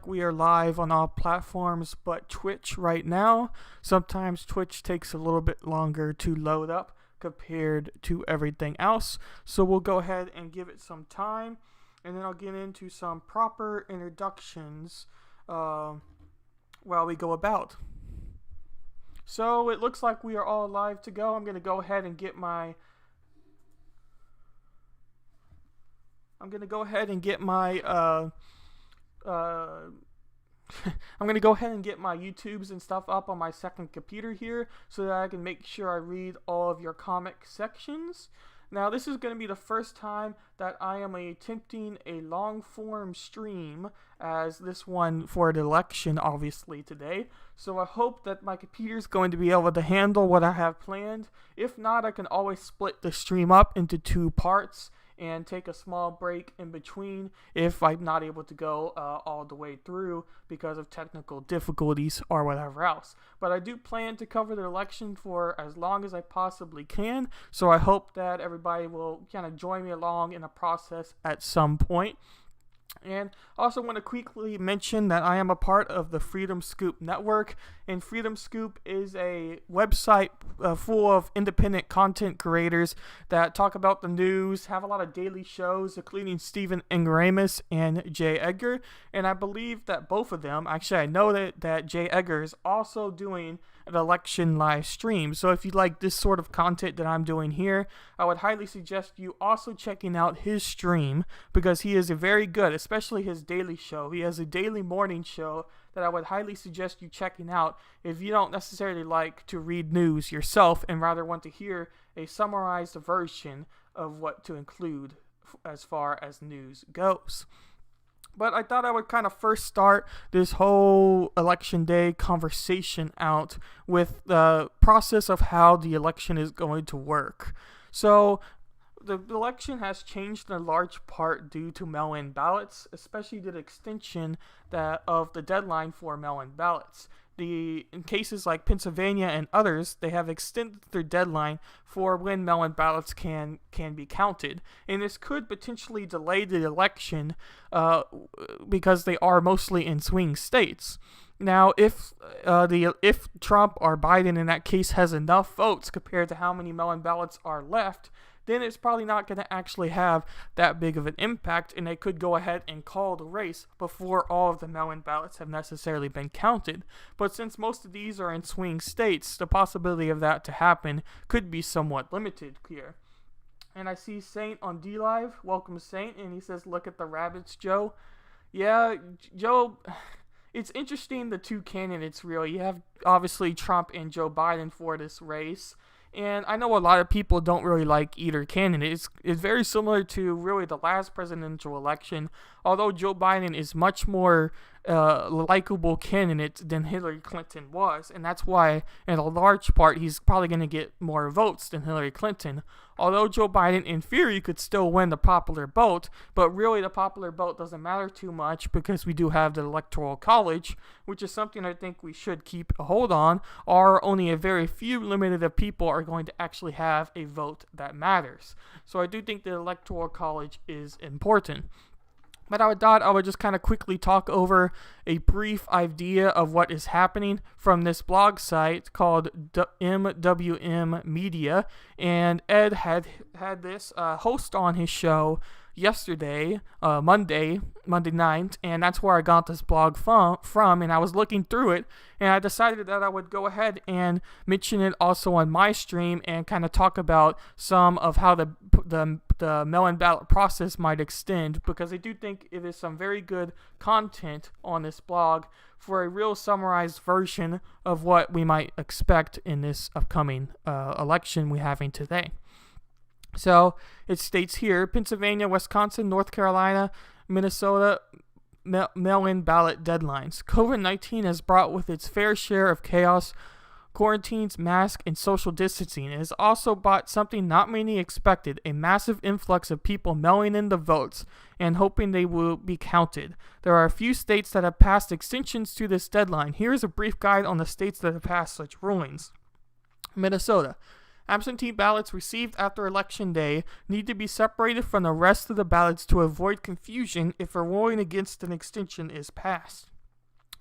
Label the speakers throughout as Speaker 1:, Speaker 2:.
Speaker 1: like we are live on all platforms but Twitch right now. Sometimes Twitch takes a little bit longer to load up compared to everything else. So we'll go ahead and give it some time, and then I'll get into some proper introductions while we go about. So it looks like we are all live to go. I'm going to go ahead and get my I'm going to go ahead and get my YouTubes and stuff up on my second computer here so that I can make sure I read all of your comic sections. Now, this is going to be the first time that I am attempting a long-form stream, as this one for the election, obviously, today. So I hope that my computer is going to be able to handle what I have planned. If not, I can always split the stream up into 2 parts and take a small break in between if I'm not able to go all the way through because of technical difficulties or whatever else. But I do plan to cover the election for as long as I possibly can, so I hope that everybody will kind of join me along in the process at some point. And I also want to quickly mention that I am a part of the Freedom Scoop network, and Freedom Scoop is a website full of independent content creators that talk about the news, have a lot of daily shows, including Stephen Ingramus and J. Edgar, and I believe that both of them, actually I know that J. Edgar is also doing an election live stream. So if you like this sort of content that I'm doing here, I would highly suggest you also checking out his stream, because he is a very good, especially his daily show. He has a daily morning show that I would highly suggest you checking out if you don't necessarily like to read news yourself and rather want to hear a summarized version of what to include as far as news goes. But I thought I would kind of first start this whole election day conversation out with the process of how the election is going to work. So the election has changed in large part due to mail-in ballots, especially the extension of the deadline for mail-in ballots. In cases like Pennsylvania and others, they have extended their deadline for when mail-in ballots can be counted, and this could potentially delay the election because they are mostly in swing states. Now, if Trump or Biden in that case has enough votes compared to how many mail-in ballots are left, then it's probably not going to actually have that big of an impact, and they could go ahead and call the race before all of the mail-in ballots have necessarily been counted. But since most of these are in swing states, the possibility of that to happen could be somewhat limited here. And I see Saint on D-Live. Welcome, Saint. And he says, look at the rabbits, Joe. Yeah, Joe, it's interesting, the 2 candidates, really. You have, obviously, Trump and Joe Biden for this race. And I know a lot of people don't really like either candidate. It's very similar to really the last presidential election, although Joe Biden is much more likable candidate than Hillary Clinton was, and that's why, in a large part, he's probably going to get more votes than Hillary Clinton. Although Joe Biden, in theory, could still win the popular vote, but really the popular vote doesn't matter too much because we do have the Electoral College, which is something I think we should keep a hold on, or only a very few limited of people are going to actually have a vote that matters. So I do think the Electoral College is important. But I thought I would just kind of quickly talk over a brief idea of what is happening from this blog site called MWM Media. And Ed had this host on his show yesterday, Monday night, and that's where I got this blog from, and I was looking through it, and I decided that I would go ahead and mention it also on my stream and kind of talk about some of how the mail-in ballot process might extend, because I do think it is some very good content on this blog for a real summarized version of what we might expect in this upcoming election we're having today. So it states here, Pennsylvania, Wisconsin, North Carolina, Minnesota, mail-in ballot deadlines. COVID-19 has brought with its fair share of chaos, quarantines, masks, and social distancing. It has also brought something not many expected, a massive influx of people mailing in the votes and hoping they will be counted. There are a few states that have passed extensions to this deadline. Here is a brief guide on the states that have passed such rulings. Minnesota. Absentee ballots received after Election Day need to be separated from the rest of the ballots to avoid confusion if a ruling against an extension is passed.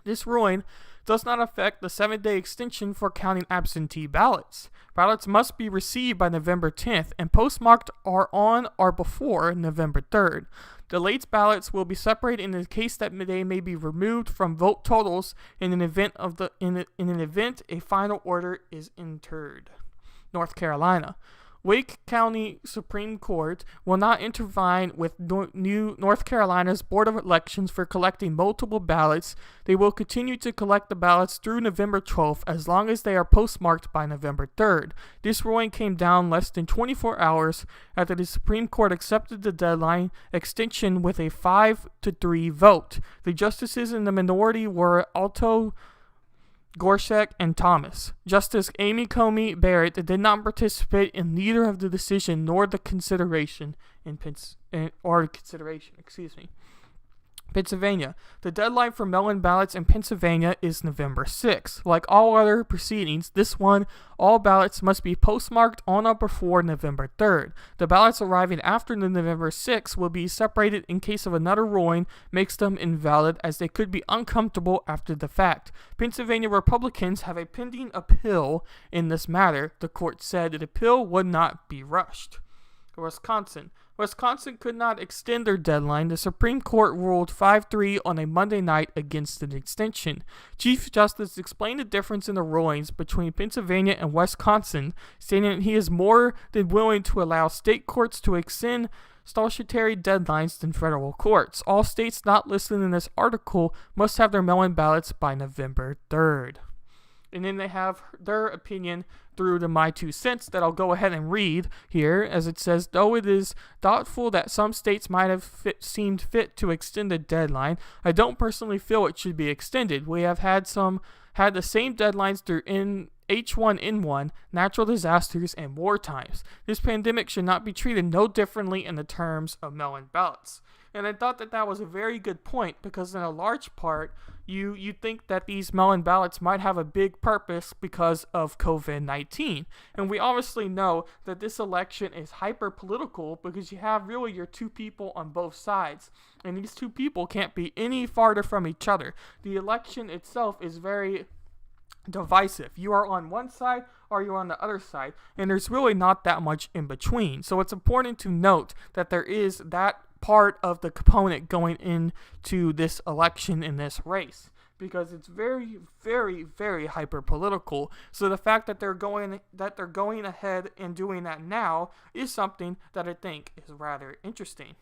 Speaker 1: This ruling does not affect the 7-day extension for counting absentee ballots. Ballots must be received by November 10th and postmarked are on or before November 3rd. Delayed ballots will be separated in the case that they may be removed from vote totals in an event a final order is entered. North Carolina. Wake County Supreme Court will not intervene with new North Carolina's Board of Elections for collecting multiple ballots. They will continue to collect the ballots through November 12th as long as they are postmarked by November 3rd. This ruling came down less than 24 hours after the Supreme Court accepted the deadline extension with a 5-3 vote. The justices in the minority were Alto, Gorsuch, and Thomas. Justice Amy Coney Barrett did not participate in neither of the decision nor the consideration. Pennsylvania. The deadline for mail-in ballots in Pennsylvania is November 6th. Like all other proceedings, this one, all ballots must be postmarked on or before November 3rd. The ballots arriving after the November 6th will be separated in case of another ruling makes them invalid, as they could be uncomfortable after the fact. Pennsylvania Republicans have a pending appeal in this matter. The court said the appeal would not be rushed. Wisconsin could not extend their deadline. The Supreme Court ruled 5-3 on a Monday night against an extension. Chief Justice explained the difference in the rulings between Pennsylvania and Wisconsin, stating that he is more than willing to allow state courts to extend statutory deadlines than federal courts. All states not listed in this article must have their mail-in ballots by November 3rd. And then they have their opinion through the My 2 Cents that I'll go ahead and read here, as it says, though it is doubtful that some states might have seemed fit to extend the deadline, I don't personally feel it should be extended. We have had the same deadlines through H1N1, natural disasters, and war times. This pandemic should not be treated no differently in the terms of mail-in ballots. And I thought that was a very good point, because in a large part, you think that these mail-in ballots might have a big purpose because of COVID-19. And we obviously know that this election is hyper-political because you have really your two people on both sides. And these two people can't be any farther from each other. The election itself is very divisive. You are on one side or you're on the other side. And there's really not that much in between. So it's important to note that there is that part of the component going into this election in this race, because it's very, very, very hyper political. So the fact that they're going ahead and doing that now is something that I think is rather interesting.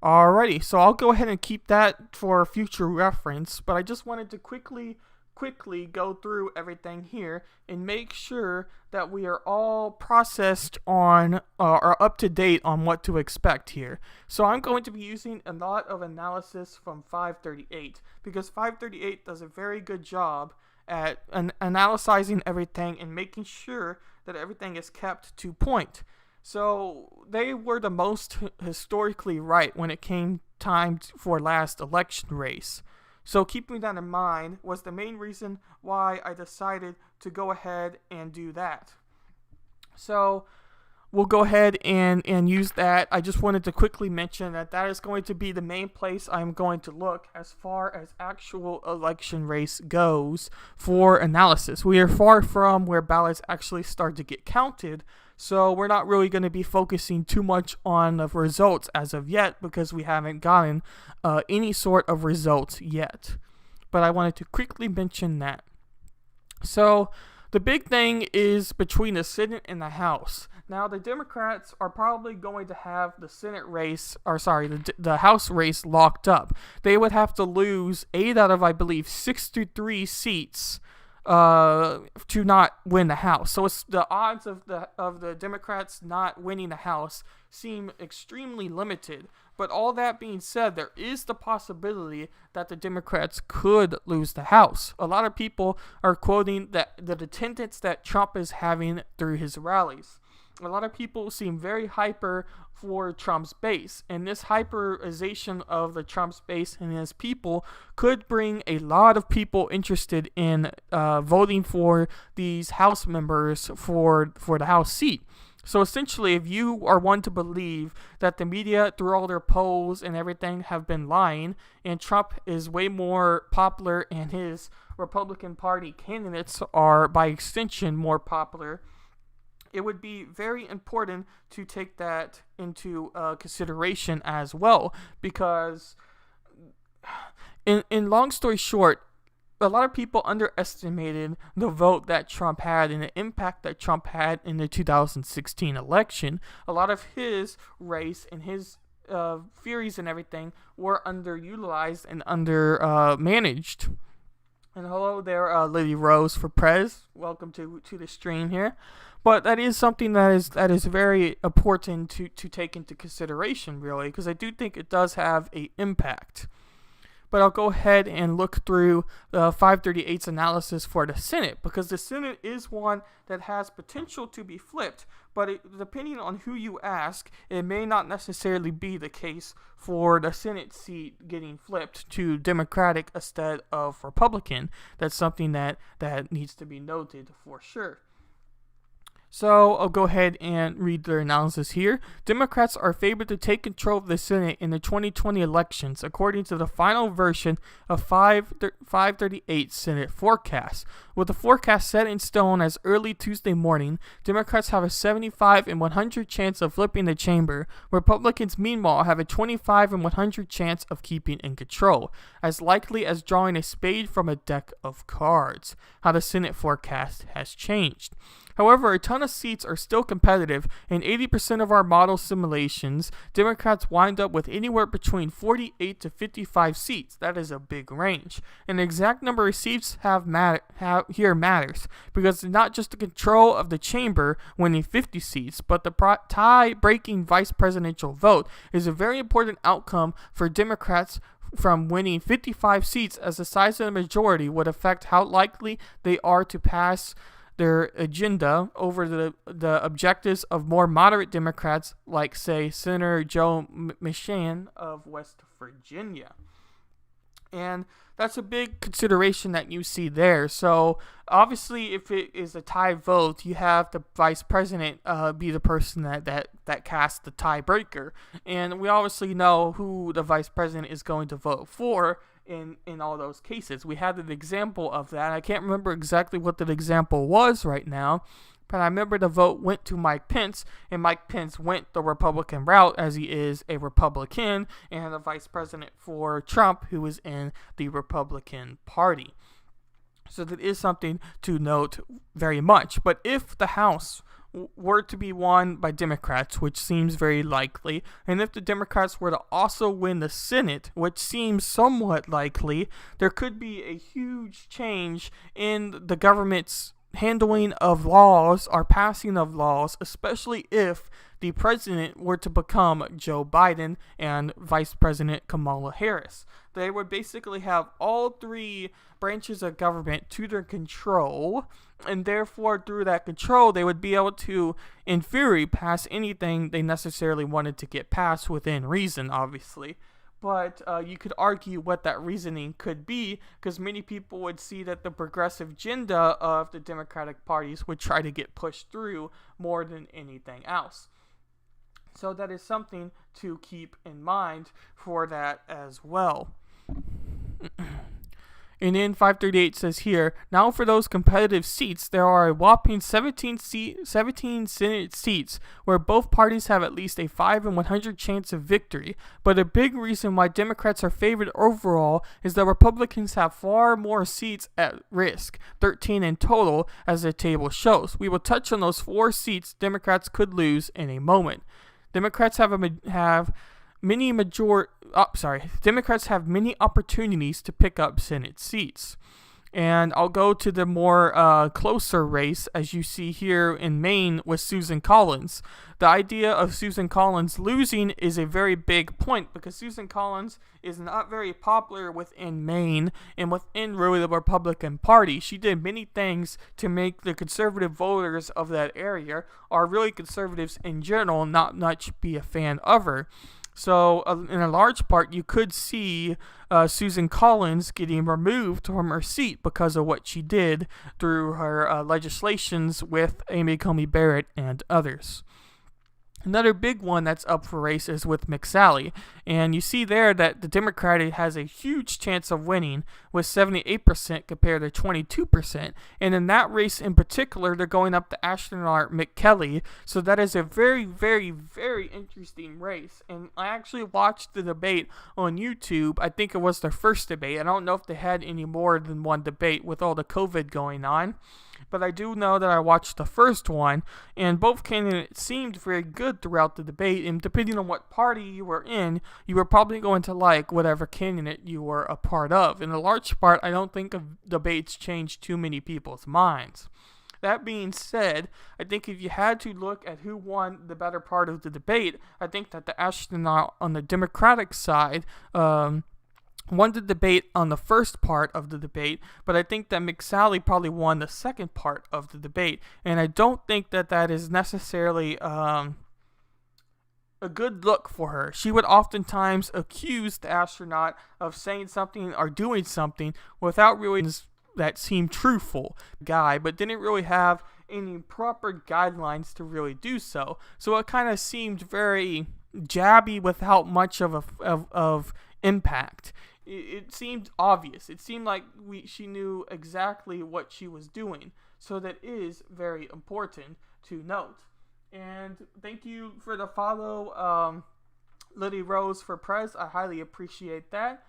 Speaker 1: Alrighty, so I'll go ahead and keep that for future reference, but I just wanted to quickly go through everything here and make sure that we are all processed on or up to date on what to expect here. So I'm going to be using a lot of analysis from 538, because 538 does a very good job at analyzing everything and making sure that everything is kept to point. So they were the most historically right when it came time for last election race. So keeping that in mind was the main reason why I decided to go ahead and do that. So we'll go ahead and use that. I just wanted to quickly mention that is going to be the main place I'm going to look as far as actual election race goes for analysis. We are far from where ballots actually start to get counted, so we're not really going to be focusing too much on the results as of yet, because we haven't gotten any sort of results yet. But I wanted to quickly mention that. So the big thing is between the Senate and the House. Now, the Democrats are probably going to have the Senate race, the House race locked up. They would have to lose 8 out of, I believe, 63 seats to not win the House. So it's the odds of the Democrats not winning the House seem extremely limited. But all that being said, there is the possibility that the Democrats could lose the House. A lot of people are quoting the attendance that Trump is having through his rallies. A lot of people seem very hyper for Trump's base, and this hyperization of the Trump's base and his people could bring a lot of people interested in voting for these House members for the House seat. So essentially, if you are one to believe that the media, through all their polls and everything, have been lying, and Trump is way more popular and his Republican Party candidates are, by extension, more popular, it would be very important to take that into consideration as well. Because, in long story short, a lot of people underestimated the vote that Trump had and the impact that Trump had in the 2016 election. A lot of his race and his theories and everything were underutilized and managed. And hello there, Lady Rose for Prez. Welcome to the stream here. But that is something that is very important to take into consideration, really, because I do think it does have an impact. But I'll go ahead and look through 538's analysis for the Senate, because the Senate is one that has potential to be flipped, but depending on who you ask, it may not necessarily be the case for the Senate seat getting flipped to Democratic instead of Republican. That's something that needs to be noted for sure. So I'll go ahead and read their analysis here. Democrats are favored to take control of the Senate in the 2020 elections, according to the final version of 538 Senate forecast. With the forecast set in stone as early Tuesday morning, Democrats have a 75 in 100 chance of flipping the chamber. Republicans, meanwhile, have a 25 in 100 chance of keeping in control, as likely as drawing a spade from a deck of cards. How the Senate forecast has changed. However, a ton of seats are still competitive. In 80% of our model simulations, Democrats wind up with anywhere between 48 to 55 seats. That is a big range. And the exact number of seats here matters, because it's not just the control of the chamber winning 50 seats, but the tie-breaking vice presidential vote is a very important outcome for Democrats from winning 55 seats, as the size of the majority would affect how likely they are to pass their agenda over the objectives of more moderate Democrats like, say, Senator Joe Manchin of West Virginia. And that's a big consideration that you see there. So obviously, if it is a tie vote, you have the vice president be the person that casts the tiebreaker. And we obviously know who the vice president is going to vote for in all those cases. We had an example of that. I can't remember exactly what the example was right now, but I remember the vote went to Mike Pence, and Mike Pence went the Republican route, as he is a Republican and the vice president for Trump, who is in the Republican Party. So that is something to note very much. But if the House were to be won by Democrats, which seems very likely, and if the Democrats were to also win the Senate, which seems somewhat likely, there could be a huge change in the government's handling of laws or passing of laws, especially if the president were to become Joe Biden and Vice President Kamala Harris. They would basically have all three branches of government to their control, and therefore through that control they would be able to, in theory, pass anything they necessarily wanted to get passed within reason, obviously. But you could argue what that reasoning could be, because many people would see that the progressive agenda of the Democratic parties would try to get pushed through more than anything else. So that is something to keep in mind for that as well. And then 538 says here, now for those competitive seats, there are a whopping 17 Senate seats where both parties have at least a 5 in 100 chance of victory. But a big reason why Democrats are favored overall is that Republicans have far more seats at risk, 13 in total, as the table shows. We will touch on those 4 seats Democrats could lose in a moment. Democrats have many opportunities to pick up Senate seats. And I'll go to the more closer race, as you see here in Maine with Susan Collins. The idea of Susan Collins losing is a very big point, because Susan Collins is not very popular within Maine and within really the Republican Party. She did many things to make the conservative voters of that area, or really conservatives in general, not much be a fan of her. So, in a large part, you could see Susan Collins getting removed from her seat because of what she did through her legislations with Amy Coney Barrett and others. Another big one that's up for race is with McSally, and you see there that the Democrat has a huge chance of winning with 78% compared to 22%, and in that race in particular, they're going up to astronaut McKelly, so that is a very, very, very interesting race, and I actually watched the debate on YouTube. I think it was their first debate. I don't know if they had any more than one debate with all the COVID going on, but I do know that I watched the first one, and both candidates seemed very good throughout the debate, and depending on what party you were in, you were probably going to like whatever candidate you were a part of. In a large part, I don't think debates change too many people's minds. That being said, I think if you had to look at who won the better part of the debate, I think that the astronaut on the Democratic side won the debate on the first part of the debate, but I think that McSally probably won the second part of the debate, and I don't think that that is necessarily a good look for her. She would oftentimes accuse the astronaut of saying something or doing something without really that seemed truthful guy, but didn't really have any proper guidelines to really do so. So it kind of seemed very jabby without much of impact. It seemed obvious. It seemed like she knew exactly what she was doing. So that is very important to note. And thank you for the follow, Liddy Rose for Prez. I highly appreciate that.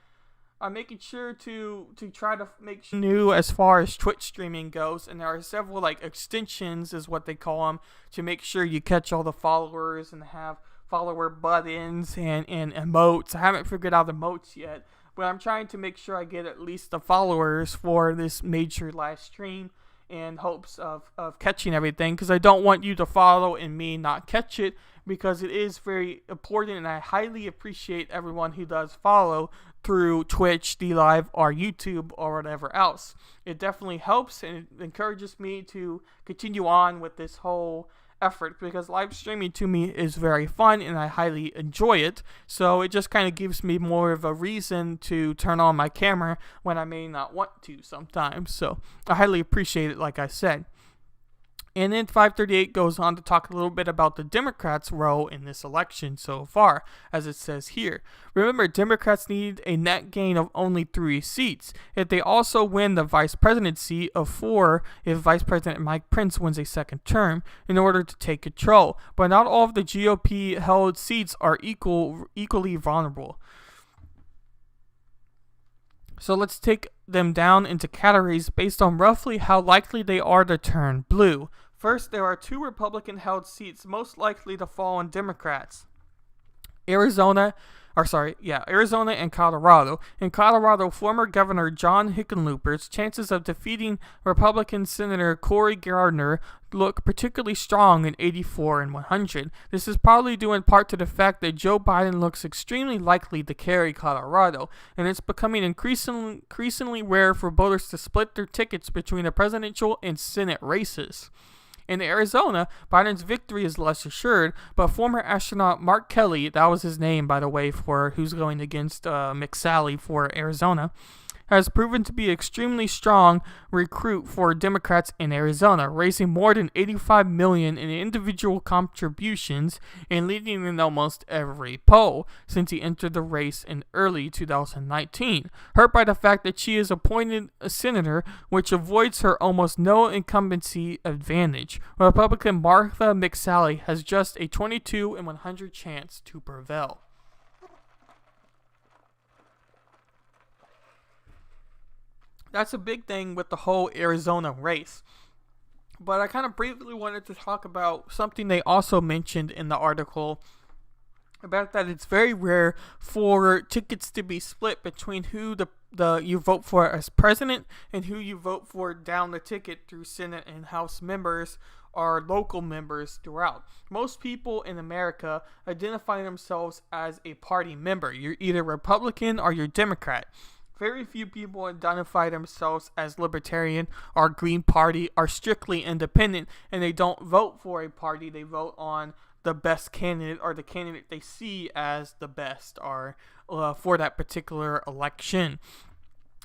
Speaker 1: I'm making sure to try to make sure new as far as Twitch streaming goes, and there are several like extensions is what they call them to make sure you catch all the followers and have follower buttons and emotes. I haven't figured out emotes yet, but I'm trying to make sure I get at least the followers for this major live stream in hopes of catching everything, because I don't want you to follow and me not catch it, because it is very important, and I highly appreciate everyone who does follow through Twitch, DLive, or YouTube, or whatever else. It definitely helps, and it encourages me to continue on with this whole effort, because live streaming to me is very fun and I highly enjoy it, so it just kind of gives me more of a reason to turn on my camera when I may not want to sometimes. So I highly appreciate it, like I said. And then 538 goes on to talk a little bit about the Democrats' role in this election so far, as it says here. Remember, Democrats need a net gain of only 3 seats. If they also win the vice president seat of 4, if Vice President Mike Pence wins a second term, in order to take control. But not all of the GOP-held seats are equally vulnerable. So let's take them down into categories based on roughly how likely they are to turn blue. First, there are 2 Republican-held seats most likely to fall on Democrats. Arizona and Colorado. In Colorado, former Governor John Hickenlooper's chances of defeating Republican Senator Cory Gardner look particularly strong in 84 and 100. This is probably due in part to the fact that Joe Biden looks extremely likely to carry Colorado, and it's becoming increasingly rare for voters to split their tickets between the presidential and Senate races. In Arizona, Biden's victory is less assured, but former astronaut Mark Kelly, that was his name, by the way, for who's going against McSally for Arizona, has proven to be an extremely strong recruit for Democrats in Arizona, raising more than $85 million in individual contributions and leading in almost every poll since he entered the race in early 2019. Hurt by the fact that she is appointed a senator, which avoids her almost no incumbency advantage. Republican Martha McSally has just a 22 in 100 chance to prevail. That's a big thing with the whole Arizona race. But I kind of briefly wanted to talk about something they also mentioned in the article about that it's very rare for tickets to be split between who you vote for as president and who you vote for down the ticket through Senate and House members or local members throughout. Most people in America identify themselves as a party member. You're either Republican or you're Democrat. Very few people identify themselves as Libertarian or Green Party or strictly independent, and they don't vote for a party. They vote on the best candidate or the candidate they see as the best are for that particular election.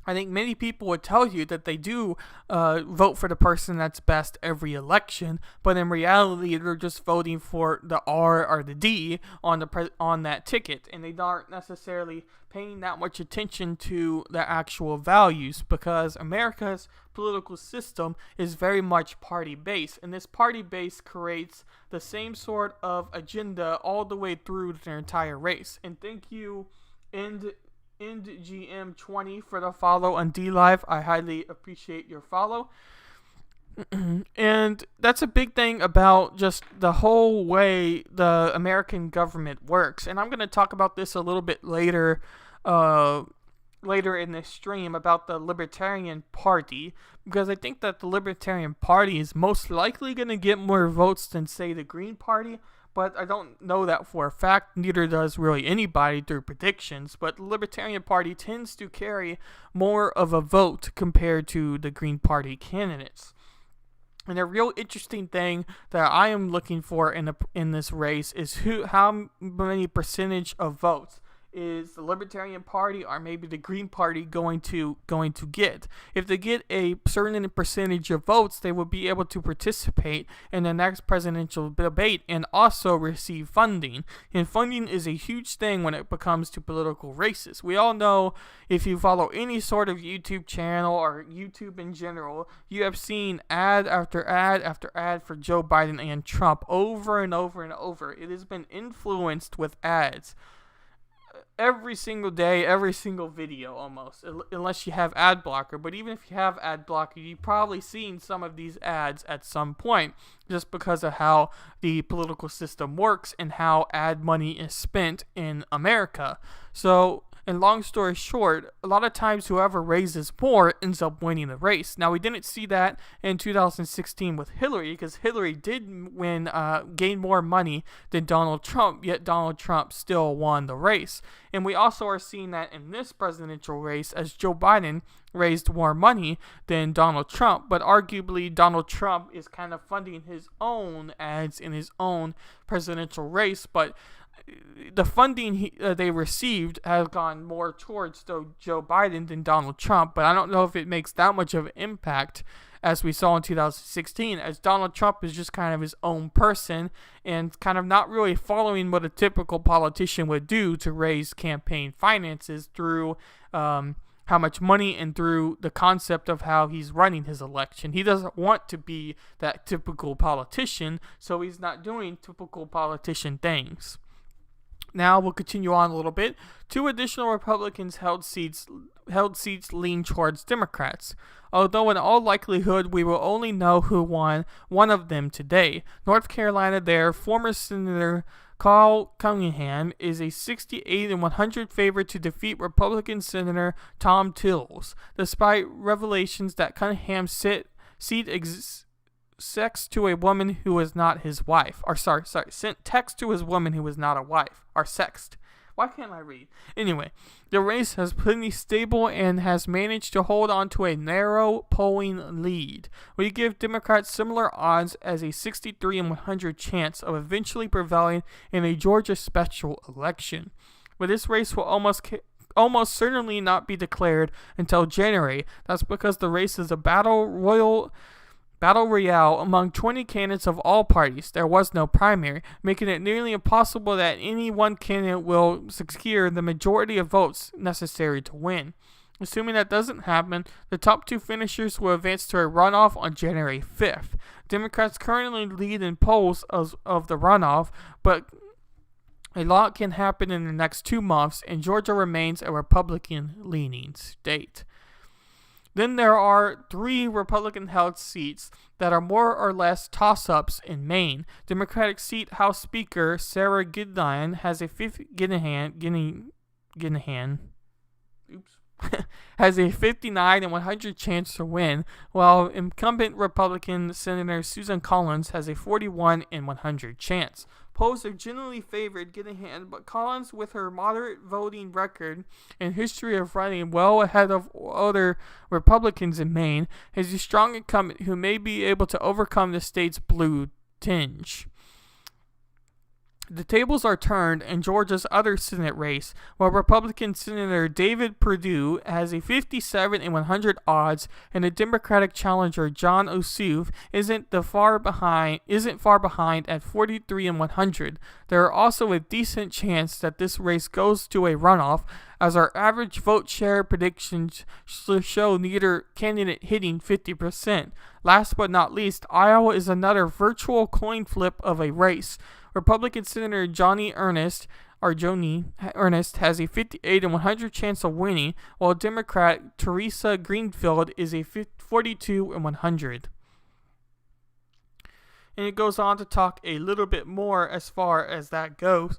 Speaker 1: I think many people would tell you that they do vote for the person that's best every election, but in reality, they're just voting for the R or the D on on that ticket, and they aren't necessarily paying that much attention to the actual values, because America's political system is very much party-based, and this party base creates the same sort of agenda all the way through the entire race. And thank you, GM20 for the follow on DLive. I highly appreciate your follow. And that's a big thing about just the whole way the American government works. And I'm going to talk about this a little bit later in this stream about the Libertarian Party, because I think that the Libertarian Party is most likely going to get more votes than, say, the Green Party. But I don't know that for a fact. Neither does really anybody through predictions. But the Libertarian Party tends to carry more of a vote compared to the Green Party candidates. And a real interesting thing that I am looking for in this race is how many percentage of votes is the Libertarian Party or maybe the Green Party going to get. If they get a certain percentage of votes, they will be able to participate in the next presidential debate and also receive funding. And funding is a huge thing when it comes to political races. We all know, if you follow any sort of YouTube channel or YouTube in general, you have seen ad after ad after ad for Joe Biden and Trump over and over and over. It has been influenced with ads every single day, every single video almost, unless you have ad blocker. But even if you have ad blocker, you've probably seen some of these ads at some point, just because of how the political system works and how ad money is spent in America. So, and long story short, a lot of times whoever raises more ends up winning the race. Now, we didn't see that in 2016 with Hillary, because Hillary did gain more money than Donald Trump, yet Donald Trump still won the race. And we also are seeing that in this presidential race, as Joe Biden raised more money than Donald Trump, but arguably Donald Trump is kind of funding his own ads in his own presidential race, but the funding they received has gone more towards Joe Biden than Donald Trump. But I don't know if it makes that much of an impact as we saw in 2016, as Donald Trump is just kind of his own person and kind of not really following what a typical politician would do to raise campaign finances through how much money and through the concept of how he's running his election. He doesn't want to be that typical politician, so he's not doing typical politician things. Now we'll continue on a little bit. 2 additional Republicans held seats lean towards Democrats, although in all likelihood we will only know who won one of them today. North Carolina, their former Senator Carl Cunningham is a 68 and 100 favorite to defeat Republican Senator Tom Tillis, despite revelations that Cunningham's seat sex to a woman who was not his wife. Sent text to his woman who was not a wife. Or sexed. Why can't I read? Anyway, the race has plenty stable and has managed to hold on to a narrow polling lead. We give Democrats similar odds as a 63 and 100 chance of eventually prevailing in a Georgia special election. But this race will almost certainly not be declared until January. That's because the race is a battle royale among 20 candidates of all parties. There was no primary, making it nearly impossible that any one candidate will secure the majority of votes necessary to win. Assuming that doesn't happen, the top 2 finishers will advance to a runoff on January 5th. Democrats currently lead in polls of the runoff, but a lot can happen in the next 2 months, and Georgia remains a Republican-leaning state. Then there are 3 Republican-held seats that are more or less toss-ups in Maine. Democratic seat House Speaker Sarah Ginahan has a 59 and 100 chance to win, while incumbent Republican Senator Susan Collins has a 41 and 100 chance. Polls have generally favored Ginahan, but Collins, with her moderate voting record and history of running well ahead of other Republicans in Maine, is a strong incumbent who may be able to overcome the state's blue tinge. The tables are turned in Georgia's other Senate race, where Republican Senator David Perdue has a 57 in 100 odds, and the Democratic challenger John Ossouf isn't far behind at 43 in 100. There are also a decent chance that this race goes to a runoff, as our average vote share predictions show neither candidate hitting 50%. Last but not least, Iowa is another virtual coin flip of a race. Republican Senator Joni Ernst has a 58 in 100 chance of winning, while Democrat Teresa Greenfield is a 42 in 100. And it goes on to talk a little bit more as far as that goes,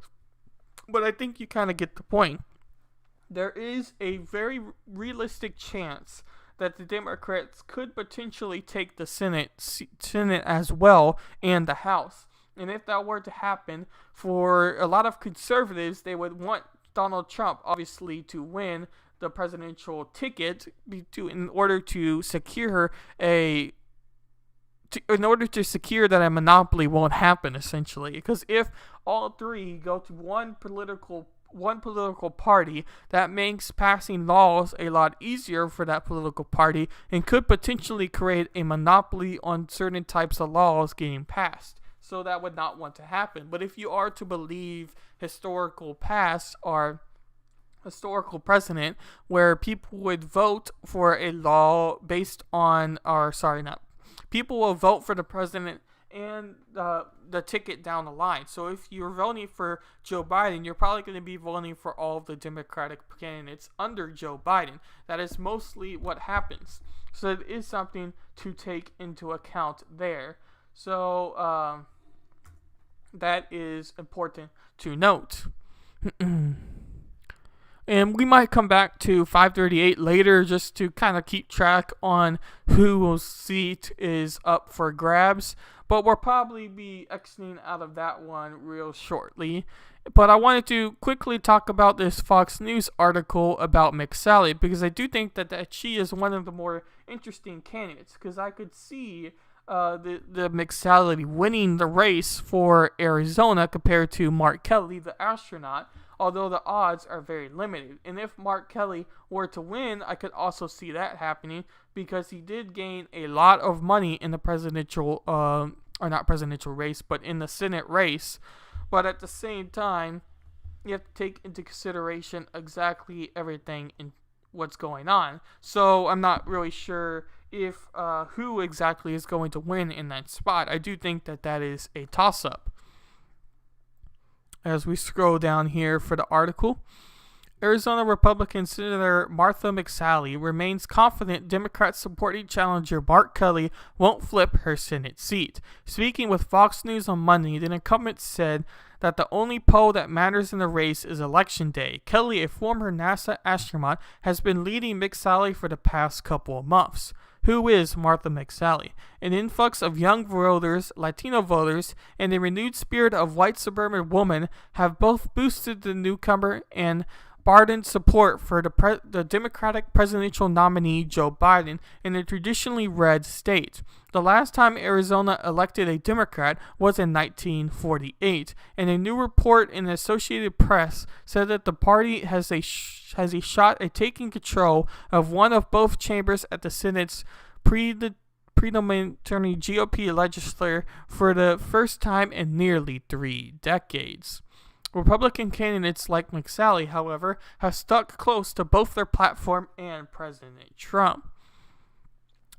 Speaker 1: but I think you kind of get the point. There is a very realistic chance that the Democrats could potentially take the Senate as well and the House. And if that were to happen, for a lot of conservatives, they would want Donald Trump, obviously, to win the presidential ticket in order to secure that a monopoly won't happen, essentially. Because if all three go to one political party, that makes passing laws a lot easier for that political party and could potentially create a monopoly on certain types of laws getting passed. So that would not want to happen. But if you are to believe historical past or historical precedent where people would vote for a law based on, people will vote for the president and the ticket down the line. So if you're voting for Joe Biden, you're probably going to be voting for all of the Democratic candidates under Joe Biden. That is mostly what happens. So it is something to take into account there. So that is important to note. And we might come back to 538 later just to kind of keep track on whose seat is up for grabs. But we'll probably be exiting out of that one real shortly. But I wanted to quickly talk about this Fox News article about McSally, because I do think that she is one of the more interesting candidates, because I could see the McSally winning the race for Arizona compared to Mark Kelly, the astronaut, although the odds are very limited. And if Mark Kelly were to win, I could also see that happening, because he did gain a lot of money in the presidential, or not presidential race, but in the Senate race. But at the same time, you have to take into consideration exactly everything in what's going on. So I'm not really sure if who exactly is going to win in that spot. I do think that is a toss-up. As we scroll down here for the article, Arizona Republican Senator Martha McSally remains confident Democrat-supporting challenger Mark Kelly won't flip her Senate seat. Speaking with Fox News on Monday, the incumbent said that the only poll that matters in the race is Election Day. Kelly, a former NASA astronaut, has been leading McSally for the past couple of months. Who is Martha McSally? An influx of young voters, Latino voters, and a renewed spirit of white suburban women have both boosted the newcomer and Biden's support for the Democratic presidential nominee Joe Biden in a traditionally red state. The last time Arizona elected a Democrat was in 1948, and a new report in the Associated Press said that the party has a shot at taking control of one of both chambers at the Senate's predominantly GOP legislature for the first time in nearly 3 decades. Republican candidates like McSally, however, have stuck close to both their platform and President Trump,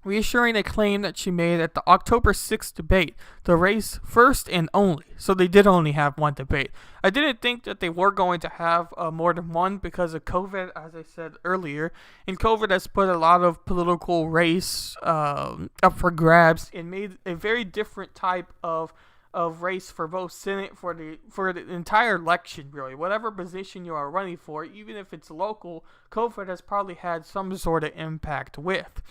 Speaker 1: reassuring a claim that she made at the October 6th debate, the race first and only. So they did only have one debate. I didn't think that they were going to have more than one because of COVID, as I said earlier. And COVID has put a lot of political race up for grabs and made a very different type of race for both Senate, for the entire election, really. Whatever position you are running for, even if it's local, COVID has probably had some sort of impact with.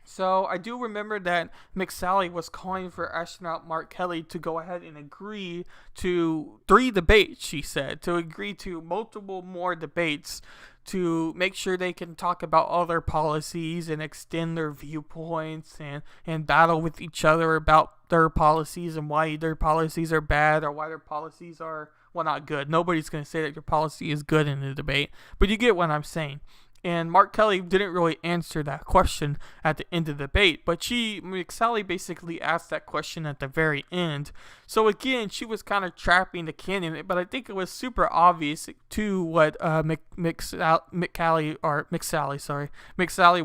Speaker 1: So I do remember that McSally was calling for astronaut Mark Kelly to go ahead and agree to 3 debates, she said, to agree to multiple more debates to make sure they can talk about all their policies and extend their viewpoints and battle with each other about their policies and why their policies are bad or why their policies are, well, not good. Nobody's going to say that your policy is good in a debate, but you get what I'm saying. And Mark Kelly didn't really answer that question at the end of the debate, but McSally basically asked that question at the very end. So again, she was kind of trapping the candidate, but I think it was super obvious to what McSally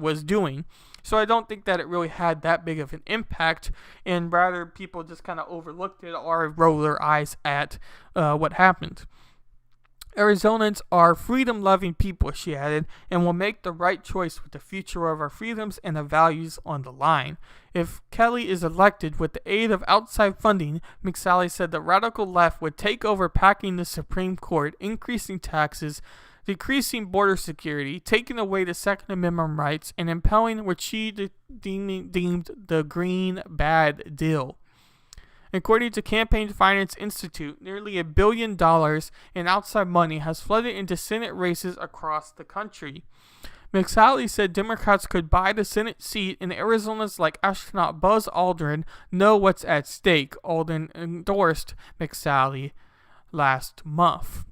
Speaker 1: was doing. So I don't think that it really had that big of an impact, and rather people just kind of overlooked it or rolled their eyes at what happened. Arizonans are freedom-loving people, she added, and will make the right choice with the future of our freedoms and the values on the line. If Kelly is elected with the aid of outside funding, McSally said the radical left would take over packing the Supreme Court, increasing taxes, decreasing border security, taking away the Second Amendment rights, and impelling what she deemed the Green Bad Deal. According to Campaign Finance Institute, nearly $1 billion in outside money has flooded into Senate races across the country. McSally said Democrats could buy the Senate seat, and Arizonans like astronaut Buzz Aldrin know what's at stake, Aldrin endorsed McSally last month.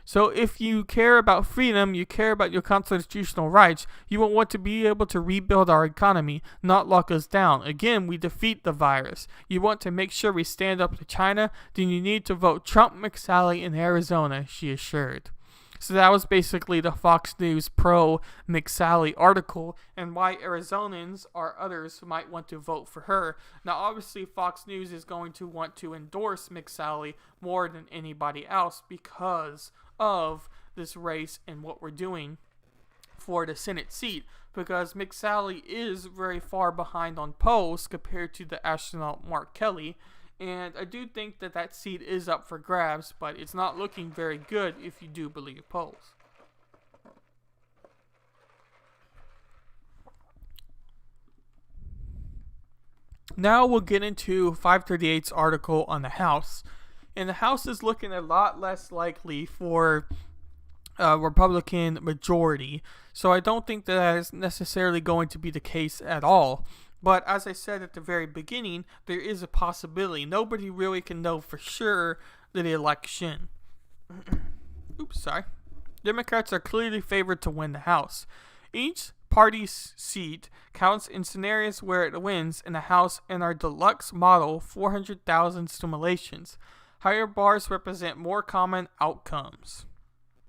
Speaker 1: So if you care about freedom, you care about your constitutional rights, you will want to be able to rebuild our economy, not lock us down. Again, we defeat the virus. You want to make sure we stand up to China, then you need to vote Trump McSally in Arizona, she assured. So that was basically the Fox News pro McSally article and why Arizonans or others might want to vote for her. Now, obviously, Fox News is going to want to endorse McSally more than anybody else because of this race and what we're doing for the Senate seat, because McSally is very far behind on polls compared to the astronaut Mark Kelly. And I do think that that seat is up for grabs, but it's not looking very good if you do believe polls. Now we'll get into 538's article on the House. And the House is looking a lot less likely for a Republican majority. So I don't think that is necessarily going to be the case at all. But as I said at the very beginning, there is a possibility. Nobody really can know for sure the election. Democrats are clearly favored to win the House. Each party's seat counts in scenarios where it wins in the House in our deluxe model 400,000 simulations. Higher bars represent more common outcomes.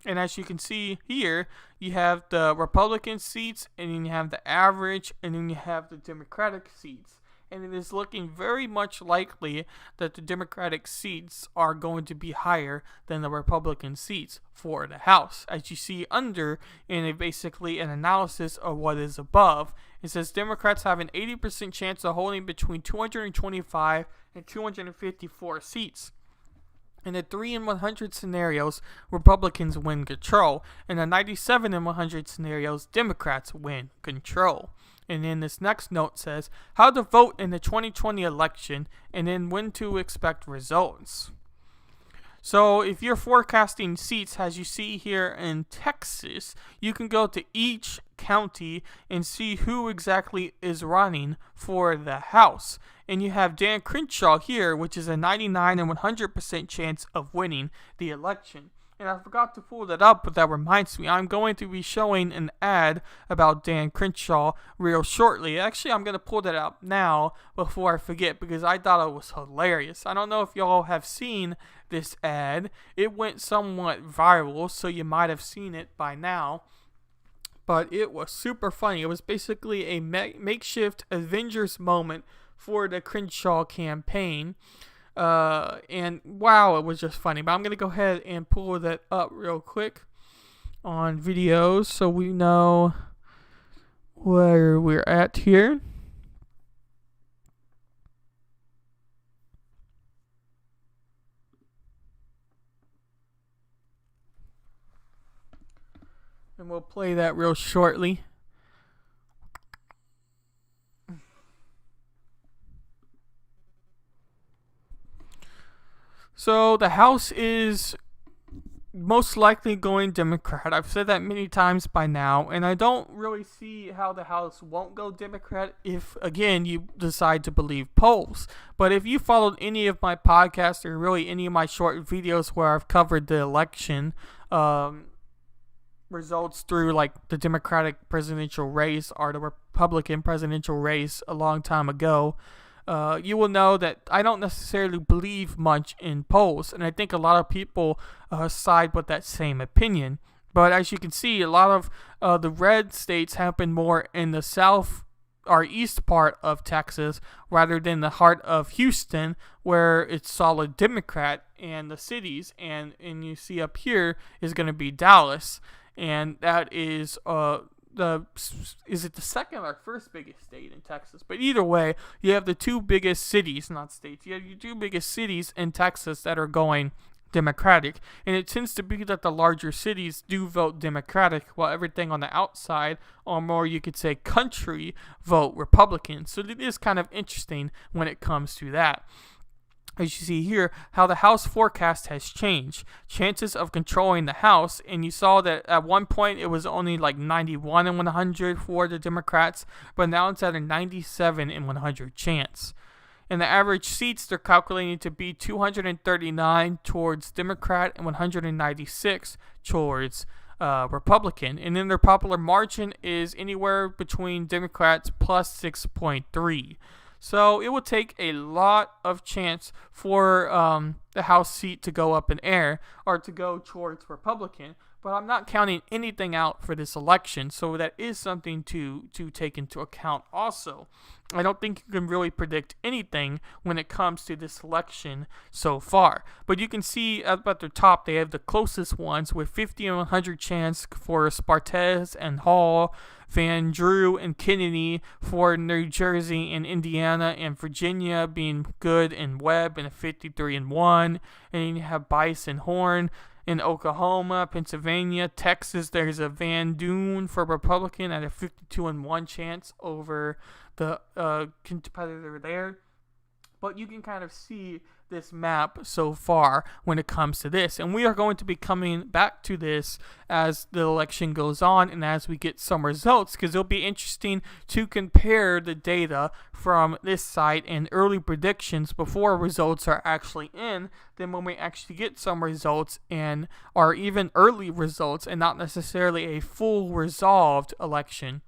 Speaker 1: And as you can see here, you have the Republican seats, and then you have the average, and then you have the Democratic seats. And it is looking very much likely that the Democratic seats are going to be higher than the Republican seats for the House. As you see under in basically an analysis of what is above, it says Democrats have an 80% chance of holding between 225 and 254 seats. In the 3 in 100 scenarios, Republicans win control. In the 97 in 100 scenarios, Democrats win control. And then this next note says, how to vote in the 2020 election, and then when to expect results. So if you're forecasting seats, as you see here in Texas, you can go to each county and see who exactly is running for the House. And you have Dan Crenshaw here, which is a 99 and 100% chance of winning the election. And I forgot to pull that up, but that reminds me, I'm going to be showing an ad about Dan Crenshaw real shortly. Actually, I'm going to pull that up now before I forget, because I thought it was hilarious. I don't know if y'all have seen this ad. It went somewhat viral, so you might have seen it by now. But it was super funny. It was basically a makeshift Avengers moment for the Crenshaw campaign. And wow, it was just funny. But I'm going to go ahead and pull that up real quick on videos so we know where we're at here. And we'll play that real shortly. So the House is most likely going Democrat. I've said that many times by now, and I don't really see how the House won't go Democrat if, again, you decide to believe polls. But if you followed any of my podcasts or really any of my short videos where I've covered the election results through like the Democratic presidential race or the Republican presidential race a long time ago, you will know that I don't necessarily believe much in polls, and I think a lot of people side with that same opinion. But as you can see, a lot of the red states happen more in the south or east part of Texas rather than the heart of Houston, where it's solid Democrat, and the cities, and you see up here is going to be Dallas, and that is is it the second or first biggest state in Texas? But either way, you have the two biggest cities, not states. You have your two biggest cities in Texas that are going Democratic, and it tends to be that the larger cities do vote Democratic, while everything on the outside, or more you could say country, vote Republican. So it is kind of interesting when it comes to that. As you see here, how the House forecast has changed. Chances of controlling the House, and you saw that at one point it was only like 91 in 100 for the Democrats, but now it's at a 97 in 100 chance. And the average seats they're calculating to be 239 towards Democrat and 196 towards Republican. And then their popular margin is anywhere between Democrats plus 6.3. So it will take a lot of chance for the House seat to go up in air or to go towards Republican. But I'm not counting anything out for this election, so that is something to take into account also. I don't think you can really predict anything when it comes to this election so far. But you can see up at the top, they have the closest ones with 50 and 100 chance for Spartez and Hall, Van Drew and Kennedy for New Jersey and Indiana, and Virginia being good, and Webb in a 53 and 1. And you have Bice and Horn in Oklahoma, Pennsylvania, Texas. There's a Van Doon for Republican at a 52 and 1 chance over the competitor there. But you can kind of see this map so far when it comes to this. And we are going to be coming back to this as the election goes on and as we get some results, because it'll be interesting to compare the data from this site and early predictions before results are actually in, then when we actually get some results and or even early results and not necessarily a full resolved election.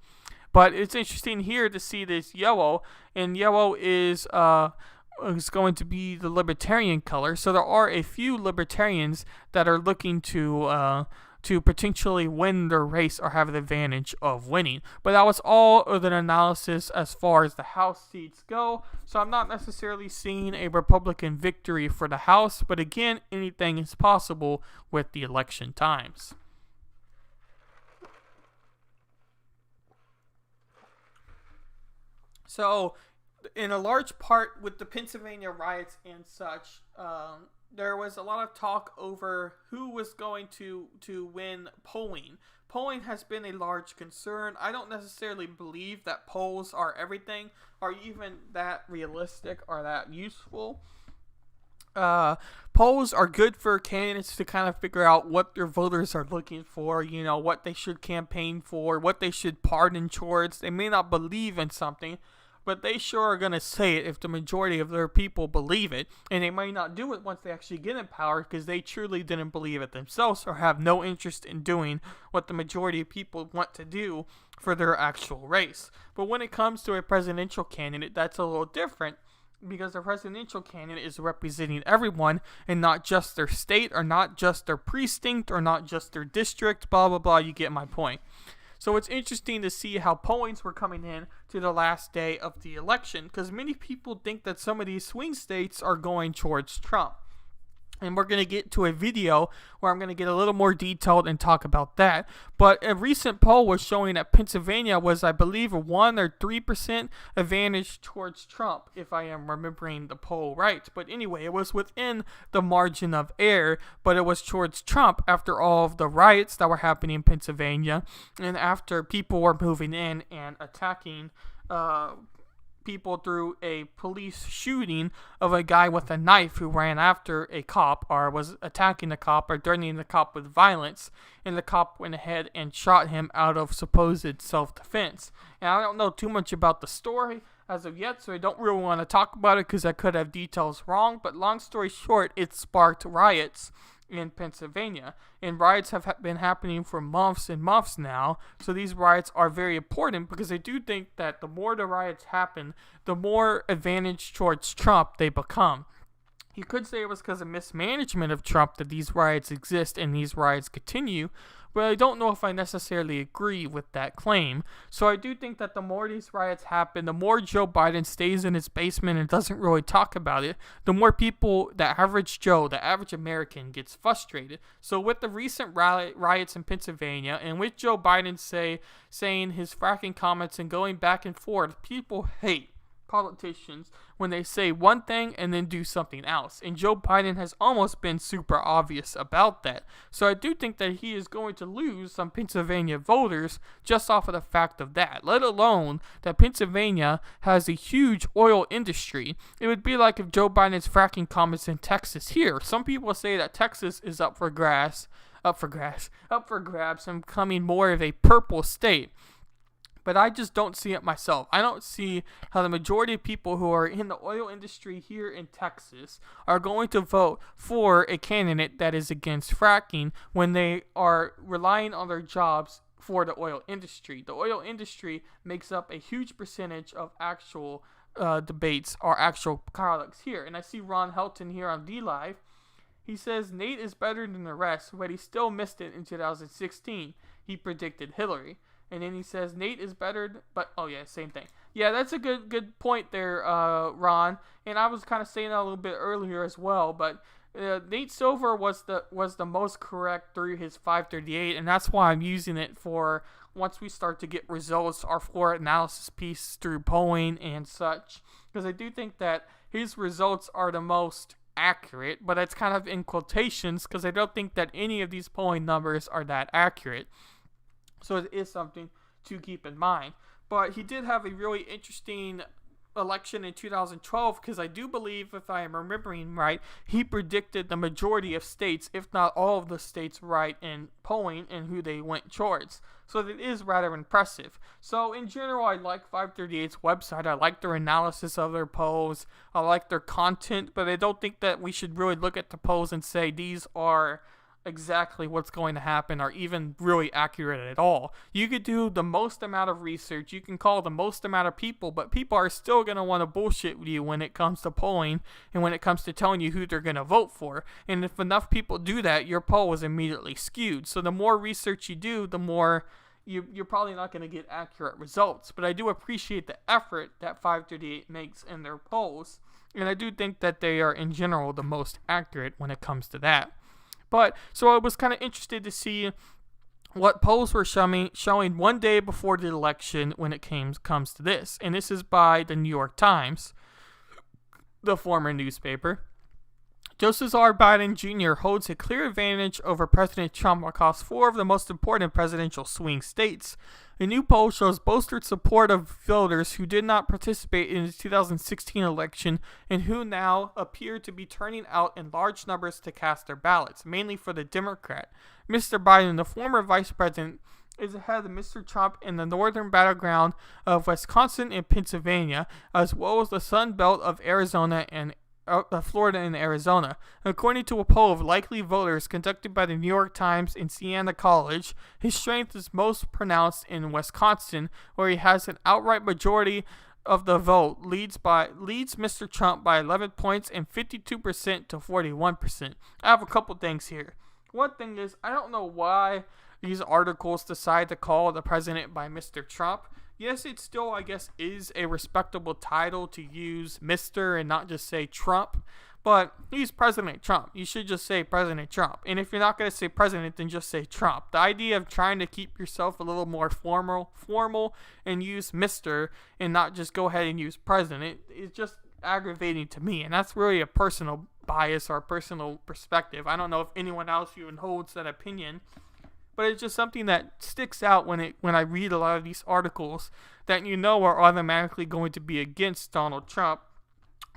Speaker 1: But it's interesting here to see this yellow, and yellow is going to be the libertarian color. So there are a few libertarians that are looking to potentially win their race or have the advantage of winning. But that was all of an analysis as far as the House seats go. So I'm not necessarily seeing a Republican victory for the House, but again, anything is possible with the election times. So, in a large part with the Pennsylvania riots and such, there was a lot of talk over who was going to win polling. Polling has been a large concern. I don't necessarily believe that polls are everything, or even that realistic or that useful. Polls are good for candidates to kind of figure out what their voters are looking for, what they should campaign for, what they should pardon towards. They may not believe in something, but they sure are going to say it if the majority of their people believe it, and they might not do it once they actually get in power because they truly didn't believe it themselves or have no interest in doing what the majority of people want to do for their actual race. But when it comes to a presidential candidate, that's a little different, because the presidential candidate is representing everyone and not just their state or not just their precinct or not just their district, blah, blah, blah. You get my point. So it's interesting to see how pollings were coming in to the last day of the election, because many people think that some of these swing states are going towards Trump. And we're going to get to a video where I'm going to get a little more detailed and talk about that. But a recent poll was showing that Pennsylvania was, I believe, a 1 or 3% advantage towards Trump, if I am remembering the poll right. But anyway, it was within the margin of error, but it was towards Trump after all of the riots that were happening in Pennsylvania and after people were moving in and attacking people through a police shooting of a guy with a knife who ran after a cop or was attacking the cop or threatening the cop with violence, and the cop went ahead and shot him out of supposed self-defense. And I don't know too much about the story as of yet, so I don't really want to talk about it because I could have details wrong, but long story short, it sparked riots in Pennsylvania, and riots have been happening for months and months now. So these riots are very important because I do think that the more the riots happen, the more advantage towards Trump they become. You could say it was because of mismanagement of Trump that these riots exist and these riots continue, but I don't know if I necessarily agree with that claim. So I do think that the more these riots happen, the more Joe Biden stays in his basement and doesn't really talk about it, the more people, the average Joe, the average American, gets frustrated. So with the recent riots in Pennsylvania, and with Joe Biden saying his fracking comments and going back and forth, people hate politicians when they say one thing and then do something else. And Joe Biden has almost been super obvious about that. So I do think that he is going to lose some Pennsylvania voters just off of the fact of that, let alone that Pennsylvania has a huge oil industry. It would be like if Joe Biden's fracking comments in Texas here. Some people say that Texas is up for grabs and becoming more of a purple state. But I just don't see it myself. I don't see how the majority of people who are in the oil industry here in Texas are going to vote for a candidate that is against fracking when they are relying on their jobs for the oil industry. The oil industry makes up a huge percentage of actual debates or actual products here. And I see Ron Helton here on DLive. He says Nate is better than the rest, but he still missed it in 2016. He predicted Hillary. And then he says Nate is better, but oh yeah, same thing. Yeah, that's a good point there, Ron. And I was kind of saying that a little bit earlier as well. But Nate Silver was the most correct through his 538, and that's why I'm using it for once we start to get results, our floor analysis piece through polling and such. Because I do think that his results are the most accurate, but it's kind of in quotations because I don't think that any of these polling numbers are that accurate. So it is something to keep in mind. But he did have a really interesting election in 2012 because I do believe, if I am remembering right, he predicted the majority of states, if not all of the states, right in polling and who they went towards. So that is rather impressive. So in general, I like 538's website. I like their analysis of their polls. I like their content, but I don't think that we should really look at the polls and say these are exactly what's going to happen or even really accurate at all. You could do the most amount of research, you can call the most amount of people, but people are still going to want to bullshit with you when it comes to polling and when it comes to telling you who they're going to vote for. And if enough people do that, your poll is immediately skewed. So the more research you do, the more you're probably not going to get accurate results. But I do appreciate the effort that 538 makes in their polls, and I do think that they are in general the most accurate when it comes to that. But so I was kind of interested to see what polls were showing one day before the election when it comes to this. And this is by the New York Times, the former newspaper. Joseph R. Biden Jr. holds a clear advantage over President Trump across four of the most important presidential swing states. A new poll shows bolstered support of voters who did not participate in the 2016 election and who now appear to be turning out in large numbers to cast their ballots, mainly for the Democrat. Mr. Biden, the former vice president, is ahead of Mr. Trump in the northern battleground of Wisconsin and Pennsylvania, as well as the Sun Belt of Arizona and Florida and Arizona. According to a poll of likely voters conducted by the New York Times and Siena College, his strength is most pronounced in Wisconsin, where he has an outright majority of the vote, leads Mr. Trump by 11 points and 52% to 41%. I have a couple things here. One thing is, I don't know why these articles decide to call the president by Mr. Trump. Yes, it still, I guess, is a respectable title to use Mr. and not just say Trump, but he's President Trump. You should just say President Trump. And if you're not going to say President, then just say Trump. The idea of trying to keep yourself a little more formal and use Mr. and not just go ahead and use President is just aggravating to me. And that's really a personal bias or a personal perspective. I don't know if anyone else even holds that opinion. but it's just something that sticks out when I read a lot of these articles that are automatically going to be against Donald Trump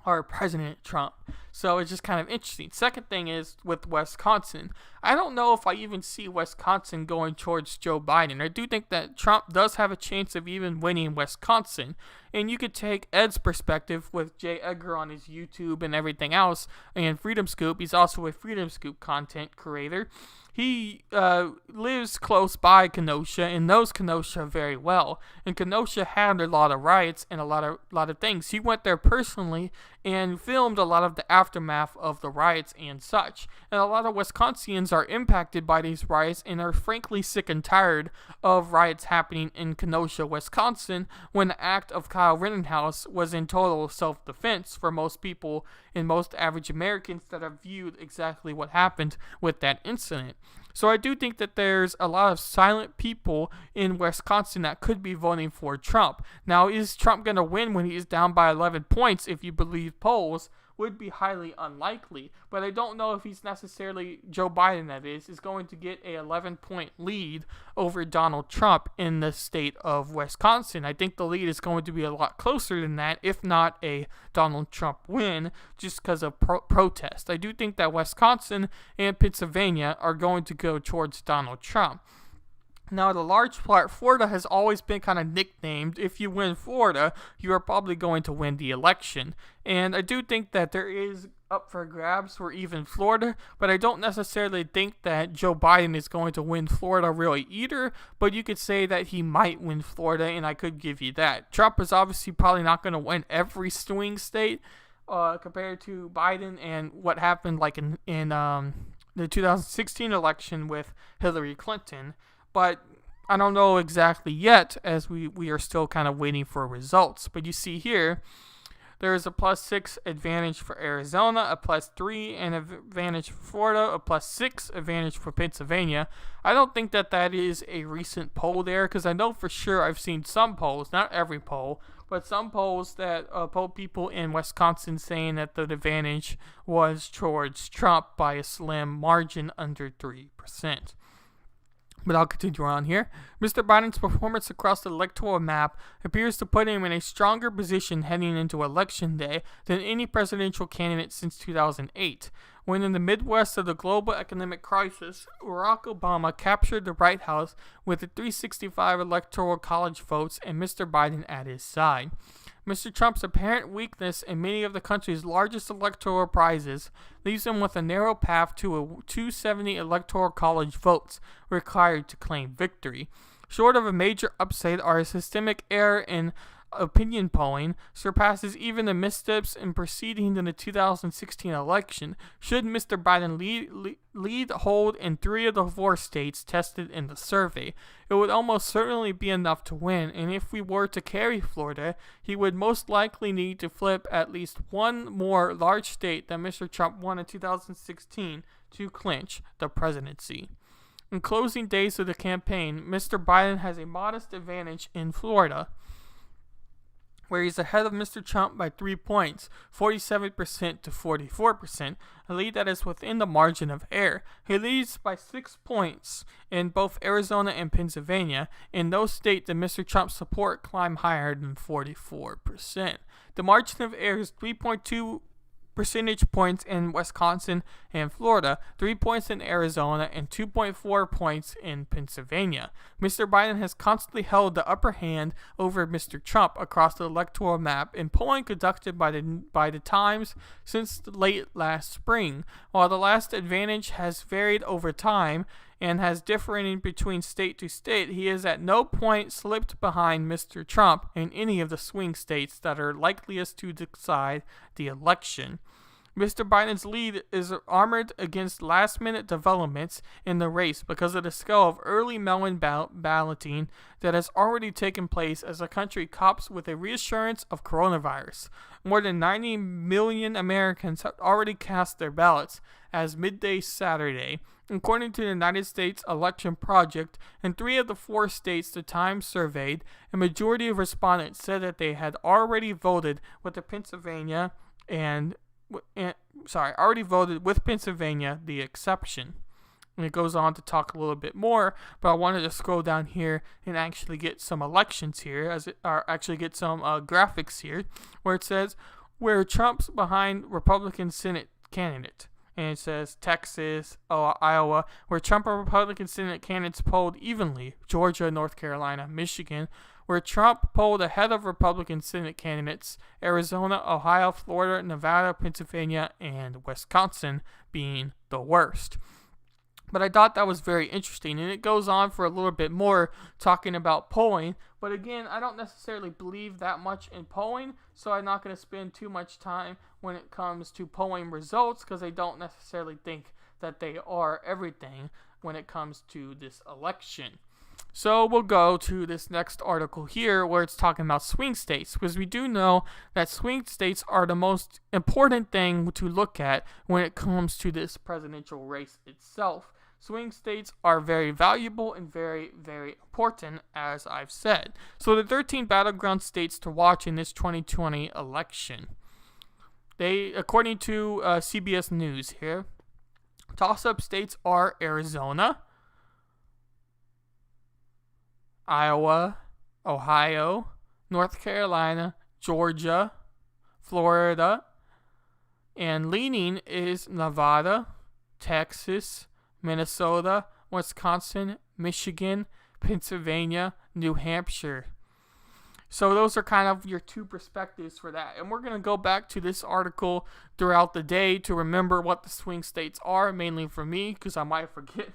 Speaker 1: or President Trump. So it's just kind of interesting. Second thing is with Wisconsin. I don't know if I even see Wisconsin going towards Joe Biden. I do think that Trump does have a chance of even winning Wisconsin. And you could take Ed's perspective with Edgar on his YouTube and everything else, and Freedom Scoop. He's also a Freedom Scoop content creator. He lives close by Kenosha and knows Kenosha very well. And Kenosha had a lot of riots and a lot of things. He went there personally and filmed a lot of the aftermath of the riots and such. And a lot of Wisconsinians are impacted by these riots and are frankly sick and tired of riots happening in Kenosha, Wisconsin, when the act of Kyle Rittenhouse was in total self-defense for most people and most average Americans that have viewed exactly what happened with that incident. So I do think that there's a lot of silent people in Wisconsin that could be voting for Trump. Now, is Trump going to win when he's down by 11 points, if you believe polls? Would be highly unlikely, but I don't know if he's necessarily, Joe Biden that is going to get a 11-point lead over Donald Trump in the state of Wisconsin. I think the lead is going to be a lot closer than that, if not a Donald Trump win, just because of protest. I do think that Wisconsin and Pennsylvania are going to go towards Donald Trump. Now, the large part, Florida has always been kind of nicknamed, if you win Florida, you are probably going to win the election. And I do think that there is up for grabs for even Florida, but I don't necessarily think that Joe Biden is going to win Florida really either, but you could say that he might win Florida, and I could give you that. Trump is obviously probably not going to win every swing state compared to Biden and what happened like in the 2016 election with Hillary Clinton. But I don't know exactly yet, as we are still kind of waiting for results. But you see here, there is a +6 advantage for Arizona, a +3 and advantage for Florida, a +6 advantage for Pennsylvania. I don't think that is a recent poll there, because I know for sure I've seen some polls, not every poll, but some polls that polled people in Wisconsin saying that the advantage was towards Trump by a slim margin under 3%. But I'll continue on here. Mr. Biden's performance across the electoral map appears to put him in a stronger position heading into Election Day than any presidential candidate since 2008, when in the Midwest of the global economic crisis, Barack Obama captured the White House with the 365 electoral college votes and Mr. Biden at his side. Mr. Trump's apparent weakness in many of the country's largest electoral prizes leaves him with a narrow path to a 270 electoral college votes required to claim victory. Short of a major upset, our systemic error in opinion polling surpasses even the missteps in proceeding in the 2016 election. Should Mr. Biden lead hold in 3 of the 4 states tested in the survey, it would almost certainly be enough to win, and if we were to carry Florida, he would most likely need to flip at least one more large state that Mr. Trump won in 2016 to clinch the presidency. In closing days of the campaign, Mr. Biden has a modest advantage in Florida, where he's ahead of Mr. Trump by 3 points, 47% to 44%, a lead that is within the margin of error. He leads by 6 points in both Arizona and Pennsylvania. In those states that Mr. Trump's support climbed higher than 44%. The margin of error is 3.2 percentage points in Wisconsin and Florida, 3 points in Arizona, and 2.4 points in Pennsylvania. Mr. Biden has constantly held the upper hand over Mr. Trump across the electoral map in polling conducted by the Times since late last spring. While the last advantage has varied over time and has differing between state to state, he has at no point slipped behind Mr. Trump in any of the swing states that are likeliest to decide the election. Mr. Biden's lead is armored against last-minute developments in the race because of the scale of early mail-in balloting that has already taken place as the country cops with a reassurance of coronavirus. More than 90 million Americans have already cast their ballots as midday Saturday, according to the United States Election Project. In 3 of the 4 states the Times surveyed, a majority of respondents said that they had already voted with Pennsylvania the exception. And it goes on to talk a little bit more, but I wanted to scroll down here and actually get some elections here, or actually get some graphics here, where it says where Trump's behind Republican Senate candidate. And it says Texas, Iowa, where Trump and Republican Senate candidates polled evenly. Georgia, North Carolina, Michigan, where Trump polled ahead of Republican Senate candidates. Arizona, Ohio, Florida, Nevada, Pennsylvania, and Wisconsin being the worst. But I thought that was very interesting, and it goes on for a little bit more talking about polling. But again, I don't necessarily believe that much in polling, so I'm not going to spend too much time when it comes to polling results, because I don't necessarily think that they are everything when it comes to this election. So we'll go to this next article here where it's talking about swing states, because we do know that swing states are the most important thing to look at when it comes to this presidential race itself. Swing states are very valuable and very, very important, as I've said. So the 13 battleground states to watch in this 2020 election. They, according to CBS News here, toss-up states are Arizona, Iowa, Ohio, North Carolina, Georgia, Florida, and leaning is Nevada, Texas, Minnesota, Wisconsin, Michigan, Pennsylvania, New Hampshire. So those are kind of your two perspectives for that. And we're going to go back to this article throughout the day to remember what the swing states are, mainly for me, because I might forget.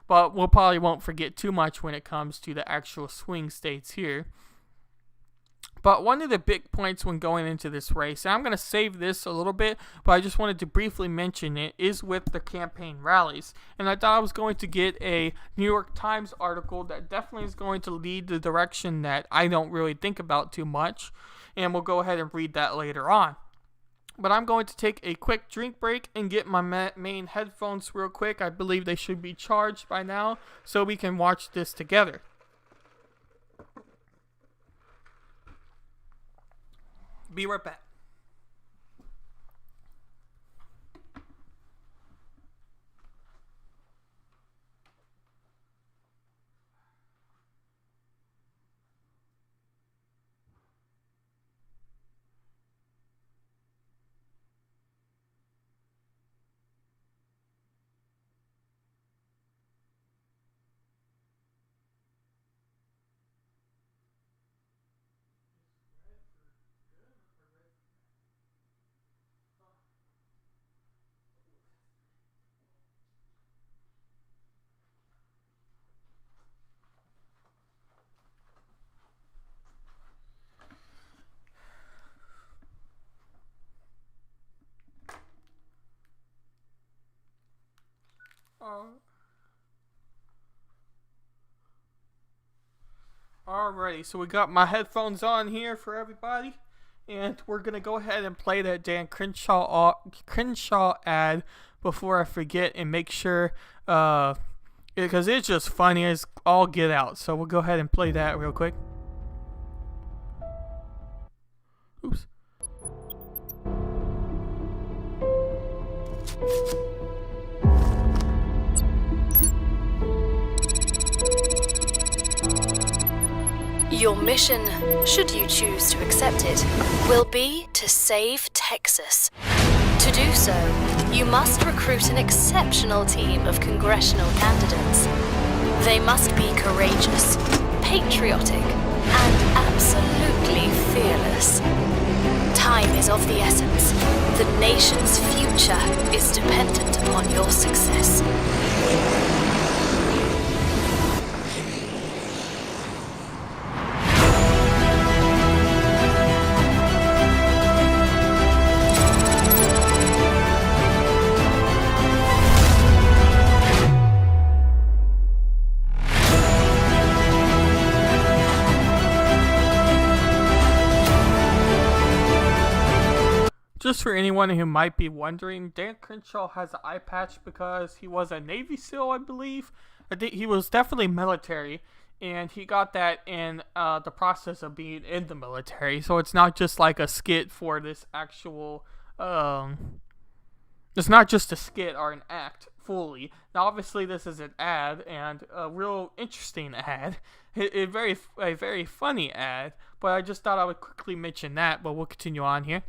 Speaker 1: But we'll probably won't forget too much when it comes to the actual swing states here. But one of the big points when going into this race, and I'm going to save this a little bit, but I just wanted to briefly mention it, is with the campaign rallies. And I thought I was going to get a New York Times article that definitely is going to lead the direction that I don't really think about too much. And we'll go ahead and read that later on. But I'm going to take a quick drink break and get my main headphones real quick. I believe they should be charged by now, so we can watch this together. Be right back. Alrighty, so we got my headphones on here for everybody, and we're gonna go ahead and play that Dan Crenshaw ad before I forget, and make sure, because it's just funny as all get out. So we'll go ahead and play that real quick. Oops.
Speaker 2: Your mission, should you choose to accept it, will be to save Texas. To do so, you must recruit an exceptional team of congressional candidates. They must be courageous, patriotic, and absolutely fearless. Time is of the essence. The nation's future is dependent upon your success.
Speaker 1: Just for anyone who might be wondering, Dan Crenshaw has an eye patch because he was a Navy SEAL, I believe. I think he was definitely military, and he got that in the process of being in the military. So it's not just like a skit for this actual... it's not just a skit or an act fully. Now, obviously, this is an ad, and a real interesting ad. A very funny ad, but I just thought I would quickly mention that, but we'll continue on here.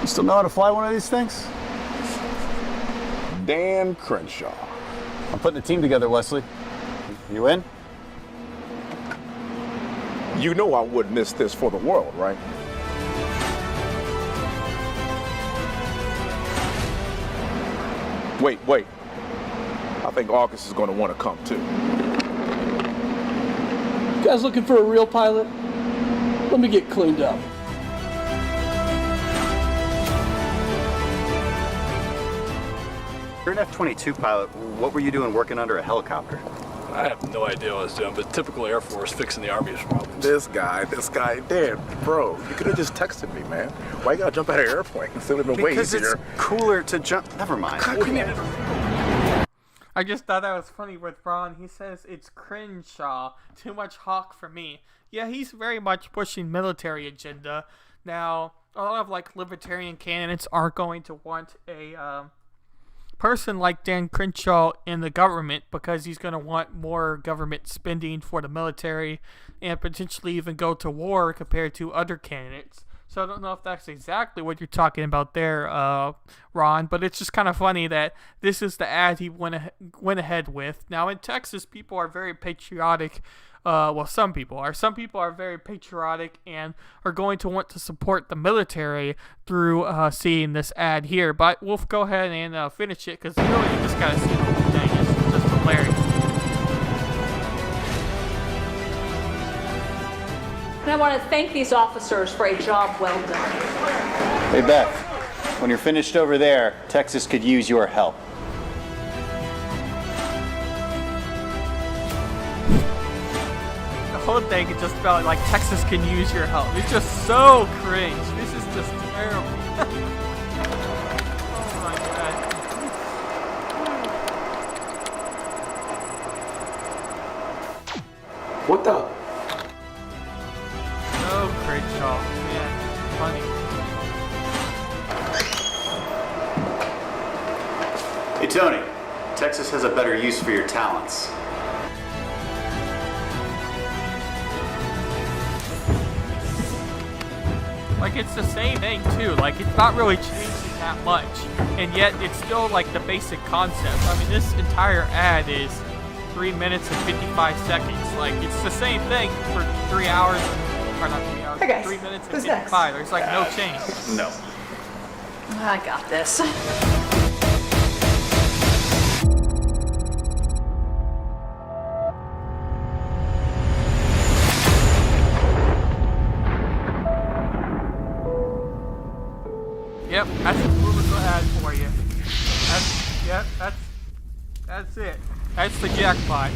Speaker 3: You still know how to fly one of these things?
Speaker 4: Dan Crenshaw.
Speaker 3: I'm putting a team together, Wesley. You in?
Speaker 4: You know I wouldn't miss this for the world, right? Wait. I think August is going to want to come too.
Speaker 5: You guys looking for a real pilot? Let me get cleaned up.
Speaker 3: You're an F-22 pilot. What were you doing working under a helicopter?
Speaker 6: I have no idea what I was doing, but typical Air Force fixing the Army's problems.
Speaker 4: This guy, Dan, bro, you could have just texted me, man. Why you gotta jump out of an airplane? It's would have been way
Speaker 3: Because
Speaker 4: easier.
Speaker 3: it's cooler to jump. Never mind.
Speaker 1: I just thought that was funny with Ron. He says it's Crenshaw. Too much hawk for me. Yeah, he's very much pushing military agenda. Now, a lot of like libertarian candidates aren't going to want a person like Dan Crenshaw in the government because he's going to want more government spending for the military and potentially even go to war compared to other candidates. So I don't know if that's exactly what you're talking about there, Ron, but it's just kind of funny that this is the ad he went ahead with. Now in Texas, people are very patriotic. Well, some people are. Some people are very patriotic and are going to want to support the military through seeing this ad here. But we'll go ahead and finish it because really you just got to see the whole thing. It's just hilarious.
Speaker 7: And I want to thank these officers for a job well done.
Speaker 3: Hey, Beth, when you're finished over there, Texas could use your help.
Speaker 1: The whole thing is just about like Texas can use your help. It's just so cringe. This is just terrible. Oh my god.
Speaker 4: What the?
Speaker 1: So Crenshaw, man, funny.
Speaker 3: Hey, Tony, Texas has a better use for your talents.
Speaker 1: Like, it's the same thing, too. Like, it's not really changing that much. And yet, it's still, like, the basic concept. I mean, this entire ad is 3 minutes and 55 seconds. Like, it's the same thing for 3 hours. Or not 3 hours.
Speaker 7: Hey, guys.
Speaker 1: 3 minutes and
Speaker 7: Who's
Speaker 1: 55. There's, like, no change.
Speaker 4: No.
Speaker 7: I got this.
Speaker 1: Yep, that's a political ad for you. That's it. That's the jackpot.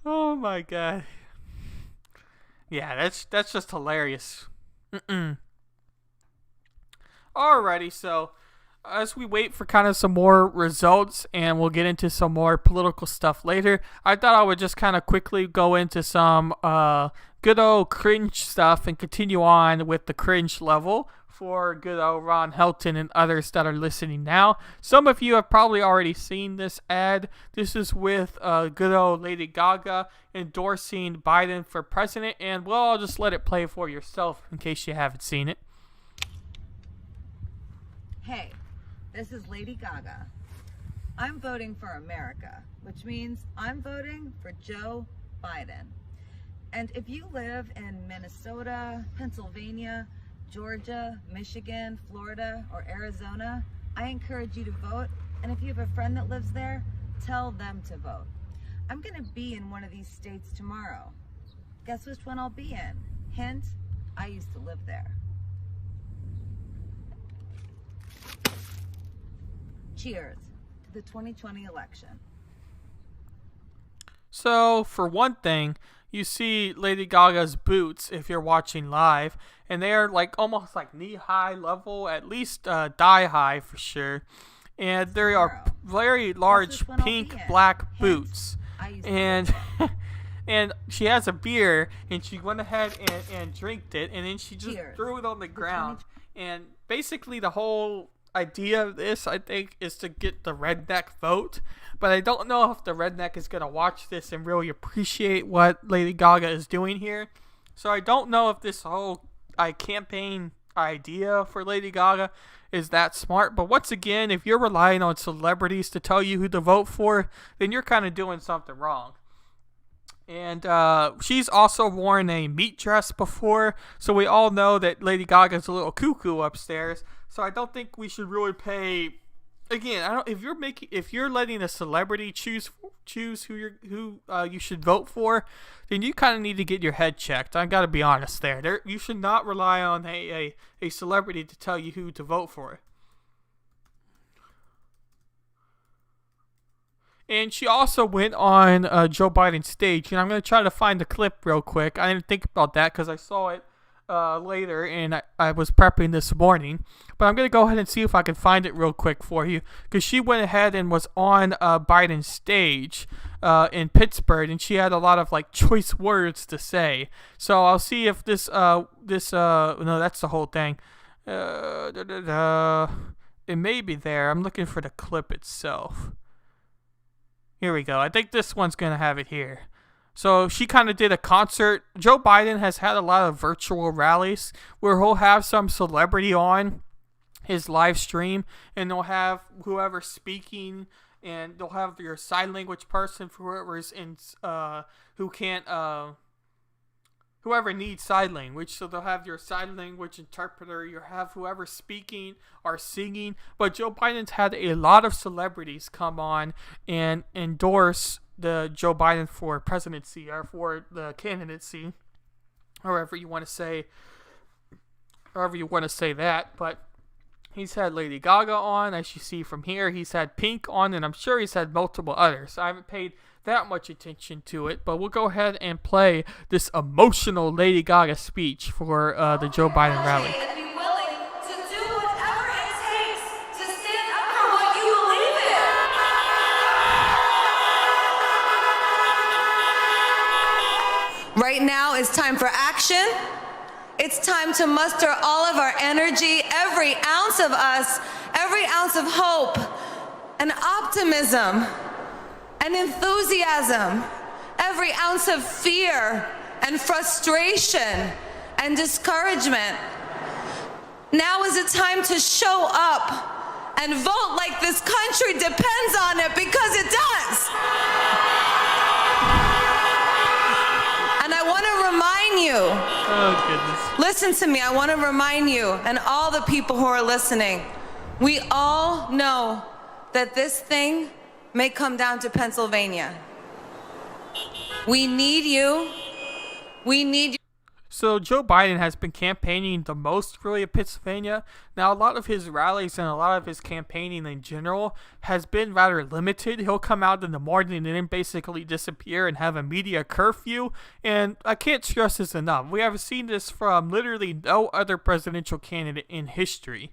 Speaker 1: Oh my god. Yeah, that's just hilarious. Alrighty, so as we wait for kind of some more results and we'll get into some more political stuff later, I thought I would just kind of quickly go into some good old cringe stuff and continue on with the cringe level for good old Ron Helton and others that are listening now. Some of you have probably already seen this ad. This is with good old Lady Gaga endorsing Biden for president, and well, I'll just let it play for yourself in case you haven't seen it.
Speaker 8: Hey, this is Lady Gaga. I'm voting for America, which means I'm voting for Joe Biden. And if you live in Minnesota, Pennsylvania, Georgia, Michigan, Florida, or Arizona, I encourage you to vote. And if you have a friend that lives there, tell them to vote. I'm going to be in one of these states tomorrow. Guess which one I'll be in? Hint, I used to live there. Cheers to the 2020 election.
Speaker 1: So, for one thing, you see Lady Gaga's boots if you're watching live, and they're like almost like knee-high level, at least thigh-high for sure. And they are very large pink, black boots. And and she has a beer, and she went ahead and drank it, and then she just
Speaker 8: Cheers.
Speaker 1: threw it on the ground. And basically the whole idea of this, I think, is to get the redneck vote. But I don't know if the redneck is going to watch this and really appreciate what Lady Gaga is doing here. So I don't know if this whole campaign idea for Lady Gaga is that smart. But once again, if you're relying on celebrities to tell you who to vote for, then you're kind of doing something wrong. And she's also worn a meat dress before, so we all know that Lady Gaga's a little cuckoo upstairs. So I don't think we should really pay. Again, if you're letting a celebrity choose who you should vote for, then you kind of need to get your head checked. I gotta be honest there. You should not rely on a celebrity to tell you who to vote for. And she also went on Joe Biden's stage, and I'm going to try to find the clip real quick. I didn't think about that because I saw it later, and I was prepping this morning. But I'm going to go ahead and see if I can find it real quick for you, because she went ahead and was on Biden's stage in Pittsburgh, and she had a lot of choice words to say. So I'll see if no, that's the whole thing. It may be there. I'm looking for the clip itself. Here we go. I think this one's going to have it here. So she kind of did a concert. Joe Biden has had a lot of virtual rallies where he'll have some celebrity on his live stream, and they'll have whoever speaking, and they'll have your sign language person for whoever's in, whoever needs sign language. So they'll have your sign language interpreter, you have whoever speaking or singing. But Joe Biden's had a lot of celebrities come on and endorse the Joe Biden for presidency, or for the candidacy, however you want to say that. But he's had Lady Gaga on, as you see from here. He's had Pink on, and I'm sure he's had multiple others. I haven't paid that much attention to it, but we'll go ahead and play this emotional Lady Gaga speech for the Joe Biden rally.
Speaker 9: And be willing to do whatever it takes to stand up for what you believe in.
Speaker 8: Right now it's time for action. It's time to muster all of our energy, every ounce of us, every ounce of hope and optimism and enthusiasm, every ounce of fear and frustration and discouragement. Now is the time to show up and vote like this country depends on it, because it does. And I want to remind you,
Speaker 1: Oh, goodness.
Speaker 8: listen to me, I want to remind you and all the people who are listening, we all know that this thing may come down to Pennsylvania. We need you. We need you.
Speaker 1: So Joe Biden has been campaigning the most really in Pennsylvania. Now, a lot of his rallies and a lot of his campaigning in general has been rather limited. He'll come out in the morning and then basically disappear and have a media curfew. And I can't stress this enough. We have seen this from literally no other presidential candidate in history.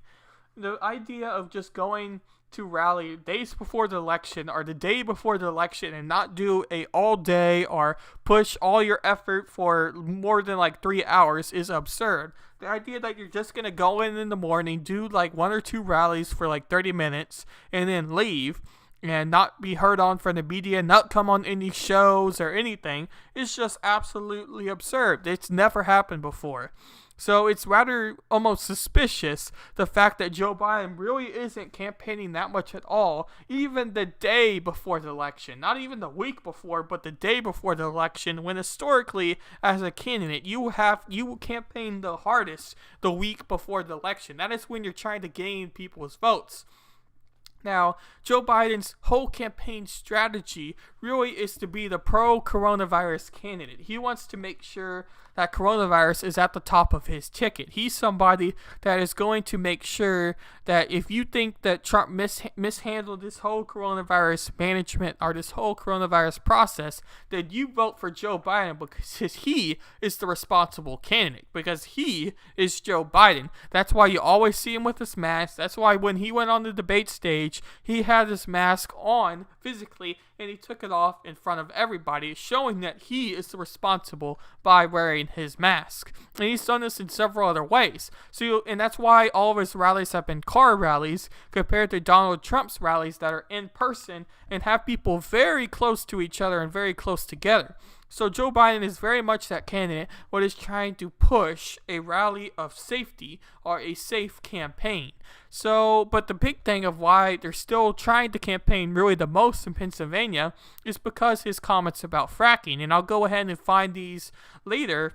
Speaker 1: The idea of just going to rally days before the election or the day before the election and not do a all day or push all your effort for more than 3 hours is absurd. The idea that you're just going to go in the morning, do 1 or 2 rallies for 30 minutes and then leave and not be heard on from the media, not come on any shows or anything, is just absolutely absurd. It's never happened before. So it's rather almost suspicious, the fact that Joe Biden really isn't campaigning that much at all, even the day before the election. Not even the week before, but the day before the election, when historically, as a candidate, you campaign the hardest the week before the election. That is when you're trying to gain people's votes. Now, Joe Biden's whole campaign strategy really is to be the pro-coronavirus candidate. He wants to make sure that coronavirus is at the top of his ticket. He's somebody that is going to make sure that if you think that Trump mishandled this whole coronavirus management or this whole coronavirus process, then you vote for Joe Biden because he is the responsible candidate, because he is Joe Biden. That's why you always see him with his mask. That's why when he went on the debate stage, he had his mask on physically, and he took it off in front of everybody, showing that he is responsible by wearing his mask. And he's done this in several other ways. And that's why all of his rallies have been car rallies compared to Donald Trump's rallies that are in person and have people very close to each other and very close together. So Joe Biden is very much that candidate what is trying to push a rally of safety or a safe campaign. So, but the big thing of why they're still trying to campaign really the most in Pennsylvania is because his comments about fracking. And I'll go ahead and find these later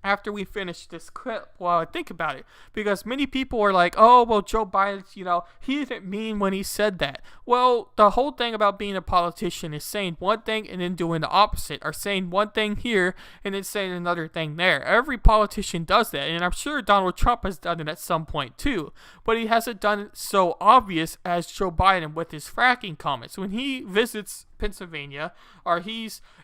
Speaker 1: after we finish this clip while I think about it. Because many people are like, oh, well, Joe Biden, he didn't mean when he said that. Well, the whole thing about being a politician is saying one thing and then doing the opposite, or saying one thing here and then saying another thing there. Every politician does that, and I'm sure Donald Trump has done it at some point too. But he hasn't done it so obvious as Joe Biden with his fracking comments. When he visits Pennsylvania, or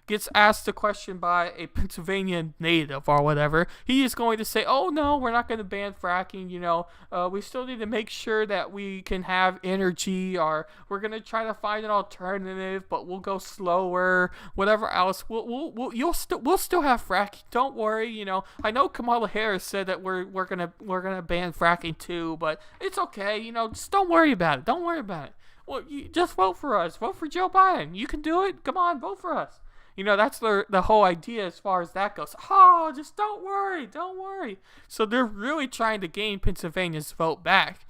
Speaker 1: gets asked a question by a Pennsylvania native or whatever, he is going to say, oh no, we're not going to ban fracking, we still need to make sure that we can have energy, or we're going to try to find an alternative, but we'll go slower, whatever else, we'll still have fracking, don't worry. I know Kamala Harris said that we're gonna ban fracking too, but it's okay, just don't worry about it. Well, you just vote for us. Vote for Joe Biden. You can do it. Come on, vote for us. That's the whole idea as far as that goes. Oh, just don't worry. So they're really trying to gain Pennsylvania's vote back.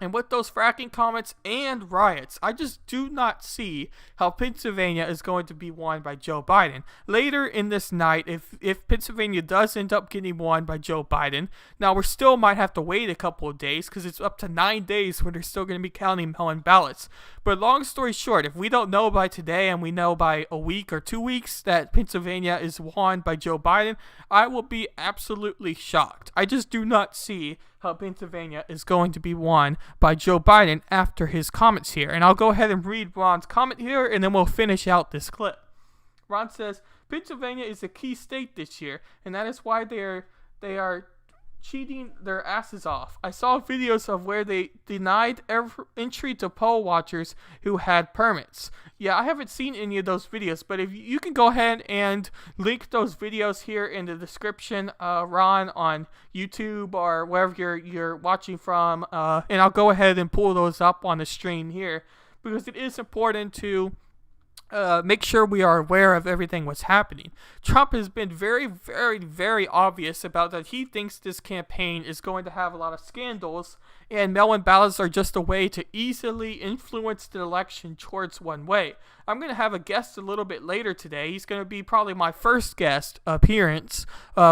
Speaker 1: And with those fracking comments and riots, I just do not see how Pennsylvania is going to be won by Joe Biden. Later in this night, if Pennsylvania does end up getting won by Joe Biden, now we still might have to wait a couple of days because it's up to 9 days when they're still going to be counting mail-in ballots. But long story short, if we don't know by today and we know by a week or 2 weeks that Pennsylvania is won by Joe Biden, I will be absolutely shocked. I just do not see how Pennsylvania is going to be won by Joe Biden after his comments here. And I'll go ahead and read Ron's comment here, and then we'll finish out this clip. Ron says, Pennsylvania is a key state this year, and that is why they are cheating their asses off. I saw videos of where they denied entry to poll watchers who had permits. Yeah, I haven't seen any of those videos, but if you can go ahead and link those videos here in the description, Ron, on YouTube or wherever you're watching from, and I'll go ahead and pull those up on the stream here, because it is important to make sure we are aware of everything what's happening. Trump has been very, very, very obvious about that he thinks this campaign is going to have a lot of scandals, and mail-in ballots are just a way to easily influence the election towards one way. I'm going to have a guest a little bit later today. He's going to be probably my first guest appearance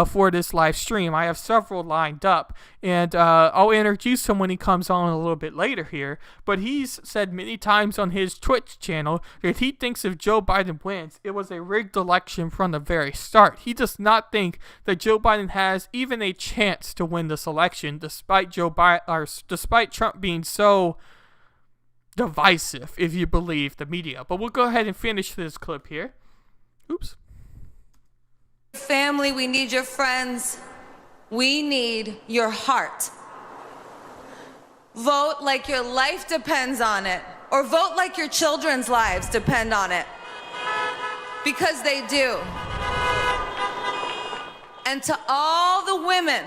Speaker 1: for this live stream. I have several lined up, and I'll introduce him when he comes on a little bit later here. But he's said many times on his Twitch channel that he thinks if Joe Biden wins, it was a rigged election from the very start. He does not think that Joe Biden has even a chance to win this election, despite Trump being so divisive, if you believe the media. But we'll go ahead and finish this clip here. Oops.
Speaker 9: Family, we need your friends. We need your heart. Vote like your life depends on it, or vote like your children's lives depend on it. Because they do. And to all the women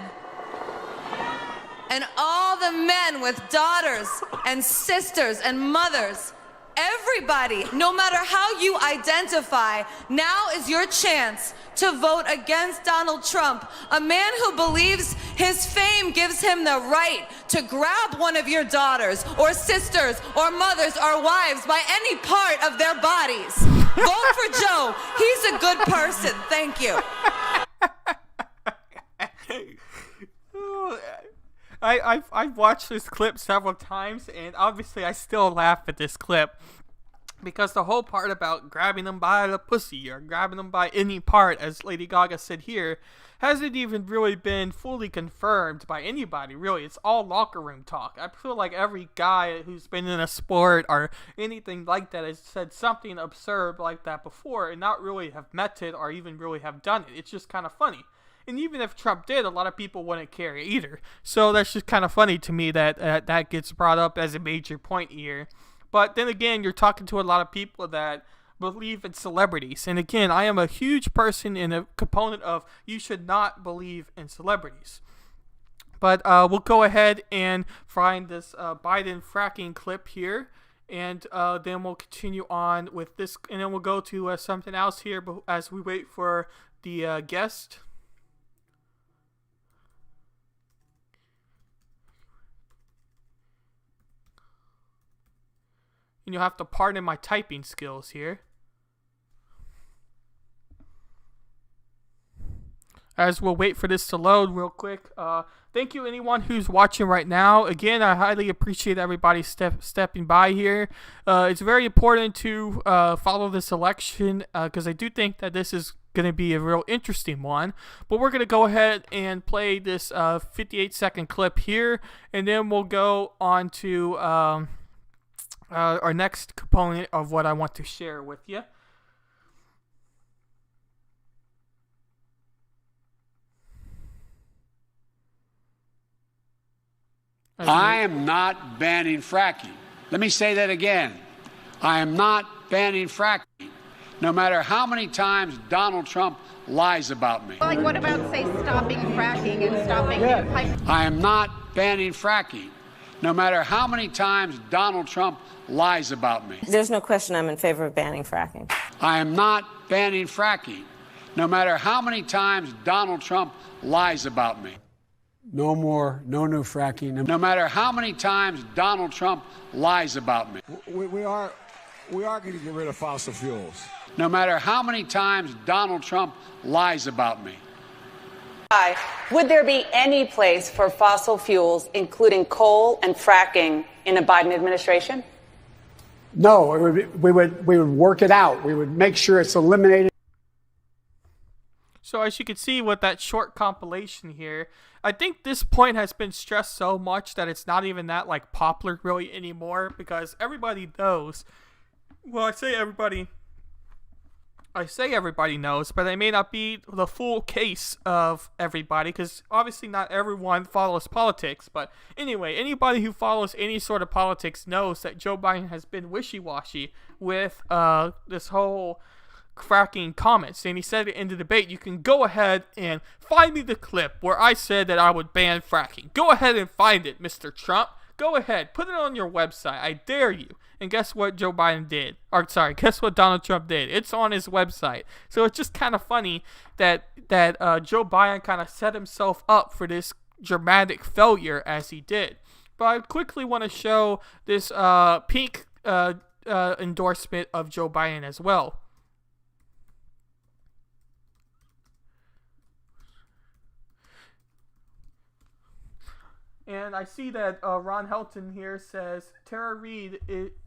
Speaker 9: and all the men with daughters and sisters and mothers, everybody, no matter how you identify, now is your chance to vote against Donald Trump, a man who believes his fame gives him the right to grab one of your daughters or sisters or mothers or wives by any part of their bodies. Vote for Joe. He's a good person. Thank you.
Speaker 1: I've watched this clip several times, and obviously I still laugh at this clip, because the whole part about grabbing them by the pussy or grabbing them by any part, as Lady Gaga said here, hasn't even really been fully confirmed by anybody, really. It's all locker room talk. I feel like every guy who's been in a sport or anything like that has said something absurd like that before and not really have met it or even really have done it. It's just kind of funny. And even if Trump did, a lot of people wouldn't care either. So that's just kind of funny to me that that gets brought up as a major point here. But then again, you're talking to a lot of people that believe in celebrities. And again, I am a huge person and a component of you should not believe in celebrities. But we'll go ahead and find this Biden fracking clip here. And then we'll continue on with this. And then we'll go to something else here as we wait for the guest. And you'll have to pardon my typing skills here. As we'll wait for this to load real quick. Thank you anyone who's watching right now. Again, I highly appreciate everybody stepping by here. It's very important to follow this election because I do think that this is going to be a real interesting one. But we're going to go ahead and play this 58-second clip here. And then we'll go on to our next component of what I want to share with you.
Speaker 10: I am not banning fracking. Let me say that again. I am not banning fracking, no matter how many times Donald Trump lies about me.
Speaker 11: Like, what about, say, stopping fracking and stopping new pipe?
Speaker 10: I am not banning fracking, no matter how many times Donald Trump lies about me.
Speaker 12: There's no question I'm in favor of banning fracking.
Speaker 10: I am not banning fracking, no matter how many times Donald Trump lies about me.
Speaker 13: No new fracking.
Speaker 10: No matter how many times Donald Trump lies about me.
Speaker 13: We are going to get rid of fossil fuels.
Speaker 10: No matter how many times Donald Trump lies about me.
Speaker 14: Would there be any place for fossil fuels, including coal and fracking, in a Biden administration?
Speaker 13: No, we would work it out. We would make sure it's eliminated.
Speaker 1: So as you can see with that short compilation here, I think this point has been stressed so much that it's not even that like popular really anymore, because everybody knows. Well, I say everybody knows, but it may not be the full case of everybody, because obviously not everyone follows politics. But anyway, anybody who follows any sort of politics knows that Joe Biden has been wishy-washy with this whole fracking comments. And he said in the debate, you can go ahead and find me the clip where I said that I would ban fracking. Go ahead and find it, Mr. Trump. Go ahead, put it on your website. I dare you. And guess what Joe Biden did? Guess what Donald Trump did? It's on his website. So it's just kind of funny that Joe Biden kind of set himself up for this dramatic failure as he did. But I quickly want to show this pink endorsement of Joe Biden as well. And I see that Ron Helton here says Tara Reid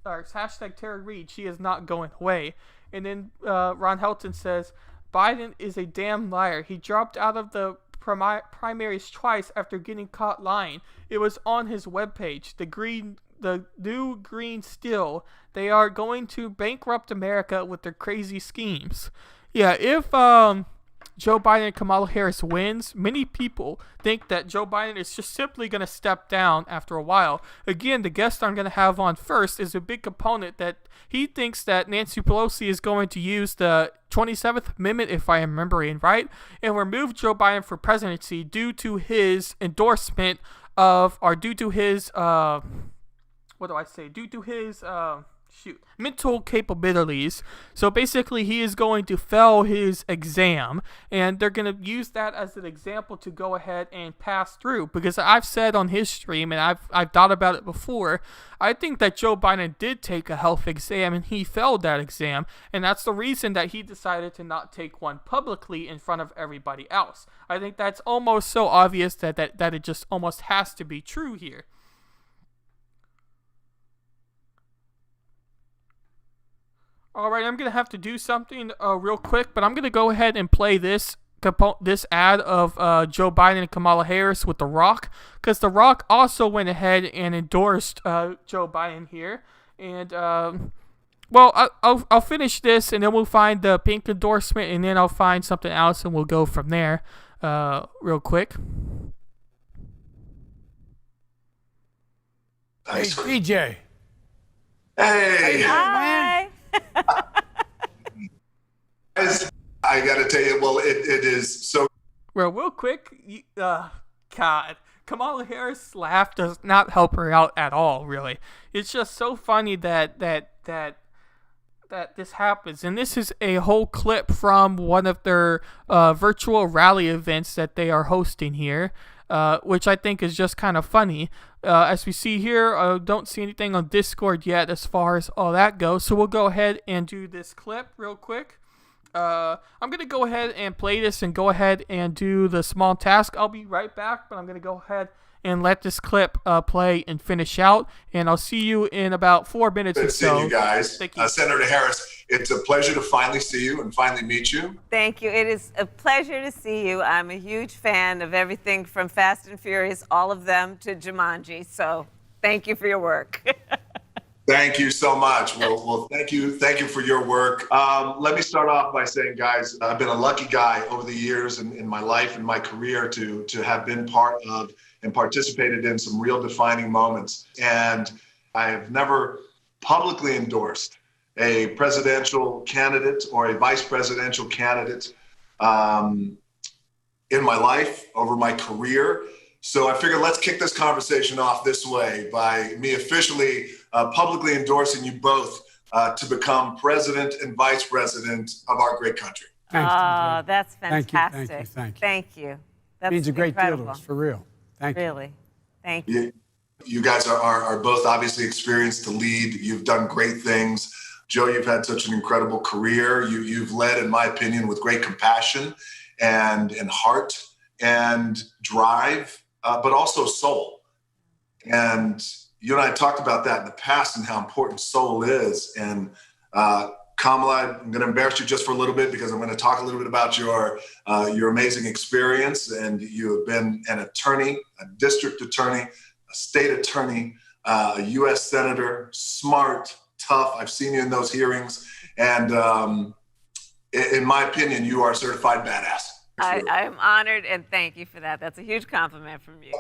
Speaker 1: hashtag Tara Reid, she is not going away. And then Ron Helton says Biden is a damn liar. He dropped out of the primaries twice after getting caught lying. It was on his webpage. The new green steel. They are going to bankrupt America with their crazy schemes. Yeah, if Joe Biden and Kamala Harris wins, many people think that Joe Biden is just simply going to step down after a while. Again, the guest I'm going to have on first is a big component that he thinks that Nancy Pelosi is going to use the 27th Amendment, if I am remembering right, and remove Joe Biden for presidency due to his endorsement of, or due to his, mental capabilities. So basically he is going to fail his exam, and they're going to use that as an example to go ahead and pass through, because I've said on his stream, and I've thought about it before, I think that Joe Biden did take a health exam and he failed that exam, and that's the reason that he decided to not take one publicly in front of everybody else. I think that's almost so obvious that it just almost has to be true here. Alright, I'm going to have to do something real quick, but I'm going to go ahead and play this ad of Joe Biden and Kamala Harris with The Rock, because The Rock also went ahead and endorsed Joe Biden here. And, well, I'll finish this, and then we'll find the pink endorsement, and then I'll find something else, and we'll go from there real quick.
Speaker 13: Hey, DJ.
Speaker 15: Hey.
Speaker 12: Hi.
Speaker 15: Guys, I got to tell you, well, it is so.
Speaker 1: Well, real quick, God, Kamala Harris' laugh does not help her out at all, really. It's just so funny that this happens. And this is a whole clip from one of their virtual rally events that they are hosting here, which I think is just kind of funny. As we see here, I don't see anything on Discord yet as far as all that goes. So we'll go ahead and do this clip real quick. I'm going to go ahead and play this and go ahead and do the small task. I'll be right back, but I'm going to go ahead and let this clip play and finish out. And I'll see you in about 4 minutes or so.
Speaker 15: Seeing you guys.
Speaker 1: Thank you.
Speaker 15: Senator Harris, it's a pleasure to finally see you and finally meet you.
Speaker 12: Thank you. It is a pleasure to see you. I'm a huge fan of everything from Fast and Furious, all of them, to Jumanji. So thank you for your work.
Speaker 15: Thank you so much. Well, thank you for your work. Let me start off by saying, guys, I've been a lucky guy over the years in my life and my career to have been part of and participated in some real defining moments. And I have never publicly endorsed a presidential candidate or a vice presidential candidate in my life over my career. So I figured let's kick this conversation off this way by me officially publicly endorsing you both to become president and vice president of our great country.
Speaker 13: Thanks,
Speaker 12: Oh, that's
Speaker 13: Thank you,
Speaker 12: fantastic.
Speaker 13: thank you, thank you.
Speaker 12: Thank you. That's
Speaker 13: Means a great
Speaker 12: incredible.
Speaker 13: deal to us, for real. Thank you.
Speaker 12: Really. Thank you.
Speaker 15: You guys are both obviously experienced to lead. You've done great things. Joe, you've had such an incredible career. You've led, in my opinion, with great compassion and heart and drive, but also soul. And you and I talked about that in the past and how important soul is. And Kamala, I'm going to embarrass you just for a little bit because I'm going to talk a little bit about your amazing experience. And you have been an attorney, a district attorney, a state attorney, a U.S. senator, smart, tough. I've seen you in those hearings. And in my opinion, you are a certified badass.
Speaker 12: I'm honored, and thank you for that. That's a huge compliment from you.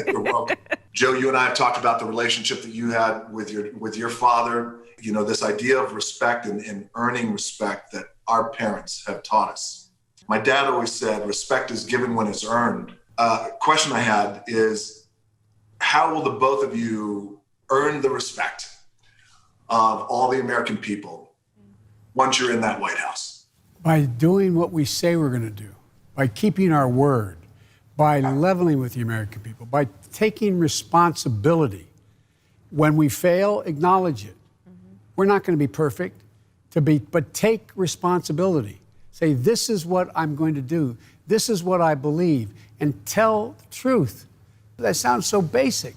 Speaker 15: You're welcome. Joe, you and I have talked about the relationship that you had with your father. You know, this idea of respect and earning respect that our parents have taught us. My dad always said, respect is given when it's earned. Question I had is, how will the both of you earn the respect of all the American people once you're in that White House?
Speaker 13: By doing what we say we're going to do, by keeping our word, by leveling with the American people, by taking responsibility. When we fail, acknowledge it. We're not going to be perfect, but take responsibility. Say, this is what I'm going to do. This is what I believe, and tell the truth. That sounds so basic,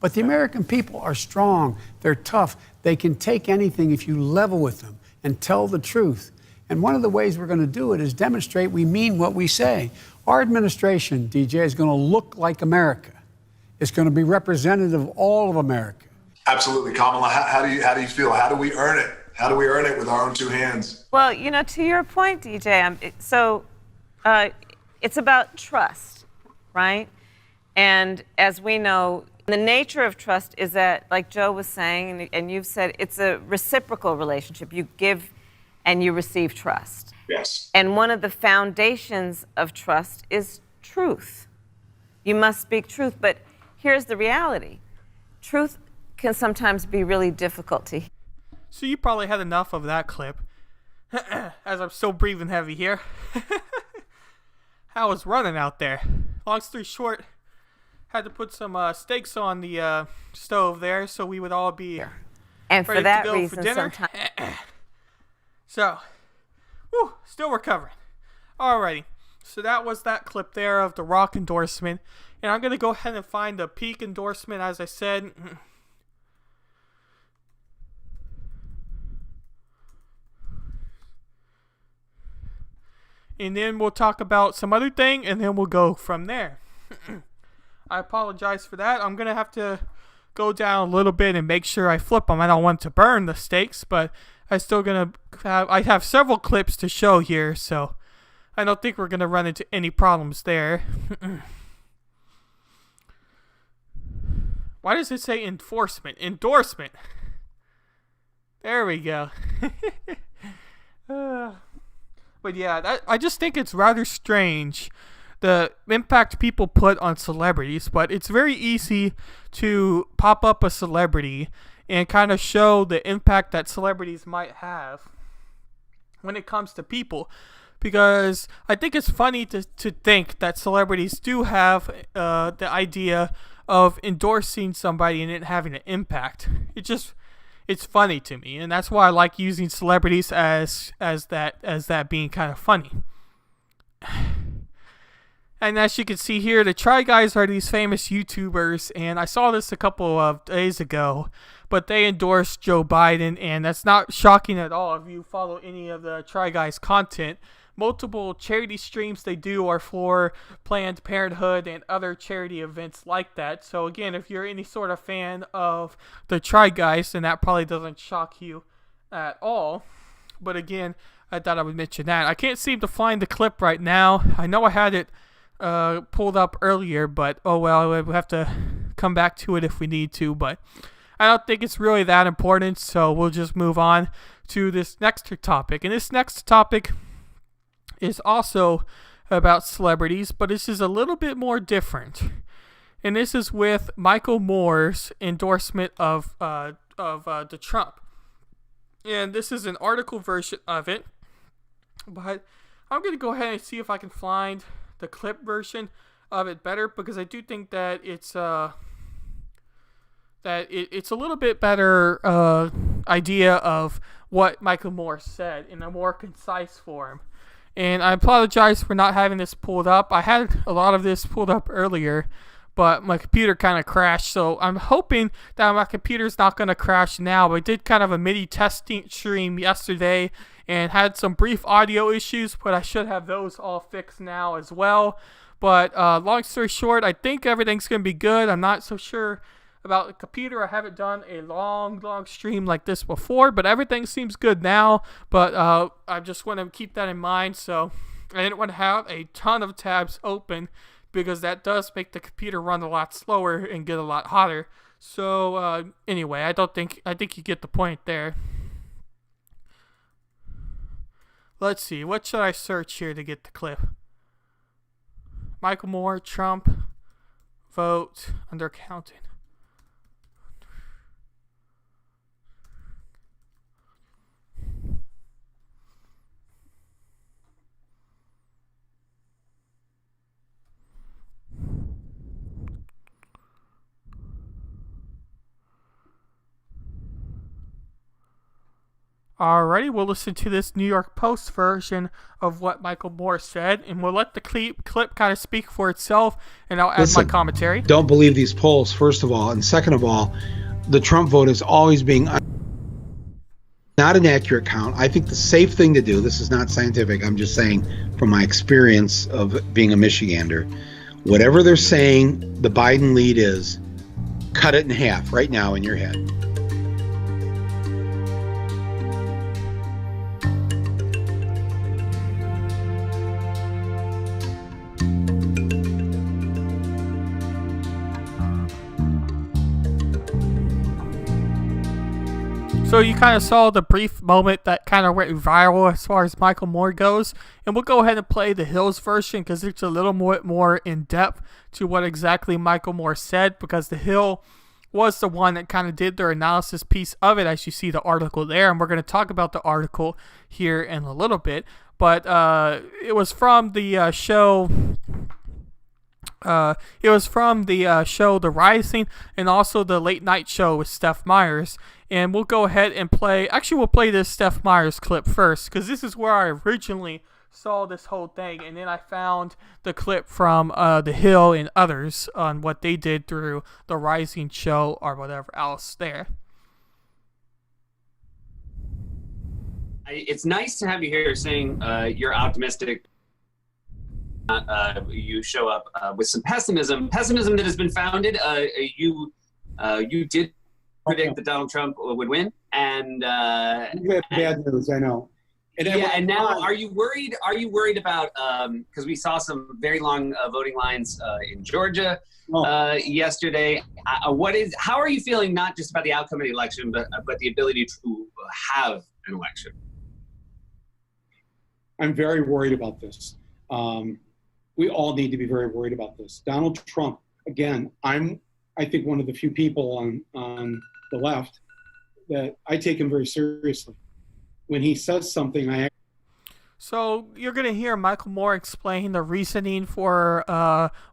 Speaker 13: but the American people are strong. They're tough. They can take anything if you level with them and tell the truth. And one of the ways we're going to do it is demonstrate we mean what we say. Our administration, DJ, is going to look like America. It's going to be representative of all of America.
Speaker 15: Absolutely. Kamala, how do you feel? How do we earn it? How do we earn it with our own two hands?
Speaker 12: Well, you know, to your point, DJ, it's about trust, right? And as we know, the nature of trust is that, like Joe was saying, and you've said, it's a reciprocal relationship. You give and you receive trust.
Speaker 15: Yes.
Speaker 12: And one of the foundations of trust is truth. You must speak truth, but here's the reality. Truth can sometimes be really difficult to hear.
Speaker 1: So you probably had enough of that clip. As I'm still breathing heavy here. I was running out there. Long story short, had to put some steaks on the stove there so we would all be
Speaker 12: and
Speaker 1: ready
Speaker 12: for that
Speaker 1: to go
Speaker 12: reason,
Speaker 1: for dinner. So, still recovering. Alrighty, so that was that clip there of the Rock endorsement. And I'm going to go ahead and find the peak endorsement, as I said. And then we'll talk about some other thing, and then we'll go from there. I apologize for that. I'm going to have to go down a little bit and make sure I flip them. I don't want to burn the steaks, but I have several clips to show here, so I don't think we're going to run into any problems there. Why does it say enforcement? Endorsement. There we go. But yeah, I just think it's rather strange the impact people put on celebrities, but it's very easy to pop up a celebrity and kind of show the impact that celebrities might have when it comes to people. Because I think it's funny to think that celebrities do have the idea of endorsing somebody and it having an impact. It's funny to me, and that's why I like using celebrities as that being kind of funny. And as you can see here, the Try Guys are these famous YouTubers, and I saw this a couple of days ago, but they endorsed Joe Biden, and that's not shocking at all if you follow any of the Try Guys content. Multiple charity streams they do are for Planned Parenthood and other charity events like that. So again, if you're any sort of fan of the Try Guys, then that probably doesn't shock you at all. But again, I thought I would mention that. I can't seem to find the clip right now. I know I had it pulled up earlier, but oh well, we'll have to come back to it if we need to. But I don't think it's really that important, so we'll just move on to this next topic. And this next topic is also about celebrities, but this is a little bit more different. And this is with Michael Moore's endorsement of the Trump. And this is an article version of it, but I'm going to go ahead and see if I can find the clip version of it better, because I do think that it's a little bit better idea of what Michael Moore said in a more concise form. And I apologize for not having this pulled up. I had a lot of this pulled up earlier, but my computer kind of crashed. So I'm hoping that my computer's not going to crash now. But I did kind of a MIDI testing stream yesterday and had some brief audio issues, but I should have those all fixed now as well. But long story short, I think everything's going to be good. I'm not so sure about the computer. I haven't done a long stream like this before, but everything seems good now. But I just want to keep that in mind, so I didn't want to have a ton of tabs open, because that does make the computer run a lot slower and get a lot hotter. So anyway, I think you get the point there. Let's see, what should I search here to get the clip? Michael Moore, Trump, vote, undercounted. Alrighty, we'll listen to this New York Post version of what Michael Moore said, and we'll let the clip kind of speak for itself, and I'll add my commentary.
Speaker 16: Don't believe these polls, first of all, and second of all, the Trump vote is always being not an accurate count. I think the safe thing to do, this is not scientific, I'm just saying from my experience of being a Michigander, whatever they're saying the Biden lead is, cut it in half right now in your head.
Speaker 1: So you kind of saw the brief moment that kind of went viral as far as Michael Moore goes. And we'll go ahead and play the Hills version, because it's a little more in depth to what exactly Michael Moore said, because the Hill was the one that kind of did their analysis piece of it, as you see the article there. And we're going to talk about the article here in a little bit. But it was from the show... it was from the show The Rising, and also the Late Night Show with Steph Myers. And we'll go ahead and we'll play this Steph Myers clip first, because this is where I originally saw this whole thing, and then I found the clip from The Hill and others on what they did through The Rising show or whatever else there.
Speaker 17: It's nice to have you here saying you're optimistic. You show up with some pessimism that has been founded. You did predict that Donald Trump would win, and
Speaker 16: you have bad news. I know.
Speaker 17: And now, are you worried? Are you worried about because we saw some very long voting lines in Georgia yesterday? How are you feeling? Not just about the outcome of the election, but the ability to have an election.
Speaker 16: I'm very worried about this. We all need to be very worried about this. Donald Trump, again, I think one of the few people on the left that I take him very seriously. When he says something,
Speaker 1: So you're going to hear Michael Moore explain the reasoning for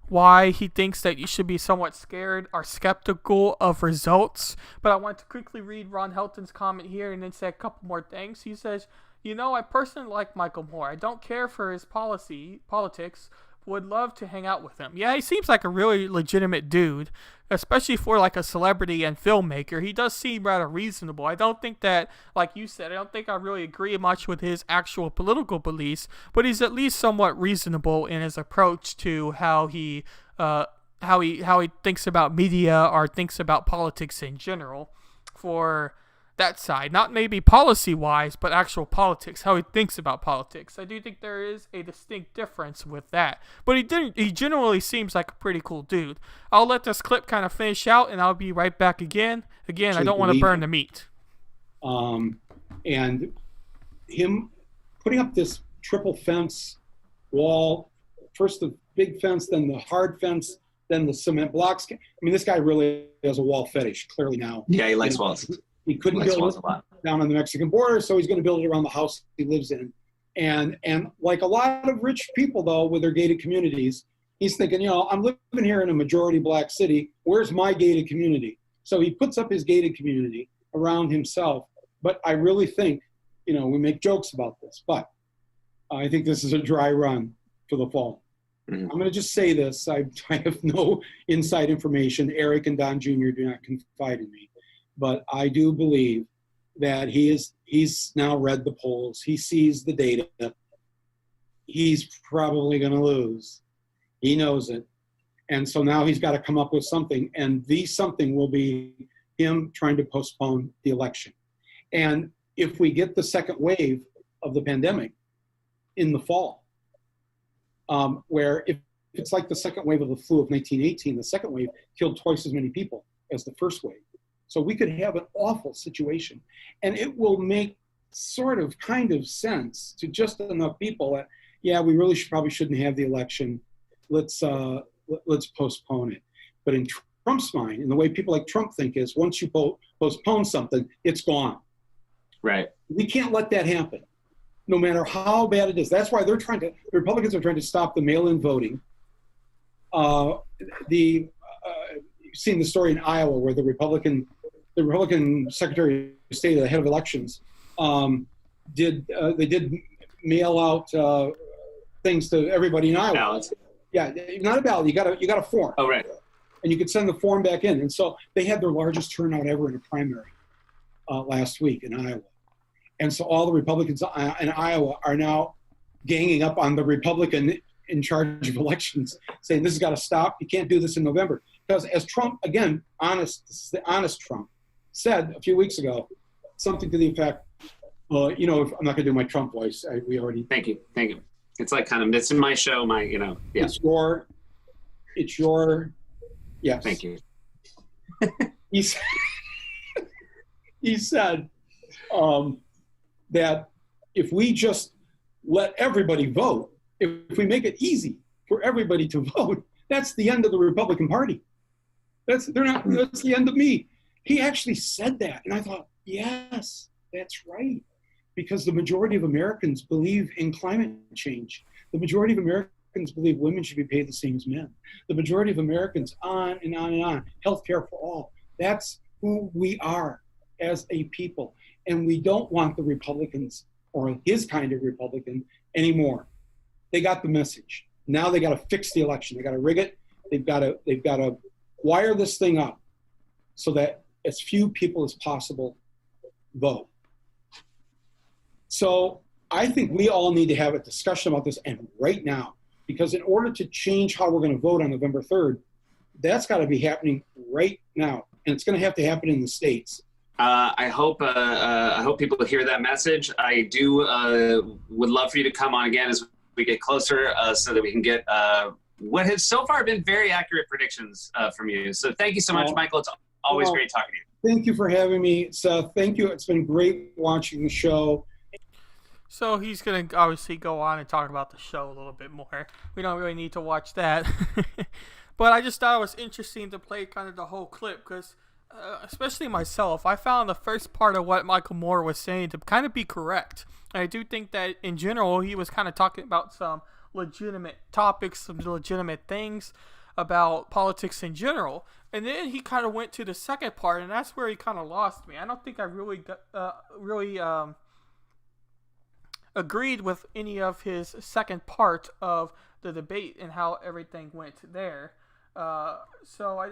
Speaker 1: why he thinks that you should be somewhat scared or skeptical of results. But I want to quickly read Ron Helton's comment here and then say a couple more things. He says, I personally like Michael Moore. I don't care for his politics, would love to hang out with him. Yeah, he seems like a really legitimate dude, especially for like a celebrity and filmmaker. He does seem rather reasonable. I don't think that, like you said, I don't think I really agree much with his actual political beliefs, but he's at least somewhat reasonable in his approach to how he thinks about media or thinks about politics in general. For that side, not maybe policy-wise, but actual politics, how he thinks about politics. I do think there is a distinct difference with that. But he generally seems like a pretty cool dude. I'll let this clip kind of finish out, and I'll be right back again. I don't want to burn the meat.
Speaker 16: And him putting up this triple fence wall, first the big fence, then the hard fence, then the cement blocks. I mean, this guy really has a wall fetish, clearly now.
Speaker 17: Yeah, he likes walls.
Speaker 16: He couldn't build it down on the Mexican border, so he's going to build it around the house he lives in. And like a lot of rich people, though, with their gated communities, he's thinking, I'm living here in a majority black city. Where's my gated community? So he puts up his gated community around himself. But I really think, we make jokes about this, but I think this is a dry run for the fall. Mm-hmm. I'm going to just say this. I have no inside information. Eric and Don Jr. do not confide in me. But I do believe that he's now read the polls. He sees the data. He's probably going to lose. He knows it. And so now he's got to come up with something. And the something will be him trying to postpone the election. And if we get the second wave of the pandemic in the fall, where if it's like the second wave of the flu of 1918, the second wave killed twice as many people as the first wave. So we could have an awful situation. And it will make kind of sense to just enough people that, we really probably shouldn't have the election. Let's postpone it. But in Trump's mind, and the way people like Trump think is, once you postpone something, it's gone.
Speaker 17: Right.
Speaker 16: We can't let that happen, no matter how bad it is. That's why the Republicans are trying to stop the mail-in voting. You've seen the story in Iowa where the Republican Secretary of State, the head of elections, did mail out things to everybody in Iowa.
Speaker 17: Ballots.
Speaker 16: Yeah, not a ballot. You got a form.
Speaker 17: Oh, right.
Speaker 16: And you could send the form back in. And so they had their largest turnout ever in a primary last week in Iowa. And so all the Republicans in Iowa are now ganging up on the Republican in charge of elections, saying this has got to stop. You can't do this in November. Because as Trump, again, this is the honest Trump, said a few weeks ago, something to the effect, I'm not going to do my Trump voice. We already.
Speaker 17: Thank you. It's like it's in my show, yeah.
Speaker 16: It's your, yes.
Speaker 17: Thank you.
Speaker 16: He said that if we just let everybody vote, if we make it easy for everybody to vote, that's the end of the Republican Party. That's the end of me. He actually said that. And I thought, yes, that's right. Because the majority of Americans believe in climate change. The majority of Americans believe women should be paid the same as men. The majority of Americans, on and on and on. Healthcare for all. That's who we are as a people. And we don't want the Republicans or his kind of Republican anymore. They got the message. Now they got to fix the election. They got to rig it. They've got to wire this thing up so that as few people as possible vote. So I think we all need to have a discussion about this, and right now, because in order to change how we're going to vote on November 3rd, that's got to be happening right now. And it's going to have to happen in the states.
Speaker 17: I hope people hear that message. I do would love for you to come on again as we get closer, so that we can get what has so far been very accurate predictions from you. So thank you so much, Michael. It's always great talking to you.
Speaker 18: Thank you for having me, Seth. Thank you. It's been great watching the show.
Speaker 1: So he's going to obviously go on and talk about the show a little bit more. We don't really need to watch that. But I just thought it was interesting to play kind of the whole clip because, especially myself, I found the first part of what Michael Moore was saying to kind of be correct. And I do think that in general he was kind of talking about some legitimate topics, some legitimate things about politics in general. And then he kind of went to the second part, and that's where he kind of lost me. I don't think I really agreed with any of his second part of the debate and how everything went there. So I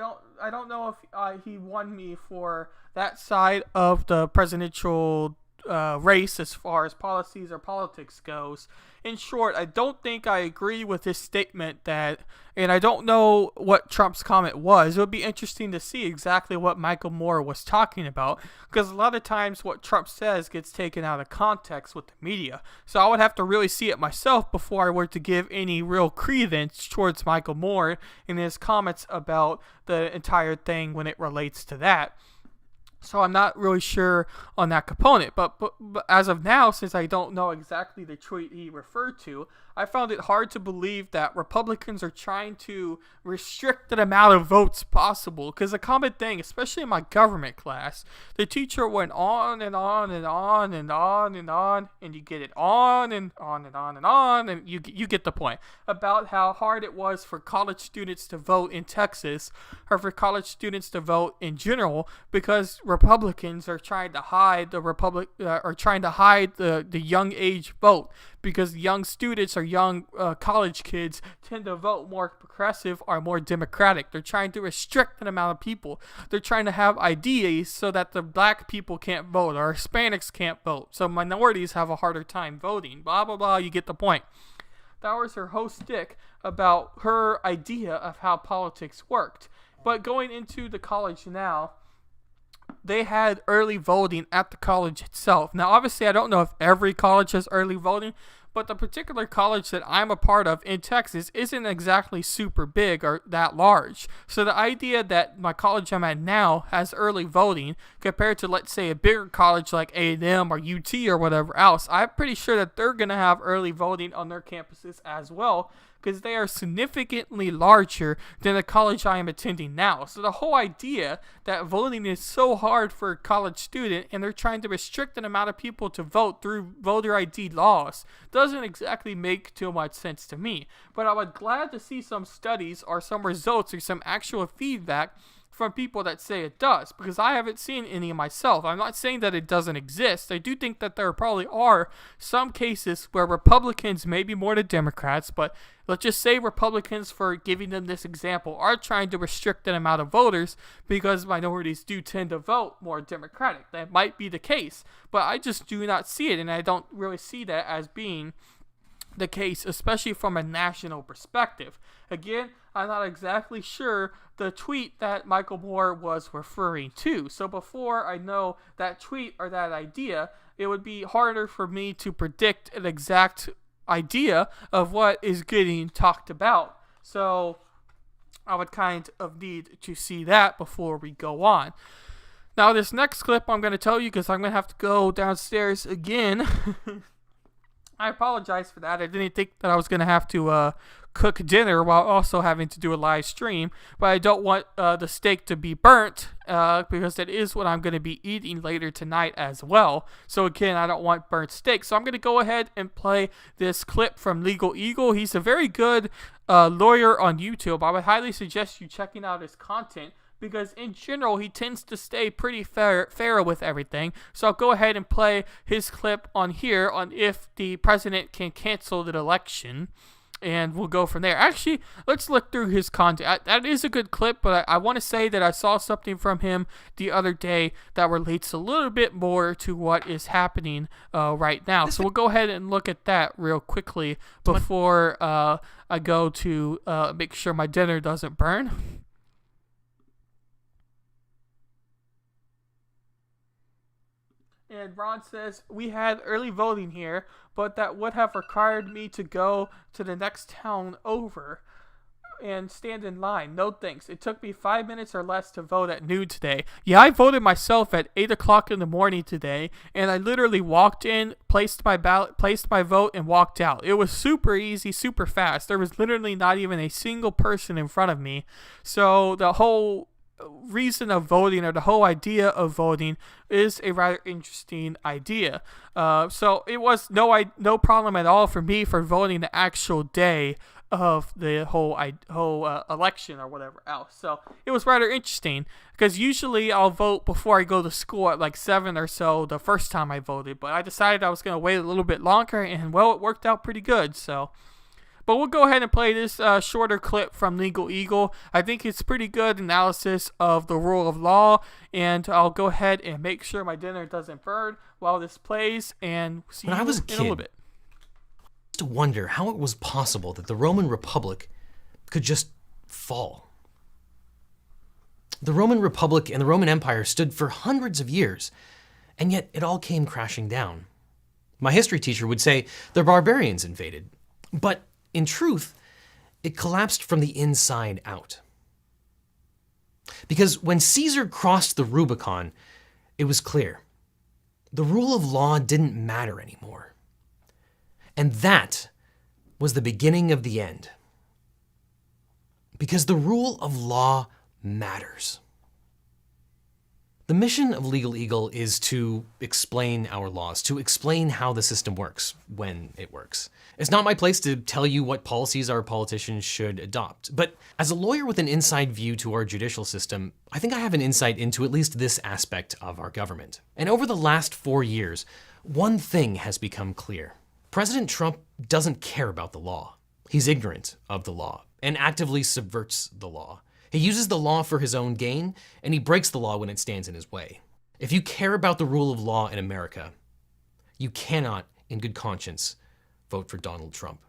Speaker 1: don't know if he won me for that side of the presidential race as far as policies or politics goes. In short, I don't think I agree with his statement that, and I don't know what Trump's comment was. It would be interesting to see exactly what Michael Moore was talking about, because a lot of times what Trump says gets taken out of context with the media. So I would have to really see it myself before I were to give any real credence towards Michael Moore and his comments about the entire thing when it relates to that. So I'm not really sure on that component. But as of now, since I don't know exactly the tweet he referred to, I found it hard to believe that Republicans are trying to restrict the amount of votes possible. Because a common thing, especially in my government class, the teacher went on and on and on and on and on, and you get it on and on and on and on, and you get the point about how hard it was for college students to vote in Texas, or for college students to vote in general, because Republicans are trying to hide the the young age vote, because young students or young college kids tend to vote more progressive or more democratic. They're trying to restrict the amount of people. They're trying to have ideas so that the black people can't vote or Hispanics can't vote, so minorities have a harder time voting. Blah, blah, blah. You get the point. That was her whole stick about her idea of how politics worked. But going into the college now, they had early voting at the college itself. Now, obviously, I don't know if every college has early voting, but the particular college that I'm a part of in Texas isn't exactly super big or that large. So the idea that my college I'm at now has early voting compared to, let's say, a bigger college like A&M or UT or whatever else, I'm pretty sure that they're going to have early voting on their campuses as well, because they are significantly larger than the college I am attending now. So the whole idea that voting is so hard for a college student and they're trying to restrict the amount of people to vote through voter ID laws doesn't exactly make too much sense to me. But I would glad to see some studies or some results or some actual feedback from people that say it does, because I haven't seen any myself. I'm not saying that it doesn't exist. I do think that there probably are some cases where Republicans, maybe more than Democrats, but let's just say Republicans, for giving them this example, are trying to restrict the amount of voters because minorities do tend to vote more Democratic. That might be the case, but I just do not see it, and I don't really see that as being the case, especially from a national perspective. Again, I'm not exactly sure the tweet that Michael Moore was referring to. So before I know that tweet or that idea, it would be harder for me to predict an exact idea of what is getting talked about. So I would kind of need to see that before we go on. Now, this next clip I'm going to tell you, because I'm going to have to go downstairs again. I apologize for that. I didn't think that I was going to have to cook dinner while also having to do a live stream, but I don't want the steak to be burnt because that is what I'm going to be eating later tonight as well. So again, I don't want burnt steak. So I'm going to go ahead and play this clip from Legal Eagle. He's a very good lawyer on YouTube. I would highly suggest you checking out his content, because in general, he tends to stay pretty fair with everything. So I'll go ahead and play his clip on here on if the president can cancel the election, and we'll go from there. Actually, let's look through his content. That is a good clip, but I want to say that I saw something from him the other day that relates a little bit more to what is happening right now. So we'll go ahead and look at that real quickly before I go to make sure my dinner doesn't burn. And Ron says, we had early voting here, but that would have required me to go to the next town over and stand in line. No thanks. It took me 5 minutes or less to vote at noon today. Yeah, I voted myself at 8 o'clock in the morning today, and I literally walked in, placed my ballot, placed my vote, and walked out. It was super easy, super fast. There was literally not even a single person in front of me. So the whole reason of voting, or the whole idea of voting, is a rather interesting idea. So it was no problem at all for me for voting the actual day of the whole election or whatever else. So it was rather interesting, because usually I'll vote before I go to school at like 7 or so the first time I voted, but I decided I was going to wait a little bit longer, and well, it worked out pretty good. So, but we'll go ahead and play this shorter clip from Legal Eagle. I think it's pretty good analysis of the rule of law, and I'll go ahead and make sure my dinner doesn't burn while this plays, and see you in a little bit.
Speaker 19: I used to wonder how it was possible that the Roman Republic could just fall. The Roman Republic and the Roman Empire stood for hundreds of years, and yet it all came crashing down. My history teacher would say the barbarians invaded, but in truth, it collapsed from the inside out. Because when Caesar crossed the Rubicon, it was clear. The rule of law didn't matter anymore. And that was the beginning of the end. Because the rule of law matters. The mission of Legal Eagle is to explain our laws, to explain how the system works when it works. It's not my place to tell you what policies our politicians should adopt, but as a lawyer with an inside view to our judicial system, I think I have an insight into at least this aspect of our government. And over the last 4 years, one thing has become clear. President Trump doesn't care about the law. He's ignorant of the law and actively subverts the law. He uses the law for his own gain, and he breaks the law when it stands in his way. If you care about the rule of law in America, you cannot, in good conscience, vote for Donald Trump.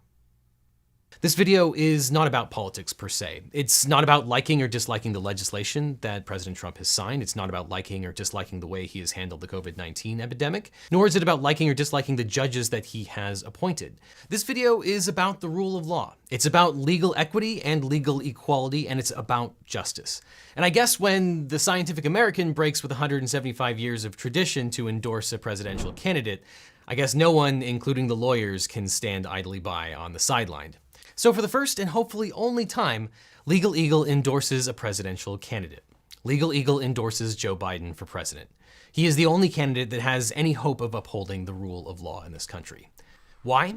Speaker 19: This video is not about politics per se. It's not about liking or disliking the legislation that President Trump has signed. It's not about liking or disliking the way he has handled the COVID-19 epidemic, nor is it about liking or disliking the judges that he has appointed. This video is about the rule of law. It's about legal equity and legal equality, and it's about justice. And I guess when the Scientific American breaks with 175 years of tradition to endorse a presidential candidate, I guess no one, including the lawyers, can stand idly by on the sideline. So for the first and hopefully only time, Legal Eagle endorses a presidential candidate. Legal Eagle endorses Joe Biden for president. He is the only candidate that has any hope of upholding the rule of law in this country. Why?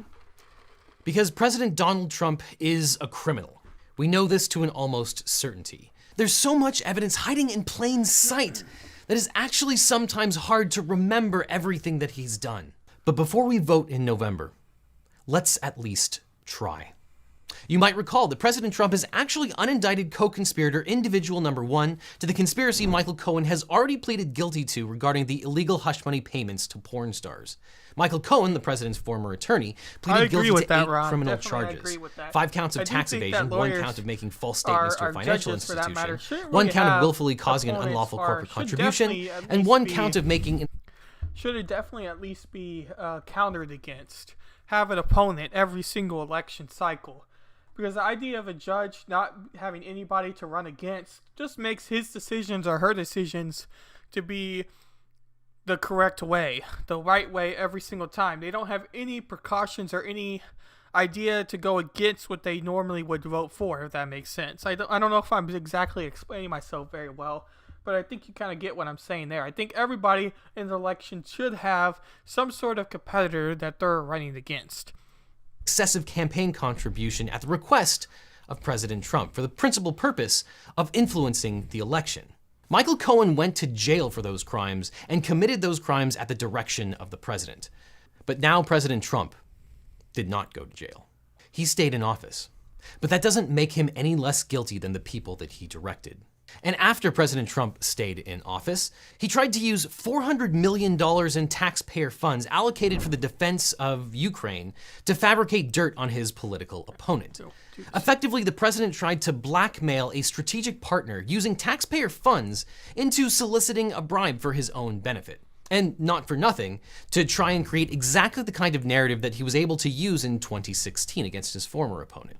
Speaker 19: Because President Donald Trump is a criminal. We know this to an almost certainty. There's so much evidence hiding in plain sight that it's actually sometimes hard to remember everything that he's done. But before we vote in November, let's at least try. You might recall that President Trump is actually unindicted co-conspirator individual number 1 to the conspiracy Michael Cohen has already pleaded guilty to regarding the illegal hush money payments to porn stars. Michael Cohen, the president's former attorney, pleaded guilty to 8 criminal charges. 5 counts of tax evasion, 1 count of making false statements to a financial institution, 1 count of willfully causing an unlawful corporate contribution, and 1 count of making...
Speaker 1: Should it definitely at least be countered against? Have an opponent every single election cycle. Because the idea of a judge not having anybody to run against just makes his decisions or her decisions to be the correct way, the right way every single time. They don't have any precautions or any idea to go against what they normally would vote for, if that makes sense. I don't know if I'm exactly explaining myself very well, but I think you kind of get what I'm saying there. I think everybody in the election should have some sort of competitor that they're running against.
Speaker 19: Excessive campaign contribution at the request of President Trump for the principal purpose of influencing the election. Michael Cohen went to jail for those crimes and committed those crimes at the direction of the president. But now President Trump did not go to jail. He stayed in office. But that doesn't make him any less guilty than the people that he directed. And after President Trump stayed in office, he tried to use $400 million in taxpayer funds allocated for the defense of Ukraine to fabricate dirt on his political opponent. Effectively, the president tried to blackmail a strategic partner using taxpayer funds into soliciting a bribe for his own benefit. And not for nothing, to try and create exactly the kind of narrative that he was able to use in 2016 against his former opponent.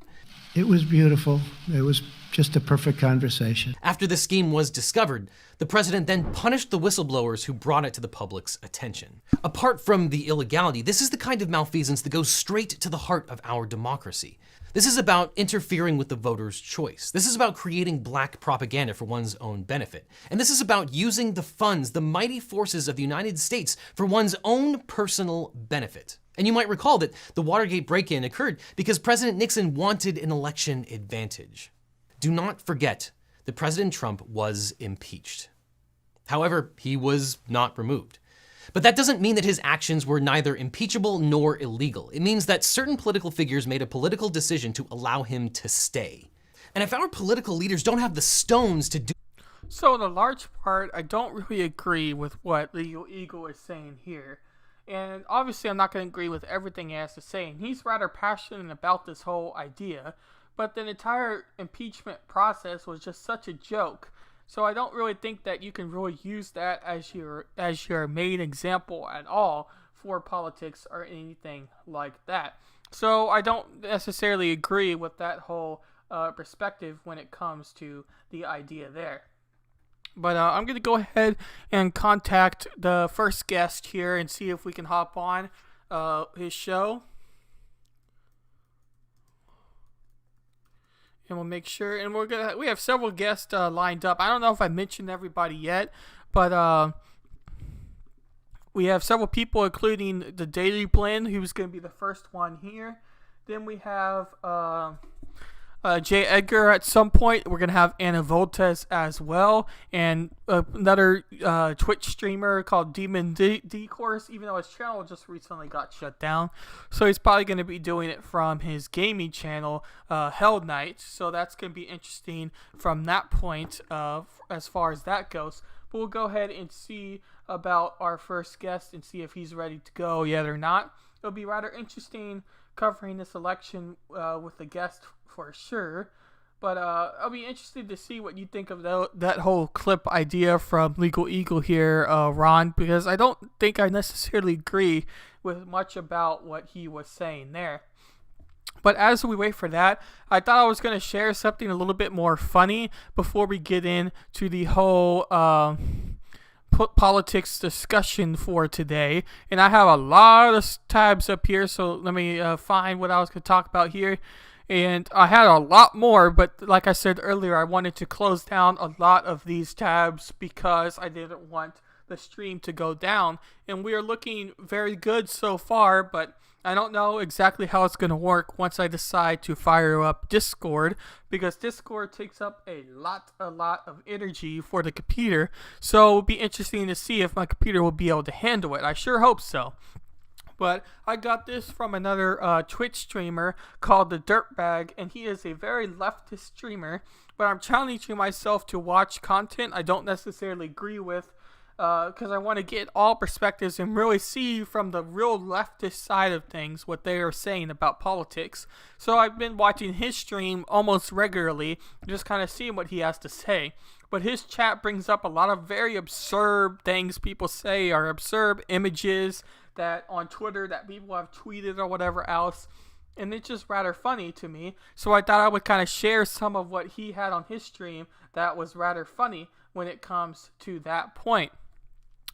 Speaker 20: It was beautiful. It was just a perfect conversation.
Speaker 19: After the scheme was discovered, the president then punished the whistleblowers who brought it to the public's attention. Apart from the illegality, this is the kind of malfeasance that goes straight to the heart of our democracy. This is about interfering with the voter's choice. This is about creating black propaganda for one's own benefit. And this is about using the funds, the mighty forces of the United States, for one's own personal benefit. And you might recall that the Watergate break-in occurred because President Nixon wanted an election advantage. Do not forget that President Trump was impeached. However, he was not removed. But that doesn't mean that his actions were neither impeachable nor illegal. It means that certain political figures made a political decision to allow him to stay. And if our political leaders don't have the stones to do...
Speaker 1: So in a large part, I don't really agree with what Legal Eagle is saying here. And obviously I'm not going to agree with everything he has to say. And he's rather passionate about this whole idea. But the entire impeachment process was just such a joke. So I don't really think that you can really use that as your main example at all for politics or anything like that. So I don't necessarily agree with that whole perspective when it comes to the idea there. But I'm going to go ahead and contact the first guest here and see if we can hop on his show. And we'll make sure, and we have several guests lined up. I don't know if I mentioned everybody yet, but we have several people, including the Daily Blend, who's going to be the first one here. Then we have J. Edgar at some point. We're going to have Anavultus as well, and another Twitch streamer called Demon D-Course, even though his channel just recently got shut down. So he's probably going to be doing it from his gaming channel, Hell Knight. So that's going to be interesting from that point as far as that goes. But we'll go ahead and see about our first guest and see if he's ready to go yet or not. It'll be rather interesting covering this election with a guest for sure, but I'll be interested to see what you think of that whole clip idea from Legal Eagle here, Ron, because I don't think I necessarily agree with much about what he was saying there. But as we wait for that, I thought I was going to share something a little bit more funny before we get into the whole politics discussion for today. And I have a lot of tabs up here, so let me find what I was going to talk about here. And I had a lot more, but like I said earlier, I wanted to close down a lot of these tabs because I didn't want the stream to go down. And we are looking very good so far, but I don't know exactly how it's going to work once I decide to fire up Discord, because Discord takes up a lot of energy for the computer. So it'll be interesting to see if my computer will be able to handle it. I sure hope so. But I got this from another Twitch streamer called The Dirtbag, and he is a very leftist streamer. But I'm challenging myself to watch content I don't necessarily agree with, because I want to get all perspectives and really see from the real leftist side of things what they are saying about politics. So I've been watching his stream almost regularly, just kind of seeing what he has to say. But his chat brings up a lot of very absurd things people say, or absurd images that on Twitter that people have tweeted or whatever else, and it's just rather funny to me. So I thought I would kind of share some of what he had on his stream that was rather funny when it comes to that point.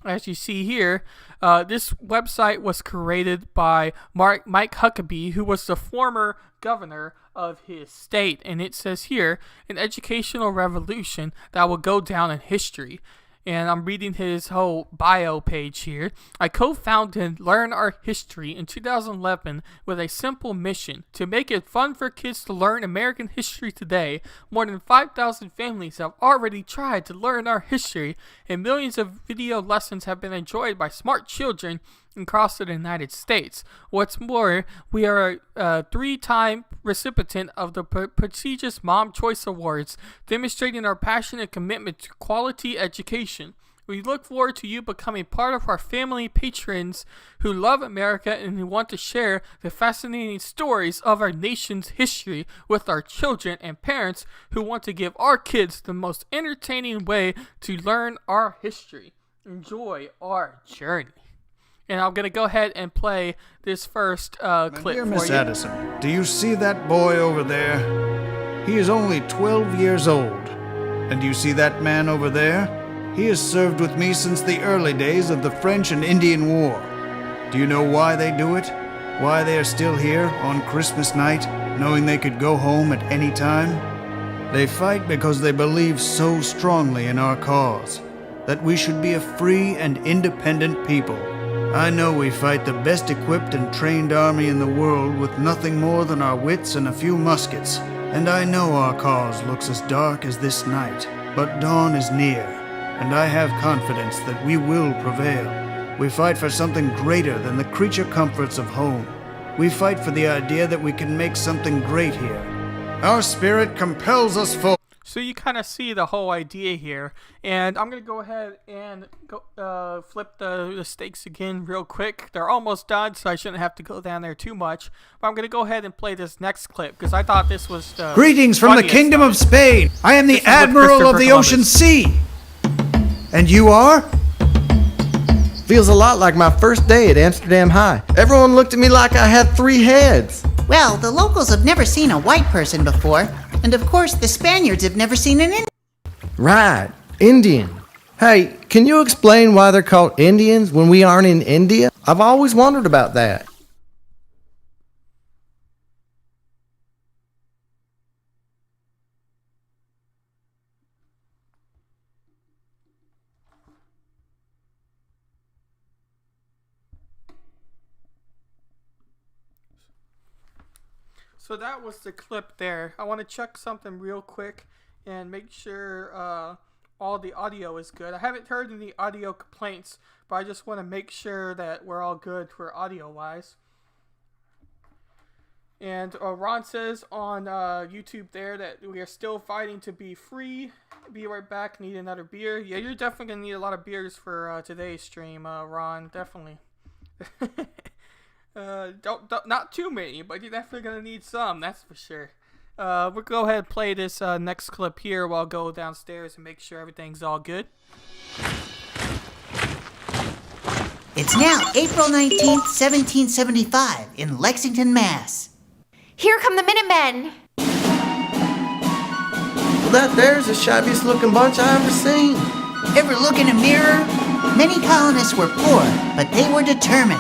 Speaker 1: As you see here, this website was created by Mike Huckabee, who was the former governor of his state, and it says here, an educational revolution that will go down in history. And I'm reading his whole bio page here. I co-founded Learn Our History in 2011 with a simple mission to make it fun for kids to learn American history today. More than 5,000 families have already tried to learn our history, and millions of video lessons have been enjoyed by smart children across the United States. What's more, we are a 3-time recipient of the prestigious Mom Choice Awards, demonstrating our passionate commitment to quality education. We look forward to you becoming part of our family patrons who love America and who want to share the fascinating stories of our nation's history with our children, and parents who want to give our kids the most entertaining way to learn our history. enjoy our journey. And I'm going to go ahead and play this first clip
Speaker 21: Dear
Speaker 1: for
Speaker 21: Miss
Speaker 1: you.
Speaker 21: Addison, do you see that boy over there? He is only 12 years old. And do you see that man over there? He has served with me since the early days of the French and Indian War. Do you know why they do it? Why they are still here on Christmas night, knowing they could go home at any time? They fight because they believe so strongly in our cause, that we should be a free and independent people. I know we fight the best equipped and trained army in the world with nothing more than our wits and a few muskets. And I know our cause looks as dark as this night, but dawn is near, and I have confidence that we will prevail. We fight for something greater than the creature comforts of home. We fight for the idea that we can make something great here. Our spirit compels us forward.
Speaker 1: So you kind of see the whole idea here, and I'm going to go ahead and flip the stakes again real quick. They're almost done, so I shouldn't have to go down there too much. But I'm going to go ahead and play this next clip, because I thought this was the
Speaker 21: Greetings from the Kingdom of Spain. I am the Admiral of the Ocean Sea. And you are?
Speaker 22: Feels a lot like my first day at Amsterdam High. Everyone looked at me like I had 3 heads.
Speaker 23: Well, the locals have never seen a white person before. And of course, the Spaniards have never seen an Indian.
Speaker 22: Right, Indian. Hey, can you explain why they're called Indians when we aren't in India? I've always wondered about that.
Speaker 1: So that was the clip there. I want to check something real quick and make sure all the audio is good. I haven't heard any audio complaints, but I just want to make sure that we're all good for audio-wise. And Ron says on YouTube there that we are still fighting to be free. Be right back. Need another beer. Yeah, you're definitely going to need a lot of beers for today's stream, Ron. Definitely. Don't not too many, but you're definitely gonna need some. That's for sure. We'll go ahead and play this next clip here while I go downstairs and make sure everything's all good.
Speaker 23: It's now April 19th, 1775, in Lexington, Mass.
Speaker 11: Here come the Minutemen.
Speaker 22: Well, that there's the shabbiest looking bunch I ever seen.
Speaker 23: Ever look in a mirror? Many colonists were poor, but they were determined.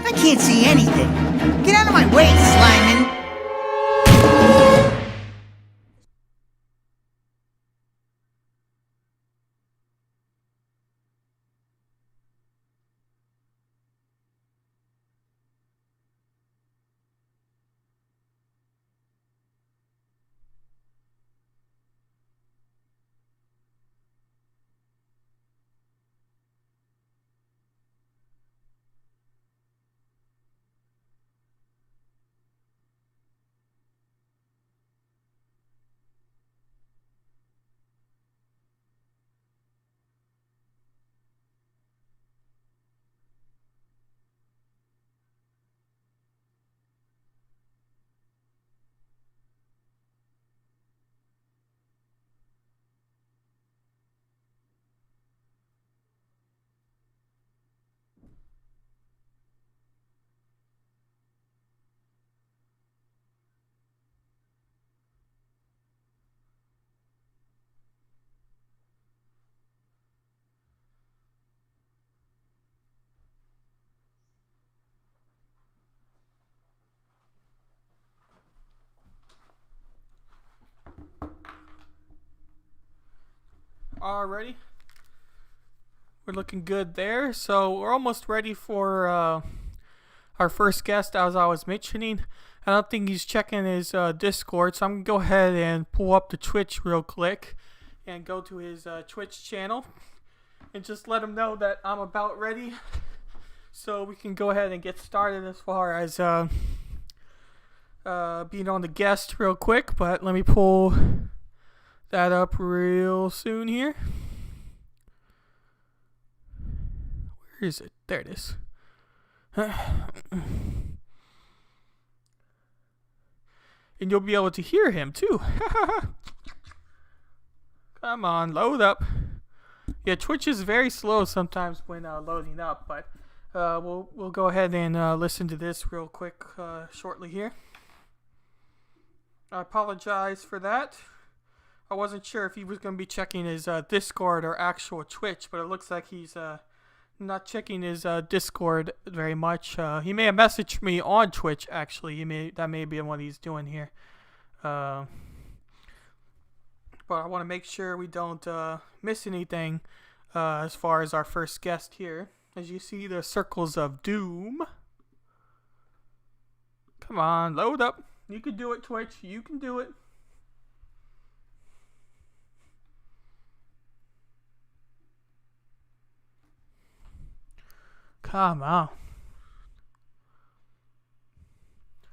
Speaker 23: I can't see anything. Get out of my way, Slyman!
Speaker 1: Alrighty. We're looking good there. So we're almost ready for our first guest, as I was mentioning. I don't think he's checking his Discord, so I'm going to go ahead and pull up the Twitch real quick and go to his Twitch channel and just let him know that I'm about ready, so we can go ahead and get started as far as being on the guest real quick. But let me pull that up real soon here. Where is it? There it is. and you'll be able to hear him too. Come on, load up. Yeah, Twitch is very slow sometimes when loading up, but we'll go ahead and listen to this real quick shortly here. I apologize for that. I wasn't sure if he was going to be checking his Discord or actual Twitch, but it looks like he's not checking his Discord very much. He may have messaged me on Twitch, actually. That may be what he's doing here. But I want to make sure we don't miss anything as far as our first guest here. As you see, the circles of doom. Come on, load up. You can do it, Twitch. You can do it. Come on.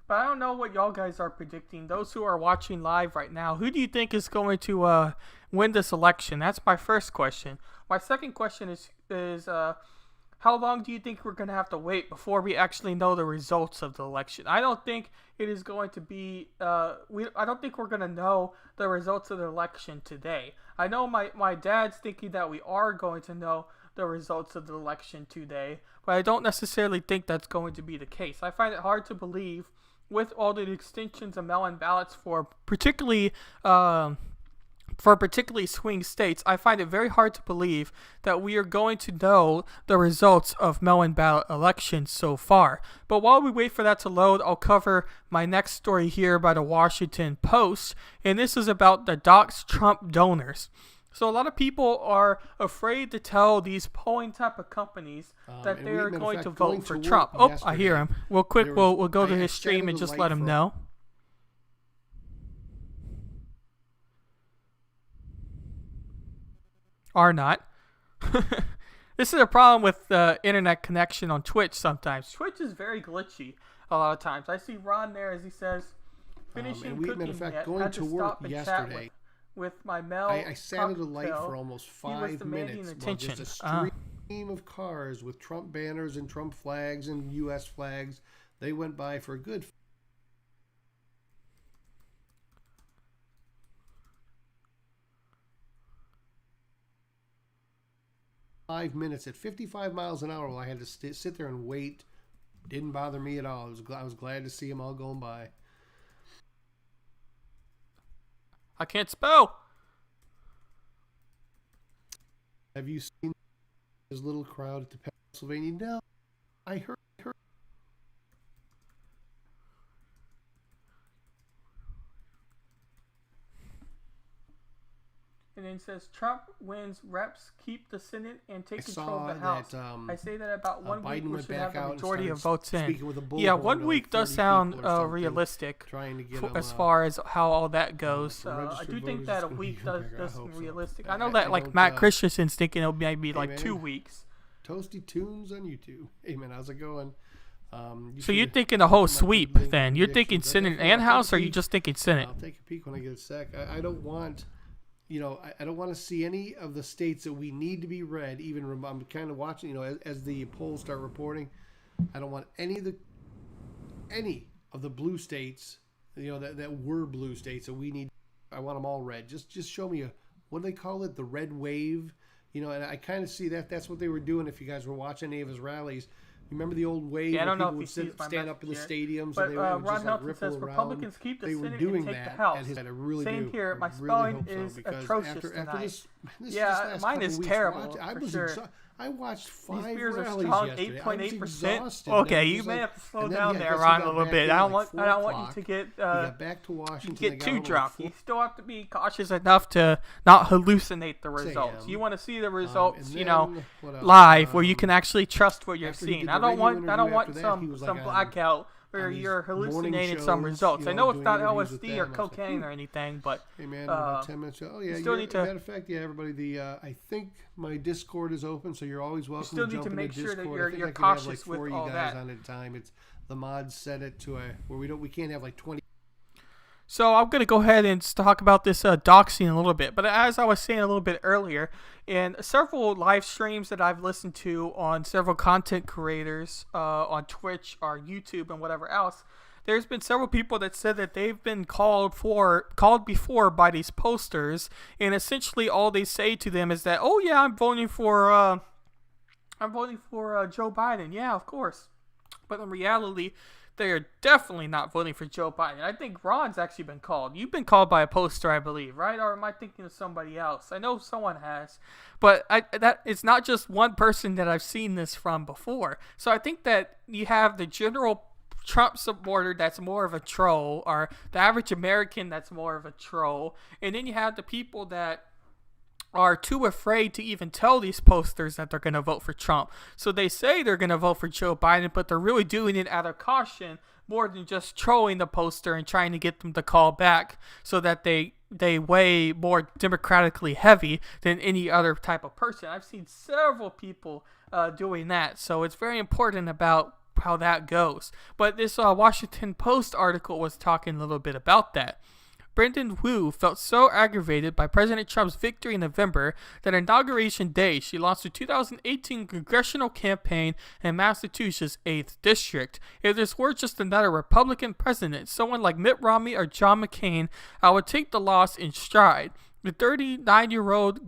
Speaker 1: But I don't know what y'all guys are predicting. Those who are watching live right now, who do you think is going to win this election? That's my first question. My second question is how long do you think we're going to have to wait before we actually know the results of the election? I don't think it is going to be, I don't think we're going to know the results of the election today. I know my dad's thinking that we are going to know the results of the election today, but I don't necessarily think that's going to be the case. I find it hard to believe with all the extensions of mail-in ballots for particularly swing states, I find it very hard to believe that we are going to know the results of mail-in ballot elections so far. But while we wait for that to load, I'll cover my next story here by the Washington Post, and this is about the doxed Trump donors. So a lot of people are afraid to tell these polling type of companies that they are going to vote for Trump. Oh, I hear him. We'll go to his stream and just let him know. Or not. This is a problem with internet connection on Twitch sometimes. Twitch is very glitchy a lot of times. I see Ron there as he says, finishing cooking yet. Had to stop and chat with my mail.
Speaker 2: I sat at a light for almost 5 minutes while just a stream of cars with Trump banners and Trump flags and U.S. flags. They went by for a good 5 minutes at 55 miles an hour while I had to sit there and wait. Didn't bother me at all. I was glad to see them all going by.
Speaker 1: I can't spell.
Speaker 2: Have you seen this little crowd at the Pennsylvania? No. I heard.
Speaker 1: And then it says Trump wins, reps keep the Senate and take control of the House. I say that about 1 week we should have the majority of votes in. Yeah, 1 week does sound realistic as far as how all that goes. I do think that a week does seem realistic. I know that like Matt Christensen's thinking it might be like 2 weeks.
Speaker 2: Toasty Tunes on YouTube. Hey man, how's it going?
Speaker 1: So you're thinking the whole sweep then? You're thinking Senate and House, or are you just thinking Senate?
Speaker 2: I'll take a peek when I get a sec. I don't want... I don't want to see any of the states that we need to be red. Even I'm kind of watching, as the polls start reporting, I don't want any of the blue states, that were blue states that we need. I want them all red. Just show me what do they call it? The red wave. And I kind of see that's what they were doing. If you guys were watching any of his rallies. Remember the old wave where people would stand up in the stadiums and they would just ripple around?
Speaker 1: Republicans keep the Senate and take the House. Same here. My spelling is atrocious tonight. Yeah, mine is terrible for sure.
Speaker 2: I watched 5
Speaker 1: These beers
Speaker 2: rallies
Speaker 1: are strong,
Speaker 2: yesterday.
Speaker 1: 8.8%. Okay, you may have to slow down there, Ron, a little bit. I don't want you to get
Speaker 2: back to Washington.
Speaker 1: Get too drunk. You still have to be cautious enough to not hallucinate the results. You want to see the results, live, where you can actually trust what you're seeing. I don't want some blackout where you're hallucinating some results. I know it's not LSD or cocaine or anything, but
Speaker 2: hey man, about 10 minutes. Oh yeah,
Speaker 1: you still need to.
Speaker 2: Matter of fact, yeah, everybody. I think my Discord is open, so you're always welcome.
Speaker 1: You still need to make sure that you're cautious with all that.
Speaker 2: On at a time. It's the mods set it to where we can't have like 20.
Speaker 1: So I'm going to go ahead and talk about this doxing a little bit. But as I was saying a little bit earlier, in several live streams that I've listened to on several content creators on Twitch or YouTube and whatever else, there's been several people that said that they've been called before by these posters, and essentially all they say to them is that, oh yeah, I'm voting for Joe Biden. Yeah, of course. But in reality, they are definitely not voting for Joe Biden. I think Ron's actually been called. You've been called by a poster, I believe, right? Or am I thinking of somebody else? I know someone has. But that it's not just one person that I've seen this from before. So I think that you have the general Trump supporter that's more of a troll, or the average American that's more of a troll. And then you have the people that are too afraid to even tell these posters that they're going to vote for Trump. So they say they're going to vote for Joe Biden, but they're really doing it out of caution more than just trolling the poster and trying to get them to call back so that they weigh more democratically heavy than any other type of person. I've seen several people doing that. So it's very important about how that goes. But this Washington Post article was talking a little bit about that. Brendan Wu felt so aggravated by President Trump's victory in November that on Inauguration Day, she launched a 2018 congressional campaign in Massachusetts' 8th District. If this were just another Republican president, someone like Mitt Romney or John McCain, I would take the loss in stride. The 39-year-old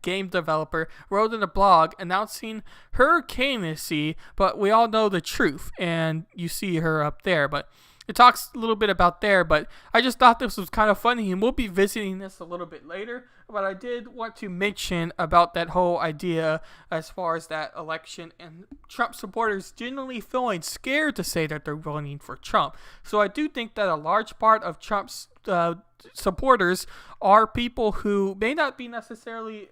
Speaker 1: game developer wrote in a blog announcing her candidacy, but we all know the truth, and you see her up there, but it talks a little bit about there, but I just thought this was kind of funny, and we'll be visiting this a little bit later. But I did want to mention about that whole idea as far as that election and Trump supporters generally feeling scared to say that they're voting for Trump. So I do think that a large part of Trump's supporters are people who may not be necessarily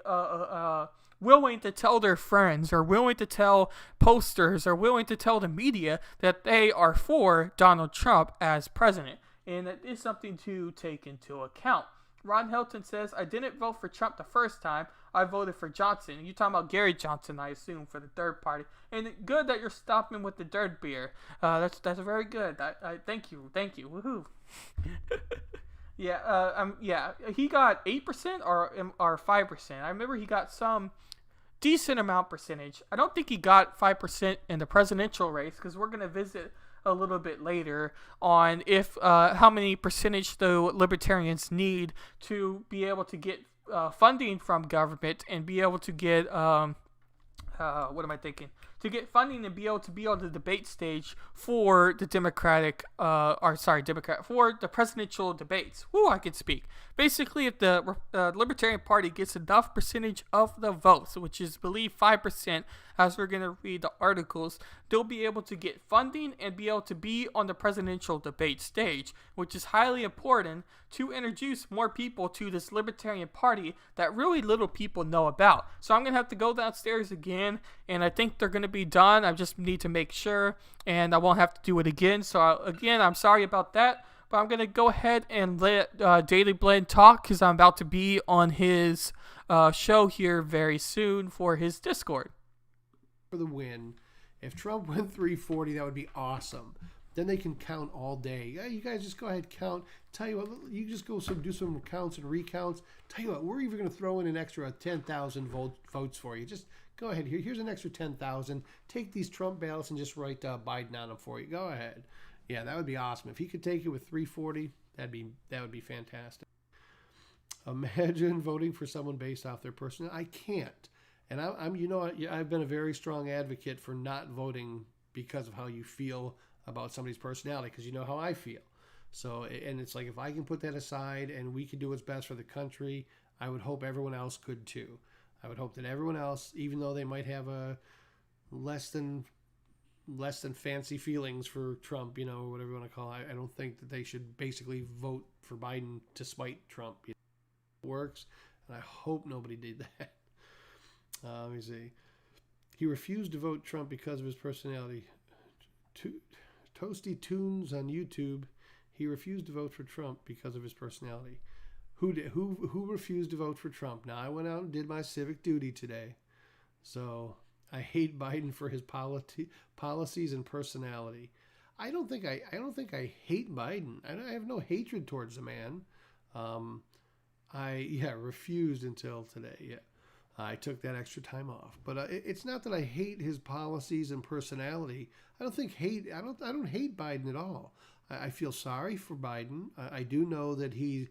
Speaker 1: willing to tell their friends or willing to tell posters or willing to tell the media that they are for Donald Trump as president. And it is something to take into account. Ron Helton says, I didn't vote for Trump the first time. I voted for Johnson. And you're talking about Gary Johnson, I assume, for the third party. And good that you're stopping with the dirt beer. That's very good. Thank you. Woohoo. Yeah, he got 8% or 5%. I remember he got some decent amount percentage. I don't think he got 5% in the presidential race, because we're going to visit a little bit later on if how many percentage the libertarians need to be able to get funding from government and be able to get to get funding and be able to be on the debate stage for the for the presidential debates. Woo, I can speak. Basically, if the Libertarian Party gets enough percentage of the votes, which is believe 5%, as we're going to read the articles, they'll be able to get funding and be able to be on the presidential debate stage, which is highly important to introduce more people to this Libertarian Party that really little people know about. So I'm going to have to go downstairs again, and I think they're going to be done. I just need to make sure, and I won't have to do it again. So I'm sorry about that. But I'm going to go ahead and let Daily Blend talk, because I'm about to be on his show here very soon for his Discord.
Speaker 2: For the win. If Trump went 340, that would be awesome. Then they can count all day. Yeah, you guys just go ahead and count. Tell you what, you just go do some counts and recounts. Tell you what, we're even going to throw in an extra 10,000 votes for you. Just go ahead. Here's an extra 10,000. Take these Trump ballots and just write Biden on them for you. Go ahead. Yeah, that would be awesome. If he could take it with 340, that would be fantastic. Imagine voting for someone based off their personality. I can't. And I've been a very strong advocate for not voting because of how you feel about somebody's personality, because you know how I feel. So, and it's like, if I can put that aside and we can do what's best for the country, I would hope everyone else could too. I would hope that everyone else, even though they might have a less than fancy feelings for Trump, or whatever you want to call it, I don't think that they should basically vote for Biden to spite Trump. It works, and I hope nobody did that. Let me see. He refused to vote Trump because of his personality. Toasty Tunes on YouTube. He refused to vote for Trump because of his personality. Who refused to vote for Trump? Now, I went out and did my civic duty today. So I hate Biden for his policies and personality. I don't think I hate Biden. I have no hatred towards the man. I refused until today. Yeah. I took that extra time off, but it's not that I hate his policies and personality. I don't hate Biden at all. I feel sorry for Biden. I do know that he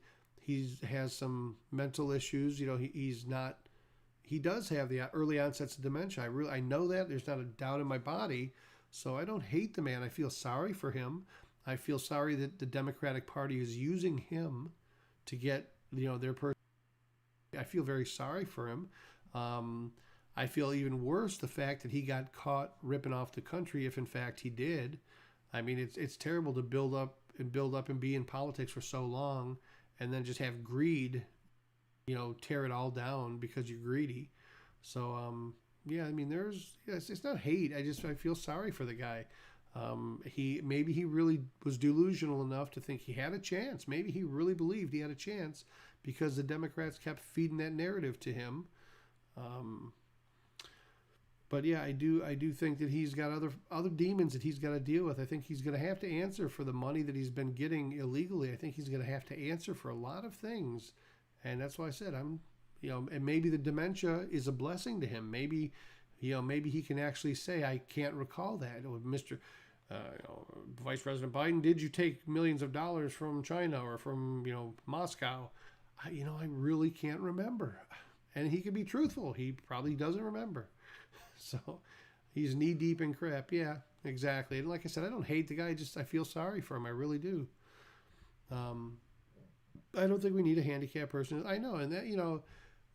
Speaker 2: has some mental issues. You know, he does have the early onsets of dementia. I know that. There's not a doubt in my body. So I don't hate the man. I feel sorry for him. I feel sorry that the Democratic Party is using him to get, their person. I feel very sorry for him. I feel even worse the fact that he got caught ripping off the country, if in fact he did. I mean, it's terrible to build up and be in politics for so long and then just have greed, tear it all down because you're greedy. So, yeah, I mean, it's not hate. I feel sorry for the guy. Maybe he really was delusional enough to think he had a chance. Maybe he really believed he had a chance because the Democrats kept feeding that narrative to him. But yeah, I do think that he's got other demons that he's got to deal with. I think he's going to have to answer for the money that he's been getting illegally. I think he's going to have to answer for a lot of things, and that's why I said and maybe the dementia is a blessing to him. Maybe he can actually say, I can't recall that. Or Mr. Vice President Biden, did you take millions of dollars from China or from Moscow? I really can't remember. And he can be truthful. He probably doesn't remember. So he's knee deep in crap. Yeah, exactly. And like I said, I don't hate the guy. I feel sorry for him. I really do. I don't think we need a handicapped person. I know. And that,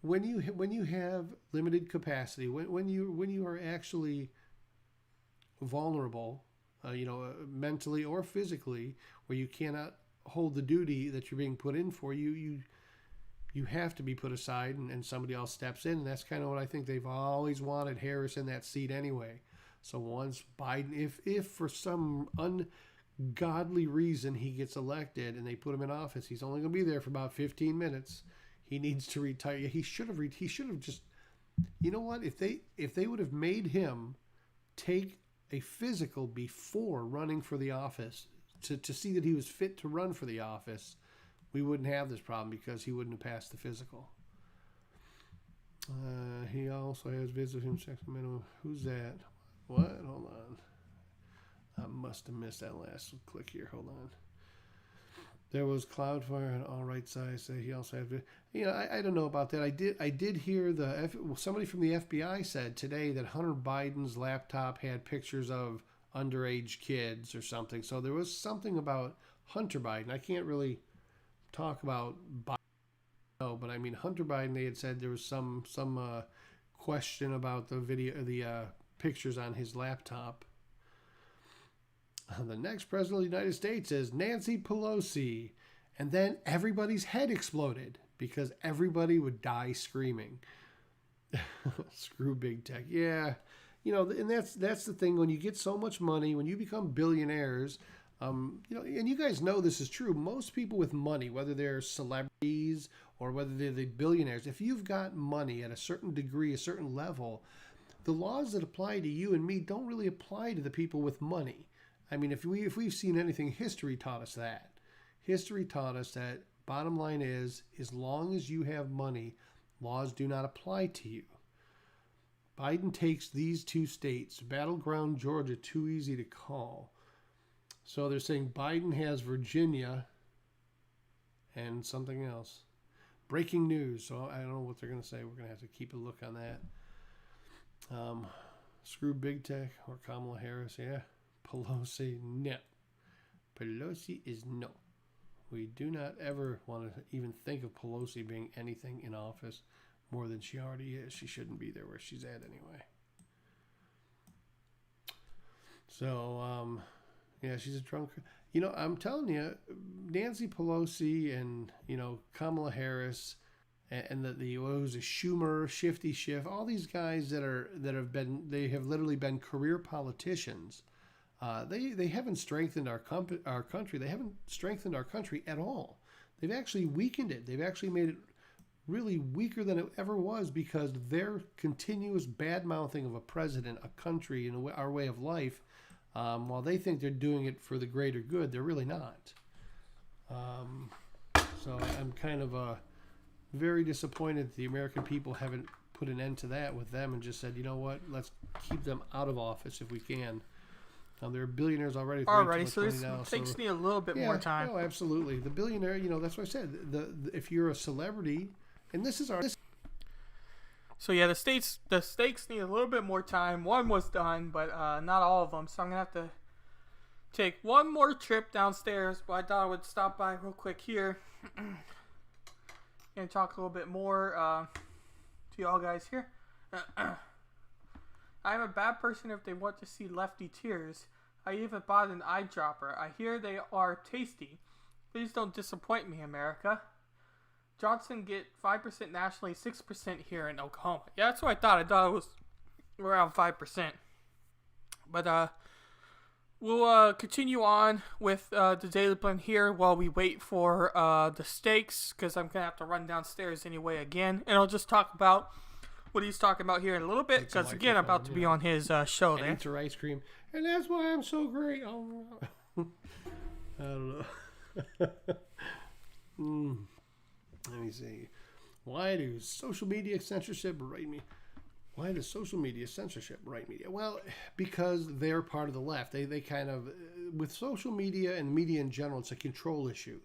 Speaker 2: when you have limited capacity, when you are actually vulnerable, mentally or physically, where you cannot hold the duty that you're being put in for, you have to be put aside and somebody else steps in. And that's kind of what I think they've always wanted Harris in that seat anyway. So once Biden, if for some ungodly reason he gets elected and they put him in office, he's only going to be there for about 15 minutes. He needs to retire. He should have just, you know what? If they would have made him take a physical before running for the office to see that he was fit to run for the office, we wouldn't have this problem because he wouldn't have passed the physical. He also has visited him Sacramento. Who's that? What? Hold on. I must have missed that last click here. Hold on. There was Cloudfire on all right sides. He also had, I don't know about that. I did hear somebody from the FBI said today that Hunter Biden's laptop had pictures of underage kids or something. So there was something about Hunter Biden. I can't really talk about Biden, but I mean Hunter Biden. They had said there was some question about the pictures on his laptop. The next president of the United States is Nancy Pelosi, and then everybody's head exploded because everybody would die screaming. Screw big tech. Yeah, and that's the thing. When you get so much money, when you become billionaires. And you guys know this is true. Most people with money, whether they're celebrities or whether they're the billionaires, if you've got money at a certain degree, a certain level, the laws that apply to you and me don't really apply to the people with money. I mean, if we've seen anything, history taught us that. History taught us that bottom line is, as long as you have money, laws do not apply to you. Biden takes these two states, battleground Georgia, too easy to call. So they're saying Biden has Virginia and something else. Breaking news. So I don't know what they're going to say. We're going to have to keep a look on that. Screw big tech or Kamala Harris. Yeah. Pelosi. No. Pelosi is no. We do not ever want to even think of Pelosi being anything in office more than she already is. She shouldn't be there where she's at anyway. So, yeah, she's a drunk. I'm telling you, Nancy Pelosi and, Kamala Harris and what was it, Schumer, Shifty Schiff, all these guys that have literally been career politicians. They haven't strengthened our country. They haven't strengthened our country at all. They've actually weakened it. They've actually made it really weaker than it ever was because their continuous bad-mouthing of a president, a country, and our way of life. While they think they're doing it for the greater good, they're really not. So I'm kind of very disappointed that the American people haven't put an end to that with them and just said, you know what, let's keep them out of office if we can. They're billionaires already.
Speaker 1: So this takes me a little bit more time.
Speaker 2: Oh, absolutely. The billionaire, that's what I said. If you're a celebrity, and this is our.
Speaker 1: So yeah, the stakes need a little bit more time. One was done, but not all of them. So I'm gonna have to take one more trip downstairs. But I thought I would stop by real quick here and talk a little bit more to y'all guys here. I'm a bad person if they want to see lefty tears. I even bought an eyedropper. I hear they are tasty. Please don't disappoint me, America. Johnson get 5% nationally, 6% here in Oklahoma. Yeah, that's what I thought. I thought it was around 5%. But we'll continue on with the Daily Blend here while we wait for the stakes, because I'm going to have to run downstairs anyway again. And I'll just talk about what he's talking about here in a little bit, because again, I'm about to be on his show
Speaker 2: and
Speaker 1: there.
Speaker 2: Eats her ice cream, and that's why I'm so great. Oh, I don't know. Let me see. Why does social media censorship right me? Why does social media censorship right media? Well, because they're part of the left. They kind of, with social media and media in general, it's a control issue.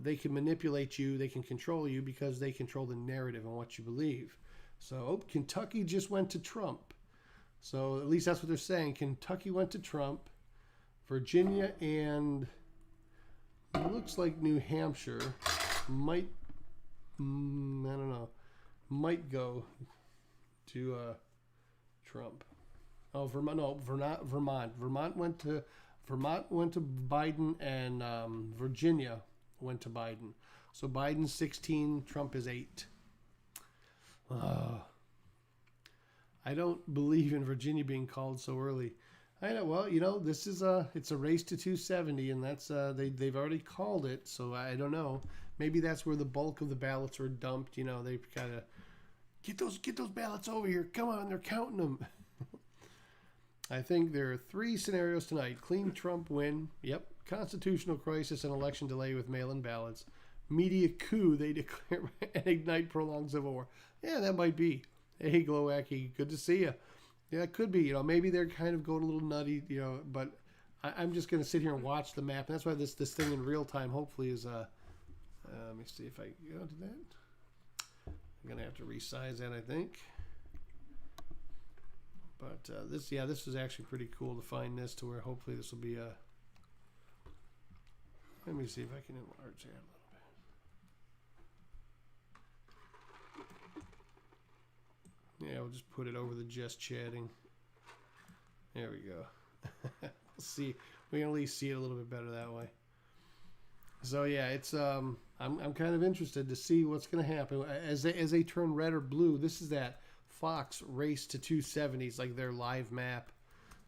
Speaker 2: They can manipulate you. They can control you because they control the narrative and what you believe. So, Kentucky just went to Trump. So, at least that's what they're saying. Kentucky went to Trump. Virginia and it looks like New Hampshire might, I don't know, might go to Trump. Oh, Vermont. No, Vermont. Vermont went to Biden, and Virginia went to Biden. So Biden's 16, Trump is 8. I don't believe in Virginia being called so early. I know. Well, this is it's a race to 270, and that's they've already called it. So I don't know. Maybe that's where the bulk of the ballots were dumped. They kind of get those ballots over here. Come on, they're counting them. I think there are 3 scenarios tonight: clean Trump win. Yep. Constitutional crisis and election delay with mail-in ballots. Media coup, they declare and ignite prolonged civil war. Yeah, that might be. Hey, Glowacki, good to see you. Yeah, it could be. Maybe they're kind of going a little nutty. But I'm just going to sit here and watch the map. And that's why this thing in real time hopefully is. Let me see if I go to that. I'm going to have to resize that, I think. But this is actually pretty cool to find this to where hopefully this will be a. Let me see if I can enlarge that a little bit. Yeah, we'll just put it over the just chatting. There we go. We'll see. We can at least see it a little bit better that way. So yeah, it's I'm kind of interested to see what's going to happen as they turn red or blue. This is that Fox race to 270s, like their live map.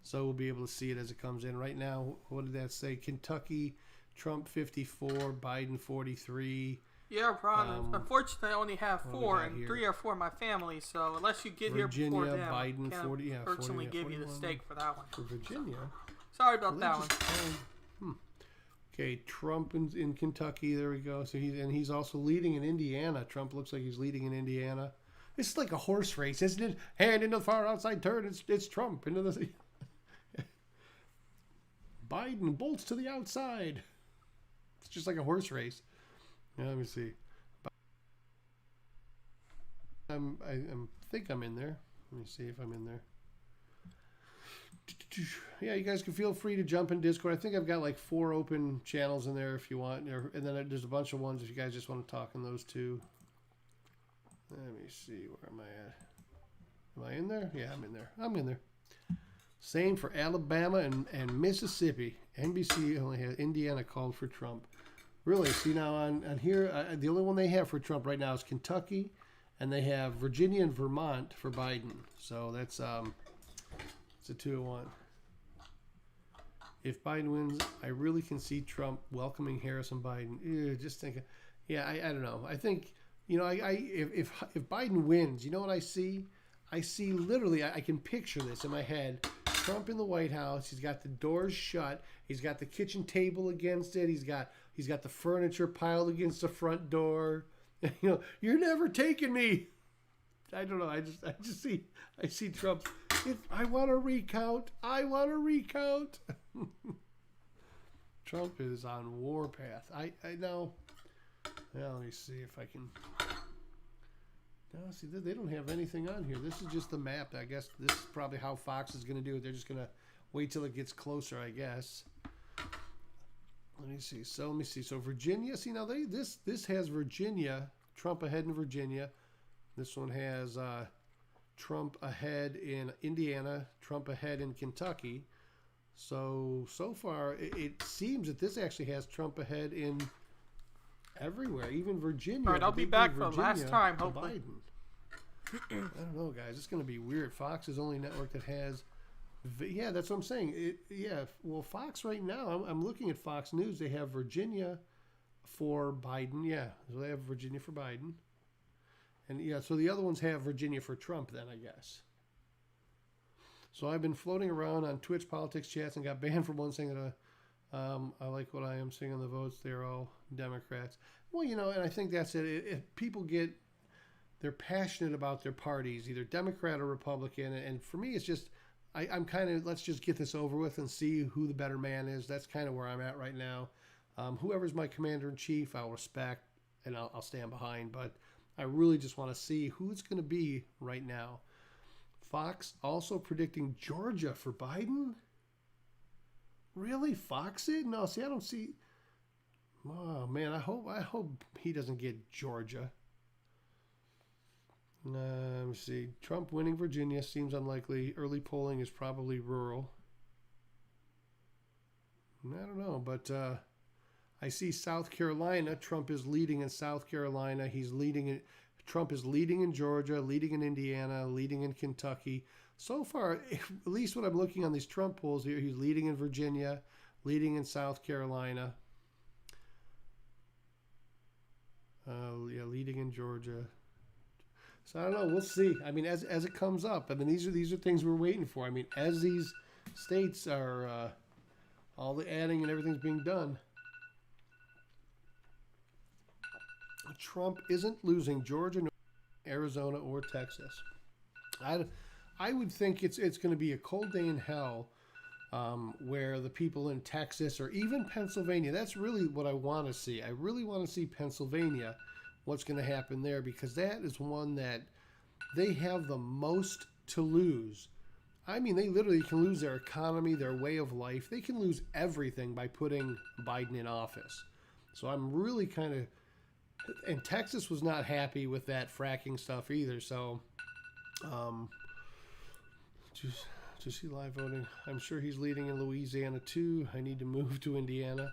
Speaker 2: So we'll be able to see it as it comes in. Right now, what did that say? Kentucky, Trump 54, Biden 43.
Speaker 1: Yeah, Ron. Unfortunately, I only have 4, and 3 are for my family. So unless you get
Speaker 2: Virginia,
Speaker 1: here before them,
Speaker 2: Biden,
Speaker 1: I can't
Speaker 2: 40, yeah,
Speaker 1: personally
Speaker 2: 40,
Speaker 1: give you the stake for that one.
Speaker 2: For Virginia.
Speaker 1: Sorry about that one.
Speaker 2: Okay, Trump in Kentucky. There we go. So he's also leading in Indiana. Trump looks like he's leading in Indiana. It's like a horse race, isn't it? Hand into the far outside turn. It's Trump into the. Biden bolts to the outside. It's just like a horse race. Yeah, let me see. I think I'm in there. Let me see if I'm in there. Yeah, you guys can feel free to jump in Discord. I think I've got like 4 open channels in there if you want. And then there's a bunch of ones if you guys just want to talk in those too. Let me see. Where am I at? Am I in there? Yeah, I'm in there. I'm in there. Same for Alabama and Mississippi. NBC only has Indiana called for Trump. Really? See now on here, the only one they have for Trump right now is Kentucky, and they have Virginia and Vermont for Biden. So that's it's a 2-1. If Biden wins, I really can see Trump welcoming Harris and Biden. Ew, just thinking, yeah, I don't know. I think if Biden wins, you know what I see? I see literally, I can picture this in my head. Trump in the White House. He's got the doors shut. He's got the kitchen table against it. He's got the furniture piled against the front door. You're never taking me. I don't know. I see Trump I want a recount. I want a recount. Trump is on warpath. I know. Now let me see if I can. No, see, they don't have anything on here. This is just the map. I guess this is probably how Fox is going to do it. They're just going to wait till it gets closer, I guess. Let me see. So Virginia. See, now this has Virginia. Trump ahead in Virginia. This one has Trump ahead in Indiana. Trump ahead in Kentucky. So far, it seems that this actually has Trump ahead in everywhere, even Virginia.
Speaker 1: All right, I'll be back for last time, hopefully.
Speaker 2: Biden. I don't know, guys. It's going to be weird. Fox is the only network that has... Yeah, that's what I'm saying. Well, Fox right now, I'm looking at Fox News. They have Virginia for Biden. Yeah, so they have Virginia for Biden. And yeah, so the other ones have Virginia for Trump then, I guess. So I've been floating around on Twitch politics chats and got banned from one saying that I like what I am seeing on the votes. They're all Democrats. Well, and I think that's it. If people they're passionate about their parties, either Democrat or Republican. And for me, it's just, I'm kind of, let's just get this over with and see who the better man is. That's kind of where I'm at right now. Whoever's my commander-in-chief, I'll respect and I'll stand behind. But I really just want to see who it's going to be right now. Fox also predicting Georgia for Biden? Really? Fox it? No, see, I don't see. Oh, man, I hope he doesn't get Georgia. Let me see. Trump winning Virginia seems unlikely. Early polling is probably rural. I don't know, but I see South Carolina. Trump is leading in South Carolina. Trump is leading in Georgia, leading in Indiana, leading in Kentucky. So far, at least when I'm looking on these Trump polls here, he's leading in Virginia, leading in South Carolina. Leading in Georgia. So I don't know. We'll see. I mean, as it comes up. I mean, these are things we're waiting for. I mean, as these states are all the adding and everything's being done. Trump isn't losing Georgia, Arizona, or Texas. I would think it's going to be a cold day in hell where the people in Texas or even Pennsylvania, that's really what I want to see. I really want to see Pennsylvania, what's going to happen there, because that is one that they have the most to lose. I mean, they literally can lose their economy, their way of life. They can lose everything by putting Biden in office. So I'm really kind of... And Texas was not happy with that fracking stuff either. So, just see live voting. I'm sure he's leading in Louisiana too. I need to move to Indiana.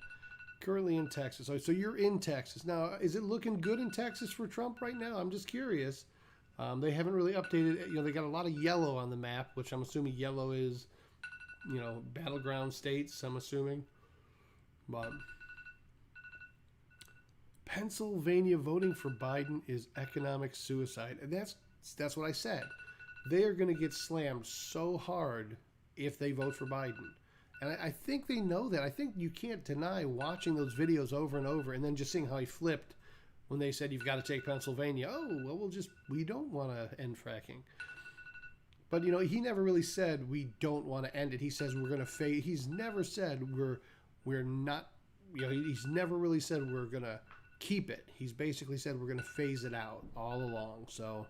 Speaker 2: Currently in Texas. So you're in Texas. Now, is it looking good in Texas for Trump right now? I'm just curious. They haven't really updated. They got a lot of yellow on the map, which I'm assuming yellow is, battleground states, I'm assuming. But... Pennsylvania voting for Biden is economic suicide. And that's what I said. They are going to get slammed so hard if they vote for Biden. And I think they know that. I think you can't deny watching those videos over and over and then just seeing how he flipped when they said you've got to take Pennsylvania. Oh, well, we don't want to end fracking. But, he never really said we don't want to end it. He says we're going to phase. He's never said we're not, he's never really said we're going to keep it. He's basically said we're going to phase it out all along. So,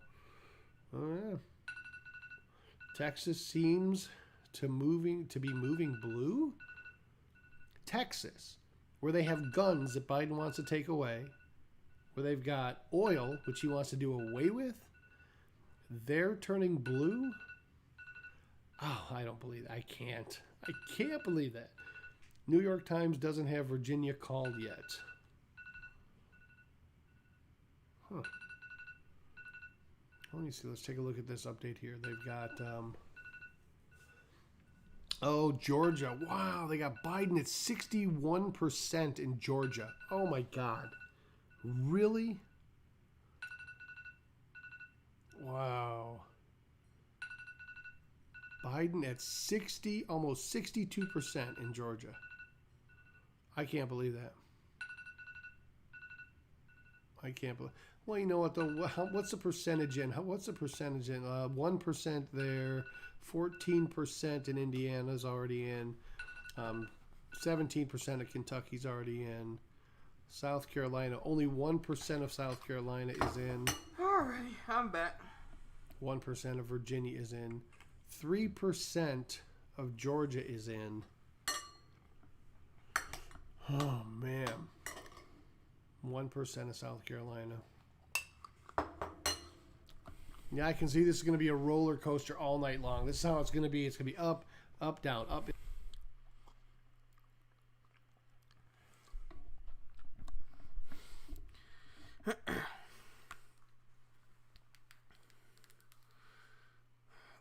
Speaker 2: Texas seems to be moving blue. Texas, where they have guns that Biden wants to take away, where they've got oil, which he wants to do away with, they're turning blue. Oh, I don't believe that. I can't believe that. New York Times doesn't have Virginia called yet. Huh. Let me see. Let's take a look at this update here. They've got, Georgia. Wow, they got Biden at 61% in Georgia. Oh, my God. Really? Wow. Biden at almost 62% in Georgia. I can't believe that. I can't believe. Well, you know what though? What's the percentage in? What's the percentage in? 1% there, 14% in Indiana's already in, 17% of Kentucky's already in. South Carolina, only 1% of South Carolina is in.
Speaker 1: Alrighty, I'm back.
Speaker 2: 1% of Virginia is in. 3% of Georgia is in. Oh man. 1% of South Carolina. Yeah, I can see this is going to be a roller coaster all night long. This is how it's going to be. It's going to be up, up, down, up.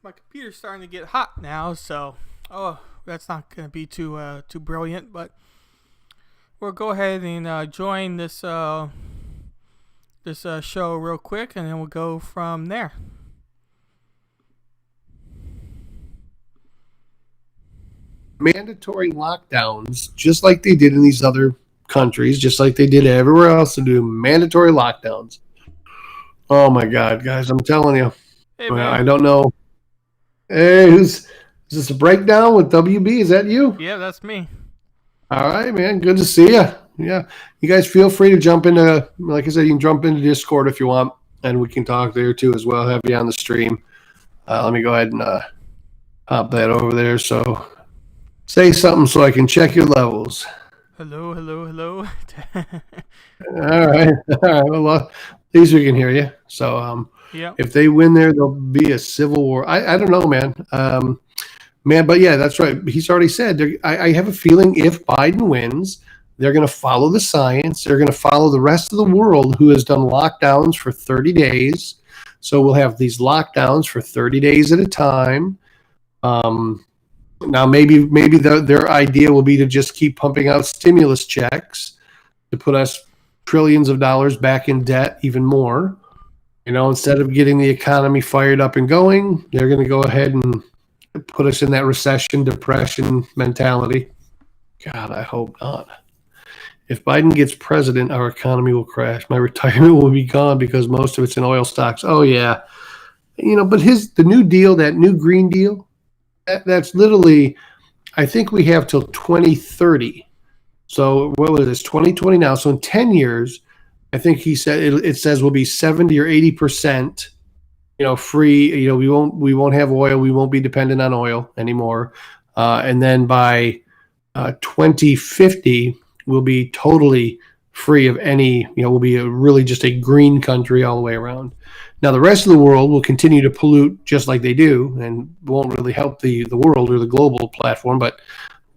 Speaker 1: My computer's starting to get hot now, so that's not going to be too brilliant, but we'll go ahead and join this show real quick, and then we'll go from there.
Speaker 2: Mandatory lockdowns, just like they did in these other countries, just like they did everywhere else, to do mandatory lockdowns. Oh my God, guys, I'm telling you.
Speaker 1: Hey,
Speaker 2: well, I don't know. Hey, is this a breakdown with WB? Is that you?
Speaker 1: Yeah, that's me.
Speaker 2: All right, man. Good to see you. Yeah. You guys feel free to jump into, like I said, you can jump into Discord if you want, and we can talk there too as well. Have you on the stream. Let me go ahead and hop that over there. So say something so I can check your levels.
Speaker 1: Hello.
Speaker 2: All right. Well, at least we can hear you. So
Speaker 1: yeah.
Speaker 2: If they win there, there'll be a civil war. I don't know, man. But yeah, that's right. He's already said, I have a feeling if Biden wins, they're going to follow the science. They're going to follow the rest of the world who has done lockdowns for 30 days. So we'll have these lockdowns for 30 days at a time. Now, maybe their idea will be to just keep pumping out stimulus checks to put us trillions of dollars back in debt even more. You know, instead of getting the economy fired up and going, they're going to go ahead and put us in that recession, depression mentality. God, I hope not. If Biden gets president, our economy will crash. My retirement will be gone because most of it's in oil stocks. Oh, yeah. You know, but the New Deal, that new Green Deal, that's literally, I think we have till 2030. So what was this, 2020 now? So in 10 years, I think he said it says we'll be 70 or 80%, free. We won't have oil. We won't be dependent on oil anymore. And then by 2050, we'll be totally free of any. We'll be really just a green country all the way around. Now the rest of the world will continue to pollute just like they do, and won't really help the world or the global platform. But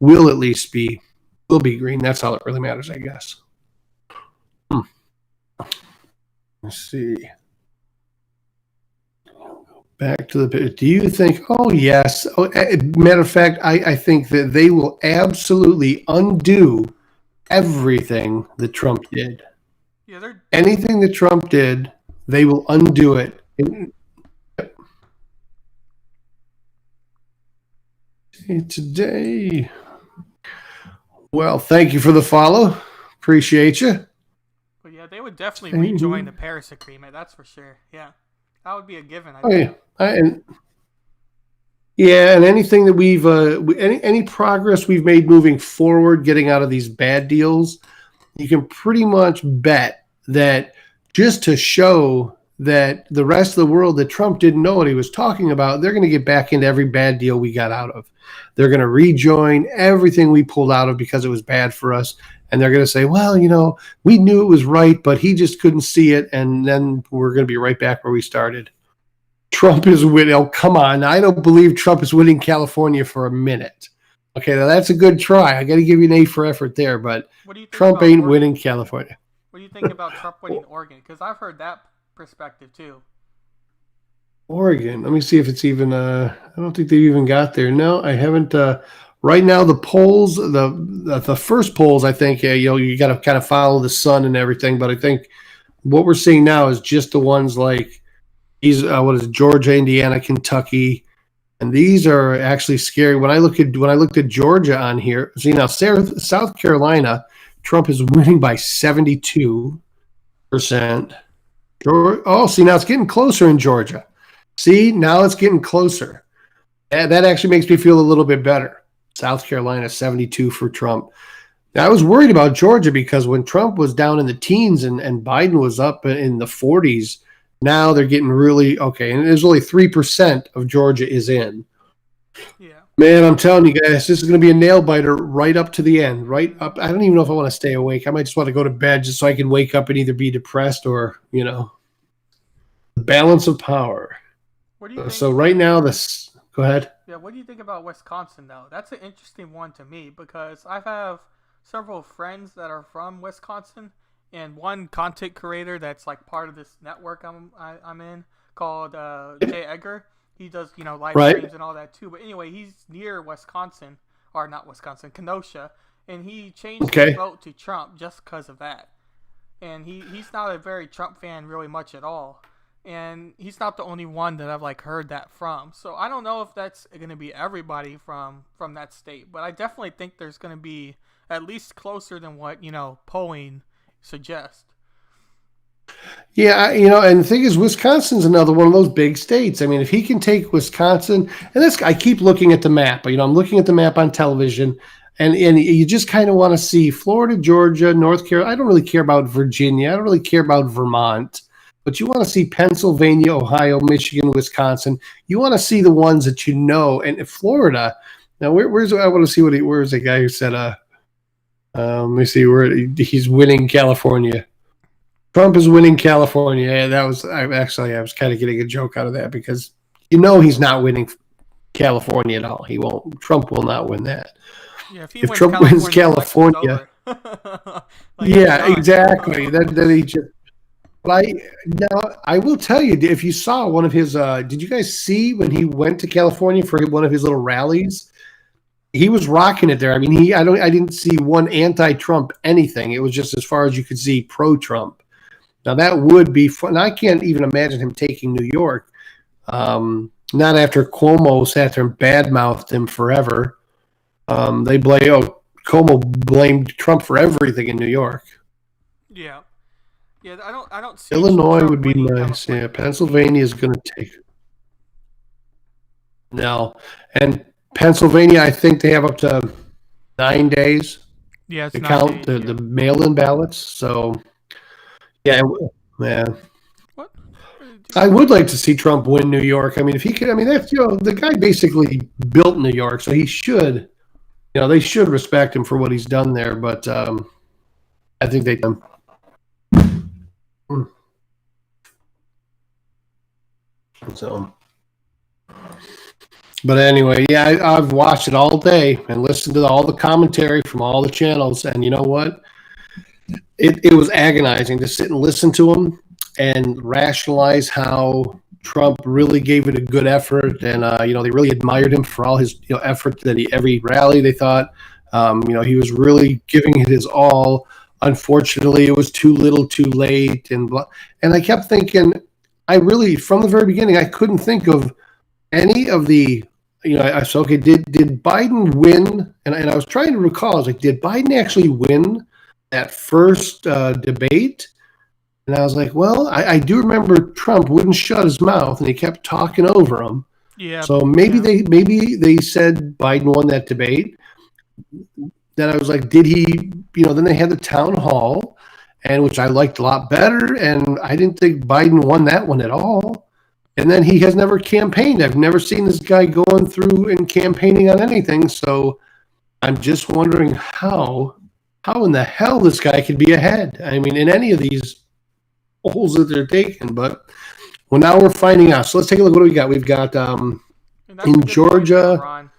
Speaker 2: we'll at least be green. That's all that really matters, I guess. Let's see. Back to the. Do you think? Oh yes. Matter of fact, I think that they will absolutely undo everything that Trump did.
Speaker 1: Yeah,
Speaker 2: anything that Trump did, they will undo it. Today. Well, thank you for the follow. Appreciate you.
Speaker 1: But yeah, they would definitely rejoin the Paris Agreement. That's for sure. Yeah, that would be a given.
Speaker 2: Yeah, and anything that we've any progress we've made moving forward, getting out of these bad deals, you can pretty much bet that just to show that the rest of the world that Trump didn't know what he was talking about, they're going to get back into every bad deal we got out of. They're going to rejoin everything we pulled out of because it was bad for us. And they're going to say, well, we knew it was right, but he just couldn't see it. And then we're going to be right back where we started. Trump is winning. Oh, come on. I don't believe Trump is winning California for a minute. Okay, now that's a good try. I got to give you an A for effort there, but Trump ain't winning California.
Speaker 1: What do you think about Trump winning Oregon? Because I've heard that perspective too.
Speaker 2: Oregon. Let me see if it's even. I don't think they even got there. No, I haven't. Right now, the polls, the first polls, I think, you got to kind of follow the sun and everything. But I think what we're seeing now is just the ones like these. What is it, Georgia, Indiana, Kentucky, and these are actually scary. When I looked at Georgia on here, see now South Carolina, Trump is winning by 72. Oh, see, now it's getting closer in Georgia. See, now it's getting closer. That actually makes me feel a little bit better. South Carolina, 72 for Trump. Now, I was worried about Georgia because when Trump was down in the teens and Biden was up in the 40s, now they're getting really, okay, and there's only 3% of Georgia is in.
Speaker 1: Yeah.
Speaker 2: Man, I'm telling you guys, this is going to be a nail biter right up to the end, right up. I don't even know if I want to stay awake. I might just want to go to bed just so I can wake up and either be depressed or, the balance of power.
Speaker 1: What do you think?
Speaker 2: So right now, go ahead.
Speaker 1: Yeah, what do you think about Wisconsin, though? That's an interesting one to me because I have several friends that are from Wisconsin and one content creator that's like part of this network I'm in called J. Edgar. He does, live streams and all that too. But anyway, he's near Wisconsin, or not Wisconsin, Kenosha, and he changed his vote to Trump just because of that. And he's not a very Trump fan really much at all. And he's not the only one that I've heard that from. So I don't know if that's going to be everybody from that state, but I definitely think there's going to be at least closer than what, polling suggests.
Speaker 2: Yeah, and the thing is, Wisconsin's another one of those big states. I mean, if he can take Wisconsin, and I keep looking at the map. I'm looking at the map on television, and you just kind of want to see Florida, Georgia, North Carolina. I don't really care about Virginia. I don't really care about Vermont. But you want to see Pennsylvania, Ohio, Michigan, Wisconsin. You want to see the ones that you know. And Florida, now I want to see where's the guy who said, let me see where he's winning California. Trump is winning California. Yeah, I was kind of getting a joke out of that because he's not winning California at all. He won't. Trump will not win that.
Speaker 1: Yeah,
Speaker 2: if Trump wins California, yeah, exactly. Then he just. But I will tell you, if you saw one of his, did you guys see when he went to California for one of his little rallies? He was rocking it there. I mean, I didn't see one anti-Trump anything. It was just as far as you could see pro-Trump. Now that would be fun. I can't even imagine him taking New York. Not after Cuomo sat there and badmouthed him forever. Cuomo blamed Trump for everything in New York.
Speaker 1: Yeah. Yeah, I don't see
Speaker 2: Illinois would be nice. Yeah, Pennsylvania is going to take. No, and Pennsylvania, I think they have up to 9 days.
Speaker 1: Yeah, it's
Speaker 2: to count the mail-in ballots. So, yeah.
Speaker 1: What?
Speaker 2: I would like to see Trump win New York. I mean, if he could, I mean, that's the guy basically built New York, so he should. They should respect him for what he's done there. But I think they. So, but anyway, yeah, I've watched it all day and listened to all the commentary from all the channels, and you know what? It was agonizing to sit and listen to them and rationalize how Trump really gave it a good effort, and they really admired him for all his effort that every rally they thought he was really giving it his all. Unfortunately, it was too little, too late, and I kept thinking. I really, from the very beginning, I couldn't think of any of the, I said, okay, did Biden win? And I was trying to recall, I was like, did Biden actually win that first debate? And I was like, well, I do remember Trump wouldn't shut his mouth, and he kept talking over him.
Speaker 1: Yeah.
Speaker 2: So maybe they said Biden won that debate. Then I was like, did he? Then they had the town hall. And which I liked a lot better, and I didn't think Biden won that one at all. And then he has never campaigned. I've never seen this guy going through and campaigning on anything. So I'm just wondering how in the hell this guy could be ahead. I mean, in any of these polls that they're taking. But now we're finding out. So let's take a look. What do we got? We've got in Georgia,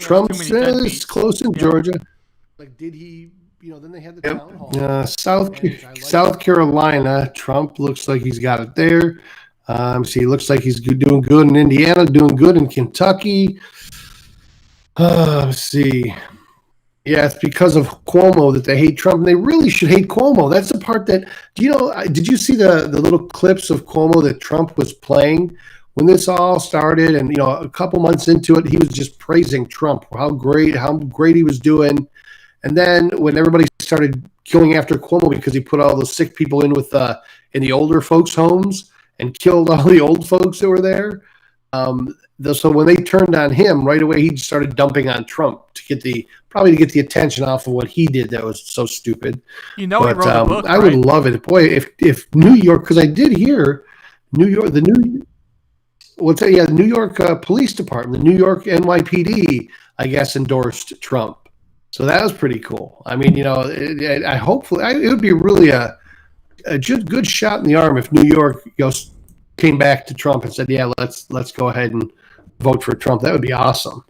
Speaker 2: Trump's close in Georgia. Like, did he? Then they had the town hall. South Carolina, Trump looks like he's got it there. He looks like he's doing good in Indiana, doing good in Kentucky. Let's see. Yeah, it's because of Cuomo that they hate Trump, and they really should hate Cuomo. That's the part that, did you see the little clips of Cuomo that Trump was playing when this all started? And, a couple months into it, he was just praising Trump, how great he was doing. And then when everybody started going after Cuomo because he put all those sick people in the older folks' homes and killed all the old folks that were there. So when they turned on him right away, he started dumping on Trump to get the attention off of what he did that was so stupid.
Speaker 1: He wrote a book,
Speaker 2: I would love it, boy, if New York, because I did hear New York, the New York Police Department, the New York NYPD, I guess, endorsed Trump. So that was pretty cool. I mean, it would be really a good shot in the arm if New York came back to Trump and said, yeah, let's go ahead and vote for Trump. That would be awesome.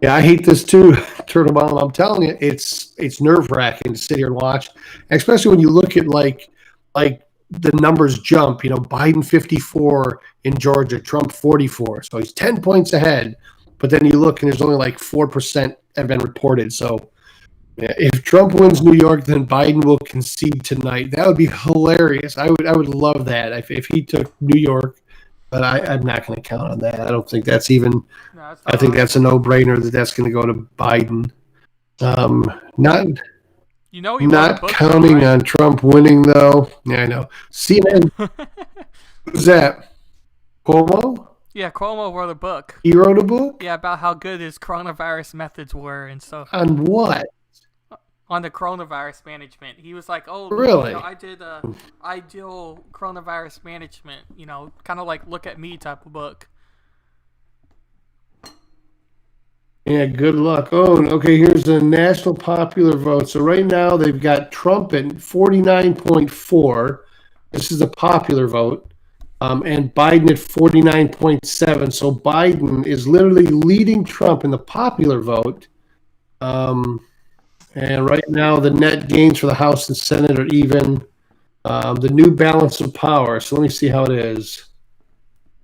Speaker 2: Yeah, I hate this too, Turtle Bomb. I'm telling you, it's nerve-wracking to sit here and watch, especially when you look at like the numbers jump. Biden 54 in Georgia, Trump 44, so he's 10 points ahead. But then you look and there's only like 4% have been reported. So if Trump wins New York, then Biden will concede tonight. That would be hilarious. I would love that if he took New York, but I'm not going to count on that. I don't think that's even. No, I think that's a no-brainer that's going to go to Biden. Not counting on Trump winning though. Yeah, I know. CNN. Who's that? Cuomo?
Speaker 1: Yeah, Cuomo wrote a book.
Speaker 2: He wrote a book?
Speaker 1: Yeah, about how good his coronavirus methods were and so.
Speaker 2: On what?
Speaker 1: On the coronavirus management. He was like, oh,
Speaker 2: really?
Speaker 1: I did ideal coronavirus management, kind of like look at me type of book.
Speaker 2: Yeah, good luck. Oh, okay, here's the national popular vote. So right now they've got Trump at 49.4. This is the popular vote. And Biden at 49.7. So Biden is literally leading Trump in the popular vote. And right now, the net gains for the House and Senate are even. The new balance of power. So let me see how it is.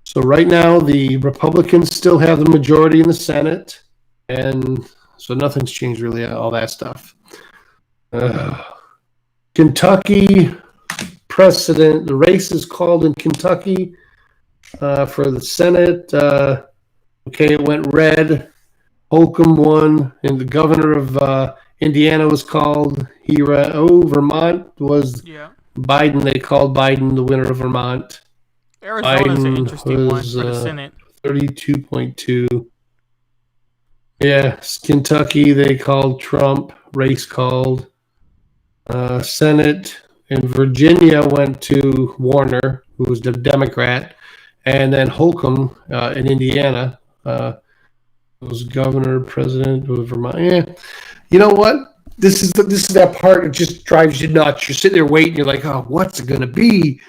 Speaker 2: So right now, the Republicans still have the majority in the Senate. And so nothing's changed really, all that stuff. Kentucky precedent. The race is called in Kentucky for the Senate. Okay, it went red. Holcomb won, and the governor of Indiana was called. Vermont was Biden. They called Biden the winner of Vermont.
Speaker 1: Arizona's an interesting one for the Senate.
Speaker 2: 32.2. Yeah, Kentucky, they called Trump. Race called. Senate in Virginia went to Warner, who was the Democrat. And then Holcomb in Indiana was governor, president of Vermont. Yeah. You know what? This is that part that just drives you nuts. You're sitting there waiting. You're like, oh, what's it going to be? And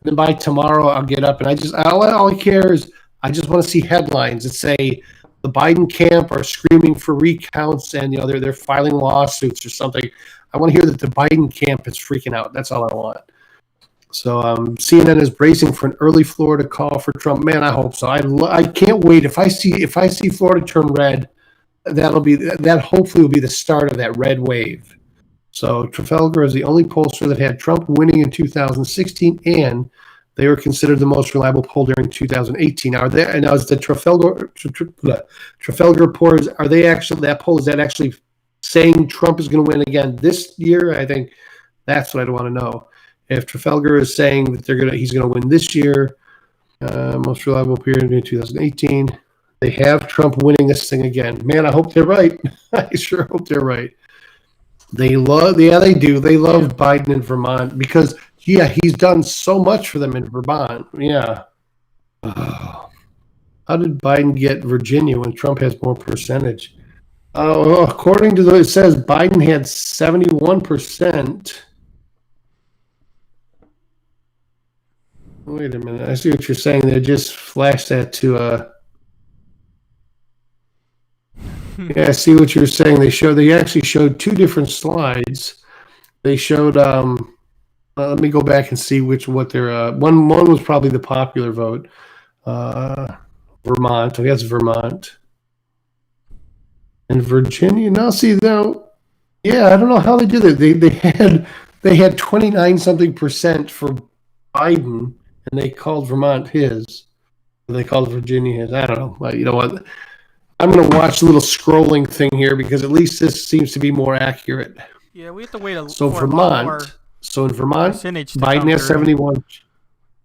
Speaker 2: then by tomorrow, I'll get up and all I care is I just want to see headlines that say the Biden camp are screaming for recounts and they're filing lawsuits or something. I want to hear that the Biden camp is freaking out. That's all I want. So CNN is bracing for an early Florida call for Trump. Man, I hope so. I can't wait. If I see Florida turn red, that hopefully will be the start of that red wave. So Trafalgar is the only pollster that had Trump winning in 2016, and they were considered the most reliable poll during 2018. Now is the Trafalgar polls, are they actually, that poll, is that actually saying Trump is going to win again this year? I think that's what I'd want to know. If Trafalgar is saying that he's going to win this year, most reliable period in 2018, they have Trump winning this thing again. Man, I hope they're right. I sure hope they're right. They do. They love Biden in Vermont because, he's done so much for them in Vermont. Yeah. How did Biden get Virginia when Trump has more percentage? According to it says Biden had 71%. Wait a minute. I see what you're saying. They just flashed that to Yeah, I see what you're saying. They actually showed two different slides. They showed let me go back and see what their one was probably the popular vote. Vermont. I guess Vermont. And Virginia. Now see though, I don't know how they did it. They had 29-something% for Biden, and they called Vermont his. They called Virginia his. I don't know. But you know what? I'm going to watch a little scrolling thing here because at least this seems to be more accurate.
Speaker 1: Yeah, we have to wait
Speaker 2: So
Speaker 1: for a lot more
Speaker 2: Vermont. So in Vermont,
Speaker 1: percentage to
Speaker 2: Biden
Speaker 1: come
Speaker 2: has
Speaker 1: through.
Speaker 2: 71.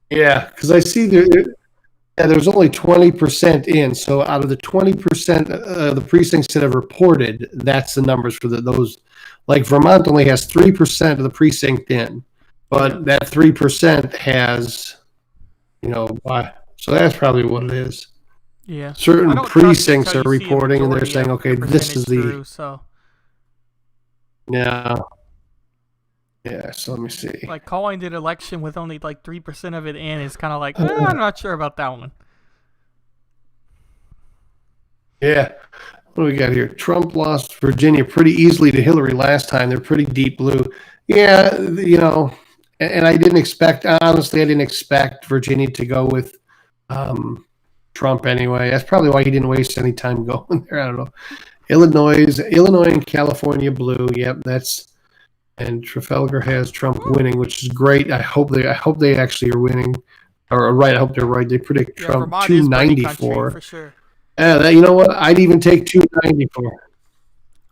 Speaker 2: Yeah, because I see there's only 20% in. So out of the 20% the precincts that have reported, that's the numbers for those. Like Vermont only has 3% of the precinct in, but that 3% has, so that's probably what it is.
Speaker 1: Yeah. I
Speaker 2: Certain
Speaker 1: don't trust it
Speaker 2: precincts
Speaker 1: until
Speaker 2: are
Speaker 1: you see a
Speaker 2: reporting and they're
Speaker 1: majority
Speaker 2: saying,
Speaker 1: of
Speaker 2: okay,
Speaker 1: the
Speaker 2: this is
Speaker 1: percentage
Speaker 2: the.
Speaker 1: through, so.
Speaker 2: Yeah. Yeah, so let me see.
Speaker 1: Like calling the election with only like 3% of it in is kind of like, I'm not sure about that one.
Speaker 2: Yeah. What do we got here? Trump lost Virginia pretty easily to Hillary last time. They're pretty deep blue. Yeah, and I didn't expect, honestly, I didn't expect Virginia to go with Trump anyway. That's probably why he didn't waste any time going there. I don't know. Illinois and California blue. Yep, and Trafalgar has Trump winning, which is great. I hope they actually are winning, or right. I hope they're right. They predict Trump
Speaker 1: Vermont is Bernie country
Speaker 2: 294
Speaker 1: for sure.
Speaker 2: Yeah, you know what? I'd even take 294.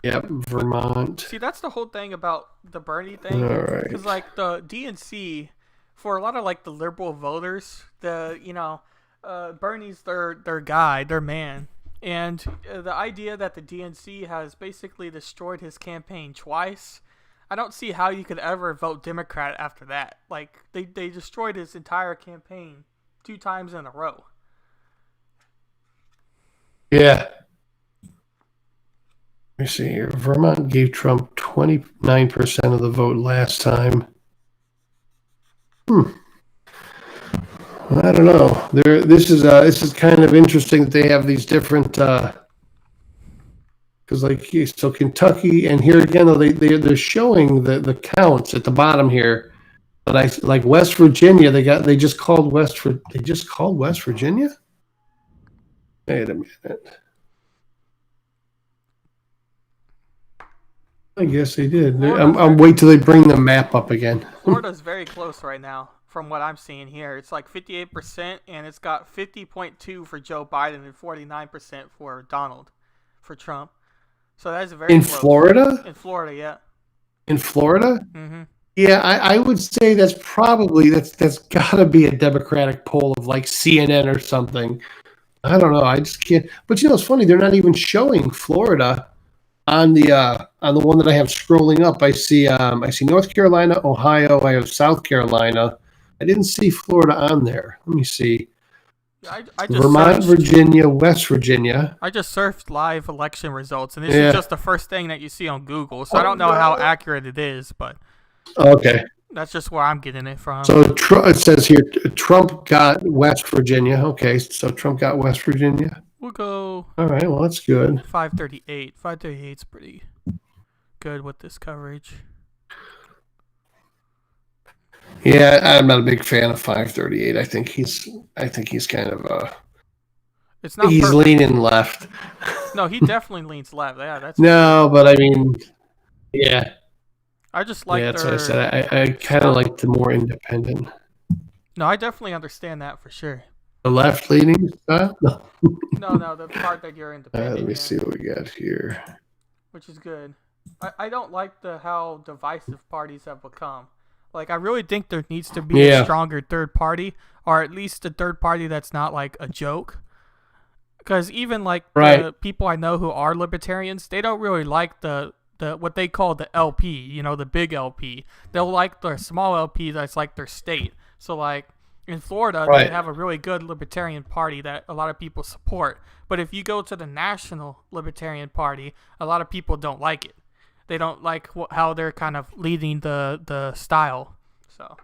Speaker 2: Yep, Vermont.
Speaker 1: See, that's the whole thing about the Bernie thing.
Speaker 2: All right.
Speaker 1: Because like the DNC, for a lot of like the liberal voters, Bernie's their guy, their man. And the idea that the DNC has basically destroyed his campaign twice, I don't see how you could ever vote Democrat after that. Like, they destroyed his entire campaign 2 times in a row.
Speaker 2: Yeah. Let me see here. Vermont gave Trump 29% of the vote last time. I don't know. This is kind of interesting that they have these different because so Kentucky, and here again though they're showing the counts at the bottom here. But like West Virginia, they just called West Virginia. Wait a minute. I guess they did. I'm wait till they bring the map up again.
Speaker 1: Florida's very close right now, from what I'm seeing here. It's like 58%, and it's got 50.2 for Joe Biden and 49% for for Trump. So that's very close.
Speaker 2: Florida?
Speaker 1: In Florida, yeah.
Speaker 2: In Florida?
Speaker 1: Mm-hmm.
Speaker 2: Yeah, I would say that's probably that's got to be a Democratic poll of like CNN or something. I don't know. I just can't. But it's funny. They're not even showing Florida on the one that I have scrolling up. I see North Carolina, Ohio. I have South Carolina. I didn't see Florida on there. Let me see.
Speaker 1: I just
Speaker 2: Vermont, Virginia, West Virginia.
Speaker 1: I just surfed live election results, and this is just the first thing that you see on Google. So I don't know how accurate it is, but
Speaker 2: okay,
Speaker 1: that's just where I'm getting it from.
Speaker 2: So it says here Trump got West Virginia. Okay, so Trump got West Virginia.
Speaker 1: We'll go.
Speaker 2: All right, well that's good.
Speaker 1: 538. 538 is pretty good with this coverage.
Speaker 2: Yeah, I'm not a big fan of 538. I think he's kind of
Speaker 1: it's not.
Speaker 2: He's
Speaker 1: perfect.
Speaker 2: leaning left.
Speaker 1: No, he definitely leans left. Yeah, that's.
Speaker 2: No, but I mean, yeah.
Speaker 1: I just like.
Speaker 2: Yeah, that's what I said. I kind of like the more independent.
Speaker 1: No, I definitely understand that for sure.
Speaker 2: The left leaning style?
Speaker 1: No, the part that you're independent.
Speaker 2: Let me see what we got here.
Speaker 1: Which is good. I don't like how divisive parties have become. Like, I really think there needs to be a stronger third party, or at least a third party that's not like a joke. Because even like the people I know who are libertarians, they don't really like the what they call the LP, the big LP. They'll like the small LP that's like their state. So like in Florida, they have a really good libertarian party that a lot of people support. But if you go to the National Libertarian Party, a lot of people don't like it. They don't like how they're kind of leading the style. So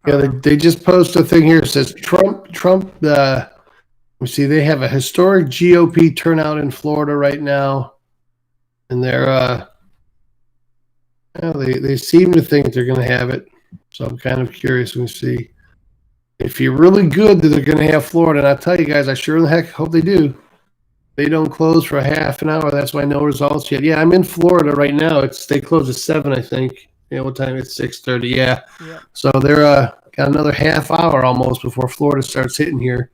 Speaker 2: yeah, they just posted a thing here. It says Trump. We see they have a historic GOP turnout in Florida right now, and they're they seem to think they're going to have it. So I'm kind of curious to see if you're really good that they're going to have Florida. And I tell you guys, I sure the heck hope they do. They don't close for half an hour. That's why no results yet. Yeah, I'm in Florida right now. They close at 7, I think. Yeah, what time? It's 6:30. Yeah. So they're got another half hour almost before Florida starts hitting here.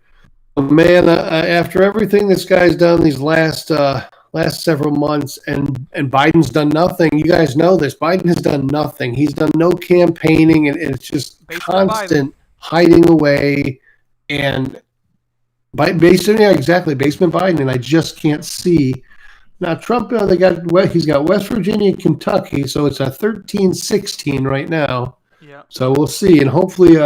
Speaker 2: But man, after everything this guy's done these last last several months, and Biden's done nothing. You guys know this. Biden has done nothing. He's done no campaigning, and it's just constant hiding away. And basement Biden, and I just can't see. Now Trump, he's got West Virginia and Kentucky, so it's a 13-16 right now.
Speaker 1: Yeah.
Speaker 2: So we'll see, and hopefully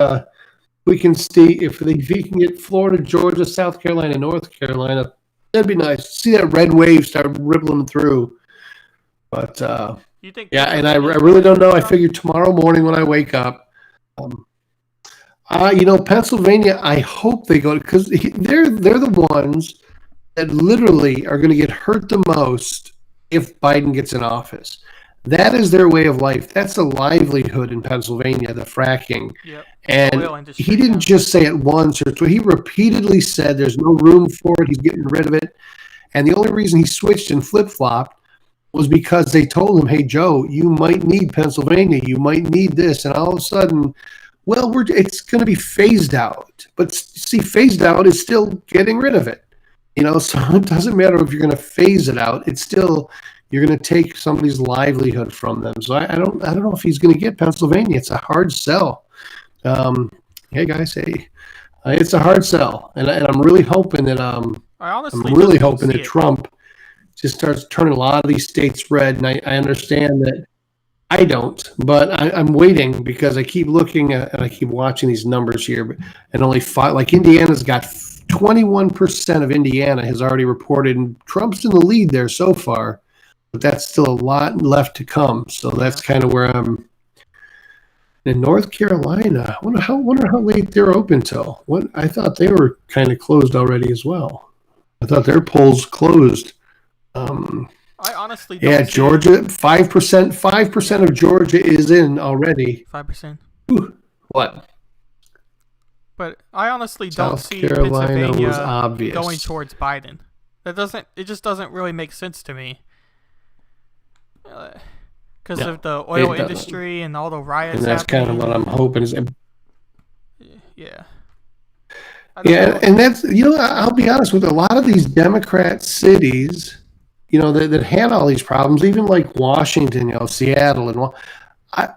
Speaker 2: we can see if he can get Florida, Georgia, South Carolina, North Carolina. That'd be nice. See that red wave start rippling through. But
Speaker 1: you think
Speaker 2: and I really don't know. I figure tomorrow morning when I wake up. Pennsylvania, I hope they go, because they're the ones that literally are going to get hurt the most if Biden gets in office. That is their way of life. That's a livelihood in Pennsylvania, the fracking.
Speaker 1: Yep.
Speaker 2: And he didn't just say it once or twice. He repeatedly said there's no room for it. He's getting rid of it. And the only reason he switched and flip-flopped was because they told him, hey, Joe, you might need Pennsylvania. You might need this. And all of a sudden, it's going to be phased out. But see, phased out is still getting rid of it. So it doesn't matter if you're going to phase it out. It's still, you're going to take somebody's livelihood from them. So I don't know if he's going to get Pennsylvania. It's a hard sell. Hey guys, it's a hard sell, and I'm really hoping that Trump just starts turning a lot of these states red. And I understand that I don't, but I'm waiting because I keep looking at and I keep watching these numbers here, and only 5, like Indiana's got 21% of Indiana has already reported, and Trump's in the lead there so far, but that's still a lot left to come. So that's kind of where I'm. In North Carolina, I wonder how late they're open till. I thought they were kind of closed already as well. I thought their polls closed.
Speaker 1: I honestly don't.
Speaker 2: Yeah, Georgia, 5%. 5% of Georgia is in already.
Speaker 1: 5%.
Speaker 2: What?
Speaker 1: But I honestly don't
Speaker 2: South
Speaker 1: see
Speaker 2: Carolina
Speaker 1: Pennsylvania
Speaker 2: was obvious.
Speaker 1: going towards Biden. It just doesn't really make sense to me. Because of the oil industry and all the riots.
Speaker 2: And that's kind of what I'm hoping is.
Speaker 1: Yeah.
Speaker 2: Yeah, and that's, I'll be honest with you, a lot of these Democrat cities, that had all these problems, even like Washington, Seattle, and I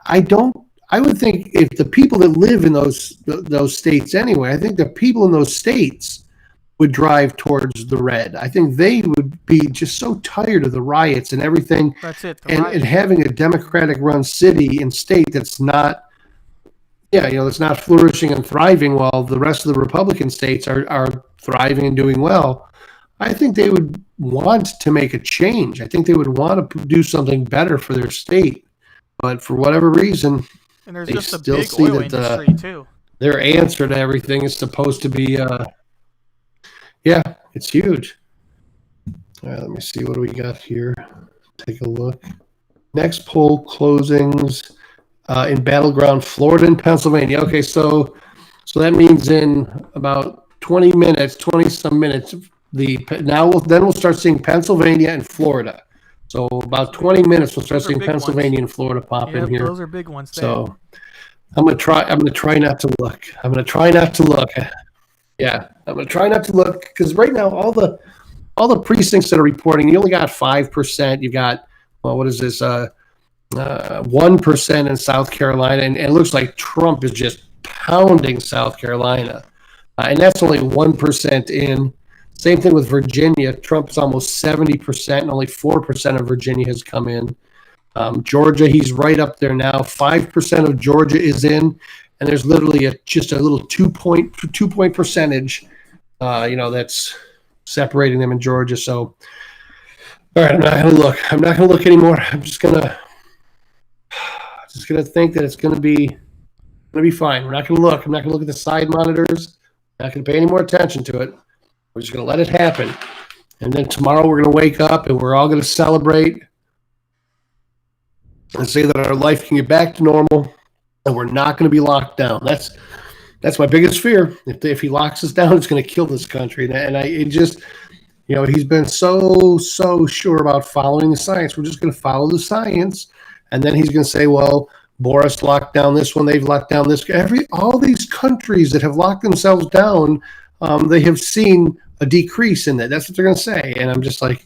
Speaker 2: would think if the people that live in those states anyway, I think the people in those states would drive towards the red. I think they would be just so tired of the riots and everything.
Speaker 1: That's it.
Speaker 2: And having a Democratic-run city and state that's not, that's not flourishing and thriving while the rest of the Republican states are thriving and doing well. I think they would want to make a change. I think they would want to do something better for their state. But for whatever reason,
Speaker 1: and there's
Speaker 2: they
Speaker 1: just a
Speaker 2: still
Speaker 1: big
Speaker 2: see
Speaker 1: oil
Speaker 2: that
Speaker 1: industry too.
Speaker 2: Their answer to everything is supposed to be yeah, it's huge. All right, let me see. What do we got here? Take a look. Next poll closings in battleground Florida and Pennsylvania. Okay, so that means in about 20 minutes, 20-some minutes, we'll start seeing Pennsylvania and Florida. So about 20 minutes, we'll start seeing Pennsylvania and Florida pop in here.
Speaker 1: Those are big ones.
Speaker 2: So I'm gonna try not to look. Yeah, I'm going to try not to look, because right now all the precincts that are reporting, you only got 5%. You got, what is this, 1% in South Carolina, and it looks like Trump is just pounding South Carolina. And that's only 1% in. Same thing with Virginia. Trump is almost 70%, and only 4% of Virginia has come in. Georgia, he's right up there now. 5% of Georgia is in. And there's literally just a little 2-point percentage, that's separating them in Georgia. So, all right, I'm not going to look. I'm not going to look anymore. I'm just gonna think that it's going to be fine. We're not going to look. I'm not going to look at the side monitors. I'm not going to pay any more attention to it. We're just going to let it happen. And then tomorrow we're going to wake up and we're all going to celebrate and say that our life can get back to normal. And we're not going to be locked down. That's my biggest fear. If he locks us down, it's going to kill this country. He's been so sure about following the science. We're just going to follow the science, and then he's going to say, "Well, Boris locked down this one. They've locked down this." All these countries that have locked themselves down, they have seen a decrease in that. That's what they're going to say, and I'm just like,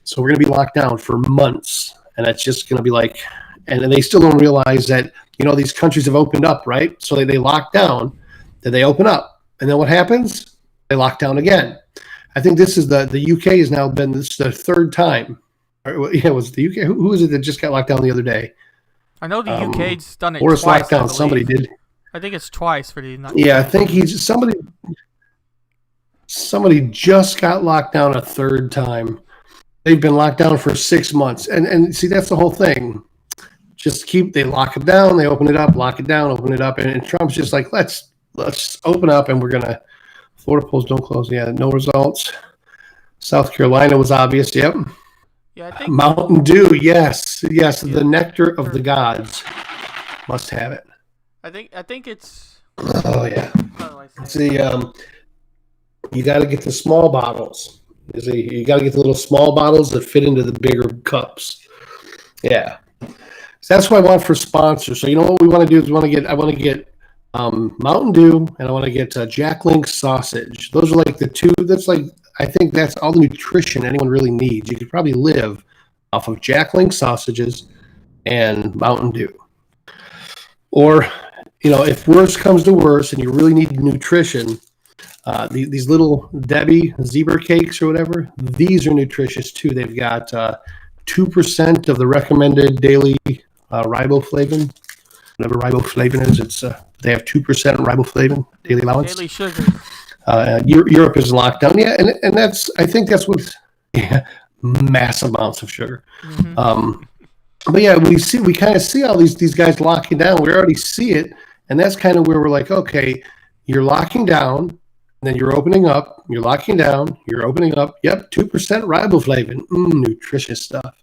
Speaker 2: So we're going to be locked down for months. And it's just going to be like, and they still don't realize that, these countries have opened up, right? So they lock down, then they open up. And then what happens? They lock down again. I think this is the UK has now been this the third time. Yeah, it was the UK. Who was it that just got locked down the other day?
Speaker 1: I know the UK's done it
Speaker 2: Boris
Speaker 1: twice.
Speaker 2: Locked down. Somebody did.
Speaker 1: I think it's twice for the.
Speaker 2: Yeah, I think somebody just got locked down a third time. They've been locked down for 6 months, and see that's the whole thing. They lock it down, they open it up, lock it down, open it up, and Trump's just like let's open up, and we're gonna. Florida polls don't close. Yeah, no results. South Carolina was obvious. Yep.
Speaker 1: Yeah, I think
Speaker 2: Mountain Dew. Yes. The nectar of the gods. Must have it.
Speaker 1: I think it's.
Speaker 2: Oh yeah. See, you got to get the small bottles. You got to get the little small bottles that fit into the bigger cups. Yeah. So that's what I want for sponsors. So you know what we want to do is I want to get Mountain Dew, and I want to get Jack Link sausage. Those are like the two. That's like I think that's all the nutrition anyone really needs. You could probably live off of Jack Link sausages and Mountain Dew. Or, if worse comes to worse, and you really need nutrition, these little Debbie zebra cakes or whatever, these are nutritious too. They've got 2% of the recommended daily riboflavin. Whatever riboflavin is, they have 2% riboflavin daily allowance.
Speaker 1: Daily sugar.
Speaker 2: Europe is locked down. Yeah, and I think that's what. Yeah, mass amounts of sugar. Mm-hmm. But yeah, we kind of see all these guys locking down. We already see it, and that's kind of where we're like, okay, you're locking down, and then you're opening up. You're locking down. You're opening up. Yep, 2% riboflavin. Nutritious stuff.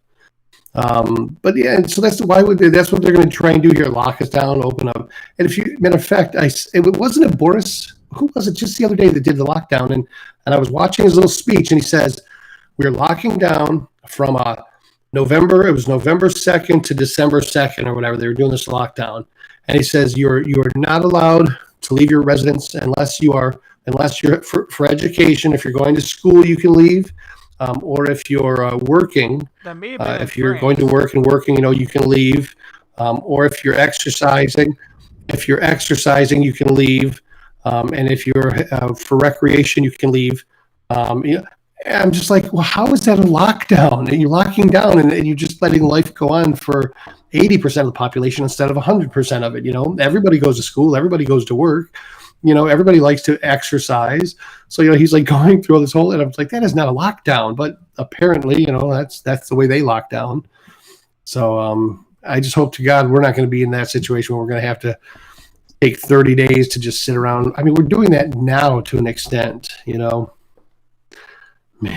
Speaker 2: But yeah, and so that's what they're going to try and do here: lock us down, open up. And matter of fact, it wasn't a Boris. Who was it just the other day that did the lockdown? And I was watching his little speech, and he says, "We're locking down from November. It was November 2nd to December 2nd, or whatever. They were doing this lockdown." And he says, "You are not allowed to leave your residence unless you're for education. If you're going to school, you can leave." Or if you're working, if you're going to work and working, you can leave. Or if you're exercising, you can leave. And if you're for recreation, you can leave. I'm just like, well, how is that a lockdown? And you're locking down and you're just letting life go on for 80% of the population instead of 100% of it. Everybody goes to school, everybody goes to work. Everybody likes to exercise. So, he's like going through this whole, and I was like, that is not a lockdown, but apparently, that's the way they lock down. So, I just hope to God we're not going to be in that situation where we're going to have to take 30 days to just sit around. I mean, we're doing that now to an extent, Man.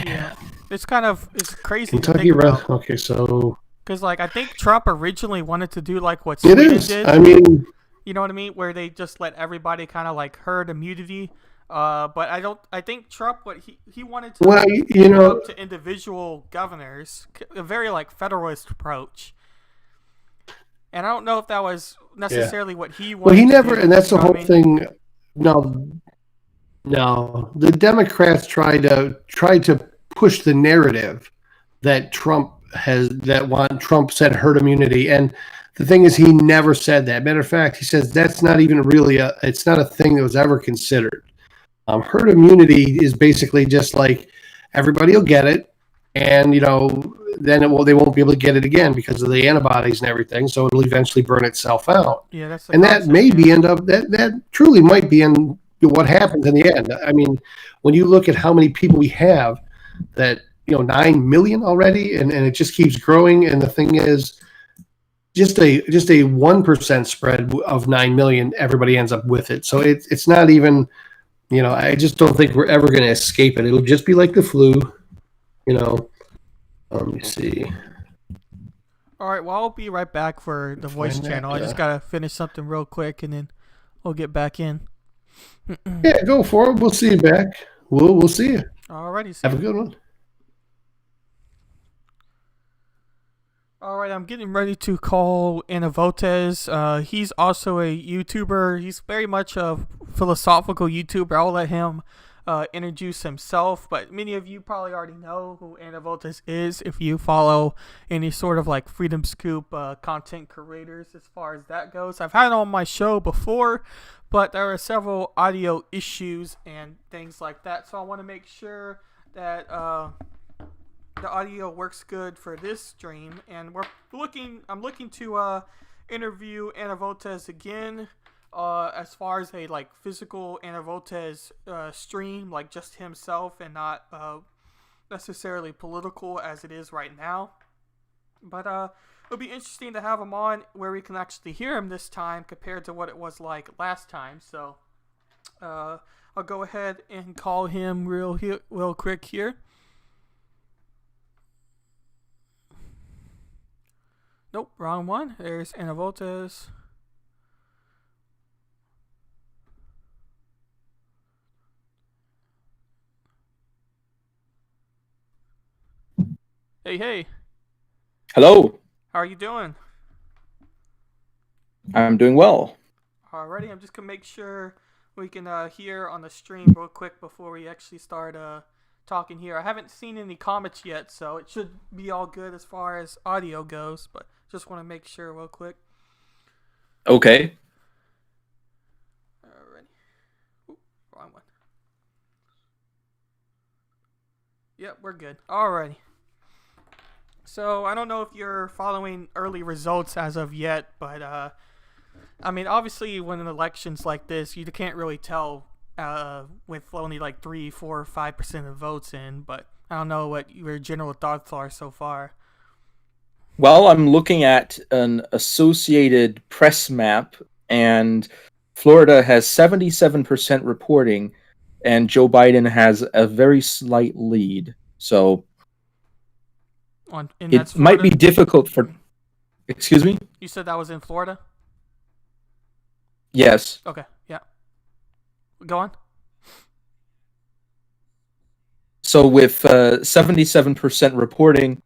Speaker 1: Yeah. It's crazy.
Speaker 2: Kentucky, okay, so.
Speaker 1: Because, I think Trump originally wanted to do what Sweden did.
Speaker 2: I mean.
Speaker 1: You know what I mean? Where they just let everybody kind of herd immunity. But I think Trump, he wanted to up to individual governors, a very federalist approach. And I don't know if that was necessarily what he wanted.
Speaker 2: Well, he never, and that's the whole thing. No, the Democrats tried to push the narrative that Trump said herd immunity, and the thing is, he never said that. Matter of fact, he says that's not even really it's not a thing that was ever considered. Herd immunity is basically just like everybody will get it, and then they won't be able to get it again because of the antibodies and everything. So it'll eventually burn itself out.
Speaker 1: Yeah, that's
Speaker 2: that maybe that truly might be in what happens in the end. I mean, when you look at how many people we have, that 9 million already, and it just keeps growing. And the thing is, just a 1% spread of 9 million, everybody ends up with it. So it's not even, I just don't think we're ever going to escape it. It'll just be like the flu, Let me see.
Speaker 1: All right, well, I'll be right back for the voice channel. I just got to finish something real quick, and then we'll get back in.
Speaker 2: Yeah, go for it. We'll see you back. We'll see you.
Speaker 1: All righty.
Speaker 2: Have a good one.
Speaker 1: All right, I'm getting ready to call Anavultus. He's also a YouTuber. He's very much a philosophical YouTuber. I'll let him introduce himself, but many of you probably already know who Anavultus is if you follow any sort of like Freedom Scoop content creators as far as that goes. I've had him on my show before, but there are several audio issues and things like that, so I want to make sure that the audio works good for this stream, and I'm looking to interview Anavultus again. As far as a like physical Anavultus stream, like just himself and not necessarily political as it is right now. But it'll be interesting to have him on where we can actually hear him this time compared to what it was like last time. So I'll go ahead and call him real quick here. Nope, wrong one. There's Anavultus. Hey.
Speaker 3: Hello.
Speaker 1: How are you doing?
Speaker 3: I'm doing well.
Speaker 1: Alrighty, I'm just going to make sure we can hear on the stream real quick before we actually start talking here. I haven't seen any comments yet, so it should be all good as far as audio goes, but just want to make sure real quick.
Speaker 3: Okay.
Speaker 1: Alrighty. Ooh, wrong one. Yep, we're good. Alrighty. So, I don't know if you're following early results as of yet, but, I mean, obviously, when an election's like this, you can't really tell with only like 3, 4, 5% of votes in, but I don't know what your general thoughts are so far.
Speaker 3: Well, I'm looking at an Associated Press map, and Florida has 77% reporting, and Joe Biden has a very slight lead. So it might be difficult for... Excuse me?
Speaker 1: You said that was in Florida?
Speaker 3: Yes.
Speaker 1: Okay, yeah. Go on.
Speaker 3: So with 77% reporting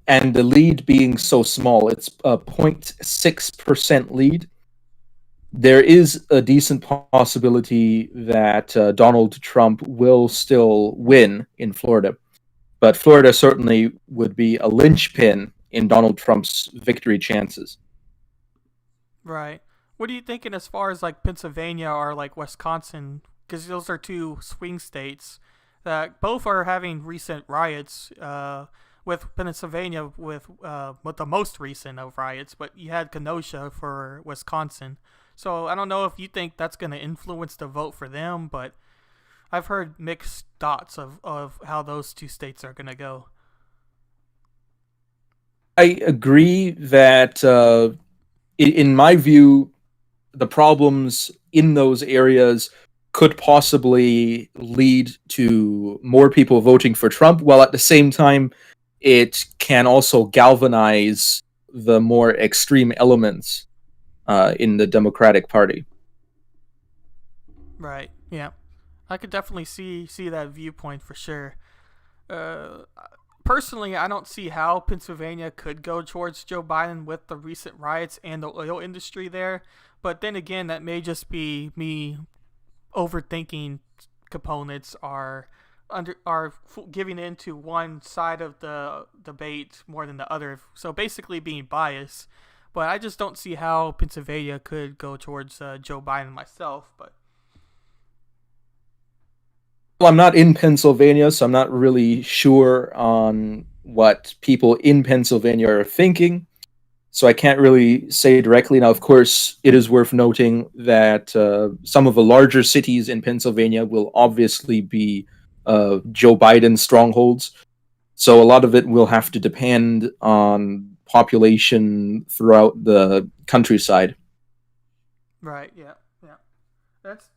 Speaker 3: and the lead being so small, it's a 0.6% lead, there is a decent possibility that Donald Trump will still win in Florida. But Florida certainly would be a linchpin in Donald Trump's victory chances.
Speaker 1: Right. What are you thinking as far as like Pennsylvania or like Wisconsin? Because those are two swing states that both are having recent riots. With Pennsylvania with the most recent of riots, but you had Kenosha for Wisconsin. So I don't know if you think that's going to influence the vote for them, but I've heard mixed thoughts of how those two states are going to go.
Speaker 3: I agree that, in my view, the problems in those areas could possibly lead to more people voting for Trump, while at the same time, it can also galvanize the more extreme elements in the Democratic Party.
Speaker 1: Right, yeah. I could definitely see that viewpoint for sure. Personally, I don't see how Pennsylvania could go towards Joe Biden with the recent riots and the oil industry there. But then again, that may just be me overthinking components are giving into one side of the debate more than the other. So basically being biased. But I just don't see how Pennsylvania could go towards Joe Biden myself. But
Speaker 3: well, I'm not in Pennsylvania, so I'm not really sure on what people in Pennsylvania are thinking. So I can't really say directly. Now, of course, it is worth noting that some of the larger cities in Pennsylvania will obviously be Joe Biden strongholds. So a lot of it will have to depend on population throughout the countryside.
Speaker 1: Right, yeah.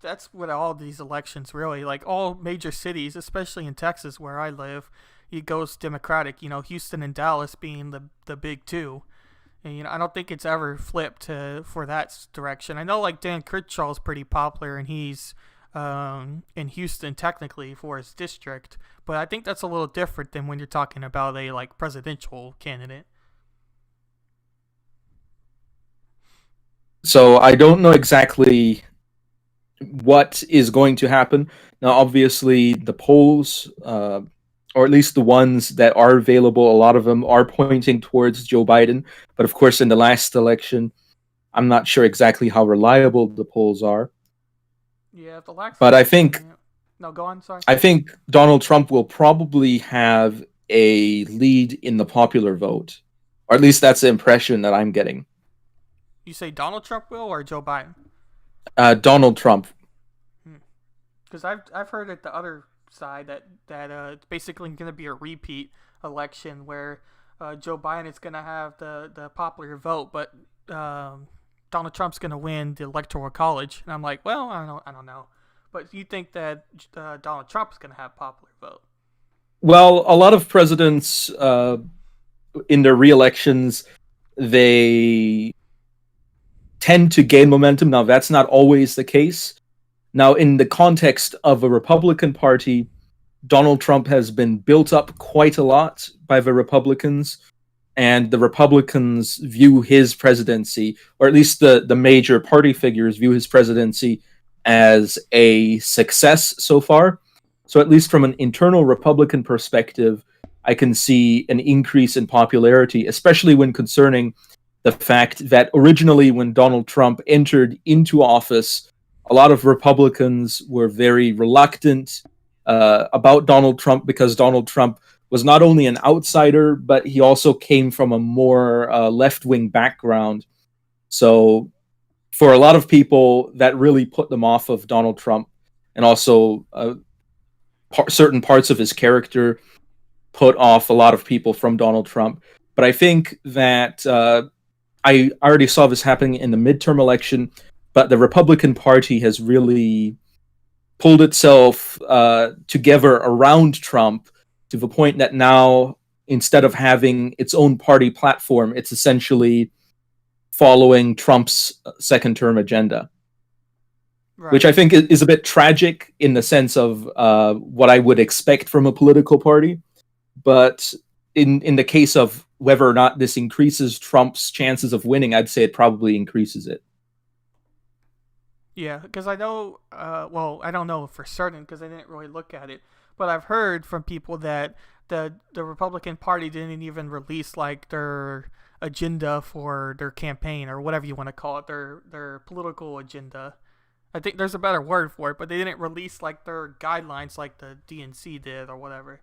Speaker 1: That's what all these elections really, like all major cities, especially in Texas where I live, it goes Democratic, Houston and Dallas being the big two. And, I don't think it's ever flipped for that direction. I know like Dan Crenshaw is pretty popular and he's in Houston technically for his district, but I think that's a little different than when you're talking about a like presidential candidate.
Speaker 3: So I don't know exactly what is going to happen. Now, obviously, the polls, or at least the ones that are available, a lot of them are pointing towards Joe Biden. But of course, in the last election, I'm not sure exactly how reliable the polls are.
Speaker 1: Yeah, the last.
Speaker 3: But I think.
Speaker 1: No, go on. Sorry.
Speaker 3: I think Donald Trump will probably have a lead in the popular vote, or at least that's the impression that I'm getting.
Speaker 1: You say Donald Trump will or Joe Biden?
Speaker 3: Donald Trump.
Speaker 1: Because I've heard at the other side that it's basically going to be a repeat election where Joe Biden is going to have the popular vote, but Donald Trump's going to win the electoral college. And I'm like, well, I don't know. But you think that Donald Trump is going to have popular vote?
Speaker 3: Well, a lot of presidents in their re-elections, they tend to gain momentum. Now, that's not always the case. Now, in the context of a Republican Party, Donald Trump has been built up quite a lot by the Republicans, and the Republicans view his presidency, or at least the major party figures view his presidency as a success so far. So at least from an internal Republican perspective, I can see an increase in popularity, especially when concerning the fact that originally when Donald Trump entered into office, a lot of Republicans were very reluctant about Donald Trump because Donald Trump was not only an outsider, but he also came from a more left-wing background. So for a lot of people, that really put them off of Donald Trump, and also certain parts of his character put off a lot of people from Donald Trump. But I think that I already saw this happening in the midterm election, but the Republican Party has really pulled itself together around Trump to the point that now, instead of having its own party platform, it's essentially following Trump's second-term agenda. Right. Which I think is a bit tragic in the sense of what I would expect from a political party. But in the case of whether or not this increases Trump's chances of winning, I'd say it probably increases it.
Speaker 1: Yeah, because I know, well, I don't know for certain because I didn't really look at it, but I've heard from people that the Republican Party didn't even release like their agenda for their campaign or whatever you want to call it, their political agenda. I think there's a better word for it, but they didn't release like their guidelines like the DNC did or whatever.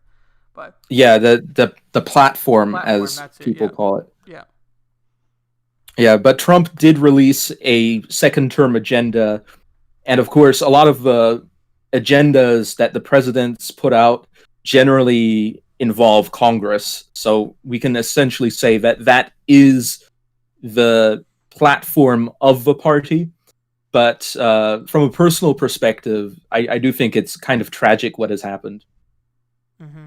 Speaker 1: But
Speaker 3: yeah, the platform as people call it.
Speaker 1: Yeah.
Speaker 3: Yeah, but Trump did release a second-term agenda, and of course, a lot of the agendas that the presidents put out generally involve Congress. So we can essentially say that that is the platform of the party. But from a personal perspective, I do think it's kind of tragic what has happened.
Speaker 1: Mm-hmm.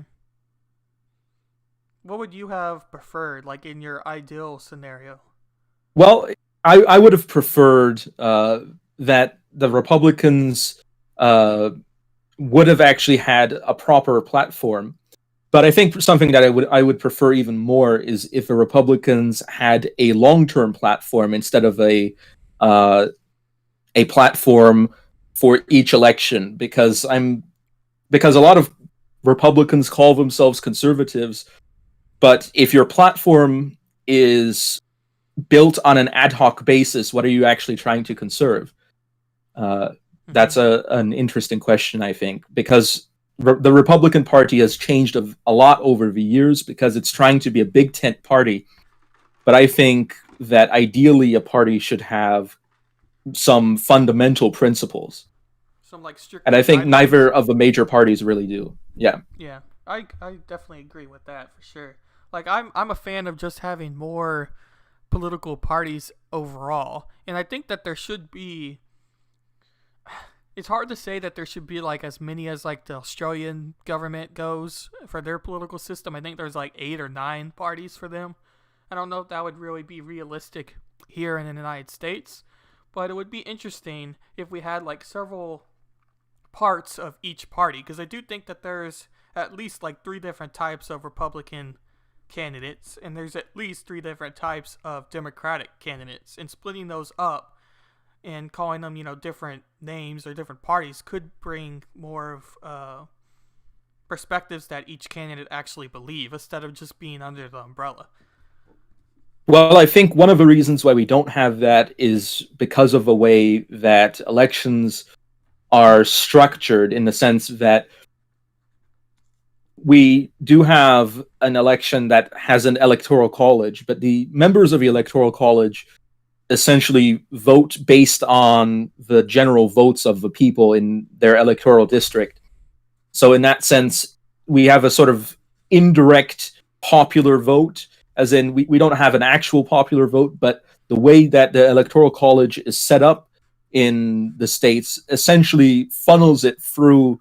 Speaker 1: What would you have preferred, like in your ideal scenario?
Speaker 3: Well, I would have preferred that the Republicans would have actually had a proper platform. But I think something that I would prefer even more is if the Republicans had a long-term platform instead of a platform for each election, because a lot of Republicans call themselves conservatives, but if your platform is built on an ad hoc basis, what are you actually trying to conserve? That's an interesting question, I think, because the Republican Party has changed a lot over the years because it's trying to be a big tent party. But I think that ideally a party should have some fundamental principles.
Speaker 1: Some like strict.
Speaker 3: And I think neither of the major parties really do. Yeah.
Speaker 1: Yeah, I definitely agree with that for sure. Like I'm a fan of just having more political parties overall, and I think that there should be. It's hard to say that there should be like as many as like the Australian government goes for their political system. I think there's like 8 or 9 parties for them. I don't know if that would really be realistic here in the United States, but it would be interesting if we had like several parts of each party, because I do think that there's at least like 3 different types of Republican candidates, and there's at least 3 different types of Democratic candidates, and splitting those up and calling them, different names or different parties could bring more of perspectives that each candidate actually believe instead of just being under the umbrella.
Speaker 3: Well, I think one of the reasons why we don't have that is because of the way that elections are structured, in the sense that we do have an election that has an electoral college, but the members of the electoral college essentially vote based on the general votes of the people in their electoral district. So in that sense, we have a sort of indirect popular vote, as in we don't have an actual popular vote, but the way that the electoral college is set up in the states essentially funnels it through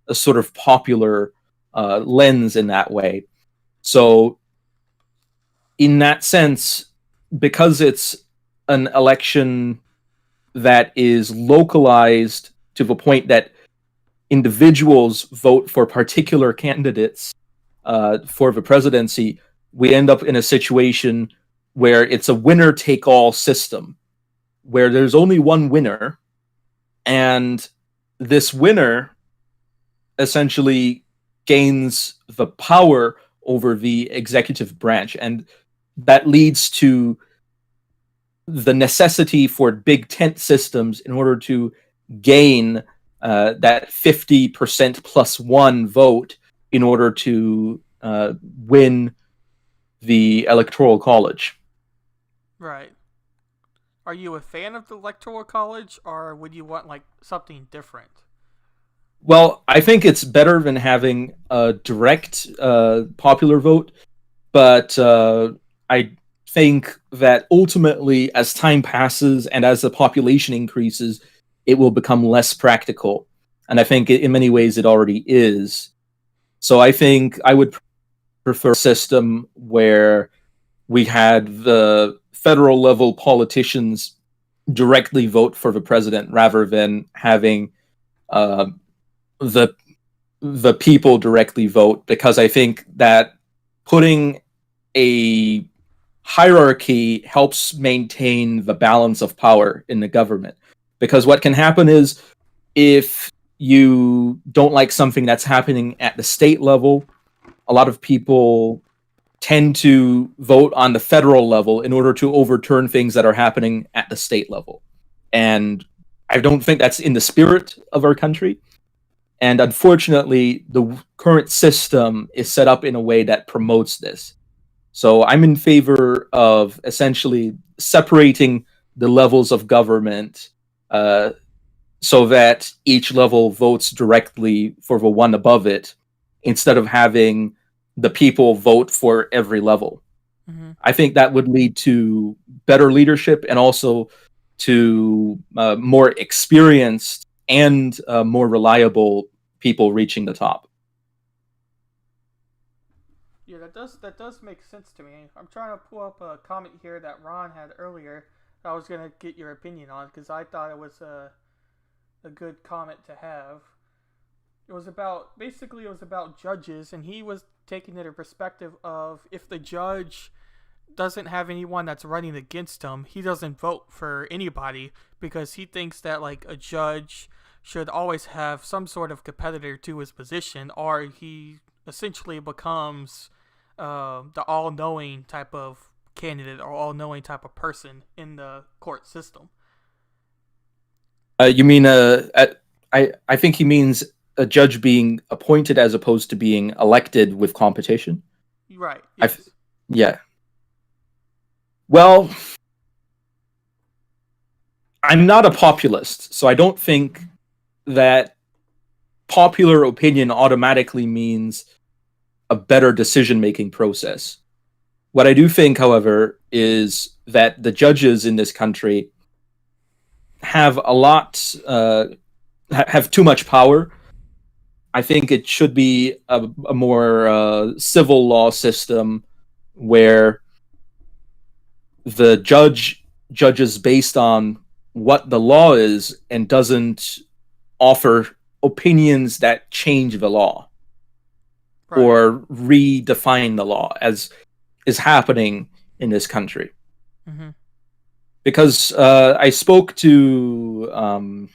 Speaker 3: a sort of popular lens in that way. So in that sense, because it's an election that is localized to the point that individuals vote for particular candidates for the presidency, we end up in a situation where it's a winner-take-all system, where there's only one winner, and this winner essentially gains the power over the executive branch, and that leads to the necessity for big tent systems in order to gain that 50% plus one vote in order to win the electoral college.
Speaker 1: Right. Are you a fan of the electoral college, or would you want something different?
Speaker 3: Well, I think it's better than having a direct popular vote, but I think that ultimately, as time passes and as the population increases, it will become less practical. And I think in many ways it already is. So I think I would prefer a system where we had the federal level politicians directly vote for the president rather than having the people directly vote, because I think that putting a hierarchy helps maintain the balance of power in the government. Because what can happen is, if you don't like something that's happening at the state level, a lot of people tend to vote on the federal level in order to overturn things that are happening at the state level. And I don't think that's in the spirit of our country. And unfortunately, the current system is set up in a way that promotes this. So I'm in favor of essentially separating the levels of government so that each level votes directly for the one above it, instead of having the people vote for every level.
Speaker 1: Mm-hmm.
Speaker 3: I think that would lead to better leadership and also to more experienced and more reliable people reaching the top.
Speaker 1: Yeah, that does make sense to me. I'm trying to pull up a comment here that Ron had earlier that I was going to get your opinion on, because I thought it was a good comment to have. It was about judges, and he was taking it a perspective of, if the judge doesn't have anyone that's running against him, he doesn't vote for anybody, because he thinks that a judge should always have some sort of competitor to his position, or he essentially becomes the all-knowing type of candidate or all-knowing type of person in the court system.
Speaker 3: You mean I think he means a judge being appointed as opposed to being elected with competition.
Speaker 1: Right. Yes.
Speaker 3: Yeah. Well, I'm not a populist, so I don't think that popular opinion automatically means a better decision-making process. What I do think, however, is that the judges in this country have have too much power. I think it should be a more civil law system where the judge judges based on what the law is and doesn't offer opinions that change the law or redefine the law, as is happening in this country.
Speaker 1: Mm-hmm.
Speaker 3: because I spoke to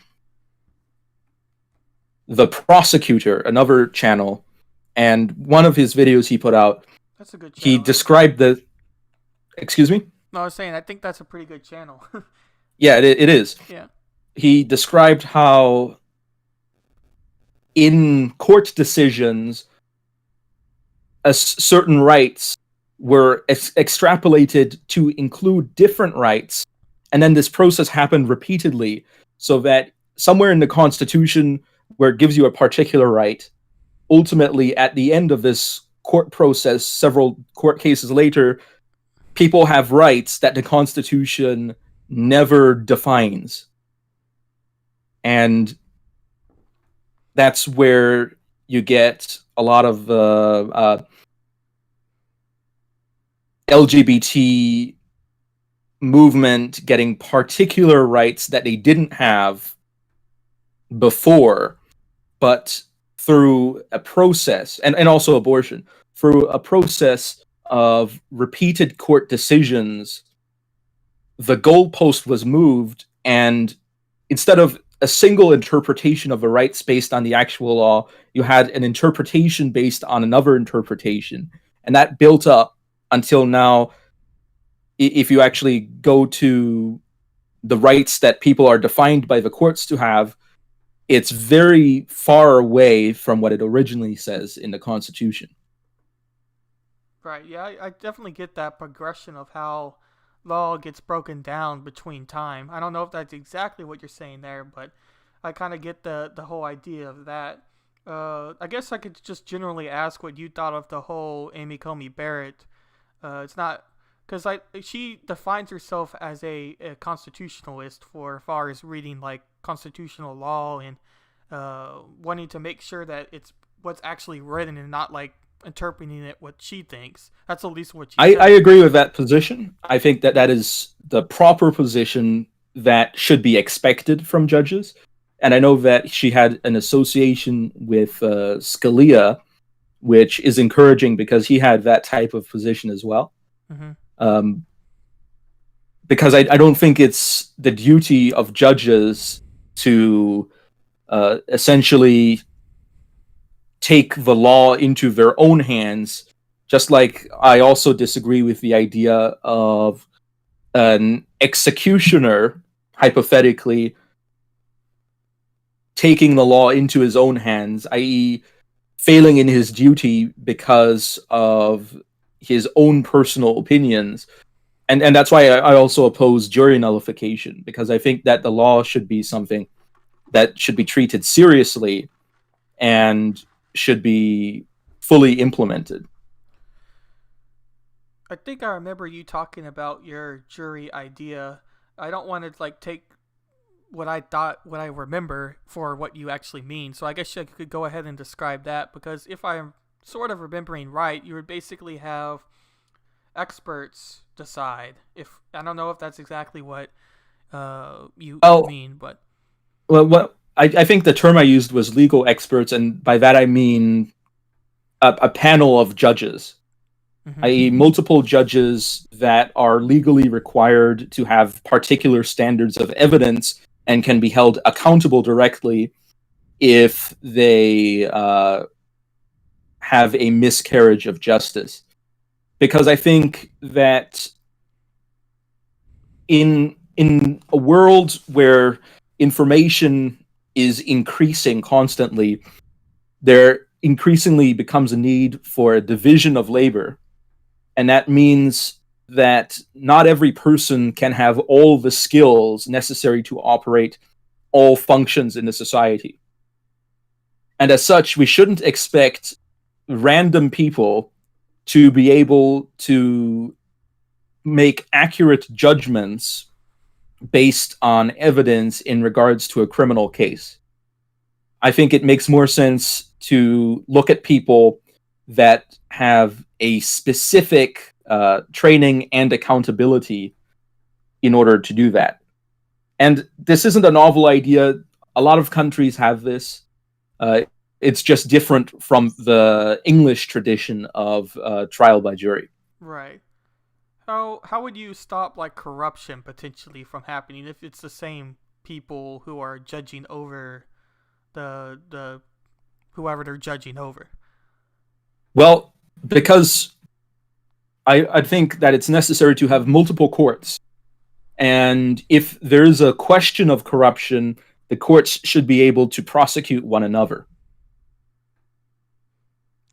Speaker 3: the prosecutor, another channel, and one of his videos he put out,
Speaker 1: That's a good channel.
Speaker 3: he described the... Excuse me?
Speaker 1: No, I was saying, I think that's a pretty good channel.
Speaker 3: Yeah, it is.
Speaker 1: Yeah.
Speaker 3: He described how in court decisions, certain rights were extrapolated to include different rights, and then this process happened repeatedly, so that somewhere in the Constitution where it gives you a particular right, ultimately at the end of this court process, several court cases later, people have rights that the Constitution never defines. And that's where you get a lot of LGBT movement getting particular rights that they didn't have before, but through a process, and also abortion, through a process of repeated court decisions, the goalpost was moved, and instead of a single interpretation of the rights based on the actual law, you had an interpretation based on another interpretation. And that built up until now. If you actually go to the rights that people are defined by the courts to have, it's very far away from what it originally says in the Constitution.
Speaker 1: Right, yeah, I definitely get that progression of how law gets broken down between time. I don't know if that's exactly what you're saying there, but I kind of get the whole idea of that. I guess I could just generally ask what you thought of the whole Amy Coney Barrett. It's not... Because she defines herself as a constitutionalist for as far as reading like constitutional law and wanting to make sure that it's what's actually written and not like interpreting it what she thinks. That's at least what she said.
Speaker 3: I agree with that position. I think that is the proper position that should be expected from judges. And I know that she had an association with Scalia, which is encouraging because he had that type of position as well.
Speaker 1: Mm-hmm.
Speaker 3: Because I don't think it's the duty of judges to essentially take the law into their own hands, just like I also disagree with the idea of an executioner, hypothetically, taking the law into his own hands, i.e. failing in his duty because of his own personal opinions. And that's why I also oppose jury nullification, because I think that the law should be something that should be treated seriously and should be fully implemented.
Speaker 1: I think I remember you talking about your jury idea. I don't want to like take what I remember for what you actually mean. So I guess you could go ahead and describe that, because if I'm sort of remembering right, you would basically have experts decide. If I don't know if that's exactly what you mean, but
Speaker 3: what I think the term I used was legal experts, and by that I mean a panel of judges, i.e. multiple judges that are legally required to have particular standards of evidence and can be held accountable directly if they have a miscarriage of justice. Because I think that in a world where information is increasing constantly, there increasingly becomes a need for a division of labor. And that means that not every person can have all the skills necessary to operate all functions in the society. And as such, we shouldn't expect random people to be able to make accurate judgments based on evidence in regards to a criminal case. I think it makes more sense to look at people that have a specific training and accountability in order to do that. And this isn't a novel idea. A lot of countries have this. It's just different from the English tradition of trial by jury.
Speaker 1: Right. How would you stop like corruption potentially from happening if it's the same people who are judging over the whoever they're judging over?
Speaker 3: Well, because I think that it's necessary to have multiple courts. And if there's a question of corruption, the courts should be able to prosecute one another.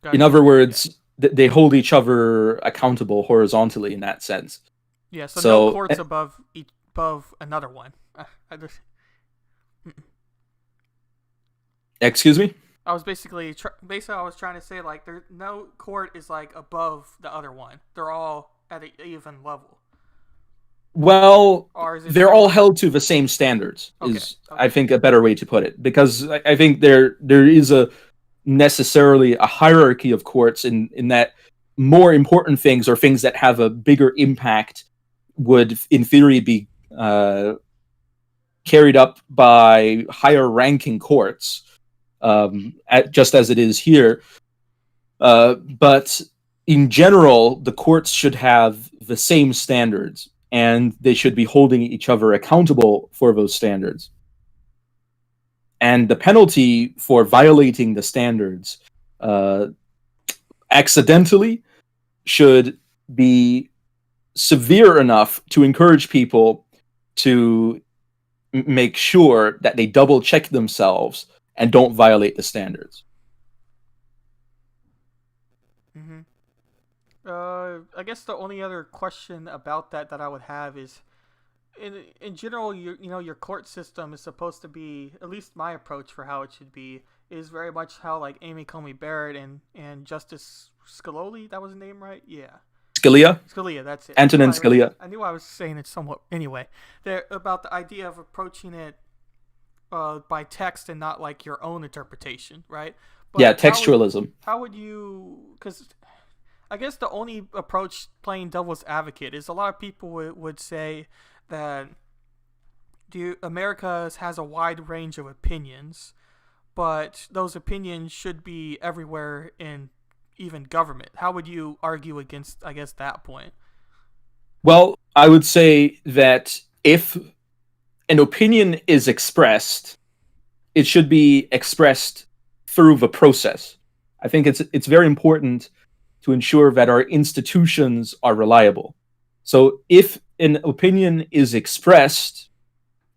Speaker 1: Gotcha.
Speaker 3: In other words, they hold each other accountable horizontally in that sense.
Speaker 1: Yeah, so no courts above another one.
Speaker 3: Excuse me?
Speaker 1: I was basically I was trying to say like no court is like above the other one. They're all at an even level.
Speaker 3: Well, they're all held to the same standards. I think a better way to put it, because I think there is necessarily a hierarchy of courts in that more important things or things that have a bigger impact would, in theory, be carried up by higher ranking courts. Just as it is here. But in general, the courts should have the same standards, and they should be holding each other accountable for those standards. And the penalty for violating the standards accidentally should be severe enough to encourage people to make sure that they double check themselves and don't violate the standards.
Speaker 1: Mm-hmm. I guess the only other question about that I would have is, in general, your court system is supposed to be, at least my approach for how it should be, is very much how like Amy Coney Barrett and Justice Scalia, that was his name, right? Yeah.
Speaker 3: Scalia,
Speaker 1: that's it.
Speaker 3: Antonin Scalia.
Speaker 1: I knew I was saying it somewhat. Anyway, about the idea of approaching it by text and not like your own interpretation, right? But
Speaker 3: yeah, textualism.
Speaker 1: How would you? Because I guess the only approach, playing devil's advocate, is a lot of people would say that America has a wide range of opinions, but those opinions should be everywhere in even government. How would you argue against, I guess, that point?
Speaker 3: Well, I would say that if an opinion is expressed, it should be expressed through the process. I think it's very important to ensure that our institutions are reliable. So if an opinion is expressed,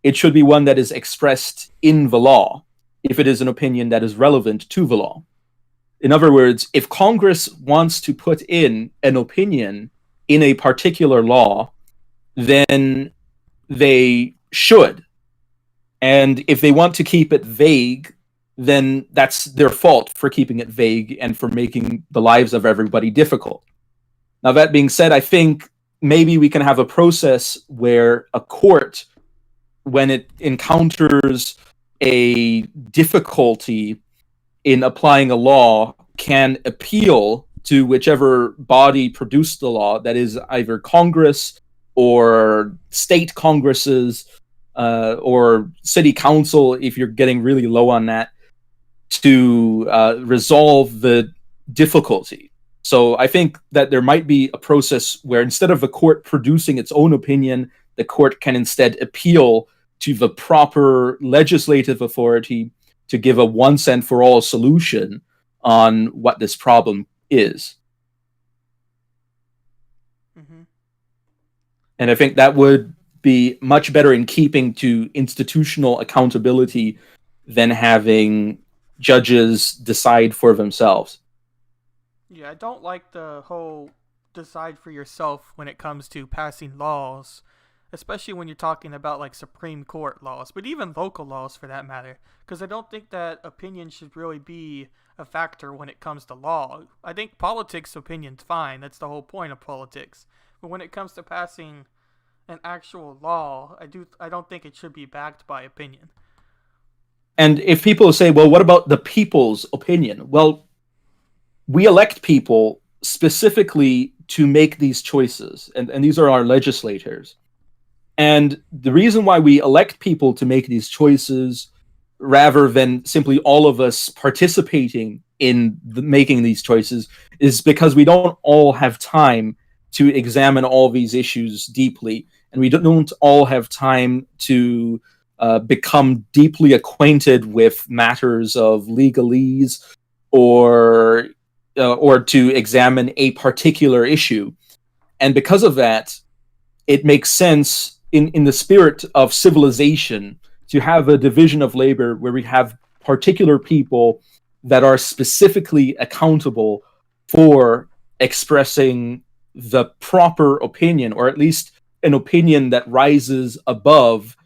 Speaker 3: it should be one that is expressed in the law, if it is an opinion that is relevant to the law. In other words, if Congress wants to put in an opinion in a particular law, then they should. And if they want to keep it vague, then that's their fault for keeping it vague and for making the lives of everybody difficult. Now, that being said, I think maybe we can have a process where a court, when it encounters a difficulty in applying a law, can appeal to whichever body produced the law, that is either Congress or state congresses or city council, if you're getting really low on that, to resolve the difficulty. So I think that there might be a process where instead of the court producing its own opinion, the court can instead appeal to the proper legislative authority to give a once and for all solution on what this problem is.
Speaker 1: Mm-hmm.
Speaker 3: And I think that would be much better in keeping to institutional accountability than having judges decide for themselves.
Speaker 1: Yeah, I don't like the whole decide for yourself when it comes to passing laws, especially when you're talking about like Supreme Court laws, but even local laws for that matter, because I don't think that opinion should really be a factor when it comes to law. I think politics opinion's fine. That's the whole point of politics. But when it comes to passing an actual law, I don't think it should be backed by opinion.
Speaker 3: And if people say, well, what about the people's opinion? Well, we elect people specifically to make these choices, and these are our legislators. And the reason why we elect people to make these choices, rather than simply all of us participating in making these choices, is because we don't all have time to examine all these issues deeply, and we don't all have time to become deeply acquainted with matters of legalese or to examine a particular issue. And because of that, it makes sense in the spirit of civilization to have a division of labor where we have particular people that are specifically accountable for expressing the proper opinion, or at least an opinion that rises above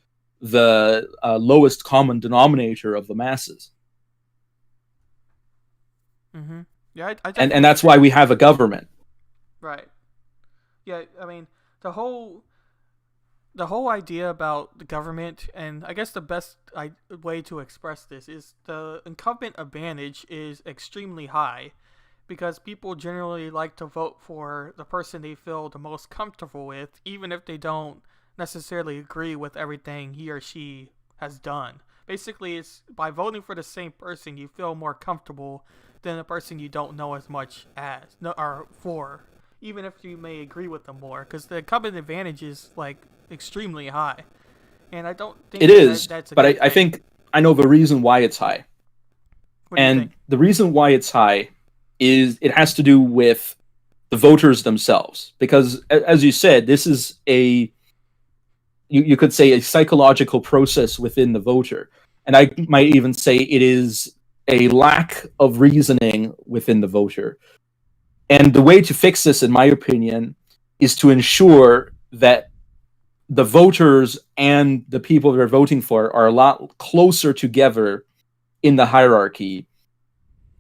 Speaker 3: the lowest common denominator of the masses.
Speaker 1: Mm-hmm. Yeah,
Speaker 3: and that's why we have a government.
Speaker 1: Right. Yeah, I mean, the whole idea about the government, and I guess the best way to express this is the incumbent advantage is extremely high, because people generally like to vote for the person they feel the most comfortable with, even if they don't necessarily agree with everything he or she has done. Basically, it's by voting for the same person you feel more comfortable than a person you don't know as much as, or for, even if you may agree with them more, because the incumbent advantage is like extremely high, and I don't think
Speaker 3: it is.
Speaker 1: That's a
Speaker 3: but
Speaker 1: good
Speaker 3: I think I know the reason why it's high, and the reason why it's high is it has to do with the voters themselves, because as you said, this is you could say a psychological process within the voter, and I might even say it is a lack of reasoning within the voter. And the way to fix this, in my opinion, is to ensure that the voters and the people they're voting for are a lot closer together in the hierarchy,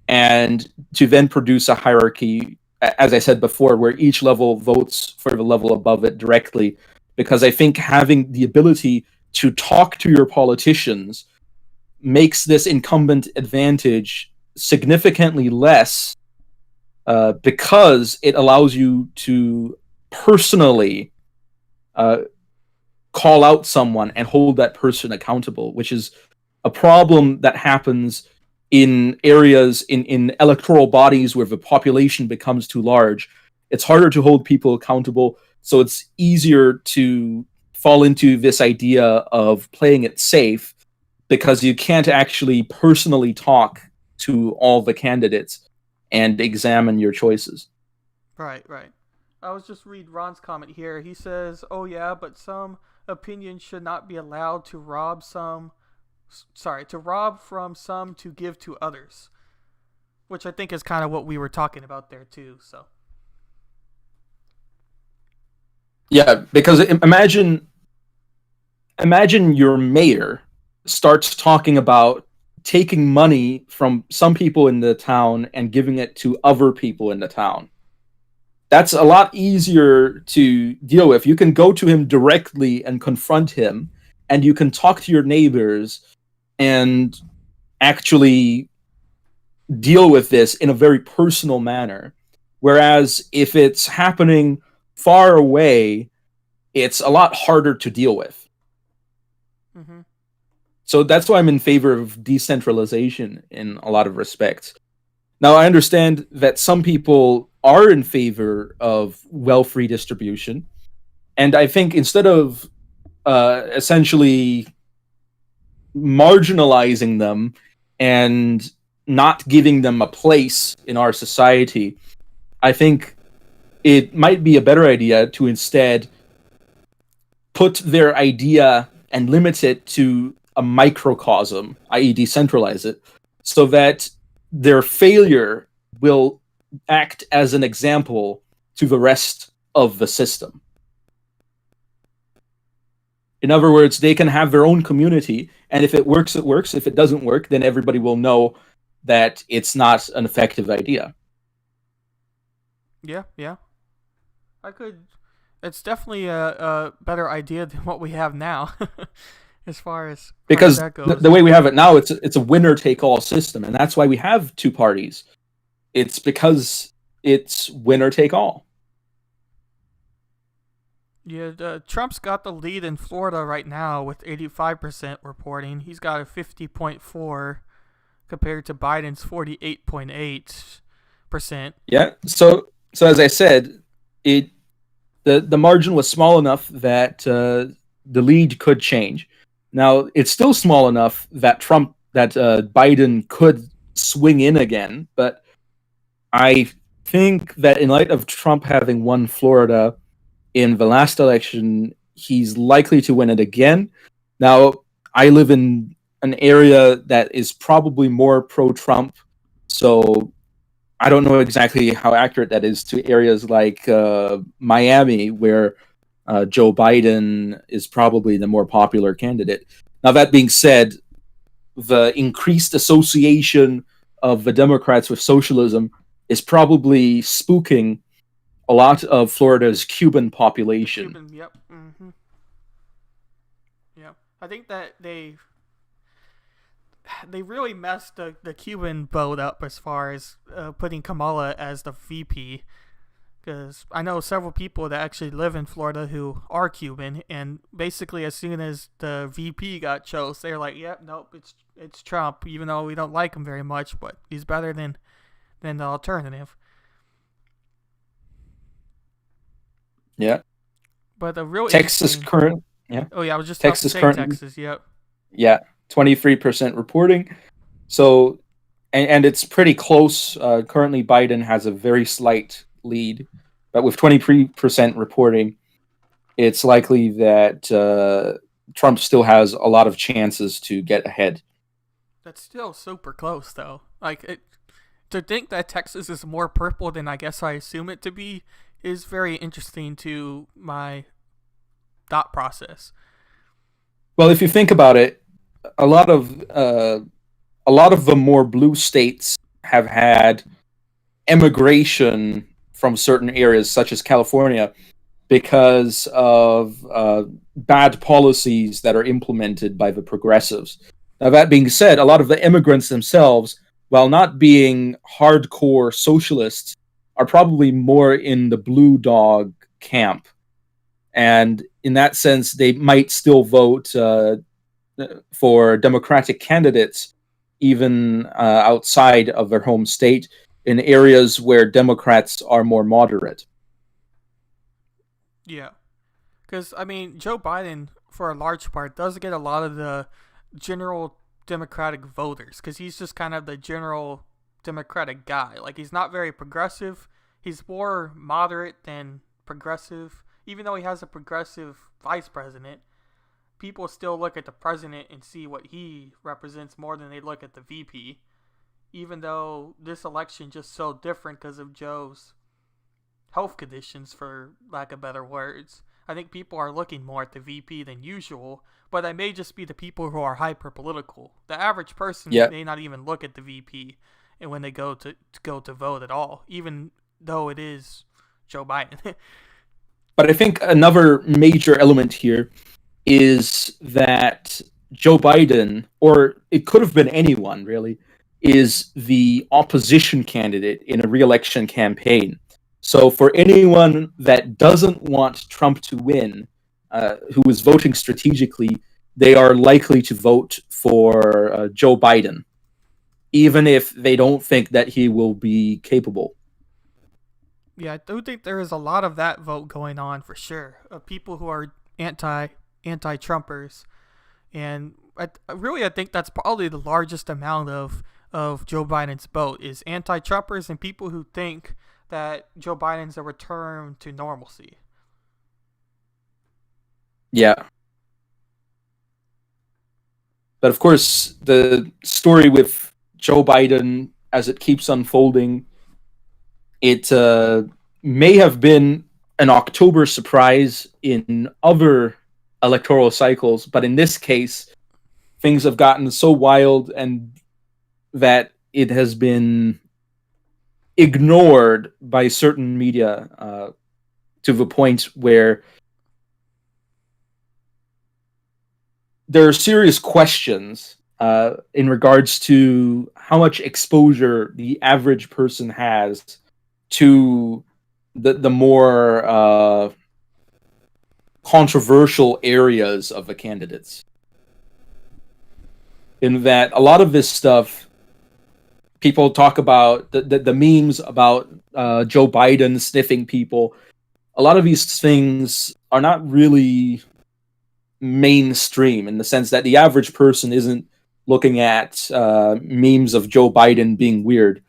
Speaker 3: and to then produce a hierarchy, as I said before, where each level votes for the level above it directly. Because I think having the ability to talk to your politicians makes this incumbent advantage significantly less, because it allows you to personally call out someone and hold that person accountable, which is a problem that happens in areas, in electoral bodies where the population becomes too large. It's harder to hold people accountable, so it's easier to fall into this idea of playing it safe, because you can't actually personally talk to all the candidates and examine your choices.
Speaker 1: Right. I was just read Ron's comment here. He says, "Oh yeah, but some opinions should not be allowed to rob from some to give to others," which I think is kind of what we were talking about there too. So
Speaker 3: yeah, because imagine your mayor starts talking about taking money from some people in the town and giving it to other people in the town. That's a lot easier to deal with. You can go to him directly and confront him, and you can talk to your neighbors and actually deal with this in a very personal manner. Whereas if it's happening far away, it's a lot harder to deal with.
Speaker 1: Mm-hmm.
Speaker 3: So that's why I'm in favor of decentralization in a lot of respects. Now, I understand that some people are in favor of wealth redistribution, and I think instead of essentially marginalizing them and not giving them a place in our society, I think it might be a better idea to instead put their idea and limit it to a microcosm, i.e. decentralize it, so that their failure will act as an example to the rest of the system. In other words, they can have their own community, and if it works, it works. If it doesn't work, then everybody will know that it's not an effective idea.
Speaker 1: Yeah. It's definitely a better idea than what we have now, as far as
Speaker 3: because
Speaker 1: that goes.
Speaker 3: The way we have it now, it's a winner-take-all system, and that's why we have two parties. It's because it's winner-take-all.
Speaker 1: Yeah, Trump's got the lead in Florida right now with 85% reporting. He's got a 50.4 compared to Biden's 48.8%.
Speaker 3: Yeah. So as I said, the margin was small enough that the lead could change. Now it's still small enough that Biden could swing in again, but I think that in light of Trump having won Florida in the last election, he's likely to win it again. Now, I live in an area that is probably more pro-Trump, so I don't know exactly how accurate that is to areas like Miami, where Joe Biden is probably the more popular candidate. Now, that being said, the increased association of the Democrats with socialism is probably spooking a lot of Florida's Cuban population.
Speaker 1: Cuban, yep. Mm-hmm. Yeah, I think that they really messed the Cuban vote up as far as putting Kamala as the VP, because I know several people that actually live in Florida who are Cuban, and basically as soon as the VP got chose, they're like, "Yep, nope, it's Trump," even though we don't like him very much, but he's better than the alternative.
Speaker 3: Yeah.
Speaker 1: But the real
Speaker 3: Texas current. Yeah.
Speaker 1: Oh yeah, I was just
Speaker 3: Texas
Speaker 1: about to say
Speaker 3: current.
Speaker 1: Texas. Yep.
Speaker 3: Yeah, 23% reporting. So, and it's pretty close. Currently, Biden has a very slight lead, but with 23% reporting, it's likely that Trump still has a lot of chances to get ahead.
Speaker 1: That's still super close, though. To think that Texas is more purple than I guess I assume it to be is very interesting to my thought process.
Speaker 3: Well, if you think about it, a lot of the more blue states have had immigration from certain areas, such as California, because of bad policies that are implemented by the progressives. Now, that being said, a lot of the immigrants themselves, while not being hardcore socialists, are probably more in the blue dog camp. And in that sense, they might still vote for Democratic candidates, even outside of their home state, in areas where Democrats are more moderate.
Speaker 1: Yeah. Because, I mean, Joe Biden, for a large part, does get a lot of the general Democratic voters, because he's just kind of the general Democratic guy. Like, he's not very progressive. He's more moderate than progressive. Even though he has a progressive vice president, people still look at the president and see what he represents more than they look at the VP. Even though this election just so different because of Joe's health conditions, for lack of better words. I think people are looking more at the VP than usual, but that may just be the people who are hyper political. The average person may not even look at the VP and when they go to vote at all, even though it is Joe Biden.
Speaker 3: But I think another major element here is that Joe Biden, or it could have been anyone really, is the opposition candidate in a re-election campaign. So for anyone that doesn't want Trump to win, who is voting strategically, they are likely to vote for Joe Biden, even if they don't think that he will be capable.
Speaker 1: Yeah, I do think there is a lot of that vote going on for sure. People who are anti-Trumpers, and I think that's probably the largest amount of Joe Biden's vote is anti-Trumpers and people who think that Joe Biden's a return to normalcy.
Speaker 3: Yeah. But of course, the story with Joe Biden, as it keeps unfolding, it may have been an October surprise in other electoral cycles, but in this case, things have gotten so wild and that it has been ignored by certain media to the point where there are serious questions in regards to how much exposure the average person has to the more controversial areas of the candidates. In that a lot of this stuff, people talk about the memes about Joe Biden sniffing people. a lot of these things are not really mainstream in the sense that the average person isn't looking at memes of Joe Biden being weird.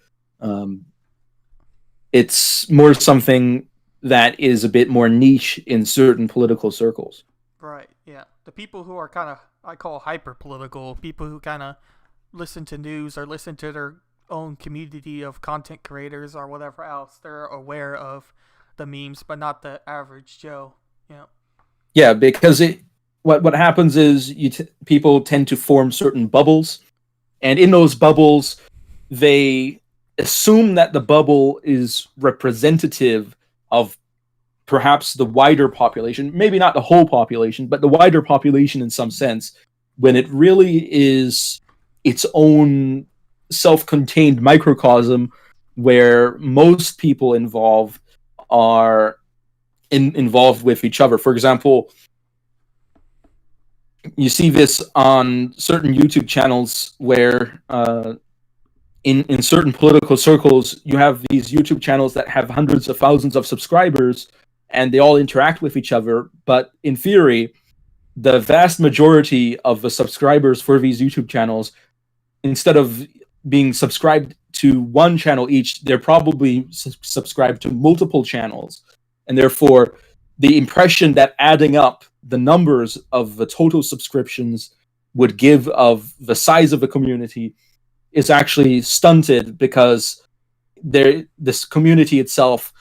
Speaker 3: It's more something that is a bit more niche in certain political circles.
Speaker 1: Right, yeah. The people who are kind of, I call hyper political, people who kind of listen to news or listen to their own community of content creators or whatever else, they're aware of the memes, but not the average Joe. Yeah.
Speaker 3: Yeah, because what happens is people tend to form certain bubbles, and in those bubbles, they assume that the bubble is representative of perhaps the wider population, maybe not the whole population, but the wider population in some sense, when it really is its own self-contained microcosm where most people involved are involved with each other. For example, you see this on certain YouTube channels where in certain political circles, you have these YouTube channels that have hundreds of thousands of subscribers, and they all interact with each other. But in theory, the vast majority of the subscribers for these YouTube channels, instead of being subscribed to one channel each, they're probably subscribed to multiple channels. And therefore, the impression that adding up the numbers of the total subscriptions would give of the size of the community is actually stunted, because this community itself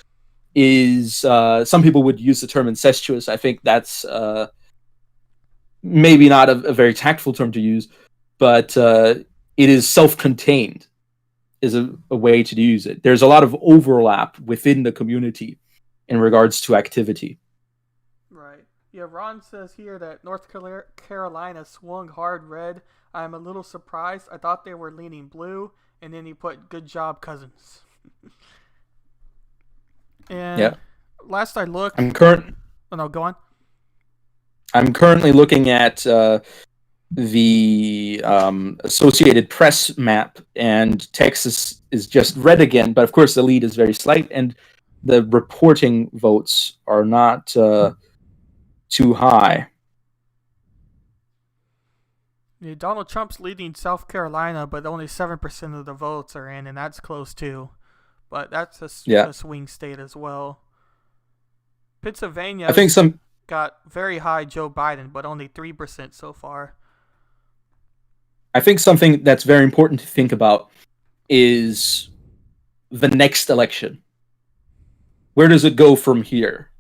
Speaker 3: is, some people would use the term incestuous. I think that's maybe not a very tactful term to use, but it is self-contained, is a way to use it. There's a lot of overlap within the community in regards to activity.
Speaker 1: Right. Yeah, Ron says here that North Carolina swung hard red. I'm a little surprised. I thought they were leaning blue, and then he put good job, Cousins. And
Speaker 3: yeah.
Speaker 1: Last I looked... Oh, no, go on.
Speaker 3: I'm currently looking at the Associated Press map, and Texas is just red again, but of course the lead is very slight, and the reporting votes are not too high.
Speaker 1: Yeah, Donald Trump's leading South Carolina, but only 7% of the votes are in, and that's close too. But that's a swing state as well. Pennsylvania,
Speaker 3: I think
Speaker 1: got very high Joe Biden, but only 3% so far.
Speaker 3: I think something that's very important to think about is the next election. Where does it go from here?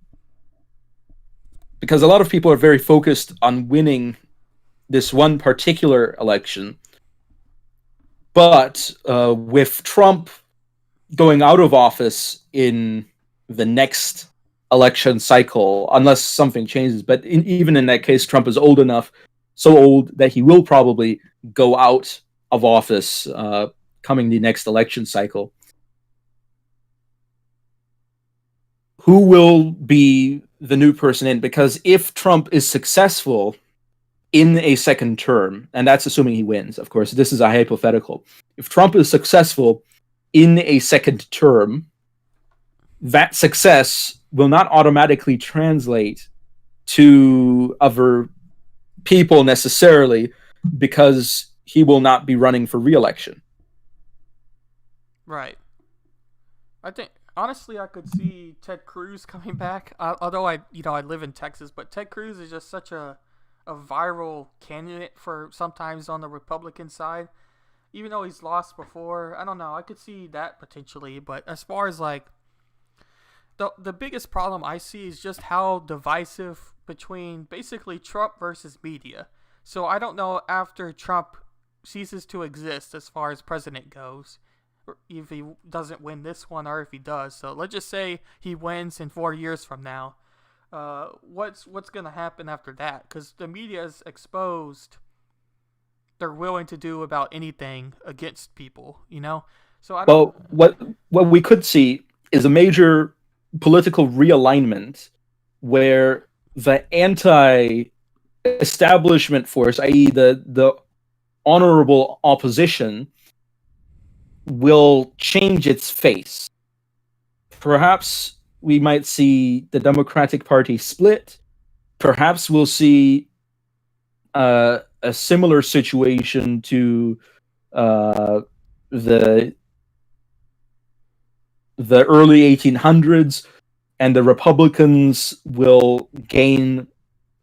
Speaker 3: Because a lot of people are very focused on winning this one particular election. But with Trump going out of office in the next election cycle, unless something changes, but even in that case, Trump is old enough, so old that he will probably go out of office coming the next election cycle. Who will be the new person in? Because if Trump is successful in a second term, and that's assuming he wins, of course, this is a hypothetical. If Trump is successful in a second term, that success will not automatically translate to other people necessarily, because he will not be running for re-election.
Speaker 1: Right. I think, honestly, I could see Ted Cruz coming back. Although I live in Texas, but Ted Cruz is just such a viral candidate for sometimes on the Republican side. Even though he's lost before, I don't know. I could see that potentially. But as far as like the biggest problem I see is just how divisive between basically Trump versus media. So I don't know after Trump ceases to exist as far as president goes, if he doesn't win this one or if he does. So let's just say he wins in 4 years from now. What's going to happen after that? Because the media is exposed. They're willing to do about anything against people, you know? So I don't...
Speaker 3: Well, what we could see is a major political realignment where the anti-establishment force, i.e. the honorable opposition, will change its face. Perhaps we might see the Democratic Party split. Perhaps we'll see a similar situation to the early 1800s, and the Republicans will gain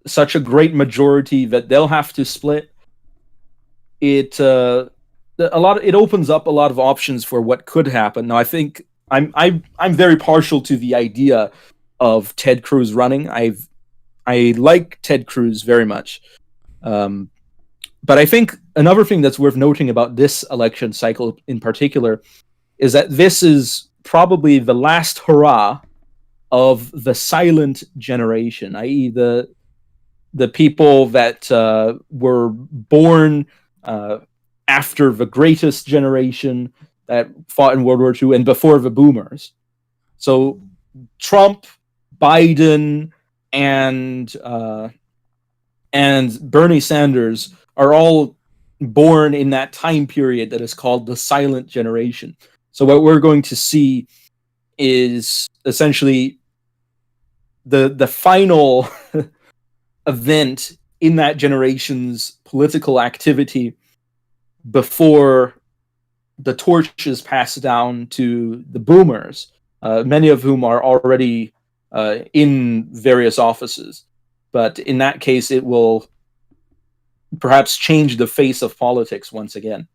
Speaker 3: such a great majority that they'll have to split. It opens up a lot of options for what could happen. Now, I think I'm very partial to the idea of Ted Cruz running. I like Ted Cruz very much, but I think another thing that's worth noting about this election cycle in particular is that this is probably the last hurrah of the silent generation, i.e., the people that were born after the greatest generation that fought in World War II and before the boomers. So Trump, Biden, and Bernie Sanders are all born in that time period that is called the silent generation. So what we're going to see is essentially the final event in that generation's political activity before the torch is passed down to the boomers, many of whom are already in various offices. But in that case, it will perhaps change the face of politics once again.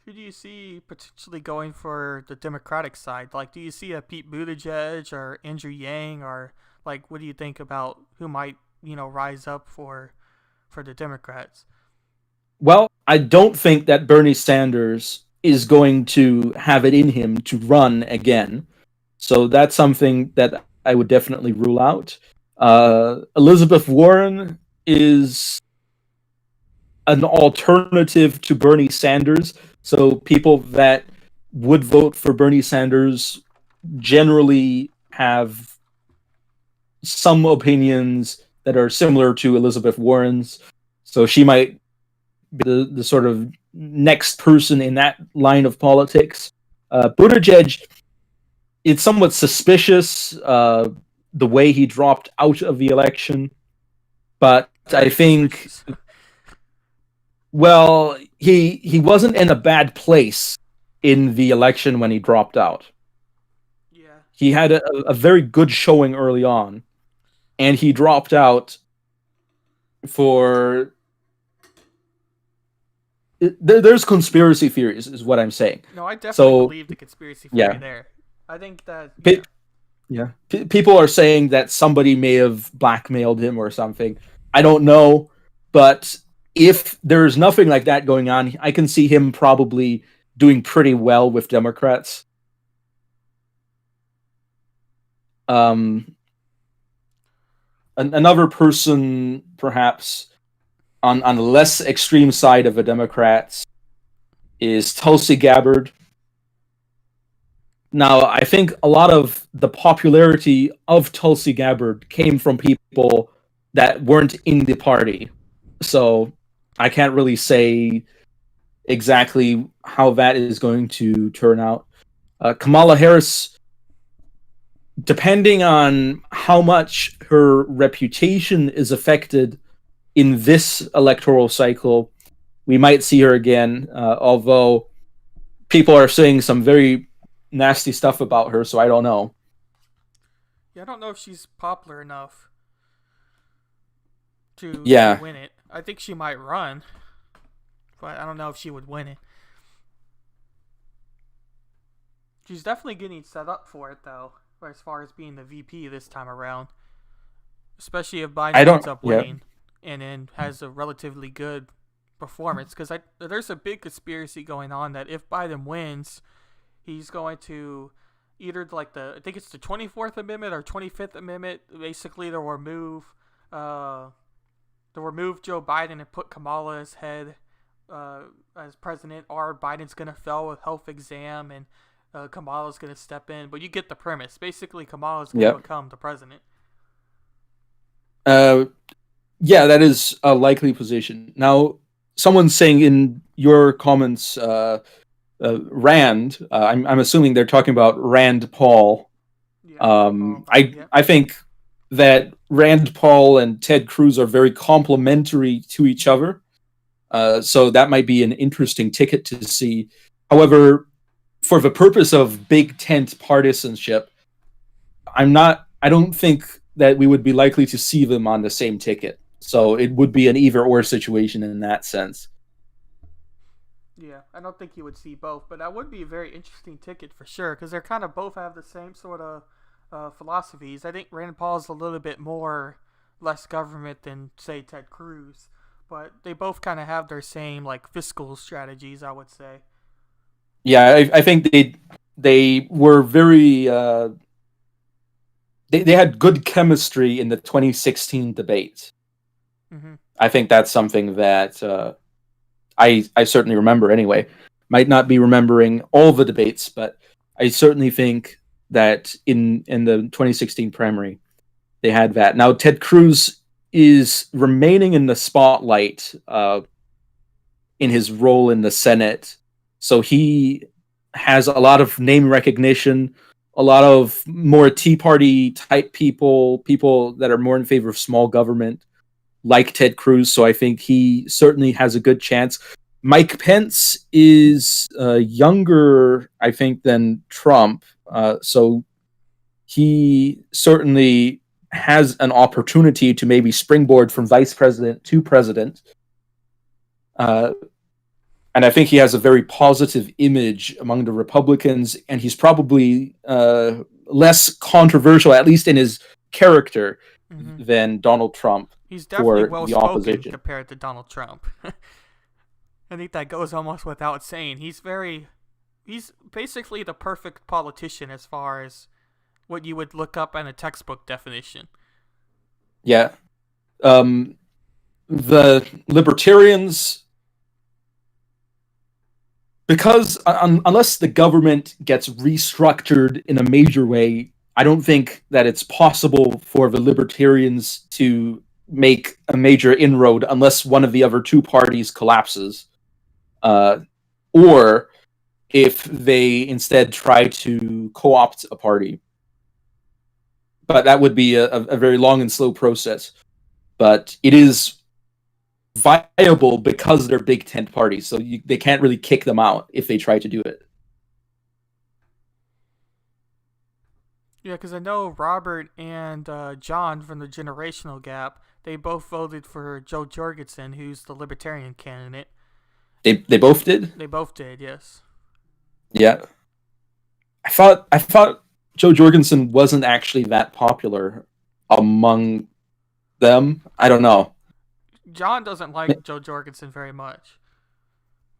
Speaker 1: Who do you see potentially going for the Democratic side? Like, do you see a Pete Buttigieg or Andrew Yang, or like, what do you think about who might, rise up for the Democrats?
Speaker 3: Well, I don't think that Bernie Sanders is going to have it in him to run again. So that's something that I would definitely rule out. Elizabeth Warren is an alternative to Bernie Sanders. So people that would vote for Bernie Sanders generally have some opinions that are similar to Elizabeth Warren's. So she might be the sort of next person in that line of politics. Buttigieg, it's somewhat suspicious the way he dropped out of the election. But I think... Well, he wasn't in a bad place in the election when he dropped out.
Speaker 1: Yeah.
Speaker 3: He had a very good showing early on, and he dropped out for... There's conspiracy theories, is what I'm saying.
Speaker 1: No, I definitely believe the conspiracy theory there. I think that...
Speaker 3: People are saying that somebody may have blackmailed him or something. I don't know, but... if there's nothing like that going on, I can see him probably doing pretty well with Democrats. Another person, perhaps, on the less extreme side of the Democrats is Tulsi Gabbard. Now, I think a lot of the popularity of Tulsi Gabbard came from people that weren't in the party. So... I can't really say exactly how that is going to turn out. Kamala Harris, depending on how much her reputation is affected in this electoral cycle, we might see her again, although people are saying some very nasty stuff about her, so I don't know.
Speaker 1: Yeah, I don't know if she's popular enough to win it. I think she might run, but I don't know if she would win it. She's definitely getting set up for it, though, as far as being the VP this time around. Especially if Biden ends up winning and then has a relatively good performance. Because there's a big conspiracy going on that if Biden wins, he's going to either I think it's the 24th Amendment or 25th Amendment. Basically, they'll remove Joe Biden and put Kamala as head as president, or Biden's going to fail a health exam and Kamala's going to step in. But you get the premise. Basically, Kamala's going to become the president.
Speaker 3: Yeah, that is a likely position. Now, someone's saying in your comments, Rand, I'm assuming they're talking about Rand Paul. I think that Rand Paul and Ted Cruz are very complementary to each other. So that might be an interesting ticket to see. However, for the purpose of big tent partisanship, I don't think that we would be likely to see them on the same ticket. So it would be an either or situation in that sense.
Speaker 1: Yeah, I don't think you would see both, but that would be a very interesting ticket for sure, because they're kind of both have the same sort of philosophies. I think Rand Paul's a little bit more less government than, say, Ted Cruz, but they both kind of have their same like fiscal strategies, I would say.
Speaker 3: Yeah, I think they were very they had good chemistry in the 2016 debate.
Speaker 1: Mm-hmm.
Speaker 3: I think that's something that I certainly remember anyway. Might not be remembering all the debates, but I certainly think that in the 2016 primary, they had that. Now, Ted Cruz is remaining in the spotlight in his role in the Senate. So he has a lot of name recognition, a lot of more Tea Party type people that are more in favor of small government, like Ted Cruz. So I think he certainly has a good chance. Mike Pence is younger, I think, than Trump. So he certainly has an opportunity to maybe springboard from vice president to president. And I think he has a very positive image among the Republicans, and he's probably less controversial, at least in his character, than Donald Trump.
Speaker 1: He's definitely
Speaker 3: for
Speaker 1: well
Speaker 3: the
Speaker 1: spoken
Speaker 3: opposition.
Speaker 1: compared to Donald Trump. I think that goes almost without saying. He's basically the perfect politician as far as what you would look up in a textbook definition.
Speaker 3: Yeah. The libertarians, because unless the government gets restructured in a major way, I don't think that it's possible for the libertarians to make a major inroad unless one of the other two parties collapses. Or if they instead try to co-opt a party. But that would be a very long and slow process. But it is viable because they're big tent parties, so they can't really kick them out if they try to do it.
Speaker 1: Yeah, because I know Robert and John from the Generational Gap, they both voted for Joe Jorgensen, who's the Libertarian candidate.
Speaker 3: They both did?
Speaker 1: They both did, yes.
Speaker 3: Yeah. I thought Joe Jorgensen wasn't actually that popular among them. I don't know.
Speaker 1: John doesn't like Joe Jorgensen very much,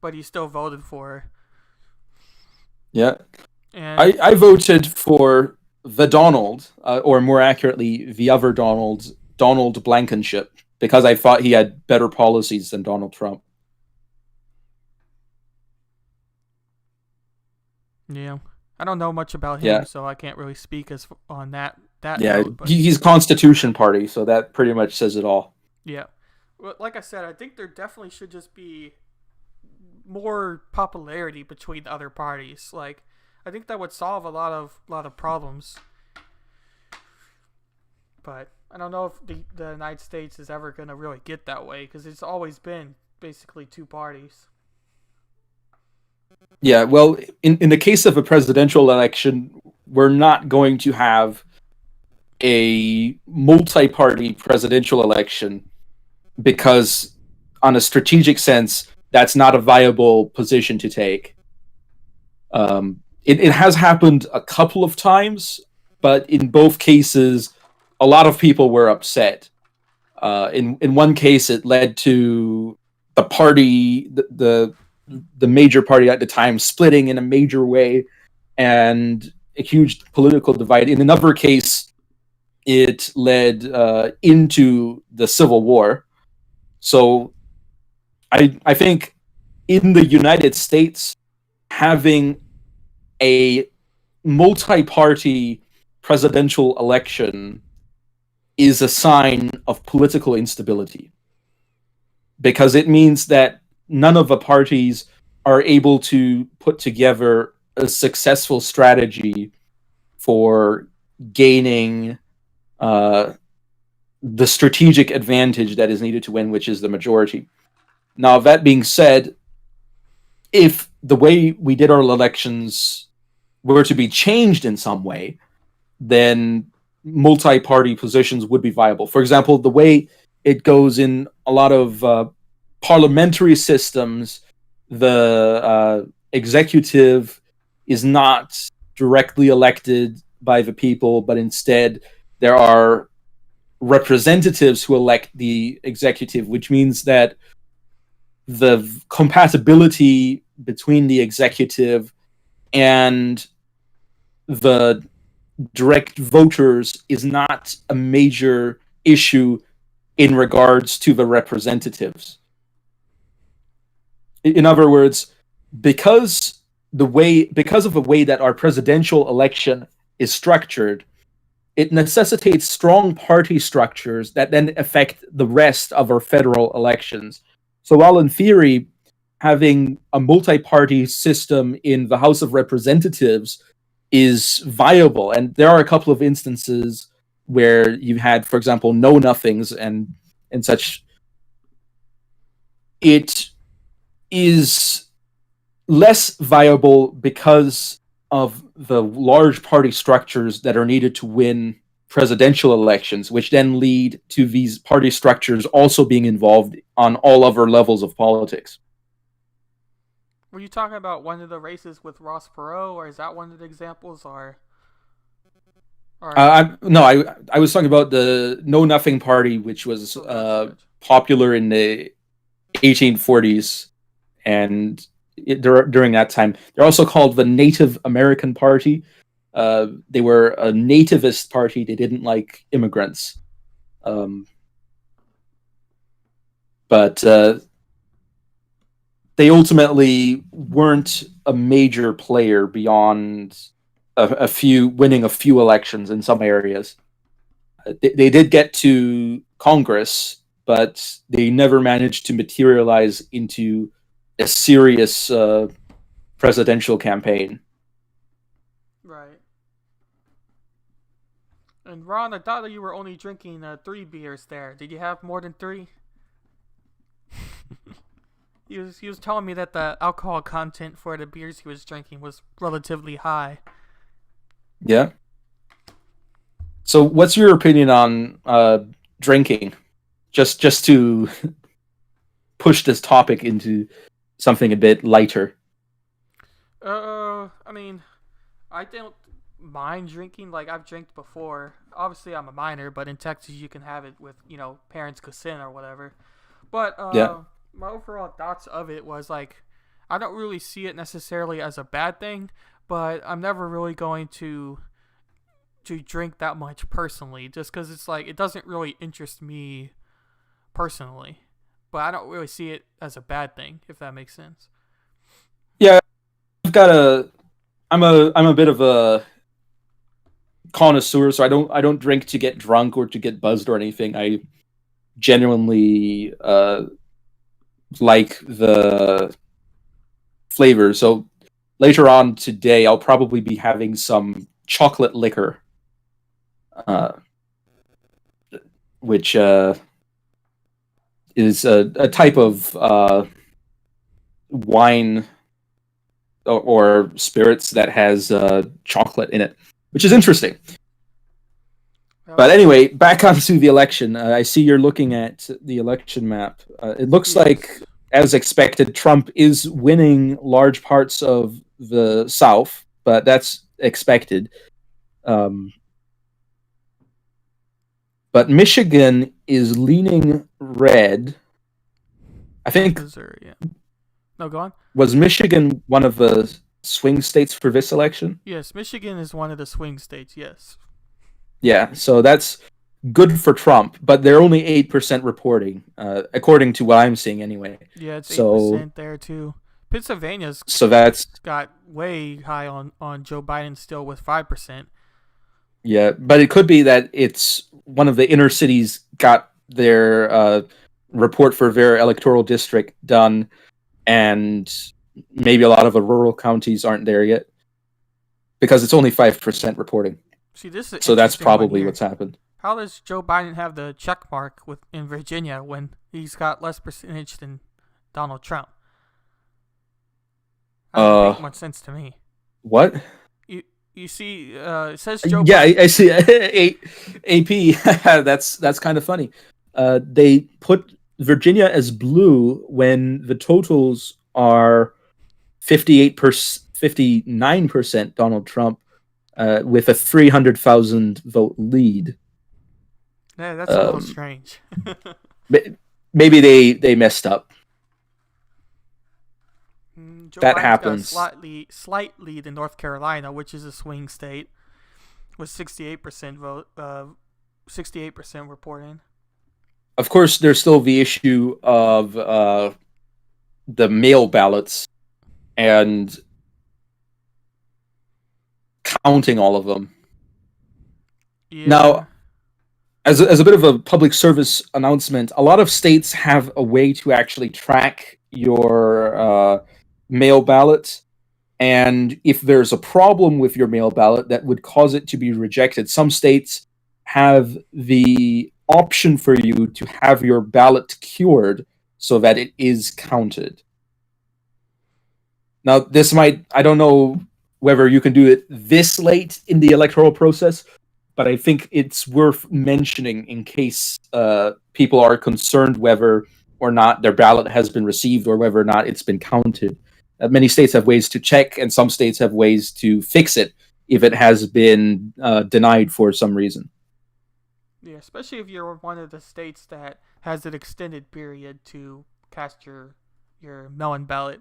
Speaker 1: but he still voted for her.
Speaker 3: Yeah.
Speaker 1: And
Speaker 3: I voted for the Donald, or more accurately, the other Donald Blankenship, because I thought he had better policies than Donald Trump.
Speaker 1: Yeah. I don't know much about him, so I can't really speak on that
Speaker 3: Yeah,
Speaker 1: note, but
Speaker 3: he's Constitution Party, so that pretty much says it all.
Speaker 1: yeah. Well, like I said, I think there definitely should just be more popularity between the other parties. Like, I think that would solve a lot of problems. But I don't know if the United States is ever going to really get that way, because it's always been basically two parties.
Speaker 3: Yeah, well, in the case of a presidential election, we're not going to have a multi-party presidential election because, on a strategic sense, that's not a viable position to take. It has happened a couple of times, but in both cases, a lot of people were upset. In one case, it led to the party, the major party at the time, splitting in a major way, and a huge political divide. In another case, it led into the Civil War. So I think in the United States, having a multi-party presidential election is a sign of political instability, because it means that none of the parties are able to put together a successful strategy for gaining the strategic advantage that is needed to win, which is the majority. Now, that being said, if the way we did our elections were to be changed in some way, then multi-party positions would be viable. For example, the way it goes in a lot of parliamentary systems, the executive is not directly elected by the people, but instead there are representatives who elect the executive, which means that the compatibility between the executive and the direct voters is not a major issue in regards to the representatives. In other words, because of the way that our presidential election is structured, it necessitates strong party structures that then affect the rest of our federal elections. So while in theory, having a multi-party system in the House of Representatives is viable, and there are a couple of instances where you had, for example, know-nothings and such, it is less viable because of the large party structures that are needed to win presidential elections, which then lead to these party structures also being involved on all other levels of politics.
Speaker 1: Were you talking about one of the races with Ross Perot, or is that one of the examples, or?
Speaker 3: No, I was talking about the Know Nothing Party, which was popular in the 1840s, and during that time. They're also called the Native American Party. They were a nativist party. They didn't like immigrants. But they ultimately weren't a major player beyond winning a few elections in some areas. They did get to Congress, but they never managed to materialize into a serious presidential campaign.
Speaker 1: Right. And Ron, I thought that you were only drinking 3 beers there. Did you have more than 3? He was telling me that the alcohol content for the beers he was drinking was relatively high.
Speaker 3: Yeah. So, what's your opinion on drinking? Just to push this topic into something a bit lighter.
Speaker 1: I mean, I don't mind drinking. Like, I've drank before. Obviously, I'm a minor, but in Texas, you can have it with, parents' consent or whatever. But my overall thoughts of it was, like, I don't really see it necessarily as a bad thing, but I'm never really going to drink that much personally, just because it's like, it doesn't really interest me personally. But I don't really see it as a bad thing, if that makes sense.
Speaker 3: Yeah, I'm a bit of a connoisseur, so I don't drink to get drunk or to get buzzed or anything. I genuinely like the flavor. So later on today, I'll probably be having some chocolate liquor, which is a type of wine or spirits that has chocolate in it, which is interesting. But anyway, back onto the election. I see you're looking at the election map. It looks like, as expected, Trump is winning large parts of the South, but that's expected. But Michigan is leaning red. I think.
Speaker 1: Missouri, yeah. No, go on.
Speaker 3: Was Michigan one of the swing states for this election?
Speaker 1: Yes, Michigan is one of the swing states, yes.
Speaker 3: Yeah, so that's good for Trump, but they're only 8% reporting, according to what I'm seeing anyway.
Speaker 1: Yeah, it's 8% there too. Pennsylvania's got way high on Joe Biden still with 5%.
Speaker 3: Yeah, but it could be that it's one of the inner cities got their report for their electoral district done, and maybe a lot of the rural counties aren't there yet, because it's only 5% reporting.
Speaker 1: See, this is
Speaker 3: So that's
Speaker 1: interesting one
Speaker 3: probably
Speaker 1: here.
Speaker 3: what's happened.
Speaker 1: How does Joe Biden have the check mark in Virginia when he's got less percentage than Donald Trump? That doesn't make much sense to me.
Speaker 3: What?
Speaker 1: You see, it says Joe
Speaker 3: Yeah,
Speaker 1: Biden.
Speaker 3: I see. AP. That's kind of funny. They put Virginia as blue when the totals are 59% Donald Trump, with a 300,000 vote lead.
Speaker 1: Yeah, that's a little strange.
Speaker 3: Maybe they messed up.
Speaker 1: Joe
Speaker 3: That
Speaker 1: Biden's
Speaker 3: happens.
Speaker 1: got a slight lead in North Carolina, which is a swing state, with 68% vote, 68% reporting.
Speaker 3: Of course, there's still the issue of the mail ballots and counting all of them.
Speaker 1: Yeah.
Speaker 3: Now, as a bit of a public service announcement, a lot of states have a way to actually track your mail ballot. And if there's a problem with your mail ballot that would cause it to be rejected, some states have the option for you to have your ballot cured so that it is counted. Now, this I don't know whether you can do it this late in the electoral process, but I think it's worth mentioning in case people are concerned whether or not their ballot has been received or whether or not it's been counted. Many states have ways to check, and some states have ways to fix it if it has been denied for some reason.
Speaker 1: Yeah, especially if you're one of the states that has an extended period to cast your mail-in ballot.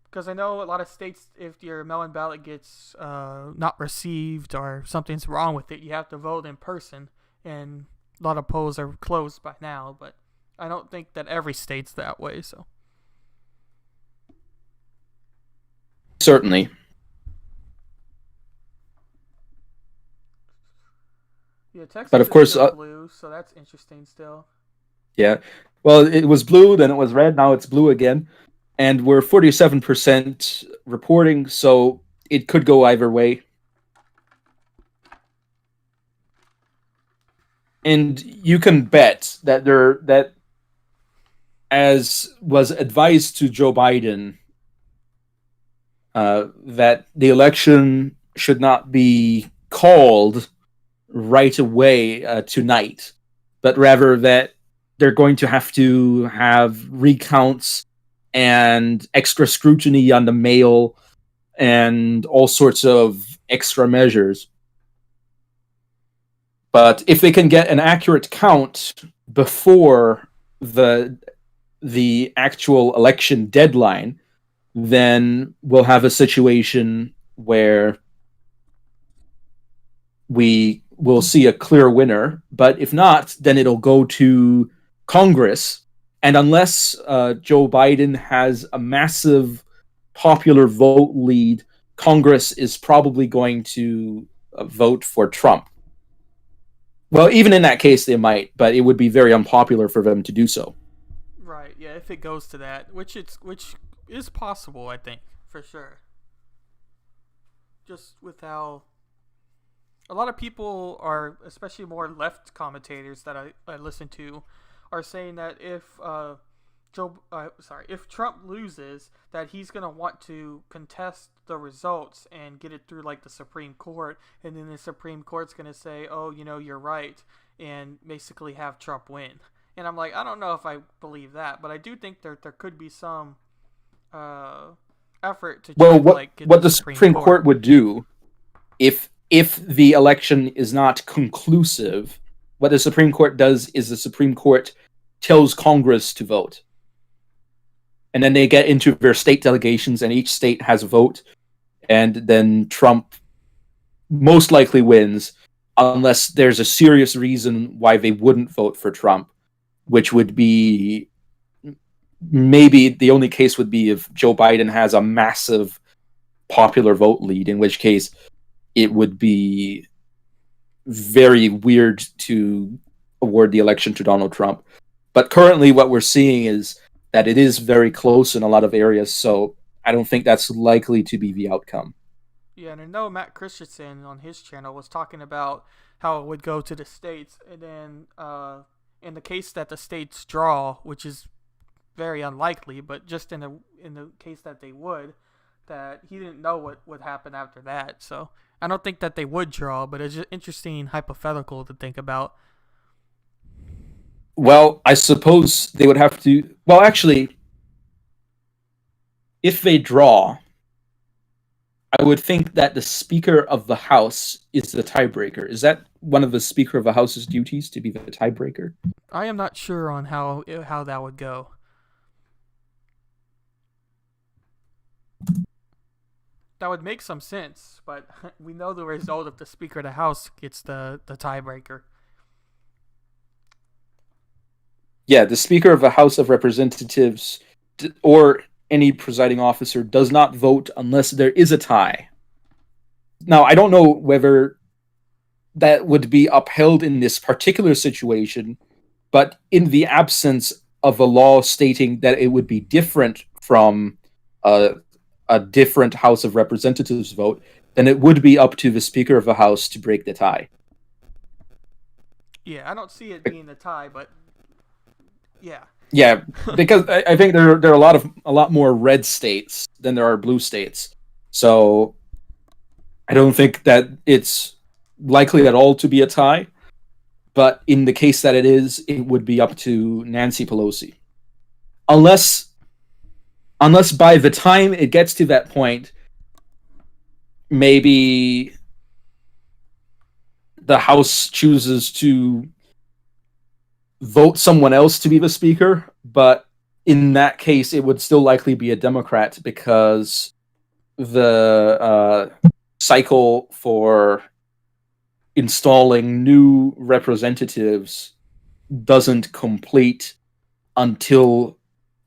Speaker 1: Because I know a lot of states, if your mail-in ballot gets not received or something's wrong with it, you have to vote in person, and a lot of polls are closed by now, but I don't think that every state's that way, so.
Speaker 3: Certainly.
Speaker 1: Yeah, Texas
Speaker 3: But of
Speaker 1: is
Speaker 3: course,
Speaker 1: still blue, so that's interesting still.
Speaker 3: Yeah. Well, it was blue, then it was red, now it's blue again. And we're 47% reporting, so it could go either way. And you can bet that as was advised to Joe Biden, that the election should not be called right away tonight, but rather that they're going to have recounts and extra scrutiny on the mail and all sorts of extra measures. But if they can get an accurate count before the actual election deadline, then we'll have a situation where we will see a clear winner. But if not, then it'll go to Congress. And unless Joe Biden has a massive popular vote lead, Congress is probably going to vote for Trump. Well, even in that case, they might, but it would be very unpopular for them to do so.
Speaker 1: Right, yeah, if it goes to that, which is possible, I think, for sure. Just with how a lot of people are, especially more left commentators that I listen to, are saying that if if Trump loses, that he's gonna want to contest the results and get it through like the Supreme Court, and then the Supreme Court's gonna say, "Oh, you're right," and basically have Trump win. And I'm like, I don't know if I believe that, but I do think there could be some effort to try to get
Speaker 3: what the Supreme Court would do if the election is not conclusive. What the Supreme Court does is the Supreme Court tells Congress to vote. And then they get into their state delegations, and each state has a vote. And then Trump most likely wins, unless there's a serious reason why they wouldn't vote for Trump, which would be maybe the only case would be if Joe Biden has a massive popular vote lead, in which case it would be very weird to award the election to Donald Trump. But currently what we're seeing is that it is very close in a lot of areas, so I don't think that's likely to be the outcome.
Speaker 1: Yeah, and I know Matt Christensen on his channel was talking about how it would go to the states, and then in the case that the states draw, which is very unlikely, but just in the case that they would, that he didn't know what would happen after that. So I don't think that they would draw, but it's just interesting hypothetical to think about.
Speaker 3: Well, I suppose they would have to. Well, actually, if they draw, I would think that the Speaker of the House is the tiebreaker. Is that one of the Speaker of the House's duties, to be the tiebreaker?
Speaker 1: I am not sure on how that would go. That would make some sense, but we know the result if the Speaker of the House gets the tiebreaker.
Speaker 3: Yeah, the Speaker of the House of Representatives or any presiding officer does not vote unless there is a tie. Now, I don't know whether that would be upheld in this particular situation, but in the absence of a law stating that it would be different from a different House of Representatives vote, then it would be up to the Speaker of the House to break the tie.
Speaker 1: Yeah, I don't see it being a tie, but yeah.
Speaker 3: Yeah, because I think there are a lot more red states than there are blue states, so I don't think that it's likely at all to be a tie. But in the case that it is, it would be up to Nancy Pelosi, unless by the time it gets to that point, maybe the House chooses to vote someone else to be the Speaker, but in that case, it would still likely be a Democrat because the cycle for installing new representatives doesn't complete until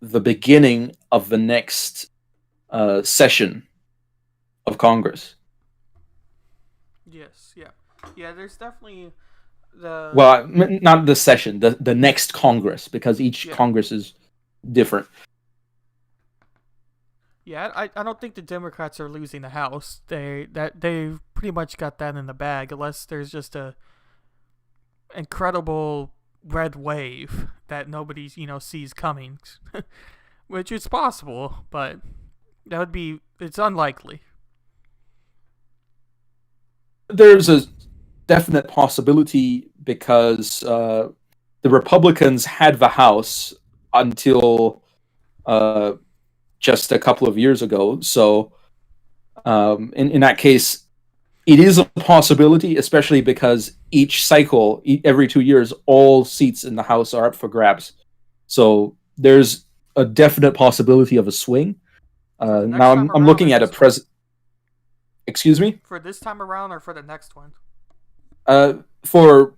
Speaker 3: the beginning of the next session of Congress.
Speaker 1: Yes, yeah. Yeah, there's definitely the...
Speaker 3: Well, not the session, the next Congress, because each Congress is different.
Speaker 1: Yeah, I don't think the Democrats are losing the House. They've pretty much got that in the bag, unless there's just a incredible red wave that nobody sees coming, which is possible, but it's unlikely.
Speaker 3: There's a definite possibility because the Republicans had the House until just a couple of years ago. So in that case, it is a possibility, especially because each cycle, every 2 years, all seats in the House are up for grabs. So there's a definite possibility of a swing. Now I'm looking at a president. Excuse me?
Speaker 1: For this time around or for the next one?
Speaker 3: For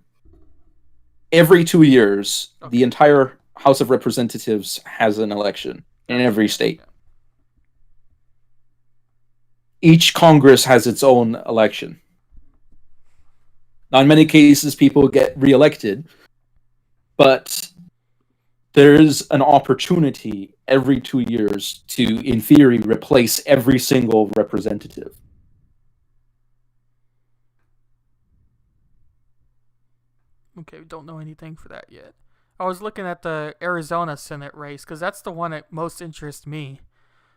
Speaker 3: every 2 years, the entire House of Representatives has an election in every state. Each Congress has its own election. Now, in many cases, people get reelected, but there's an opportunity every 2 years to, in theory, replace every single representative.
Speaker 1: Okay, we don't know anything for that yet. I was looking at the Arizona Senate race because that's the one that most interests me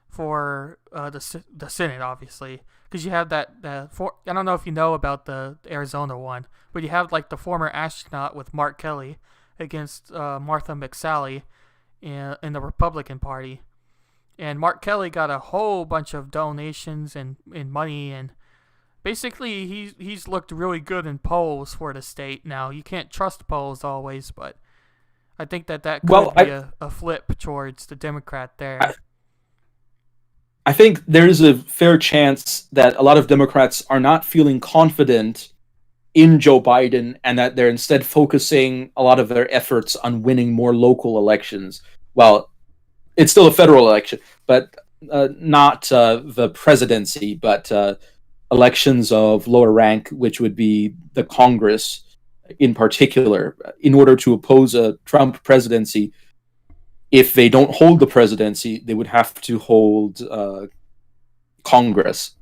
Speaker 1: for the Senate, obviously, because you have that. I don't know if you know about the Arizona one, but you have like the former astronaut with Mark Kelly against Martha McSally in the Republican Party, and Mark Kelly got a whole bunch of donations and money, and basically he's looked really good in polls for the state. Now you can't trust polls always, but I think that could be a flip towards the Democrat there.
Speaker 3: I think there is a fair chance that a lot of Democrats are not feeling confident in Joe Biden and that they're instead focusing a lot of their efforts on winning more local elections. Well, it's still a federal election, but not the presidency, but elections of lower rank, which would be the Congress in particular, in order to oppose a Trump presidency. If they don't hold the presidency, they would have to hold Congress.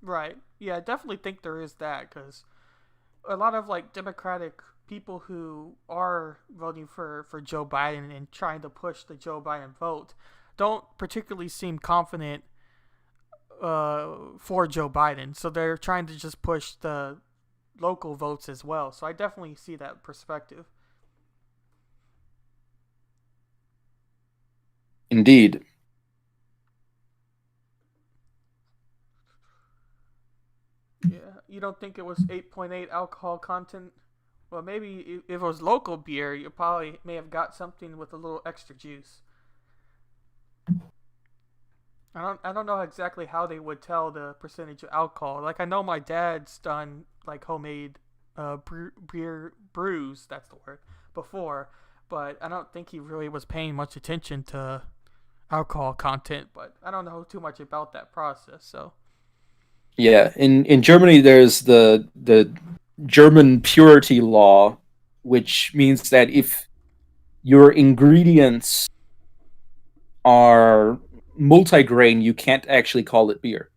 Speaker 1: Right. Yeah, I definitely think there is that, because a lot of like Democratic people who are voting for Joe Biden and trying to push the Joe Biden vote don't particularly seem confident for Joe Biden. So they're trying to just push the local votes as well. So I definitely see that perspective.
Speaker 3: Indeed.
Speaker 1: Yeah, you don't think it was 8.8 alcohol content? Well, maybe if it was local beer, you probably may have got something with a little extra juice. I don't know exactly how they would tell the percentage of alcohol. Like, I know my dad's done like homemade brews, that's the word, before, but I don't think he really was paying much attention to alcohol content. But I don't know too much about that process, so.
Speaker 3: Yeah, in Germany there's the German purity law, which means that if your ingredients are multigrain, you can't actually call it beer.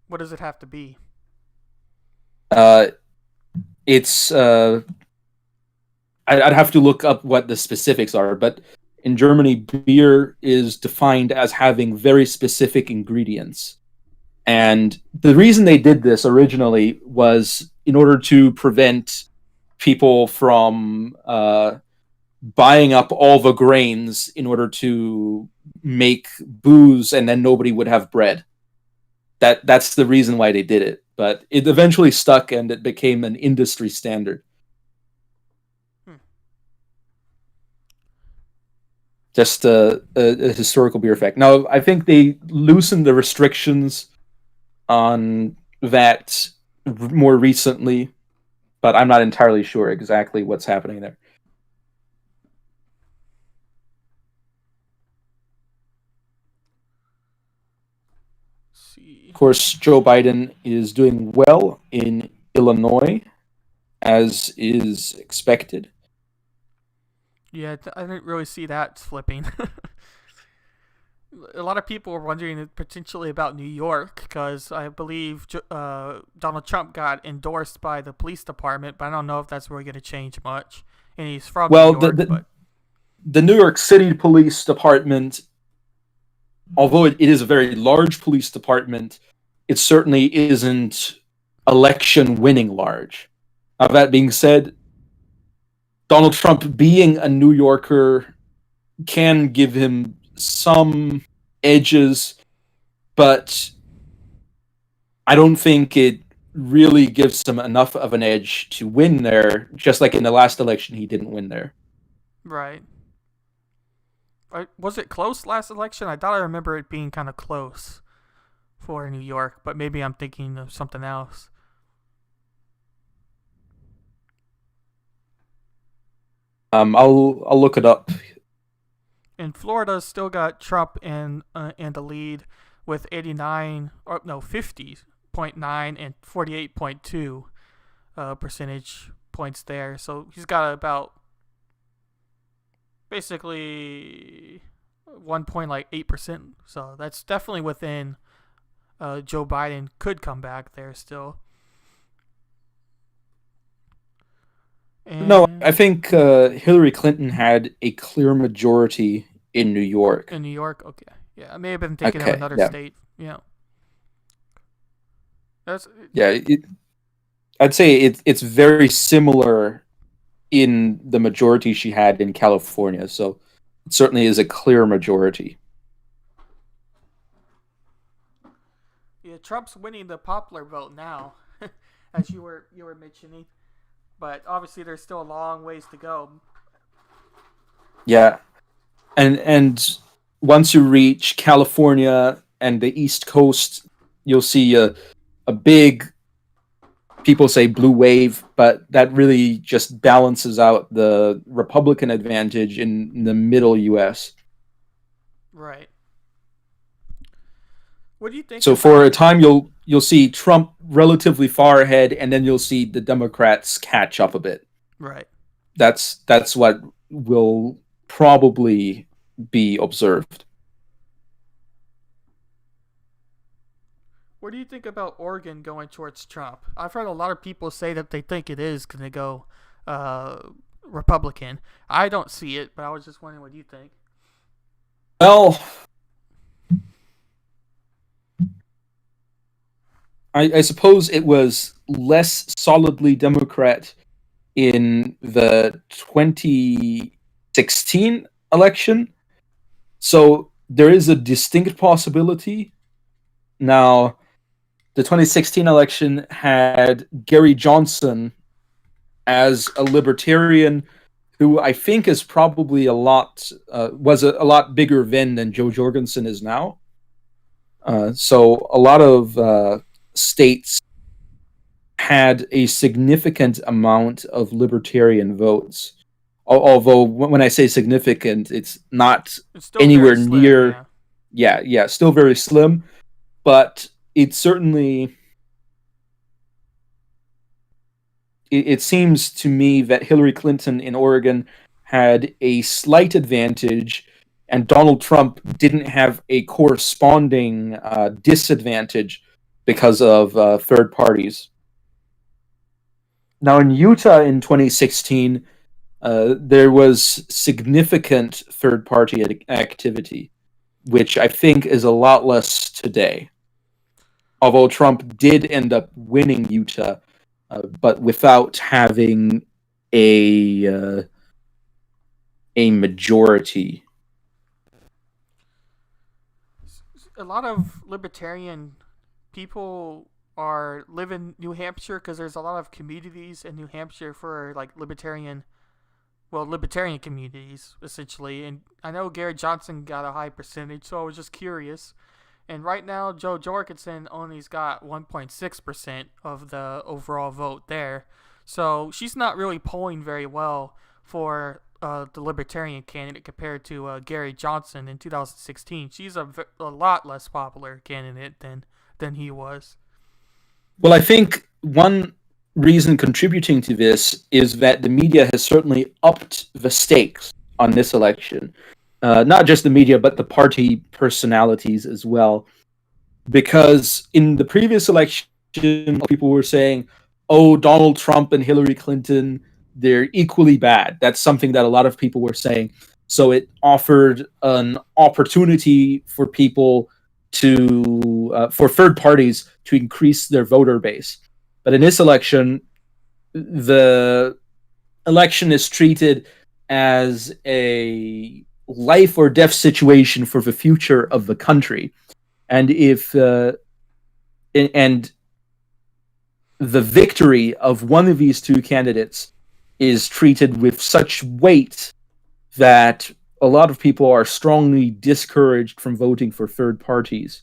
Speaker 1: What does it have to be?
Speaker 3: It's I'd have to look up what the specifics are, but in Germany, beer is defined as having very specific ingredients. And the reason they did this originally was in order to prevent people from buying up all the grains in order to make booze, and then nobody would have bread. That's the reason why they did it. But it eventually stuck, and it became an industry standard. Just a historical beer fact. Now, I think they loosened the restrictions on that more recently, but I'm not entirely sure exactly what's happening there. Of course, Joe Biden is doing well in Illinois, as is expected.
Speaker 1: Yeah, I didn't really see that flipping. A lot of people were wondering potentially about New York, because I believe Donald Trump got endorsed by the police department, but I don't know if that's really going to change much. And he's from New York.
Speaker 3: The New York City Police Department, although it is a very large police department, it certainly isn't election winning large. Now, that being said, Donald Trump being a New Yorker can give him some edges, but I don't think it really gives him enough of an edge to win there. Just like in the last election, he didn't win there.
Speaker 1: Right. Was it close last election? I thought I remember it being kind of close for New York, but maybe I'm thinking of something else.
Speaker 3: I'll look it up.
Speaker 1: And Florida still got Trump in the lead with 50.9 and 48.2 percentage points there. So he's got about basically 1.8%. So that's definitely within. Joe Biden could come back there still. And
Speaker 3: no, I think Hillary Clinton had a clear majority in New York.
Speaker 1: In New York, okay, yeah, I may have been thinking of another state. Yeah,
Speaker 3: I'd say it's very similar in the majority she had in California. So it certainly is a clear majority.
Speaker 1: Yeah, Trump's winning the popular vote now, as you were mentioning. But obviously, there's still a long ways to go.
Speaker 3: Yeah, and once you reach California and the East Coast, you'll see a big, people say blue wave, but that really just balances out the Republican advantage in the middle U.S.
Speaker 1: Right. What do you think?
Speaker 3: So for a time, you'll see Trump relatively far ahead, and then you'll see the Democrats catch up a bit.
Speaker 1: Right.
Speaker 3: That's what will probably be observed.
Speaker 1: What do you think about Oregon going towards Trump? I've heard a lot of people say that they think it is going to go Republican. I don't see it, but I was just wondering what you think.
Speaker 3: Well, I suppose it was less solidly Democrat in the 2016 election. So there is a distinct possibility. Now, the 2016 election had Gary Johnson as a libertarian who I think is probably was a lot bigger then than Joe Jorgensen is now. So a lot of states had a significant amount of libertarian votes. Although when I say significant, it's not anywhere near. Yeah, still very slim, but it certainly. It seems to me that Hillary Clinton in Oregon had a slight advantage, and Donald Trump didn't have a corresponding disadvantage because of third parties. Now, in Utah in 2016, there was significant third-party activity, which I think is a lot less today. Although Trump did end up winning Utah, but without having a majority.
Speaker 1: A lot of libertarian people live in New Hampshire because there's a lot of communities in New Hampshire for like libertarian communities essentially. And I know Gary Johnson got a high percentage, so I was just curious. And right now, Joe Jorgensen only's got 1.6% of the overall vote there. So she's not really polling very well for the Libertarian candidate compared to Gary Johnson in 2016. She's a lot less popular candidate than he was.
Speaker 3: Well, I think one reason contributing to this is that the media has certainly upped the stakes on this election. Not just the media, but the party personalities as well. Because in the previous election, people were saying, oh, Donald Trump and Hillary Clinton, they're equally bad. That's something that a lot of people were saying. So it offered an opportunity for people for third parties to increase their voter base. But in this election, the election is treated as a life or death situation for the future of the country, and if the victory of one of these two candidates is treated with such weight that a lot of people are strongly discouraged from voting for third parties.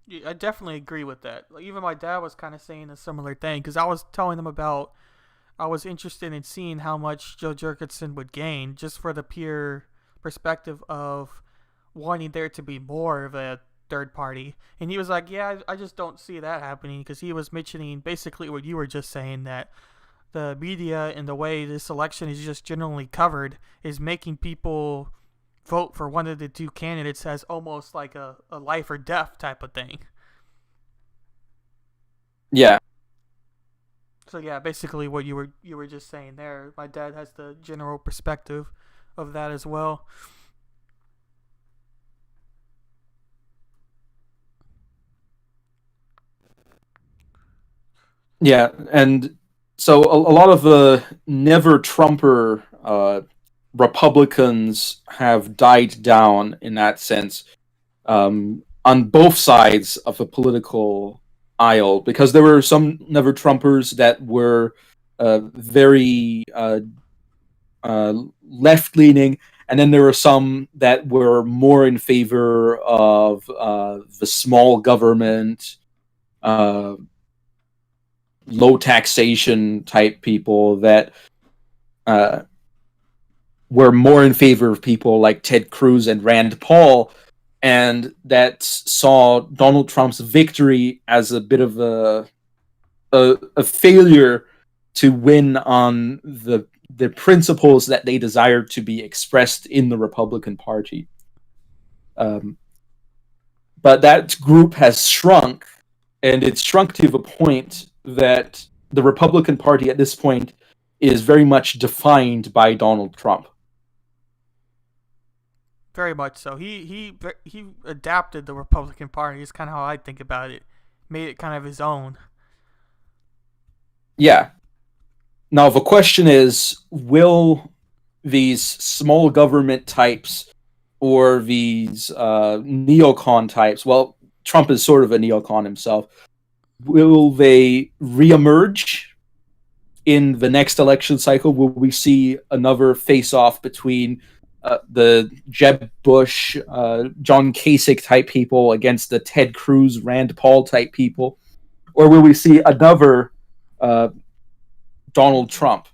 Speaker 1: Yeah, I definitely agree with that. Like, even my dad was kind of saying a similar thing because I was telling him about I was interested in seeing how much Joe Jorgensen would gain just for the pure perspective of wanting there to be more of a third party. And he was like, yeah, I just don't see that happening, because he was mentioning basically what you were just saying, that the media and the way this election is just generally covered is making people vote for one of the two candidates as almost like a life or death type of thing.
Speaker 3: Yeah.
Speaker 1: So yeah, basically what you were just saying there. My dad has the general perspective of that as well.
Speaker 3: Yeah, and so a lot of the never Trumper Republicans have died down in that sense, on both sides of the political aisle, because there were some never Trumpers that were very left leaning, and then there were some that were more in favor of the small government, low taxation type people that were more in favor of people like Ted Cruz and Rand Paul, and that saw Donald Trump's victory as a bit of a failure to win on the principles that they desired to be expressed in the Republican Party. But that group has shrunk and it's shrunk to the point that the Republican Party at this point is very much defined by Donald Trump.
Speaker 1: Very much so. He adapted the Republican Party. Is kind of how I think about it. Made it kind of his own.
Speaker 3: Yeah. Now the question is, will these small government types or these neocon types, well, Trump is sort of a neocon himself, will they reemerge in the next election cycle? Will we see another face-off between the Jeb Bush, John Kasich type people against the Ted Cruz, Rand Paul type people? Or will we see another Donald Trump?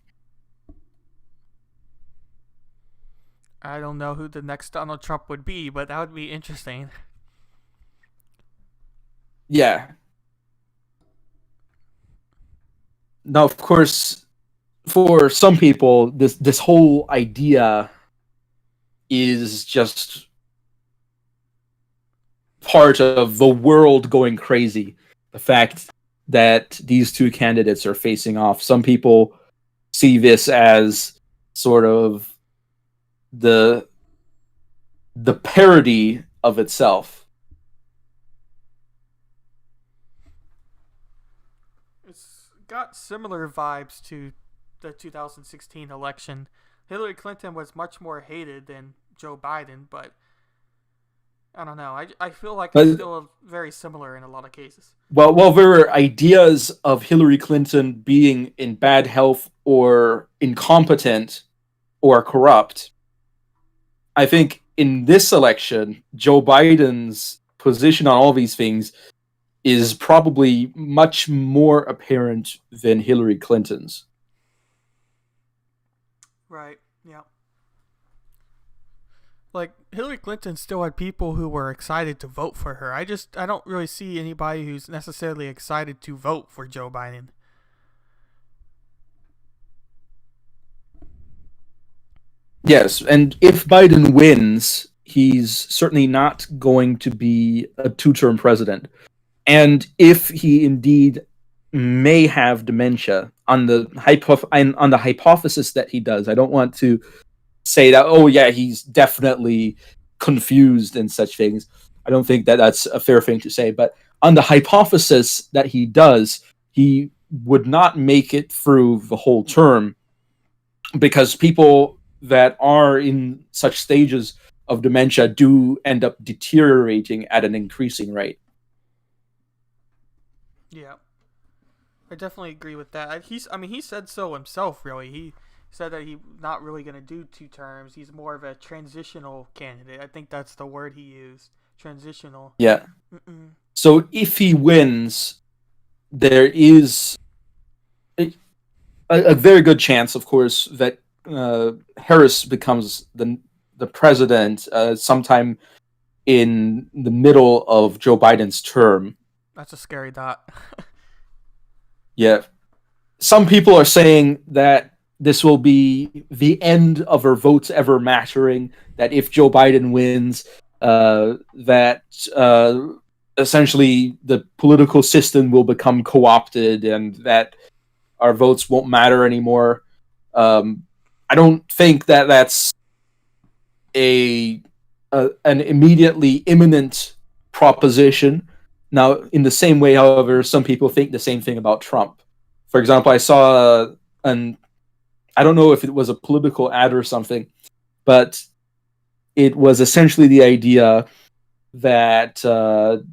Speaker 1: I don't know who the next Donald Trump would be, but that would be interesting.
Speaker 3: Yeah. Now, of course, for some people, this whole idea is just part of the world going crazy. The fact that these two candidates are facing off. Some people see this as sort of the parody of itself.
Speaker 1: It's got similar vibes to the 2016 election. Hillary Clinton was much more hated than Joe Biden, but I don't know. I feel like it's still very similar in a lot of cases.
Speaker 3: Well, there are ideas of Hillary Clinton being in bad health or incompetent or corrupt. I think in this election, Joe Biden's position on all these things is probably much more apparent than Hillary Clinton's.
Speaker 1: Right, yeah. Like, Hillary Clinton still had people who were excited to vote for her. I don't really see anybody who's necessarily excited to vote for Joe Biden.
Speaker 3: Yes, and if Biden wins, he's certainly not going to be a two-term president. And if he indeed may have dementia, on the hypothesis that he does, I don't want to say that, oh yeah, he's definitely confused and such things. I don't think that that's a fair thing to say. But on the hypothesis that he does, he would not make it through the whole term, because people that are in such stages of dementia do end up deteriorating at an increasing rate.
Speaker 1: Yeah, I definitely agree with that. He said so himself, really. He said that he's not really going to do 2 terms. He's more of a transitional candidate. I think that's the word he used. Transitional.
Speaker 3: Yeah. So if he wins, there is a very good chance, of course, that Harris becomes the president sometime in the middle of Joe Biden's term.
Speaker 1: That's a scary thought.
Speaker 3: Yeah. Some people are saying that this will be the end of our votes ever mattering, that if Joe Biden wins, that essentially the political system will become co-opted and that our votes won't matter anymore. I don't think that that's an immediately imminent proposition. Now, in the same way, however, some people think the same thing about Trump. For example, I saw I don't know if it was a political ad or something, but it was essentially the idea that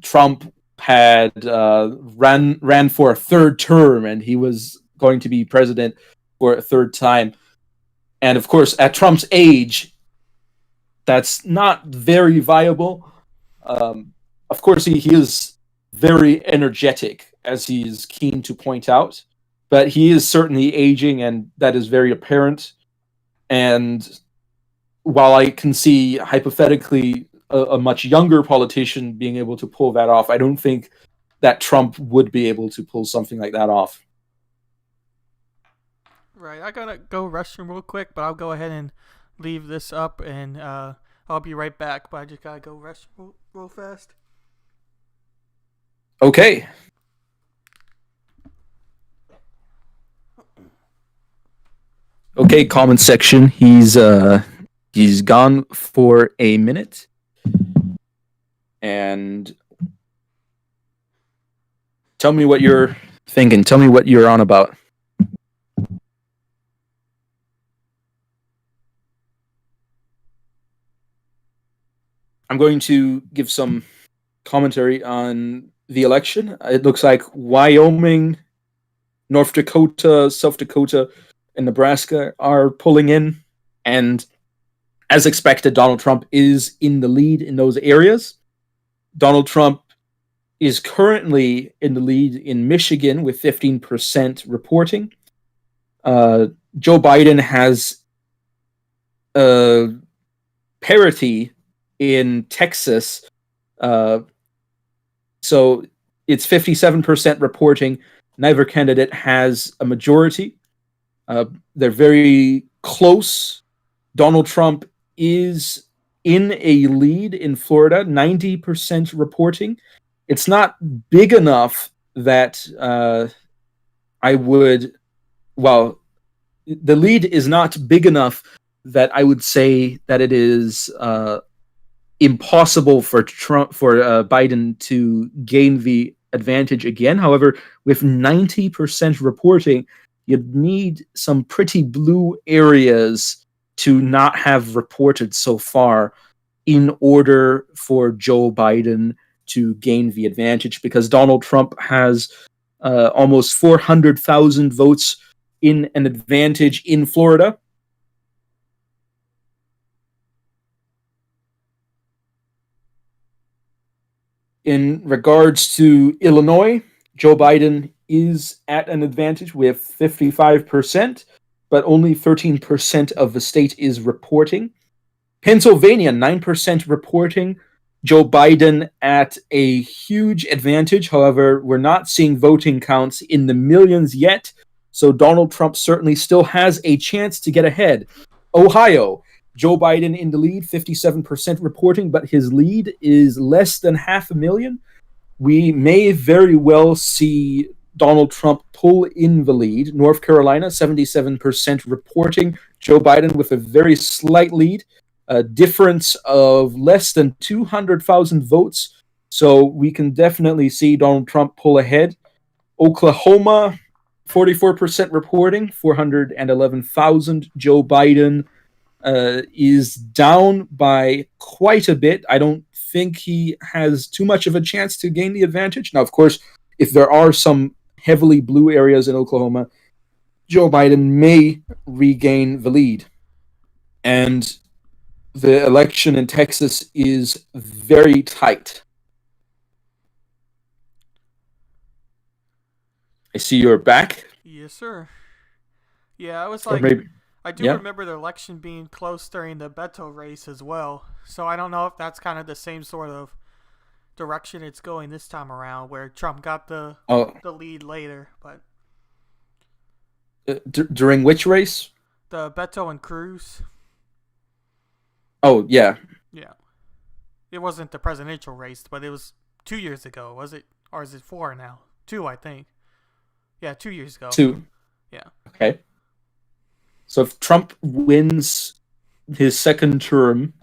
Speaker 3: Trump had ran for a 3rd term and he was going to be president for a 3rd time. And of course, at Trump's age, that's not very viable. Of course, he is very energetic, as he is keen to point out, but he is certainly aging, and that is very apparent. And while I can see hypothetically a much younger politician being able to pull that off, I don't think that Trump would be able to pull something like that off.
Speaker 1: Right, I gotta go restroom real quick, but I'll go ahead and leave this up, and I'll be right back. But I just gotta go restroom real fast.
Speaker 3: Okay. Okay, comment section. He's gone for a minute. And tell me what you're thinking. Tell me what you're on about. I'm going to give some commentary on the election. It looks like Wyoming, North Dakota, South Dakota, and Nebraska are pulling in. And as expected, Donald Trump is in the lead in those areas. Donald Trump is currently in the lead in Michigan with 15% reporting. Joe Biden has parity in Texas. So it's 57% reporting. Neither candidate has a majority. They're very close. Donald Trump is in a lead in Florida, 90% reporting. It's not big enough that I would, well, the lead is not big enough that I would say that it is impossible for Biden to gain the advantage again. However, with 90% reporting, you'd need some pretty blue areas to not have reported so far in order for Joe Biden to gain the advantage, because Donald Trump has almost 400,000 votes in an advantage in Florida. In regards to Illinois, Joe Biden is at an advantage with 55%, but only 13% of the state is reporting. Pennsylvania, 9% reporting. Joe Biden at a huge advantage. However, we're not seeing voting counts in the millions yet, so Donald Trump certainly still has a chance to get ahead. Ohio, Joe Biden in the lead, 57% reporting, but his lead is less than 500,000. We may very well see Donald Trump pull in the lead. North Carolina, 77% reporting. Joe Biden with a very slight lead, a difference of less than 200,000 votes. So we can definitely see Donald Trump pull ahead. Oklahoma, 44% reporting, 411,000. Joe Biden is down by quite a bit. I don't think he has too much of a chance to gain the advantage. Now, of course, if there are some heavily blue areas in Oklahoma, Joe Biden may regain the lead. And the election in Texas is very tight. I see you're back.
Speaker 1: Yes, sir. Yeah, I was like, I do remember the election being close during the Beto race as well. So I don't know if that's kind of the same sort of direction it's going this time around, where Trump got the lead later. But
Speaker 3: during which race?
Speaker 1: The Beto and Cruz.
Speaker 3: Oh, yeah.
Speaker 1: Yeah. It wasn't the presidential race, but it was 2 years ago, was it? Or is it 4 now? 2, I think. Yeah, 2 years ago.
Speaker 3: 2.
Speaker 1: Yeah.
Speaker 3: Okay. So if Trump wins his second term,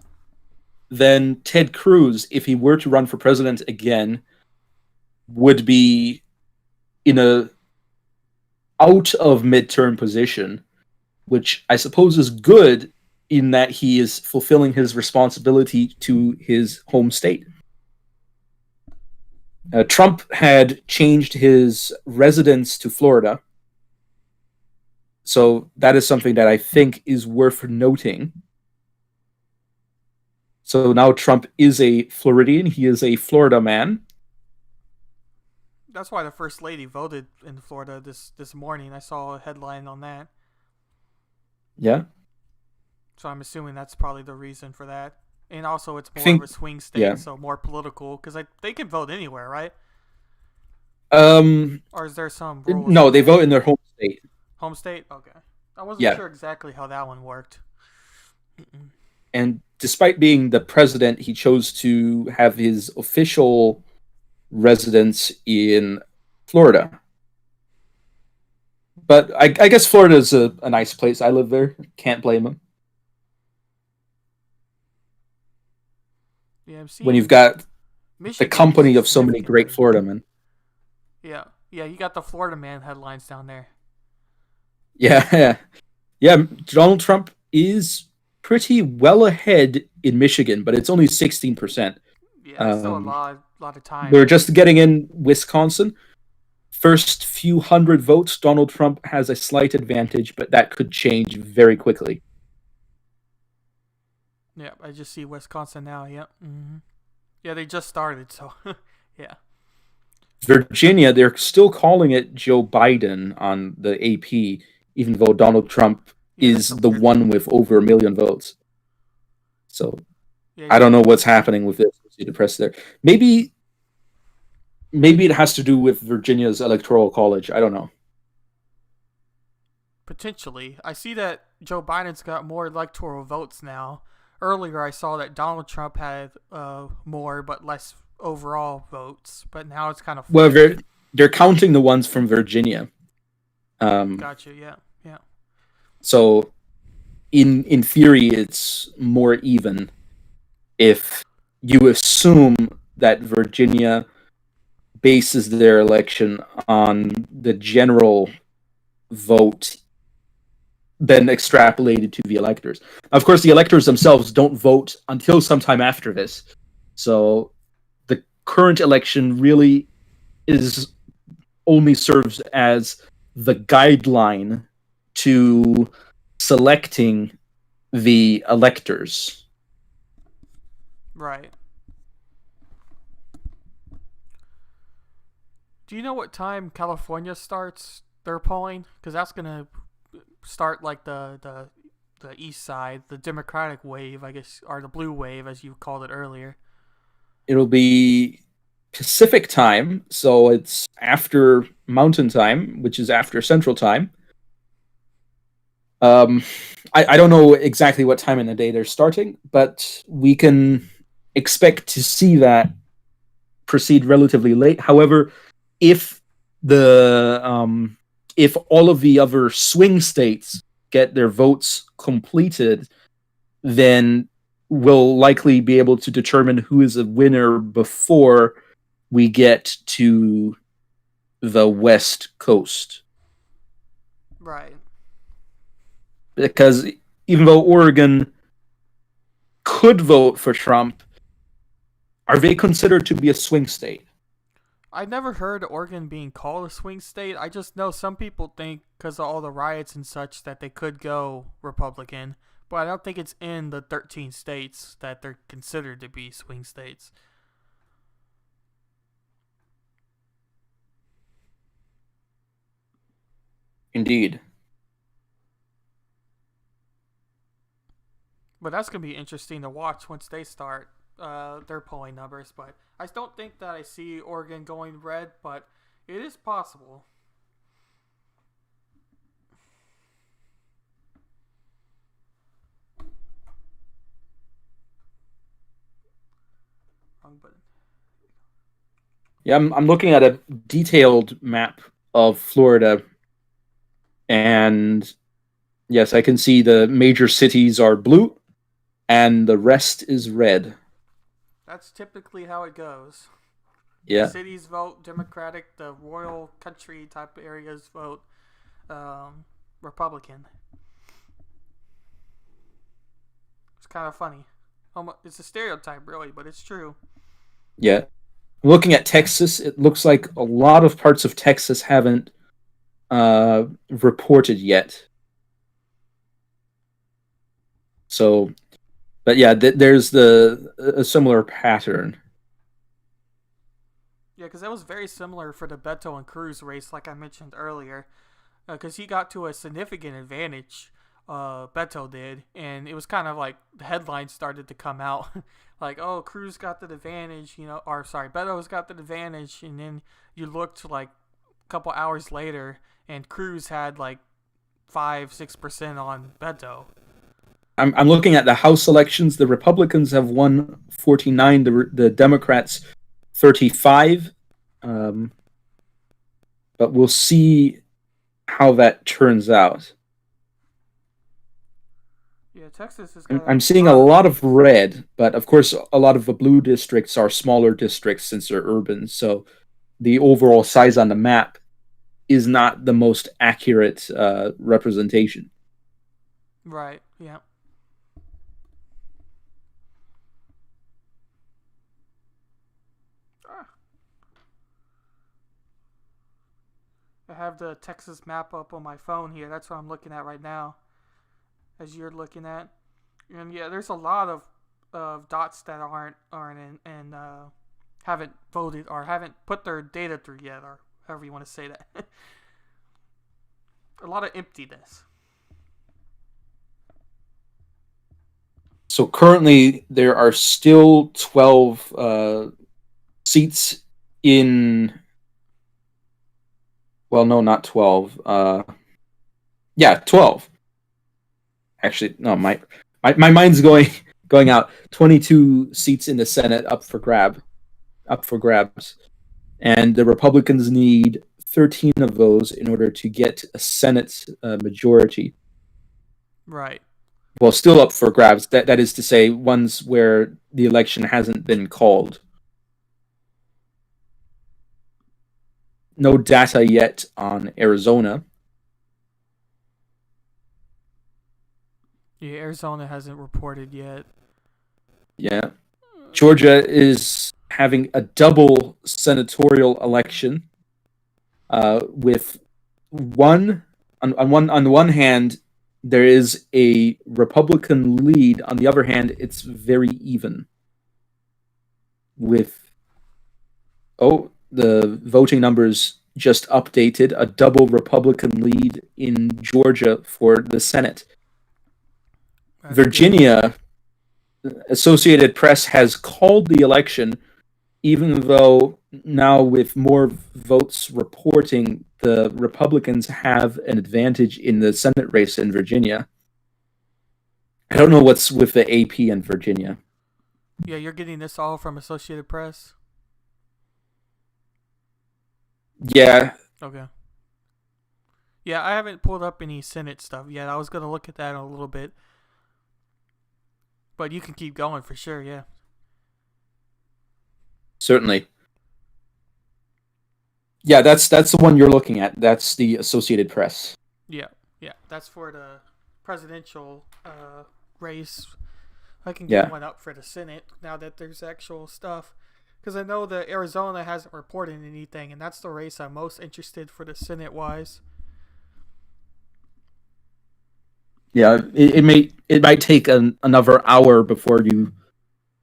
Speaker 3: then Ted Cruz, if he were to run for president again, would be in a out of midterm position, which I suppose is good in that he is fulfilling his responsibility to his home state. Trump had changed his residence to Florida. So that is something that I think is worth noting. So now Trump is a Floridian. He is a Florida man.
Speaker 1: That's why the First Lady voted in Florida this morning. I saw a headline on that.
Speaker 3: Yeah.
Speaker 1: So I'm assuming that's probably the reason for that. And also it's more of a swing state, so more political. Because they can vote anywhere, right? Or is there some rules?
Speaker 3: No, they vote in their home state.
Speaker 1: Home state? Okay. I wasn't sure exactly how that one worked.
Speaker 3: And despite being the president, he chose to have his official residence in Florida. But I guess Florida's a nice place. I live there. Can't blame them.
Speaker 1: Yeah, I'm seeing
Speaker 3: When you've got
Speaker 1: Michigan
Speaker 3: the company
Speaker 1: is
Speaker 3: of so many great
Speaker 1: significantly-
Speaker 3: Florida men.
Speaker 1: Yeah, you got the Florida man headlines down there.
Speaker 3: Yeah. Donald Trump is pretty well ahead in Michigan, but it's only 16%.
Speaker 1: Yeah, still a lot of time.
Speaker 3: They're just getting in Wisconsin. First few hundred votes, Donald Trump has a slight advantage, but that could change very quickly.
Speaker 1: Yeah, I just see Wisconsin now. Yep. Yeah, they just started, so yeah.
Speaker 3: Virginia, they're still calling it Joe Biden on the AP, even though Donald Trump is the one with over 1 million votes. So I don't know what's happening with the Associated Press there. Maybe it has to do with Virginia's electoral college. I don't know.
Speaker 1: Potentially. I see that Joe Biden's got more electoral votes now. Earlier, I saw that Donald Trump had more but less overall votes. But now it's kind of...
Speaker 3: Well, they're counting the ones from Virginia.
Speaker 1: Gotcha, yeah.
Speaker 3: So, in theory, it's more even if you assume that Virginia bases their election on the general vote, then extrapolated to the electors. Of course, the electors themselves don't vote until sometime after this. So, the current election really only serves as the guideline to selecting the electors.
Speaker 1: Right. Do you know what time California starts their polling? Because that's going to start like the east side, the Democratic wave, I guess, or the blue wave, as you called it earlier.
Speaker 3: It'll be Pacific time, so it's after Mountain time, which is after Central time. I don't know exactly what time in the day they're starting, but we can expect to see that proceed relatively late. However, if all of the other swing states get their votes completed, then we'll likely be able to determine who is a winner before we get to the West Coast.
Speaker 1: Right.
Speaker 3: Because even though Oregon could vote for Trump, are they considered to be a swing state?
Speaker 1: I never heard Oregon being called a swing state. I just know some people think, because of all the riots and such, that they could go Republican. But I don't think it's in the 13 states that they're considered to be swing states.
Speaker 3: Indeed.
Speaker 1: But that's going to be interesting to watch once they start their polling numbers. But I don't think that I see Oregon going red, but it is possible. Wrong button.
Speaker 3: Yeah, I'm looking at a detailed map of Florida, and yes, I can see the major cities are blue, and the rest is red.
Speaker 1: That's typically how it goes.
Speaker 3: Yeah.
Speaker 1: The cities vote Democratic, the royal country type areas vote Republican. It's kind of funny. It's a stereotype, really, but it's true.
Speaker 3: Yeah. Looking at Texas, it looks like a lot of parts of Texas haven't reported yet. So, but yeah, there's a similar pattern.
Speaker 1: Yeah, because that was very similar for the Beto and Cruz race, like I mentioned earlier. Because he got to a significant advantage, Beto did, and it was kind of like the headlines started to come out. Like, oh, Cruz got the advantage, Beto's got the advantage, and then you looked like a couple hours later, and Cruz had like 5-6% on Beto.
Speaker 3: I'm looking at the House elections. The Republicans have won 49, the Democrats 35. But we'll see how that turns out.
Speaker 1: Yeah, Texas is.
Speaker 3: I'm seeing a lot of red, but of course, a lot of the blue districts are smaller districts since they're urban. So the overall size on the map is not the most accurate representation.
Speaker 1: Right. Yeah. I have the Texas map up on my phone here. That's what I'm looking at right now, as you're looking at. And yeah, there's a lot of dots that aren't in and haven't voted or haven't put their data through yet, or however you want to say that. A lot of emptiness.
Speaker 3: So currently, there are still 12 seats in. Well, no, not 12. 12. Actually, no, my mind's going out. 22 seats in the Senate up for grabs, and the Republicans need 13 of those in order to get a Senate majority.
Speaker 1: Right.
Speaker 3: Well, still up for grabs. That is to say, ones where the election hasn't been called. No data yet on Arizona.
Speaker 1: Yeah, Arizona hasn't reported yet.
Speaker 3: Yeah. Georgia is having a double senatorial election with on the one hand, there is a Republican lead. On the other hand, it's very even. The voting numbers just updated. A double Republican lead in Georgia for the Senate. That's Virginia, Associated Press has called the election, even though now with more votes reporting, the Republicans have an advantage in the Senate race in Virginia. I don't know what's with the AP in Virginia.
Speaker 1: Yeah, you're getting this all from Associated Press?
Speaker 3: Yeah.
Speaker 1: Okay. Yeah, I haven't pulled up any Senate stuff yet. I was going to look at that in a little bit. But you can keep going for sure, yeah.
Speaker 3: Certainly. Yeah, that's the one you're looking at. That's the Associated Press.
Speaker 1: Yeah. That's for the presidential race. I can
Speaker 3: Yeah.
Speaker 1: get one up for the Senate now that there's actual stuff. Because I know that Arizona hasn't reported anything, and that's the race I'm most interested for the Senate-wise.
Speaker 3: Yeah, it might take another hour before you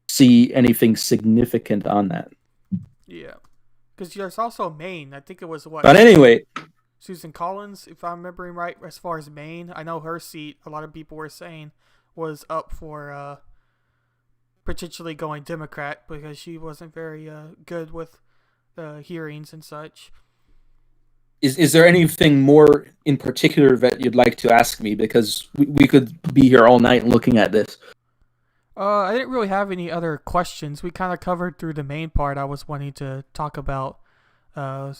Speaker 3: see anything significant on that.
Speaker 1: Yeah, because there's also Maine. I think it was what.
Speaker 3: But anyway,
Speaker 1: Susan Collins, if I'm remembering right, as far as Maine, I know her seat. A lot of people were saying was up for potentially going Democrat because she wasn't very good with the hearings and such.
Speaker 3: Is there anything more in particular that you'd like to ask me? Because we could be here all night looking at this.
Speaker 1: I didn't really have any other questions. We kind of covered through the main part I was wanting to talk about. So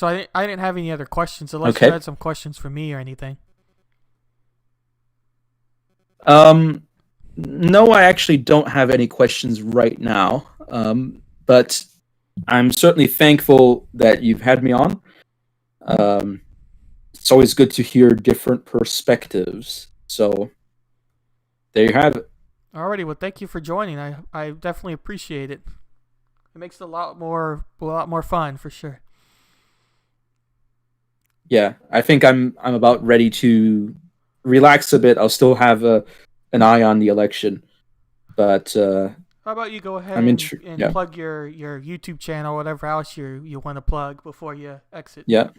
Speaker 1: I didn't have any other questions unless you had some questions for me or anything.
Speaker 3: No, I actually don't have any questions right now. But I'm certainly thankful that you've had me on. It's always good to hear different perspectives. So there you have it.
Speaker 1: Alrighty, well, thank you for joining. I definitely appreciate it. It makes it a lot more fun for sure.
Speaker 3: Yeah, I think I'm about ready to relax a bit. I'll still have an eye on the election, but
Speaker 1: how about you go ahead and plug your YouTube channel, whatever else you want to plug before you exit.
Speaker 3: Yeah,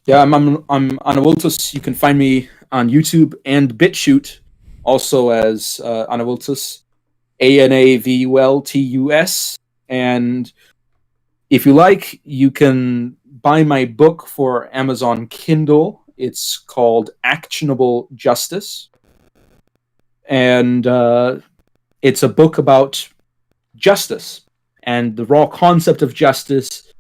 Speaker 3: I'm Anavultus. You can find me on YouTube and BitChute, also as Anavultus, Anavultus. And if you like, you can buy my book for Amazon Kindle. It's called Actionable Justice. And it's a book about justice and the raw concept of justice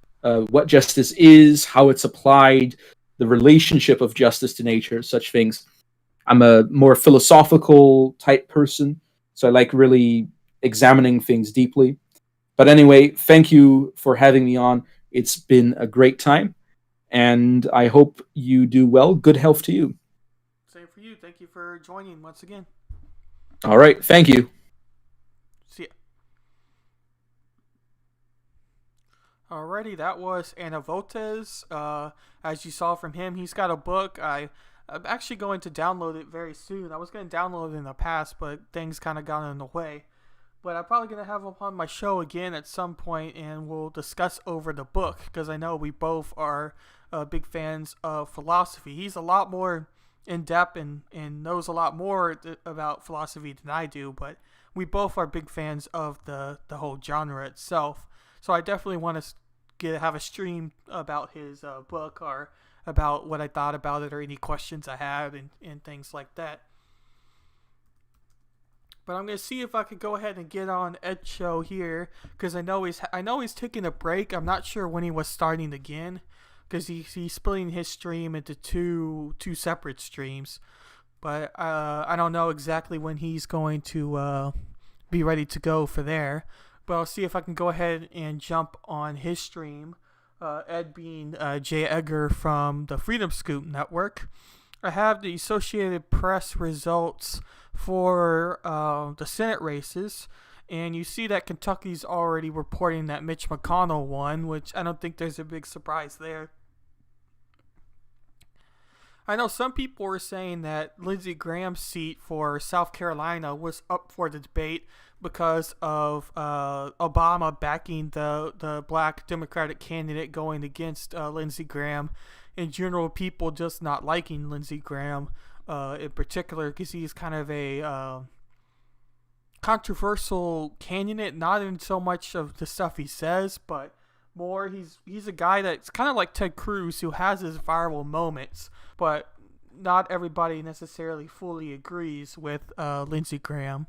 Speaker 3: what justice is, how it's applied, the relationship of justice to nature, such things. I'm a more philosophical type person, so I like really examining things deeply. But anyway, thank you for having me on. It's been a great time, and I hope you do well. Good health to you.
Speaker 1: Same for you. Thank you for joining once again.
Speaker 3: All right, thank you.
Speaker 1: See ya. Alrighty, that was Anavultus. As you saw from him, he's got a book. I'm actually going to download it very soon. I was going to download it in the past, but things kind of got in the way. But I'm probably going to have him on my show again at some point, and we'll discuss over the book, because I know we both are big fans of philosophy. He's a lot more in-depth and knows a lot more about philosophy than I do, but we both are big fans of the whole genre itself. So I definitely want to have a stream about his book, or about what I thought about it, or any questions I had, and things like that. But I'm gonna see if I could go ahead and get on Ed's show here, because I know he's taking a break. I'm not sure when he was starting again, because he's splitting his stream into two separate streams. But I don't know exactly when he's going to be ready to go for there. But I'll see if I can go ahead and jump on his stream. Ed being J. Edgar from the Freedom Scoop Network. I have the Associated Press results for the Senate races, and you see that Kentucky's already reporting that Mitch McConnell won, which I don't think there's a big surprise there. I know some people were saying that Lindsey Graham's seat for South Carolina was up for the debate because of Obama backing the black Democratic candidate going against Lindsey Graham. In general, people just not liking Lindsey Graham in particular, because he's kind of a controversial candidate, not in so much of the stuff he says, but more he's a guy that's kind of like Ted Cruz, who has his viral moments, but not everybody necessarily fully agrees with Lindsey Graham.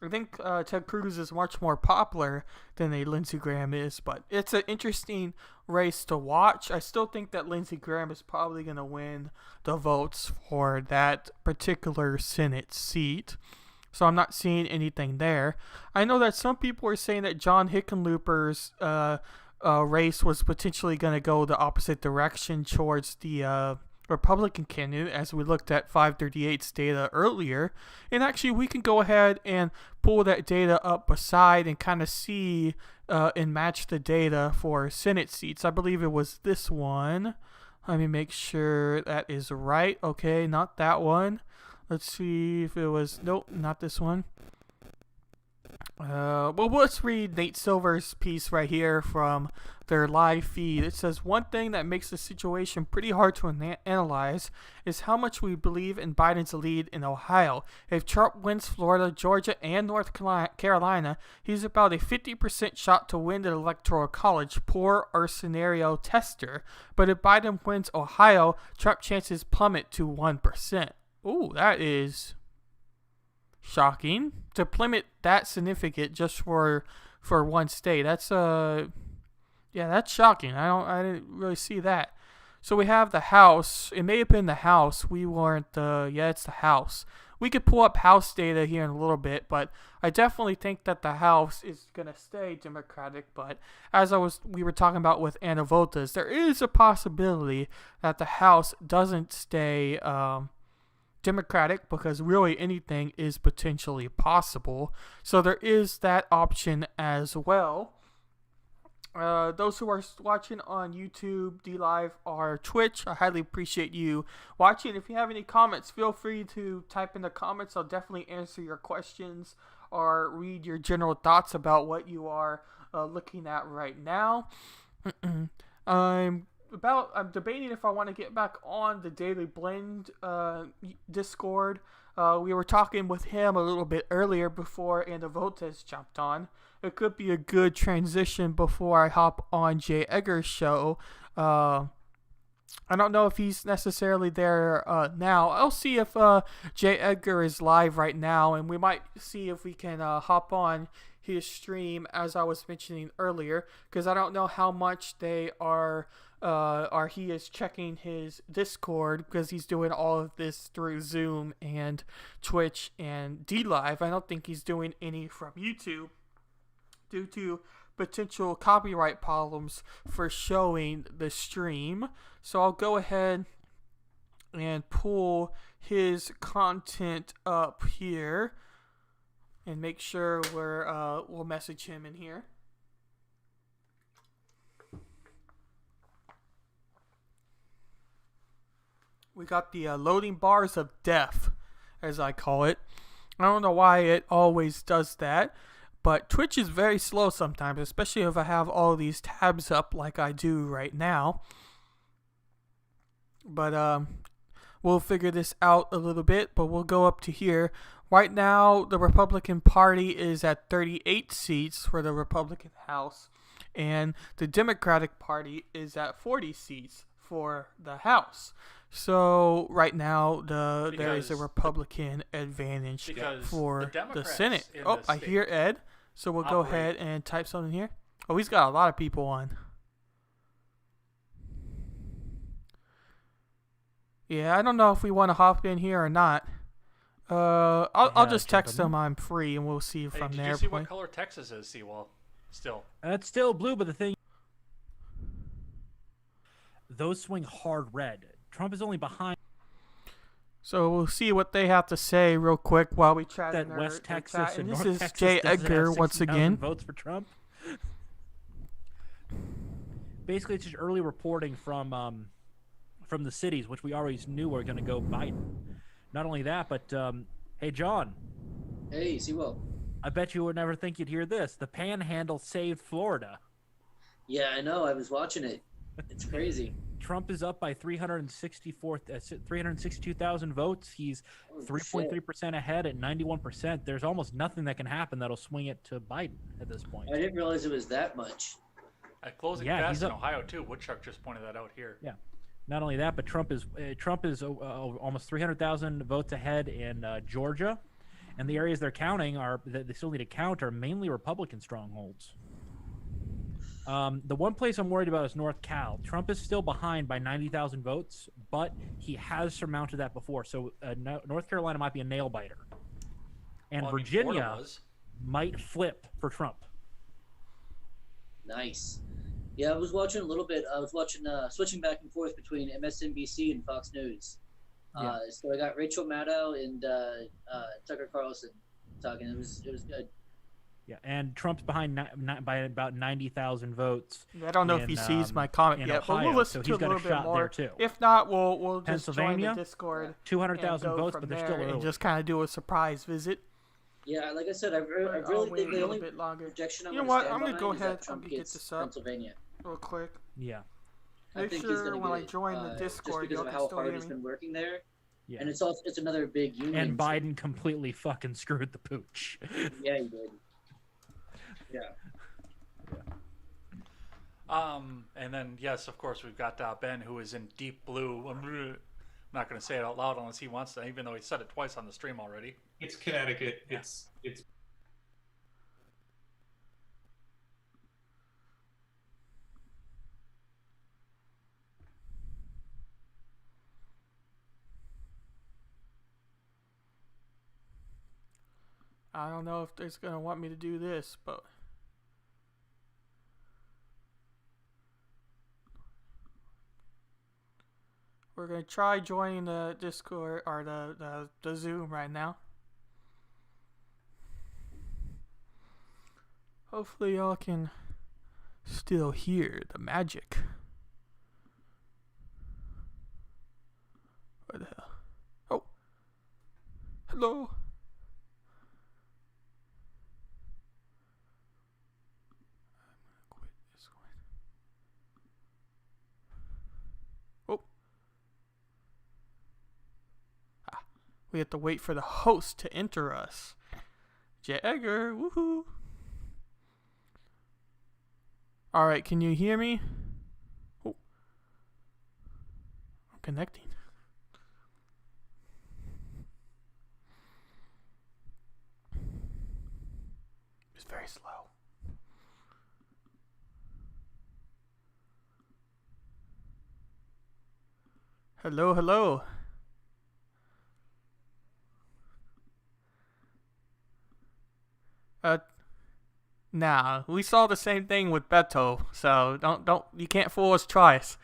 Speaker 1: I think Ted Cruz is much more popular than a Lindsey Graham is, but it's an interesting race to watch. I still think that Lindsey Graham is probably going to win the votes for that particular Senate seat, so I'm not seeing anything there. I know that some people are saying that John Hickenlooper's race was potentially going to go the opposite direction towards the Republican candidate, as we looked at 538's data earlier. And actually, we can go ahead and pull that data up beside and kind of see and match the data for Senate seats. I believe it was this one. Let me make sure that is right. Okay, not that one. Let's see if it was... Nope, not this one. Well, let's read Nate Silver's piece right here from their live feed. It says, one thing that makes the situation pretty hard to analyze is how much we believe in Biden's lead in Ohio. If Trump wins Florida, Georgia, and North Carolina, he's about a 50% shot to win the Electoral College. Poor our scenario tester. But if Biden wins Ohio, Trump chances plummet to 1%. Ooh, that is shocking. To plummet that significant just for one state. That's that's shocking. I didn't really see that. So we have the House. It may have been the House. We weren't it's the House. We could pull up House data here in a little bit, but I definitely think that the House is gonna stay Democratic. But as we were talking about with Anavultus, there is a possibility that the House doesn't stay Democratic, because really anything is potentially possible. So there is that option as well. Those who are watching on YouTube, DLive, or Twitch, I highly appreciate you watching. If you have any comments, feel free to type in the comments. I'll definitely answer your questions or read your general thoughts about what you are looking at right now. I'm debating if I want to get back on the Daily Blend Discord. We were talking with him a little bit earlier before Anavultus jumped on. It could be a good transition before I hop on J. Edgar's show. I don't know if he's necessarily there now. I'll see if J. Edgar is live right now, and we might see if we can hop on his stream, as I was mentioning earlier, because I don't know how much they are he is checking his Discord, because he's doing all of this through Zoom and Twitch and DLive. I don't think he's doing any from YouTube due to potential copyright problems for showing the stream. So I'll go ahead and pull his content up here and make sure we'll message him in here. We got the loading bars of death, as I call it. I don't know why it always does that, but Twitch is very slow sometimes, especially if I have all these tabs up like I do right now. But we'll figure this out a little bit, but we'll go up to here. Right now, the Republican Party is at 38 seats for the Republican House, and the Democratic Party is at 40 seats for the House. So right now, there is a Republican advantage for the Senate. Oh, I hear Ed. So we'll go ahead and type something here. Oh, he's got a lot of people on. Yeah, I don't know if we want to hop in here or not. I'll just text them I'm free, and we'll see from there.
Speaker 4: Did you see what color Texas is, Seawall? Still.
Speaker 5: It's still blue, but the thing... Those swing hard red. Trump is only behind...
Speaker 1: So we'll see what they have to say real quick while we chat.
Speaker 5: That West Texas and
Speaker 1: this
Speaker 5: North
Speaker 1: is
Speaker 5: Texas
Speaker 1: J.
Speaker 5: doesn't have
Speaker 1: Edgar once
Speaker 5: 60,000
Speaker 1: again.
Speaker 5: votes for Trump. Basically, it's just early reporting from the cities, which we always knew were going to go Biden. Not only that, but hey, John.
Speaker 6: Hey, Seawell.
Speaker 5: I bet you would never think you'd hear this. The Panhandle saved Florida.
Speaker 6: Yeah, I know. I was watching it. It's crazy.
Speaker 5: Trump is up by 362,000 votes. He's 3.3% ahead at 91%. There's almost nothing that can happen that'll swing it to Biden at this point.
Speaker 6: I didn't realize it was that much.
Speaker 4: At closing fast in Ohio too. Woodchuck just pointed that out here.
Speaker 5: Yeah. Not only that, but Trump is almost 300,000 votes ahead in Georgia, and the areas they're counting that they still need to count are mainly Republican strongholds. The one place I'm worried about is North Cal. Trump is still behind by 90,000 votes, but he has surmounted that before. So North Carolina might be a nail biter, and Virginia might flip for Trump.
Speaker 6: Nice. Yeah, I was watching a little bit. I was watching switching back and forth between MSNBC and Fox News. So I got Rachel Maddow and Tucker Carlson talking. It was good.
Speaker 5: Yeah, and Trump's behind by about 90,000 votes.
Speaker 1: I don't know if he sees my comment yet, but we'll listen to a little bit more. If not, we'll just join the Discord.
Speaker 5: 200,000 votes, but they're still early.
Speaker 1: And just kind of do a surprise visit.
Speaker 6: Yeah, like I said, I really think the only projection I'm
Speaker 1: you know what? I'm gonna go ahead and get this up
Speaker 6: Pennsylvania
Speaker 1: real quick.
Speaker 5: Yeah.
Speaker 6: I think
Speaker 1: sure
Speaker 6: he's gonna
Speaker 1: when
Speaker 6: get
Speaker 1: I join the Discord,
Speaker 6: just because of how hard he's been working there.
Speaker 5: Yeah.
Speaker 6: And it's another big union.
Speaker 5: And Biden completely fucking screwed the pooch.
Speaker 6: Yeah, he did. Yeah.
Speaker 4: And then yes, of course, we've got Ben, who is in deep blue. I'm not going to say it out loud unless he wants to, even though he said it twice on the stream already.
Speaker 24: It's Connecticut. Yeah. It's.
Speaker 1: I don't know if they're going to want me to do this, but we're going to try joining the Discord or the Zoom right now. Hopefully y'all can still hear the magic. What the hell? Oh. Hello. We have to wait for the host to enter us. J. Edgar, woohoo! Alright, can you hear me? Oh. I'm connecting. Is very slow. Hello, hello. Nah, we saw the same thing with Beto, so you can't fool us twice.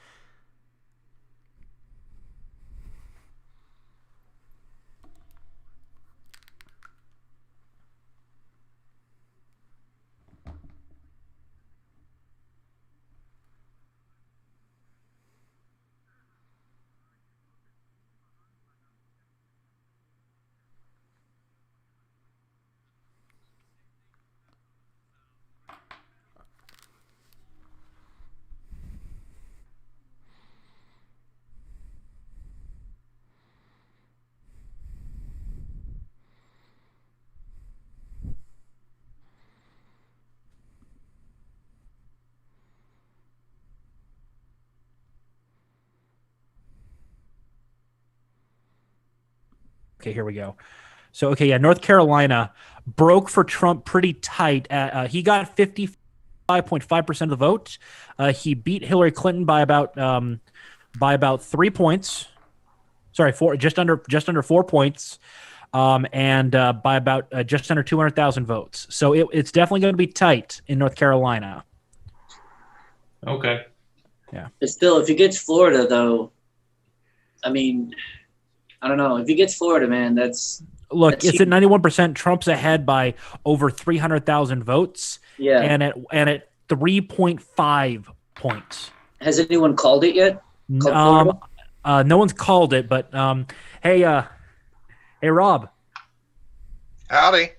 Speaker 5: Okay, here we go. So, okay, yeah, North Carolina broke for Trump pretty tight. He got 55.5% of the vote. He beat Hillary Clinton by about 3 points. Sorry, just under 4 points, and by about just under 200,000 votes. So it's definitely going to be tight in North Carolina.
Speaker 24: Okay.
Speaker 5: Yeah.
Speaker 6: But still, if he gets Florida, though, I mean, I don't know. If he gets Florida, man, it's
Speaker 5: at 91%. Trump's ahead by over 300,000 votes.
Speaker 6: Yeah.
Speaker 5: And at 3.5 points.
Speaker 6: Has anyone called it yet?
Speaker 5: No one's called it, but hey, Rob.
Speaker 7: Howdy.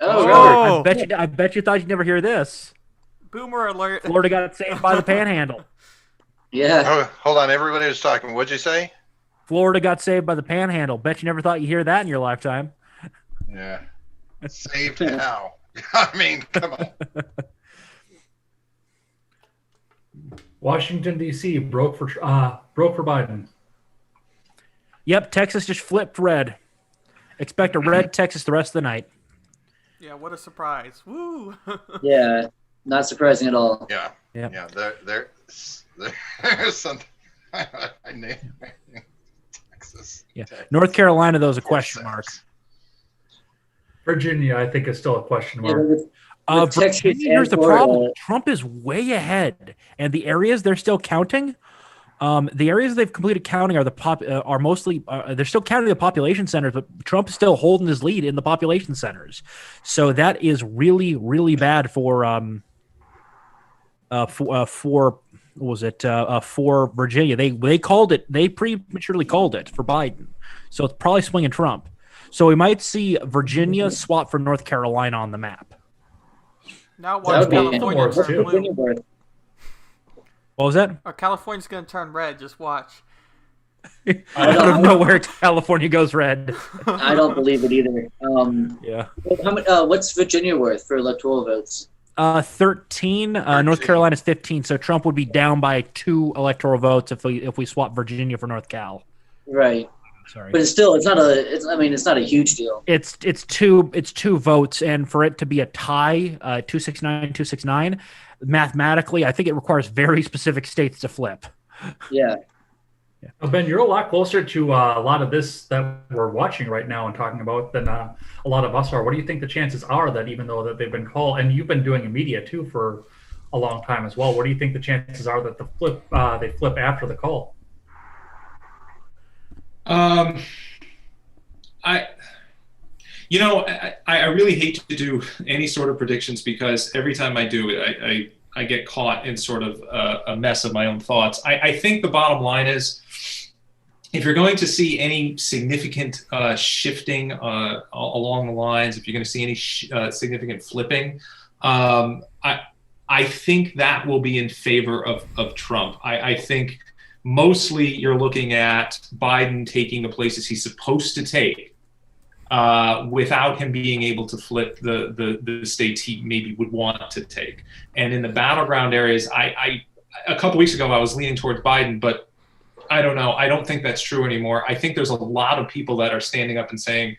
Speaker 6: Oh,
Speaker 5: I bet you thought you'd never hear this.
Speaker 1: Boomer alert.
Speaker 5: Florida got saved by the Panhandle.
Speaker 6: Yeah.
Speaker 7: Oh, hold on. Everybody was talking. What'd you say?
Speaker 5: Florida got saved by the Panhandle. Bet you never thought you'd hear that in your lifetime.
Speaker 7: Yeah. Saved how? I mean, come on.
Speaker 4: Washington D.C. broke for Biden.
Speaker 5: Yep, Texas just flipped red. Expect a red Texas the rest of the night.
Speaker 1: Yeah, what a surprise! Woo!
Speaker 6: Yeah, not surprising at all.
Speaker 7: Yeah.
Speaker 5: Yep.
Speaker 7: Yeah. There's something. I named Texas.
Speaker 5: Yeah. North Carolina, though, is a question mark.
Speaker 4: Virginia, I think, is still a question mark.
Speaker 5: Virginia, here's the problem. Trump is way ahead, and the areas they're still counting, the areas they've completed counting are mostly they're still counting the population centers, but Trump is still holding his lead in the population centers. So that is really, really bad for Virginia. They called it. They prematurely called it for Biden, so it's probably swinging Trump. So we might see Virginia swap for North Carolina on the map.
Speaker 1: Now watch California turn blue.
Speaker 5: What was that?
Speaker 1: California's going to turn red. Just watch.
Speaker 5: Out of nowhere, California goes red.
Speaker 6: I don't believe it either.
Speaker 5: Yeah.
Speaker 6: What's Virginia worth for electoral votes?
Speaker 5: 13. North Carolina's 15. So Trump would be down by 2 electoral votes if we swap Virginia for North Cal.
Speaker 6: Right.
Speaker 5: Sorry.
Speaker 6: But it's not a huge deal.
Speaker 5: It's two votes, and for it to be a tie, 269, mathematically, I think it requires very specific states to flip.
Speaker 6: Yeah.
Speaker 4: Well, Ben, you're a lot closer to a lot of this that we're watching right now and talking about than a lot of us are. What do you think the chances are that even though that they've been called, and you've been doing media too for a long time as well, what do you think the chances are that they flip after the call?
Speaker 24: I really hate to do any sort of predictions because every time I do it, I get caught in sort of a mess of my own thoughts. I think the bottom line is, if you're going to see any significant shifting along the lines, if you're going to see any significant flipping, I think that will be in favor of Trump. I think mostly you're looking at Biden taking the places he's supposed to take without him being able to flip the states he maybe would want to take. And in the battleground areas, a couple weeks ago, I was leaning towards Biden, but I don't know. I don't think that's true anymore. I think there's a lot of people that are standing up and saying,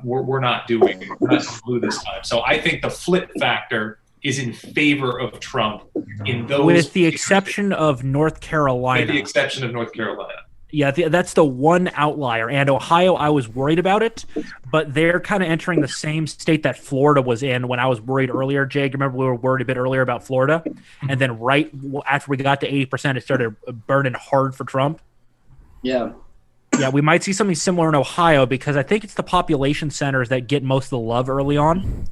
Speaker 24: we're not doing it. We're not blue this time. So I think the flip factor is in favor of Trump in those.
Speaker 5: With the exception of North Carolina.
Speaker 24: With the exception of North Carolina.
Speaker 5: Yeah, that's the one outlier. And Ohio, I was worried about it, but they're kind of entering the same state that Florida was in when I was worried earlier. Jake, remember we were worried a bit earlier about Florida? And then right after we got to 80%, it started burning hard for Trump.
Speaker 6: Yeah.
Speaker 5: Yeah, we might see something similar in Ohio because I think it's the population centers that get most of the love early on.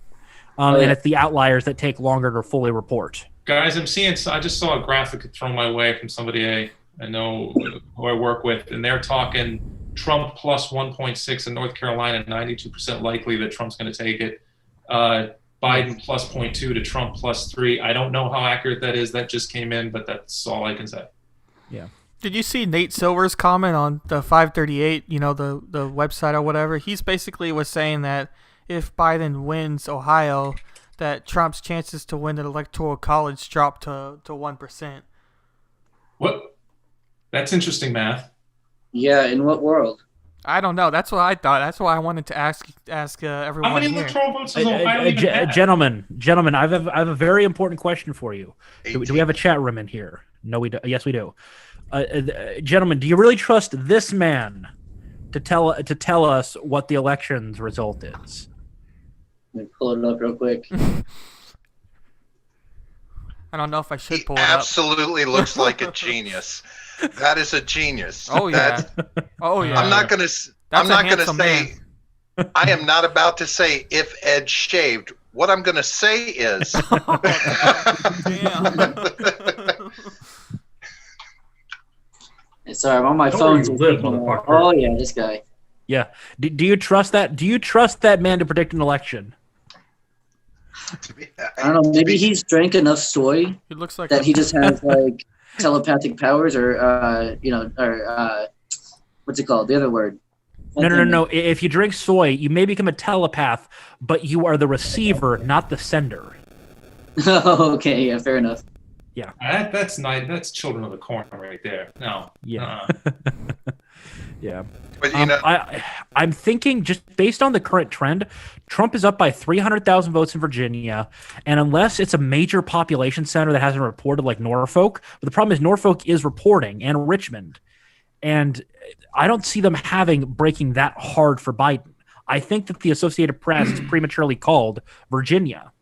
Speaker 5: And it's the outliers that take longer to fully report.
Speaker 24: Guys, I just saw a graphic thrown my way from somebody I know who I work with, and they're talking Trump plus 1.6 in North Carolina, 92% likely that Trump's going to take it. Biden plus 0.2 to Trump plus 3. I don't know how accurate that is. That just came in, but that's all I can say.
Speaker 5: Yeah.
Speaker 1: Did you see Nate Silver's comment on the 538, the website or whatever? He's basically was saying that if Biden wins Ohio, that Trump's chances to win the Electoral College drop to 1%.
Speaker 24: What? That's interesting math.
Speaker 6: Yeah, in what world?
Speaker 1: I don't know. That's what I thought. That's why I wanted to ask everyone.
Speaker 24: How many
Speaker 1: here.
Speaker 24: electoral votes does Ohio even have?
Speaker 5: Gentlemen, I have a very important question for you. Do we have a chat room in here? No, we do. Yes, we do. Gentlemen, do you really trust this man to tell us what the election's result is?
Speaker 6: Let me pull it up real quick.
Speaker 1: I don't know if I should pull it
Speaker 7: Absolutely looks like a genius. That is a genius.
Speaker 1: Oh yeah. Oh yeah.
Speaker 7: I'm not gonna say. I am not about to say if Ed shaved. What I'm gonna say is.
Speaker 6: Sorry, I'm on my phone. Oh yeah, this guy.
Speaker 5: Yeah. Do you trust that? Do you trust that man to predict an election?
Speaker 6: I don't know. Maybe he's drank enough soy
Speaker 1: He looks like
Speaker 6: that he just has like telepathic powers, or what's it called? The other word.
Speaker 5: No. If you drink soy, you may become a telepath, but you are the receiver, not the sender.
Speaker 6: Okay, yeah, fair enough.
Speaker 5: Yeah.
Speaker 24: That's nice. That's Children of the Corn right there. No.
Speaker 5: Yeah. Yeah.
Speaker 7: But
Speaker 5: I'm thinking, just based on the current trend, Trump is up by 300,000 votes in Virginia, and unless it's a major population center that hasn't reported, like Norfolk, but the problem is Norfolk is reporting, and Richmond, and I don't see them breaking that hard for Biden. I think that the Associated Press prematurely called Virginia.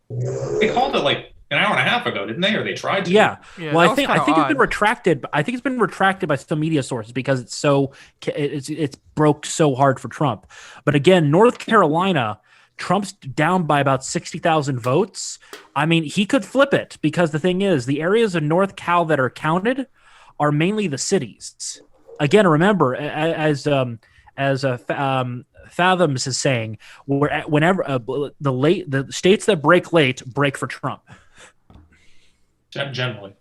Speaker 24: They called it like an hour and a half ago, didn't they? Or they tried to?
Speaker 5: Yeah. Well, I think it's been retracted. I think it's been retracted by some media sources because it's broke so hard for Trump. But again, North Carolina, Trump's down by about 60,000 votes. I mean, he could flip it because the thing is, the areas of North Cal that are counted are mainly the cities. Again, remember, as Fathoms is saying, whenever the states that break late break for Trump.
Speaker 24: Generally.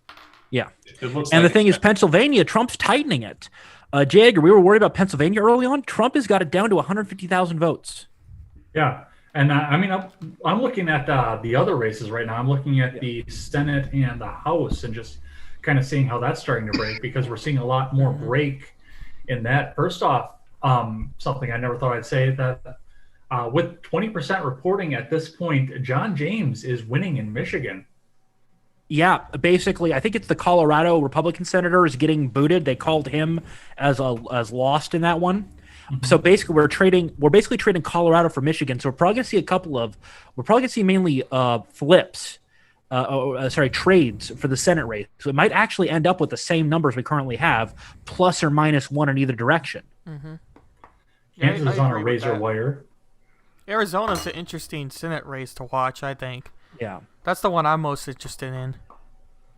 Speaker 5: Yeah.
Speaker 24: It looks
Speaker 5: and
Speaker 24: like
Speaker 5: the thing is, Pennsylvania, Trump's tightening it. J. Edgar, we were worried about Pennsylvania early on. Trump has got it down to 150,000 votes.
Speaker 4: Yeah. And I mean, I'm looking at the other races right now. I'm looking at the Senate and the House and just kind of seeing how that's starting to break, because we're seeing a lot more break in that. First off, something I never thought I'd say, that with 20% reporting at this point, John James is winning in Michigan.
Speaker 5: Yeah, basically, I think it's the Colorado Republican senator is getting booted. They called him as lost in that one. Mm-hmm. So basically, we're basically trading Colorado for Michigan. So we're probably gonna see mainly flips, trades for the Senate race. So it might actually end up with the same numbers we currently have, plus or minus one in either direction.
Speaker 1: Mm-hmm.
Speaker 4: Kansas is on a razor wire.
Speaker 1: Arizona's an interesting Senate race to watch, I think.
Speaker 5: Yeah.
Speaker 1: That's the one I'm most interested in.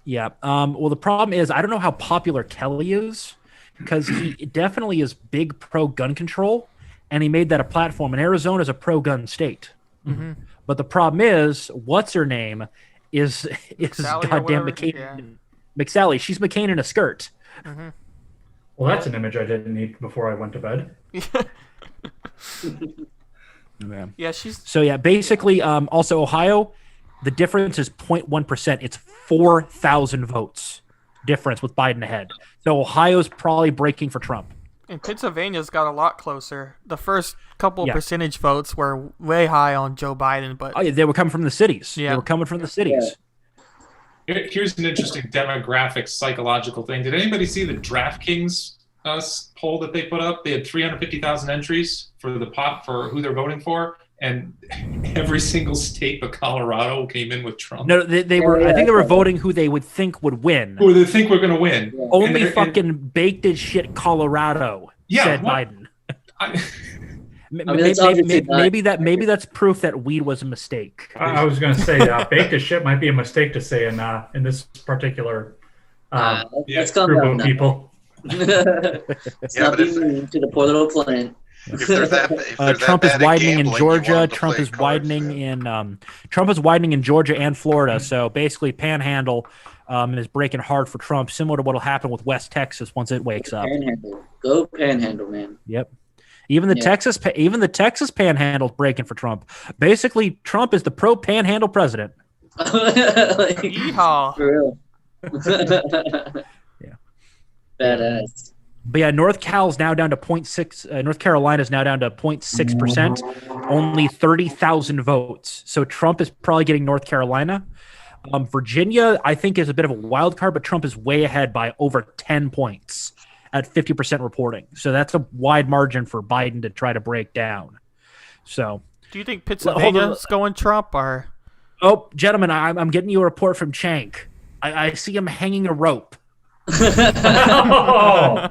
Speaker 5: Yeah. Well, the problem is I don't know how popular Kelly is, because he definitely is big pro-gun control, and he made that a platform. And Arizona is a pro-gun state.
Speaker 1: Mm-hmm.
Speaker 5: But the problem is, what's her name is goddamn McCain.
Speaker 1: Yeah.
Speaker 5: McSally. She's McCain in a skirt.
Speaker 1: Mm-hmm.
Speaker 4: Well, that's an image I didn't need before I went to bed.
Speaker 1: Yeah, she's...
Speaker 5: So, yeah, basically, also Ohio, the difference is 0.1%. It's 4,000 votes difference with Biden ahead. So Ohio's probably breaking for Trump.
Speaker 1: And Pennsylvania's got a lot closer. The first couple
Speaker 5: Yeah.
Speaker 1: percentage votes were way high on Joe Biden, but
Speaker 5: Oh, yeah, they were coming from the cities.
Speaker 1: Yeah.
Speaker 5: They were coming from the cities.
Speaker 24: Here's an interesting demographic psychological thing. Did anybody see the DraftKings poll that they put up? They had 350,000 entries for who they're voting for, and every single state but Colorado came in with Trump.
Speaker 5: No, they were. I think they were voting who they would think would win.
Speaker 24: Who they think we're going to win.
Speaker 5: Only
Speaker 24: And-
Speaker 5: fucking baked as shit Colorado said
Speaker 24: what?
Speaker 5: Biden.
Speaker 6: that's obviously not-
Speaker 5: Maybe that's proof that weed was a mistake.
Speaker 4: I was going to say baked as shit might be a mistake to say in this particular
Speaker 6: let's calm
Speaker 4: group
Speaker 6: down
Speaker 4: of
Speaker 6: now.
Speaker 4: people.
Speaker 6: Let's not be mean to the poor little plant.
Speaker 5: Trump is widening in Georgia. Trump is widening in Georgia and Florida. So basically, Panhandle is breaking hard for Trump, similar to what will happen with West Texas once it wakes up.
Speaker 6: Panhandle. Go Panhandle, man.
Speaker 5: Yep. Even the Texas Panhandle's breaking for Trump. Basically, Trump is the pro Panhandle president.
Speaker 1: Yeehaw.
Speaker 6: For real.
Speaker 5: Yeah.
Speaker 6: Badass.
Speaker 5: But yeah, North Carolina's now down to 0.6%, only 30,000 votes. So Trump is probably getting North Carolina. Virginia, I think, is a bit of a wild card, but Trump is way ahead by over 10 points at 50% reporting. So that's a wide margin for Biden to try to break down. So,
Speaker 1: do you think Pennsylvania's going Trump or?
Speaker 5: Oh, gentlemen, I'm getting you a report from Chank. I see him hanging a rope.
Speaker 4: Oh,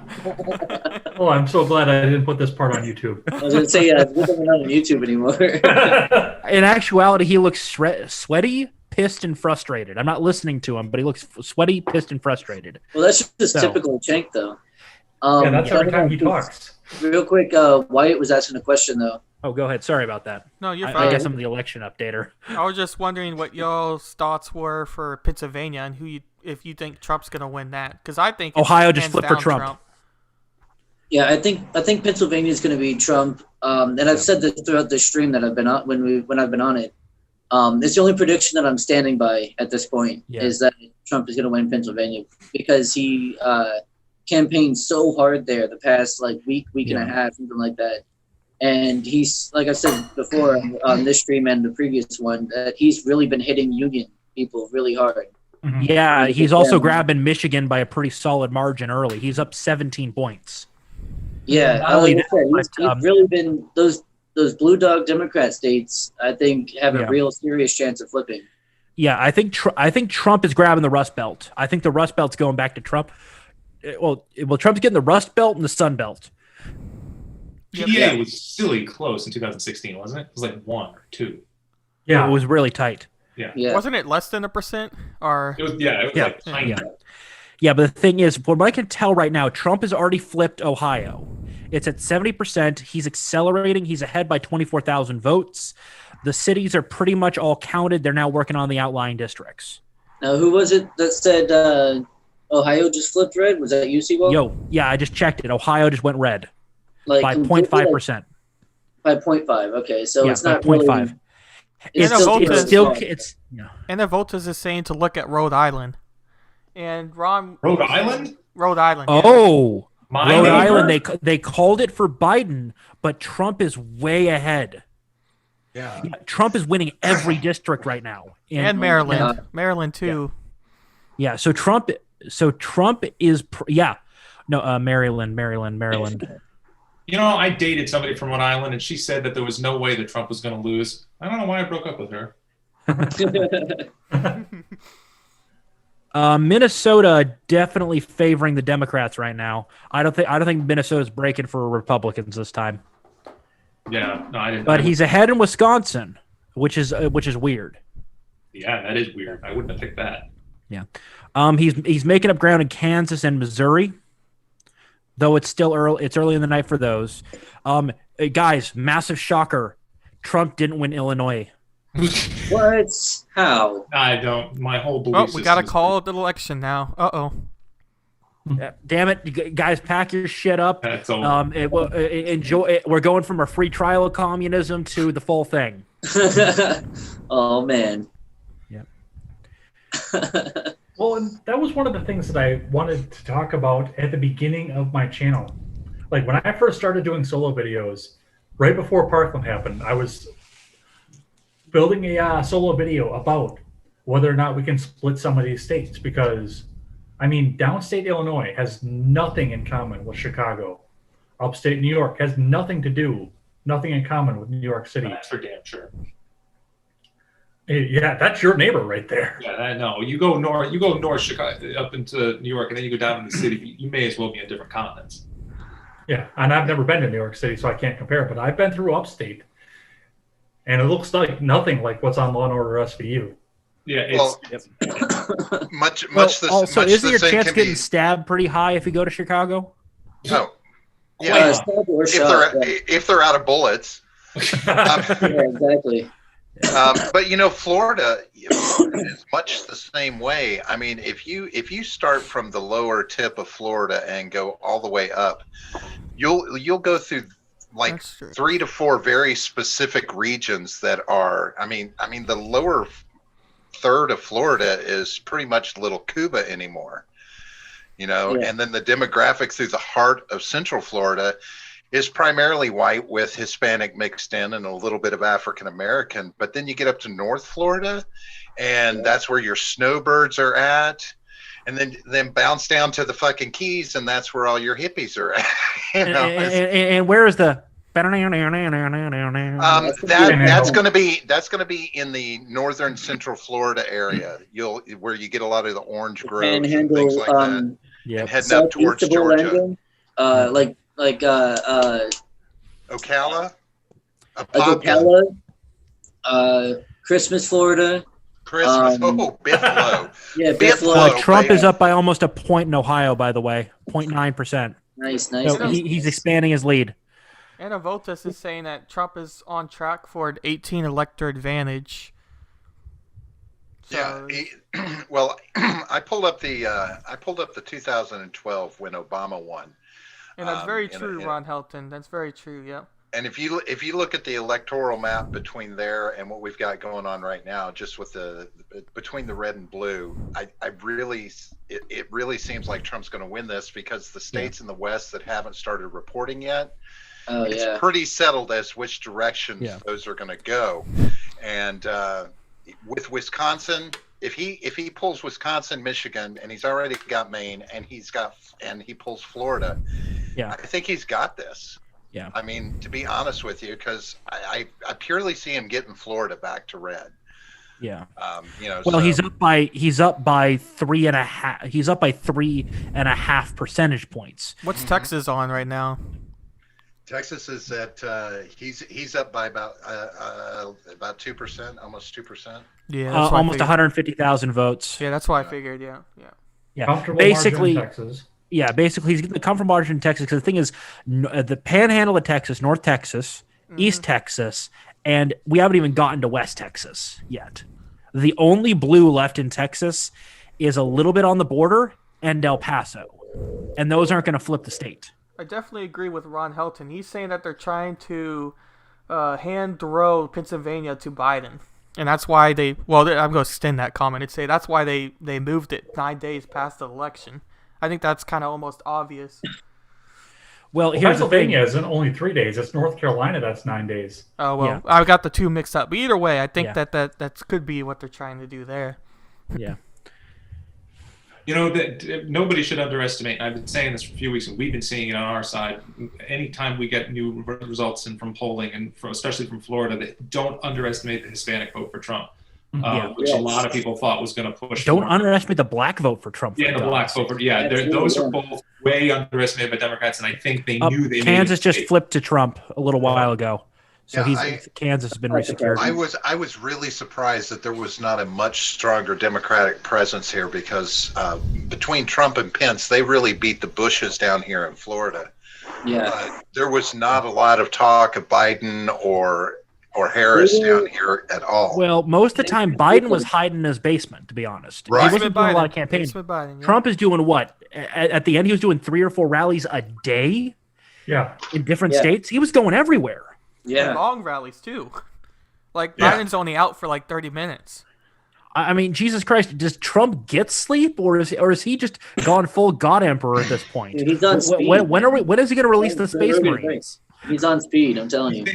Speaker 4: I'm so glad I didn't put this part on YouTube.
Speaker 6: I was going to say, we're not on YouTube anymore.
Speaker 5: In actuality, he looks sweaty, pissed, and frustrated. I'm not listening to him, but he looks sweaty, pissed, and frustrated.
Speaker 6: Well, that's just typical Cenk, though.
Speaker 4: Yeah, that's every time he talks.
Speaker 6: Real quick, Wyatt was asking a question, though.
Speaker 5: Oh, go ahead. Sorry about that.
Speaker 1: No, you're
Speaker 5: I
Speaker 1: fine.
Speaker 5: guess I'm the election updater.
Speaker 1: I was just wondering what y'all's thoughts were for Pennsylvania and if you think Trump's going to win that. Because I think
Speaker 5: Ohio just
Speaker 1: hands
Speaker 5: flipped for
Speaker 1: down
Speaker 5: Trump.
Speaker 6: Yeah, I think Pennsylvania is going to be Trump. And I've said this throughout the stream that I've been on when I've been on it. It's the only prediction that I'm standing by at this point is that Trump is going to win Pennsylvania because he campaigned so hard there the past week and a half, something like that. And he's, like I said before on this stream and the previous one, that he's really been hitting union people really hard.
Speaker 5: Yeah, he's also grabbing Michigan by a pretty solid margin early. He's up 17 points.
Speaker 6: Yeah, like I said, he's really been those blue dog Democrat states. I think have a real serious chance of flipping.
Speaker 5: Yeah, I think Trump is grabbing the Rust Belt. I think the Rust Belt's going back to Trump. Well, Trump's getting the Rust Belt and the Sun Belt.
Speaker 24: PA was silly close in 2016, wasn't it? It was like 1 or 2.
Speaker 5: Yeah, it was really tight.
Speaker 24: Yeah.
Speaker 1: Wasn't it less than 1%? Or
Speaker 24: it was like tiny.
Speaker 5: Yeah, but the thing is, from what I can tell right now, Trump has already flipped Ohio. It's at 70%. He's accelerating. He's ahead by 24,000 votes. The cities are pretty much all counted. They're now working on the outlying districts.
Speaker 6: Now, who was it that said Ohio just flipped red? Was that you, Seawolf?
Speaker 5: Yeah, I just checked it. Ohio just went red by
Speaker 6: completely,
Speaker 5: 0.5%.
Speaker 6: By 0.5. Okay, so it's not
Speaker 5: 0.5.
Speaker 6: really.
Speaker 1: Anavultus is saying to look at Rhode Island, and Ron.
Speaker 24: Rhode Island.
Speaker 1: Rhode Island.
Speaker 5: Oh,
Speaker 24: My
Speaker 5: Rhode
Speaker 24: neighbor?
Speaker 5: Island. They called it for Biden, but Trump is way ahead.
Speaker 24: Yeah.
Speaker 5: Trump is winning every district right now.
Speaker 1: And Maryland. Maryland too.
Speaker 5: Yeah. So Trump is Maryland.
Speaker 24: You know, I dated somebody from Rhode Island, and she said that there was no way that Trump was going to lose. I don't know why I broke up with her.
Speaker 5: Minnesota definitely favoring the Democrats right now. I don't think Minnesota's breaking for Republicans this time.
Speaker 24: Yeah, no, I didn't.
Speaker 5: But he's ahead in Wisconsin, which is weird.
Speaker 24: Yeah, that is weird. I wouldn't have picked that.
Speaker 5: Yeah. He's making up ground in Kansas and Missouri, though it's still early. It's early in the night for those. Guys, massive shocker. Trump didn't win Illinois.
Speaker 6: What? How?
Speaker 24: I don't. My whole belief.
Speaker 1: We got to call the election now. Uh-oh.
Speaker 5: Damn it, guys! Pack your shit up.
Speaker 24: That's over.
Speaker 5: Enjoy. We're going from a free trial of communism to the full thing.
Speaker 6: Oh man.
Speaker 5: Yeah.
Speaker 4: Well, and that was one of the things that I wanted to talk about at the beginning of my channel. Like when I first started doing solo videos, right before Parkland happened, I was building a solo video about whether or not we can split some of these states because, I mean, downstate Illinois has nothing in common with Chicago. Upstate New York has nothing in common with New York City.
Speaker 24: That's for damn sure.
Speaker 4: Yeah, that's your neighbor right there.
Speaker 24: Yeah, I know. You go north Chicago up into New York, and then you go down into the city. You may as well be on different continents.
Speaker 4: Yeah, and I've never been to New York City, so I can't compare. But I've been through upstate, and it looks like nothing like what's on Law and Order SVU.
Speaker 24: Yeah, it's
Speaker 7: much
Speaker 5: also,
Speaker 7: much
Speaker 5: isn't
Speaker 7: the
Speaker 5: your
Speaker 7: same
Speaker 5: chance
Speaker 7: can
Speaker 5: getting
Speaker 7: be.
Speaker 5: stabbed pretty high if you go to Chicago?
Speaker 7: Oh, yeah. If they're out of bullets.
Speaker 6: Yeah, exactly.
Speaker 7: But Florida is much the same way. I mean, if you start from the lower tip of Florida and go all the way up, you'll go through like 3 to 4 very specific regions that are. I mean, the lower third of Florida is pretty much little Cuba anymore. And then the demographic through the heart of Central Florida is primarily white with Hispanic mixed in and a little bit of African American. But then you get up to North Florida, and that's where your snowbirds are at. And then bounce down to the fucking Keys, and that's where all your hippies are at.
Speaker 5: And where is the?
Speaker 7: That's going to be in the northern Central Florida area. Where you get a lot of the orange groves and things like that.
Speaker 5: Yeah,
Speaker 7: and heading up towards Georgia.
Speaker 6: Like
Speaker 7: Ocala,
Speaker 6: Ocala, Christmas, Florida.
Speaker 7: Christmas. Biffalo.
Speaker 6: Yeah, Biffalo.
Speaker 5: Trump is up by almost a point in Ohio, by the way, 0.9%.
Speaker 6: Nice.
Speaker 5: So he's expanding his lead.
Speaker 1: Anavultus is saying that Trump is on track for an 18 elector advantage. So,
Speaker 7: well, I pulled up the 2012 when Obama won.
Speaker 1: And that's very true, Ron Helton. That's very true. Yeah.
Speaker 7: And if you look at the electoral map between there and what we've got going on right now, just with between the red and blue, it really seems like Trump's going to win this because the states in the West that haven't started reporting yet, it's pretty settled as which directions those are going to go. And with Wisconsin, if he pulls Wisconsin, Michigan, and he's already got Maine, and he pulls Florida, I think he's got this.
Speaker 5: Yeah.
Speaker 7: I mean, to be honest with you, because I purely see him getting Florida back to red.
Speaker 5: Yeah.
Speaker 7: Well,
Speaker 5: he's up by 3.5. He's up by 3.5 percentage points.
Speaker 1: What's Texas on right now?
Speaker 7: Texas is at he's up by about 2%, almost 2%.
Speaker 1: Yeah,
Speaker 5: almost 150,000 votes.
Speaker 1: Yeah, that's why I figured. Yeah.
Speaker 5: Basically,
Speaker 4: Texas.
Speaker 5: Yeah, basically he's going to come from margin in Texas because the thing is, the Panhandle of Texas, North Texas, East Texas, and we haven't even gotten to West Texas yet. The only blue left in Texas is a little bit on the border and El Paso, and those aren't going to flip the state.
Speaker 1: I definitely agree with Ron Helton. He's saying that they're trying to hand throw Pennsylvania to Biden. And that's why I'm going to extend that comment and say that's why they moved it 9 days past the election. I think that's kind of almost obvious.
Speaker 5: Well,
Speaker 4: Pennsylvania isn't only 3 days. It's North Carolina that's 9 days.
Speaker 1: Oh, well, I got the two mixed up. But either way, I think that could be what they're trying to do there.
Speaker 5: Yeah.
Speaker 24: That nobody should underestimate. I've been saying this for a few weeks, and we've been seeing it on our side. Anytime we get new results in from polling, and especially from Florida, that don't underestimate the Hispanic vote for Trump, which a lot of people thought was going to push.
Speaker 5: Don't underestimate the black vote for Trump.
Speaker 24: Yeah, the black vote for those are both way underestimated by Democrats, and I think they knew they.
Speaker 5: Kansas just flipped to Trump a little while ago. So Kansas has been resecured.
Speaker 7: I was really surprised that there was not a much stronger Democratic presence here because between Trump and Pence, they really beat the Bushes down here in Florida.
Speaker 6: Yeah,
Speaker 7: there was not a lot of talk of Biden or Harris down here at all.
Speaker 5: Well, most of the time, Biden was hiding in his basement, to be honest.
Speaker 7: Right.
Speaker 5: He wasn't doing a lot of campaigning. Trump is doing what? At the end, he was doing 3 or 4 rallies a day.
Speaker 4: Yeah,
Speaker 5: in different states. He was going everywhere.
Speaker 1: Yeah, long rallies too. Biden's only out for like 30 minutes.
Speaker 5: I mean, Jesus Christ, does Trump get sleep, or is he just gone full God Emperor at this point?
Speaker 6: He's on speed.
Speaker 5: When is he going to release the Space Marines?
Speaker 6: He's on speed, I'm telling you.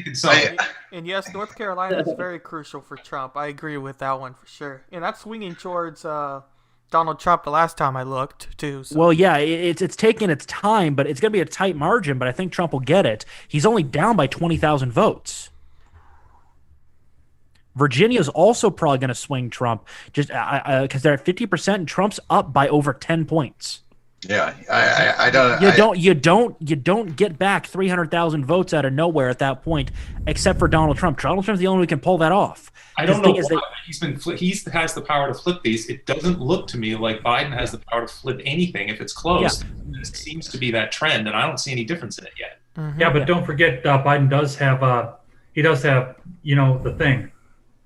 Speaker 1: And yes, North Carolina is very crucial for Trump. I agree with that one for sure. And that's swinging towards Donald Trump the last time I looked, too. So.
Speaker 5: Well, yeah, it's taking its time, but it's going to be a tight margin, but I think Trump will get it. He's only down by 20,000 votes. Virginia's also probably going to swing Trump just because they're at 50% and Trump's up by over 10 points.
Speaker 7: Yeah, I don't.
Speaker 5: You don't get back 300,000 votes out of nowhere at that point, except for Donald Trump. Donald Trump's the only one who can pull that off.
Speaker 24: I don't know why he has the power to flip these. It doesn't look to me like Biden has the power to flip anything if it's close. Yeah. It seems to be that trend, and I don't see any difference in it yet.
Speaker 4: Mm-hmm. Yeah, but don't forget, Biden does have the thing.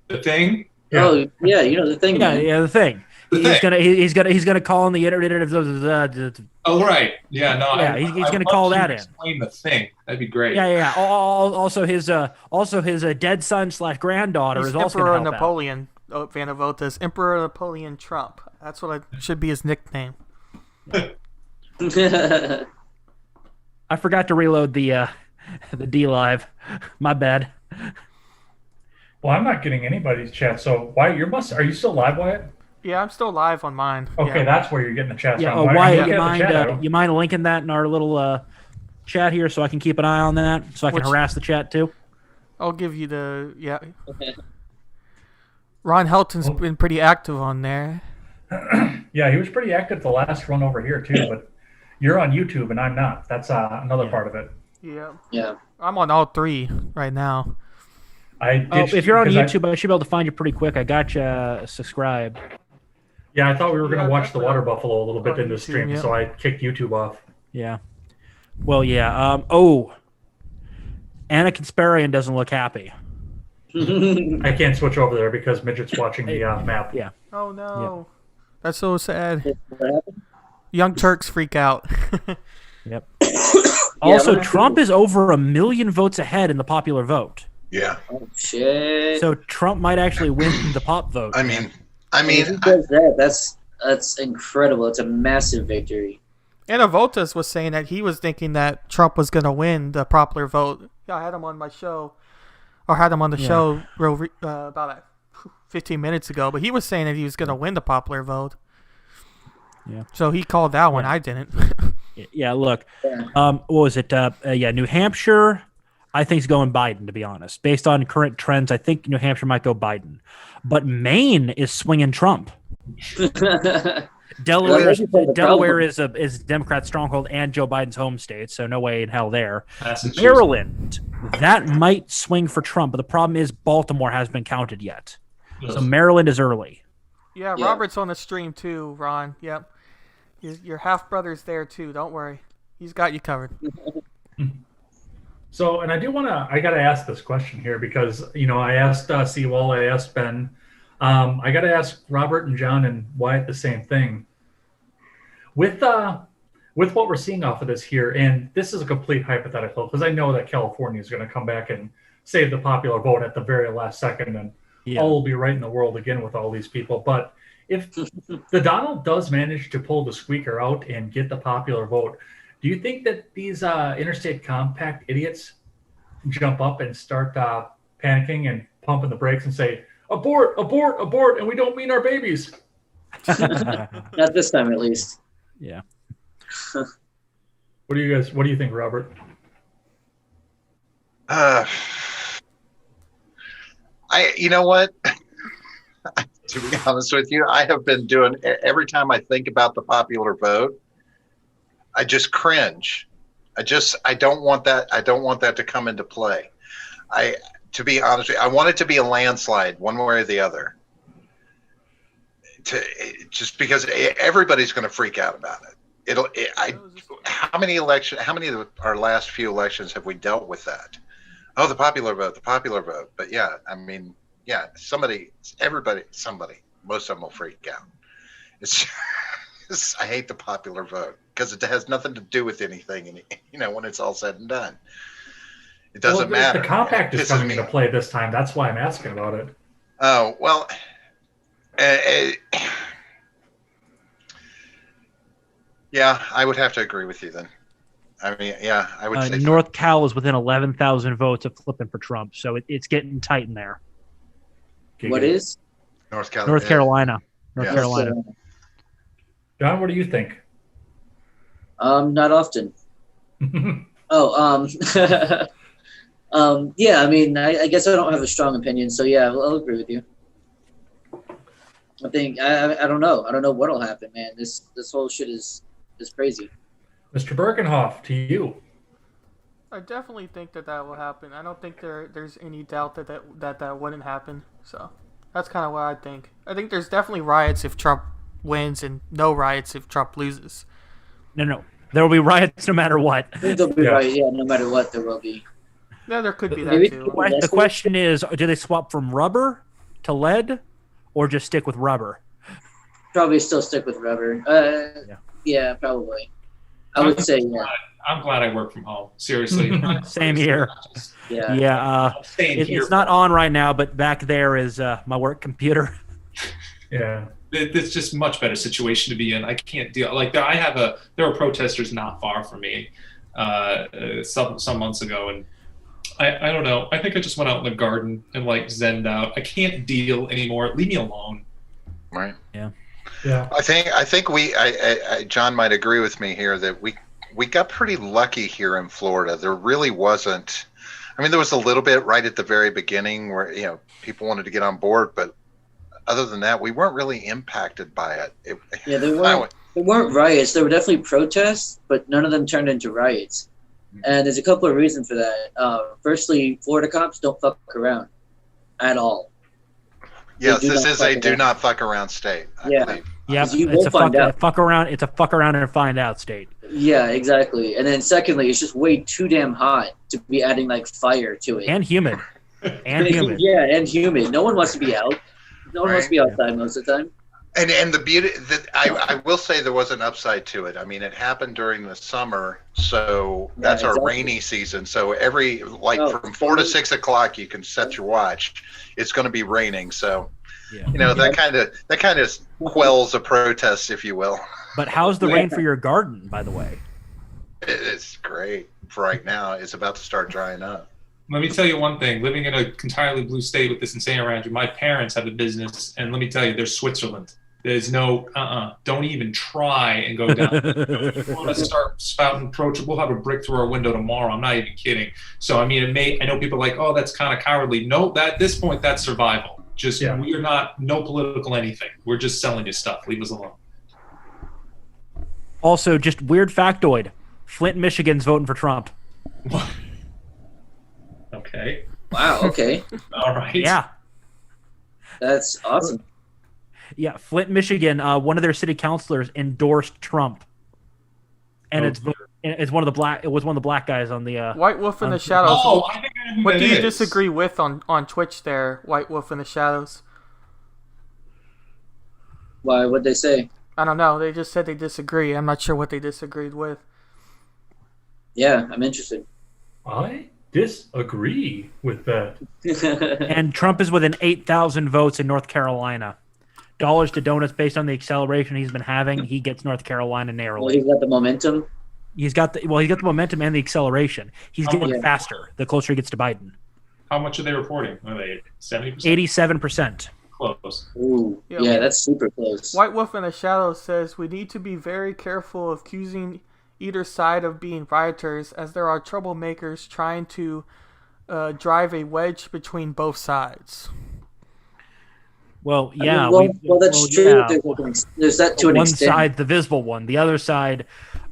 Speaker 24: The thing?
Speaker 6: Yeah. Oh yeah, the thing.
Speaker 5: Yeah, the thing. He's gonna call on the internet.
Speaker 24: Oh right, yeah, no.
Speaker 5: Yeah, he's gonna call that in.
Speaker 24: Explain the thing. That'd be great.
Speaker 5: Yeah. Also his dead son / granddaughter is also
Speaker 1: Emperor
Speaker 5: gonna help
Speaker 1: Napoleon. Oh, Anavultus, Emperor Napoleon Trump. That's what should be his nickname.
Speaker 5: I forgot to reload the D Live. My bad.
Speaker 4: Well, I'm not getting anybody's chat. So Wyatt, are you still live, Wyatt?
Speaker 1: Yeah, I'm still live on mine.
Speaker 4: Okay,
Speaker 1: yeah.
Speaker 4: That's where you're getting the chat from.
Speaker 5: Wyatt, you mind linking that in our little chat here so I can keep an eye on that, so I can harass the chat too?
Speaker 1: I'll give you the Okay. Ron Helton's been pretty active on there.
Speaker 4: Yeah, he was pretty active the last run over here too, but you're on YouTube and I'm not. That's another part of it.
Speaker 6: Yeah.
Speaker 1: I'm on all three right now.
Speaker 5: If you're on YouTube, I should be able to find you pretty quick. I got you subscribed.
Speaker 4: Yeah, I thought we were going to watch the Water Buffalo a little bit in the stream, so I kicked YouTube off.
Speaker 5: Yeah. Well, yeah. Anna Consparian doesn't look happy.
Speaker 4: I can't switch over there because Midget's watching the map.
Speaker 5: Yeah.
Speaker 1: Oh, no. Yep. That's so sad. Young Turks freak out.
Speaker 5: Yep. Also, Trump is over 1 million votes ahead in the popular vote.
Speaker 7: Yeah.
Speaker 6: Oh, shit.
Speaker 5: So Trump might actually win the pop vote.
Speaker 7: I mean,
Speaker 6: if he does that, that's incredible. It's a massive victory.
Speaker 1: Anavultus was saying that he was thinking that Trump was going to win the popular vote. Yeah, I had him on my show, or had him on the show about 15 minutes ago. But he was saying that he was going to win the popular vote.
Speaker 5: Yeah.
Speaker 1: So he called that one. I didn't.
Speaker 5: Yeah. Look. What was it? New Hampshire. I think it's going Biden, to be honest. Based on current trends, I think New Hampshire might go Biden. But Maine is swinging Trump. Delaware is a Democrat stronghold and Joe Biden's home state, so no way in hell there. Maryland, that might swing for Trump, but the problem is Baltimore hasn't been counted yet. Yes. So Maryland is early.
Speaker 1: Yeah, Robert's on the stream too, Ron. Yep. Your half-brother's there too, don't worry. He's got you covered.
Speaker 4: So, and I got to ask this question here because, I asked Seawall, I asked Ben, I got to ask Robert and John and Wyatt the same thing. With what we're seeing off of this here, and this is a complete hypothetical because I know that California is going to come back and save the popular vote at the very last second and all will be right in the world again with all these people. But if the Donald does manage to pull the squeaker out and get the popular vote, do you think that these interstate compact idiots jump up and start panicking and pumping the brakes and say, abort, abort, abort, and we don't mean our babies?
Speaker 6: Not this time, at least.
Speaker 5: Yeah.
Speaker 4: What do you think, Robert?
Speaker 7: You know what? To be honest with you, I have been doing, every time I think about the popular vote, I just cringe. I don't want that. I don't want that to come into play. To be honest with you, I want it to be a landslide one way or the other. Just because everybody's going to freak out about it. How many of our last few elections have we dealt with that? Oh, the popular vote. But yeah, I mean, yeah, somebody, most of them will freak out. I hate the popular vote because it has nothing to do with anything, and when it's all said and done, it doesn't matter.
Speaker 4: The compact is coming into play this time. That's why I'm asking about it.
Speaker 7: Oh well, Yeah, I would have to agree with you then. I mean, yeah, I would say
Speaker 5: North Cal is within 11,000 votes of flipping for Trump, so it's getting tight in there.
Speaker 6: What is?
Speaker 7: North Carolina.
Speaker 5: North Carolina. North
Speaker 7: Yeah.
Speaker 5: Carolina.
Speaker 4: John, what do you think?
Speaker 6: Not often. Yeah, I mean, I guess I don't have a strong opinion, so yeah, I'll agree with you. I think I don't know. I don't know what'll happen, man. This whole shit is crazy.
Speaker 4: Mr. Birkenhoff, to you.
Speaker 1: I definitely think that will happen. I don't think there's any doubt that wouldn't happen. So that's kind of what I think. I think there's definitely riots if Trump wins, and no riots if Trump loses.
Speaker 5: No. There will be riots no matter what.
Speaker 6: There'll be riots, yeah, no matter what, there will be.
Speaker 1: Yeah, there could be that
Speaker 6: Maybe
Speaker 1: too.
Speaker 5: The question is, do they swap from rubber to lead, or just stick with rubber?
Speaker 6: Probably still stick with rubber. Yeah, probably. I would say, yeah.
Speaker 24: I'm glad I work from home. Seriously.
Speaker 5: Same here.
Speaker 6: Yeah.
Speaker 5: It's not on right now, but back there is my work computer.
Speaker 24: Yeah. It's just a much better situation to be in. I can't deal. Like there were protesters not far from me some months ago, and I don't know. I think I just went out in the garden and like zenned out. I can't deal anymore. Leave me alone.
Speaker 7: Right.
Speaker 5: Yeah.
Speaker 24: Yeah.
Speaker 7: I think John might agree with me here that we got pretty lucky here in Florida. There really wasn't. I mean, there was a little bit right at the very beginning where people wanted to get on board, but other than that, we weren't really impacted by it.
Speaker 6: There weren't riots. There were definitely protests, but none of them turned into riots. And there's a couple of reasons for that. Firstly, Florida cops don't fuck around at all.
Speaker 7: Yes, this is a do not fuck around state.
Speaker 6: Yeah.
Speaker 5: Yeah,
Speaker 6: You
Speaker 5: it's
Speaker 6: won't
Speaker 5: a
Speaker 6: find out.
Speaker 5: fuck around. It's a fuck around and find out state.
Speaker 6: Yeah, exactly. And then secondly, it's just way too damn hot to be adding like fire to it.
Speaker 5: And humid. And humid.
Speaker 6: Yeah, and humid. No one wants to be out. No one wants to be outside most of the time.
Speaker 7: And the beauty that I will say there was an upside to it. I mean, it happened during the summer, so that's our rainy season. So from 4 to 6 o'clock, you can set your watch. It's going to be raining, so that kind of quells a protest, if you will.
Speaker 5: But how's the rain for your garden, by the way?
Speaker 7: It's great for right now. It's about to start drying up.
Speaker 24: Let me tell you one thing. Living in an entirely blue state with this insane around you, my parents have a business, and let me tell you, there's Switzerland. There's no, don't even try and go down. If you want to start spouting approach, we'll have a brick through our window tomorrow. I'm not even kidding. So, I mean, I know people are like, oh, that's kind of cowardly. No, at this point, that's survival. We are not, no political anything. We're just selling you stuff. Leave us alone.
Speaker 5: Also, just weird factoid. Flint, Michigan's voting for Trump.
Speaker 24: Okay.
Speaker 6: Wow, okay.
Speaker 24: All right.
Speaker 5: Yeah.
Speaker 6: That's awesome.
Speaker 5: Yeah, Flint, Michigan, one of their city councilors endorsed Trump. And it was one of the black guys on the
Speaker 1: White Wolf in the Shadows.
Speaker 24: Oh, I think I know who
Speaker 1: what
Speaker 24: that
Speaker 1: do you
Speaker 24: is.
Speaker 1: disagree with on Twitch there, White Wolf in the Shadows?
Speaker 6: Why? What'd they say?
Speaker 1: I don't know. They just said they disagree. I'm not sure what they disagreed with.
Speaker 6: Yeah, I'm interested.
Speaker 4: I disagree with that.
Speaker 5: And Trump is within 8,000 votes in North Carolina. Dollars to donuts based on the acceleration he's been having. He gets North Carolina narrowly.
Speaker 6: Well, he's got the momentum.
Speaker 5: He's got the momentum and the acceleration. He's getting faster the closer he gets to Biden.
Speaker 24: How much are they reporting? Are they 70%?
Speaker 5: 87%.
Speaker 24: Close.
Speaker 6: Ooh, yeah, that's super close.
Speaker 1: White Wolf in the Shadows says we need to be very careful of accusing either side of being rioters, as there are troublemakers trying to drive a wedge between both sides.
Speaker 5: Well, yeah.
Speaker 6: That's true.
Speaker 5: Yeah.
Speaker 6: There's that to an extent.
Speaker 5: One side, the visible one. The other side,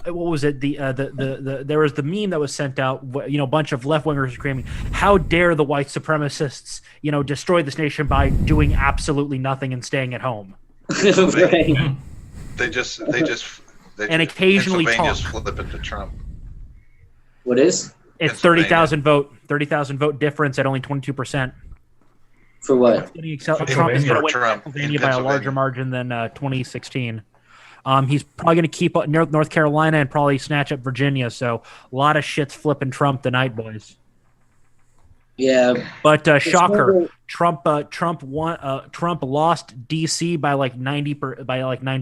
Speaker 5: what was it? There was the meme that was sent out. A bunch of left wingers screaming, "How dare the white supremacists, destroy this nation by doing absolutely nothing and staying at home."
Speaker 6: Right.
Speaker 7: They just
Speaker 5: and occasionally
Speaker 7: Pennsylvania's
Speaker 5: talk.
Speaker 7: flip it to Trump.
Speaker 6: What is?
Speaker 5: It's 30,000 vote difference at only 22%.
Speaker 6: For what?
Speaker 5: Trump is going to win Pennsylvania by a larger margin than 2016. He's probably going to keep up North Carolina and probably snatch up Virginia. So a lot of shit's flipping Trump tonight, boys.
Speaker 6: Yeah.
Speaker 5: But shocker, Trump won. Trump lost DC by like 90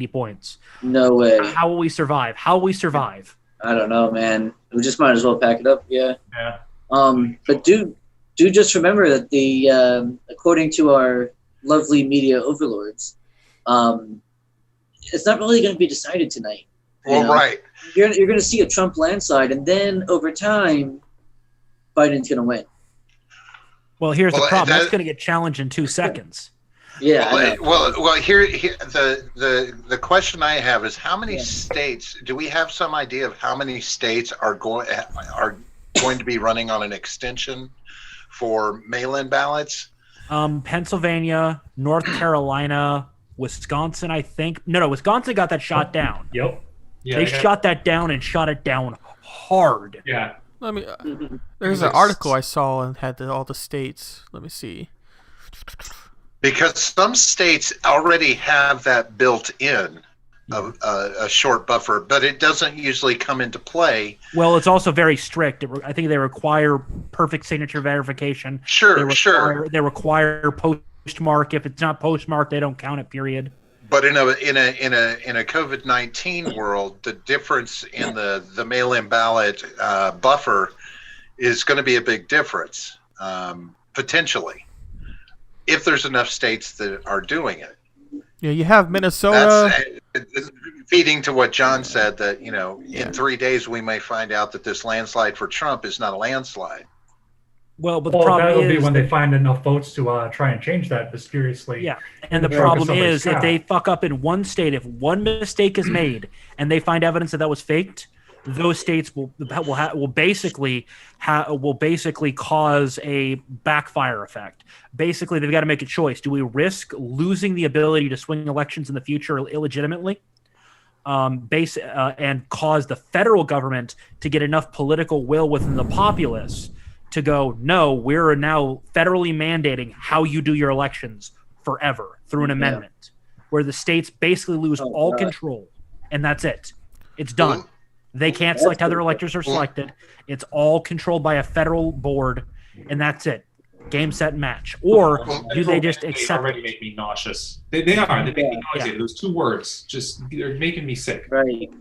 Speaker 5: points.
Speaker 6: No way.
Speaker 5: How will we survive? How will we survive?
Speaker 6: I don't know, man. We just might as well pack it up. Yeah.
Speaker 4: Yeah.
Speaker 6: But do just remember that the according to our lovely media overlords, it's not really going to be decided tonight.
Speaker 7: Well, right.
Speaker 6: You're going to see a Trump landslide, and then over time, Biden's going to win.
Speaker 5: Well, here's the problem. That's going to get challenged in 2 seconds.
Speaker 6: Yeah.
Speaker 7: Well. Here, the question I have is, how many states do we have? Some idea of how many states are going to be running on an extension for mail-in ballots?
Speaker 5: Pennsylvania, North Carolina, Wisconsin. I think no. Wisconsin got that shot down.
Speaker 4: Yep. Yeah,
Speaker 5: they shot that down and shot it down hard.
Speaker 4: Yeah.
Speaker 1: Let me. There's an article I saw and had all the states. Let me see.
Speaker 7: Because some states already have that built in, a short buffer, but it doesn't usually come into play.
Speaker 5: Well, it's also very strict. I think they require perfect signature verification.
Speaker 7: Sure.
Speaker 5: They require postmark. If it's not postmarked, they don't count it. Period.
Speaker 7: But in a COVID-19 world, the difference in the mail-in ballot buffer is going to be a big difference, potentially, if there's enough states that are doing it.
Speaker 1: Yeah, you have Minnesota.
Speaker 7: That's feeding to what John said, that in 3 days we may find out that this landslide for Trump is not a landslide.
Speaker 5: Well, but the problem
Speaker 4: that'll be
Speaker 5: is
Speaker 4: when they find enough votes to try and change that mysteriously.
Speaker 5: Yeah, and the problem is if they fuck up in one state, if one mistake is made and they find evidence that was faked, those states will basically cause a backfire effect. Basically, they've got to make a choice: do we risk losing the ability to swing elections in the future illegitimately, and cause the federal government to get enough political will within the populace to go, no, we're now federally mandating how you do your elections forever through an amendment, where the states basically lose all control, and that's it. It's done. They can't select how their electors are selected. It's all controlled by a federal board, and that's it. Game, set, match. Or do they just accept?
Speaker 4: They already make me nauseous. They make me nauseous. Those 2 words they're making me sick.
Speaker 6: Right.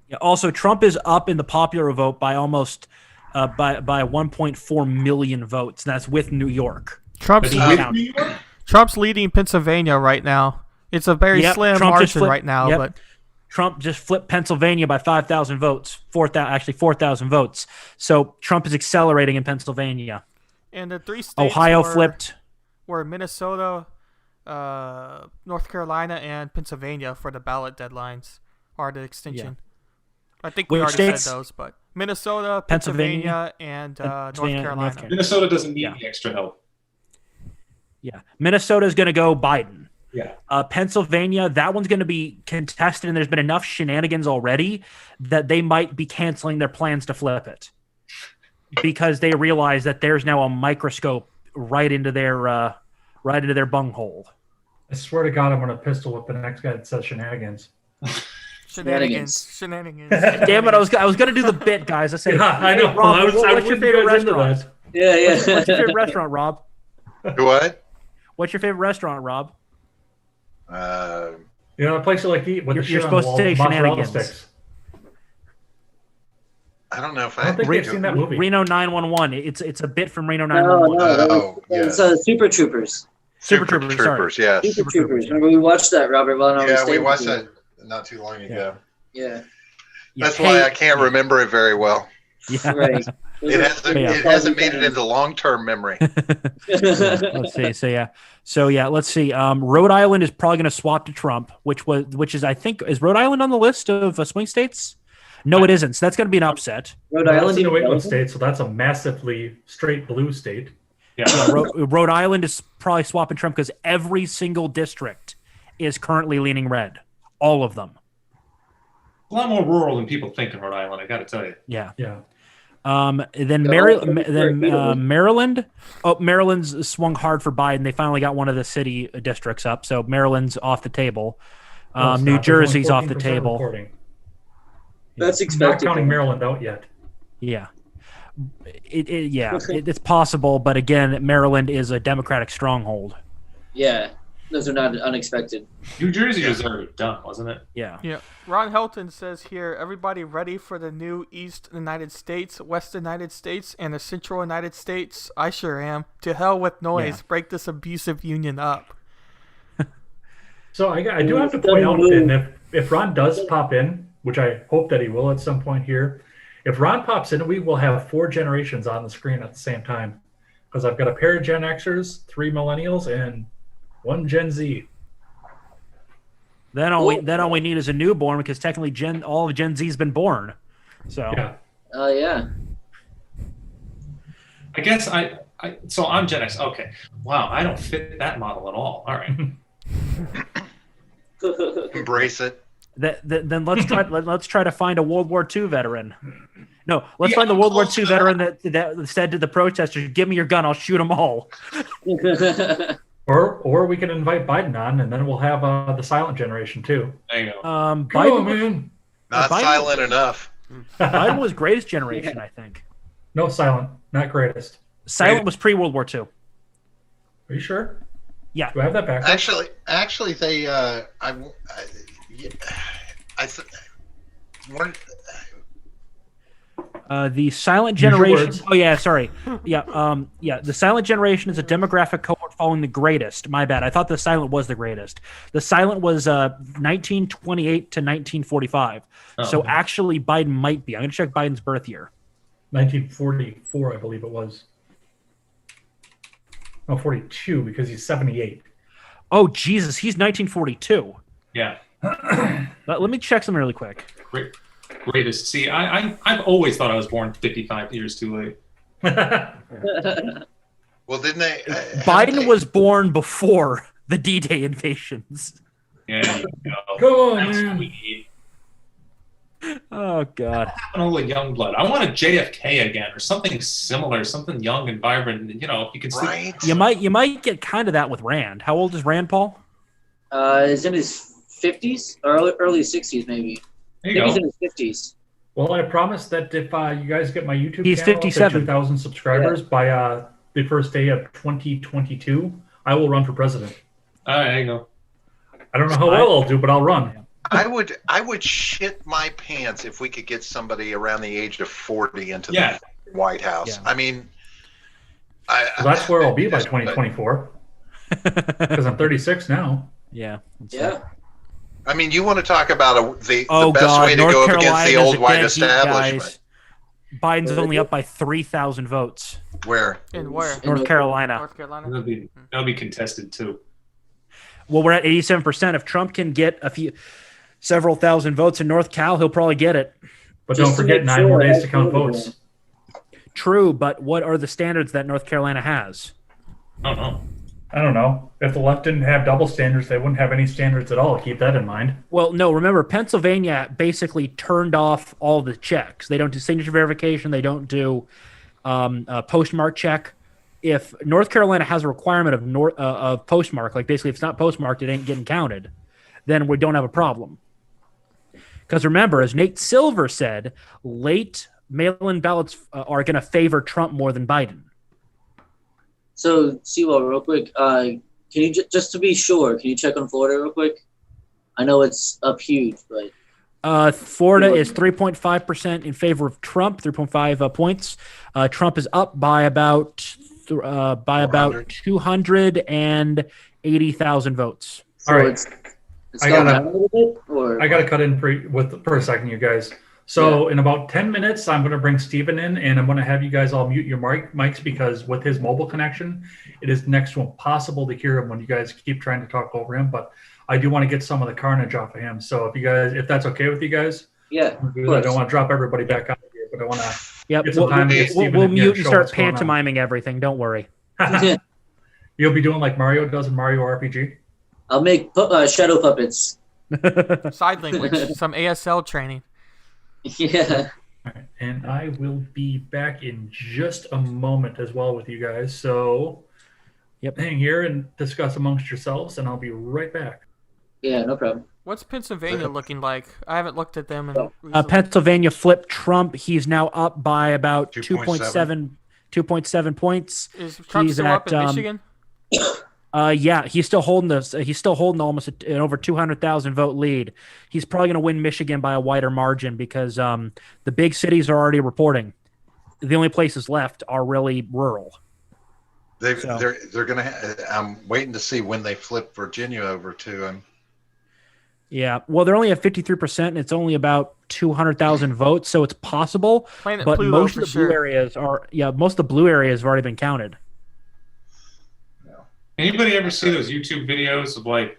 Speaker 5: Yeah, also, Trump is up in the popular vote by almost by 1.4 million votes. And that's with New York.
Speaker 1: Trump's leading Pennsylvania right now. It's a very slim margin right now, but
Speaker 5: Trump just flipped Pennsylvania by 5,000 votes. 4,000 votes. So Trump is accelerating in Pennsylvania.
Speaker 1: And the 3 states
Speaker 5: Ohio flipped.
Speaker 1: Were Minnesota, North Carolina, and Pennsylvania for the ballot deadlines are the extension. I think we already said those, but Minnesota, Pennsylvania, and North Carolina.
Speaker 4: Minnesota doesn't need the extra help.
Speaker 5: Yeah, Minnesota is going to go Biden.
Speaker 4: Yeah.
Speaker 5: Pennsylvania, that one's going to be contested, and there's been enough shenanigans already that they might be canceling their plans to flip it because they realize that there's now a microscope right into their bunghole.
Speaker 4: I swear to God, I'm going to pistol whip the next guy that says shenanigans.
Speaker 1: Shenanigans.
Speaker 5: Damn it! I was going to do the bit, guys. I said,
Speaker 4: I know.
Speaker 5: Rob, what's your favorite restaurant?
Speaker 6: Yeah.
Speaker 5: What's your favorite restaurant, Rob?
Speaker 7: What?
Speaker 5: What's your favorite restaurant, Rob?
Speaker 4: A place you like to eat with
Speaker 5: you're supposed to say shenanigans.
Speaker 4: Sticks.
Speaker 7: I don't know if
Speaker 4: I don't think I've seen that movie.
Speaker 5: Reno 911. It's a bit from Reno 911.
Speaker 6: It's Super Troopers.
Speaker 7: Super Troopers, yeah.
Speaker 6: Super Troopers. Remember we watched that, Robert?
Speaker 7: We watched that not too long ago.
Speaker 6: Yeah.
Speaker 7: That's why I can't remember it very well.
Speaker 5: Yeah.
Speaker 6: Right.
Speaker 7: It hasn't made it into long-term memory.
Speaker 5: Let's see. Let's see. Rhode Island is probably going to swap to Trump, which is I think is Rhode Island on the list of swing states? No, it isn't. So that's going to be an upset.
Speaker 6: Rhode Island
Speaker 4: is a New England state, so that's a massively straight blue state.
Speaker 5: Yeah, Rhode Island is probably swapping Trump because every single district is currently leaning red. All of them.
Speaker 4: A lot more rural than people think in Rhode Island, I got to tell you.
Speaker 5: Yeah. Then Maryland. Oh, Maryland's swung hard for Biden. They finally got one of the city districts up, so Maryland's off the table. New Jersey's off the table.
Speaker 6: That's expected.
Speaker 4: Not counting Maryland out yet.
Speaker 5: Yeah. It's possible, but again, Maryland is a Democratic stronghold.
Speaker 6: Yeah, those are not unexpected.
Speaker 24: New Jersey was already done, wasn't it?
Speaker 5: Yeah.
Speaker 1: Yeah. Ron Helton says here, everybody ready for the new East United States, West United States, and the Central United States? I sure am. To hell with noise.
Speaker 5: Yeah.
Speaker 1: Break this abusive union up.
Speaker 4: So I do have to point out, and if Ron does pop in, which I hope that he will at some point here, if Ron pops in, we will have 4 generations on the screen at the same time. Because I've got a pair of Gen Xers, 3 millennials, and 1 Gen Z.
Speaker 5: Then all we need is a newborn, because technically all of Gen Z's been born. So
Speaker 24: Yeah.
Speaker 6: Yeah.
Speaker 24: I guess so I'm Gen X. Okay. Wow, I don't fit that model at all. All right.
Speaker 7: Embrace it.
Speaker 5: Then let's try to find a World War II veteran. No, let's find the World War II veteran that said to the protesters, "Give me your gun, I'll shoot them all."
Speaker 4: Or we can invite Biden on, and then we'll have the silent generation too.
Speaker 24: There you go.
Speaker 5: Biden,
Speaker 24: man.
Speaker 7: Not
Speaker 5: Biden,
Speaker 7: silent enough.
Speaker 5: Biden was greatest generation, I think.
Speaker 4: No, silent, not greatest.
Speaker 5: Silent was pre-World War II.
Speaker 4: Are you sure?
Speaker 5: Yeah.
Speaker 4: Do I have that back?
Speaker 7: Actually, they
Speaker 5: The silent
Speaker 4: Use your
Speaker 5: generation.
Speaker 4: words.
Speaker 5: Oh yeah, sorry. Yeah. The silent generation is a demographic cohort following the greatest. My bad. I thought the silent was the greatest. The silent was 1928 to 1945.
Speaker 4: Oh.
Speaker 5: So actually, Biden might be. I'm gonna check Biden's birth year.
Speaker 4: 1944, I believe it was. No, 42 because he's 78.
Speaker 5: Oh Jesus, he's 1942.
Speaker 24: Yeah.
Speaker 5: Let me check something really quick.
Speaker 24: Greatest. See, I've always thought I was born 55 years too late.
Speaker 7: Well, didn't they?
Speaker 5: Biden was born before the D-Day invasions.
Speaker 24: Yeah. You go.
Speaker 4: Come on,
Speaker 24: That's
Speaker 4: man.
Speaker 24: sweet.
Speaker 5: Oh God.
Speaker 24: I don't know, a young blood. I want a JFK again, or something similar, something young and vibrant. You know, if you can see.
Speaker 7: Right.
Speaker 5: You might get kind of that with Rand. How old is Rand Paul?
Speaker 6: He's in his 50s or early 60s, maybe.
Speaker 24: There
Speaker 6: I
Speaker 24: you
Speaker 6: think he's
Speaker 24: go.
Speaker 6: in his 50s.
Speaker 4: Well, I promise that if you guys get my YouTube
Speaker 5: He's
Speaker 4: channel up to
Speaker 5: 57.
Speaker 4: 2,000 subscribers by the first day of 2022, I will run for president.
Speaker 24: All right, there you go.
Speaker 4: I don't know how well I'll do, but I'll run.
Speaker 7: I would shit my pants if we could get somebody around the age of 40 into
Speaker 24: Yeah.
Speaker 7: the White House.
Speaker 5: Yeah.
Speaker 7: I mean,
Speaker 4: Well, that's where I'll be by 2024 because I'm 36 now.
Speaker 5: Yeah.
Speaker 6: Yeah.
Speaker 7: I mean, you want to talk about the
Speaker 5: Oh
Speaker 7: best
Speaker 5: God,
Speaker 7: way to
Speaker 5: North
Speaker 7: go up
Speaker 5: Carolina
Speaker 7: against the
Speaker 5: is
Speaker 7: old
Speaker 5: a
Speaker 7: white
Speaker 5: dead heat,
Speaker 7: establishment.
Speaker 5: guys. Biden's only up by 3,000 votes.
Speaker 7: Where?
Speaker 1: In where?
Speaker 5: North Carolina.
Speaker 1: North Carolina.
Speaker 24: That'll be contested too.
Speaker 5: Well, we're at 87%. If Trump can get several thousand votes in North Cal, he'll probably get it.
Speaker 4: But
Speaker 6: Just
Speaker 4: don't
Speaker 6: to
Speaker 4: forget
Speaker 6: make
Speaker 4: 9
Speaker 6: sure
Speaker 4: more days
Speaker 6: I
Speaker 4: to count
Speaker 6: voted
Speaker 4: votes.
Speaker 5: True, but what are the standards that North Carolina has?
Speaker 4: I don't know. If the left didn't have double standards, they wouldn't have any standards at all. Keep that in mind.
Speaker 5: Well, no, remember, Pennsylvania basically turned off all the checks. They don't do signature verification. They don't do a postmark check. If North Carolina has a requirement of postmark, like basically if it's not postmarked, it ain't getting counted, then we don't have a problem. Because remember, as Nate Silver said, late mail-in ballots are going to favor Trump more than Biden.
Speaker 6: So, Sewell, real quick, can you just to be sure, can you check on Florida real quick? I know it's up huge, but
Speaker 5: Florida is 3.5% in favor of Trump, 3.5 points. Trump is up by about 280,000 votes.
Speaker 4: All right.
Speaker 6: it's gone down a little bit, or
Speaker 4: I got to cut in for a second, you guys. So in about 10 minutes, I'm going to bring Steven in, and I'm going to have you guys all mute your mics because with his mobile connection, it is next to impossible to hear him when you guys keep trying to talk over him. But I do want to get some of the carnage off of him. So if that's okay with you guys,
Speaker 6: yeah,
Speaker 4: I don't want to drop everybody back out here, but I want to get some
Speaker 5: we'll,
Speaker 4: time to get Steven
Speaker 5: we'll
Speaker 4: in here
Speaker 5: mute
Speaker 4: to
Speaker 5: and
Speaker 4: show
Speaker 5: start
Speaker 4: what's going on.
Speaker 5: pantomiming everything. Don't worry.
Speaker 4: You'll be doing like Mario does in Mario RPG?
Speaker 6: I'll make shadow puppets.
Speaker 1: Side language, some ASL training.
Speaker 6: Yeah.
Speaker 4: All right, and I will be back in just a moment as well with you guys. So hang here and discuss amongst yourselves, and I'll be right back.
Speaker 6: Yeah, no problem.
Speaker 1: What's Pennsylvania looking like? I haven't looked at them. In
Speaker 5: Pennsylvania flipped Trump. He's now up by about 2.7 points.
Speaker 1: Is Trump still up in Michigan?
Speaker 5: Yeah, he's still holding almost an over 200,000 vote lead. He's probably going to win Michigan by a wider margin because the big cities are already reporting. The only places left are really rural.
Speaker 7: They're going to. I'm waiting to see when they flip Virginia over to him.
Speaker 5: Yeah, well, they're only at 53%, and it's only about 200,000 votes, so it's possible. But most of the blue areas most of the blue areas have already been counted.
Speaker 24: Anybody ever see those YouTube videos of like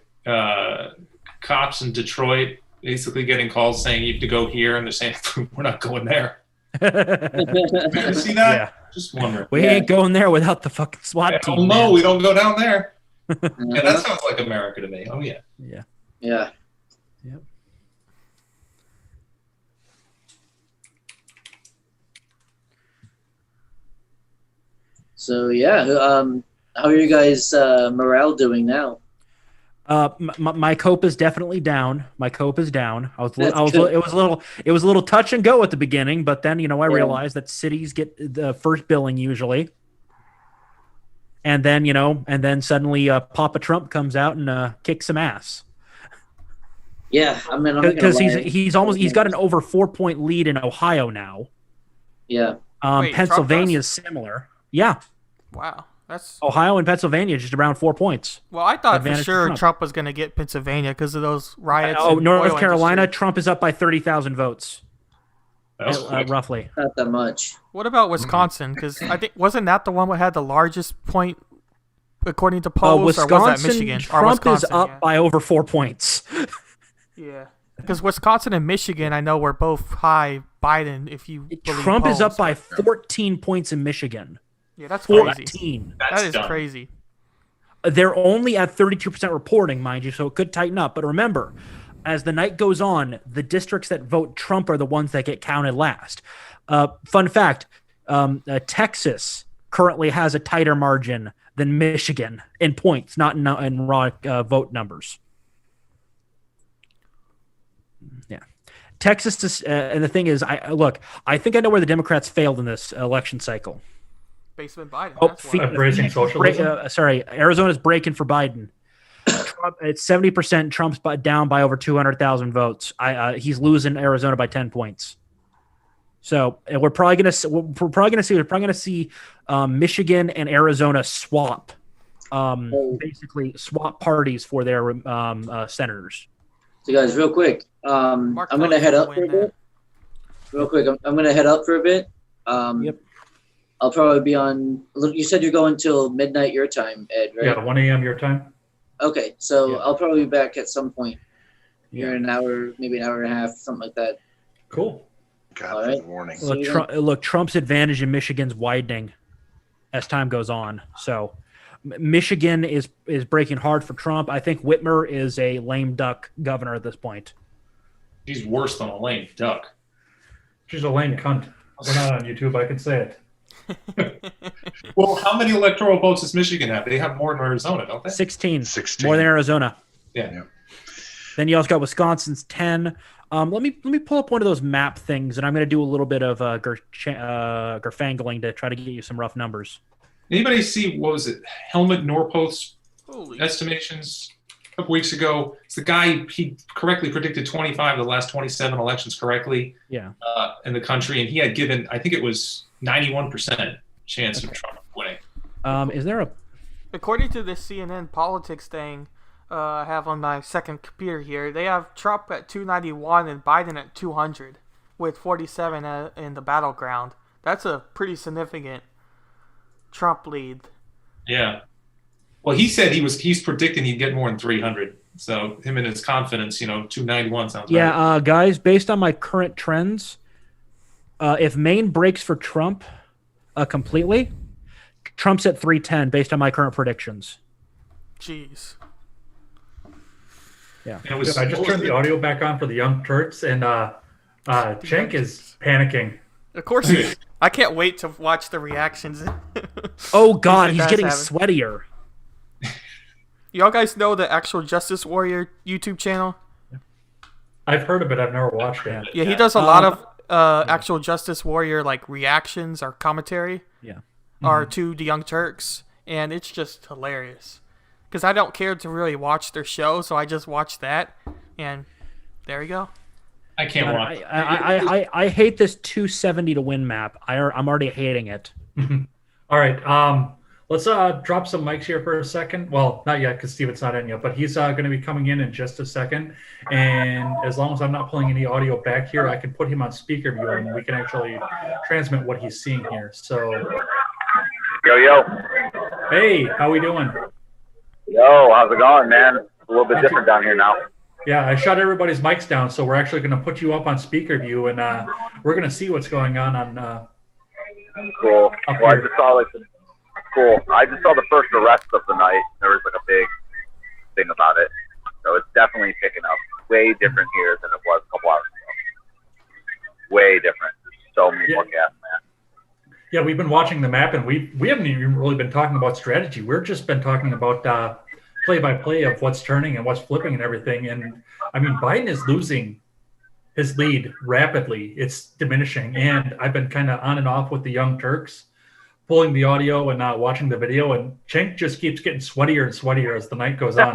Speaker 24: cops in Detroit basically getting calls saying you have to go here, and they're saying we're not going there? You see that? Yeah. Just wondering.
Speaker 5: We ain't going there without the fucking SWAT team.
Speaker 24: No, we don't go down there. Yeah, that sounds like America to me. Oh yeah.
Speaker 5: Yeah.
Speaker 6: Yeah.
Speaker 5: Yep.
Speaker 6: So yeah, how are you guys morale doing now?
Speaker 5: My cope is definitely down. My cope is down. It was a little touch and go at the beginning, but then I realized that cities get the first billing usually, and then suddenly Papa Trump comes out and kicks some ass.
Speaker 6: Yeah, I mean,
Speaker 5: because he's got an over 4-point lead in Ohio now.
Speaker 6: Yeah.
Speaker 5: Pennsylvania is similar. Yeah.
Speaker 1: Wow. That's
Speaker 5: Ohio and Pennsylvania just around 4 points.
Speaker 1: Well, I thought for sure Trump was going to get Pennsylvania because of those riots.
Speaker 5: North Carolina, Trump is up by 30,000 votes. Roughly.
Speaker 6: Not that much.
Speaker 1: What about Wisconsin? Because I think wasn't that the one that had the largest point according to polls,
Speaker 5: Wisconsin,
Speaker 1: or was that Michigan?
Speaker 5: Trump is up by over 4 points.
Speaker 1: Yeah, because Wisconsin and Michigan, I know, were both high Biden. If you
Speaker 5: Trump is up by 14 points in Michigan.
Speaker 1: Yeah, that's
Speaker 5: 14.
Speaker 1: Crazy. That is crazy.
Speaker 5: They're only at 32% reporting, mind you, so it could tighten up. But remember, as the night goes on, the districts that vote Trump are the ones that get counted last. Fun fact: Texas currently has a tighter margin than Michigan in points, not in raw vote numbers. Yeah, Texas is, and the thing is, I think I know where the Democrats failed in this election cycle.
Speaker 1: Basement Biden.
Speaker 4: Embracing socialism.
Speaker 5: Arizona's breaking for Biden. Trump, it's 70%. Trump's down by over 200,000 votes. He's losing Arizona by 10 points. So we're probably gonna see Michigan and Arizona swap, basically swap parties for their senators.
Speaker 6: So guys, real quick, I'm gonna head up for a bit. Real quick, I'm gonna head up for a bit.
Speaker 5: Yep.
Speaker 6: I'll probably be on. You said you're going till midnight your time, Ed, right?
Speaker 4: Yeah, 1 a.m. your time.
Speaker 6: Okay, so I'll probably be back at some point. Here in an hour, maybe an hour and a half, something like that.
Speaker 4: Cool.
Speaker 7: God, right. Warning.
Speaker 5: Look, Trump's advantage in Michigan's widening as time goes on. So Michigan is breaking hard for Trump. I think Whitmer is a lame duck governor at this point.
Speaker 24: She's worse than a lame duck.
Speaker 4: She's a lame cunt. We're not on YouTube. I can say it.
Speaker 24: Well, how many electoral votes does Michigan have? They have more than Arizona, don't they?
Speaker 5: 16. More than Arizona.
Speaker 24: Yeah.
Speaker 5: Then you also got Wisconsin's 10. Let me pull up one of those map things, and I'm going to do a little bit of gerfangling to try to get you some rough numbers.
Speaker 24: Anybody see, what was it, Helmut Norpoth's estimations a couple weeks ago? It's the guy, he correctly predicted 25 of the last 27 elections correctly in the country, and he had given, I think it was 91% chance of Trump winning.
Speaker 5: Is there a...
Speaker 1: According to this CNN politics thing I have on my second computer here, they have Trump at 291 and Biden at 200 with 47 in the battleground. That's a pretty significant Trump lead.
Speaker 24: Yeah. Well, he said he's predicting he'd get more than 300. So him and his confidence, 291 sounds right.
Speaker 5: Yeah, guys, based on my current trends, if Maine breaks for Trump completely, Trump's at 310 based on my current predictions.
Speaker 1: Jeez.
Speaker 5: Yeah.
Speaker 4: I just turned the audio back on for the Young Turks, and Cenk is panicking.
Speaker 1: Of course he is. I can't wait to watch the reactions.
Speaker 5: Oh, God, he's getting sweatier.
Speaker 1: Y'all guys know the actual Justice Warrior YouTube channel?
Speaker 4: I've heard of it. I've never watched it.
Speaker 1: Yeah, he does a lot of actual Justice Warrior like reactions or commentary.
Speaker 5: Yeah.
Speaker 1: Or to the Young Turks, and it's just hilarious. Because I don't care to really watch their show, so I just watch that, and there you go.
Speaker 24: I can't watch.
Speaker 5: I hate this 270 to win map. I'm already hating it.
Speaker 4: All right. Let's drop some mics here for a second. Well, not yet because Steven's not in yet, but he's going to be coming in just a second. And as long as I'm not pulling any audio back here, I can put him on speaker view and we can actually transmit what he's seeing here. So,
Speaker 8: yo.
Speaker 4: Hey, how we doing?
Speaker 8: Yo, how's it going, man? It's a little bit different down here now.
Speaker 4: Yeah, I shut everybody's mics down, so we're actually going to put you up on speaker view, and we're going to see what's going on.
Speaker 8: Cool. Well, I just saw I just saw the first arrest of the night. There was like a big thing about it, so it's definitely picking up. Way different here than it was a couple hours ago. Way different. There's so many more gas, man.
Speaker 4: Yeah, we've been watching the map, and we haven't even really been talking about strategy. We've just been talking about play-by-play of what's turning and what's flipping and everything. And I mean, Biden is losing his lead rapidly. It's diminishing, and I've been kind of on and off with the Young Turks, pulling the audio and watching the video, and Cenk just keeps getting sweatier and sweatier as the night goes on.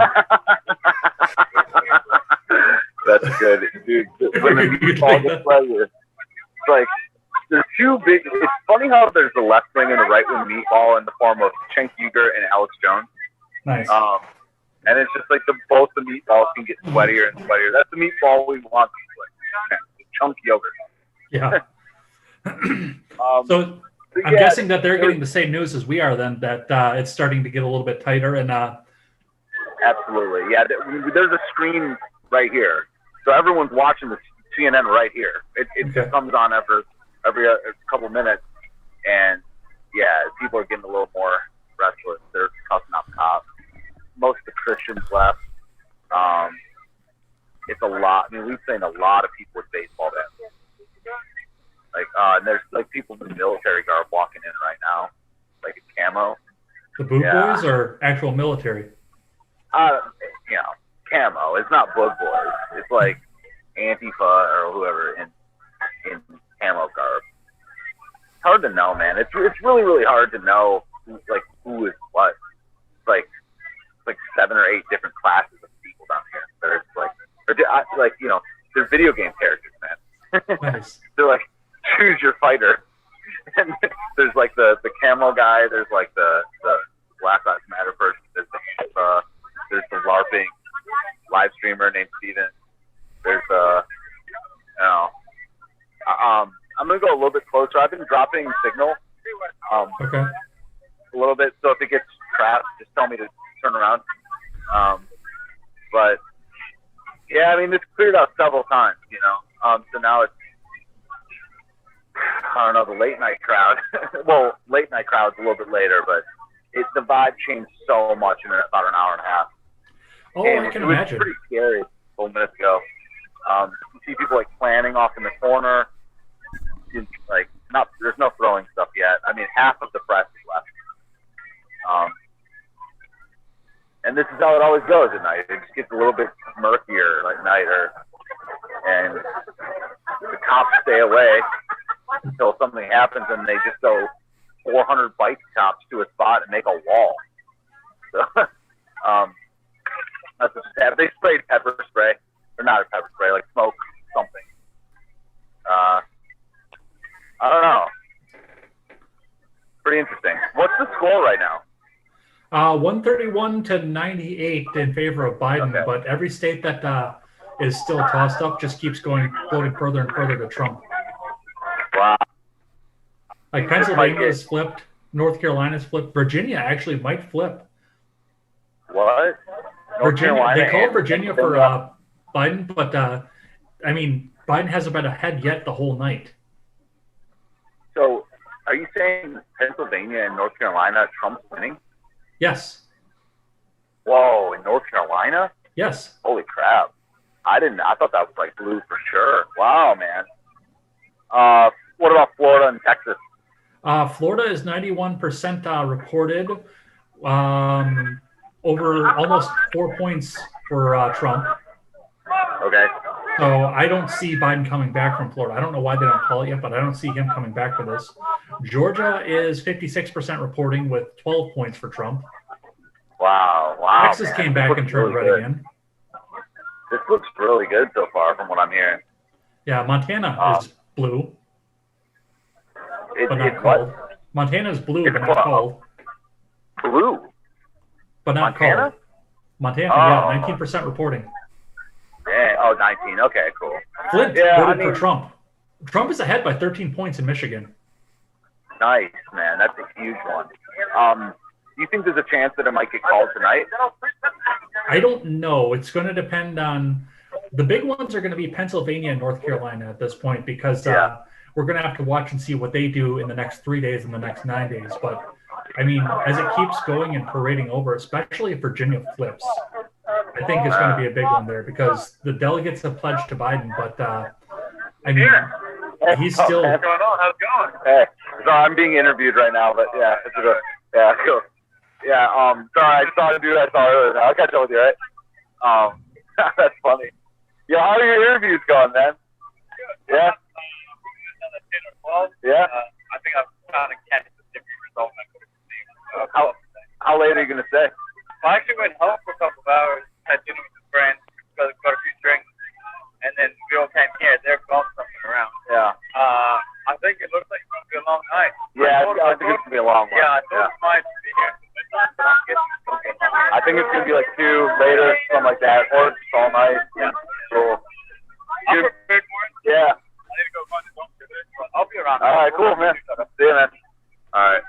Speaker 8: That's good, dude. When the meatball gets sweatier, it's like there's two big. It's funny how there's the left wing and the right wing meatball in the form of Cenk Uygur and Alex Jones.
Speaker 4: Nice.
Speaker 8: And it's just like both the meatballs can get sweatier and sweatier. That's the meatball we want. Chunky yogurt.
Speaker 4: Yeah. So I'm guessing that they're getting the same news as we are then, that it's starting to get a little bit tighter. And
Speaker 8: absolutely. Yeah, there's a screen right here. So everyone's watching the CNN right here. It comes on every couple minutes. And yeah, people are getting a little more restless. They're cussing out cops. Most of the Christians left. It's a lot. I mean, we've seen a lot of people with baseball bats. Like, and there's like people in the military garb walking in right now, like in camo.
Speaker 4: The boot boys or actual military?
Speaker 8: You know, camo. It's not boot boys. It's like Antifa or whoever in camo garb. It's hard to know, man. It's really, really hard to know who is what. It's like 7 or 8 different classes of people down here. There's there's video game characters, man.
Speaker 4: Nice.
Speaker 8: They're like, choose your fighter. And there's like the camo guy. There's like the Black Lives Matter person. There's the LARPing live streamer named Steven. There's I'm gonna go a little bit closer. I've been dropping signal.
Speaker 4: Okay.
Speaker 8: A little bit. So if it gets trapped, just tell me to turn around. But yeah, I mean, it's cleared out several times, you know. So now it's, I don't know, the late night crowd. Well, late night crowd's a little bit later, but the vibe changed so much in about an hour and a half.
Speaker 4: Oh,
Speaker 8: and
Speaker 4: I can
Speaker 8: it was
Speaker 4: imagine.
Speaker 8: pretty scary a couple minutes ago. You see people like planning off in the corner. There's no throwing stuff yet. I mean, half of the press is left. And this is how it always goes at night. It just gets a little bit murkier at night, and the cops stay away until something happens, and they just go 400 bike cops to a spot and make a wall. So that's what just happened. They sprayed pepper spray, or not a pepper spray, like smoke something. I don't know. Pretty interesting. What's the score right now?
Speaker 4: 131 to 98 in favor of Biden,
Speaker 8: Okay.
Speaker 4: but every state that is still tossed up just keeps voting further and further to Trump.
Speaker 8: Wow.
Speaker 4: Like Pennsylvania's flipped, North Carolina's flipped, Virginia actually might flip.
Speaker 8: What?
Speaker 4: Virginia, they called Virginia for Biden, but I mean, Biden hasn't been ahead yet the whole night.
Speaker 8: So, are you saying Pennsylvania and North Carolina, Trump's winning?
Speaker 4: Yes.
Speaker 8: Whoa, in North Carolina?
Speaker 4: Yes.
Speaker 8: Holy crap. I thought that was like blue for sure. Wow, man. What about Florida and Texas?
Speaker 4: Florida is 91% reported, over almost 4 points for Trump.
Speaker 8: Okay.
Speaker 4: So I don't see Biden coming back from Florida. I don't know why they don't call it yet, but I don't see him coming back for this. Georgia is 56% reporting with 12 points for Trump.
Speaker 8: Wow.
Speaker 4: Texas
Speaker 8: man.
Speaker 4: came back and turned red again.
Speaker 8: This looks really good so far from what I'm hearing.
Speaker 4: Yeah, Montana is blue, but not called. Montana is blue, but not called.
Speaker 8: Blue?
Speaker 4: But not
Speaker 8: Montana?
Speaker 4: called. Montana, yeah, 19% reporting.
Speaker 8: Yeah. Oh, 19. Okay, cool.
Speaker 4: Flint voted for Trump. Trump is ahead by 13 points in Michigan.
Speaker 8: Nice, man. That's a huge one. Do you think there's a chance that it might get called tonight?
Speaker 4: I don't know. It's going to depend on the big ones are going to be Pennsylvania and North Carolina at this point because we're going to have to watch and see what they do in the next 3 days and the next 9 days. But I mean, as it keeps going and parading over, especially if Virginia flips, I think it's going to be a big one there because the delegates have pledged to Biden, but I mean, he's still.
Speaker 8: What's going on? How's it going? Hey, so I'm being interviewed right now, but yeah, cool. Yeah, sorry, I saw a dude I saw earlier. I'll catch up with you, right? That's funny. Yeah, how are your interviews going, man? Yeah. Yeah.
Speaker 9: I think I'm trying to catch the different results.
Speaker 8: How late are you gonna stay?
Speaker 9: I actually went home for a couple of hours, had dinner with some friends, got a few drinks, and then we all came here. They're golf something around.
Speaker 8: Yeah.
Speaker 9: I think it looks like it's gonna be a long night.
Speaker 8: Yeah, I think it's gonna be a long one.
Speaker 9: Yeah, I thought it might be here.
Speaker 8: I think it's gonna be like 2 later, something like that, or just all night. Yeah. Cool.
Speaker 9: I'm prepared for it.
Speaker 8: Yeah.
Speaker 9: I need to go find the doctor, but I'll be around.
Speaker 8: All right, cool, man. See you, man. All right.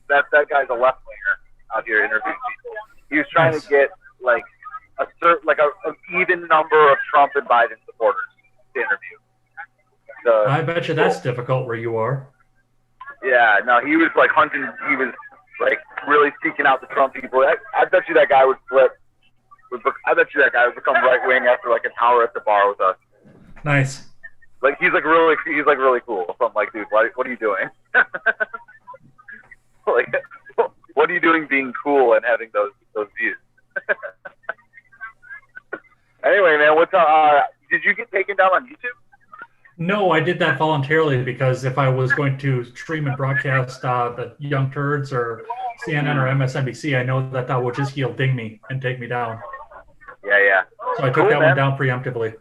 Speaker 8: That guy's a left winger out here interviewing people. He was trying to get like an even number of Trump and Biden supporters to interview. So,
Speaker 4: I bet you that's difficult where you are.
Speaker 8: Yeah, no, he was like hunting. He was like really seeking out the Trump people. I bet you that guy would flip. I bet you that guy would become right wing after like an hour at the bar with us.
Speaker 4: Nice.
Speaker 8: Like he's really cool. So I'm like, dude, what are you doing? Like, what are you doing being cool and having those views? Anyway, man, what's did you get taken down on YouTube?
Speaker 4: No, I did that voluntarily because if I was going to stream and broadcast the Young Turds or CNN or MSNBC, I know that Wojcicki will ding me and take me down.
Speaker 8: Yeah.
Speaker 4: So I took that one down preemptively.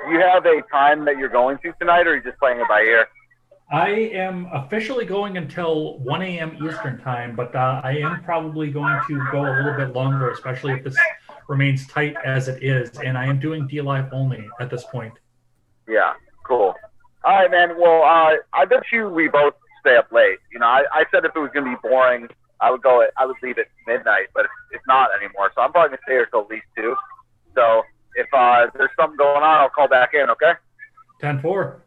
Speaker 8: Do you have a time that you're going to tonight, or are you just playing it by ear?
Speaker 4: I am officially going until 1 a.m. Eastern time, but I am probably going to go a little bit longer, especially if this remains tight as it is. And I am doing DLive only at this point.
Speaker 8: Yeah, cool. All right, man. Well, I bet you we both stay up late. You know, I said if it was going to be boring, I would leave at midnight, but it's not anymore. So I'm probably going to stay here till at least 2. So if there's something going on, I'll call back in, okay?
Speaker 4: 10-4.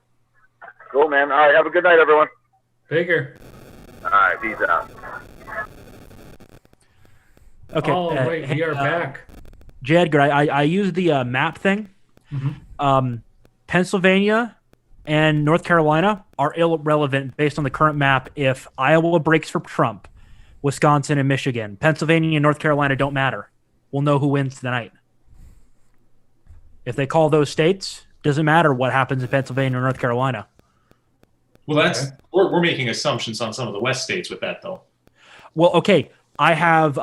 Speaker 8: Cool, man. All right, have a good night, everyone.
Speaker 4: Take care.
Speaker 8: All right, peace out.
Speaker 5: Okay.
Speaker 4: Oh, wait, we are back.
Speaker 5: J. Edgar, I used the map thing.
Speaker 4: Mm-hmm.
Speaker 5: Pennsylvania and North Carolina are irrelevant based on the current map if Iowa breaks for Trump, Wisconsin and Michigan. Pennsylvania and North Carolina don't matter. We'll know who wins tonight. If they call those states, doesn't matter what happens in Pennsylvania or North Carolina.
Speaker 24: Well, we're making assumptions on some of the West states with that, though.
Speaker 5: Well, okay. I have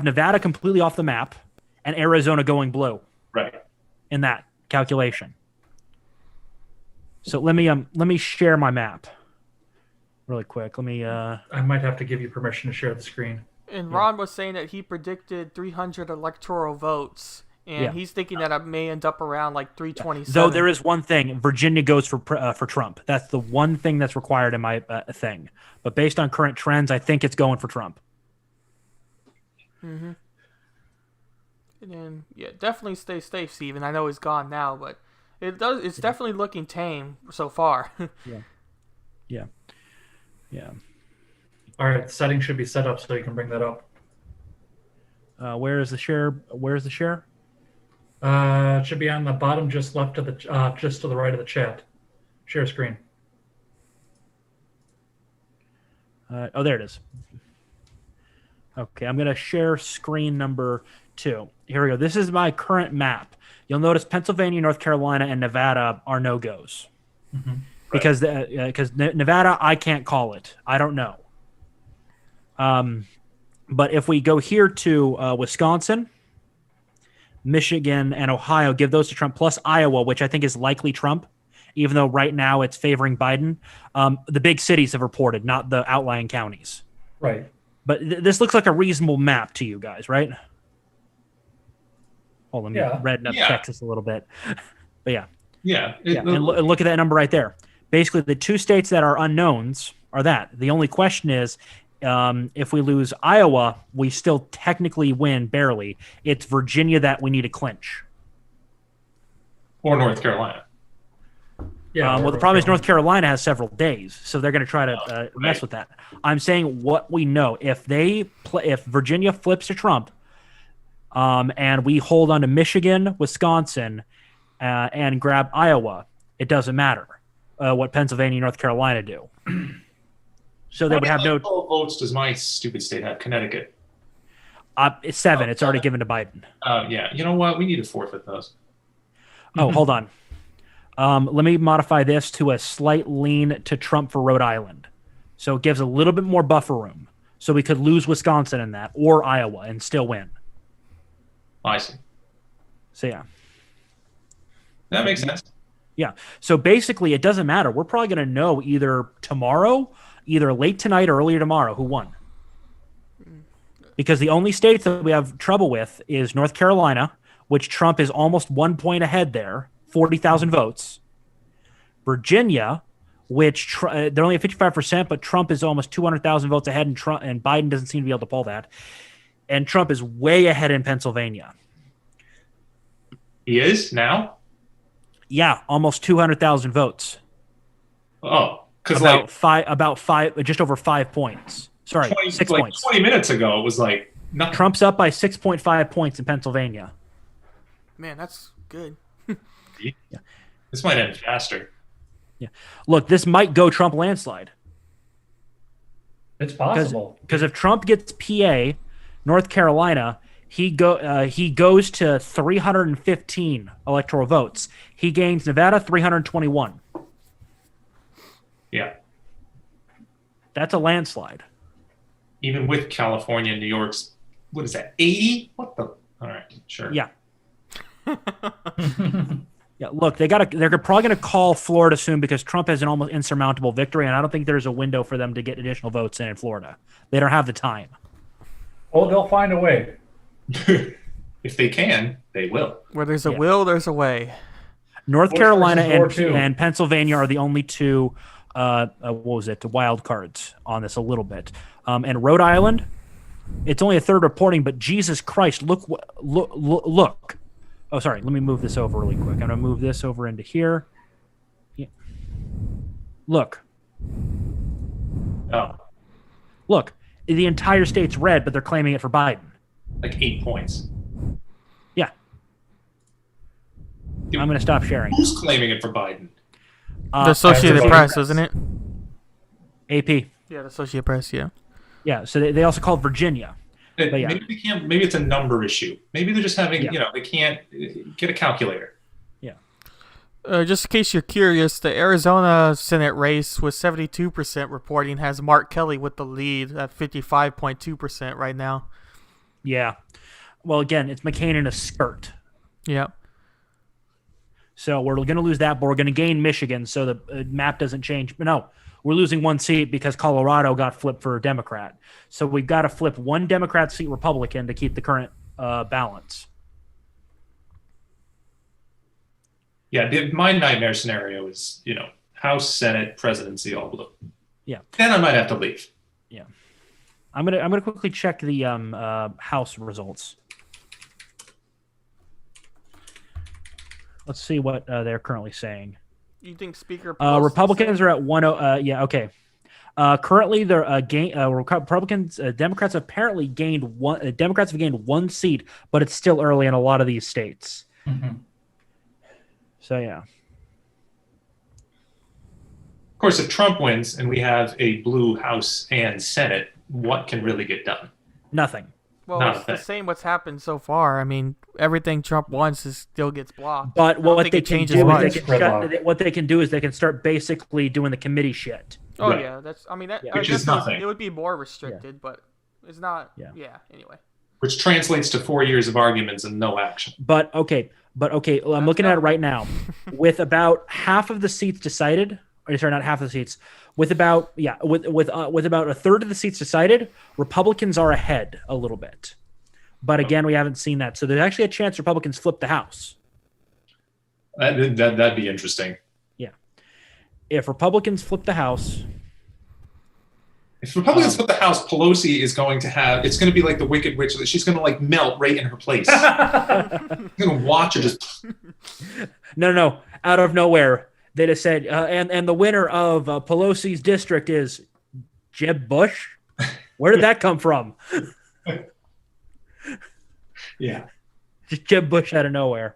Speaker 5: Nevada completely off the map and Arizona going blue.
Speaker 24: Right.
Speaker 5: In that calculation. So let me share my map really quick. I
Speaker 4: might have to give you permission to share the screen.
Speaker 1: And Ron was saying that he predicted 300 electoral votes, and he's thinking that it may end up around like 327.
Speaker 5: Though there is one thing, Virginia goes for Trump. That's the one thing that's required in my thing. But based on current trends, I think it's going for Trump.
Speaker 1: Mm-hmm. And then, definitely stay safe, Steven. I know he's gone now, but it's definitely looking tame so far.
Speaker 5: Yeah.
Speaker 4: All right, the settings should be set up so you can bring that up.
Speaker 5: Where is the share? Where's the share?
Speaker 4: It should be on the bottom, just left of the, just to the right of the chat. Share screen.
Speaker 5: Oh, there it is. Okay, I'm going to share screen number 2. Here we go. This is my current map. You'll notice Pennsylvania, North Carolina, and Nevada are no-goes.
Speaker 4: Mm-hmm.
Speaker 5: Because Nevada, I can't call it. I don't know. But if we go here to Wisconsin, Michigan, and Ohio, give those to Trump, plus Iowa, which I think is likely Trump, even though right now it's favoring Biden. The big cities have reported, not the outlying counties.
Speaker 4: Right.
Speaker 5: But this looks like a reasonable map to you guys, right? Hold on, let me redden up Texas a little bit. But yeah.
Speaker 24: Yeah.
Speaker 5: And look at that number right there. Basically, the 2 states that are unknowns are that. The only question is, if we lose Iowa, we still technically win barely. It's Virginia that we need to clinch.
Speaker 24: Or North Carolina.
Speaker 5: Yeah. Well, the problem is North Carolina has several days, so they're going to try to mess with that. I'm saying what we know. If Virginia flips to Trump, and we hold on to Michigan, Wisconsin, and grab Iowa, it doesn't matter what Pennsylvania and North Carolina do. So they would have no
Speaker 24: votes. Does my stupid state have? Connecticut.
Speaker 5: It's 7. It's already given to Biden.
Speaker 24: Yeah. You know what? We need to forfeit those.
Speaker 5: Oh, hold on. Let me modify this to a slight lean to Trump for Rhode Island. So it gives a little bit more buffer room. So we could lose Wisconsin in that or Iowa and still win.
Speaker 24: I see.
Speaker 5: So yeah.
Speaker 24: That makes sense.
Speaker 5: Yeah. So basically it doesn't matter. We're probably going to know either tomorrow, either late tonight or earlier tomorrow who won. Because the only states that we have trouble with is North Carolina, which Trump is almost 1 point ahead there, 40,000 votes. Virginia, which they're only at 55%, but Trump is almost 200,000 votes ahead, and Biden doesn't seem to be able to pull that. And Trump is way ahead in Pennsylvania.
Speaker 24: He is now?
Speaker 5: Yeah, almost 200,000 votes.
Speaker 24: Oh, because
Speaker 5: just over 5 points. Sorry, 6 points.
Speaker 24: 20 minutes ago, it was like nothing.
Speaker 5: Trump's up by 6.5 points in Pennsylvania.
Speaker 1: Man, that's good.
Speaker 5: Yeah.
Speaker 24: This might end faster.
Speaker 5: Yeah. Look, this might go Trump landslide.
Speaker 4: It's possible.
Speaker 5: Because if Trump gets PA, North Carolina, he goes to 315 electoral votes. He gains Nevada 321.
Speaker 24: Yeah.
Speaker 5: That's a landslide.
Speaker 24: Even with California and New York's, what is that, 80? What the? All right, sure.
Speaker 5: Yeah. Yeah, look, they're probably going to call Florida soon because Trump has an almost insurmountable victory, and I don't think there's a window for them to get additional votes in Florida. They don't have the time.
Speaker 4: Oh, they'll find a way.
Speaker 24: If they can, they will.
Speaker 1: Where there's a will, there's a way.
Speaker 5: North Carolina and Pennsylvania are the only 2, wild cards on this a little bit. And Rhode Island, it's only a third reporting, but Jesus Christ, look. Oh, sorry. Let me move this over really quick. I'm going to move this over into here. Yeah. Look.
Speaker 24: Oh.
Speaker 5: Look. The entire state's red, but they're claiming it for Biden.
Speaker 24: Like 8 points.
Speaker 5: Yeah. Dude, I'm going to stop sharing.
Speaker 24: Who's claiming it for Biden?
Speaker 1: The Associated Press, isn't it?
Speaker 5: AP.
Speaker 1: Yeah, the Associated Press, yeah.
Speaker 5: Yeah, so they also called Virginia. But yeah.
Speaker 24: Maybe they can't. Maybe it's a number issue. Maybe they're just having, they can't get a calculator.
Speaker 5: Yeah.
Speaker 1: Just in case you're curious, the Arizona Senate race with 72% reporting has Mark Kelly with the lead at 55.2% right now.
Speaker 5: Yeah. Well, again, it's McCain in a skirt.
Speaker 1: Yeah.
Speaker 5: So we're going to lose that, but we're going to gain Michigan, so the map doesn't change. But no, we're losing 1 seat because Colorado got flipped for a Democrat. So we've got to flip 1 Democrat seat Republican to keep the current balance.
Speaker 24: Yeah, my nightmare scenario is, House, Senate, presidency, all blue.
Speaker 5: Yeah.
Speaker 24: Then I might have to leave.
Speaker 5: Yeah. I'm gonna quickly check the House results. Let's see what they're currently saying.
Speaker 1: You think Speaker
Speaker 5: Republicans are at 1-0. Yeah, okay. Currently, they're Republicans, Democrats apparently gained one. Democrats have gained 1 seat, but it's still early in a lot of these states.
Speaker 4: Mm-hmm.
Speaker 5: So yeah.
Speaker 24: Of course, if Trump wins and we have a blue House and Senate, what can really get done?
Speaker 5: Nothing.
Speaker 1: Well, it's the same what's happened so far. I mean, everything Trump wants still gets blocked.
Speaker 5: But what they can do is
Speaker 1: what
Speaker 5: they can do is they can start basically doing the committee shit.
Speaker 1: Oh yeah, that's. I mean, that
Speaker 24: Which
Speaker 1: I
Speaker 24: is
Speaker 1: guess
Speaker 24: nothing.
Speaker 1: It would be more restricted, but it's not.
Speaker 5: Yeah.
Speaker 1: Anyway.
Speaker 24: Which translates to 4 years of arguments and no action.
Speaker 5: But okay, I'm looking at it right now. With about half of the seats decided, or sorry, not half of the seats. With about with about a third of the seats decided, Republicans are ahead a little bit. But again, we haven't seen that. So there's actually a chance Republicans flip the House.
Speaker 24: That'd be interesting.
Speaker 5: Yeah. If Republicans flip the House.
Speaker 24: If Republicans flip the House, Pelosi is going to have, it's going to be like the Wicked Witch. She's going to like melt right in her place. I'm going to watch her just.
Speaker 5: No. Out of nowhere, they just said, and the winner of Pelosi's district is Jeb Bush. Where did that come from?
Speaker 24: Yeah.
Speaker 5: Just Jeb Bush out of nowhere.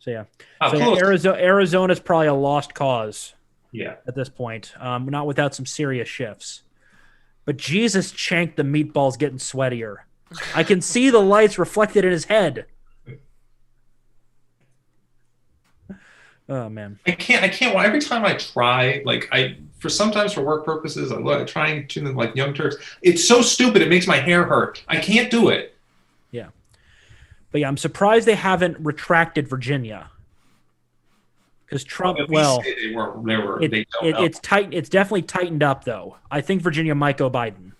Speaker 5: So yeah.
Speaker 24: Pelosi.
Speaker 5: Arizona's probably a lost cause.
Speaker 24: Yeah.
Speaker 5: At this point, not without some serious shifts. But Jesus, Chank, the meatball's getting sweatier. I can see the lights reflected in his head. Oh man.
Speaker 24: I can't. Every time I try, sometimes for work purposes, I try and tune them like Young Turks. It's so stupid. It makes my hair hurt. I can't do it.
Speaker 5: Yeah. But yeah, I'm surprised they haven't retracted Virginia. Because Trump, it's tight. It's definitely tightened up, though. I think Virginia might go Biden.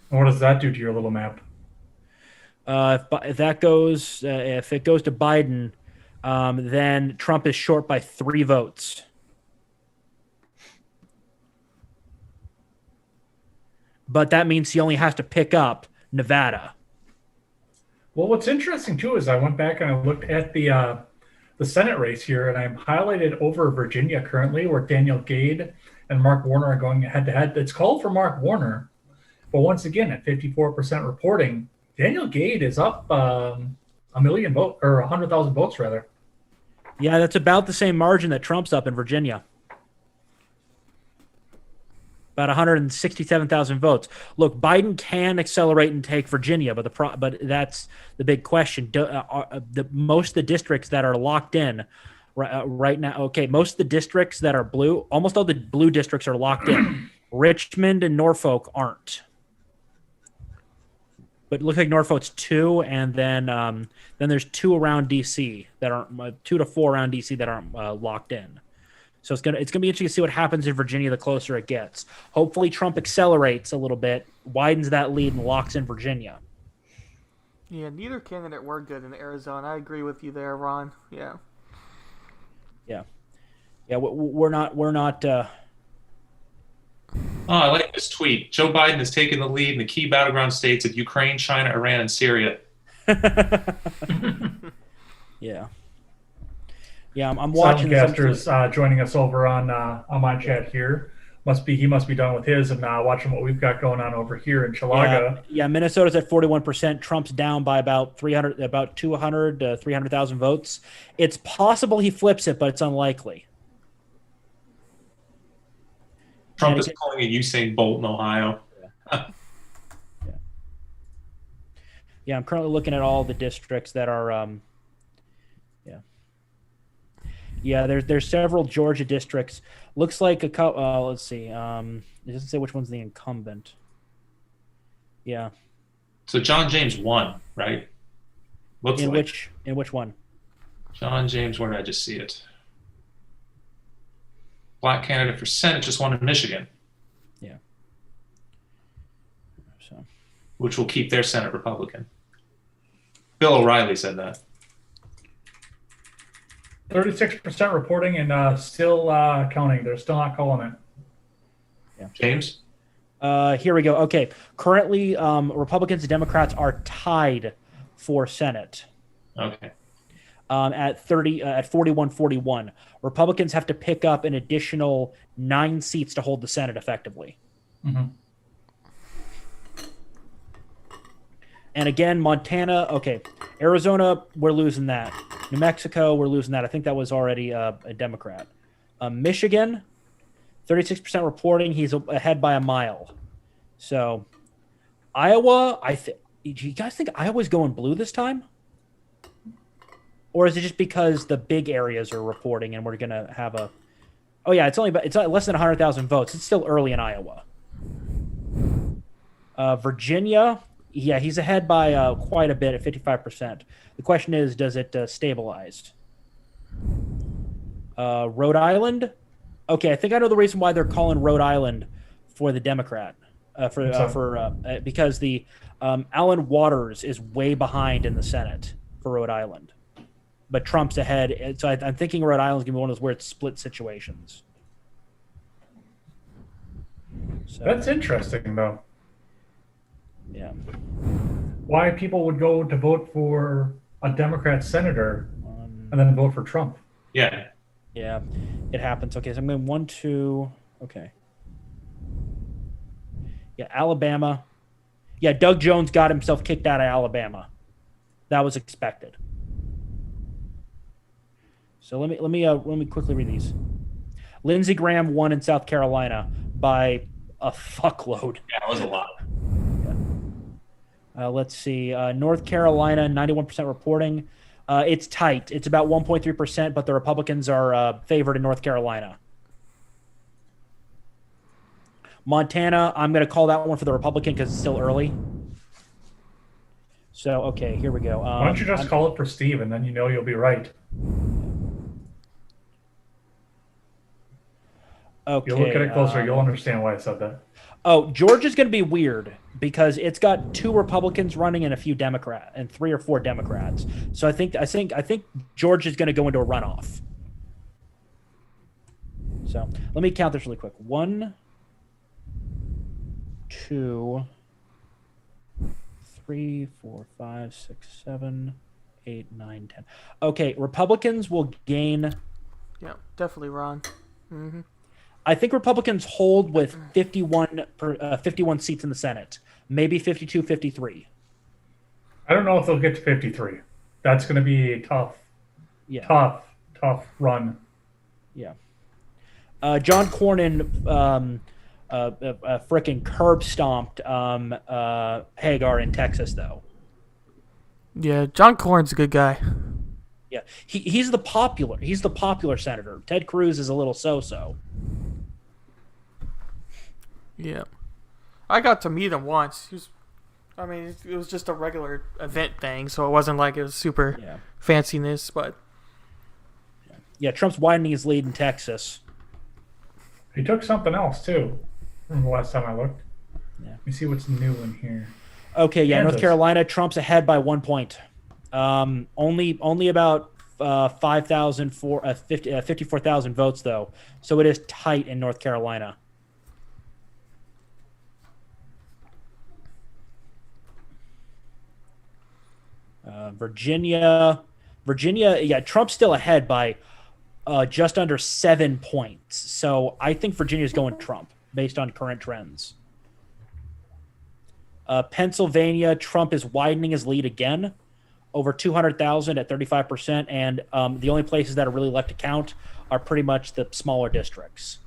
Speaker 4: What does that do to your little map?
Speaker 5: If it goes to Biden, then Trump is short by 3 votes. But that means he only has to pick up Nevada.
Speaker 4: Well, what's interesting too is I went back and I looked at the Senate race here, and I'm highlighted over Virginia currently, where Daniel Gade and Mark Warner are going head to head. It's called for Mark Warner, but once again, at 54% reporting, Daniel Gade is up 1 million votes, or 100,000 votes rather.
Speaker 5: Yeah, that's about the same margin that Trump's up in Virginia. About 167,000 votes. Look, Biden can accelerate and take Virginia, but that's the big question. Most of the districts that are locked in right now, okay, most of the districts that are blue, almost all the blue districts are locked in. Richmond and Norfolk aren't. But it looks like Norfolk's 2, and then there's 2 around DC that aren't 2 to 4 around DC that aren't locked in. So it's gonna be interesting to see what happens in Virginia the closer it gets. Hopefully Trump accelerates a little bit, widens that lead, and locks in Virginia.
Speaker 1: Yeah, neither candidate were good in Arizona. I agree with you there, Ron. Yeah.
Speaker 5: Yeah. We're not.
Speaker 24: Oh, I like this tweet. Joe Biden has taken the lead in the key battleground states of Ukraine, China, Iran, and Syria.
Speaker 5: Yeah. Yeah, I'm watching.
Speaker 4: Soundcaster's joining us over on my chat here. He must be done with his and watching what we've got going on over here in Chilaga.
Speaker 5: Yeah, Minnesota's at 41%. Trump's down by about 200 to 300,000 votes. It's possible he flips it, but it's unlikely.
Speaker 24: Trump is calling it Usain Bolt in Ohio.
Speaker 5: Yeah, I'm currently looking at all the districts that are. Yeah, there's several Georgia districts. Looks like a couple. Let's see. It doesn't say which one's the incumbent. Yeah.
Speaker 24: So John James won, right?
Speaker 5: In which one?
Speaker 24: John James. Where did I just see it? Black candidate for Senate just won in Michigan.
Speaker 5: Yeah. So.
Speaker 24: Which will keep their Senate Republican. Bill O'Reilly said that.
Speaker 4: 36% reporting and still counting. They're still not calling it.
Speaker 5: Yeah.
Speaker 24: James?
Speaker 5: Here we go. Okay. Currently, Republicans and Democrats are tied for Senate.
Speaker 24: Okay.
Speaker 5: At 41-41. Republicans have to pick up an additional 9 seats to hold the Senate effectively.
Speaker 4: Mm-hmm.
Speaker 5: And again, Montana, okay. Arizona, we're losing that. New Mexico, we're losing that. I think that was already a Democrat. Michigan, 36% reporting. He's ahead by a mile. So, Iowa, do you guys think Iowa's going blue this time? Or is it just because the big areas are reporting and we're going to have a... Oh, yeah, it's less than 100,000 votes. It's still early in Iowa. Virginia, yeah, he's ahead by quite a bit at 55%. The question is, does it stabilize? Rhode Island? Okay, I think I know the reason why they're calling Rhode Island for the Democrat. Because the Alan Waters is way behind in the Senate for Rhode Island. But Trump's ahead. So I'm thinking Rhode Island's going to be one of those weird split situations. So,
Speaker 4: that's interesting, though.
Speaker 5: Yeah.
Speaker 4: Why people would go to vote for a Democrat senator and then vote for Trump.
Speaker 24: Yeah.
Speaker 5: Yeah, it happens. Okay, so I'm going 1, 2. Okay. Yeah, Alabama. Yeah, Doug Jones got himself kicked out of Alabama. That was expected. So let me quickly read these. Lindsey Graham won in South Carolina by a fuckload.
Speaker 24: Yeah, it was a lot.
Speaker 5: Let's see. North Carolina, 91% reporting. It's tight. It's about 1.3%, but the Republicans are favored in North Carolina. Montana, I'm going to call that one for the Republican because it's still early. So, okay, here we go.
Speaker 4: Why don't you just call it for Steve, and then you know you'll be right.
Speaker 5: Okay.
Speaker 4: You'll look at it closer, you'll understand why I said that.
Speaker 5: Oh, Georgia's going to be weird because it's got 2 Republicans running and a few Democrats and 3 or 4 Democrats. So I think Georgia's going to go into a runoff. So let me count this really quick. 1, 2, 3, 4, 5, 6, 7, 8, 9, 10. Okay, Republicans will gain.
Speaker 1: Yeah, definitely Ron. Mm-hmm.
Speaker 5: I think Republicans hold with 51 seats in the Senate, maybe 52, 53.
Speaker 4: I don't know if they'll get to 53. That's going to be a tough run.
Speaker 5: Yeah. John Cornyn frickin' curb stomped Hagar in Texas, though.
Speaker 1: Yeah, John Cornyn's a good guy.
Speaker 5: Yeah, he's the popular senator. Ted Cruz is a little so-so.
Speaker 1: Yeah, I got to meet him once. It was just a regular event thing, so it wasn't like it was super fanciness. But
Speaker 5: yeah, Trump's widening his lead in Texas.
Speaker 4: He took something else too. From the last time I looked. Yeah. Let me see what's new in here.
Speaker 5: Okay, yeah,
Speaker 4: Kansas.
Speaker 5: North Carolina, Trump's ahead by 1 point. Only about 54,000 votes though, so it is tight in North Carolina. Virginia, yeah, Trump's still ahead by just under 7 points. So I think Virginia's going Trump based on current trends. Pennsylvania, Trump is widening his lead again, over 200,000 at 35%, and the only places that are really left to count are pretty much the smaller districts.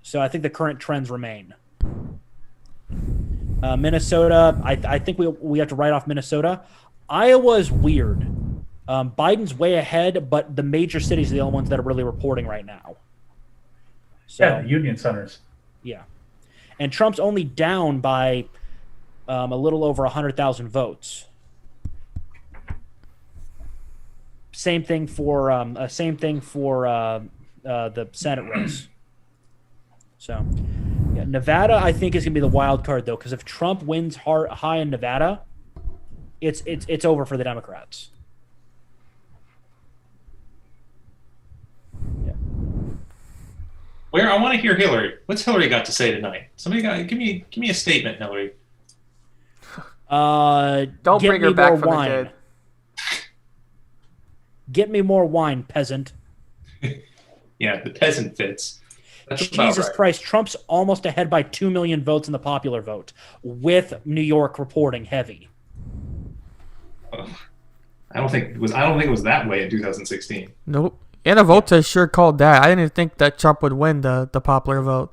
Speaker 5: So I think the current trends remain. Minnesota, I think we have to write off Minnesota. Iowa's weird. Biden's way ahead, but the major cities are the only ones that are really reporting right now. So,
Speaker 4: yeah, the Union Centers.
Speaker 5: Yeah. And Trump's only down by a little over 100,000 votes. Same thing for the Senate race. So, yeah, Nevada, I think, is going to be the wild card, though, because if Trump wins high in Nevada, it's over for the Democrats. Yeah.
Speaker 24: Where I want to hear Hillary. What's Hillary got to say tonight? Somebody give me a statement, Hillary.
Speaker 1: Don't bring her back from the dead.
Speaker 5: Get me more wine, peasant.
Speaker 24: Yeah, the peasant fits. That's
Speaker 5: Jesus
Speaker 24: right.
Speaker 5: Christ, Trump's almost ahead by 2 million votes in the popular vote, with New York reporting heavy.
Speaker 24: I don't think it was that way in 2016.
Speaker 1: Nope. Anavultus sure called that. I didn't think that Trump would win the popular vote.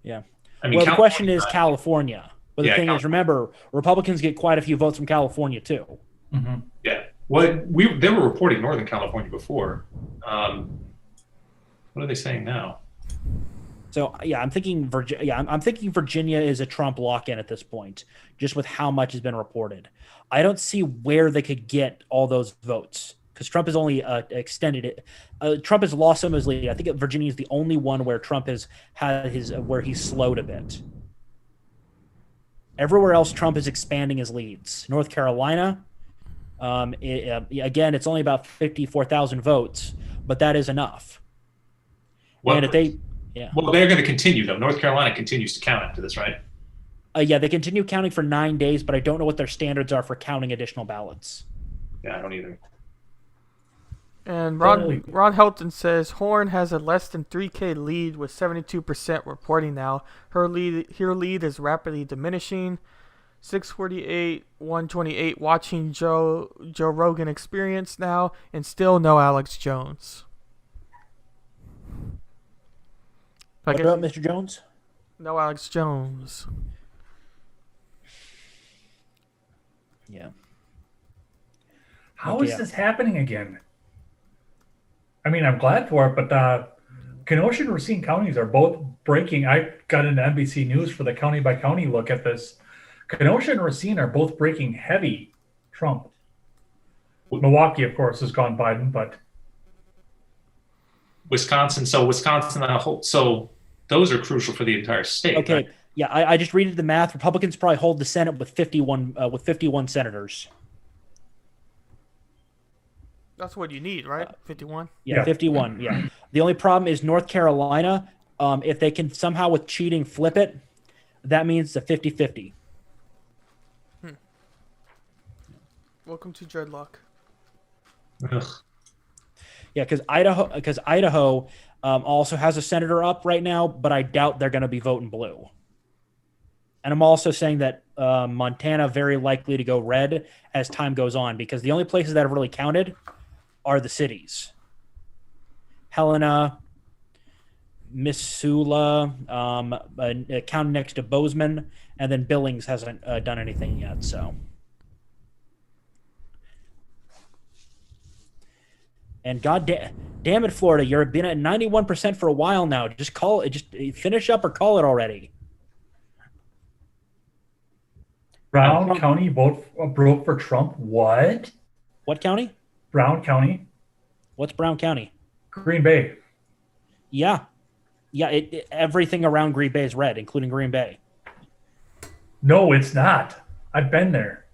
Speaker 5: Yeah.
Speaker 24: I mean,
Speaker 5: well, the question
Speaker 24: California-
Speaker 5: is California. But the
Speaker 24: Yeah,
Speaker 5: thing is, remember, Republicans get quite a few votes from California too.
Speaker 24: Mm-hmm. Yeah. They were reporting Northern California before. What are they saying now?
Speaker 5: So yeah, I'm thinking I'm thinking Virginia is a Trump lock-in at this point, just with how much has been reported. I don't see where they could get all those votes because Trump has only extended it. Trump has lost some of his lead. I think Virginia is the only one where Trump has had where he's slowed a bit. Everywhere else, Trump is expanding his leads. North Carolina, again, it's only about 54,000 votes, but that is enough.
Speaker 24: Well,
Speaker 5: and if they, yeah.
Speaker 24: Well, they're going to continue though. North Carolina continues to count after this, right?
Speaker 5: Yeah, they continue counting for 9 days, but I don't know what their standards are for counting additional ballots.
Speaker 24: Yeah, I don't either.
Speaker 1: And Ron Helton says Horn has a less than 3K lead with 72% reporting now. Her lead is rapidly diminishing. 648, 128 watching Joe Rogan Experience now, and still no Alex Jones.
Speaker 5: What about Mr. Jones?
Speaker 1: No Alex Jones.
Speaker 5: Yeah.
Speaker 4: How is this happening again? I mean, I'm glad for it, but Kenosha and Racine counties are both breaking. I got into NBC News for the county by county look at this. Kenosha and Racine are both breaking heavy Trump. Milwaukee, of course, has gone Biden, but
Speaker 24: Wisconsin. So those are crucial for the entire state.
Speaker 5: Okay.
Speaker 24: Right?
Speaker 5: Yeah, I just read the math. Republicans probably hold the Senate with 51 senators.
Speaker 1: That's what you need, right? 51?
Speaker 5: Yeah, 51, yeah. The only problem is North Carolina. If they can somehow with cheating flip it, that means it's a 50-50.
Speaker 1: Welcome to Dreadlock.
Speaker 24: Ugh.
Speaker 5: Yeah, because Idaho also has a senator up right now, but I doubt they're going to be voting blue. And I'm also saying that Montana very likely to go red as time goes on because the only places that have really counted are the cities. Helena, Missoula, a county next to Bozeman, and then Billings hasn't done anything yet. So, and damn it, Florida, you've been at 91% for a while now. Just call it. Just finish up or call it already.
Speaker 4: Brown County broke for Trump. What?
Speaker 5: What county?
Speaker 4: Brown County.
Speaker 5: What's Brown County?
Speaker 4: Green Bay.
Speaker 5: Yeah. Everything around Green Bay is red, including Green Bay.
Speaker 4: No, it's not. I've been there.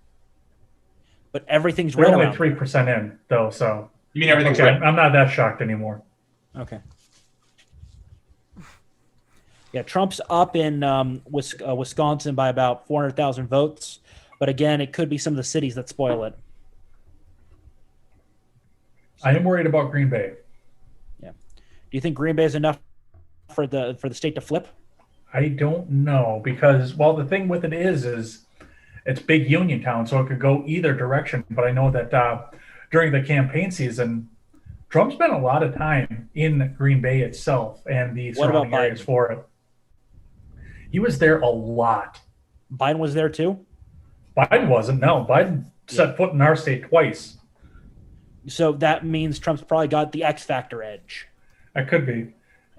Speaker 5: But everything's
Speaker 4: We're
Speaker 5: red
Speaker 4: only
Speaker 5: around.
Speaker 4: 3% in, though, so.
Speaker 24: You mean everything's
Speaker 4: okay,
Speaker 24: red?
Speaker 4: I'm not that shocked anymore.
Speaker 5: Okay. Yeah, Trump's up in Wisconsin by about 400,000 votes. But again, it could be some of the cities that spoil it.
Speaker 4: I am worried about Green Bay.
Speaker 5: Yeah. Do you think Green Bay is enough for the state to flip?
Speaker 4: I don't know because, well, the thing with it is it's big union town, so it could go either direction. But I know that during the campaign season, Trump spent a lot of time in Green Bay itself and the surrounding areas for it. He was there a lot.
Speaker 5: Biden was there too?
Speaker 4: Biden wasn't. No, Biden set foot in our state twice.
Speaker 5: So that means Trump's probably got the X Factor edge.
Speaker 4: That could be.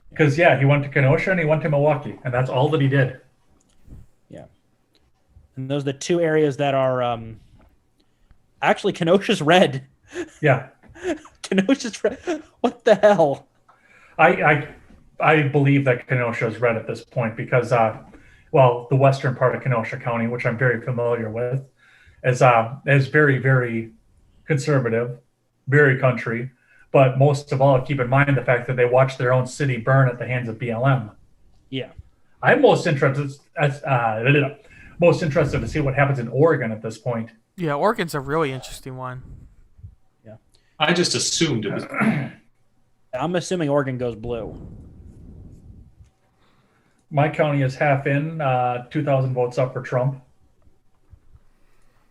Speaker 4: Because, yeah, he went to Kenosha and he went to Milwaukee, and that's all that he did.
Speaker 5: Yeah. And those are the two areas that are actually Kenosha's red.
Speaker 4: Yeah.
Speaker 5: Kenosha's red. What the hell?
Speaker 4: I believe that Kenosha is red at this point because, the western part of Kenosha County, which I'm very familiar with, is very, very conservative, very country. But most of all, keep in mind the fact that they watched their own city burn at the hands of BLM.
Speaker 5: Yeah.
Speaker 4: I'm most interested to see what happens in Oregon at this point.
Speaker 1: Yeah, Oregon's a really interesting one.
Speaker 5: Yeah.
Speaker 24: I just assumed it was.
Speaker 5: I'm assuming Oregon goes blue.
Speaker 4: My county is half in, 2,000 votes up for Trump.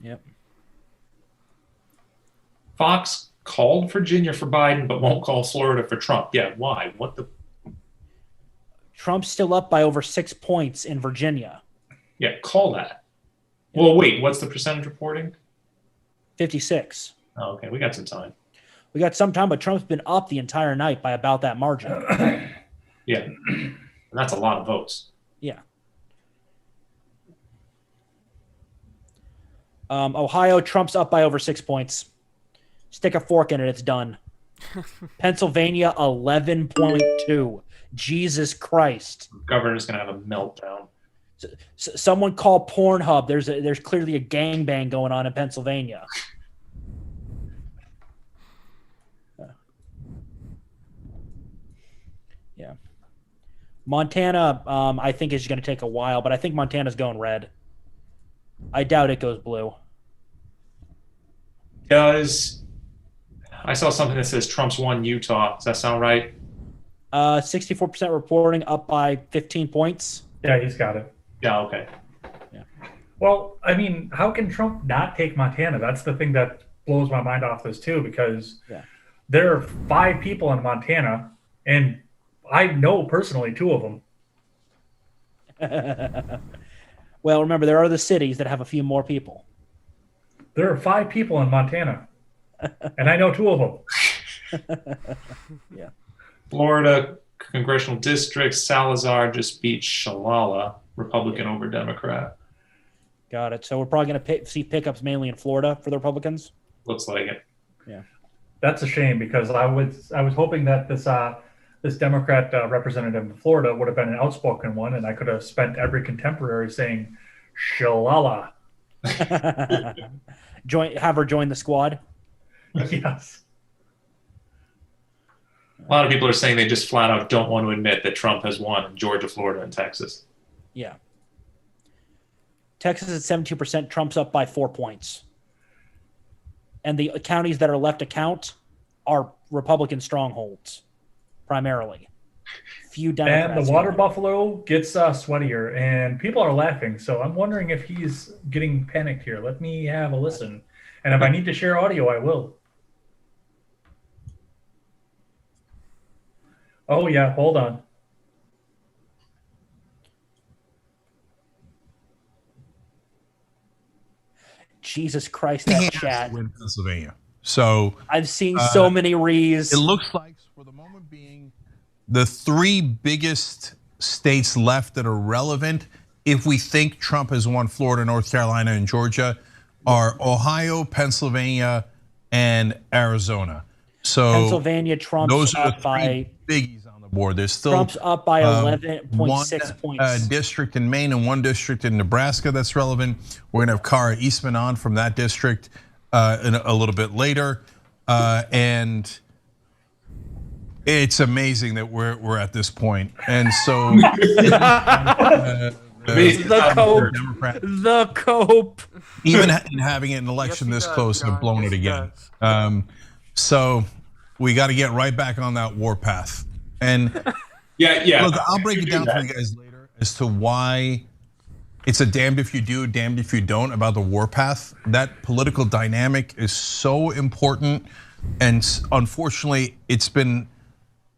Speaker 5: Yep.
Speaker 24: Fox called Virginia for Biden, but won't call Florida for Trump. Yeah, why? What the?
Speaker 5: Trump's still up by over 6 points in Virginia.
Speaker 24: Yeah, call that. Well, wait, what's the percentage reporting?
Speaker 5: 56.
Speaker 24: Oh, okay, we got some time.
Speaker 5: We got some time, but Trump's been up the entire night by about that margin.
Speaker 24: Yeah, and that's a lot of votes.
Speaker 5: Yeah. Ohio, Trump's up by over 6 points. Stick a fork in it, it's done. Pennsylvania, 11.2. Jesus Christ.
Speaker 24: The governor's going to have a meltdown.
Speaker 5: Someone call Pornhub. There's clearly a gangbang going on in Pennsylvania. Yeah. Montana, I think is going to take a while, but I think Montana's going red. I doubt it goes blue.
Speaker 24: I saw something that says Trump's won Utah. Does that sound right?
Speaker 5: 64% reporting, up by 15 points.
Speaker 4: Yeah, he's got it.
Speaker 24: Yeah, okay.
Speaker 5: Yeah.
Speaker 4: Well, I mean, how can Trump not take Montana? That's the thing that blows my mind off this too, because there are 5 people in Montana, and I know personally 2 of them.
Speaker 5: Well, remember, there are the cities that have a few more people.
Speaker 4: There are 5 people in Montana, and I know 2 of them.
Speaker 5: Yeah.
Speaker 24: Florida congressional district, Salazar just beat Shalala, Republican over Democrat.
Speaker 5: Got it. So we're probably going to see pickups mainly in Florida for the Republicans.
Speaker 24: Looks like it.
Speaker 5: Yeah.
Speaker 4: That's a shame, because I was hoping that this Democrat representative in Florida would have been an outspoken one, and I could have spent every contemporary saying Shalala.
Speaker 5: Have her join the squad.
Speaker 4: Yes.
Speaker 24: A lot of people are saying they just flat out don't want to admit that Trump has won in Georgia, Florida, and Texas.
Speaker 5: Yeah. Texas at 72%, Trump's up by 4 points. And the counties that are left to count are Republican strongholds, primarily. Few Democrats.
Speaker 4: And the water buffalo gets sweatier, and people are laughing. So I'm wondering if he's getting panicked here. Let me have a listen. And if I need to share audio, I will. Oh, yeah, hold on.
Speaker 5: Jesus Christ, that chat.
Speaker 10: Win Pennsylvania. So
Speaker 5: I've seen so many rees.
Speaker 10: It looks like, for the moment being, the 3 biggest states left that are relevant, if we think Trump has won Florida, North Carolina, and Georgia, are Ohio, Pennsylvania, and Arizona. So
Speaker 5: Pennsylvania, Trump's
Speaker 10: those are
Speaker 5: up
Speaker 10: the 3
Speaker 5: by
Speaker 10: biggies on the board. There's still
Speaker 5: Trump's up by 11.6
Speaker 10: one
Speaker 5: points.
Speaker 10: District in Maine and 1 district in Nebraska that's relevant. We're gonna have Kara Eastman on from that district in a little bit later, and it's amazing that we're at this point. And so
Speaker 5: the cope.
Speaker 10: Even in having it an election this close, and have blown it again. So we got to get right back on that warpath. And
Speaker 24: yeah.
Speaker 10: Look, I'll break it down for you guys later as to why it's a damned if you do, damned if you don't about the warpath. That political dynamic is so important, and unfortunately, it's been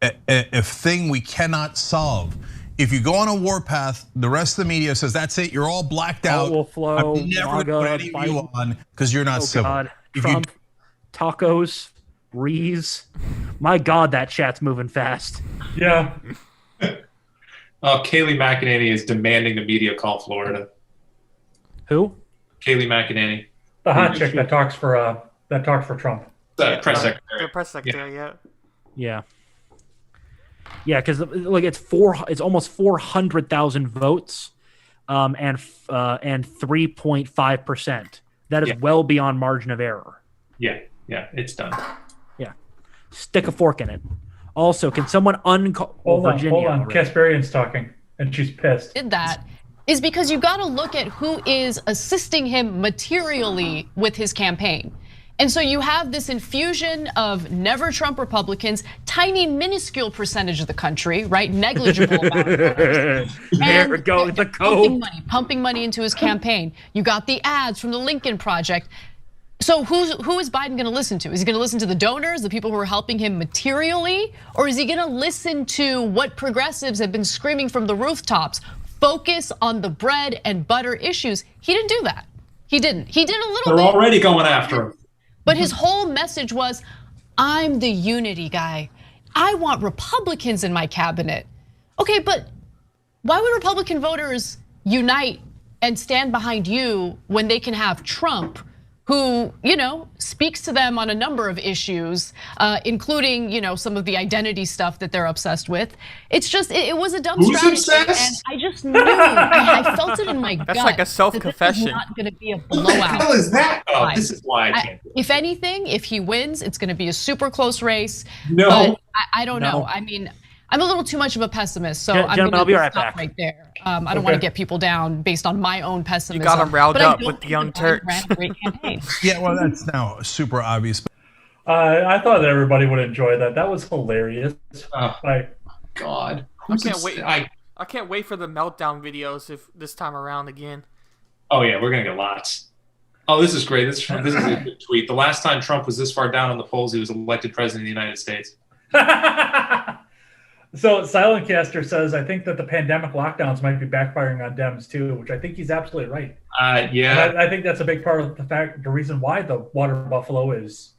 Speaker 10: a thing we cannot solve. If you go on a warpath, the rest of the media says that's it. You're all blacked out.
Speaker 5: Will flow,
Speaker 10: I'm never going to put any of you on because you're not civil.
Speaker 5: God. Trump, tacos, rees. My God, that chat's moving fast.
Speaker 4: Yeah.
Speaker 24: Kayleigh McEnany is demanding the media call Florida.
Speaker 5: Who?
Speaker 24: Kayleigh McEnenany.
Speaker 4: The hot chick that talks for Trump.
Speaker 24: The press secretary.
Speaker 1: The press secretary,
Speaker 5: Yeah, because like it's almost 400,000 votes, and 3.5%. That is well beyond margin of error.
Speaker 24: Yeah, it's done.
Speaker 5: Yeah, stick a fork in it. Also, can someone
Speaker 4: Hold on. Kasparian's talking, and she's pissed.
Speaker 13: Did that is because you got to look at who is assisting him materially with his campaign. And so you have this infusion of never Trump Republicans, tiny minuscule percentage of the country, right? Negligible amount of voters.
Speaker 5: There goes the code.
Speaker 13: Pumping money into his campaign. You got the ads from the Lincoln Project. So who is Biden going to listen to? Is he going to listen to the donors, the people who are helping him materially, or is he going to listen to what progressives have been screaming from the rooftops? Focus on the bread and butter issues. He didn't do that. He didn't. He did a little bit.
Speaker 24: They're already going after him.
Speaker 13: But his whole message was, I'm the unity guy. I want Republicans in my cabinet. Okay, but why would Republican voters unite and stand behind you when they can have Trump, who, speaks to them on a number of issues, including, some of the identity stuff that they're obsessed with. It's just, it was a dumb strategy.
Speaker 24: Obsessed?
Speaker 13: And I just knew, I felt it in my gut.
Speaker 1: That's like a self-confession.
Speaker 13: This is not gonna be a blowout.
Speaker 24: What the hell is that? Oh, this is why I can't.
Speaker 13: If anything, if he wins, it's gonna be a super close race.
Speaker 24: No.
Speaker 13: But I don't know. I mean, I'm a little too much of a pessimist, so I'm
Speaker 5: Gentlemen,
Speaker 13: gonna
Speaker 5: I'll be right
Speaker 13: stop
Speaker 5: back.
Speaker 13: right there. I don't want to get people down based on my own pessimism.
Speaker 1: You got them riled
Speaker 13: but I
Speaker 1: up
Speaker 13: don't
Speaker 1: with the
Speaker 13: think
Speaker 1: Young
Speaker 13: that Biden
Speaker 1: Turks.
Speaker 13: ran a great campaign.
Speaker 10: Yeah, well, that's now super obvious.
Speaker 4: I thought everybody would enjoy that. That was hilarious.
Speaker 24: Oh,
Speaker 4: Like,
Speaker 24: God.
Speaker 1: I can't wait. I can't wait for the meltdown videos if this time around again.
Speaker 24: Oh yeah, we're gonna get lots. Oh, this is great. This is a good tweet. The last time Trump was this far down on the polls, he was elected president of the United States.
Speaker 4: So Silentcaster says, I think that the pandemic lockdowns might be backfiring on Dems too, which I think he's absolutely right.
Speaker 24: Yeah.
Speaker 4: And I think that's a big part of the reason why the water buffalo is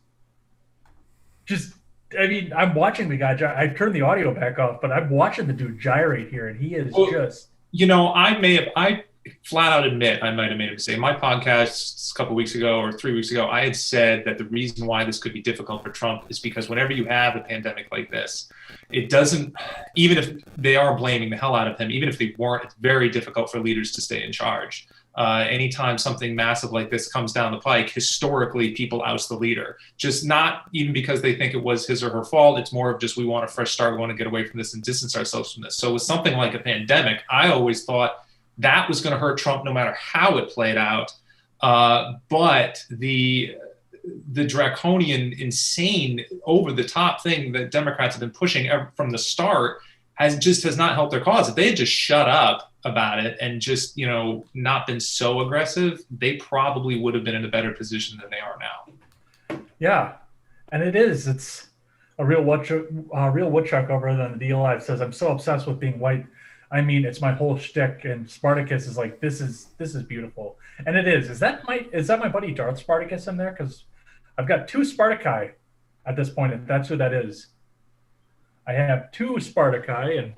Speaker 4: just, I mean, I'm watching the guy, I turned the audio back off, but I'm watching the dude gyrate here, and he is just.
Speaker 24: I flat out admit I might have made a mistake. My podcast a couple weeks ago or 3 weeks ago, I had said that the reason why this could be difficult for Trump is because whenever you have a pandemic like this, it doesn't, even if they are blaming the hell out of him, even if they weren't, it's very difficult for leaders to stay in charge. Anytime something massive like this comes down the pike, historically, people oust the leader. Just not even because they think it was his or her fault. It's more of just, we want a fresh start. We want to get away from this and distance ourselves from this. So with something like a pandemic, I always thought that was going to hurt Trump no matter how it played out. But the draconian, insane, over-the-top thing that Democrats have been pushing from the start has not helped their cause. If they had just shut up about it and just, not been so aggressive, they probably would have been in a better position than they are now.
Speaker 4: Yeah, and it's a real woodchuck over on the DLive says, I'm so obsessed with being white. I mean, it's my whole shtick, and Spartacus is like, this is beautiful, and it is. Is that my buddy Darth Spartacus in there? Because I've got two Spartaci at this point, if that's who that is. I have two Spartaci, and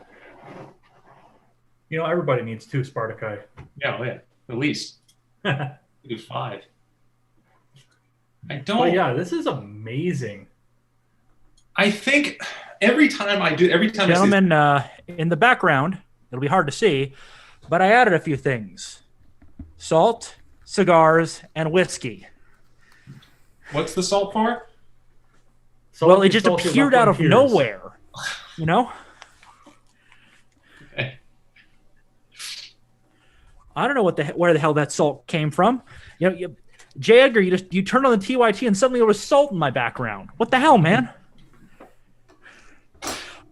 Speaker 4: everybody needs two Spartaci.
Speaker 24: Yeah, at least. Do 5. I don't.
Speaker 4: But yeah, this is amazing.
Speaker 24: I think every time
Speaker 5: Gentlemen, in the background, it'll be hard to see, but I added a few things: salt, cigars, and whiskey.
Speaker 24: What's the salt for?
Speaker 5: Well, it just appeared out of nowhere.
Speaker 24: Okay.
Speaker 5: I don't know where the hell that salt came from. J. Edgar, you turned on the TYT and suddenly there was salt in my background. What the hell, man?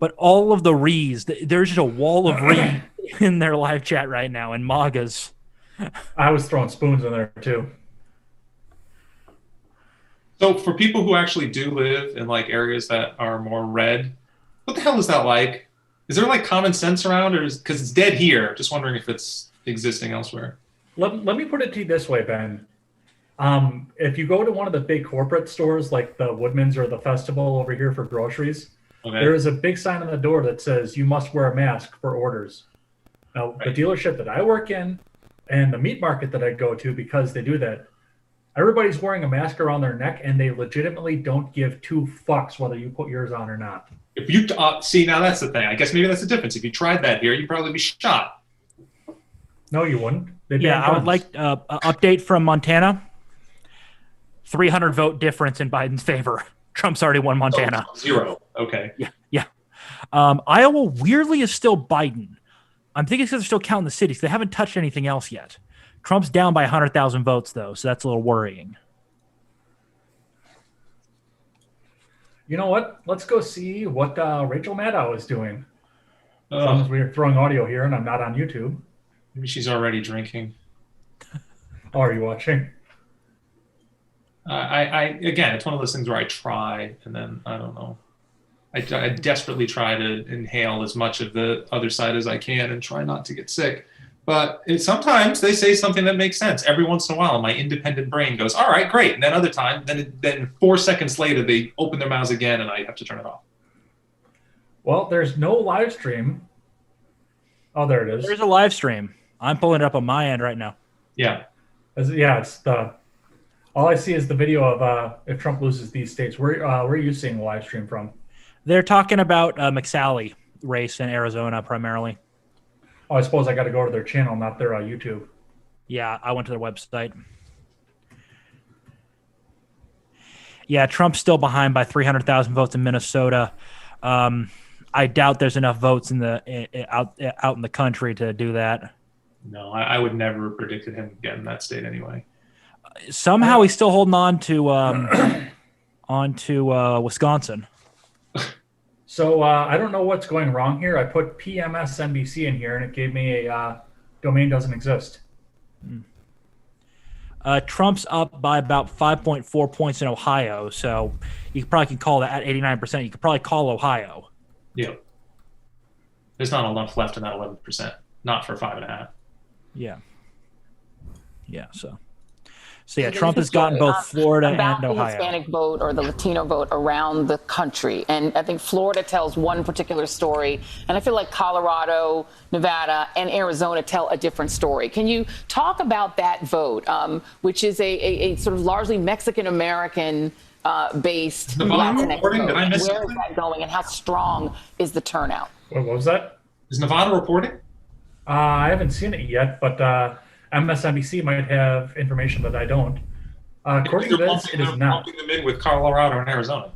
Speaker 5: But all of the Rees, there's just a wall of Rees in their live chat right now, and MAGAs.
Speaker 4: I was throwing spoons in there too.
Speaker 24: So for people who actually do live in like areas that are more red, what the hell is that like? Is there like common sense around, or because it's dead here? Just wondering if it's existing elsewhere.
Speaker 4: Let me put it to you this way, Ben. If you go to one of the big corporate stores like the Woodman's or the Festival over here for groceries, there is a big sign on the door that says you must wear a mask for orders. Now, the dealership that I work in and the meat market that I go to, because they do that, everybody's wearing a mask around their neck, and they legitimately don't give two fucks whether you put yours on or not.
Speaker 24: If you see, now that's the thing. I guess maybe that's the difference. If you tried that here, you'd probably be shot.
Speaker 4: No, you wouldn't.
Speaker 5: I would like an update from Montana. 300 vote difference in Biden's favor. Trump's already won Montana.
Speaker 24: 0. Okay.
Speaker 5: Yeah. Iowa weirdly is still Biden. I'm thinking it's because they're still counting the cities. They haven't touched anything else yet. Trump's down by 100,000 votes, though, so that's a little worrying.
Speaker 4: You know what? Let's go see what Rachel Maddow is doing. As long as we're throwing audio here and I'm not on YouTube.
Speaker 24: Maybe she's already drinking.
Speaker 4: Oh, are you watching?
Speaker 24: Again, it's one of those things where I try, and then I don't know. I desperately try to inhale as much of the other side as I can and try not to get sick. But sometimes they say something that makes sense. Every once in a while, my independent brain goes, all right, great. And then other time, then 4 seconds later, they open their mouths again, and I have to turn it off.
Speaker 4: Well, there's no live stream. Oh, there it is.
Speaker 5: There's a live stream. I'm pulling it up on my end right now.
Speaker 24: Yeah.
Speaker 4: It's all I see is the video of if Trump loses these states. Where are you seeing the live stream from?
Speaker 5: They're talking about McSally race in Arizona primarily.
Speaker 4: Oh, I suppose I got to go to their channel, not their YouTube.
Speaker 5: Yeah, I went to their website. Yeah, Trump's still behind by 300,000 votes in Minnesota. I doubt there's enough votes in out in the country to do that.
Speaker 24: No, I would never have predicted him getting that state anyway.
Speaker 5: Somehow he's still holding on to Wisconsin.
Speaker 4: So I don't know what's going wrong here. I put PMSNBC in here, and it gave me a domain doesn't exist.
Speaker 5: Trump's up by about 5.4 points in Ohio, so you probably can call that at 89%. You could probably call Ohio.
Speaker 24: Yeah. There's not enough left in that 11%. Not for 5.5.
Speaker 5: Yeah. Yeah, so yeah, Trump has gotten both Florida
Speaker 12: about
Speaker 5: and Ohio.
Speaker 12: The Hispanic vote or the Latino vote around the country. And I think Florida tells one particular story. And I feel like Colorado, Nevada, and Arizona tell a different story. Can you talk about that vote, which is a sort of largely Mexican-American based Latinx vote? Where is that going, and how strong is the turnout?
Speaker 4: What was that?
Speaker 24: Is Nevada reporting?
Speaker 4: I haven't seen it yet, but MSNBC might have information that I don't. According to this, it is not.
Speaker 24: Lumping them in with Colorado and Arizona.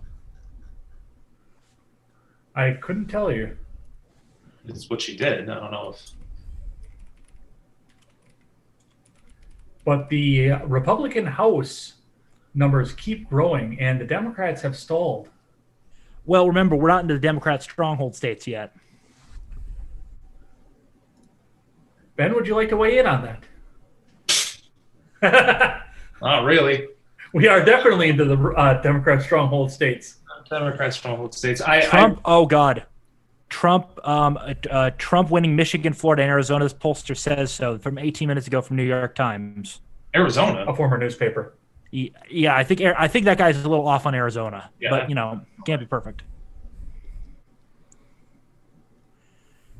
Speaker 4: I couldn't tell you.
Speaker 24: It's what she did. I don't know if.
Speaker 4: But the Republican House numbers keep growing, and the Democrats have stalled.
Speaker 5: Well, remember, we're not into the Democrat stronghold states yet.
Speaker 4: Ben, would you like to weigh in on that?
Speaker 24: Not really.
Speaker 4: We are definitely into the Democrat stronghold states.
Speaker 24: Democrat stronghold states.
Speaker 5: Trump. Oh God, Trump. Trump winning Michigan, Florida, and Arizona. This pollster says so from 18 minutes ago from New York Times.
Speaker 24: Arizona,
Speaker 4: a former newspaper.
Speaker 5: Yeah, I think that guy's a little off on Arizona,
Speaker 24: yeah.
Speaker 5: But can't be perfect.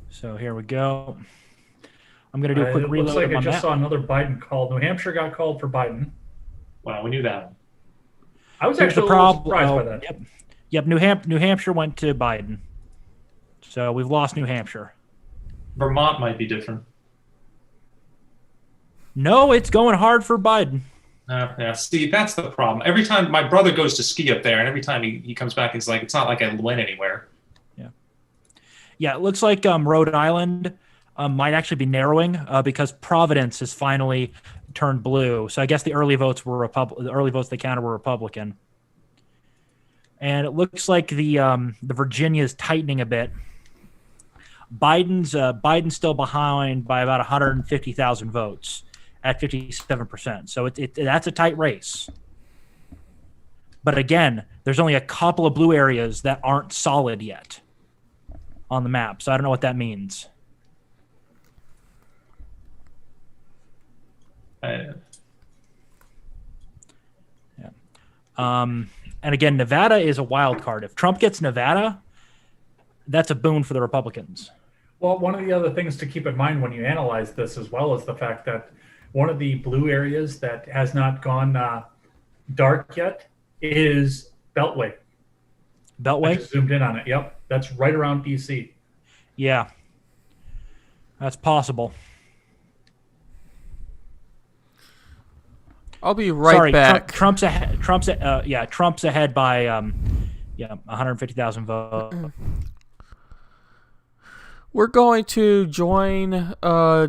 Speaker 5: So here we go. I'm going to do a quick reload.
Speaker 4: Looks like
Speaker 5: of my
Speaker 4: I just
Speaker 5: map.
Speaker 4: saw another Biden call. New Hampshire got called for Biden.
Speaker 24: Wow, we knew that.
Speaker 4: I was
Speaker 5: Here's
Speaker 4: actually
Speaker 5: the
Speaker 4: a little
Speaker 5: problem.
Speaker 4: surprised by that.
Speaker 5: Yep. New Hampshire went to Biden. So we've lost New Hampshire.
Speaker 24: Vermont might be different.
Speaker 5: No, it's going hard for Biden.
Speaker 24: Yeah, see, that's the problem. Every time my brother goes to ski up there, and every time he comes back, he's like, it's not like I went anywhere.
Speaker 5: Yeah, it looks like Rhode Island might actually be narrowing because Providence has finally turned blue. So I guess the early votes were the early votes they counted were Republican. And it looks like the Virginia is tightening a bit. Biden's still behind by about 150,000 votes at 57%. So that's a tight race. But again, there's only a couple of blue areas that aren't solid yet on the map. So I don't know what that means. And again, Nevada is a wild card. If Trump gets Nevada, that's a boon for the Republicans.
Speaker 4: Well, one of the other things to keep in mind when you analyze this, as well, is the fact that one of the blue areas that has not gone dark yet is Beltway.
Speaker 5: Beltway?
Speaker 4: I just zoomed in on it. Yep, that's right around DC.
Speaker 5: Yeah, that's possible.
Speaker 1: I'll be right back.
Speaker 5: Trump's ahead. Trump's ahead by 150,000 votes.
Speaker 1: We're going to join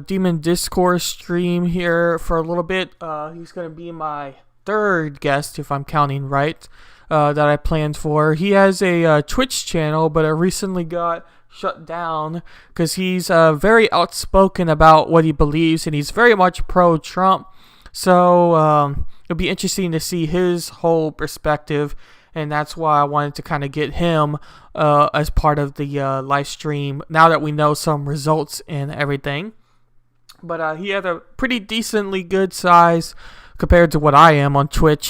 Speaker 1: Demon Discourse stream here for a little bit. He's going to be my third guest, if I'm counting right, that I planned for. He has a Twitch channel, but it recently got shut down because he's very outspoken about what he believes, and he's very much pro-Trump. So it'll be interesting to see his whole perspective, and that's why I wanted to kind of get him as part of the live stream now that we know some results and everything. But he had a pretty decently good size compared to what I am on Twitch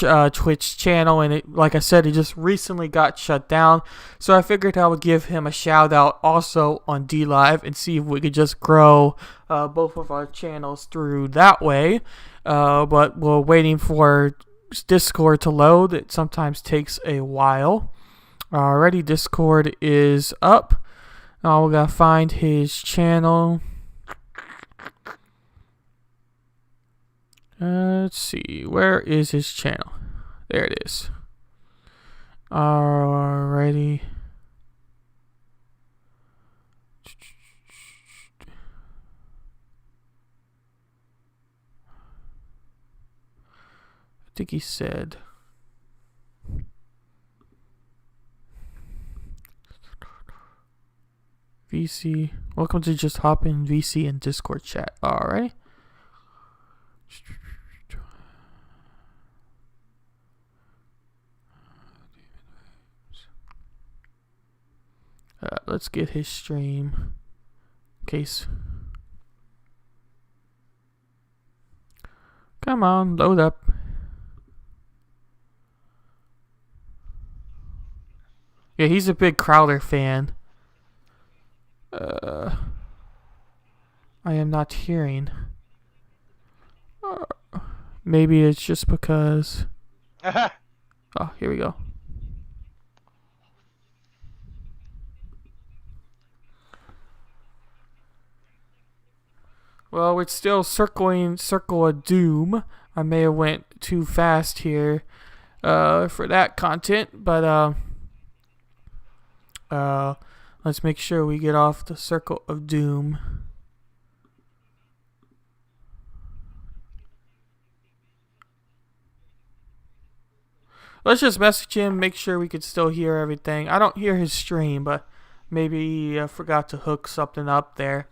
Speaker 1: channel, and like I said, it just recently got shut down, so I figured I would give him a shout out also on DLive and see if we could just grow both of our channels through that way. But we're waiting for Discord to load. It sometimes takes a while. Already Discord is up. Now we gotta find his channel. Let's see, where is his channel? There it is. Alrighty. I think he said VC. Welcome to Just Hop In VC and Discord chat. Alright. Let's get his stream case. Come on, load up. Yeah, he's a big Crowder fan. I am not hearing. Maybe it's just because. Oh, here we go. Well, it's still circling Circle of Doom. I may have went too fast here for that content, but let's make sure we get off the Circle of Doom. Let's just message him, make sure we could still hear everything. I don't hear his stream, but maybe he forgot to hook something up there.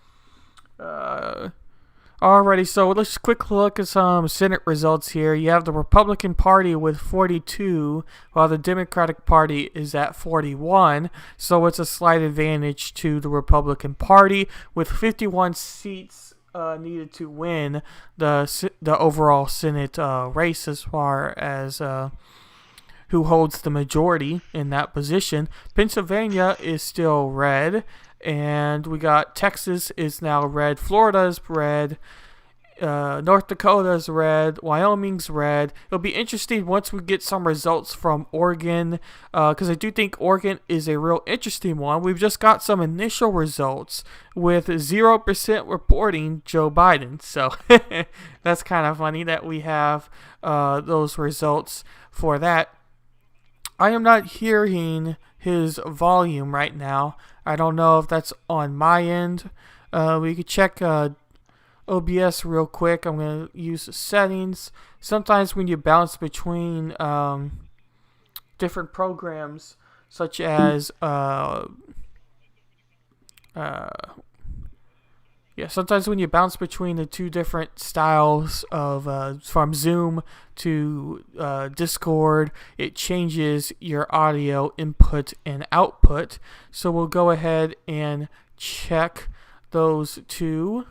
Speaker 1: Alrighty, so let's quick look at some Senate results here. You have the Republican Party with 42, while the Democratic Party is at 41. So it's a slight advantage to the Republican Party with 51 seats needed to win the overall Senate race as far as who holds the majority in that position. Pennsylvania is still red. And we got Texas is now red, Florida's red, North Dakota's red, Wyoming's red. It'll be interesting once we get some results from Oregon, because I do think Oregon is a real interesting one. We've just got some initial results with 0% reporting Joe Biden. So that's kind of funny that we have those results for that. I am not hearing his volume right now. I don't know if that's on my end. We could check OBS real quick. I'm going to use the settings. Sometimes when you bounce between different programs, such as sometimes when you bounce between the two different styles of from Zoom to Discord, it changes your audio input and output. So we'll go ahead and check those two.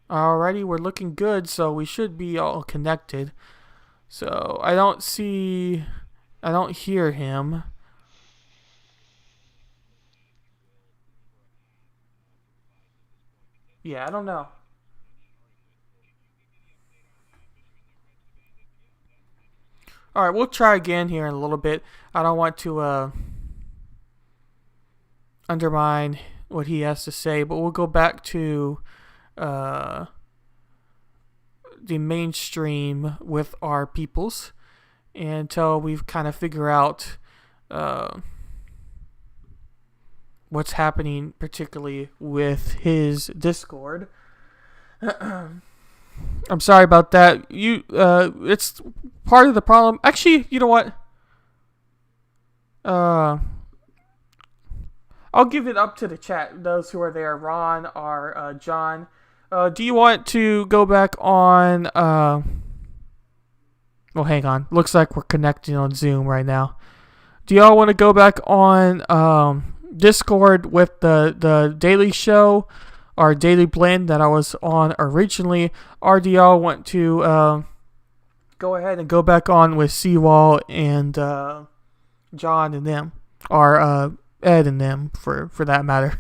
Speaker 1: Alrighty, we're looking good, so we should be all connected. So I don't hear him. Yeah, I don't know. Alright, we'll try again here in a little bit. I don't want to undermine what he has to say, but we'll go back to the mainstream with our peoples until we've kind of figure out what's happening particularly with his Discord. I'm sorry about that. It's part of the problem. Actually, you know what? I'll give it up to the chat, those who are there, Ron or John. Do you want to go back on Well, hang on. Looks like we're connecting on Zoom right now. Do y'all want to go back on Discord with the daily show, our daily blend that I was on originally, or do y'all want to go ahead and go back on with Seawall and John and them, or Ed and them for that matter?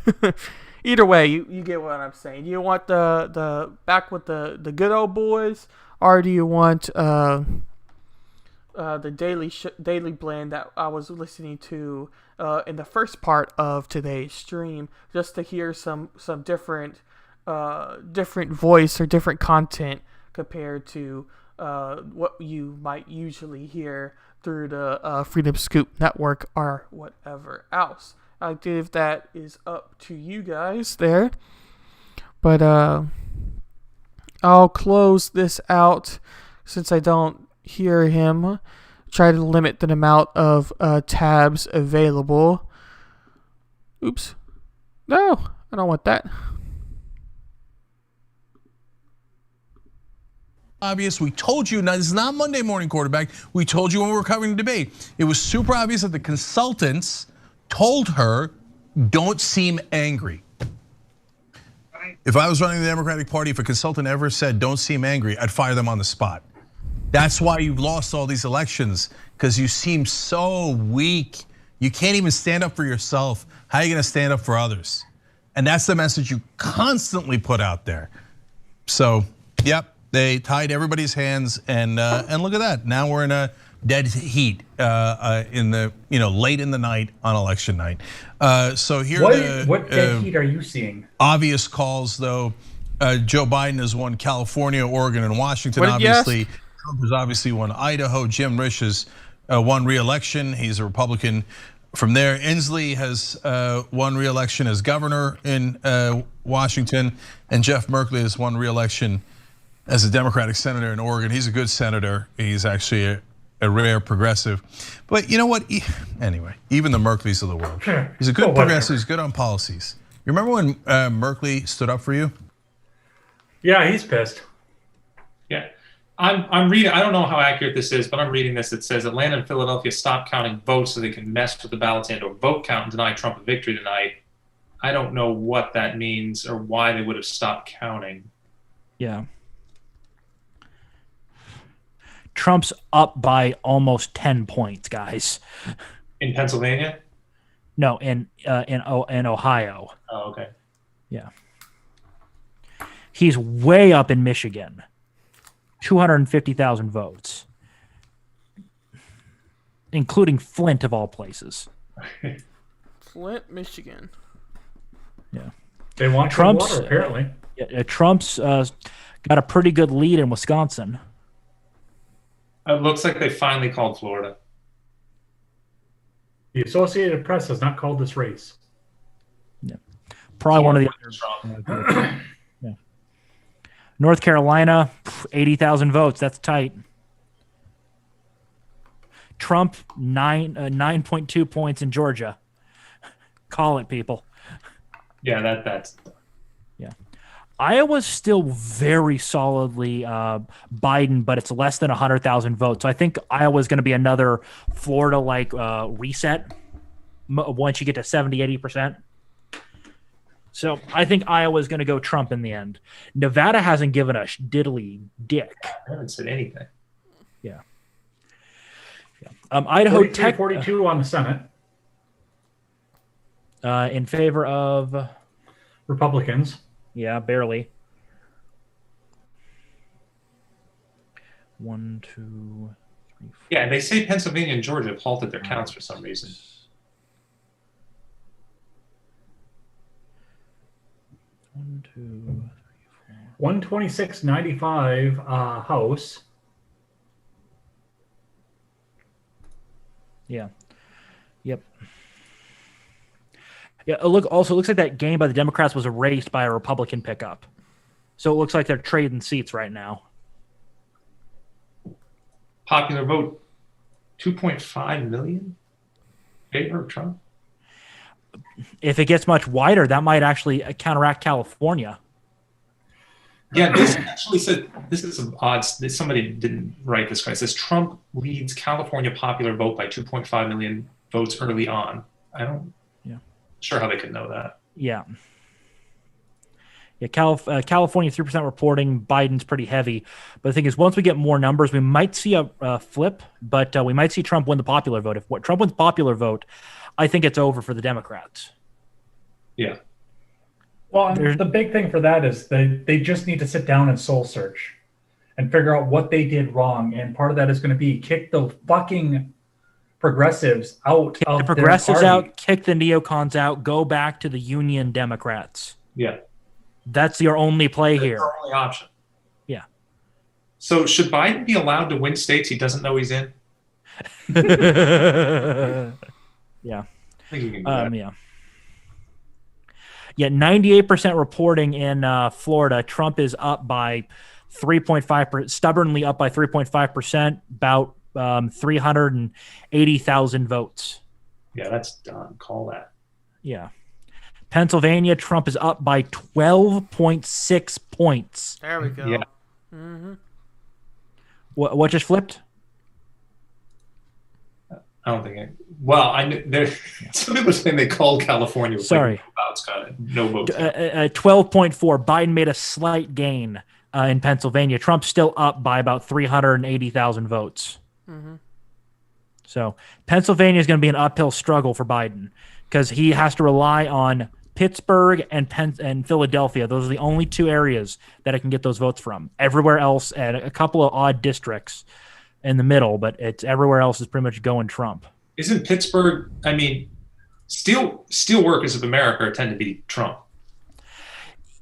Speaker 1: Either way, you get what I'm saying. Do you want the back with the good old boys, or do you want the daily blend that I was listening to in the first part of today's stream, just to hear some different voice or different content compared to what you might usually hear through the Freedom Scoop Network or whatever else. I give that is up to you guys there. But I'll close this out since I don't hear him. Try to limit the amount of tabs available. Oops. No, I don't want that.
Speaker 10: Obvious. We told you. Now, this is not Monday Morning Quarterback. We told you when we were covering the debate. It was super obvious that the consultants told her, don't seem angry. If I was running the Democratic Party, if a consultant ever said, don't seem angry, I'd fire them on the spot. That's why you've lost all these elections, because you seem so weak. You can't even stand up for yourself. How are you gonna stand up for others? And that's the message you constantly put out there. So, yep, they tied everybody's hands, and look at that. Now we're in a dead heat in the late in the night on election night. So here,
Speaker 4: what dead heat are you seeing?
Speaker 10: Obvious calls though. Joe Biden has won California, Oregon, and Washington. Obviously, Trump has obviously won Idaho. Jim Risch has won re-election. He's a Republican from there. Inslee has won re-election as governor in Washington, and Jeff Merkley has won re-election as a Democratic senator in Oregon. He's a good senator. He's actually a rare progressive. But you know what? Anyway, even the Merkleys of the world.
Speaker 4: Sure.
Speaker 10: He's a good progressive. He's good on policies. You remember when Merkley stood up for you?
Speaker 4: Yeah, he's pissed. Yeah. I'm reading, I don't know how accurate this is, but I'm reading this. It says Atlanta and Philadelphia stopped counting votes so they can mess with the ballots and or vote count and deny Trump a victory tonight. I don't know what that means or why they would have stopped counting.
Speaker 5: Yeah. Trump's up by almost 10 points, guys.
Speaker 4: In Pennsylvania?
Speaker 5: No, in Ohio.
Speaker 4: Oh, okay.
Speaker 5: Yeah. He's way up in Michigan. 250,000 votes. Including Flint of all places.
Speaker 1: Flint, Michigan.
Speaker 5: Yeah.
Speaker 4: They want Trump's water, apparently.
Speaker 5: Trump's got a pretty good lead in Wisconsin.
Speaker 4: It looks like they finally called Florida. The Associated Press has not called this race.
Speaker 5: Yeah. Probably one of the other. Yeah. North Carolina, 80,000 votes. That's tight. Trump, 9.2 points in Georgia. Call it, people.
Speaker 4: Yeah, that's.
Speaker 5: Yeah. Iowa's still very solidly Biden, but it's less than 100,000 votes. So I think Iowa's going to be another Florida-like reset once you get to 70, 80%. So I think Iowa's going to go Trump in the end. Nevada hasn't given a diddly dick.
Speaker 4: I haven't said anything.
Speaker 5: Yeah. Idaho
Speaker 4: 42 on the Senate.
Speaker 5: In favor of
Speaker 4: Republicans.
Speaker 5: Yeah, barely. 1, 2, 3, 4.
Speaker 4: Yeah, they say Pennsylvania and Georgia have halted their counts for some reason.
Speaker 5: 1, 2, 3, 4.
Speaker 4: 126.95 House.
Speaker 5: Yeah. Yep. Yeah. It looks like that game by the Democrats was erased by a Republican pickup. So it looks like they're trading seats right now.
Speaker 4: Popular vote, 2.5 million. Favor of Trump.
Speaker 5: If it gets much wider, that might actually counteract California.
Speaker 24: Yeah, this actually said, this is some odds. Somebody didn't write this. It says Trump leads California popular vote by 2.5 million votes early on. I don't.
Speaker 5: Yeah.
Speaker 24: Sure how they could know that.
Speaker 5: Yeah. Yeah, California 3% reporting. Biden's pretty heavy. But the thing is, once we get more numbers, we might see a flip, but we might see Trump win the popular vote. If Trump wins popular vote, I think it's over for the Democrats.
Speaker 24: Yeah.
Speaker 4: Well, the big thing for that is they just need to sit down and soul search and figure out what they did wrong. And part of that is going to be kick the fucking progressives out.
Speaker 5: Kick the progressives out, kick the neocons out, go back to the Union Democrats.
Speaker 24: Yeah.
Speaker 5: That's your only play here.
Speaker 24: Our only option.
Speaker 5: Yeah.
Speaker 24: So should Biden be allowed to win states he doesn't know he's in?
Speaker 5: Yeah.
Speaker 24: I think you can do that.
Speaker 5: Yeah. Yeah, 98% reporting in Florida. Trump is up by 3.5%, stubbornly up by 3.5%, about 380,000 votes.
Speaker 24: Yeah, that's done. Call that.
Speaker 5: Yeah. Pennsylvania, Trump is up by 12.6 points.
Speaker 1: There we go.
Speaker 24: Yeah.
Speaker 1: Mm-hmm.
Speaker 5: What just flipped?
Speaker 24: I don't think some people are saying they called California with
Speaker 5: Sorry.
Speaker 24: no votes.
Speaker 5: 12.4. Biden made a slight gain in Pennsylvania. Trump's still up by about 380,000 votes.
Speaker 1: Mm-hmm.
Speaker 5: So Pennsylvania is going to be an uphill struggle for Biden because he has to rely on Pittsburgh and Philadelphia. Those are the only two areas that it can get those votes from. Everywhere else, and a couple of odd districts in the middle, but it's everywhere else is pretty much going Trump.
Speaker 24: Isn't Pittsburgh? I mean, steel workers of America tend to be Trump.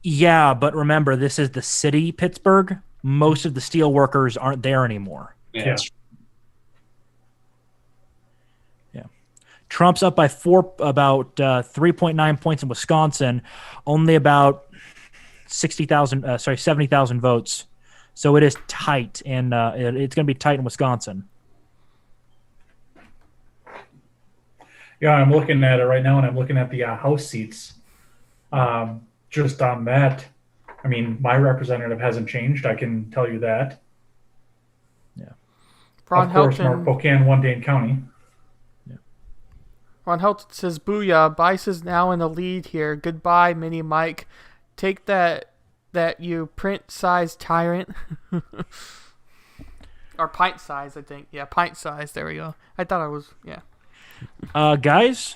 Speaker 5: Yeah, but remember, this is the city Pittsburgh. Most of the steel workers aren't there anymore.
Speaker 24: Yeah.
Speaker 5: Trump's up by about 3.9 points in Wisconsin, only about 70,000 votes. So it is tight, and it's going to be tight in Wisconsin.
Speaker 4: Yeah, I'm looking at it right now, and I'm looking at the House seats. Just on that, I mean, my representative hasn't changed. I can tell you that.
Speaker 5: Yeah.
Speaker 1: Ron
Speaker 4: of course,
Speaker 1: Helton,
Speaker 4: North Spokane, one Dane County.
Speaker 1: Ron Helton says, "Booyah! Bice is now in the lead here. Goodbye, Mini Mike. Take that you print-sized tyrant." Or pint size, I think. Yeah, pint size. There we go. I thought I was, yeah.
Speaker 5: Guys,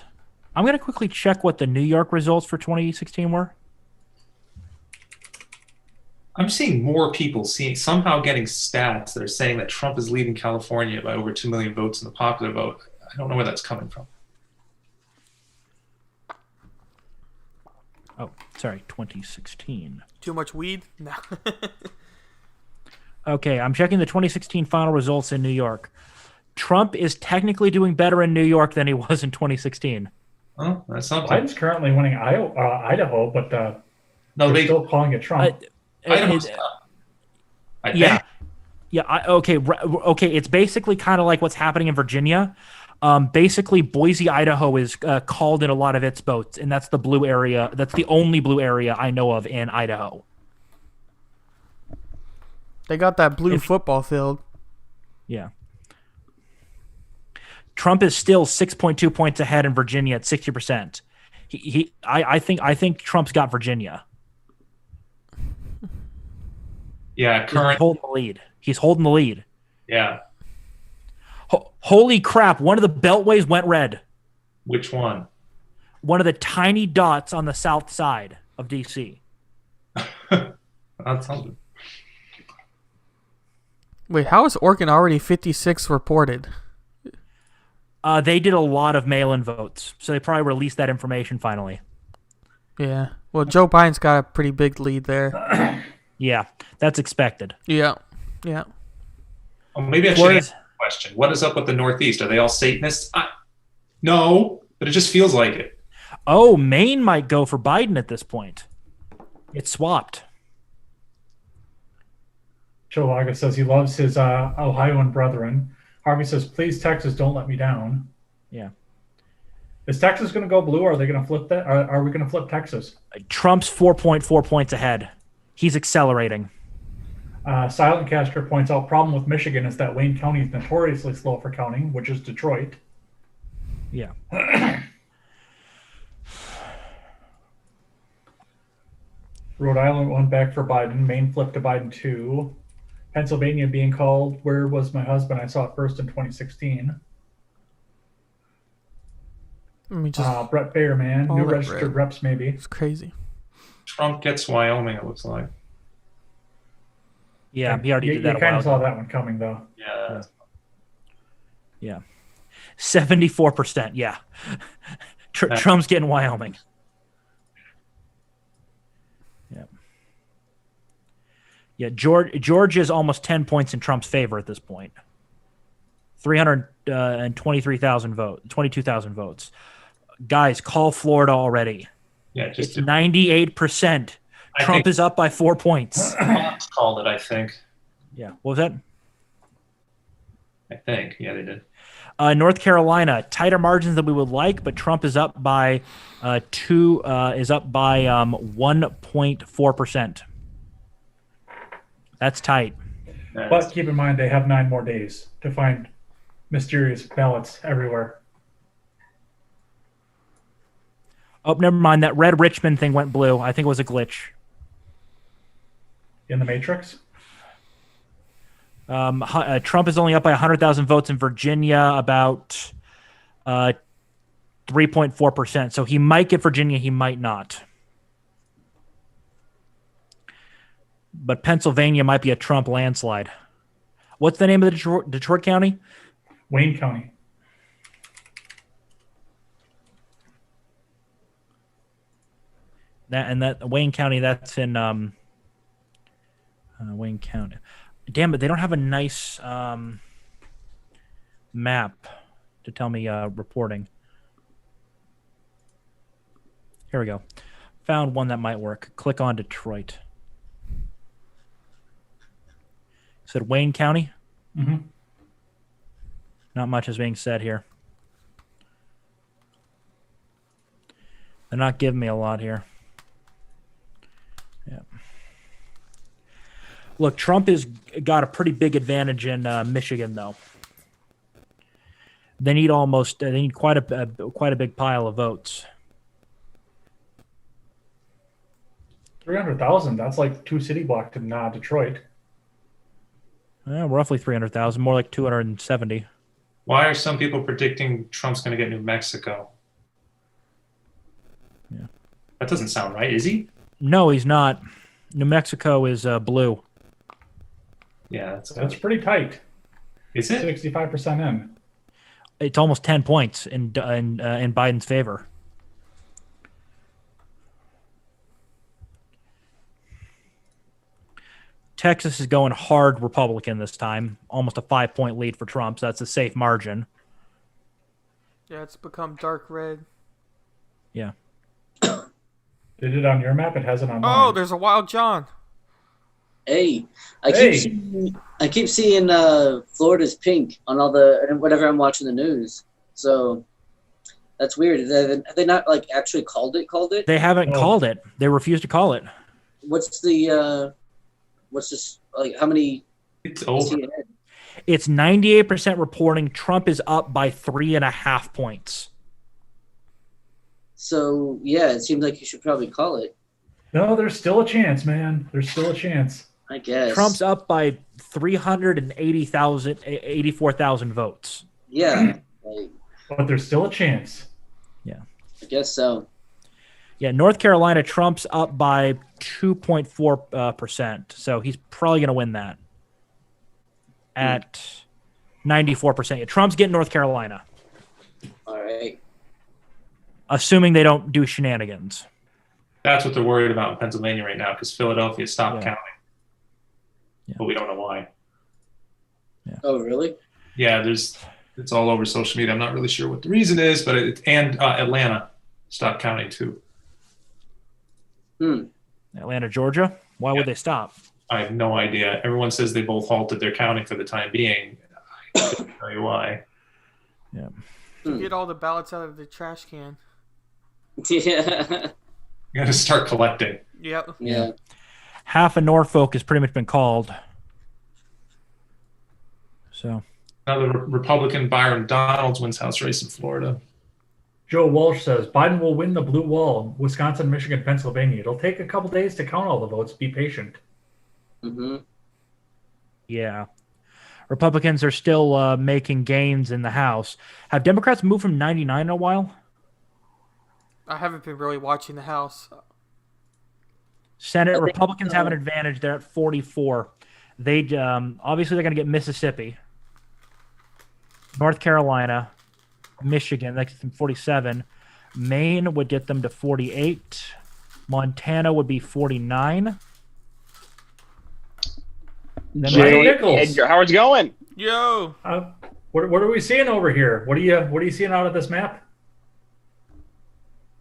Speaker 5: I'm going to quickly check what the New York results for 2016 were.
Speaker 24: I'm seeing more people somehow getting stats that are saying that Trump is leading California by over 2 million votes in the popular vote. I don't know where that's coming from.
Speaker 5: Oh, sorry, 2016.
Speaker 1: Too much weed? No.
Speaker 5: Okay, I'm checking the 2016 final results in New York. Trump is technically doing better in New York than he was in 2016.
Speaker 24: Oh, that's something.
Speaker 4: Biden's currently winning Idaho, but they're still calling it Trump.
Speaker 24: Idaho's
Speaker 5: yeah. Okay. It's basically kind of like what's happening in Virginia. Basically, Boise, Idaho is called in a lot of its votes, and that's the blue area. That's the only blue area I know of in Idaho.
Speaker 1: They got that blue football field.
Speaker 5: Yeah. Trump is still 6.2 points ahead in Virginia at 60%. I think Trump's got Virginia.
Speaker 24: Yeah,
Speaker 5: He's holding the lead. He's holding the lead.
Speaker 24: Yeah.
Speaker 5: Holy crap! One of the beltways went red.
Speaker 24: Which one?
Speaker 5: One of the tiny dots on the south side of DC.
Speaker 24: That's something.
Speaker 1: Wait, how is Oregon already 56 reported?
Speaker 5: They did a lot of mail-in votes, so they probably released that information finally.
Speaker 1: Yeah. Well, Joe Biden's got a pretty big lead there.
Speaker 5: Yeah, that's expected.
Speaker 1: Yeah. Yeah.
Speaker 24: Oh, maybe I should answer the question. What is up with the Northeast? Are they all Satanists? No, but it just feels like it.
Speaker 5: Oh, Maine might go for Biden at this point. It's swapped.
Speaker 4: Chilaga says he loves his Ohioan brethren. Harvey says, please, Texas, don't let me down.
Speaker 5: Yeah.
Speaker 4: Is Texas going to go blue, or are they going to flip that? Are we going to flip Texas?
Speaker 5: Trump's 4.4 points ahead. He's accelerating.
Speaker 4: Silent Caster points out problem with Michigan is that Wayne County is notoriously slow for counting, which is Detroit.
Speaker 5: Yeah.
Speaker 4: Rhode Island went back for Biden. Maine flipped to Biden 2. Pennsylvania being called, where was my husband? I saw it first in 2016.
Speaker 1: Let me just
Speaker 4: Brett Baer, man.
Speaker 1: all
Speaker 4: New
Speaker 1: that
Speaker 4: registered
Speaker 1: bread.
Speaker 4: reps, maybe.
Speaker 1: It's crazy.
Speaker 24: Trump gets Wyoming, it looks like.
Speaker 5: Yeah, he already did that
Speaker 4: You
Speaker 5: a
Speaker 4: kind
Speaker 5: while
Speaker 4: of saw
Speaker 5: ago.
Speaker 4: that one coming, though.
Speaker 24: Yeah.
Speaker 5: Yeah. 74%, yeah. Trump's getting Wyoming. Yeah. Yeah, Georgia's almost 10 points in Trump's favor at this point. 323,000 votes, 22,000 votes. Guys, call Florida already.
Speaker 24: Yeah,
Speaker 5: It's 98%. Trump is up by 4 points.
Speaker 24: Fox called it, I think.
Speaker 5: Yeah. What was that?
Speaker 24: I think. Yeah, they did.
Speaker 5: North Carolina, tighter margins than we would like, but Trump is up by 1.4%. That's tight.
Speaker 4: But keep in mind, they have 9 more days to find mysterious ballots everywhere.
Speaker 5: Oh, never mind. That red Richmond thing went blue. I think it was a glitch.
Speaker 4: In the Matrix?
Speaker 5: Trump is only up by 100,000 votes in Virginia, about 3.4%. So he might get Virginia, he might not. But Pennsylvania might be a Trump landslide. What's the name of the Detroit County?
Speaker 4: Wayne County.
Speaker 5: That Wayne County, that's in Wayne County. Damn it, they don't have a nice map to tell me reporting. Here we go. Found one that might work. Click on Detroit. Said Wayne County?
Speaker 4: Mm-hmm.
Speaker 5: Not much is being said here. They're not giving me a lot here. Yeah. Look, Trump has got a pretty big advantage in Michigan, though. They need quite a big pile of votes.
Speaker 4: 300,000. That's like 2 city blocks in Detroit.
Speaker 5: Roughly 300,000, more like 270.
Speaker 24: Why are some people predicting Trump's going to get New Mexico?
Speaker 5: Yeah.
Speaker 24: That doesn't sound right, is he?
Speaker 5: No, he's not. New Mexico is blue.
Speaker 24: Yeah,
Speaker 4: that's pretty tight.
Speaker 24: Is it?
Speaker 4: 65% in.
Speaker 5: It's almost 10 points in Biden's favor. Texas is going hard Republican this time. Almost a 5-point lead for Trump, so that's a safe margin.
Speaker 1: Yeah, it's become dark red.
Speaker 5: Yeah.
Speaker 4: Did it on your map? It has it on mine.
Speaker 1: Oh, there's a Wild John.
Speaker 6: Hey, I keep seeing Florida's pink on all whatever I'm watching the news. So that's weird. Have they not actually called it?
Speaker 5: They haven't called it. They refuse to call it.
Speaker 6: What's this how many?
Speaker 24: It's over.
Speaker 5: It's 98% reporting Trump is up by 3.5 points.
Speaker 6: So yeah, it seems like you should probably call it.
Speaker 4: No, there's still a chance, man. There's still a chance.
Speaker 6: I guess
Speaker 5: Trump's up by 84,000 votes.
Speaker 6: Yeah,
Speaker 4: but there's still a chance.
Speaker 5: Yeah,
Speaker 6: I guess so.
Speaker 5: Yeah, North Carolina, Trump's up by 2.4%, so he's probably going to win that at 94%. Yeah, Trump's getting North Carolina.
Speaker 6: All right.
Speaker 5: Assuming they don't do shenanigans.
Speaker 24: That's what they're worried about in Pennsylvania right now because Philadelphia stopped counting.
Speaker 5: Yeah.
Speaker 24: But we don't know why.
Speaker 5: Yeah.
Speaker 6: Oh, really?
Speaker 24: Yeah, it's all over social media. I'm not really sure what the reason is, but Atlanta stopped counting too.
Speaker 5: Atlanta, Georgia? Why would they stop?
Speaker 24: I have no idea. Everyone says they both halted their counting for the time being. I couldn't tell you why.
Speaker 5: Yeah.
Speaker 1: To get all the ballots out of the trash can.
Speaker 6: Yeah.
Speaker 24: You got to start collecting.
Speaker 1: Yep.
Speaker 6: Yeah.
Speaker 5: half of Norfolk has pretty much been called. So
Speaker 24: Another Republican, Byron Donalds, wins House race in Florida.
Speaker 4: Joe Walsh says Biden will win the blue wall, Wisconsin, Michigan, Pennsylvania. It'll take a couple days to count all the votes. Be patient.
Speaker 6: Mm-hmm.
Speaker 5: Yeah. Republicans are still making gains in the House. Have Democrats moved from 99 in a while?
Speaker 1: I haven't been really watching the House.
Speaker 5: Senate Republicans have an advantage. They're at 44. They obviously they're going to get Mississippi, North Carolina, Michigan. That's 47. Maine would get them to 48. Montana would be 49.
Speaker 14: Jay Edgar, how's it going?
Speaker 1: Yo.
Speaker 4: What are we seeing over here? What are you seeing out of this map?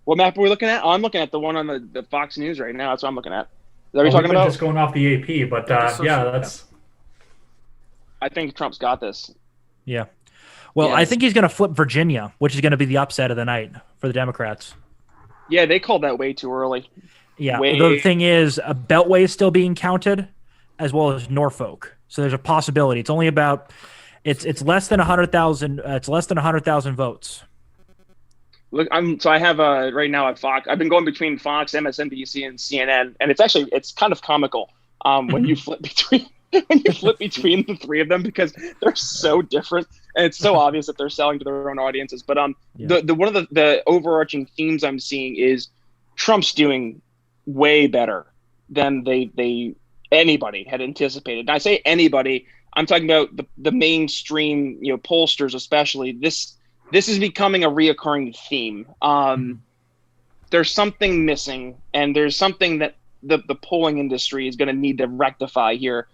Speaker 14: What map are we looking at? Oh, I'm looking at the one on the Fox News right now. That's what I'm looking at. Is that what you're talking about?
Speaker 4: Just going off the AP, but yeah, that's.
Speaker 14: I think Trump's got this.
Speaker 5: Yeah. Well,
Speaker 14: Yes.
Speaker 5: I think he's going to flip Virginia, which is going to be the upset of the night for the Democrats.
Speaker 14: Yeah, they called that way too early.
Speaker 5: Yeah.
Speaker 14: Way-
Speaker 5: The thing is, Beltway is still being counted, as well as Norfolk. So there's a possibility. It's only about. It's less than 100,000. It's less than 100,000 votes.
Speaker 14: Look, I have right now at Fox. I've been going between Fox, MSNBC, and CNN, and it's kind of comical when you flip between the three of them because they're so different, and it's so obvious that they're selling to their own audiences. But the one of the overarching themes I'm seeing is Trump's doing way better than anybody had anticipated. And I say anybody, I'm talking about the mainstream, pollsters especially. This is becoming a reoccurring theme. There's something missing, and there's something that the polling industry is going to need to rectify here.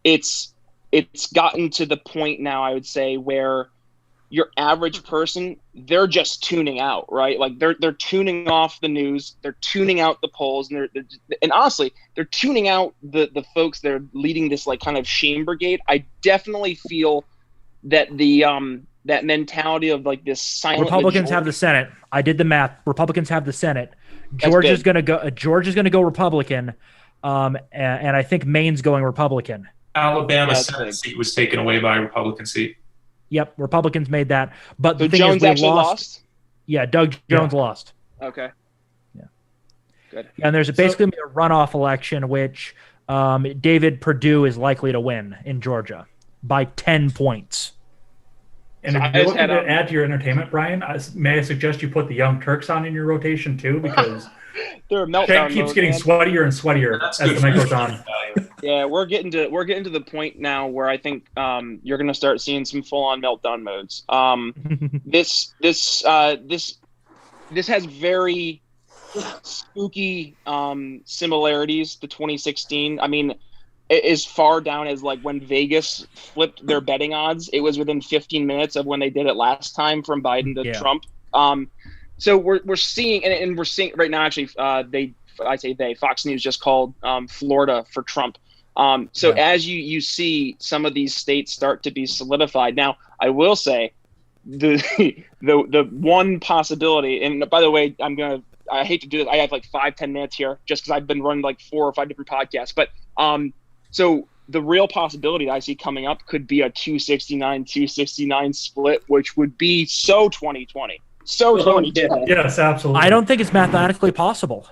Speaker 14: It's gotten to the point now, I would say, where your average person, they're just tuning out, right? Like they're tuning off the news, they're tuning out the polls, and honestly, they're tuning out the folks that are leading this like kind of shame brigade. I definitely feel that that mentality of like this silent
Speaker 5: Republicans
Speaker 14: majority.
Speaker 5: have the Senate. I did the math. Republicans have the Senate.
Speaker 14: That's
Speaker 5: Georgia's
Speaker 14: big.
Speaker 5: going to go Republican, and I think Maine's going Republican.
Speaker 24: Alabama
Speaker 14: Yeah,
Speaker 24: Senate seat was taken away by a Republican seat.
Speaker 5: Yep, Republicans made that. But
Speaker 14: So
Speaker 5: the thing
Speaker 14: Jones
Speaker 5: is, we
Speaker 14: actually
Speaker 5: lost.
Speaker 14: lost?
Speaker 5: Yeah, Doug Jones lost.
Speaker 14: Okay.
Speaker 5: Yeah.
Speaker 14: Good.
Speaker 5: And there's basically a runoff election, which David Perdue is likely to win in Georgia by 10 points.
Speaker 4: And if you're looking to add to your entertainment, Brian, may I suggest you put the Young Turks on in your rotation too, because
Speaker 14: They're a meltdown
Speaker 4: Shank keeps
Speaker 14: mode,
Speaker 4: getting
Speaker 14: man.
Speaker 4: sweatier and sweatier as the night goes on.
Speaker 14: Yeah, we're getting to the point now where I think you're going to start seeing some full-on meltdown modes. This has very spooky similarities to 2016. I mean, as far down as like when Vegas flipped their betting odds, it was within 15 minutes of when they did it last time from Biden to Trump. So we're seeing, and we're seeing right now. Actually, Fox News just called Florida for Trump. As you see some of these states start to be solidified. Now, I will say the one possibility, and by the way, I hate to do this. I have like 5-10 minutes here just because I've been running like 4 or 5 different podcasts. But so the real possibility that I see coming up could be a 269-269 split, which would be so 2020. So 2020.
Speaker 4: Yes, absolutely.
Speaker 5: I don't think it's mathematically possible.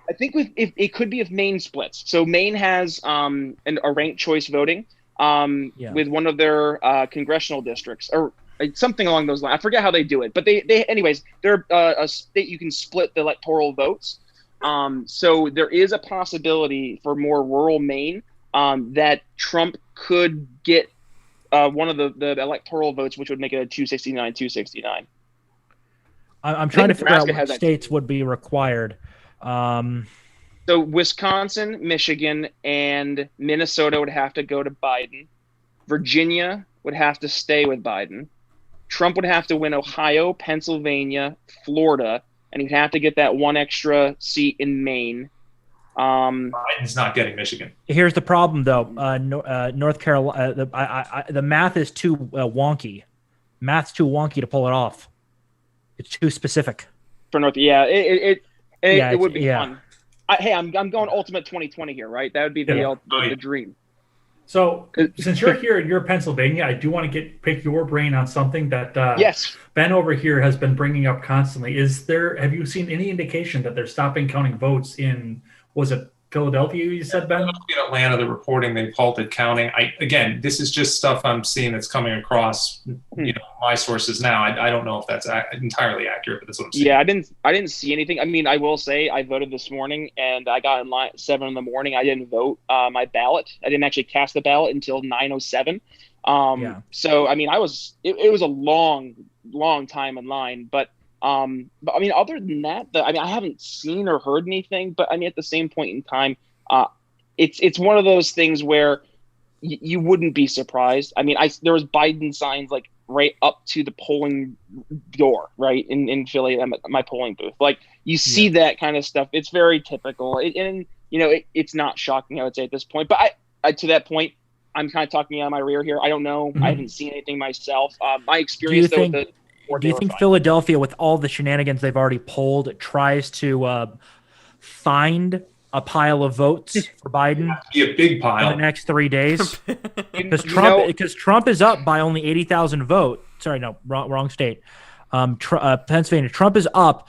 Speaker 14: I think if it could be if Maine splits. So Maine has a ranked choice voting with one of their congressional districts or something along those lines. I forget how they do it, but they anyways, they're a state you can split the electoral votes. So there is a possibility for more rural Maine that Trump could get one of the electoral votes, which would make it a 269-269.
Speaker 5: I'm trying to figure out
Speaker 14: Nebraska
Speaker 5: what
Speaker 14: has that
Speaker 5: states would be required.
Speaker 14: So Wisconsin, Michigan, and Minnesota would have to go to Biden. Virginia would have to stay with Biden. Trump would have to win Ohio, Pennsylvania, Florida, and he'd have to get that one extra seat in Maine.
Speaker 24: Biden's not getting Michigan.
Speaker 5: Here's the problem, though. North Carolina, the math is too wonky. Math's too wonky to pull it off. It's too specific.
Speaker 14: For North, it would be fun. I'm going ultimate 2020 here, right? That would be the dream.
Speaker 4: So since you're here and you're Pennsylvania, I do want to pick your brain on something that
Speaker 14: yes,
Speaker 4: Ben over here has been bringing up constantly. Have you seen any indication that they're stopping counting votes in, was it Philadelphia you said, Ben?
Speaker 24: In Atlanta, the reporting, they've halted counting. Again, this is just stuff I'm seeing that's coming across my sources now. I don't know if that's entirely accurate, but that's what I'm seeing.
Speaker 14: Yeah, I didn't see anything. I mean, I will say I voted this morning and I got in line at 7 in the morning. I didn't vote my ballot. I didn't actually cast the ballot until 9:07. So I mean, it was a long time in line, but I mean, other than that, I haven't seen or heard anything. But I mean, at the same point in time, it's one of those things where you wouldn't be surprised. I mean, there was Biden signs like right up to the polling door, right in Philly, at my polling booth. Like you see that kind of stuff. It's very typical, it's not shocking, I would say, at this point. But I to that point, I'm kind of talking out of my rear here. I don't know. I haven't seen anything myself. My experience
Speaker 5: Do you think Philadelphia, with all the shenanigans they've already pulled, tries to find a pile of votes for Biden?
Speaker 24: Be a big pile
Speaker 5: in the next 3 days, because Trump is up by only 80,000 votes. Sorry, no, wrong state. Pennsylvania. Trump is up.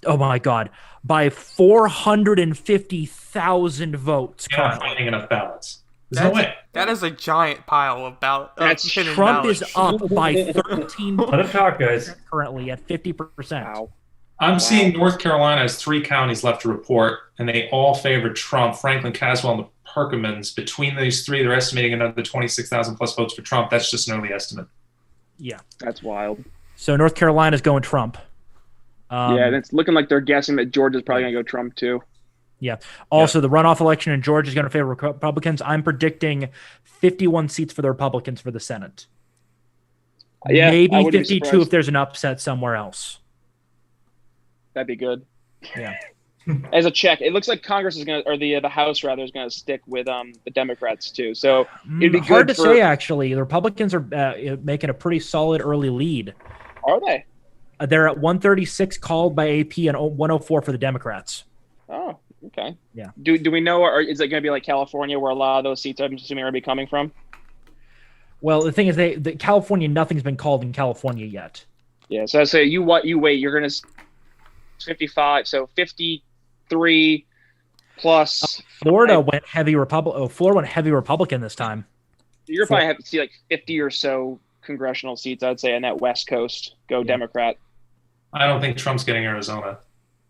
Speaker 5: Oh my God, by 450,000 votes.
Speaker 24: You're not finding enough ballots. There's no way.
Speaker 1: That is a giant pile of ballots.
Speaker 5: Trump is up by 13.
Speaker 24: Let him talk, guys.
Speaker 5: Currently at 50%.
Speaker 24: I'm seeing North Carolina has 3 counties left to report, and they all favor Trump. Franklin, Caswell, and the Perkins. Between these 3, they're estimating another 26,000 plus votes for Trump. That's just an early estimate.
Speaker 5: Yeah,
Speaker 14: that's wild.
Speaker 5: So North Carolina's going Trump.
Speaker 14: And it's looking like they're guessing that Georgia's probably going to go Trump too.
Speaker 5: Yeah. Also, the runoff election in Georgia is going to favor Republicans. I'm predicting 51 seats for the Republicans for the Senate.
Speaker 14: Yeah,
Speaker 5: maybe 52 if there's an upset somewhere else.
Speaker 14: That'd be good.
Speaker 5: Yeah.
Speaker 14: As a check, it looks like Congress is going to, or the House rather, is going to stick with the Democrats too. So it'd be
Speaker 5: hard
Speaker 14: good
Speaker 5: to say. Actually, the Republicans are making a pretty solid early lead.
Speaker 14: Are they?
Speaker 5: They're at 136 called by AP and 104 for the Democrats.
Speaker 14: Oh, okay.
Speaker 5: Yeah.
Speaker 14: Do we know, or is it going to be like California, where a lot of those seats, I'm assuming, are going to be coming from?
Speaker 5: Well, the thing is, California, nothing's been called in California yet.
Speaker 14: Yeah. So I say you wait. You're going to 55. So 53 plus.
Speaker 5: Florida went heavy Republican. Florida went heavy Republican this time.
Speaker 14: You're probably have to see like 50 or so congressional seats, I'd say, on that West Coast. Go Democrat.
Speaker 24: I don't think Trump's getting Arizona.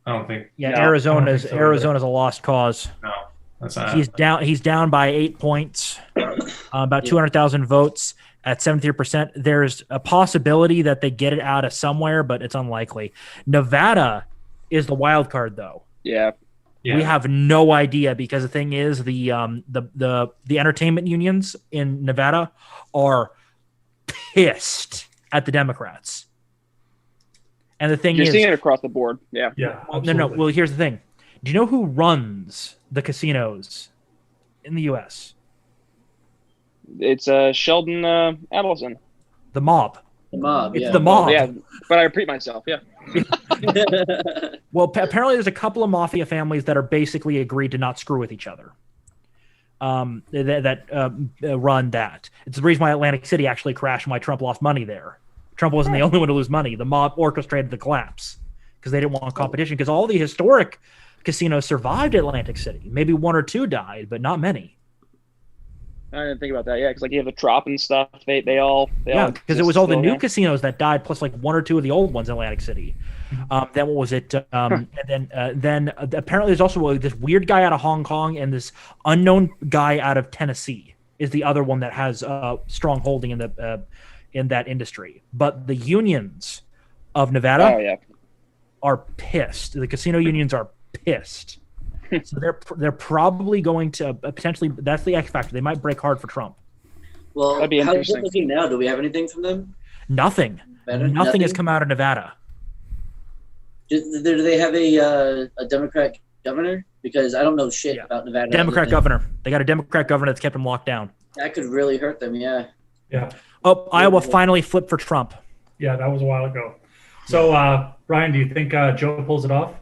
Speaker 24: I don't think.
Speaker 5: Yeah, no, Arizona's a lost cause.
Speaker 24: No, that's not.
Speaker 5: He's down by 8 points, about 200,000 votes at 73%. There's a possibility that they get it out of somewhere, but it's unlikely. Nevada is the wild card, though.
Speaker 14: Yeah.
Speaker 5: We have no idea, because the thing is, the entertainment unions in Nevada are pissed at the Democrats. And the thing
Speaker 14: You're
Speaker 5: is,
Speaker 14: seeing it across the board. Yeah.
Speaker 24: Yeah.
Speaker 5: No. Well, here's the thing. Do you know who runs the casinos in the U.S.?
Speaker 14: It's Sheldon Adelson.
Speaker 5: The mob.
Speaker 6: The mob.
Speaker 5: It's the mob.
Speaker 14: Yeah, but I repeat myself. Yeah.
Speaker 5: Well, apparently there's a couple of mafia families that are basically agreed to not screw with each other. That run that. It's the reason why Atlantic City actually crashed and why Trump lost money there. Trump wasn't the only one to lose money. The mob orchestrated the collapse because they didn't want competition, because all the historic casinos survived Atlantic City. Maybe 1 or 2 died, but not many.
Speaker 14: I didn't think about that. Yeah, because like you have the Trop and stuff. They all
Speaker 5: because it was all the new casinos that died, plus like 1 or 2 of the old ones in Atlantic City. Then what was it? And then apparently there's also this weird guy out of Hong Kong, and this unknown guy out of Tennessee is the other one that has strong holding in that industry. But the unions of Nevada are pissed. The casino unions are pissed. So they're probably going to potentially. That's the X factor. They might break hard for Trump.
Speaker 6: Well,
Speaker 14: That'd be
Speaker 6: how's it
Speaker 14: interesting.
Speaker 6: looking now? Do we have anything from them?
Speaker 5: Nothing. Nothing has come out of Nevada.
Speaker 6: Do they have a Democrat governor? Because I don't know shit about Nevada.
Speaker 5: Democrat governor. They got a Democrat governor that's kept them locked down.
Speaker 6: That could really hurt them. Yeah.
Speaker 4: Yeah.
Speaker 5: Oh, Iowa finally flipped for Trump.
Speaker 4: Yeah, that was a while ago. So, Brian, do you think Joe pulls it off?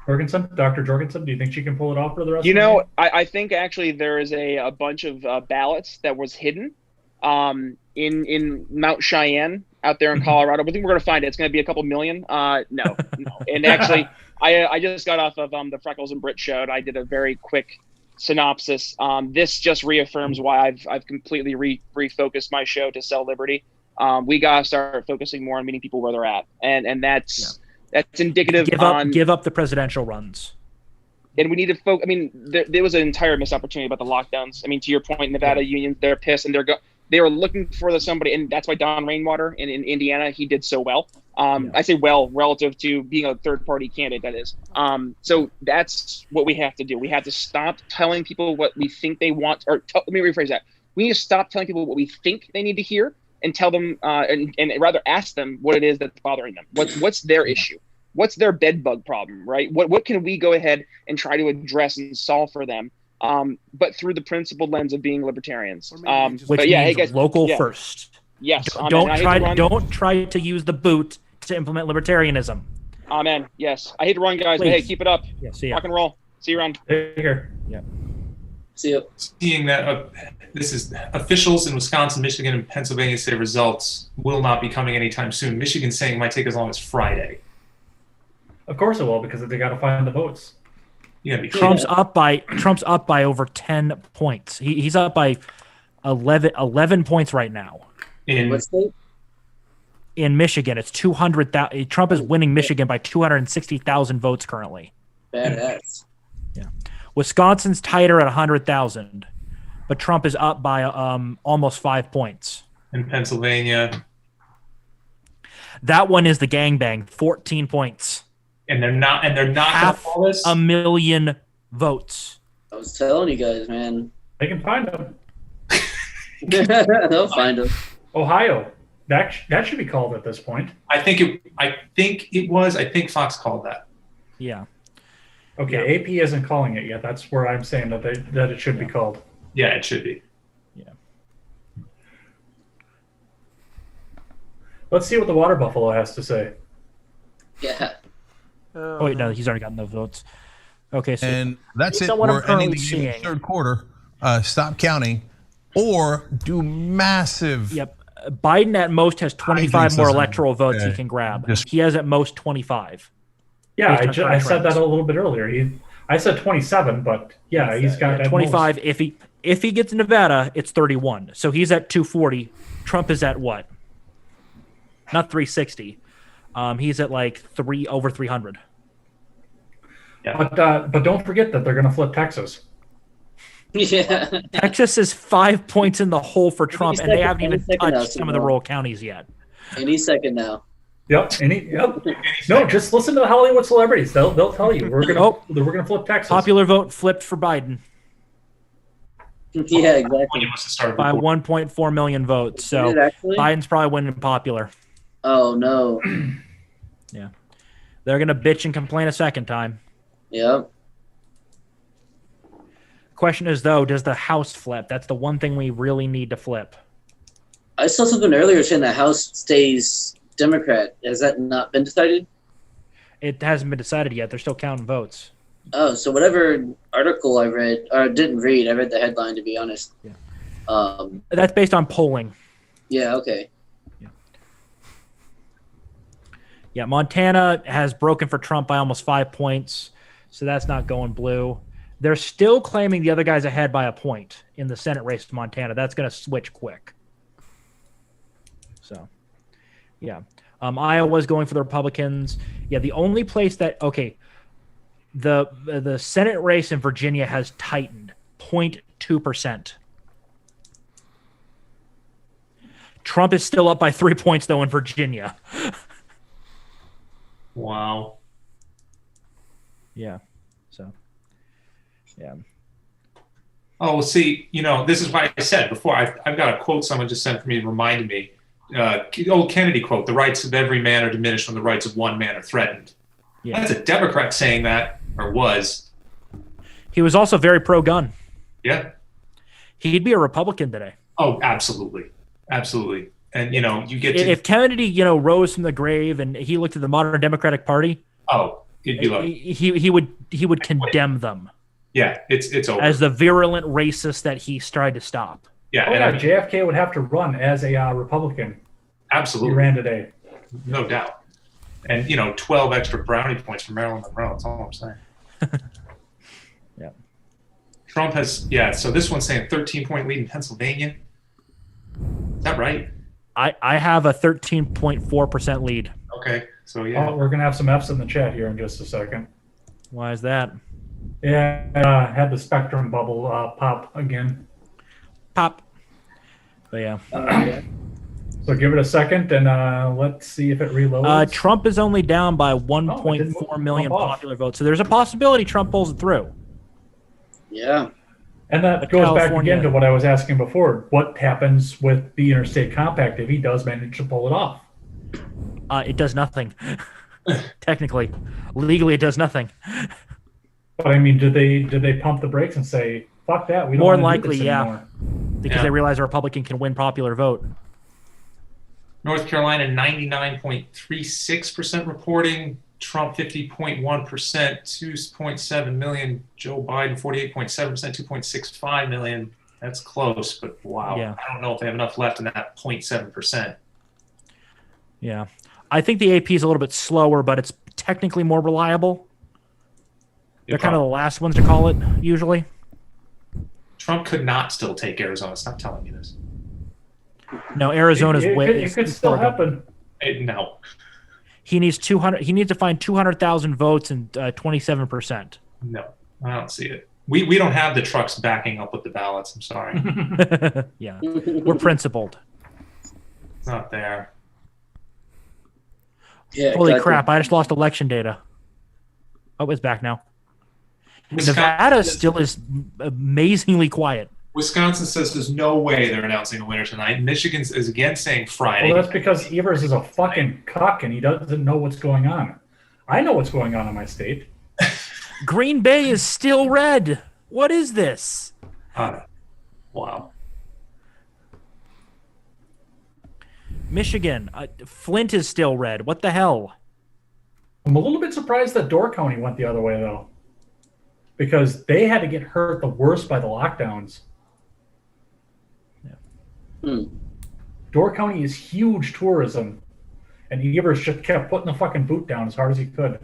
Speaker 4: Jorgensen, Dr. Jorgensen, do you think she can pull it off for the rest
Speaker 14: You
Speaker 4: of the
Speaker 14: know,
Speaker 4: night?
Speaker 14: I think actually there is a bunch of ballots that was hidden in Mount Cheyenne out there in Colorado. I think we're going to find it. It's going to be a couple million. No. And actually, I just got off of the Freckles and Brit show, and I did a very quick synopsis. This just reaffirms why I've completely refocused my show to sell liberty. We got to start focusing more on meeting people where they're at. And that's indicative
Speaker 5: Give up the presidential runs.
Speaker 14: And we need to focus. I mean, there was an entire missed opportunity about the lockdowns. I mean, to your point, Nevada unions, they're pissed, and they were looking for somebody, and that's why Don Rainwater in Indiana, he did so well. I say well relative to being a third-party candidate, that is. So that's what we have to do. We have to stop telling people what we think they want, or let me rephrase that. We need to stop telling people what we think they need to hear, and tell them, and rather ask them what it is that's bothering them. What's their issue? What's their bed bug problem, right? What can we go ahead and try to address and solve for them? But through the principled lens of being libertarians.
Speaker 5: Which means hey guys, local first.
Speaker 14: Yes.
Speaker 5: Don't try to use the boot to implement libertarianism.
Speaker 14: Amen. Yes. I hate to run, guys, but hey, keep it up.
Speaker 5: Yeah, see ya.
Speaker 14: Rock and roll. See you around.
Speaker 4: Take care.
Speaker 5: Yeah.
Speaker 6: See you.
Speaker 24: Seeing that this is officials in Wisconsin, Michigan, and Pennsylvania say results will not be coming anytime soon. Michigan saying it might take as long as Friday.
Speaker 4: Of course it will, because they got to find the votes.
Speaker 5: Trump's up by over 10 points. He's up by 11 points right now.
Speaker 24: In
Speaker 6: what state?
Speaker 5: In Michigan, it's 200,000. Trump is winning Michigan by 260,000 votes currently.
Speaker 6: Badass.
Speaker 5: Yeah. Wisconsin's tighter at 100,000, but Trump is up by almost 5 points.
Speaker 24: In Pennsylvania,
Speaker 5: that one is the gangbang, 14 points.
Speaker 24: And they're not
Speaker 5: half
Speaker 24: gonna this?
Speaker 5: 1,000,000 votes.
Speaker 6: I was telling you guys, man.
Speaker 4: They can find them.
Speaker 6: They'll find them.
Speaker 4: Ohio, that should be called at this point.
Speaker 24: I think it was. I think Fox called that.
Speaker 5: Yeah.
Speaker 4: Okay, AP isn't calling it yet. That's where I'm saying that it should be called.
Speaker 24: Yeah, it should be.
Speaker 5: Yeah.
Speaker 4: Let's see what the water buffalo has to say.
Speaker 6: Yeah.
Speaker 5: Oh wait, no, he's already gotten the votes. Okay, so
Speaker 10: and that's it.
Speaker 5: what I'm
Speaker 10: We're ending the
Speaker 5: currently
Speaker 10: game in
Speaker 5: seeing.
Speaker 10: the third quarter. Stop counting, or do massive.
Speaker 5: Yep. Biden at most has 25 more electoral votes he can grab.
Speaker 10: Just-
Speaker 5: He has at most 25.
Speaker 4: Yeah,
Speaker 5: Based on
Speaker 4: I
Speaker 5: current
Speaker 4: said that
Speaker 5: trends.
Speaker 4: a little bit earlier. I said 27, but yeah, he's got at
Speaker 5: 25.
Speaker 4: most.
Speaker 5: If he gets Nevada, it's 31. So he's at 240. Trump is at what? Not 360. He's at like over 300.
Speaker 4: Yeah. But don't forget that they're going to flip Texas.
Speaker 6: Yeah.
Speaker 5: Texas is 5 points in the hole for Trump, and they haven't even
Speaker 6: now,
Speaker 5: touched some of the rural counties yet.
Speaker 6: Any second now.
Speaker 4: Yep. No, just listen to the Hollywood celebrities. They'll tell you we're gonna flip Texas.
Speaker 5: Popular vote flipped for Biden
Speaker 6: Yeah, exactly.
Speaker 5: by 1.4 million votes. So
Speaker 6: Did it actually?
Speaker 5: Biden's probably winning popular.
Speaker 6: Oh no.
Speaker 5: Yeah, they're gonna bitch and complain a second time.
Speaker 6: Yep.
Speaker 5: Question is though, does the House flip? That's the one thing we really need to flip.
Speaker 6: I saw something earlier saying the House stays Democrat. Has that not been decided?
Speaker 5: It hasn't been decided yet. They're still counting votes.
Speaker 6: Oh, so whatever article I read, or didn't read, I read the headline to be honest.
Speaker 5: Yeah. That's based on polling.
Speaker 6: Yeah, okay.
Speaker 5: Yeah, Montana has broken for Trump by almost 5 points, so that's not going blue. They're still claiming the other guy's ahead by a point in the Senate race to Montana. That's going to switch quick. So, yeah. Iowa's going for the Republicans. Yeah, the only place that, the Senate race in Virginia has tightened 0.2%. Trump is still up by 3 points, though, in Virginia.
Speaker 24: Wow.
Speaker 5: Yeah. So, yeah.
Speaker 24: Oh, see, this is why I said before, I've got a quote someone just sent for me and reminded me. Old Kennedy quote, the rights of every man are diminished when the rights of one man are threatened.
Speaker 5: Yeah.
Speaker 24: That's a Democrat saying that, or was.
Speaker 5: He was also very pro-gun.
Speaker 24: Yeah.
Speaker 5: He'd be a Republican today.
Speaker 24: Oh, absolutely. Absolutely. And, you get to...
Speaker 5: If Kennedy, rose from the grave and he looked at the modern Democratic Party,
Speaker 24: oh, He'd be like,
Speaker 5: he would condemn them.
Speaker 24: yeah, it's over.
Speaker 5: As the virulent racist that he tried to stop.
Speaker 24: Yeah,
Speaker 4: Oh,
Speaker 24: and
Speaker 4: yeah,
Speaker 24: I mean,
Speaker 4: JFK would have to run as a Republican.
Speaker 24: absolutely.
Speaker 4: He ran today.
Speaker 24: No doubt. And 12 extra brownie points for Marilyn Monroe. That's all I'm saying.
Speaker 5: Yeah.
Speaker 24: Trump has, so this one's saying 13-point lead in Pennsylvania. Is that right?
Speaker 5: I have a 13.4% lead.
Speaker 24: Okay, so yeah.
Speaker 4: Oh, we're gonna have some F's in the chat here in just a second.
Speaker 5: Why is that?
Speaker 4: Yeah, had the spectrum bubble pop again.
Speaker 5: Pop. But yeah.
Speaker 4: So give it a second and let's see if it reloads.
Speaker 5: Trump is only down by 1.4 million popular votes. So there's a possibility Trump pulls it through.
Speaker 6: Yeah.
Speaker 4: And that goes back again to what I was asking before. What happens with the interstate compact if he does manage to pull it off?
Speaker 5: It does nothing. Technically. Legally, it does nothing.
Speaker 4: But I mean, did they pump the brakes and say, fuck that, we don't
Speaker 5: More
Speaker 4: wanna do
Speaker 5: likely,
Speaker 4: this
Speaker 5: yeah.
Speaker 4: anymore?
Speaker 5: Because they realize a Republican can win popular vote.
Speaker 24: North Carolina, 99.36% reporting. Trump, 50.1%, 2.7 million. Joe Biden, 48.7%, 2.65 million. That's close, but wow.
Speaker 5: Yeah.
Speaker 24: I don't know if they have enough left in that 0.7%.
Speaker 5: Yeah. I think the AP is a little bit slower, but it's technically more reliable. They're kind of the last ones to call it, usually.
Speaker 24: Trump could not still take Arizona. Stop telling me this.
Speaker 5: No, Arizona's way.
Speaker 4: It could still happen.
Speaker 24: No.
Speaker 5: He needs 200. He needs to find 200,000 votes and 27%.
Speaker 24: No, I don't see it. We don't have the trucks backing up with the ballots. I'm sorry.
Speaker 5: Yeah, we're principled.
Speaker 24: It's not there.
Speaker 6: Yeah.
Speaker 5: Holy
Speaker 6: exactly.
Speaker 5: crap! I just lost election data. Oh, it's back now.
Speaker 24: Wisconsin
Speaker 5: Nevada still is amazingly quiet.
Speaker 24: Wisconsin says there's no way they're announcing a winner tonight. Michigan is again saying Friday.
Speaker 4: Well, that's because Evers is a fucking cuck and he doesn't know what's going on. I know what's going on in my state.
Speaker 5: Green Bay is still red. What is this?
Speaker 24: Wow.
Speaker 5: Michigan, Flint is still red. What the hell?
Speaker 4: I'm a little bit surprised that Door County went the other way, though. Because they had to get hurt the worst by the lockdowns. Door County is huge tourism. And Evers just kept putting the fucking boot down as hard as he could.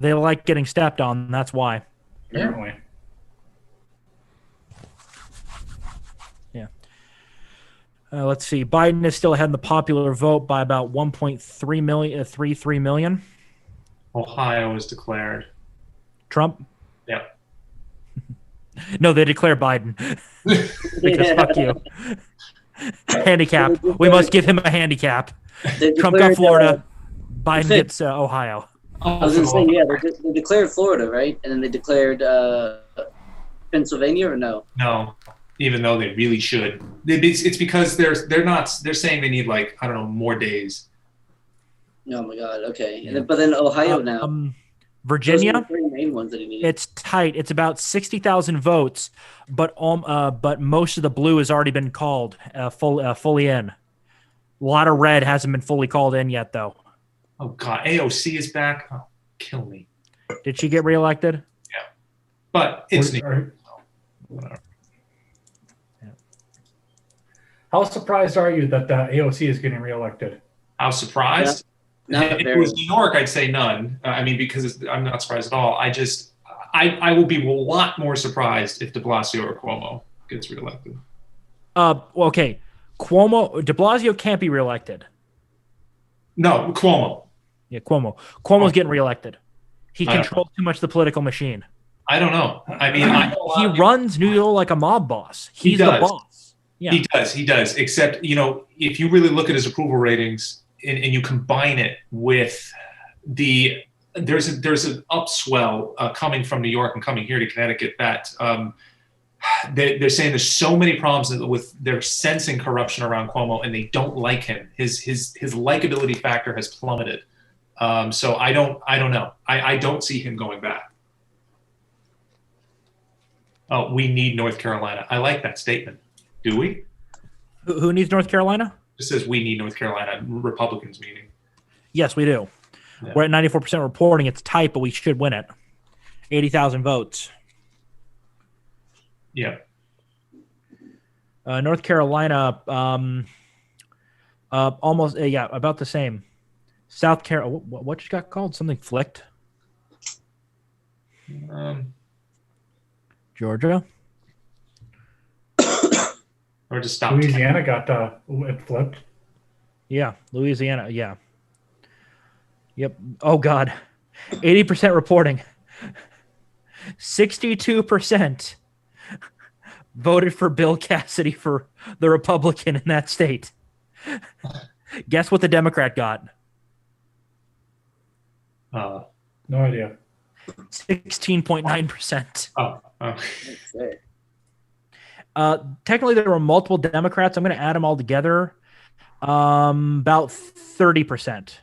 Speaker 5: They like getting stepped on. That's why.
Speaker 4: Apparently.
Speaker 5: Yeah. Let's see. Biden is still ahead in the popular vote by about 1.3 million, 33 million.
Speaker 24: Ohio is declared.
Speaker 5: Trump?
Speaker 24: Yeah.
Speaker 5: No, they declare Biden. Because fuck you. Handicap. We must give him a handicap. Trump got Florida. Biden gets Ohio.
Speaker 6: I was going to say, yeah, they declared Florida, right? And then they declared Pennsylvania, or no?
Speaker 24: No, even though they really should. It's because they're saying they need, like, I don't know, more days.
Speaker 6: Oh my God. Okay. And then, but then Ohio now.
Speaker 5: Virginia.
Speaker 6: Those are the three main ones that he needed.
Speaker 5: It's tight. It's about 60,000 votes, but most of the blue has already been called fully in. A lot of red hasn't been fully called in yet, though.
Speaker 24: Oh God, AOC is back. Oh, kill me.
Speaker 5: Did she get reelected?
Speaker 24: Yeah, but it's
Speaker 4: Whatever. How surprised are you that AOC is getting reelected?
Speaker 24: How surprised? If it was New York, I'd say none. I mean, because I'm not surprised at all. I will be a lot more surprised if de Blasio or Cuomo gets reelected.
Speaker 5: Okay. De Blasio can't be reelected.
Speaker 24: No, Cuomo.
Speaker 5: Yeah, Cuomo. Cuomo's getting reelected. He controls too much the political machine.
Speaker 24: I don't know. I mean,
Speaker 5: he runs New York like a mob boss. He's the boss. Yeah.
Speaker 24: He does. Except, if you really look at his approval ratings and you combine it with there's an upswell coming from New York and coming here to Connecticut that they're saying there's so many problems with they're sensing corruption around Cuomo and they don't like him. His likability factor has plummeted. So I don't know. I don't see him going back. Oh, we need North Carolina. I like that statement. Do we?
Speaker 5: Who needs North Carolina?
Speaker 24: It says we need North Carolina. Republicans meeting.
Speaker 5: Yes, we do. We're at 94% reporting. It's tight, but we should win it. 80,000 votes.
Speaker 24: Yeah.
Speaker 5: North Carolina, almost, about the same. South Carolina, what you got called? Something flicked? Georgia?
Speaker 24: Or just stop.
Speaker 4: Louisiana got it flipped.
Speaker 5: Yeah, Louisiana, yeah. Yep. Oh, God. 80% reporting. 62% voted for Bill Cassidy for the Republican in that state. Guess what the Democrat got?
Speaker 4: No idea.
Speaker 5: 16.9%.
Speaker 24: Oh.
Speaker 5: Technically, there were multiple Democrats. I'm going to add them all together. About 30%,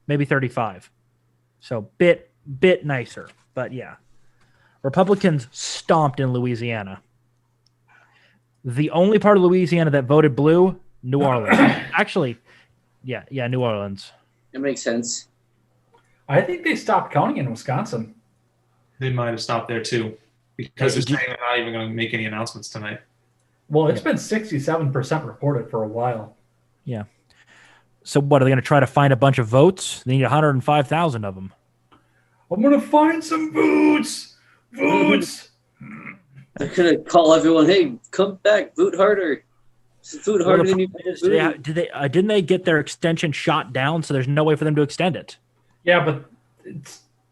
Speaker 5: maybe 35. So bit nicer, but yeah. Republicans stomped in Louisiana. The only part of Louisiana that voted blue, New Orleans. Actually, yeah, New Orleans.
Speaker 6: It makes sense.
Speaker 4: I think they stopped counting in Wisconsin.
Speaker 24: They might have stopped there too, because they're saying they're not even going to make any announcements tonight.
Speaker 4: Well, it's been 67% reported for a while.
Speaker 5: Yeah. So what, are they going to try to find a bunch of votes? They need 105,000 of them.
Speaker 4: I'm going to find some votes. Votes.
Speaker 6: They're going to call everyone, hey, come back, vote harder. Vote harder than you
Speaker 5: didn't they get their extension shot down, so there's no way for them to extend it?
Speaker 4: Yeah, but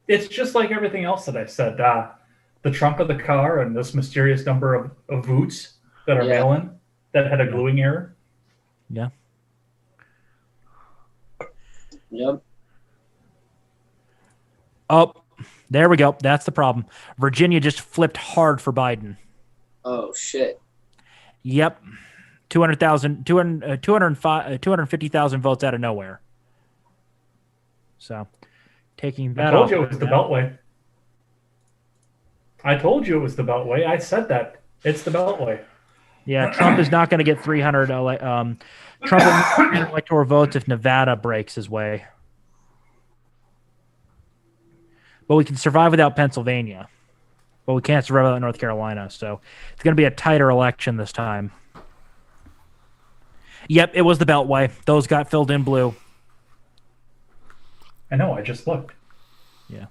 Speaker 4: it's just like everything else that I said. The trunk of the car and this mysterious number of votes that are mail-in that had a gluing error.
Speaker 5: Yeah.
Speaker 6: Yep.
Speaker 5: Oh, there we go. That's the problem. Virginia just flipped hard for Biden.
Speaker 6: Oh, shit.
Speaker 5: Yep. 250,000 votes out of nowhere. So, taking that
Speaker 4: I told
Speaker 5: off
Speaker 4: you it was the Beltway. I told you it was the Beltway. I said that. It's the Beltway.
Speaker 5: Yeah, Trump is not going to get 300. Trump will get electoral votes if Nevada breaks his way. But we can survive without Pennsylvania. But we can't survive without North Carolina. So it's going to be a tighter election this time. Yep, it was the Beltway. Those got filled in blue.
Speaker 4: I know. I just looked.
Speaker 5: Yeah.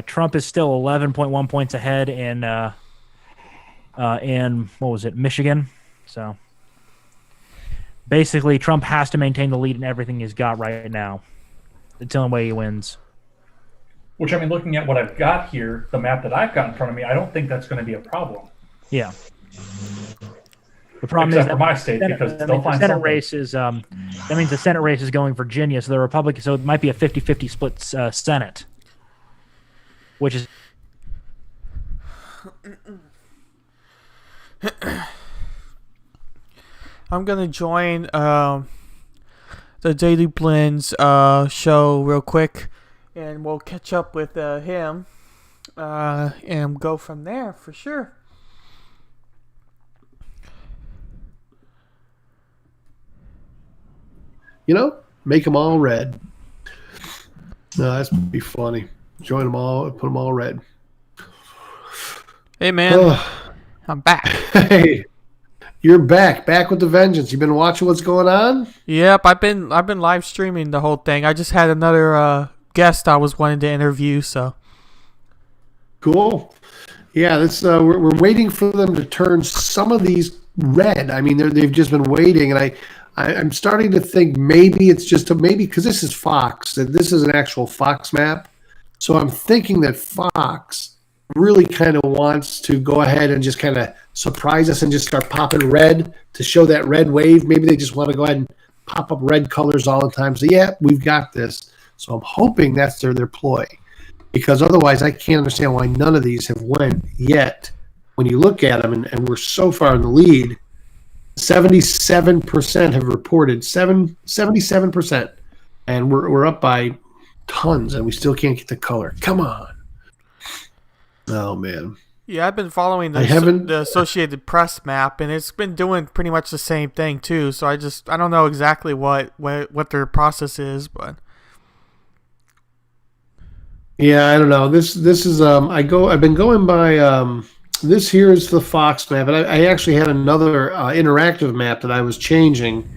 Speaker 5: Trump is still 11.1 points ahead in what was it, Michigan? So basically, Trump has to maintain the lead in everything he's got right now. It's the only way he wins.
Speaker 4: Which, I mean, looking at what I've got here, the map that I've got in front of me, I don't think that's going to be a problem.
Speaker 5: Yeah. The problem
Speaker 4: Except
Speaker 5: is
Speaker 4: for my state, because they'll find
Speaker 5: the Senate
Speaker 4: something.
Speaker 5: race is that means the Senate race is going Virginia, so the Republicans, so it might be a 50-50 split Senate, which is.
Speaker 1: I'm gonna join the Daily Blends show real quick, and we'll catch up with him and go from there for sure.
Speaker 2: You know, make them all red. No, that's be funny. Join them all, put them all red.
Speaker 1: Hey man, I'm back.
Speaker 2: Hey, you're back with the vengeance. You been watching what's going on?
Speaker 1: Yep, I've been live streaming the whole thing. I just had another guest I was wanting to interview, so
Speaker 2: cool. Yeah, that's we're waiting for them to turn some of these red. I mean, they've just been waiting, and I'm starting to think maybe it's just because this is Fox. That this is an actual Fox map, so I'm thinking that Fox really kind of wants to go ahead and just kind of surprise us and just start popping red to show that red wave. Maybe they just want to go ahead and pop up red colors all the time. So yeah, we've got this. So I'm hoping that's their ploy, because otherwise I can't understand why none of these have went yet. When you look at them, and we're so far in the lead, 77% have reported, 77%, and we're up by tons, and we still can't get the color. Come on. Oh, man.
Speaker 1: Yeah, I've been following
Speaker 2: I haven't.
Speaker 1: the Associated Press map, and it's been doing pretty much the same thing too. So I don't know exactly what their process is, but
Speaker 2: Yeah, I don't know. This is I've been going by this here is the Fox map, and I actually had another interactive map that I was changing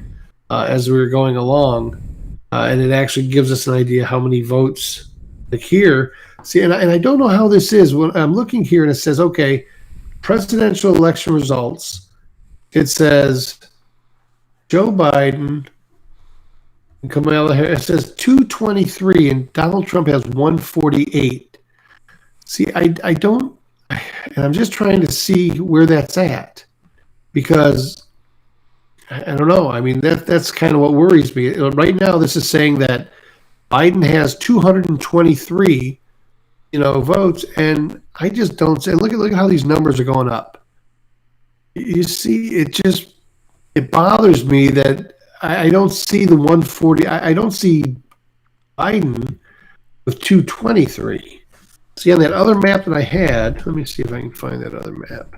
Speaker 2: as we were going along, and it actually gives us an idea how many votes. Like here, see, and I don't know how this is. When I'm looking here, and it says, okay, presidential election results. It says Joe Biden and Kamala Harris. It says 223, and Donald Trump has 148. See, I don't, and I'm just trying to see where that's at, because I don't know. I mean, that's kind of what worries me. Right now, this is saying that Biden has 223, votes, and I just don't say. Look at how these numbers are going up. You see, it bothers me that I don't see the 140. I don't see Biden with 223. See, on that other map that I had, let me see if I can find that other map.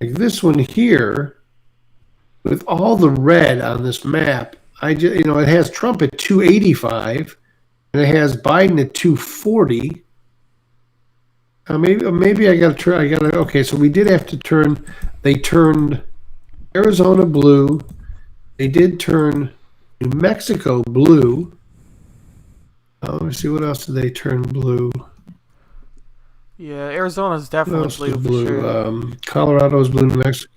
Speaker 2: Like this one here, with all the red on this map, it has Trump at 285, and it has Biden at 240. Maybe I got to try. Okay, so we did have to turn. They turned Arizona blue. They did turn New Mexico blue. Let me see, what else did they turn blue?
Speaker 1: yeah, Arizona's definitely blue.
Speaker 2: Blue.
Speaker 1: For sure.
Speaker 2: Colorado's blue. New Mexico.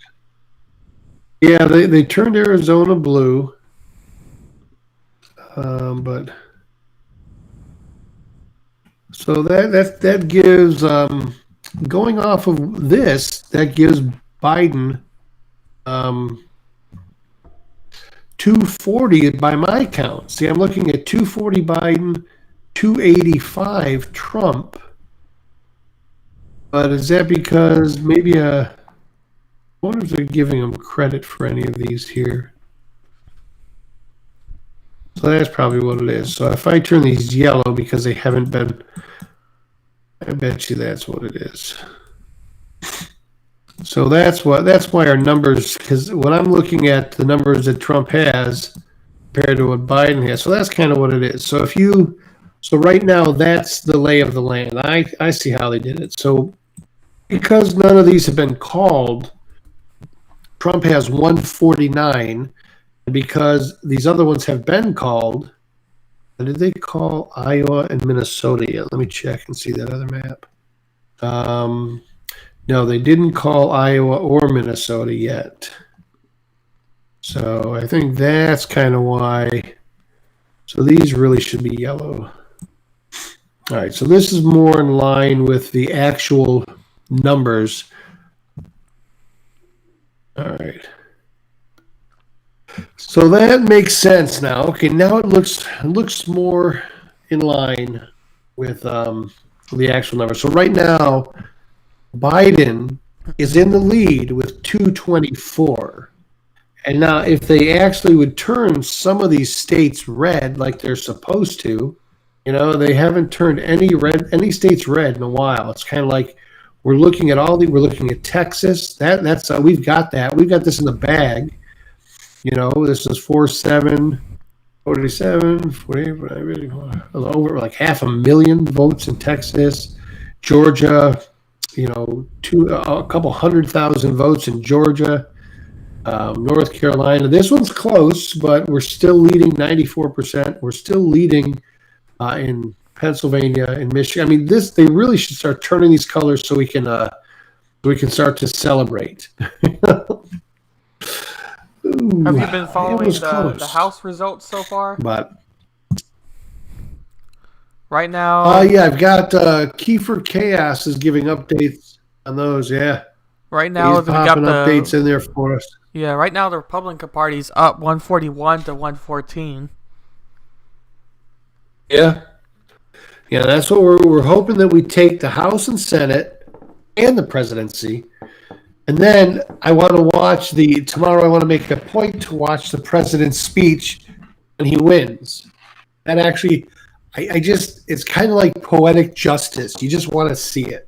Speaker 2: Yeah, they turned Arizona blue. But so that gives going off of this, that gives Biden 240 by my count. See, I'm looking at 240 Biden, 285 Trump. But is that because maybe I wonder if they're giving him credit for any of these here? So that's probably what it is. So if I turn these yellow because they haven't been, I bet you that's what it is. So that's why our numbers, because when I'm looking at the numbers that Trump has compared to what Biden has, so that's kind of what it is. So so right now that's the lay of the land. I see how they did it. So because none of these have been called, Trump has 149. Because these other ones have been called, did they call Iowa and Minnesota yet? Let me check and see that other map. No, they didn't call Iowa or Minnesota yet. So I think that's kind of why. So these really should be yellow. All right, so this is more in line with the actual numbers. All right. So that makes sense now. Okay, now it looks more in line with the actual numbers. So right now, Biden is in the lead with 224. And now if they actually would turn some of these states red like they're supposed to, they haven't turned any states red in a while. It's kind of like we're looking at Texas. That's we've got that. We've got this in the bag. This is 47, 47, 48, over like 500,000 votes in Texas. Georgia, a couple 100,000 votes in Georgia. North Carolina. This one's close, but we're still leading 94%. We're still leading in Pennsylvania and Michigan. I mean, they really should start turning these colors so we can start to celebrate. Ooh,
Speaker 1: have you been following the House results so far?
Speaker 2: But
Speaker 1: right now,
Speaker 2: yeah, I've got Kiefer Chaos is giving updates on those. Yeah,
Speaker 1: right now
Speaker 2: he's popping updates in there for us.
Speaker 1: Yeah, right now the Republican Party's up 141 to 114.
Speaker 2: Yeah, that's what we're hoping, that we take the House and Senate and the presidency. And then I want to watch tomorrow I want to make a point to watch the president's speech when he wins. That actually, I just, it's kind of like poetic justice. You just want to see it.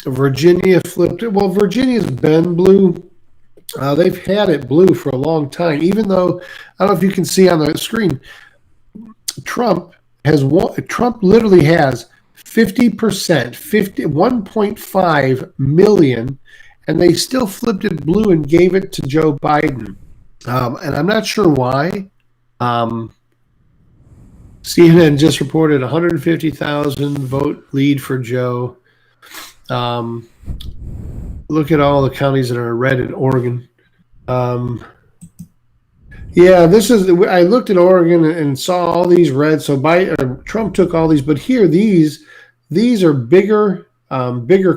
Speaker 2: Virginia flipped it. Well, Virginia's been blue. They've had it blue for a long time, even though, I don't know if you can see on the screen, Trump literally has 50%, 1.5 million, and they still flipped it blue and gave it to Joe Biden. And I'm not sure why. CNN just reported 150,000 vote lead for Joe. Look at all the counties that are red in Oregon. Yeah, this is. I looked at Oregon and saw all these red. So Trump took all these, but here these are bigger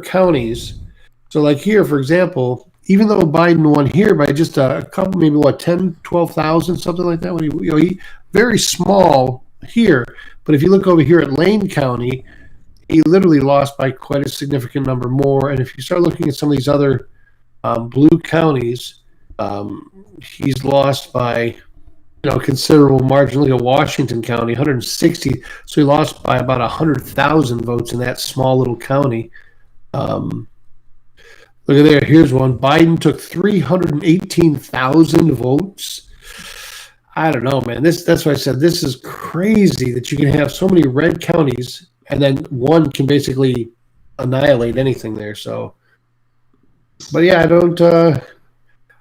Speaker 2: counties. So like here, for example, even though Biden won here by just a couple, maybe 10, 12,000, something like that. When he very small here, but if you look over here at Lane County, he literally lost by quite a significant number more. And if you start looking at some of these other blue counties, he's lost by a considerable margin. Look at Washington County, 160. So he lost by about 100,000 votes in that small little county. Look at there. Here's one. Biden took 318,000 votes. I don't know, man. That's why I said this is crazy that you can have so many red counties and then one can basically annihilate anything there. So, but yeah,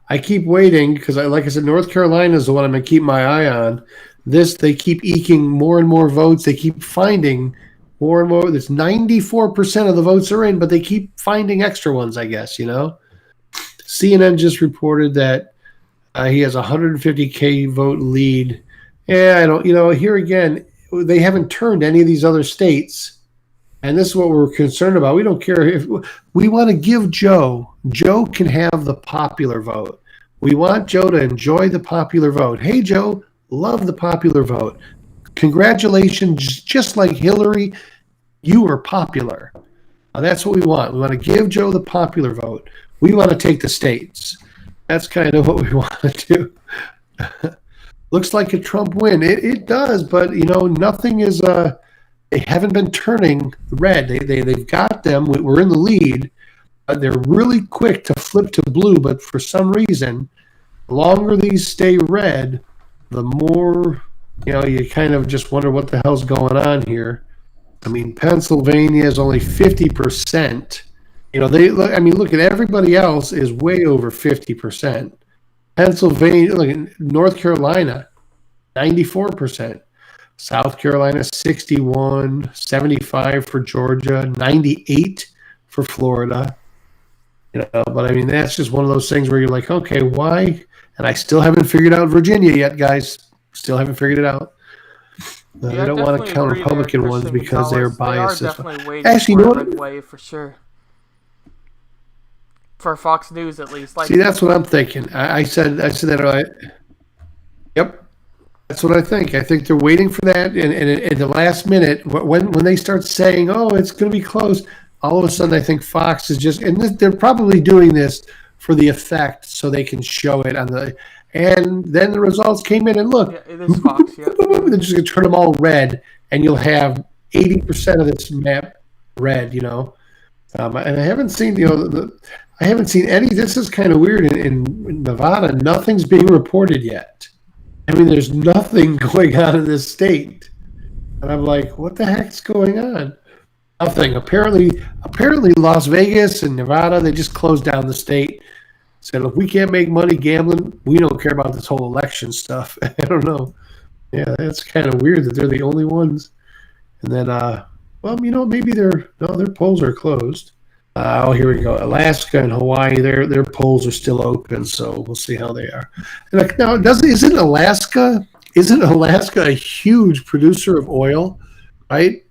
Speaker 2: I keep waiting because, like I said, North Carolina is the one I'm going to keep my eye on. They keep eking more and more votes. They keep finding more and more. It's 94% of the votes are in, but they keep finding extra ones, I guess, CNN just reported that he has a 150K vote lead. Yeah, I don't, here again, they haven't turned any of these other states. And this is what we're concerned about. We don't care if we want to give Joe can have the popular vote. We want Joe to enjoy the popular vote. Hey, Joe, love the popular vote. Congratulations. Just like Hillary, you are popular. That's what we want. We want to give Joe the popular vote. We want to take the states. That's kind of what we want to do. Looks like a Trump win. It does, but nothing is. They haven't been turning red. They've got them. We're in the lead. They're really quick to flip to blue, but for some reason, the longer these stay red, the more you kind of just wonder what the hell's going on here. I mean, Pennsylvania is only 50%. Look at everybody else is way over 50%. Pennsylvania, look at North Carolina, 94%. South Carolina, 61, 75 for Georgia, 98 for Florida. But I mean, that's just one of those things where you're like, okay, why? And I still haven't figured out Virginia yet, guys. Still haven't figured it out. They don't want to count Republican ones because they're biased.
Speaker 1: They are definitely waiting
Speaker 2: Actually,
Speaker 1: for a red wave for sure. For Fox News, at least.
Speaker 2: See, that's what I'm thinking. I said that. Yep, that's what I think. I think they're waiting for that, and at the last minute, when they start saying, "Oh, it's going to be close," all of a sudden, I think Fox is just, and they're probably doing this for the effect, so they can show it on the. And then the results came in, and look,
Speaker 1: it is Fox. Yeah,
Speaker 2: they're just going to turn them all red, and you'll have 80% of this map red. And I haven't seen, I haven't seen any. This is kind of weird in Nevada. Nothing's being reported yet. I mean, there's nothing going on in this state, and I'm like, what the heck's going on? Nothing. Apparently, Las Vegas and Nevada, they just closed down the state. Said, if we can't make money gambling, we don't care about this whole election stuff. I don't know. Yeah, that's kind of weird that they're the only ones. And then, maybe their polls are closed. Here we go. Alaska and Hawaii, their polls are still open, so we'll see how they are. And now, isn't Alaska a huge producer of oil, right?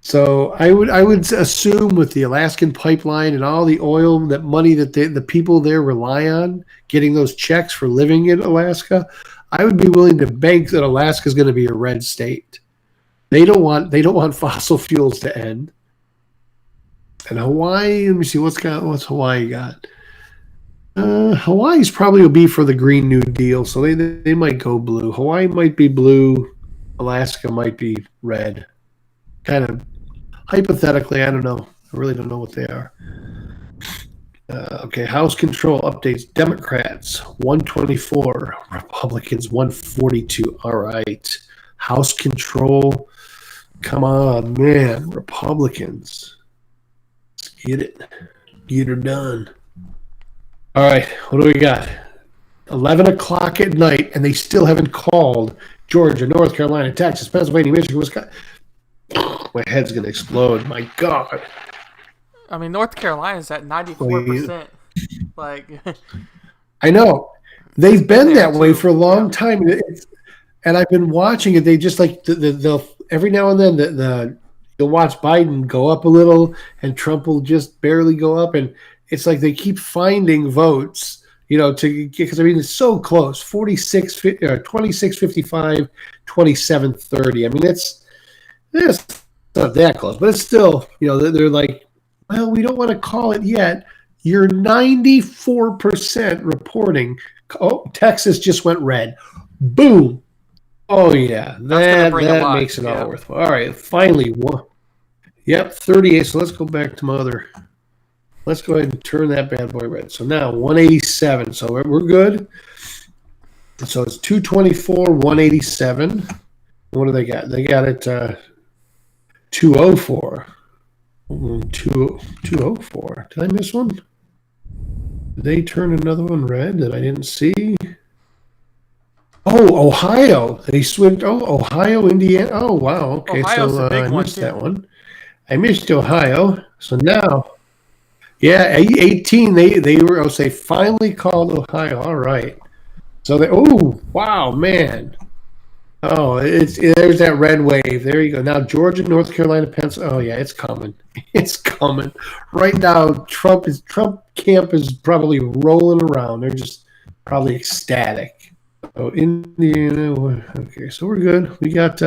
Speaker 2: So I would assume with the Alaskan pipeline and all the oil, that money that the people there rely on, getting those checks for living in Alaska, I would be willing to bank that Alaska is going to be a red state. They don't want fossil fuels to end. And Hawaii, let me see what's Hawaii got. Hawaii's probably will be for the Green New Deal, so they might go blue. Hawaii might be blue. Alaska might be red. Kind of hypothetically, I don't know. I really don't know what they are. Okay, House control updates. Democrats 124, Republicans 142. All right, House control. Come on, man, Republicans. Let's get it. Get her done. All right, what do we got? 11 o'clock at night, and they still haven't called Georgia, North Carolina, Texas, Pennsylvania, Michigan, Wisconsin. My head's going to explode. My God.
Speaker 1: I mean, North Carolina's at 94%. Like,
Speaker 2: I know. They've been that way for a long time. And I've been watching it. They just like, they'll every now and then, you'll watch Biden go up a little, and Trump will just barely go up. And it's like they keep finding votes. Because I mean, it's so close 26-55, 27-30. I mean, it's not that close, but it's still, they're like, well, we don't want to call it yet. You're 94% reporting. Oh, Texas just went red. Boom. Oh, yeah. That makes it all worthwhile. All right. Finally, one. Yep, 38. So let's go back to my other. Let's go ahead and turn that bad boy red. So now 187. So we're good. So it's 224, 187. What do they got? They got it 204. 204. Did I miss one? Did they turn another one red that I didn't see? Oh, Ohio. They switched. Oh, Ohio, Indiana. Oh, wow. Okay,
Speaker 1: Ohio's
Speaker 2: so
Speaker 1: a big
Speaker 2: I
Speaker 1: one,
Speaker 2: missed
Speaker 1: too.
Speaker 2: that one. I missed Ohio. So now, yeah, 18. They were. They finally called Ohio. All right. So they. Oh, wow, man. Oh, there's that red wave. There you go. Now Georgia, North Carolina, Pennsylvania. Oh yeah, it's coming. It's coming. Right now, Trump camp is probably rolling around. They're just probably ecstatic. Oh, Indiana. Okay, so we're good. We got.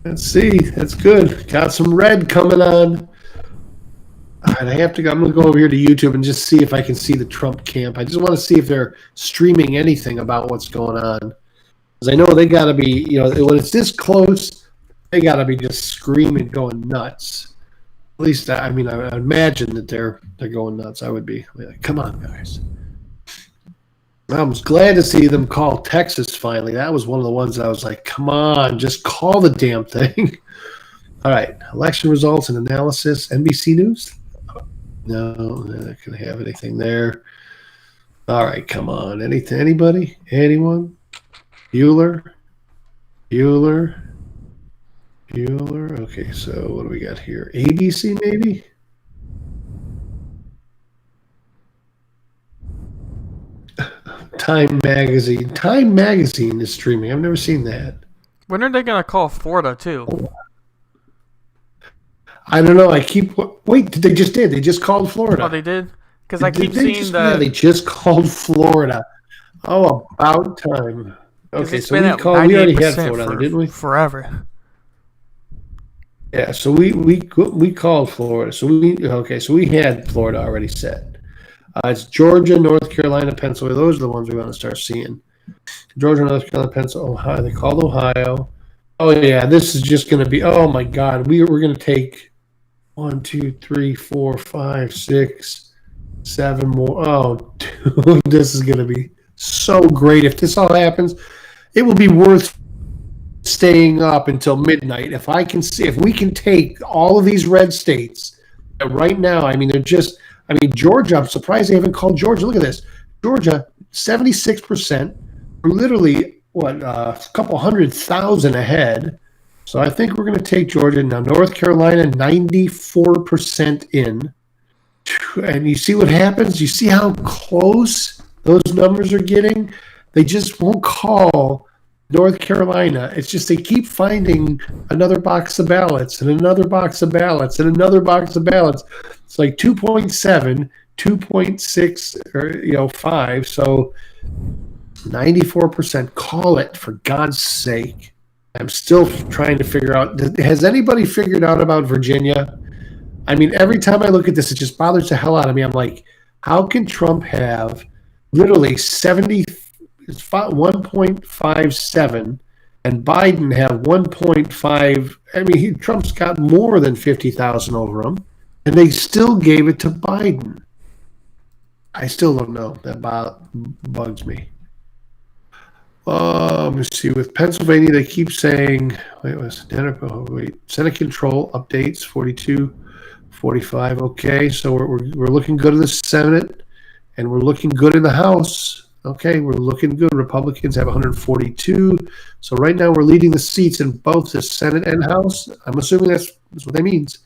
Speaker 2: Let's see. That's good. Got some red coming on. All right, I'm going to go over here to YouTube and just see if I can see the Trump camp. I just want to see if they're streaming anything about what's going on. I know they got to be, when it's this close, they got to be just screaming, going nuts. At least, I imagine that they're going nuts. I would be like, come on, guys. I was glad to see them call Texas finally. That was one of the ones that I was like, come on, just call the damn thing. All right, election results and analysis. NBC News? No, they're not going to have anything there. All right, come on. Anything? Anybody? Anyone? Bueller. Okay, so what do we got here? ABC maybe? Time Magazine. Time Magazine is streaming. I've never seen that.
Speaker 1: When are they gonna call Florida too?
Speaker 2: I don't know. Wait. They just did. They just called Florida.
Speaker 1: Oh, they did? Because I keep seeing
Speaker 2: that. They just called Florida. Oh, about time. Okay, so we already had Florida, didn't we?
Speaker 1: Forever.
Speaker 2: Yeah, so we called Florida. So we had Florida already set. It's Georgia, North Carolina, Pennsylvania. Those are the ones we want to start seeing. Georgia, North Carolina, Pennsylvania, Ohio. They called Ohio. Oh yeah, this is just going to be. Oh my God, we're going to take 1, 2, 3, 4, 5, 6, 7 more. Oh, dude, this is going to be so great. If this all happens, it will be worth staying up until midnight. If we can take all of these red states right now, Georgia, I'm surprised they haven't called Georgia. Look at this. Georgia, 76%. We're literally, a couple 100,000 ahead. So I think we're going to take Georgia. Now, North Carolina, 94% in. And you see what happens? You see how close those numbers are getting? They just won't call North Carolina. It's just they keep finding another box of ballots and another box of ballots and another box of ballots. It's like 2.7, 2.6, or 5. So 94%. Call it, for God's sake. I'm still trying to figure out. Has anybody figured out about Virginia? Every time I look at this, it just bothers the hell out of me. I'm like, How can Trump have literally 1.57 and Biden have 1.5? I mean, Trump's got more than 50,000 over him, and they still gave it to Biden. I still don't know. That bugs me. Let me see. With Pennsylvania, they keep saying, Senate control updates 42, 45. Okay, so we're looking good in the Senate, and we're looking good in the House. Okay, we're looking good. Republicans have 142. So right now we're leading the seats in both the Senate and House. I'm assuming that's what that means.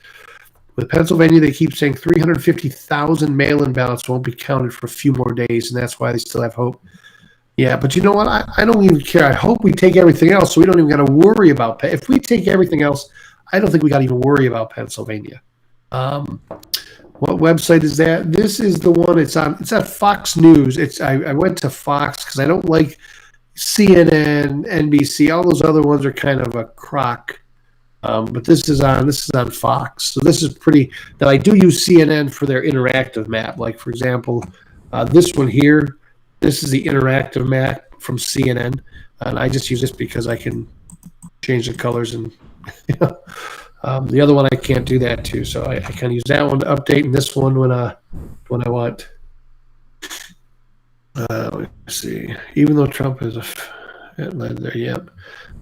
Speaker 2: With Pennsylvania, they keep saying 350,000 mail-in ballots won't be counted for a few more days, and that's why they still have hope. Yeah, but you know what? I don't even care. I hope we take everything else, so we don't even got to worry about. If we take everything else, I don't think we got to even worry about Pennsylvania. What website is that? This is the one. It's at Fox News. I went to Fox because I don't like CNN, NBC. All those other ones are kind of a crock. But this is on Fox. So this is pretty. Now I do use CNN for their interactive map. Like for example, this one here. This is the interactive map from CNN, and I just use this because I can change the colors and. The other one I can't do that too, so I kind of use that one to update, and this one when I want. Let me see. Even though Trump is there, yep,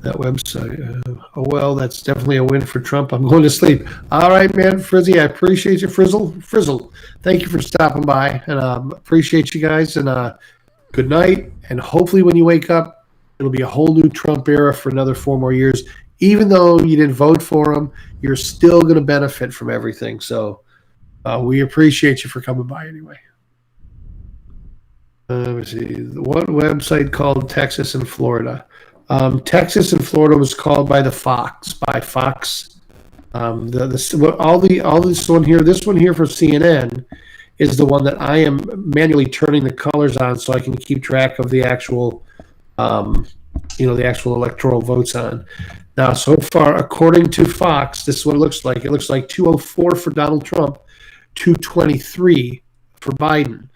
Speaker 2: that website. Oh well, that's definitely a win for Trump. I'm going to sleep. All right, man, Frizzy, I appreciate you, Frizzle. Thank you for stopping by, and appreciate you guys. And good night. And hopefully, when you wake up, it'll be a whole new Trump era for another 4 more years. Even though you didn't vote for him, you're still going to benefit from everything. So we appreciate you for coming by anyway. Let me see. What website called Texas and Florida? Texas and Florida was called by Fox. All this one here. This one here for CNN is the one that I am manually turning the colors on so I can keep track of the actual, the actual electoral votes on. Now, so far, according to Fox, this is what it looks like. It looks like 204 for Donald Trump, 223 for Biden.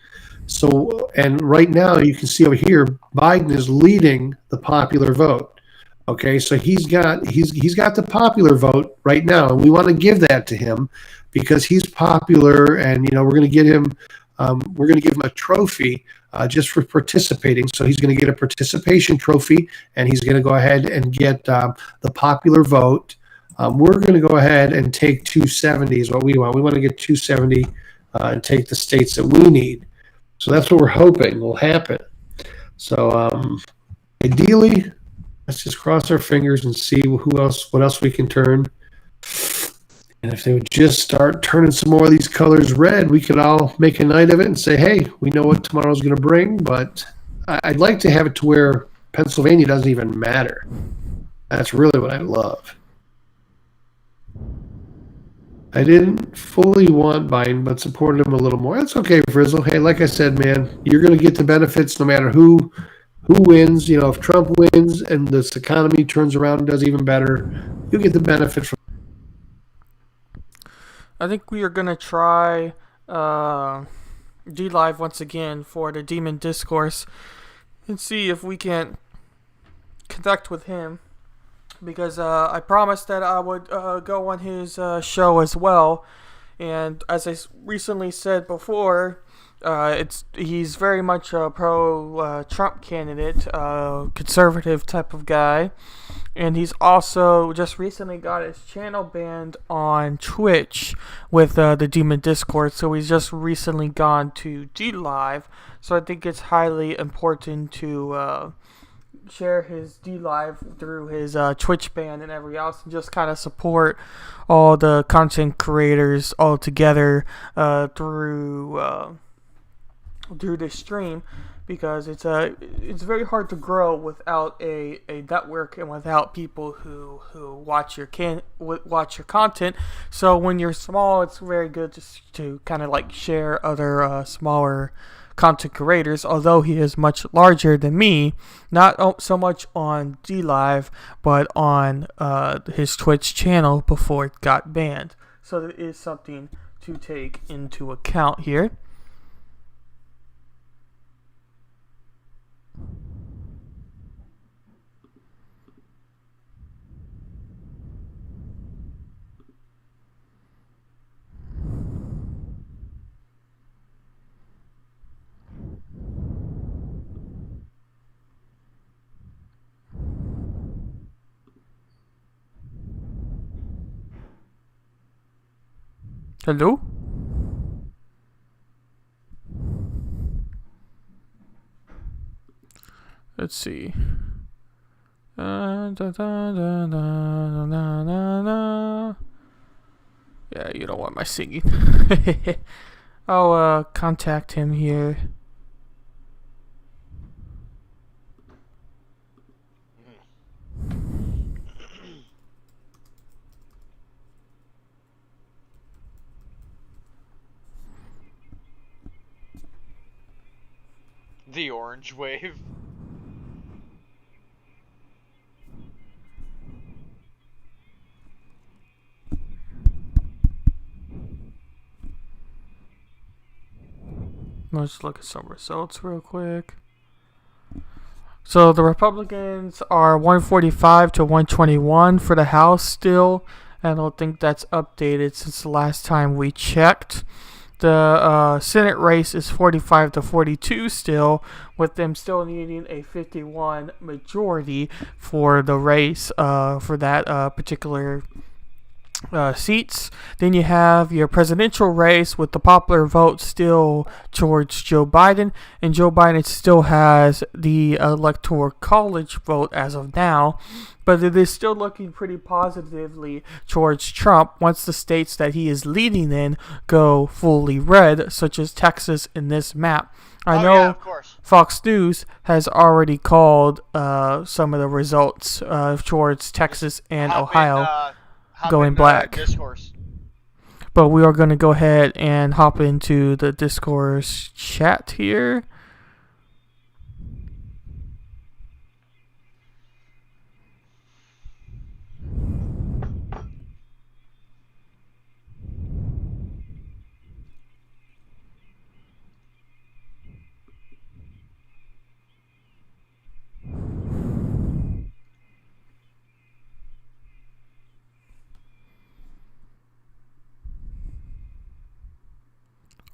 Speaker 2: So, and right now, you can see over here, Biden is leading the popular vote. Okay, so he's got the popular vote right now, and we want to give that to him because he's popular, and we're going to give him a trophy. Just for participating. So he's going to get a participation trophy, and he's going to go ahead and get the popular vote. We're going to go ahead and take 270 is what we want. We want to get 270 and take the states that we need. So that's what we're hoping will happen. So ideally, let's just cross our fingers and see what else we can turn. And if they would just start turning some more of these colors red, we could all make a night of it and say, hey, we know what tomorrow's going to bring. But I'd like to have it to where Pennsylvania doesn't even matter. That's really what I love. I didn't fully want Biden, but supported him a little more. That's okay, Frizzle. Hey, like I said, man, you're going to get the benefits no matter who wins. If Trump wins and this economy turns around and does even better, you'll get the benefit from.
Speaker 1: I think we are going to try D-Live once again for the Demon Discourse and see if we can connect with him, because I promised that I would go on his show as well, and as I recently said before, he's very much a pro-Trump candidate, conservative type of guy. And he's also just recently got his channel banned on Twitch with the Demon Discord. So he's just recently gone to D-Live. So I think it's highly important to share his D-Live through his Twitch ban and everything else, and just kind of support all the content creators all together through this stream. Because it's very hard to grow without a network and without people who watch your content. So when you're small, it's very good to kind of like share other smaller content creators. Although he is much larger than me, not so much on D-Live, but on his Twitch channel before it got banned. So there is something to take into account here. Hello? Let's see. Yeah, you don't want my singing. I'll contact him here.
Speaker 15: The orange wave.
Speaker 1: Let's look at some results real quick. So the Republicans are 145 to 121 for the House still. I don't think that's updated since the last time we checked. The Senate race is 45 to 42 still, with them still needing a 51 majority for the race for that particular seats. Then you have your presidential race with the popular vote still towards Joe Biden, and Joe Biden still has the electoral college vote as of now, but it is still looking pretty positively towards Trump once the states that he is leading in go fully red, such as Texas in this map. I know Fox News has already called some of the results towards Texas and Ohio going black.
Speaker 15: Discourse.
Speaker 1: But we are going to go ahead and hop into the discourse chat here.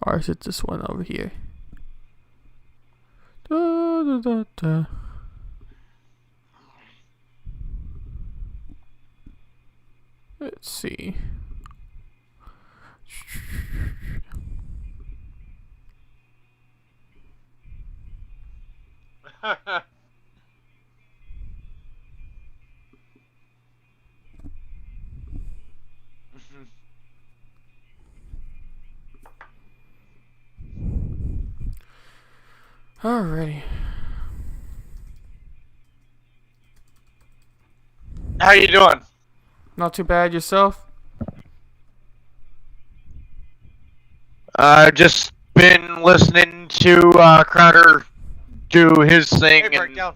Speaker 1: Or is it this one over here? Da, da, da, da. Let's see. Alrighty.
Speaker 15: How you doing?
Speaker 1: Not too bad. Yourself?
Speaker 15: Just been listening to Crowder do his thing and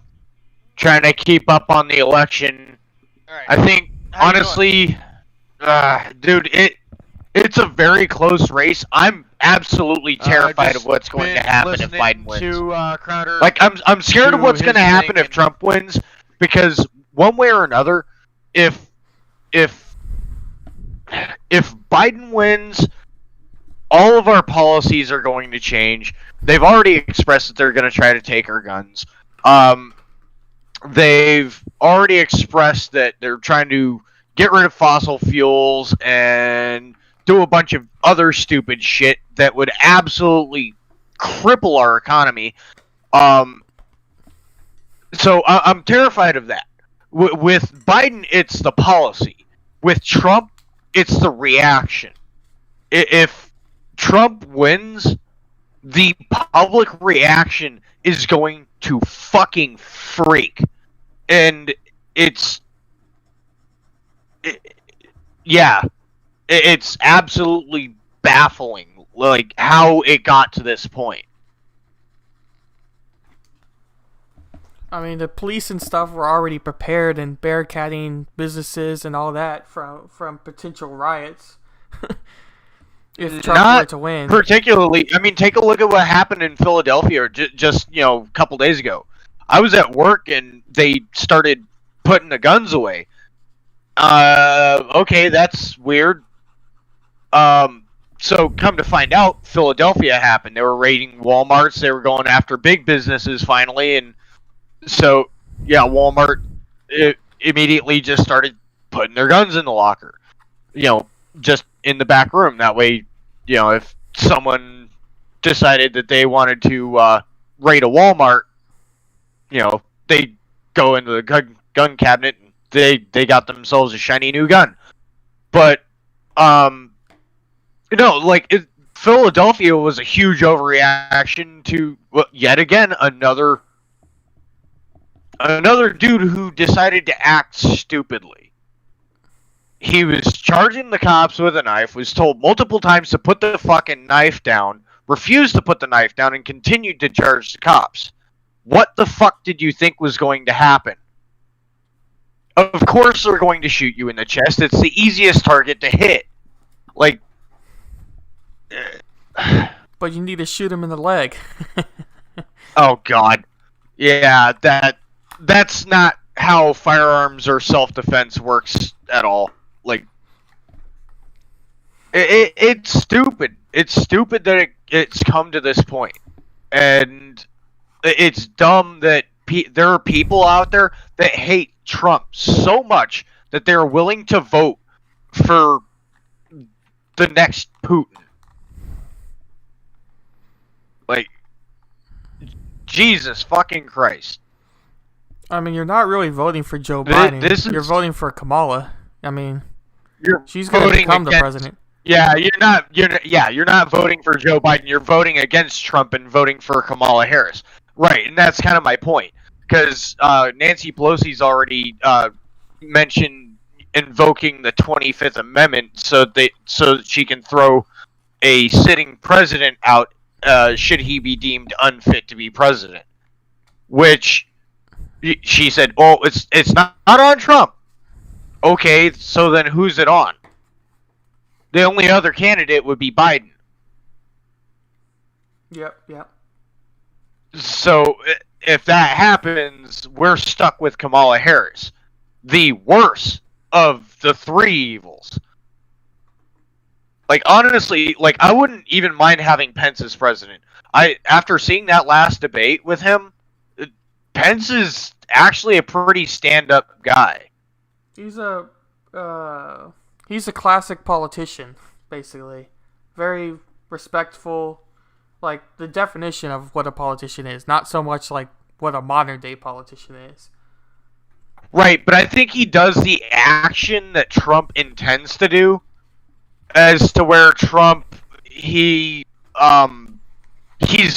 Speaker 15: trying to keep up on the election. I think honestly, dude, it's a very close race. I'm absolutely terrified of what's going to happen if Biden wins. Like I'm scared of what's going to happen if Trump wins, because one way or another, if Biden wins, all of our policies are going to change. They've already expressed that they're going to try to take our guns. They've already expressed that they're trying to get rid of fossil fuels and do a bunch of other stupid shit that would absolutely cripple our economy. So I'm terrified of that. With Biden, it's the policy. With Trump, it's the reaction. If Trump wins, the public reaction is going to fucking freak. And it's absolutely baffling, like, how it got to this point.
Speaker 1: I mean, the police and stuff were already prepared and barricading businesses and all that from potential riots. If Trump were to win.
Speaker 15: Particularly, I mean, take a look at what happened in Philadelphia just a couple days ago. I was at work and they started putting the guns away. Okay, that's weird. So come to find out, Philadelphia happened. They were raiding Walmarts. They were going after big businesses finally, and so yeah, Walmart immediately just started putting their guns in the locker. Just in the back room. That way, if someone decided that they wanted to raid a Walmart, they go into the gun cabinet and they got themselves a shiny new gun. But Philadelphia was a huge overreaction to yet again another dude who decided to act stupidly. He was charging the cops with a knife, was told multiple times to put the fucking knife down, refused to put the knife down, and continued to charge the cops. What the fuck did you think was going to happen? Of course they're going to shoot you in the chest. It's the easiest target to hit.
Speaker 1: But you need to shoot him in the leg.
Speaker 15: Oh, God. Yeah, that's not how firearms or self-defense works at all. It's stupid. It's stupid that it's come to this point. And it's dumb that there are people out there that hate Trump so much that they're willing to vote for the next Putin. Jesus fucking Christ.
Speaker 1: I mean, you're not really voting for Joe Biden. You're voting for Kamala. I mean, she's going to become the president.
Speaker 15: Yeah, you're not voting for Joe Biden. You're voting against Trump and voting for Kamala Harris. Right, and that's kind of my point. Because Nancy Pelosi's already mentioned invoking the 25th Amendment so that she can throw a sitting president out should he be deemed unfit to be president. Which she said, "Oh, it's not on Trump." Okay, so then who's it on? The only other candidate would be Biden.
Speaker 1: Yep.
Speaker 15: So if that happens, we're stuck with Kamala Harris, the worst of the three evils. Honestly, I wouldn't even mind having Pence as president. After seeing that last debate with him, Pence is actually a pretty stand-up guy.
Speaker 1: He's a classic politician, basically. Very respectful, the definition of what a politician is, not so much what a modern-day politician is.
Speaker 15: Right, but I think he does the action that Trump intends to do, as to where Trump, he's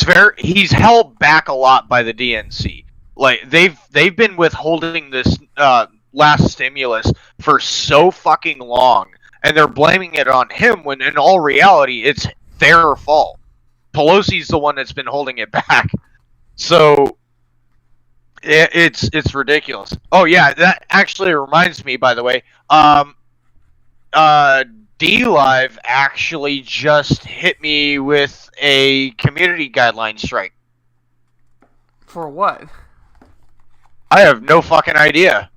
Speaker 15: held back a lot by the DNC. They've been withholding this last stimulus for so fucking long, and they're blaming it on him when in all reality it's their fault. Pelosi's the one that's been holding it back. So it's ridiculous. Oh yeah, that actually reminds me, by the way, D-Live actually just hit me with a community guideline strike.
Speaker 1: For what?
Speaker 15: I have no fucking idea.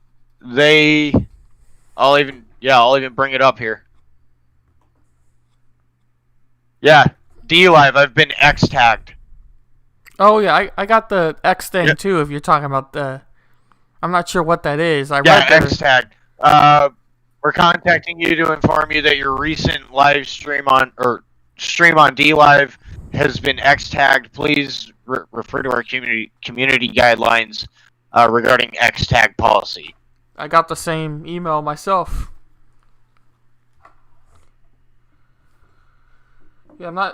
Speaker 15: I'll even bring it up here. Yeah, D-Live, I've been X-tagged.
Speaker 1: Oh yeah, I got the X thing too, if you're talking about I'm not sure what that is.
Speaker 15: X-tagged. We're contacting you to inform you that your recent live stream on D-Live has been X-tagged. Please refer to our community guidelines regarding X-tag policy.
Speaker 1: I got the same email myself. Yeah,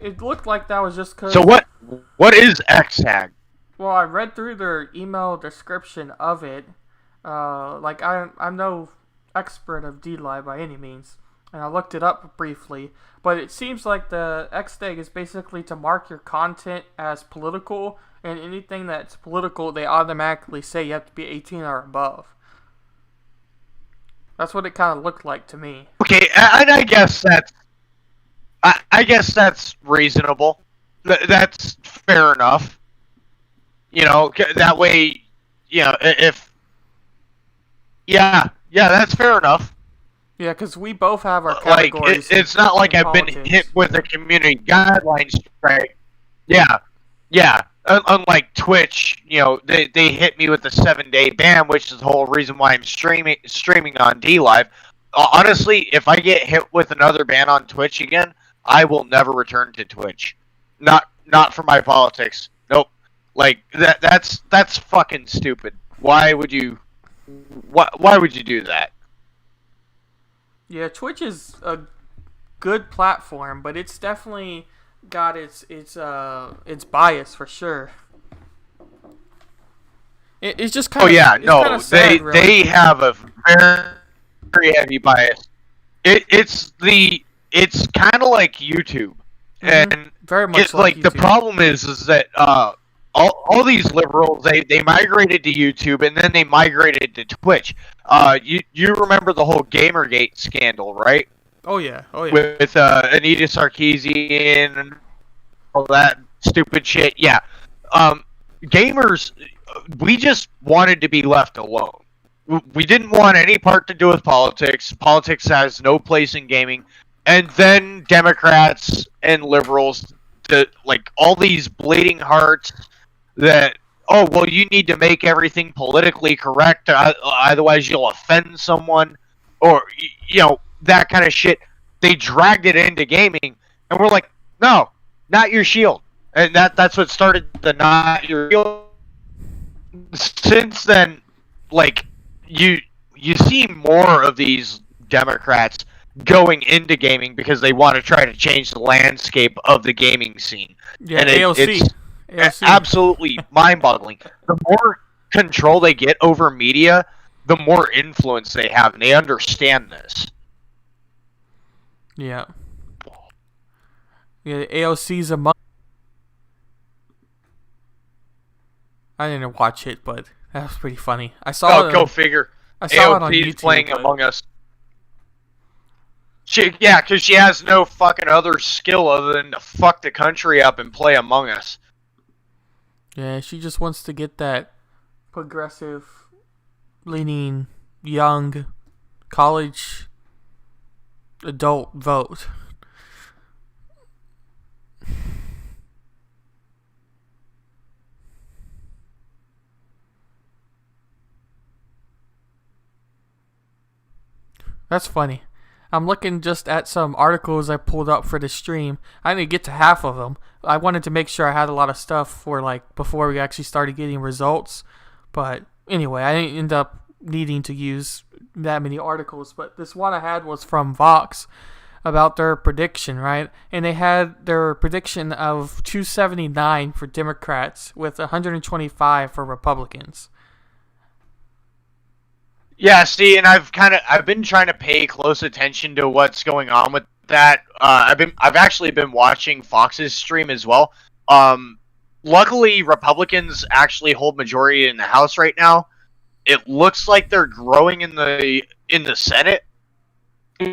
Speaker 1: it looked like that was just because...
Speaker 15: So what is X-tag?
Speaker 1: Well, I read through their email description of it. I'm no expert of D-Live by any means, and I looked it up briefly, but it seems like the X-tag is basically to mark your content as political, and anything that's political, they automatically say you have to be 18 or above. That's what it kind of looked like to me.
Speaker 15: Okay, and I guess that's reasonable. That's fair enough. That way, if that's fair enough.
Speaker 1: Yeah, because we both have our
Speaker 15: Like
Speaker 1: categories.
Speaker 15: it's not like
Speaker 1: in
Speaker 15: I've been
Speaker 1: politics.
Speaker 15: hit with a community guideline strike. Yeah. Unlike Twitch, they hit me with a 7-day ban, which is the whole reason why I'm streaming on DLive. Honestly, if I get hit with another ban on Twitch again, I will never return to Twitch. Not for my politics. Nope. Like that's fucking stupid. Why would you do that?
Speaker 1: Yeah, Twitch is a good platform, but it's definitely got its bias for sure. It's just kind of sad, really.
Speaker 15: They have a very heavy bias. It's kind of like YouTube, and
Speaker 1: very much
Speaker 15: like
Speaker 1: YouTube.
Speaker 15: the problem is that all these liberals they migrated to YouTube and then they migrated to Twitch. You remember the whole Gamergate scandal, right?
Speaker 1: Oh yeah.
Speaker 15: With Anita Sarkeesian and all that stupid shit. Yeah. Gamers, we just wanted to be left alone. We didn't want any part to do with politics. Politics has no place in gaming. And then Democrats and liberals, all these bleeding hearts that, oh, well, you need to make everything politically correct, otherwise you'll offend someone, or, that kind of shit. They dragged it into gaming, and we're like, no, not your shield. And that's what started the not your shield. Since then, you see more of these Democrats going into gaming because they want to try to change the landscape of the gaming scene.
Speaker 1: Yeah,
Speaker 15: and
Speaker 1: AOC.
Speaker 15: It's absolutely mind-boggling. The more control they get over media, the more influence they have, and they understand this.
Speaker 1: Yeah. Yeah, AOC's among. I didn't watch it, but that was pretty funny. I saw.
Speaker 15: Go figure.
Speaker 1: I saw it on
Speaker 15: AOC's
Speaker 1: YouTube.
Speaker 15: playing Among Us. Because she has no fucking other skill other than to fuck the country up and play Among Us.
Speaker 1: Yeah, she just wants to get that progressive, leaning, young, college, adult vote. That's funny. I'm looking just at some articles I pulled up for the stream. I didn't get to half of them. I wanted to make sure I had a lot of stuff for before we actually started getting results. But anyway, I didn't end up needing to use that many articles. But this one I had was from Vox about their prediction, right? And they had their prediction of 279 for Democrats with 125 for Republicans.
Speaker 15: Yeah, see, and I've been trying to pay close attention to what's going on with that. I've actually been watching Fox's stream as well. Luckily, Republicans actually hold majority in the House right now. It looks like they're growing in the Senate,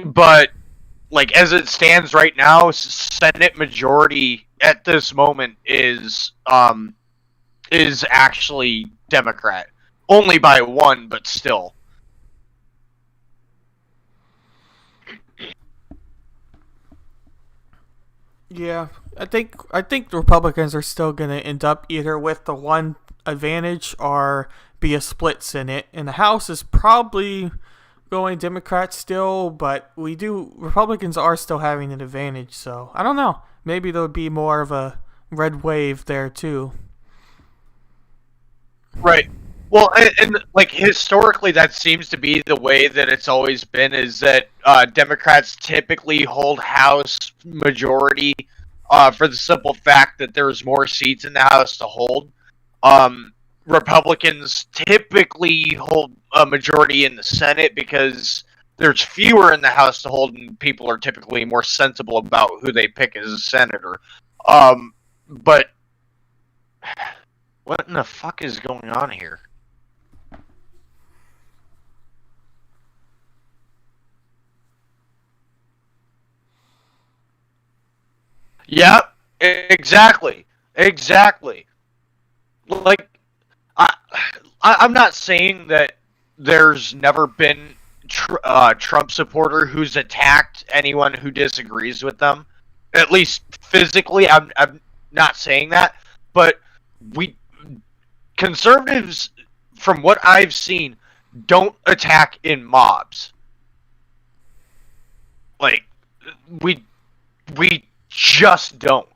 Speaker 15: but as it stands right now, Senate majority at this moment is actually Democrat, only by one, but still.
Speaker 1: Yeah, I think the Republicans are still going to end up either with the one advantage or be a split Senate. And the House is probably going Democrat still, but Republicans are still having an advantage. So I don't know. Maybe there would be more of a red wave there too.
Speaker 15: Right. Well, and historically, that seems to be the way that it's always been, is that Democrats typically hold House majority for the simple fact that there's more seats in the House to hold. Republicans typically hold a majority in the Senate because there's fewer in the House to hold, and people are typically more sensible about who they pick as a senator. But what in the fuck is going on here? Yep, exactly. Like, I'm not saying that there's never been Trump supporter who's attacked anyone who disagrees with them. At least physically, I'm not saying that, but conservatives, from what I've seen, don't attack in mobs. Like, we just don't.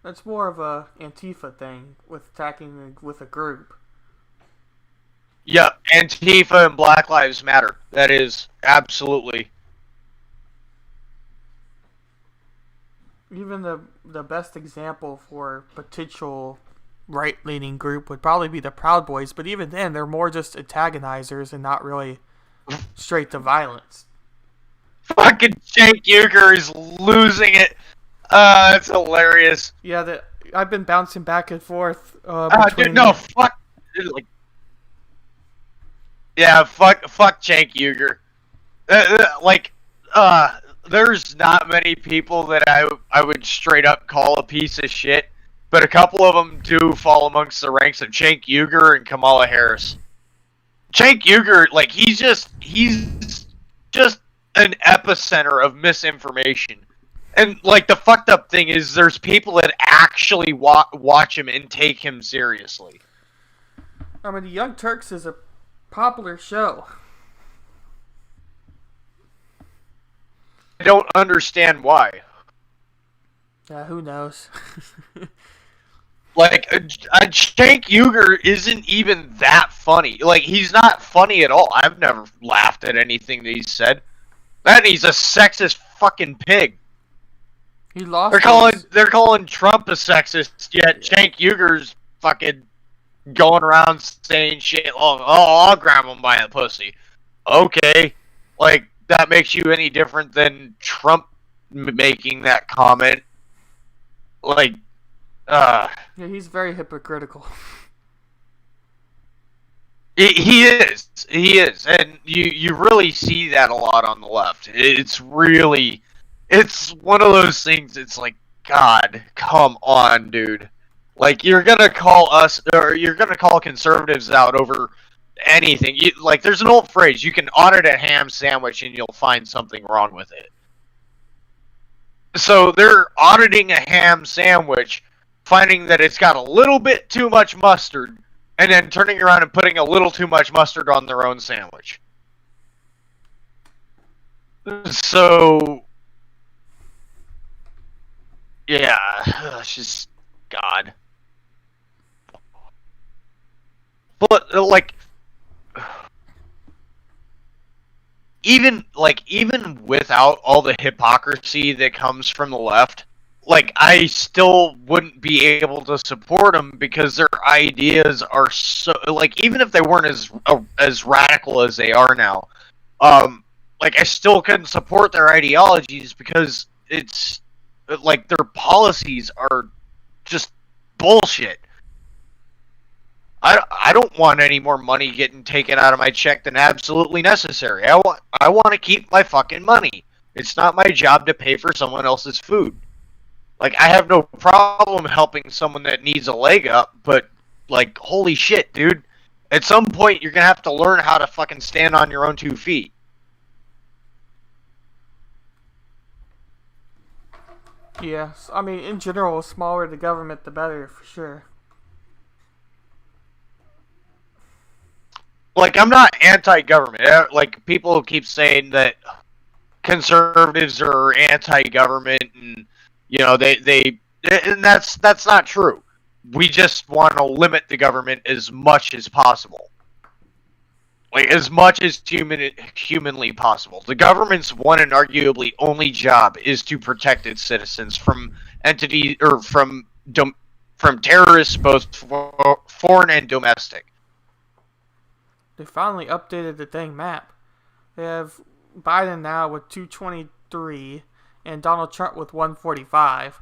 Speaker 1: That's more of a Antifa thing with attacking with a group.
Speaker 15: Yeah, Antifa and Black Lives Matter. That is absolutely.
Speaker 1: Even the best example for potential right-leaning group would probably be the Proud Boys, but even then, they're more just antagonizers and not really straight to violence.
Speaker 15: Fucking Cenk Uygur is losing it. It's hilarious.
Speaker 1: Yeah, I've been bouncing back and forth.
Speaker 15: Dude, no, fuck. Like, yeah, fuck Cenk Uygur. There's not many people that I would straight up call a piece of shit, but a couple of them do fall amongst the ranks of Cenk Uygur and Kamala Harris. Cenk Uygur, like, he's just an epicenter of misinformation. And, like, the fucked up thing is there's people that actually watch him and take him seriously.
Speaker 1: I mean, the Young Turks is a popular show.
Speaker 15: I don't understand why.
Speaker 1: Yeah, who knows?
Speaker 15: Like, Cenk Uygur isn't even that funny. Like, he's not funny at all. I've never laughed at anything that he's said. And he's a sexist fucking pig.
Speaker 1: He lost.
Speaker 15: They're calling Trump a sexist, yet Cenk Uygur's fucking going around saying shit. Oh, I'll grab him by the pussy. Okay, like, that makes you any different than Trump making that comment? Like,
Speaker 1: yeah, he's very hypocritical.
Speaker 15: He is, and you really see that a lot on the left. It's one of those things. It's like, God, come on, dude. Like, you're gonna call us, or you're gonna call conservatives out over anything. Like, there's an old phrase: you can audit a ham sandwich and you'll find something wrong with it. So they're auditing a ham sandwich, finding that it's got a little bit too much mustard, and then turning around and putting a little too much mustard on their own sandwich. So, yeah, it's just, God. But, like, even without all the hypocrisy that comes from the left, like, I still wouldn't be able to support them because their ideas are so, like, even if they weren't as radical as they are now, like, I still couldn't support their ideologies because it's, like, their policies are just bullshit. I don't want any more money getting taken out of my check than absolutely necessary. I want to keep my fucking money. It's not my job to pay for someone else's food. Like, I have no problem helping someone that needs a leg up, but, like, holy shit, dude. At some point, you're gonna have to learn how to fucking stand on your own 2 feet.
Speaker 1: Yeah, I mean, in general, the smaller the government, the better, for sure.
Speaker 15: Like, I'm not anti-government. Like, people keep saying that conservatives are anti-government, and, you know, and that's not true. We just want to limit the government as much as possible. Like, as much as humanly possible. The government's one and arguably only job is to protect its citizens from entities, or from terrorists, both foreign and domestic.
Speaker 1: They finally updated the dang map. They have Biden now with 223 and Donald Trump with 145.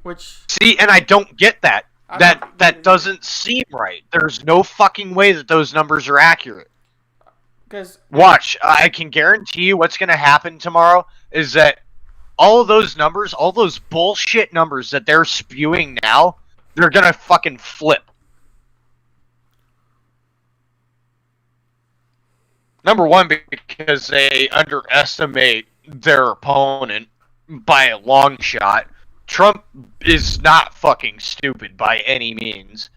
Speaker 1: Which,
Speaker 15: see, and I don't get that. That doesn't seem right. There's no fucking way that those numbers are accurate.
Speaker 1: Because
Speaker 15: watch, I can guarantee you what's going to happen tomorrow is that all of those numbers, all those bullshit numbers that they're spewing now, they're going to fucking flip. Number one, because they underestimate their opponent by a long shot. Trump is not fucking stupid by any means.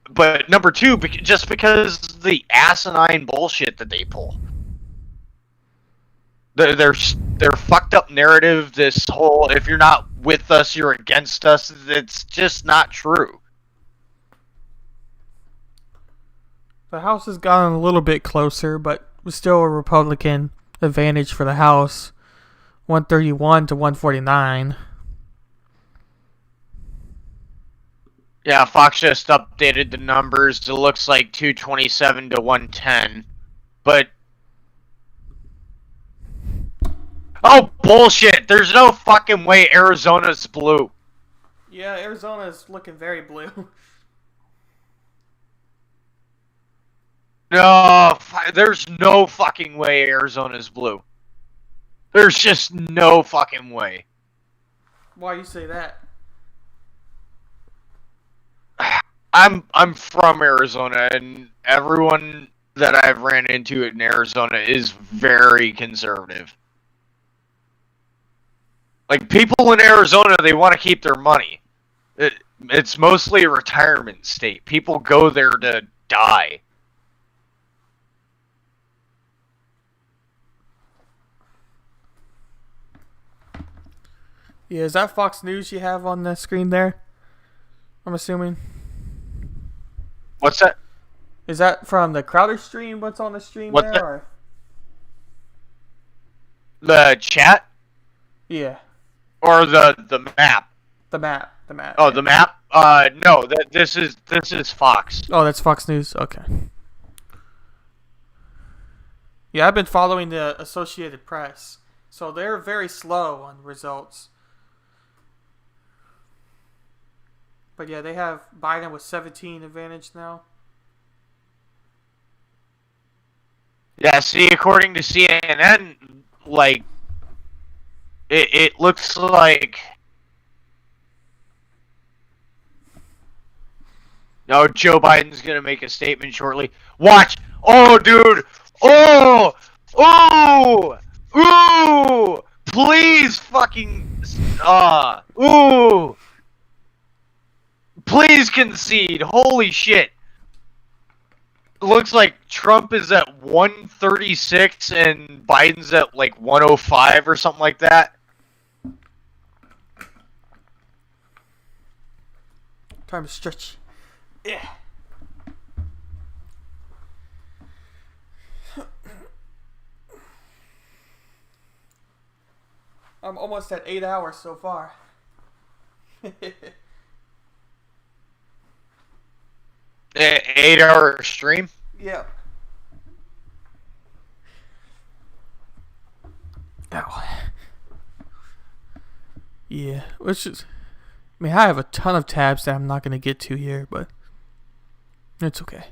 Speaker 15: But number two, just because the asinine bullshit that they pull. Their fucked up narrative, this whole, if you're not with us, you're against us, it's just not true.
Speaker 1: The House has gotten a little bit closer, but was still a Republican advantage for the House. 131 to 149.
Speaker 15: Yeah, Fox just updated the numbers. It looks like 227 to 110. But... oh, bullshit! There's no fucking way Arizona's blue.
Speaker 1: Yeah, Arizona's looking very blue.
Speaker 15: No, there's no fucking way Arizona's blue. There's just no fucking way.
Speaker 1: Why you say that?
Speaker 15: I'm from Arizona, and everyone that I've ran into in Arizona is very conservative. Like, people in Arizona, they want to keep their money. It's mostly a retirement state. People go there to die.
Speaker 1: Yeah, is that Fox News you have on the screen there? I'm assuming.
Speaker 15: What's that?
Speaker 1: Is that from the Crowder stream? What's on the stream
Speaker 15: What's
Speaker 1: there?
Speaker 15: that?
Speaker 1: Or?
Speaker 15: The chat?
Speaker 1: Yeah.
Speaker 15: Or the map?
Speaker 1: The map.
Speaker 15: Oh, the map? No, this is Fox.
Speaker 1: Oh, that's Fox News. Okay. Yeah, I've been following the Associated Press, so they're very slow on results. But yeah, they have Biden with 17 advantage now.
Speaker 15: Yeah, see, according to CNN, like, it looks like... no, Joe Biden's gonna make a statement shortly. Watch! Oh, dude! Oh! Oh! Ooh! Please fucking... ooh! Please concede! Holy shit! Looks like Trump is at 136 and Biden's at like 105 or something like that.
Speaker 1: Time to stretch. Yeah. I'm almost at 8 hours so far.
Speaker 15: 8-hour stream?
Speaker 1: Yeah. Ow. Yeah, which is... I mean, I have a ton of tabs that I'm not going to get to here, but... it's okay.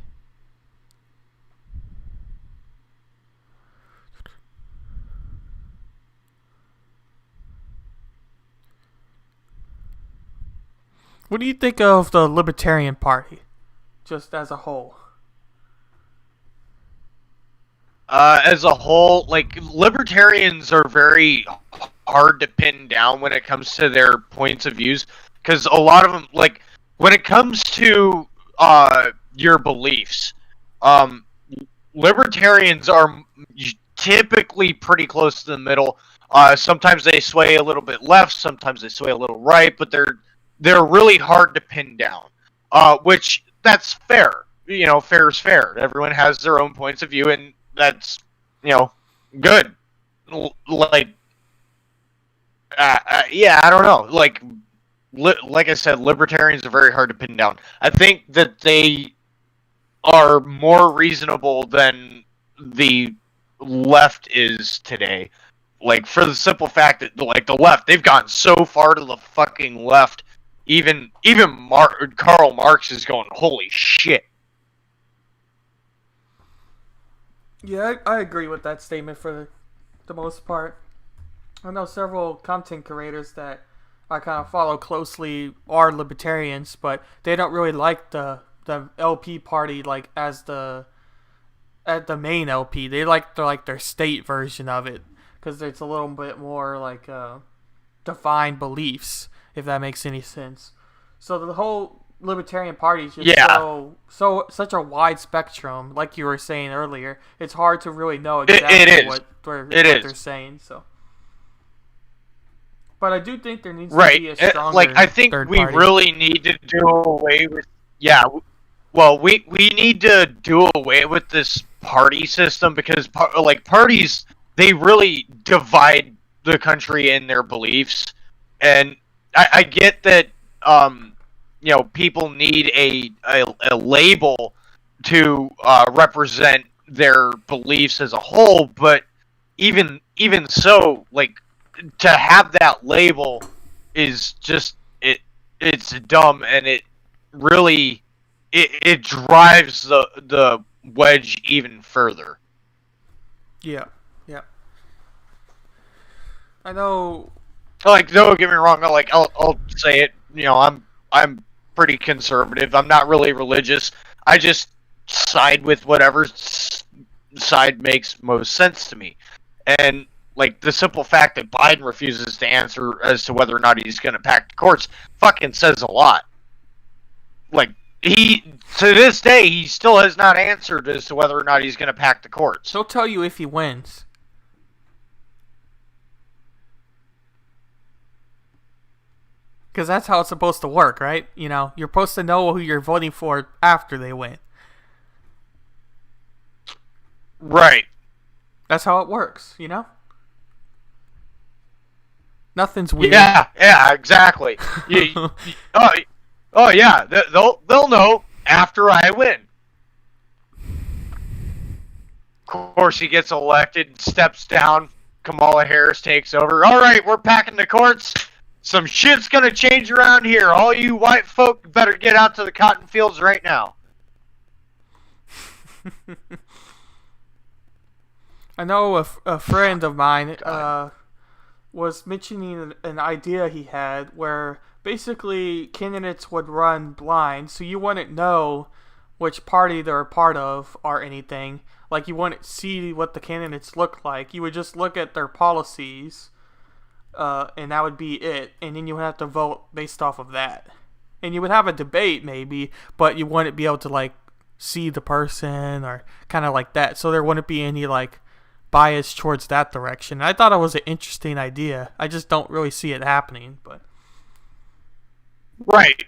Speaker 1: What do you think of the Libertarian Party, just as a whole?
Speaker 15: As a whole, like, libertarians are very hard to pin down when it comes to their points of views, because a lot of them, like, when it comes to your beliefs, libertarians are typically pretty close to the middle. Sometimes they sway a little bit left, sometimes they sway a little right, but they're really hard to pin down. Which, that's fair. You know, fair is fair. Everyone has their own points of view, and that's, you know, good. Like, yeah, I don't know. Like I said, libertarians are very hard to pin down. I think that they are more reasonable than the left is today. Like, for the simple fact that, like, the left, they've gotten so far to the fucking left. Even Karl Marx is going, holy shit.
Speaker 1: Yeah, I agree with that statement for the most part. I know several content creators that I kind of follow closely are libertarians, but they don't really like the LP party like as the main LP. They like their state version of it because it's a little bit more like defined beliefs, if that makes any sense. So the whole Libertarian Party is just such a wide spectrum, like you were saying earlier. It's hard to really know exactly what they're saying. So, but I do think there needs to be a stronger
Speaker 15: like I think
Speaker 1: third
Speaker 15: we
Speaker 1: party.
Speaker 15: really need to do away with well we need to do away with this party system because parties, they really divide the country in their beliefs, and I get that people need a label to represent their beliefs as a whole, but even so, like, to have that label is just it's dumb, and it really it drives the wedge even further.
Speaker 1: Yeah. I know.
Speaker 15: Like, don't get me wrong. Like, I'll say it. I'm pretty conservative. I'm not really religious. I just side with whatever side makes most sense to me. And like the simple fact that Biden refuses to answer as to whether or not he's going to pack the courts fucking says a lot. Like, to this day, he still has not answered as to whether or not he's going to pack the courts.
Speaker 1: He'll tell you if he wins. Because that's how it's supposed to work, right? You're supposed to know who you're voting for after they win.
Speaker 15: Right.
Speaker 1: That's how it works, Nothing's weird.
Speaker 15: Yeah, exactly. Oh yeah, they'll know after I win. Of course, he gets elected, steps down. Kamala Harris takes over. All right, we're packing the courts. Some shit's gonna change around here. All you white folk better get out to the cotton fields right now.
Speaker 1: I know a friend of mine was mentioning an idea he had where basically candidates would run blind, so you wouldn't know which party they're a part of or anything. Like, you wouldn't see what the candidates look like. You would just look at their policies. And that would be it, and then you would have to vote based off of that. And you would have a debate maybe, but you wouldn't be able to like see the person or kind of like that, so there wouldn't be any like bias towards that direction. I thought it was an interesting idea. I just don't really see it happening, but
Speaker 15: right,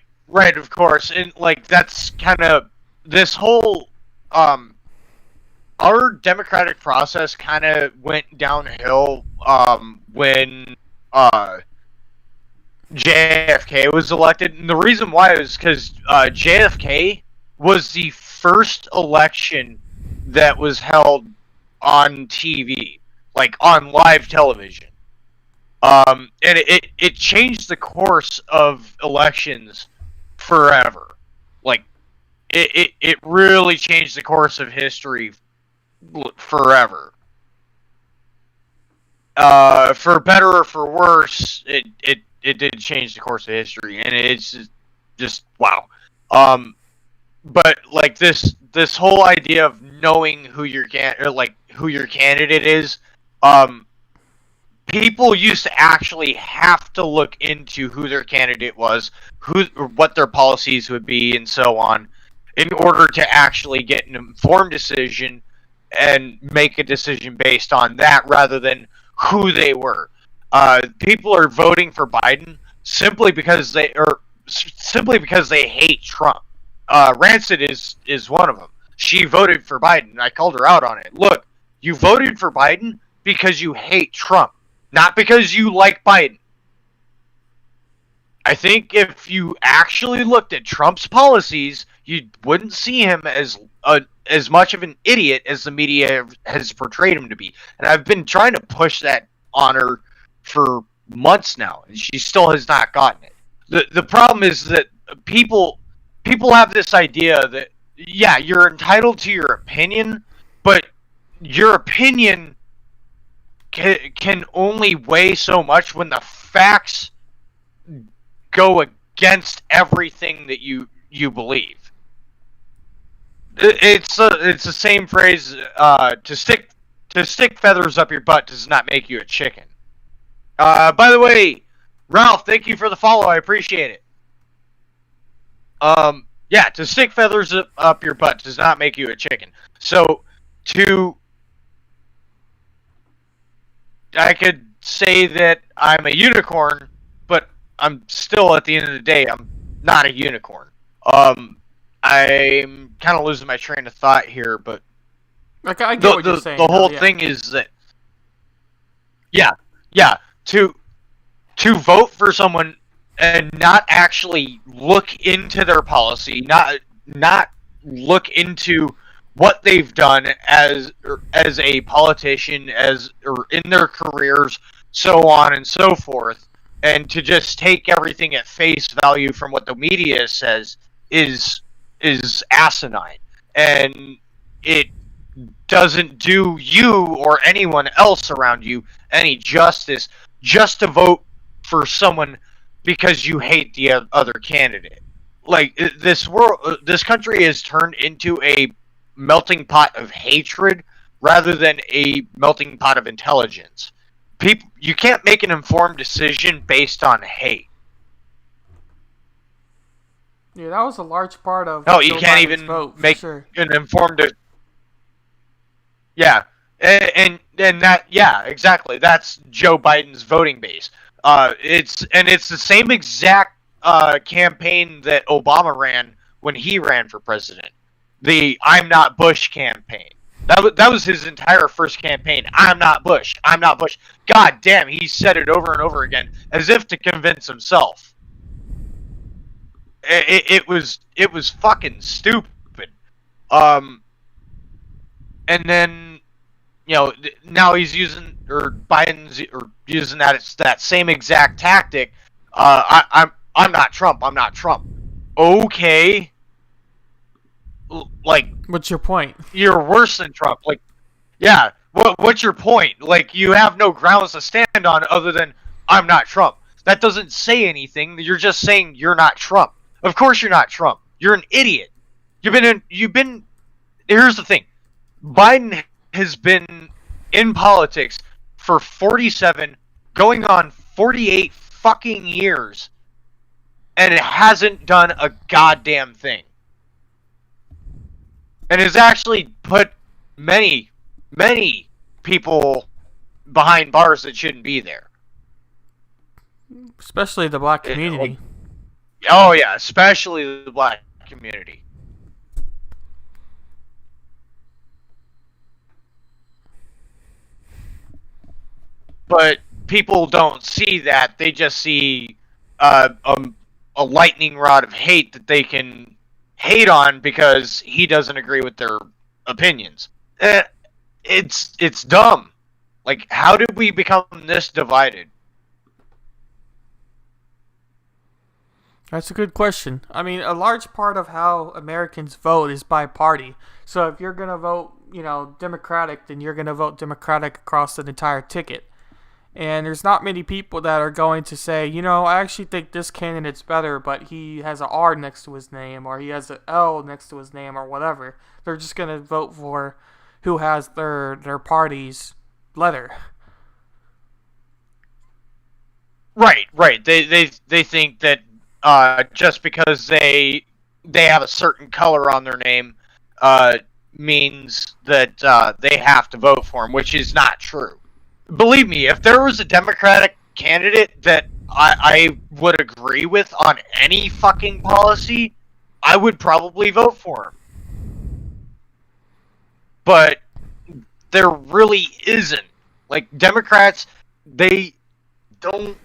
Speaker 15: of course. And like, that's kind of this whole our democratic process kind of went downhill when JFK was elected. And the reason why is because JFK was the first election that was held on TV, like on live television. And it changed the course of elections forever. Like, it really changed the course of history forever. For better or for worse, it did change the course of history, and it's just wow. But like this whole idea of knowing who your candidate is, people used to actually have to look into who their candidate was, what their policies would be, and so on, in order to actually get an informed decision and make a decision based on that rather than who they were. People are voting for Biden simply because they hate Trump. Rancid is one of them. She voted for Biden. I called her out on it. Look, you voted for Biden because you hate Trump, not because you like Biden. I think if you actually looked at Trump's policies, you wouldn't see him as much of an idiot as the media has portrayed him to be. And I've been trying to push that on her for months now, and she still has not gotten it. The problem is that people have this idea that, yeah, you're entitled to your opinion, but your opinion can only weigh so much when the facts go against everything that you believe. It's the same phrase. To stick feathers up your butt does not make you a chicken. By the way, Ralph, thank you for the follow. I appreciate it. Yeah, to stick feathers up your butt does not make you a chicken. So, I could say that I'm a unicorn, but I'm still, at the end of the day, I'm not a unicorn. I'm kind of losing my train of thought here, but
Speaker 1: I get what you're saying.
Speaker 15: The whole thing is that, yeah, to vote for someone and not actually look into their policy, not look into what they've done as a politician, or in their careers, so on and so forth, and to just take everything at face value from what the media says is asinine, and it doesn't do you or anyone else around you any justice just to vote for someone because you hate the other candidate. Like, this country has turned into a melting pot of hatred rather than a melting pot of intelligence. You can't make an informed decision based on hate.
Speaker 1: Yeah, that was a large part of.
Speaker 15: No, you can't even make an informed. Yeah, and that, yeah, exactly. That's Joe Biden's voting base. It's the same exact campaign that Obama ran when he ran for president. The "I'm not Bush" campaign. That was his entire first campaign. I'm not Bush. I'm not Bush. God damn, he said it over and over again as if to convince himself. It was fucking stupid. And then, now he's using, or Biden's using that same exact tactic. I'm not Trump. I'm not Trump. Okay. Like,
Speaker 1: what's your point?
Speaker 15: You're worse than Trump. Like, yeah. What's your point? Like, you have no grounds to stand on other than I'm not Trump. That doesn't say anything. You're just saying you're not Trump. Of course you're not Trump. You're an idiot. You've been. Here's the thing. Biden has been in politics for 47, going on 48 fucking years, and it hasn't done a goddamn thing. And has actually put many people behind bars that shouldn't be there.
Speaker 1: Especially the black community.
Speaker 15: Oh yeah, especially the black community. But people don't see that. They just see a lightning rod of hate that they can hate on because he doesn't agree with their opinions. It's dumb. Like, how did we become this divided?
Speaker 1: That's a good question. I mean, a large part of how Americans vote is by party. So if you're going to vote, Democratic, then you're going to vote Democratic across the entire ticket. And there's not many people that are going to say, I actually think this candidate's better, but he has an R next to his name, or he has an L next to his name, or whatever. They're just going to vote for who has their party's letter.
Speaker 15: Right. They think that just because they have a certain color on their name means that they have to vote for him, which is not true. Believe me, if there was a Democratic candidate that I would agree with on any fucking policy, I would probably vote for him. But there really isn't. Like, Democrats, they don't...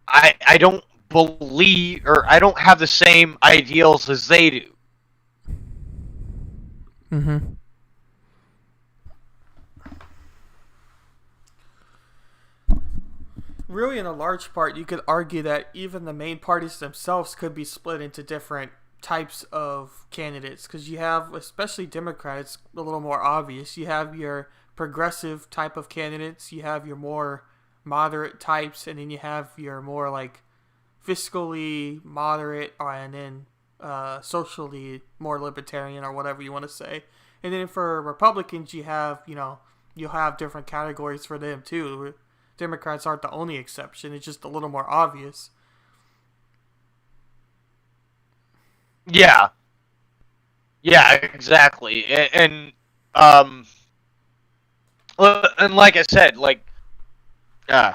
Speaker 15: I don't believe, or I don't have the same ideals as they do.
Speaker 1: Mm-hmm. Really, in a large part, you could argue that even the main parties themselves could be split into different types of candidates, because you have, especially Democrats, a little more obvious. You have your progressive type of candidates, you have your more moderate types, and then you have your more like fiscally moderate, and then socially more libertarian, or whatever you want to say. And then for Republicans, you have, you'll have different categories for them too. Democrats aren't the only exception. It's just a little more obvious.
Speaker 15: Yeah. Yeah, exactly. And like I said, like I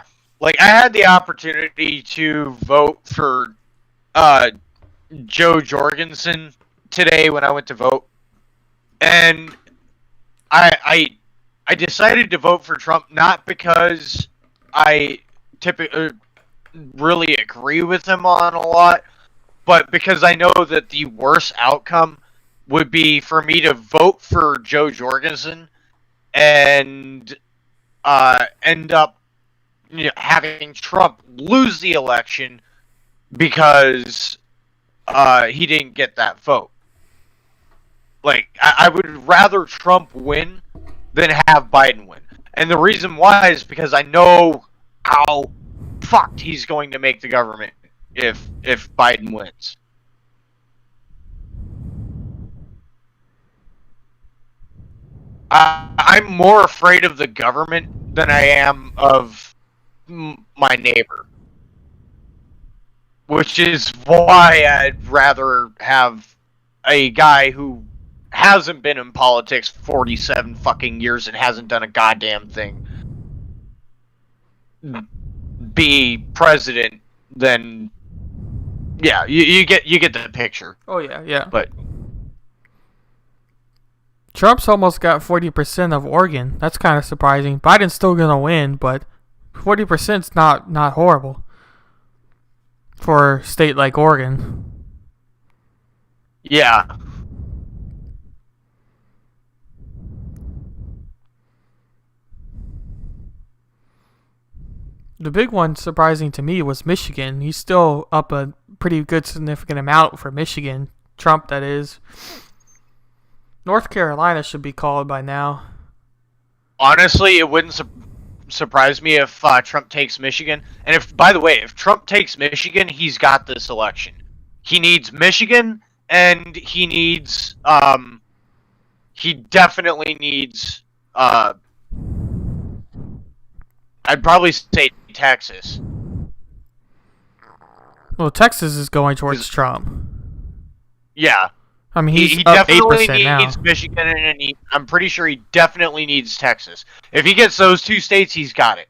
Speaker 15: had the opportunity to vote for Joe Jorgensen today when I went to vote, and I decided to vote for Trump not because I typically really agree with him on a lot, but because I know that the worst outcome would be for me to vote for Joe Jorgensen and end up having Trump lose the election because he didn't get that vote. Like, I would rather Trump win than have Biden win. And the reason why is because I know how fucked he's going to make the government if Biden wins. I'm more afraid of the government than I am of my neighbor. Which is why I'd rather have a guy who hasn't been in politics 47 fucking years and hasn't done a goddamn thing be president than, yeah, you get the picture.
Speaker 1: Oh yeah.
Speaker 15: But
Speaker 1: Trump's almost got 40% of Oregon. That's kind of surprising. Biden's still gonna win, but 40%'s not horrible for a state like Oregon.
Speaker 15: Yeah.
Speaker 1: The big one surprising to me was Michigan. He's still up a pretty good significant amount for Michigan. Trump, that is. North Carolina should be called by now.
Speaker 15: Honestly, it wouldn't surprise me if Trump takes Michigan. And by the way, if Trump takes Michigan, he's got this election. He needs Michigan, and he needs, he definitely needs, I'd probably say Texas.
Speaker 1: Well, Texas is going towards Trump.
Speaker 15: Yeah.
Speaker 1: I mean, he's
Speaker 15: he
Speaker 1: up
Speaker 15: definitely
Speaker 1: 8%
Speaker 15: needs
Speaker 1: now.
Speaker 15: Michigan, and I'm pretty sure he definitely needs Texas. If he gets those two states, he's got it.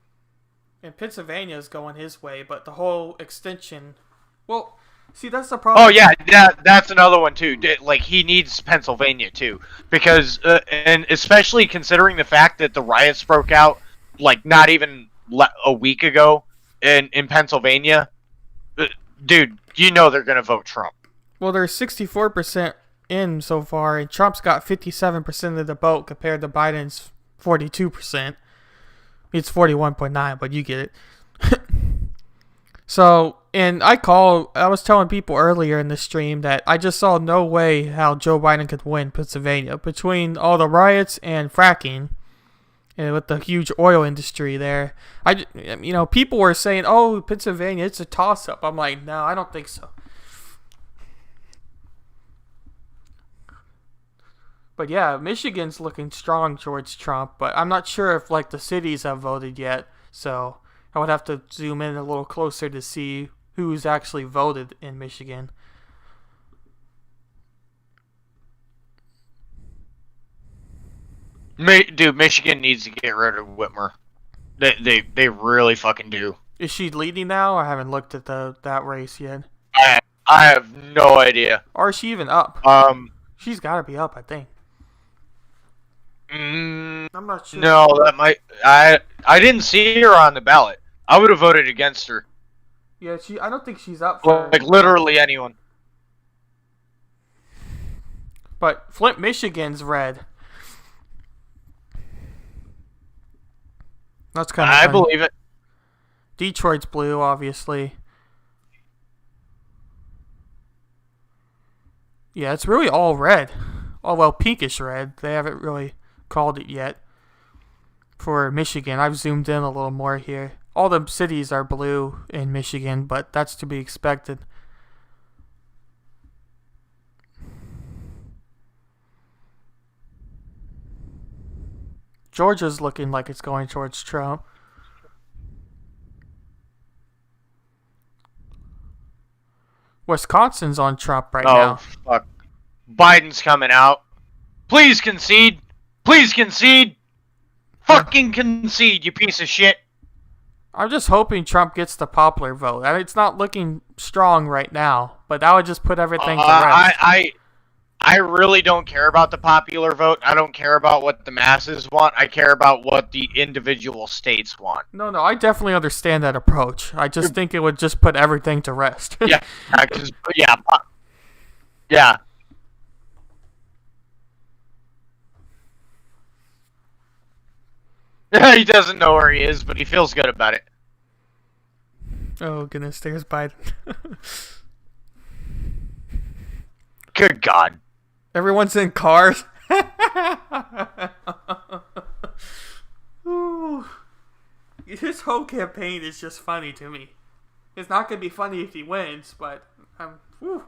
Speaker 1: And Pennsylvania is going his way, but the whole extension... Well, see, that's the problem.
Speaker 15: Oh, yeah, that's another one, too. Like, he needs Pennsylvania, too. Because, and especially considering the fact that the riots broke out, like, not even a week ago in Pennsylvania. Dude, you know they're going to vote Trump.
Speaker 1: Well, there's 64% in so far, and Trump's got 57% of the vote compared to Biden's 42%. It's 41.9, but you get it. So, and I was telling people earlier in the stream that I just saw no way how Joe Biden could win Pennsylvania between all the riots and fracking, and with the huge oil industry there. People were saying, "Oh, Pennsylvania, it's a toss-up." I'm like, no, I don't think so. But yeah, Michigan's looking strong towards Trump, but I'm not sure if like the cities have voted yet, so I would have to zoom in a little closer to see who's actually voted in Michigan.
Speaker 15: Dude, Michigan needs to get rid of Whitmer. They really fucking do.
Speaker 1: Is she leading now? I haven't looked at that race yet.
Speaker 15: I have no idea.
Speaker 1: Or is she even up? She's got to be up, I think. I'm not sure.
Speaker 15: No, that might. I didn't see her on the ballot. I would have voted against her.
Speaker 1: Yeah, I don't think she's up for.
Speaker 15: Like literally anyone.
Speaker 1: But Flint, Michigan's red. That's kind of.
Speaker 15: I believe it.
Speaker 1: Detroit's blue, obviously. Yeah, it's really all red. Oh, well, pinkish red. They haven't really called it yet. For Michigan, I've zoomed in a little more here. All the cities are blue in Michigan, but that's to be expected. Georgia's looking like it's going towards Trump. Wisconsin's on Trump right now.
Speaker 15: Fuck. Biden's coming out. Please concede. Please concede. Fucking concede, you piece of shit.
Speaker 1: I'm just hoping Trump gets the popular vote. It's not looking strong right now, but that would just put everything to rest.
Speaker 15: I really don't care about the popular vote. I don't care about what the masses want. I care about what the individual states want.
Speaker 1: No, I definitely understand that approach. I just think it would just put everything to rest.
Speaker 15: Yeah. He doesn't know where he is, but he feels good about it.
Speaker 1: Oh, goodness, there's Biden.
Speaker 15: Good God.
Speaker 1: Everyone's in cars. Ooh. His whole campaign is just funny to me. It's not going to be funny if he wins, but whew.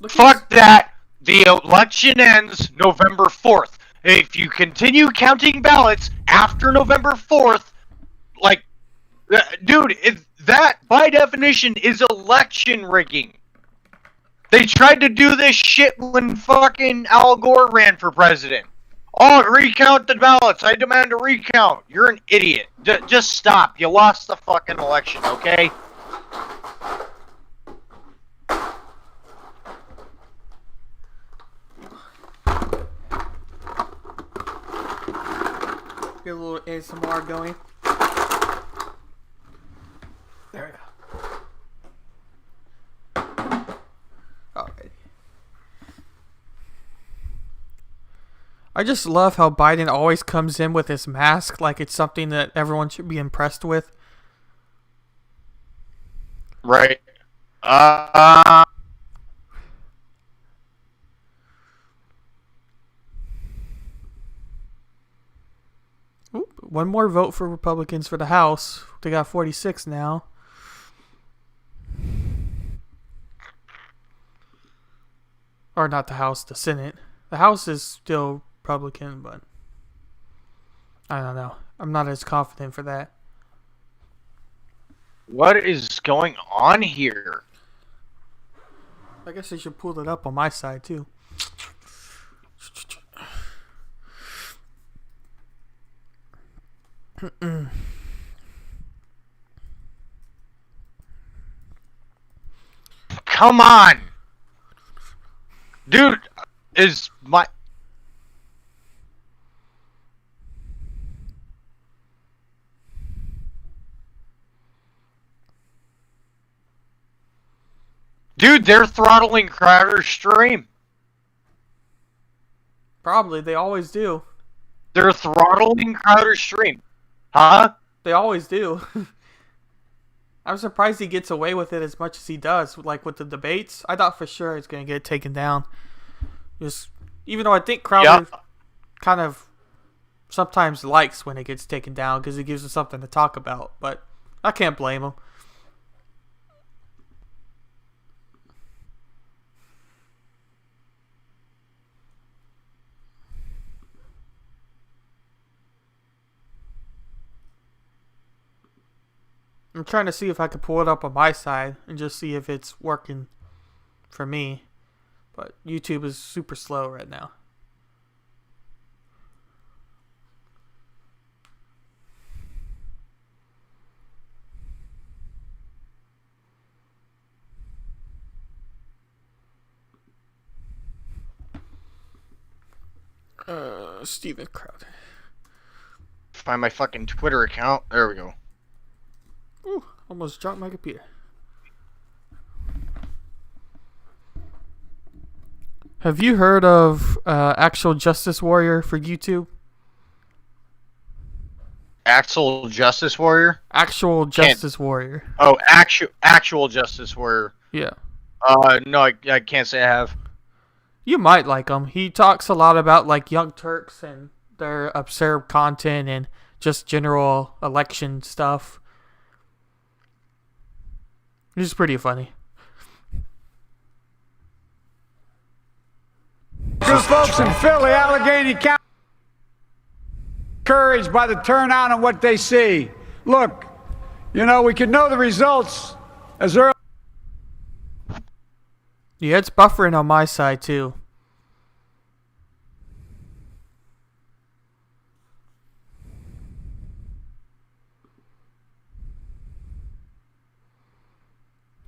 Speaker 15: Fuck that. The election ends November 4th. If you continue counting ballots after November 4th, dude, that, by definition, is election rigging. They tried to do this shit when fucking Al Gore ran for president. Oh, recount the ballots. I demand a recount. You're an idiot. Just stop. You lost the fucking election, okay?
Speaker 1: Get a little ASMR going. There we go. Alright. I just love how Biden always comes in with his mask like it's something that everyone should be impressed with.
Speaker 15: Right.
Speaker 1: One more vote for Republicans for the House. They got 46 now. Or not the House, the Senate. The House is still Republican, but I don't know. I'm not as confident for that.
Speaker 15: What is going on here?
Speaker 1: I guess I should pull it up on my side, too.
Speaker 15: Come on! Dude, is my... Dude, they're throttling Crowder's stream.
Speaker 1: Probably, they always do.
Speaker 15: They're throttling Crowder's stream. Huh?
Speaker 1: They always do. I'm surprised he gets away with it as much as he does, like with the debates. I thought for sure he's going to get taken down. Just, even though I think Crowder kind of sometimes likes when it gets taken down because it gives him something to talk about, but I can't blame him. I'm trying to see if I can pull it up on my side and just see if it's working for me. But YouTube is super slow right now. Steven Crowder.
Speaker 15: Find my fucking Twitter account. There we go.
Speaker 1: Ooh, almost dropped my computer. Have you heard of Actual Justice Warrior for YouTube?
Speaker 15: Actual Justice Warrior?
Speaker 1: Actual Justice Warrior.
Speaker 15: Oh, actual Justice Warrior.
Speaker 1: Yeah.
Speaker 15: No, I can't say I have.
Speaker 1: You might like him. He talks a lot about like Young Turks and their absurd content and just general election stuff. He's pretty funny.
Speaker 16: Good folks in Philly, Allegheny County, encouraged by the turnout and what they see. Look, we could know the results as early.
Speaker 1: Yeah, it's buffering on my side too.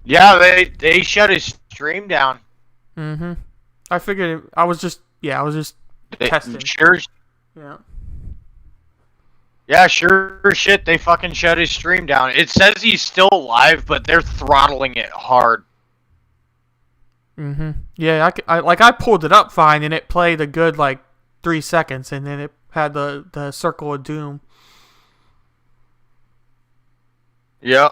Speaker 15: Yeah, they shut his stream down.
Speaker 1: Mm-hmm. I figured I was just testing.
Speaker 15: Sure.
Speaker 1: Yeah.
Speaker 15: Yeah, sure shit. They fucking shut his stream down. It says he's still alive, but they're throttling it hard.
Speaker 1: Mm-hmm. Yeah, I pulled it up fine, and it played a good 3 seconds, and then it had the circle of doom.
Speaker 15: Yeah.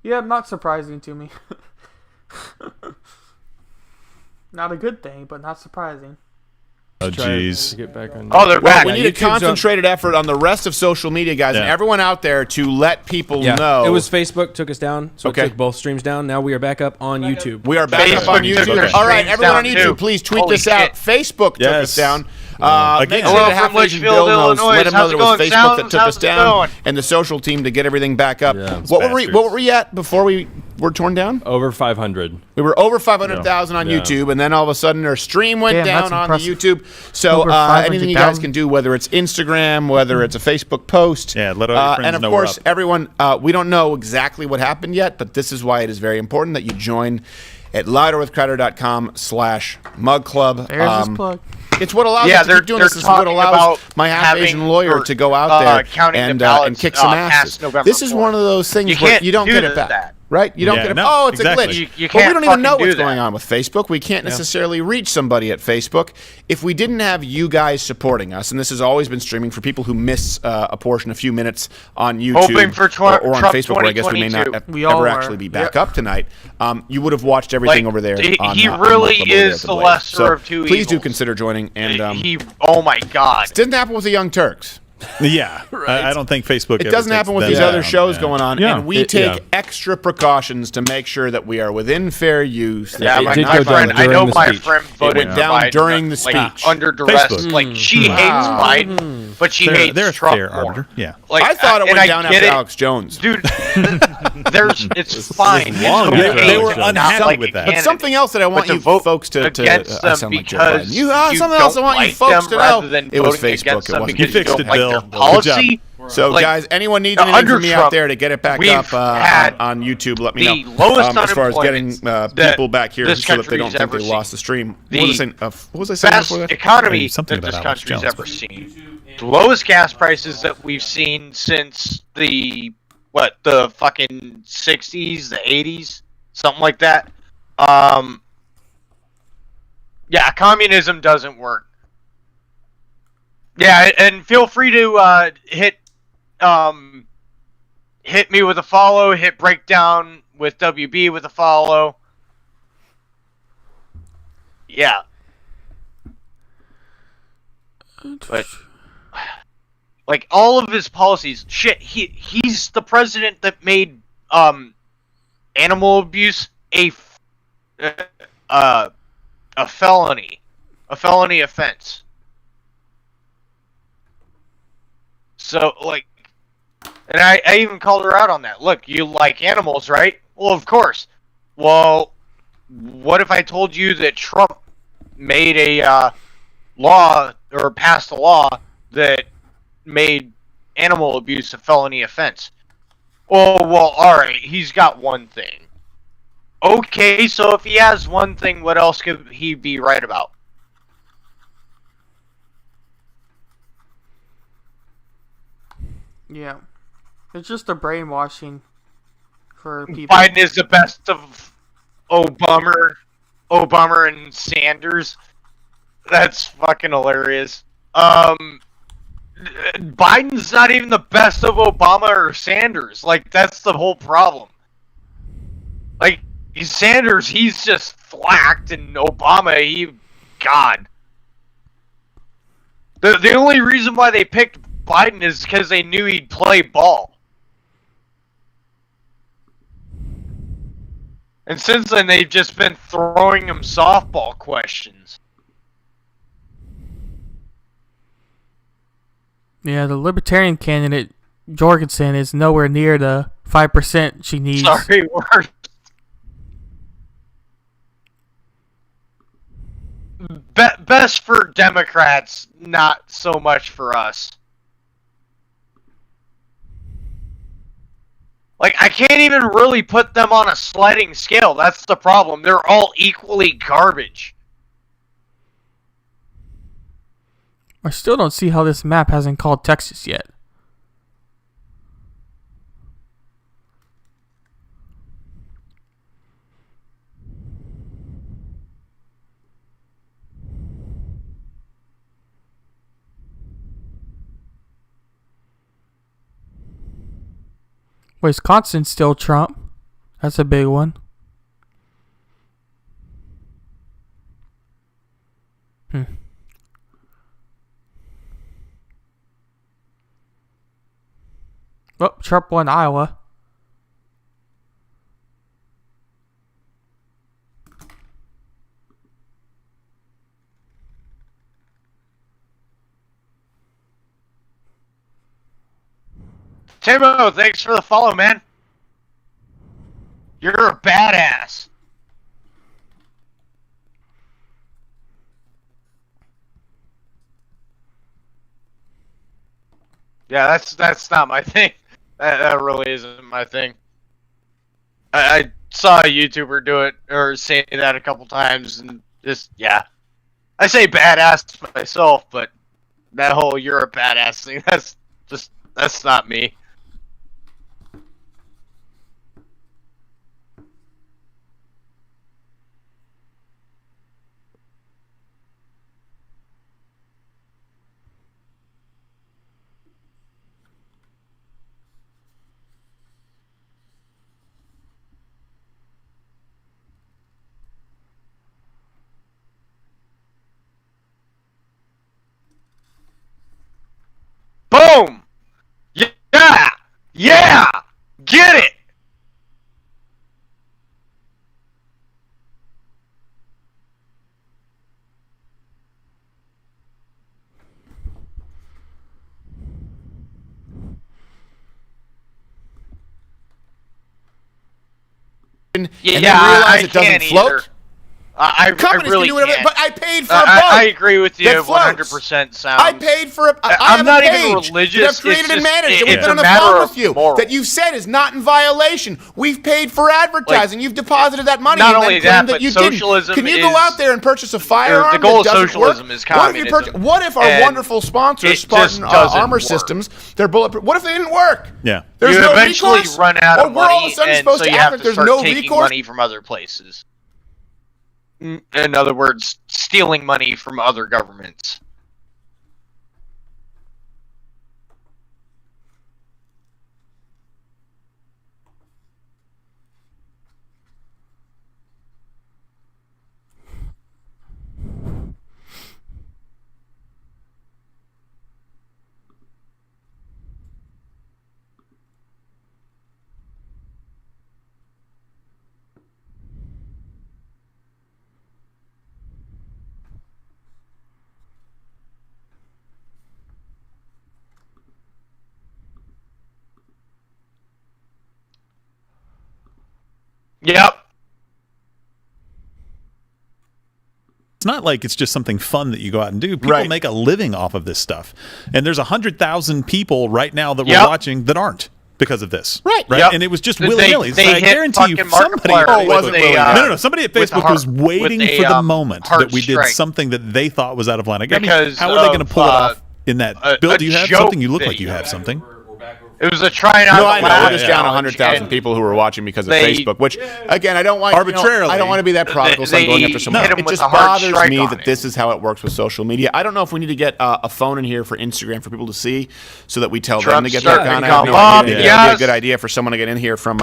Speaker 1: Yeah, not surprising to me. Not a good thing, but not surprising.
Speaker 17: Oh, jeez.
Speaker 18: Get back on.
Speaker 15: Oh, they're back.
Speaker 17: We need a concentrated effort on the rest of social media, guys, and everyone out there to let people know.
Speaker 18: It was Facebook took us down, so
Speaker 17: Okay.
Speaker 18: it took both streams down. Now we are back up on YouTube.
Speaker 17: We are back up on YouTube. All right, everyone on YouTube, please tweet this out. Facebook took us down. Make sure that half Asian Bill knows. Let him know that it was Facebook that took us down, and the social team to get everything back up. What were we at before we were torn down?
Speaker 18: Over 500.
Speaker 17: We were over 500,000 on YouTube, and then all of a sudden our stream went down on the YouTube. So anything you guys can do, whether it's Instagram, whether it's a Facebook post,
Speaker 10: let all your friends
Speaker 17: and of
Speaker 10: know
Speaker 17: course,
Speaker 10: we're up.
Speaker 17: everyone. We don't know exactly what happened yet, but this is why it is very important that you join at louderwithcrowder.com/mugclub.
Speaker 1: There's his plug.
Speaker 17: It's what allows us to keep doing this. This is what allows my half-Asian lawyer to go out there and kick some asses. This is one of those things where you don't get it back. Right? You don't get it. Oh, it's a glitch. But we don't even know what's going on with Facebook. We can't necessarily reach somebody at Facebook. If we didn't have you guys supporting us, and this has always been streaming for people who miss a few minutes on YouTube or on Facebook, where I guess we may not ever actually be back up tonight, you would have watched everything over there.
Speaker 15: He really is the lesser of two evils.
Speaker 17: Please do consider joining. And
Speaker 15: oh my God,
Speaker 17: it didn't happen with the Young Turks.
Speaker 10: Yeah, I don't think Facebook.
Speaker 17: It doesn't happen with these other shows going on,
Speaker 10: Yeah.
Speaker 17: and we take extra precautions to make sure that we are within fair use.
Speaker 15: Yeah, my friend. I know my friend voted
Speaker 17: went down
Speaker 15: Biden,
Speaker 17: during the speech
Speaker 15: under duress.
Speaker 17: Facebook.
Speaker 15: Like she hates Biden, but she hates Trump more.
Speaker 10: Yeah,
Speaker 15: like
Speaker 17: I thought it went down after Alex Jones,
Speaker 15: dude. It's fine.
Speaker 17: They were unhappy with that. But something else that I want you folks to sound like Joe Biden. Something else I want you folks to know. It was Facebook. It wasn't.
Speaker 10: You fixed it, Bill.
Speaker 15: Policy.
Speaker 17: So, guys, anyone needs anything from me out there to get it back up on YouTube, let me know. As far as getting people back here so that they don't think they lost the stream. What was I saying before that?
Speaker 15: Best economy that this country's ever seen. The lowest gas prices that we've seen since the fucking 60s, the 80s, something like that. Yeah, communism doesn't work. Yeah, and feel free to hit me with a follow, hit Breakdown with WB with a follow. Yeah. But like all of his policies, shit, he's the president that made animal abuse a felony offense. So, like, and I even called her out on that. Look, you like animals, right? Well, of course. Well, what if I told you that Trump made a law or passed a law that made animal abuse a felony offense? Oh, well, all right, he's got one thing. Okay, so if he has one thing, what else could he be right about?
Speaker 1: Yeah. It's just a brainwashing for people.
Speaker 15: Biden is the best of Obama and Sanders. That's fucking hilarious. Biden's not even the best of Obama or Sanders. Like, that's the whole problem. Like, Sanders, he's just thwacked, and Obama, God. The only reason why they picked Biden is because they knew he'd play ball. And since then, they've just been throwing him softball questions.
Speaker 1: Yeah, the Libertarian candidate, Jorgensen, is nowhere near the 5% she needs.
Speaker 15: Sorry, worse. Best for Democrats, not so much for us. Like, I can't even really put them on a sliding scale. That's the problem. They're all equally garbage.
Speaker 1: I still don't see how this map hasn't called Texas yet. Wisconsin's still Trump. That's a big one. Oh, Trump won Iowa.
Speaker 15: Timo, thanks for the follow, man. You're a badass. Yeah, that's not my thing. That really isn't my thing. I saw a YouTuber do it, or say that a couple times, and just, yeah. I say badass myself, but that whole you're a badass thing, that's not me. Boom! Yeah! Yeah! Get it!
Speaker 17: And then realize it doesn't float.
Speaker 15: Either. I really
Speaker 17: can do whatever,
Speaker 15: can't.
Speaker 17: but I paid for a boat.
Speaker 15: I agree with you 100%, Sounds.
Speaker 17: I paid for a.
Speaker 15: I'm not even religious.
Speaker 17: That I've created and managed. We've been on the phone with you. That you've said is not in violation. We've paid for advertising. You've deposited that money.
Speaker 15: Not
Speaker 17: and
Speaker 15: only
Speaker 17: then
Speaker 15: that, but
Speaker 17: you
Speaker 15: socialism
Speaker 17: Can you go out there and purchase a firearm?
Speaker 15: The goal of
Speaker 17: that
Speaker 15: socialism is communism.
Speaker 17: What if our wonderful sponsors, Spartan Armor Systems, they're bulletproof? What if they didn't work?
Speaker 18: Yeah.
Speaker 17: There's no
Speaker 15: eventually
Speaker 17: recourse?
Speaker 15: run out of
Speaker 17: we're all of
Speaker 15: money,
Speaker 17: a sudden
Speaker 15: and
Speaker 17: supposed
Speaker 15: so
Speaker 17: to
Speaker 15: you
Speaker 17: act
Speaker 15: have
Speaker 17: like
Speaker 15: to
Speaker 17: there's
Speaker 15: start
Speaker 17: no
Speaker 15: taking
Speaker 17: recourse?
Speaker 15: money from other places. In other words, stealing money from other governments. Yep.
Speaker 11: It's not like it's just something fun that you go out and do. People make a living off of this stuff. And there's 100,000 people right now that we're watching that aren't because of this.
Speaker 17: Right.
Speaker 11: Yep. And it was just willy-nilly. I guarantee you somebody somebody at Facebook was waiting for the moment that we did something that they thought was out of line. I mean, how are they going to pull it off in that bill? Do you have something? You look like you have something.
Speaker 15: It was a try not
Speaker 17: No,
Speaker 15: to
Speaker 17: I know.
Speaker 15: laugh
Speaker 17: We're just down
Speaker 15: challenge,
Speaker 17: 100,000
Speaker 15: and
Speaker 17: people who were watching because of
Speaker 15: they-
Speaker 17: Facebook, which, again, I don't want
Speaker 11: Arbitrarily.
Speaker 17: I don't want to be that prodigal son
Speaker 15: They
Speaker 17: going after someone.
Speaker 15: hit him
Speaker 17: It
Speaker 15: with
Speaker 17: just
Speaker 15: a hard
Speaker 17: bothers
Speaker 15: strike
Speaker 17: me
Speaker 15: on
Speaker 17: that
Speaker 15: it.
Speaker 17: this is how it works with social media. I don't know if we need to get a phone in here for Instagram for people to see so that we tell them
Speaker 15: Trump's
Speaker 17: to get back
Speaker 15: starting
Speaker 17: on.
Speaker 15: to
Speaker 17: I have
Speaker 15: come
Speaker 17: no
Speaker 15: up,
Speaker 17: idea. That'd be
Speaker 15: yes.
Speaker 17: a good idea for someone to get in here from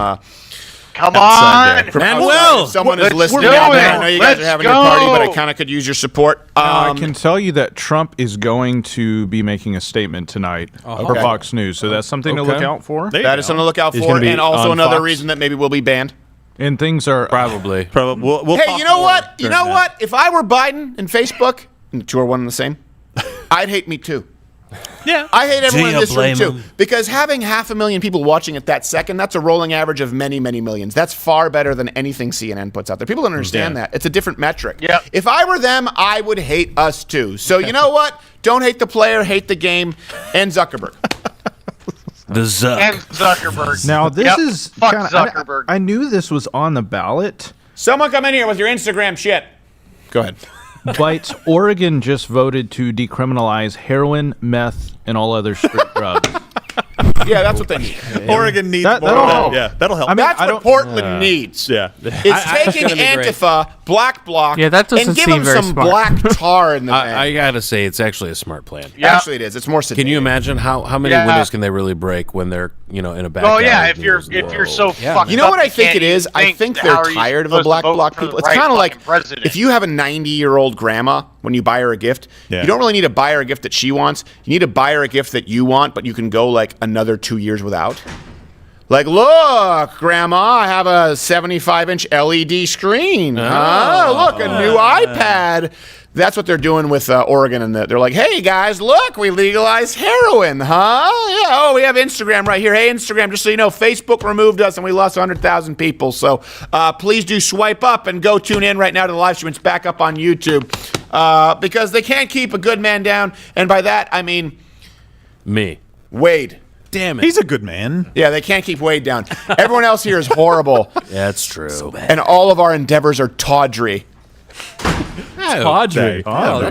Speaker 15: Come
Speaker 17: outside
Speaker 15: on,
Speaker 17: there. From
Speaker 18: Manuel!
Speaker 17: outside. If someone is
Speaker 15: Let's
Speaker 17: listening
Speaker 15: do
Speaker 17: out there,
Speaker 15: it.
Speaker 17: I know you guys are
Speaker 15: Let's
Speaker 17: having your party, but I
Speaker 15: go.
Speaker 17: kind of could use your support.
Speaker 19: I can tell you that Trump is going to be making a statement tonight for
Speaker 17: Okay.
Speaker 19: Fox News, so that's something to look
Speaker 18: Okay.
Speaker 19: out for.
Speaker 17: That is something to look out
Speaker 18: He's
Speaker 17: for,
Speaker 18: gonna be
Speaker 17: and also
Speaker 18: on
Speaker 17: another
Speaker 18: Fox.
Speaker 17: reason that maybe we'll be banned.
Speaker 19: And things are
Speaker 18: Probably.
Speaker 11: We'll
Speaker 17: Hey,
Speaker 11: talk
Speaker 17: you know
Speaker 11: more
Speaker 17: what? You
Speaker 11: during
Speaker 17: know
Speaker 11: that.
Speaker 17: what? If I were Biden and Facebook, and the two are one and the same, I'd hate me too.
Speaker 11: Yeah.
Speaker 17: I hate everyone in
Speaker 18: you
Speaker 17: this room
Speaker 18: blame
Speaker 17: too.
Speaker 18: him?
Speaker 17: Because having 500,000 people watching at that second, that's a rolling average of many, many millions. That's far better than anything CNN puts out there. People don't understand
Speaker 11: Yeah.
Speaker 17: that. It's a different metric.
Speaker 15: Yep.
Speaker 17: If I were them, I would hate us too. So you know what? Don't hate the player, hate the game, and Zuckerberg.
Speaker 18: The Zuck.
Speaker 15: and Zuckerberg.
Speaker 19: Now this
Speaker 15: Yep.
Speaker 19: is
Speaker 15: Fuck
Speaker 19: kinda,
Speaker 15: Zuckerberg.
Speaker 19: I knew this was on the ballot,
Speaker 17: Someone come in here with your Instagram shit. Go ahead.
Speaker 19: but Oregon just voted to decriminalize heroin, meth, and all other street drugs.
Speaker 17: Yeah, that's what they need.
Speaker 11: Oregon needs
Speaker 19: That-
Speaker 11: more.
Speaker 19: that'll
Speaker 11: of that.
Speaker 19: help.
Speaker 11: Yeah, that'll help.
Speaker 19: I mean,
Speaker 17: That's
Speaker 19: I
Speaker 17: what
Speaker 19: don't-
Speaker 17: Portland needs.
Speaker 11: Yeah.
Speaker 17: It's taking
Speaker 18: gonna be great.
Speaker 17: Antifa, Black Bloc,
Speaker 20: Yeah, that doesn't
Speaker 17: and give
Speaker 20: seem
Speaker 17: them
Speaker 20: very
Speaker 17: some
Speaker 20: smart.
Speaker 17: black tar in the
Speaker 18: I
Speaker 17: bag.
Speaker 18: gotta say, it's actually a smart plan.
Speaker 15: Yeah.
Speaker 17: Actually, it is. It's more sedated.
Speaker 18: Can you imagine how many
Speaker 15: Yeah.
Speaker 18: windows can they really break when they're in a back?
Speaker 15: Oh yeah,
Speaker 18: alley?
Speaker 15: if you're so fucked
Speaker 17: You know
Speaker 15: up,
Speaker 17: what I think
Speaker 15: can't
Speaker 17: it is?
Speaker 15: even
Speaker 17: I think
Speaker 15: how
Speaker 17: they're
Speaker 15: are you
Speaker 17: tired of the
Speaker 15: supposed to
Speaker 17: Black
Speaker 15: vote
Speaker 17: Bloc
Speaker 15: for the
Speaker 17: people. It's
Speaker 15: right
Speaker 17: kind of like
Speaker 15: fucking president.
Speaker 17: if you have a 90-year-old grandma, when you buy her a gift,
Speaker 11: Yeah.
Speaker 17: you don't really need to buy her a gift that she wants. You need to buy her a gift that you want, but you can go like another 2 years without. Like, look, Grandma, I have a 75-inch LED screen. Look, a new iPad. That's what they're doing with Oregon, and they're like, hey, guys, look, we legalized heroin, huh? Yeah, oh, we have Instagram right here. Hey, Instagram, just so you know, Facebook removed us, and we lost 100,000 people. So please do swipe up and go tune in right now to the live stream. It's back up on YouTube because they can't keep a good man down, and by that, I mean
Speaker 18: me.
Speaker 17: Wade.
Speaker 18: Damn it.
Speaker 11: He's a good man.
Speaker 17: Yeah, they can't keep Wade down. Everyone else here is horrible.
Speaker 18: Yeah, that's true. So
Speaker 17: And all of our endeavors are tawdry.
Speaker 18: Tawdry.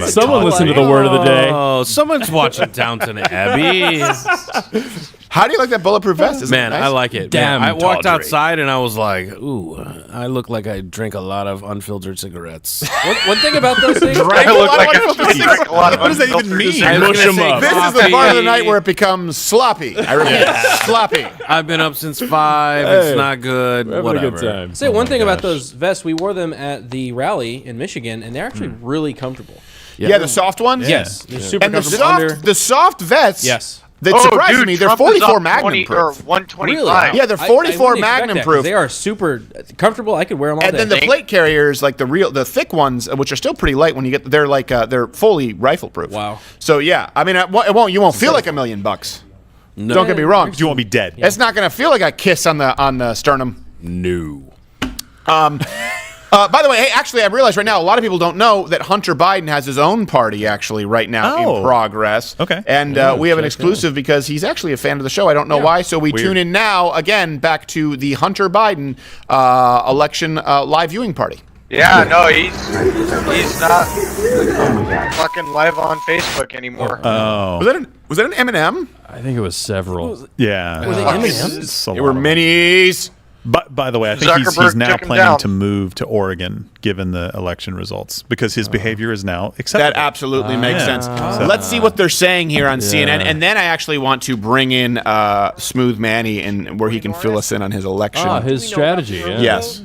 Speaker 21: Someone listen to the word of the day.
Speaker 18: Oh, someone's watching Downton Abbey.
Speaker 17: How do you like that bulletproof vest? Isn't
Speaker 18: Man,
Speaker 17: it nice?
Speaker 18: I like it.
Speaker 21: Damn
Speaker 18: Man, I walked
Speaker 21: tawdry.
Speaker 18: outside and I was like, ooh, I look like I drink a lot of unfiltered cigarettes.
Speaker 21: One thing about those things,
Speaker 17: Drank a
Speaker 15: look
Speaker 17: lot
Speaker 15: like
Speaker 17: of
Speaker 15: a-
Speaker 17: unfiltered
Speaker 15: you drink a lot of
Speaker 17: What does that even
Speaker 15: unfiltered
Speaker 17: mean?
Speaker 18: I was
Speaker 21: Mush
Speaker 18: gonna
Speaker 21: 'em
Speaker 18: say
Speaker 21: up.
Speaker 17: This is the part of the
Speaker 18: coffee.
Speaker 17: night where it becomes sloppy. I repeat, sloppy.
Speaker 18: I've been up since 5. It's not good.
Speaker 21: We're having
Speaker 18: Whatever.
Speaker 21: a good time.
Speaker 18: Say
Speaker 21: Say one thing about those vests. We wore them at the rally in Michigan, and they're actually really comfortable.
Speaker 17: Yeah, the soft ones?
Speaker 21: Yes, they're super
Speaker 17: And the
Speaker 21: comfortable
Speaker 17: soft,
Speaker 21: under.
Speaker 17: the soft vests.
Speaker 21: Yes.
Speaker 17: That
Speaker 15: Oh,
Speaker 17: surprises
Speaker 15: dude,
Speaker 17: me. They're
Speaker 15: Trump is
Speaker 17: 44
Speaker 15: up
Speaker 17: Magnum
Speaker 15: 20
Speaker 17: proof.
Speaker 15: or 125.
Speaker 21: Really?
Speaker 17: Yeah, they're
Speaker 21: I
Speaker 17: 44
Speaker 21: wouldn't expect
Speaker 17: Magnum
Speaker 21: that, 'cause
Speaker 17: proof.
Speaker 21: They are super comfortable. I could wear them all
Speaker 17: And
Speaker 21: day.
Speaker 17: then the plate carriers, like the thick ones, which are still pretty light when you get, they're like they're fully rifle proof.
Speaker 21: Wow.
Speaker 17: So yeah, I mean, you won't feel like $1 million.
Speaker 18: No.
Speaker 17: Don't get me wrong.
Speaker 11: You won't be dead.
Speaker 17: It's not gonna feel like a kiss on the sternum.
Speaker 18: No.
Speaker 17: By the way, hey, actually, I realize right now a lot of people don't know that Hunter Biden has his own party actually right now in progress.
Speaker 11: Okay.
Speaker 17: And we have an exclusive because he's actually a fan of the show. I don't know why. So we tune in now again back to the Hunter Biden election live viewing party.
Speaker 15: Yeah, no, he's not fucking live on Facebook anymore.
Speaker 11: Oh.
Speaker 17: Was that an M&M?
Speaker 21: I think it was several.
Speaker 11: Yeah.
Speaker 21: Were they M&Ms?
Speaker 11: It's a
Speaker 17: They were
Speaker 11: lot.
Speaker 17: minis.
Speaker 11: But by the way, I think he's
Speaker 15: Zuckerberg
Speaker 11: now
Speaker 15: took him
Speaker 11: planning
Speaker 15: down.
Speaker 11: to move to Oregon given the election results because his behavior is now acceptable.
Speaker 17: That absolutely makes
Speaker 11: Yeah.
Speaker 17: sense.
Speaker 11: So-
Speaker 17: Let's see what they're saying here on CNN, and then I actually want to bring in Smooth Manny and where he can fill us in on his election.
Speaker 21: His strategy. Yeah.
Speaker 17: Yes.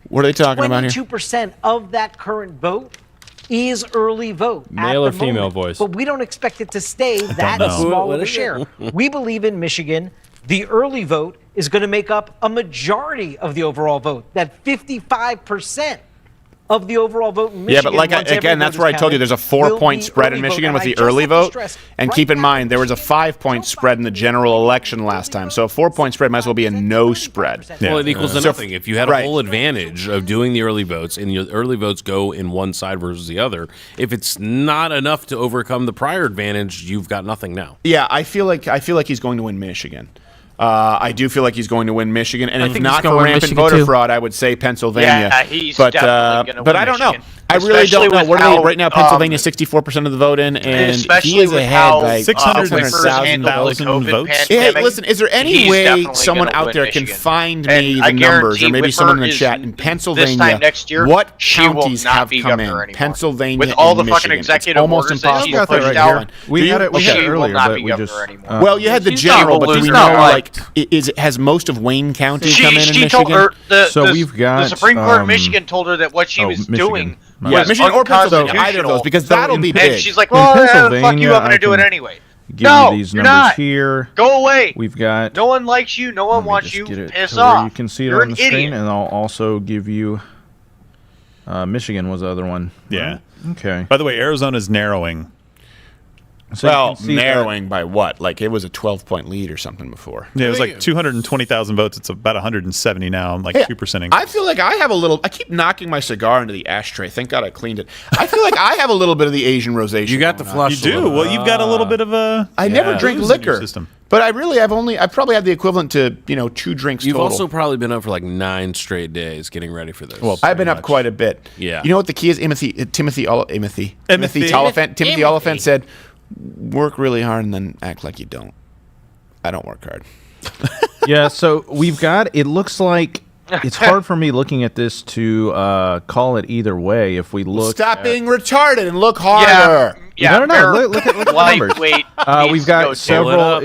Speaker 17: What are they talking about here?
Speaker 22: 22% of that current vote is early vote.
Speaker 21: Male
Speaker 22: at
Speaker 21: or
Speaker 22: the
Speaker 21: female
Speaker 22: moment.
Speaker 21: voice?
Speaker 22: But we don't expect it to stay that
Speaker 11: know.
Speaker 22: small
Speaker 21: What
Speaker 22: of a
Speaker 21: is it?
Speaker 22: share. We believe in Michigan, the early vote is going to make up a majority of the overall vote. That 55% of the overall vote in Michigan.
Speaker 17: Yeah, but like
Speaker 22: once every
Speaker 17: again,
Speaker 22: vote
Speaker 17: that's
Speaker 22: is
Speaker 17: where I told you
Speaker 22: counted,
Speaker 17: there's a 4-point
Speaker 22: will be
Speaker 17: spread in
Speaker 22: early vote.
Speaker 17: Michigan
Speaker 22: And
Speaker 17: with
Speaker 22: I
Speaker 17: the
Speaker 22: just
Speaker 17: early
Speaker 22: have to
Speaker 17: vote.
Speaker 22: stress,
Speaker 17: And
Speaker 22: right
Speaker 17: keep in
Speaker 22: now,
Speaker 17: mind, there was a 5-point spread in the general election last time. So a 4-point spread might as well be a no spread.
Speaker 18: Well, it equals to
Speaker 17: So-
Speaker 18: nothing. If you had a
Speaker 17: right.
Speaker 18: whole advantage of doing the early votes and your early votes go in one side versus the other, if it's not enough to overcome the prior advantage, you've got nothing now.
Speaker 17: Yeah, I feel like he's going to win Michigan. I do feel like he's going to win Michigan, and if
Speaker 3: think
Speaker 17: not
Speaker 3: he's gonna
Speaker 17: for
Speaker 3: win
Speaker 17: rampant
Speaker 3: Michigan,
Speaker 17: voter
Speaker 3: too.
Speaker 17: fraud, I would say Pennsylvania.
Speaker 15: Yeah, he's
Speaker 17: but
Speaker 15: definitely gonna
Speaker 17: but
Speaker 15: win
Speaker 17: I don't
Speaker 15: Michigan.
Speaker 17: know. I really
Speaker 15: Especially
Speaker 17: don't know.
Speaker 15: with
Speaker 17: What are
Speaker 15: how,
Speaker 17: they right now? Pennsylvania 64% of the vote in, and
Speaker 15: especially
Speaker 17: he is
Speaker 15: with
Speaker 17: ahead
Speaker 15: how,
Speaker 17: like
Speaker 11: 600,000
Speaker 17: votes.
Speaker 11: Hey,
Speaker 17: Hey, listen, is there any
Speaker 15: he's
Speaker 17: way
Speaker 15: definitely
Speaker 17: someone
Speaker 15: gonna
Speaker 17: out
Speaker 15: win
Speaker 17: there
Speaker 15: Michigan.
Speaker 17: can find
Speaker 15: And
Speaker 17: me
Speaker 15: I
Speaker 17: the numbers,
Speaker 15: guarantee
Speaker 17: or maybe
Speaker 15: Whitmer
Speaker 17: someone in the
Speaker 15: is-
Speaker 17: chat in
Speaker 15: this
Speaker 17: Pennsylvania?
Speaker 15: time next year,
Speaker 17: what
Speaker 15: she will
Speaker 17: counties
Speaker 15: not
Speaker 17: have
Speaker 15: be
Speaker 17: come
Speaker 15: governor
Speaker 17: in?
Speaker 15: anymore.
Speaker 17: Pennsylvania
Speaker 15: With all
Speaker 17: and
Speaker 15: the fucking
Speaker 17: Michigan.
Speaker 15: executive
Speaker 17: It's almost
Speaker 15: orders that
Speaker 17: impossible
Speaker 15: she's
Speaker 17: for her
Speaker 15: pushed
Speaker 17: to
Speaker 15: out,
Speaker 17: find.
Speaker 19: We had it
Speaker 15: she will
Speaker 19: earlier,
Speaker 15: not
Speaker 19: but
Speaker 15: be
Speaker 19: we
Speaker 15: governor
Speaker 19: just
Speaker 15: anymore.
Speaker 17: Well, you had the
Speaker 15: She's not
Speaker 17: general, but do
Speaker 15: she's
Speaker 17: we
Speaker 15: not
Speaker 17: know
Speaker 15: like-
Speaker 17: has most of Wayne County
Speaker 15: She-
Speaker 17: come in
Speaker 15: she
Speaker 17: Michigan?
Speaker 15: told her
Speaker 19: So we've got,
Speaker 15: the Supreme Court of
Speaker 19: um,
Speaker 15: Michigan told her that what she was
Speaker 19: Michigan.
Speaker 15: doing
Speaker 19: Right.
Speaker 17: Yeah,
Speaker 15: was
Speaker 17: Michigan or Pennsylvania,
Speaker 15: unconstitutional.
Speaker 17: either of those, because
Speaker 19: So
Speaker 17: that'll
Speaker 19: in
Speaker 17: be
Speaker 19: Pen-
Speaker 17: big.
Speaker 15: And she's like,
Speaker 19: In
Speaker 15: "Well, fuck you,
Speaker 19: Pennsylvania,
Speaker 15: I'm going to do it
Speaker 19: I can
Speaker 15: anyway."
Speaker 19: Give
Speaker 15: No,
Speaker 19: you these
Speaker 15: you're
Speaker 19: numbers
Speaker 15: not.
Speaker 19: here.
Speaker 15: Go away.
Speaker 19: We've got.
Speaker 15: No one likes you. No one
Speaker 19: Let me
Speaker 15: wants
Speaker 19: just
Speaker 15: you.
Speaker 19: get it
Speaker 15: Piss
Speaker 19: to where
Speaker 15: off.
Speaker 19: you can see it
Speaker 15: You're
Speaker 19: on the
Speaker 15: an
Speaker 19: screen,
Speaker 15: idiot.
Speaker 19: and I'll also give you. Michigan was the other one.
Speaker 11: Yeah.
Speaker 19: Okay.
Speaker 11: By the way, Arizona's narrowing.
Speaker 19: So you
Speaker 17: Well,
Speaker 19: can see
Speaker 17: narrowing by what? Like it was a 12-point lead or something before.
Speaker 11: Yeah, it was like 220,000 votes. It's about 170 now. I'm like
Speaker 17: Hey,
Speaker 11: 2%.
Speaker 17: I feel like I have a little. I keep knocking my cigar into the ashtray. Thank God I cleaned it. I feel like I have a little bit of the Asian rosacea.
Speaker 3: You got the
Speaker 17: going on.
Speaker 3: flush.
Speaker 11: You do. Well, you've got a little bit of a.
Speaker 17: I never drink
Speaker 11: booze in your
Speaker 17: liquor,
Speaker 11: system.
Speaker 17: but I probably have the equivalent to 2 drinks
Speaker 18: You've
Speaker 17: total.
Speaker 18: also probably been up for like 9 straight days getting ready for this.
Speaker 17: Well, I've been up quite a bit.
Speaker 18: Yeah.
Speaker 17: You know what the key is? Timothy Oliphant said, "Work really hard and then act like you don't." I don't work hard.
Speaker 19: Yeah, so we've got. It looks like it's hard for me looking at this to call it either way. If we look,
Speaker 17: Stop being retarded and look harder.
Speaker 19: No. Look at the numbers. We've got several.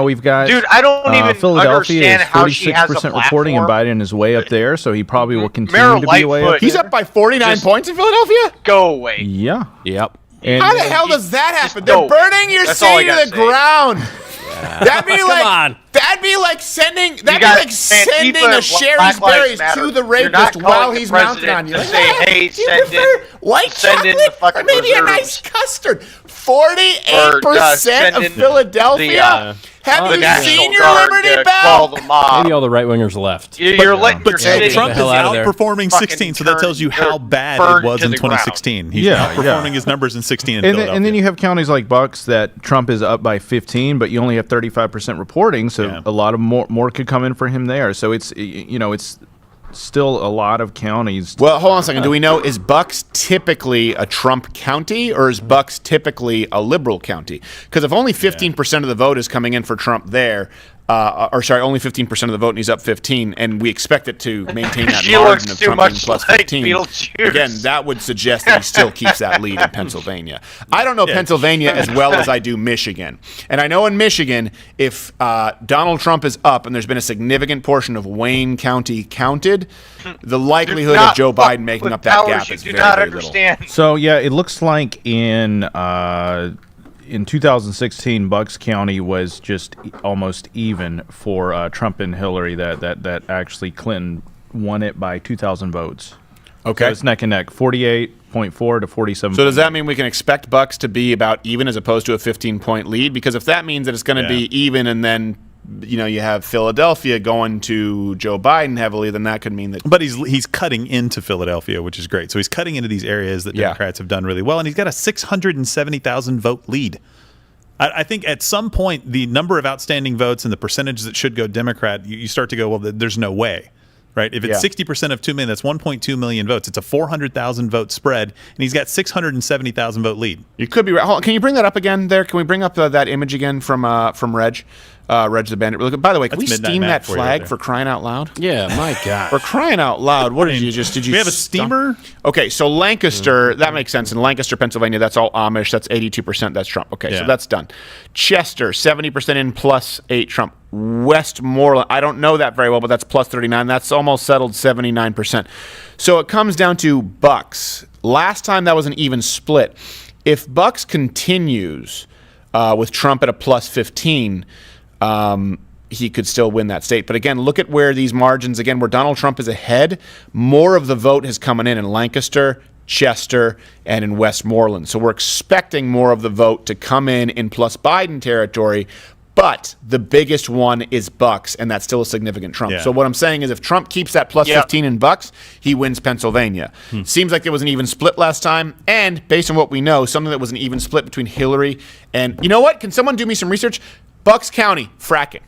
Speaker 19: We've got.
Speaker 15: Dude, I don't even
Speaker 19: Philadelphia
Speaker 15: understand
Speaker 19: is
Speaker 15: how she has a
Speaker 19: 46% reporting, and
Speaker 15: platform.
Speaker 19: Biden is way up there, so he probably will continue
Speaker 15: Mayor
Speaker 19: to be way up.
Speaker 15: Lightfoot.
Speaker 17: He's up by 49
Speaker 15: Just
Speaker 17: points in Philadelphia?
Speaker 15: Go away.
Speaker 19: Yeah.
Speaker 18: Yep.
Speaker 19: And
Speaker 17: How the hell does that happen?
Speaker 15: go
Speaker 17: They're burning your
Speaker 15: That's all I
Speaker 17: city to
Speaker 15: gotta
Speaker 17: the
Speaker 15: say.
Speaker 17: ground. That'd be like
Speaker 18: on.
Speaker 17: that'd be like sending
Speaker 15: got
Speaker 17: a
Speaker 15: Antifa
Speaker 17: Sherry's
Speaker 15: and Black Lives
Speaker 17: berries
Speaker 15: Matter.
Speaker 17: to the
Speaker 15: You're not
Speaker 17: rapist while
Speaker 15: calling
Speaker 17: he's
Speaker 15: the
Speaker 17: mounted on
Speaker 15: president
Speaker 17: you.
Speaker 15: to
Speaker 17: Like,
Speaker 15: say,
Speaker 17: "Ah,
Speaker 15: hey,
Speaker 17: do you
Speaker 15: send
Speaker 17: prefer
Speaker 15: in-
Speaker 17: white
Speaker 15: send in
Speaker 17: chocolate
Speaker 15: the fucking
Speaker 17: or maybe a nice
Speaker 15: reserves."
Speaker 17: custard? 48%
Speaker 15: send
Speaker 17: of
Speaker 15: in
Speaker 17: Philadelphia. Have
Speaker 15: the
Speaker 17: you
Speaker 15: National
Speaker 17: seen your
Speaker 15: Guard
Speaker 17: Liberty
Speaker 15: to
Speaker 17: Bell?
Speaker 15: call the mob.
Speaker 3: Maybe all the right wingers left.
Speaker 15: You're letting your
Speaker 11: But
Speaker 15: city
Speaker 11: Trump is
Speaker 3: the hell out of there.
Speaker 11: outperforming
Speaker 15: fucking
Speaker 11: 16, so that tells you how
Speaker 15: turn-
Speaker 11: bad
Speaker 15: burn
Speaker 11: it was
Speaker 15: to
Speaker 11: in
Speaker 15: the ground.
Speaker 11: 2016. He's
Speaker 19: Yeah,
Speaker 11: outperforming his numbers in 16 in
Speaker 19: And
Speaker 11: Philadelphia.
Speaker 19: then you have counties like Bucks that Trump is up by 15, but you only have 35% reporting, so a lot of more could come in for him there. So it's it's still a lot of counties.
Speaker 17: Well, hold on a second. Do we know, is Bucks typically a Trump county or is Bucks typically a liberal county? Because if only 15% of the vote is coming in for Trump there, only 15% of the vote and he's up 15, and we expect it to maintain that
Speaker 15: She
Speaker 17: margin
Speaker 15: looks
Speaker 17: of
Speaker 15: too
Speaker 17: Trump
Speaker 15: much
Speaker 17: being plus
Speaker 15: like
Speaker 17: 15.
Speaker 15: Beetlejuice.
Speaker 17: Again, that would suggest that he still keeps that lead in Pennsylvania. I don't know Pennsylvania as well as I do Michigan. And I know in Michigan, if Donald Trump is up and there's been a significant portion of Wayne County counted, the likelihood of Joe Biden making up that gap is very, very little.
Speaker 19: So yeah, it looks like in 2016, Bucks County was just almost even for Trump and Hillary. That actually Clinton won it by 2,000 votes.
Speaker 17: Okay,
Speaker 19: so it's neck and neck, 48.4 to 47.
Speaker 17: So does that mean we can expect Bucks to be about even as opposed to a 15-point lead? Because if that means that it's going to be even, and then you have Philadelphia going to Joe Biden heavily, then that could mean that.
Speaker 11: But he's cutting into Philadelphia, which is great. So he's cutting into these areas that Democrats have done really well, and he's got a 670,000 vote lead. I think at some point the number of outstanding votes and the percentage that should go Democrat, you start to go, well, there's no way. Right? If it's 60% of 2 million, that's 1.2 million votes. It's a 400,000 vote spread, and he's got 670,000 vote lead.
Speaker 17: You could be right. Hold on, can you bring that up again there? Can we bring up that image again from Reg? Reg the Bandit. Look, by the way, can we steam that flag for crying out loud?
Speaker 18: Yeah, my God.
Speaker 17: For crying out loud. What did you just, did you?
Speaker 11: We have a steamer?
Speaker 17: Okay, so Lancaster, that makes sense. In Lancaster, Pennsylvania, that's all Amish. That's 82%. That's Trump. Okay, so that's done. Chester, 70% in plus 8 Trump. Westmoreland, I don't know that very well, but that's plus 39. That's almost settled 79%. So it comes down to Bucks. Last time that was an even split. If Bucks continues with Trump at a plus 15, he could still win that state. But again, look at where these margins, again, where Donald Trump is ahead, more of the vote has come in Lancaster, Chester, and in Westmoreland. So we're expecting more of the vote to come in plus Biden territory. But the biggest one is Bucks, and that's still a significant Trump.
Speaker 11: Yeah.
Speaker 17: So what I'm saying is if Trump keeps that plus 15 in Bucks, he wins Pennsylvania. Seems like there was an even split last time, and based on what we know, something that was an even split between Hillary and, you know what? Can someone do me some research? Bucks County, fracking.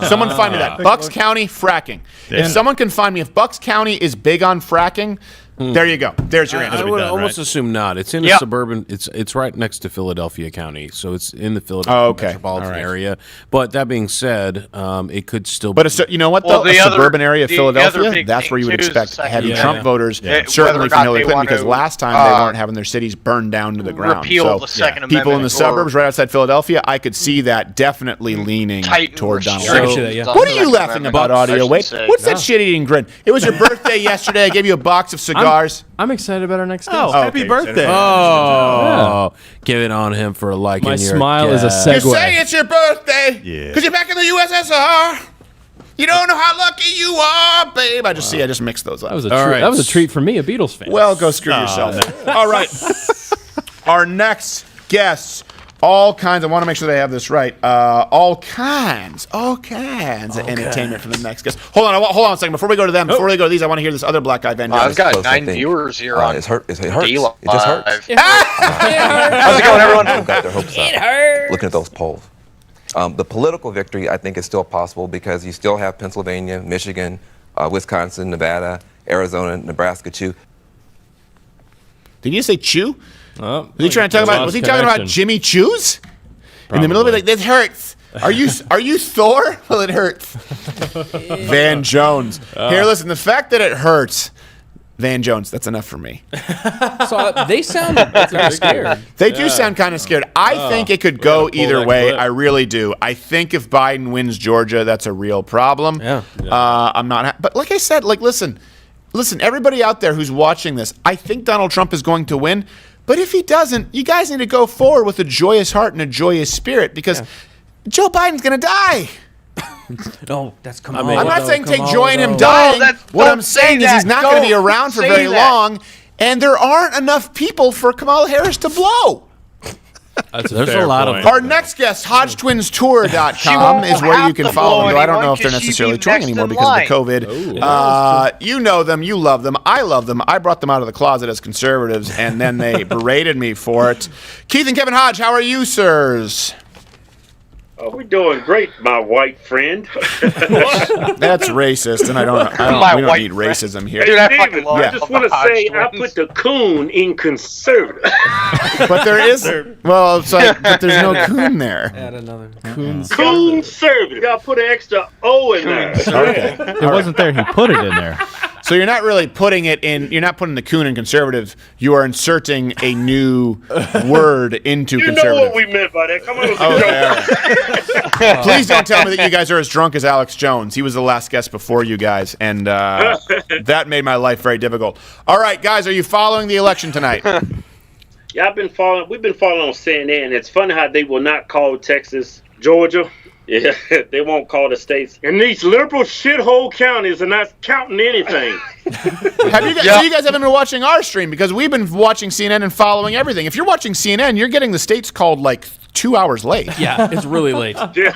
Speaker 17: Someone find me that. Bucks County fracking. If someone can find me if Bucks County is big on fracking, there you go. There's your answer.
Speaker 18: I would almost assume not. It's in a suburban. It's right next to Philadelphia County, so it's in the Philadelphia metropolitan area. But that being said, it could still.
Speaker 17: But you know what though? A suburban area of Philadelphia, that's where you would expect heavy Trump voters, certainly from Hillary Clinton, because last time they weren't having their cities burned down to the ground.
Speaker 15: Repeal the Second Amendment.
Speaker 17: People in the suburbs right outside Philadelphia, I could see that definitely leaning toward Donald Trump. What are you laughing about, audio? Wait, what's that shit-eating grin? It was your birthday yesterday. I gave you a box of cigars.
Speaker 21: I'm excited about our next guest.
Speaker 18: Oh,
Speaker 21: happy birthday.
Speaker 18: Oh, give it on him for liking
Speaker 21: My
Speaker 18: your
Speaker 21: smile is a
Speaker 18: guest.
Speaker 21: segue.
Speaker 17: You say it's your birthday because you're back in the USSR. You don't know how lucky you are, babe. I just mixed those up.
Speaker 21: That was a treat for me, a Beatles fan.
Speaker 17: Well, go screw yourself. All right. Our next guests, all kinds. I want to make sure they have this right. All kinds of entertainment from the next guest. Hold on a second. Before we go to them, before we go to these, I want to hear this other black guy, Van.
Speaker 15: I've got 9 viewers here on
Speaker 3: it hurts. It just hurts.
Speaker 15: How's it going, everyone?
Speaker 3: They've got their hopes up.
Speaker 15: It hurts.
Speaker 3: Looking at those polls. The political victory, I think, is still possible because you still have Pennsylvania, Michigan, Wisconsin, Nevada, Arizona, Nebraska, chew.
Speaker 17: Did you say chew?
Speaker 21: Oh,
Speaker 17: was he trying to talk about? Was he talking about Jimmy Chews? In the middle of it, like this hurts. Are you Thor? Well, it hurts. Van Jones. Here, listen. The fact that it hurts, Van Jones. That's enough for me.
Speaker 21: So they sound kind of scared.
Speaker 17: They do sound kind of scared. I think it could go either way. I really do. I think if Biden wins Georgia, that's a real problem. I'm not. But like I said, listen. Everybody out there who's watching this, I think Donald Trump is going to win. But if he doesn't, you guys need to go forward with a joyous heart and a joyous spirit because Joe Biden's going to die.
Speaker 21: No, that's
Speaker 17: I'm not saying take joy in him dying. What I'm saying is he's not going to be around for very long, and there aren't enough people for Kamala Harris to blow.
Speaker 18: There's a lot of
Speaker 17: Our next guest, Hodgetwinstour.com is where you can follow them. I don't know if they're necessarily touring anymore because of the COVID. You know them, you love them, I love them. I brought them out of the closet as conservatives, and then they berated me for it. Keith and Kevin Hodge, how are you, sirs?
Speaker 7: We're doing great, my white friend.
Speaker 17: That's racist, and we don't need racism here.
Speaker 7: Dude, I just want to say I put the coon in conservative.
Speaker 17: But there is, but there's no coon there.
Speaker 21: Add another
Speaker 7: conservative. You gotta put an extra O in there.
Speaker 17: Okay.
Speaker 19: It wasn't there. He put it in there.
Speaker 17: So you're not really putting it in. You're not putting the coon in conservative. You are inserting a new word into conservative.
Speaker 7: You know what we meant by that. Come on.
Speaker 17: Please don't tell me that you guys are as drunk as Alex Jones. He was the last guest before you guys, and that made my life very difficult. All right, guys, are you following the election tonight?
Speaker 7: Yeah, we've been following on CNN. It's funny how they will not call Texas, Georgia. Yeah, they won't call the states. And these liberal shithole counties are not counting anything.
Speaker 17: So you guys haven't been watching our stream because we've been watching CNN and following everything. If you're watching CNN, you're getting the states called like 2 hours late.
Speaker 21: Yeah, it's really late.
Speaker 7: Yeah,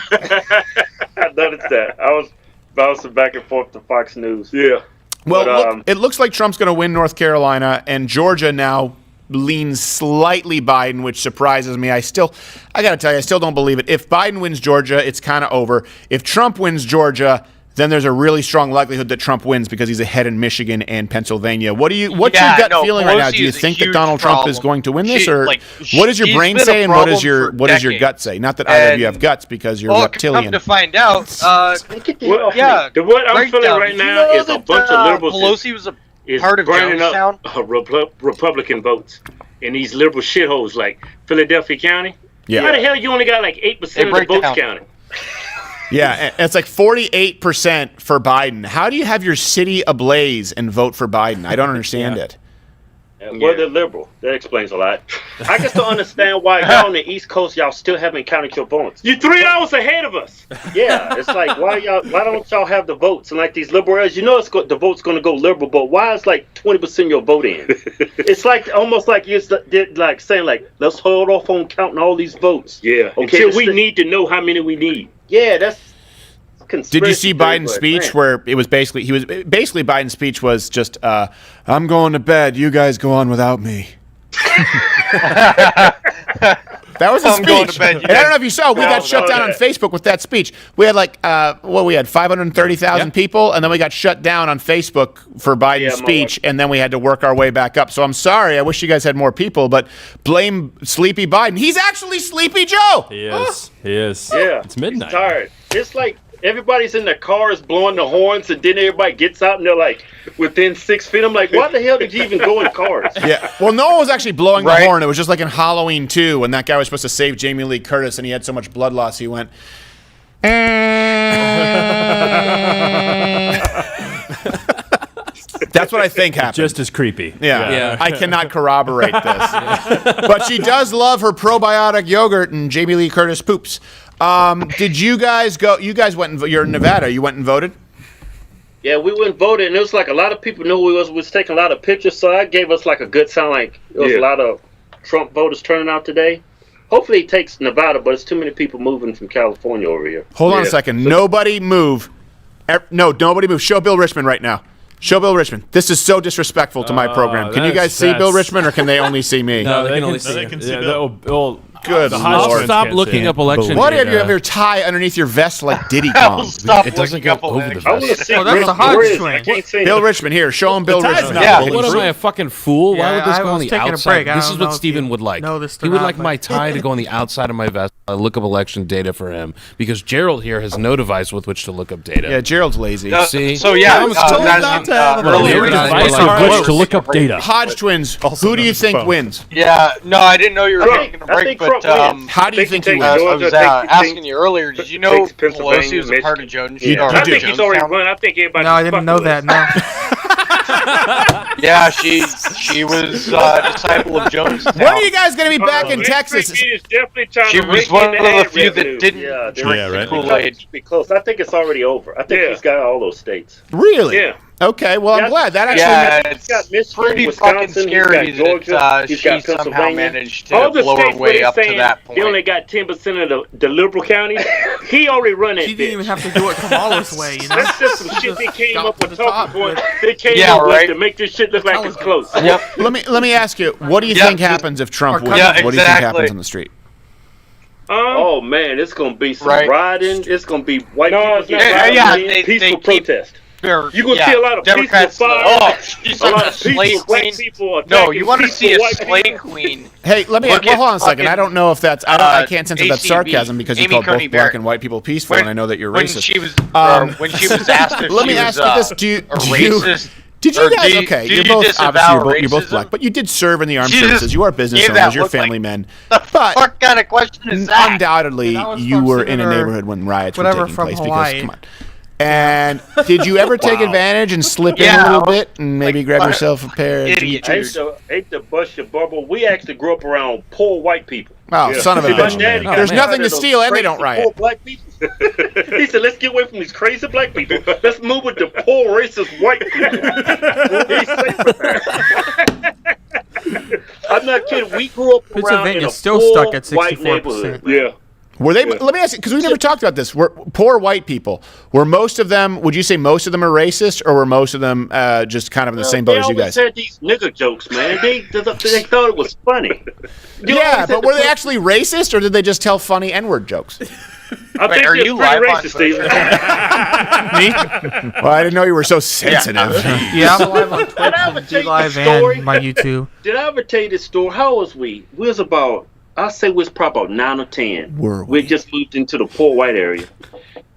Speaker 7: I noticed that. I was bouncing back and forth to Fox News. Yeah.
Speaker 17: Well, it looks like Trump's going to win North Carolina, and Georgia now leans slightly Biden, which surprises me. I got to tell you, I still don't believe it. If Biden wins Georgia, it's kind of over. If Trump wins Georgia, then there's a really strong likelihood that Trump wins because he's ahead in Michigan and Pennsylvania. What's your gut feeling right now? Do you think that Donald Trump is going to win this, or what does your brain say and what does your gut say? Not that either of you have guts because you're reptilian.
Speaker 15: Come to find out,
Speaker 7: what I'm feeling right now is a bunch of liberals.
Speaker 15: Pelosi was part of
Speaker 7: burning
Speaker 15: Jonestown?
Speaker 7: up Republican votes in these liberal shitholes like Philadelphia County.
Speaker 17: Yeah.
Speaker 7: How the hell you only got like 8% of the votes counted?
Speaker 17: Yeah, and it's like 48% for Biden. How do you have your city ablaze and vote for Biden? I don't understand it.
Speaker 7: Well, they're liberal. That explains a lot. I just don't understand why y'all on the East Coast, y'all still haven't counted your votes. You're 3 hours ahead of us. Yeah, it's like, why don't y'all have the votes? And like these liberal areas, the vote's going to go liberal, but why is like 20% your vote in? It's like almost like you're like saying like, let's hold off on counting all these votes. Yeah, until we need to know how many we need. Yeah, that's.
Speaker 17: Did you see Biden's speech where it was basically Biden's speech was just I'm going to bed, you guys go on without me. That was a
Speaker 15: I'm going to
Speaker 17: speech.
Speaker 15: bed,
Speaker 17: And I don't know if you saw, we got shut down on Facebook with that speech. We had we had 530,000 people, and then we got shut down on Facebook for Biden's speech, and then we had to work our way back up. So I'm sorry. I wish you guys had more people, but blame Sleepy Biden. He's actually Sleepy Joe.
Speaker 8: He is. He is.
Speaker 7: Yeah.
Speaker 8: It's midnight.
Speaker 7: He's tired. It's like everybody's in their cars blowing the horns, and then everybody gets out and they're like within 6 feet. I'm like, why the hell did you even go in cars?
Speaker 17: Yeah. Well, no one was actually blowing the horn. It was just like in Halloween 2 when that guy was supposed to save Jamie Lee Curtis, and he had so much blood loss he went. That's what I think happened.
Speaker 8: Just as creepy.
Speaker 17: Yeah. I cannot corroborate this. But she does love her probiotic yogurt and Jamie Lee Curtis poops. Did you guys go? You guys went and you're in Nevada. You went and voted?
Speaker 7: Yeah, we went and voted, and it was like a lot of people knew we was taking a lot of pictures, so that gave us like a good sound. Like there was a lot of Trump voters turning out today. Hopefully he takes Nevada, but it's too many people moving from California over here.
Speaker 17: Hold on a second. Nobody move. No, nobody move. Show Bill Richmond right now. Show Bill Richmond. This is so disrespectful to my program. Can you guys see Bill Richmond, or can they only see me?
Speaker 21: No, they can only see
Speaker 8: Bill.
Speaker 17: Good Lord.
Speaker 18: Stop looking up election
Speaker 17: What
Speaker 18: data.
Speaker 17: if you have your tie underneath your vest like Diddy Kong?
Speaker 18: It doesn't go over the vest.
Speaker 1: Oh, that's a hodgestring.
Speaker 17: Bill Richmond, here. Show him Bill Richmond.
Speaker 18: What am I, a fucking fool? Why would this go on the outside? This is what Steven would like. He would like my tie to go on the outside of my vest. I look up election data for him because Gerald here has no device with which to look up data.
Speaker 17: Yeah, Gerald's lazy.
Speaker 18: See?
Speaker 15: So yeah,
Speaker 18: I was told not to have
Speaker 8: a device with which to look up data.
Speaker 17: Hodge twins. Who do you think wins?
Speaker 15: Yeah, no, I didn't know you were taking a break, but
Speaker 17: how do you think he
Speaker 15: I
Speaker 17: wins?
Speaker 15: was asking you earlier. Did you know Pelosi was a part of Jones?
Speaker 7: I think he's already won. I think everybody.
Speaker 1: No, I didn't know that. No.
Speaker 15: Yeah, she was a disciple of Jones.
Speaker 17: When are you guys going to be back in Texas?
Speaker 15: She was one of the few that didn't drink Kool-Aid.
Speaker 7: Be close. I think it's already over. I think he's got all those states.
Speaker 17: Really?
Speaker 7: Yeah.
Speaker 17: Okay, well, I'm glad. That actually
Speaker 15: it's got pretty fucking scary that she somehow managed to blow her way up to that point.
Speaker 7: He only got 10% of the liberal counties. He already run that.
Speaker 1: He didn't even have to do it Kamala's way, you know?
Speaker 7: That's just some shit they came up with talking points. They came up with to make this shit look like it's close.
Speaker 17: Yep. Let me ask you, what do you think happens if Trump wins? What do you think happens on the street?
Speaker 7: Oh man, it's gonna be some rioting. It's gonna be white people peaceful protest. You're gonna see a lot of
Speaker 15: Democrats.
Speaker 7: peaceful fire.
Speaker 15: She's a lot of slay queen. No, you want to see a slay queen?
Speaker 17: Hey, hold on a second. I don't know if that's. I can't sense if that's sarcasm because you called both black and white people peaceful, and I know that you're racist.
Speaker 15: When she was asked if
Speaker 17: let me ask you this: Do you
Speaker 15: racist?
Speaker 17: Did you guys? Okay, you're both obviously you're both black, but you did serve in the armed services. You are business owners. You're family men.
Speaker 15: But what kind of question is that?
Speaker 17: Undoubtedly, you were in a neighborhood when riots were taking place. Because come on. And did you ever take advantage and slip in a little bit and maybe grab yourself a pair of jeans?
Speaker 7: I hate to bust your bubble. We actually grew up around poor white people.
Speaker 17: Oh, son of a bitch. There's nothing to steal and they don't riot.
Speaker 7: Poor black people. He said, let's get away from these crazy black people. Let's move with the poor racist white people. I'm not kidding. We grew up around in a
Speaker 1: still
Speaker 7: poor
Speaker 1: stuck at 64%.
Speaker 7: white neighborhood. Yeah.
Speaker 17: Were they? Let me ask you, because we never talked about this. Were poor white people? Were most of them? Would you say most of them are racist, or were most of them just kind of in the same boat as you guys?
Speaker 7: They always had these nigger jokes, man. They thought it was funny.
Speaker 17: Yeah, but were they actually racist, or did they just tell funny N-word jokes?
Speaker 7: I think
Speaker 15: are you live
Speaker 7: racist, Steven?
Speaker 17: Me? Well, I didn't know you were so sensitive.
Speaker 1: Yeah, I'm live on Twitch, live and my YouTube.
Speaker 7: Did I ever tell you this story? How was we? We was about. I say we was probably about 9 or 10. We just moved into the poor white area,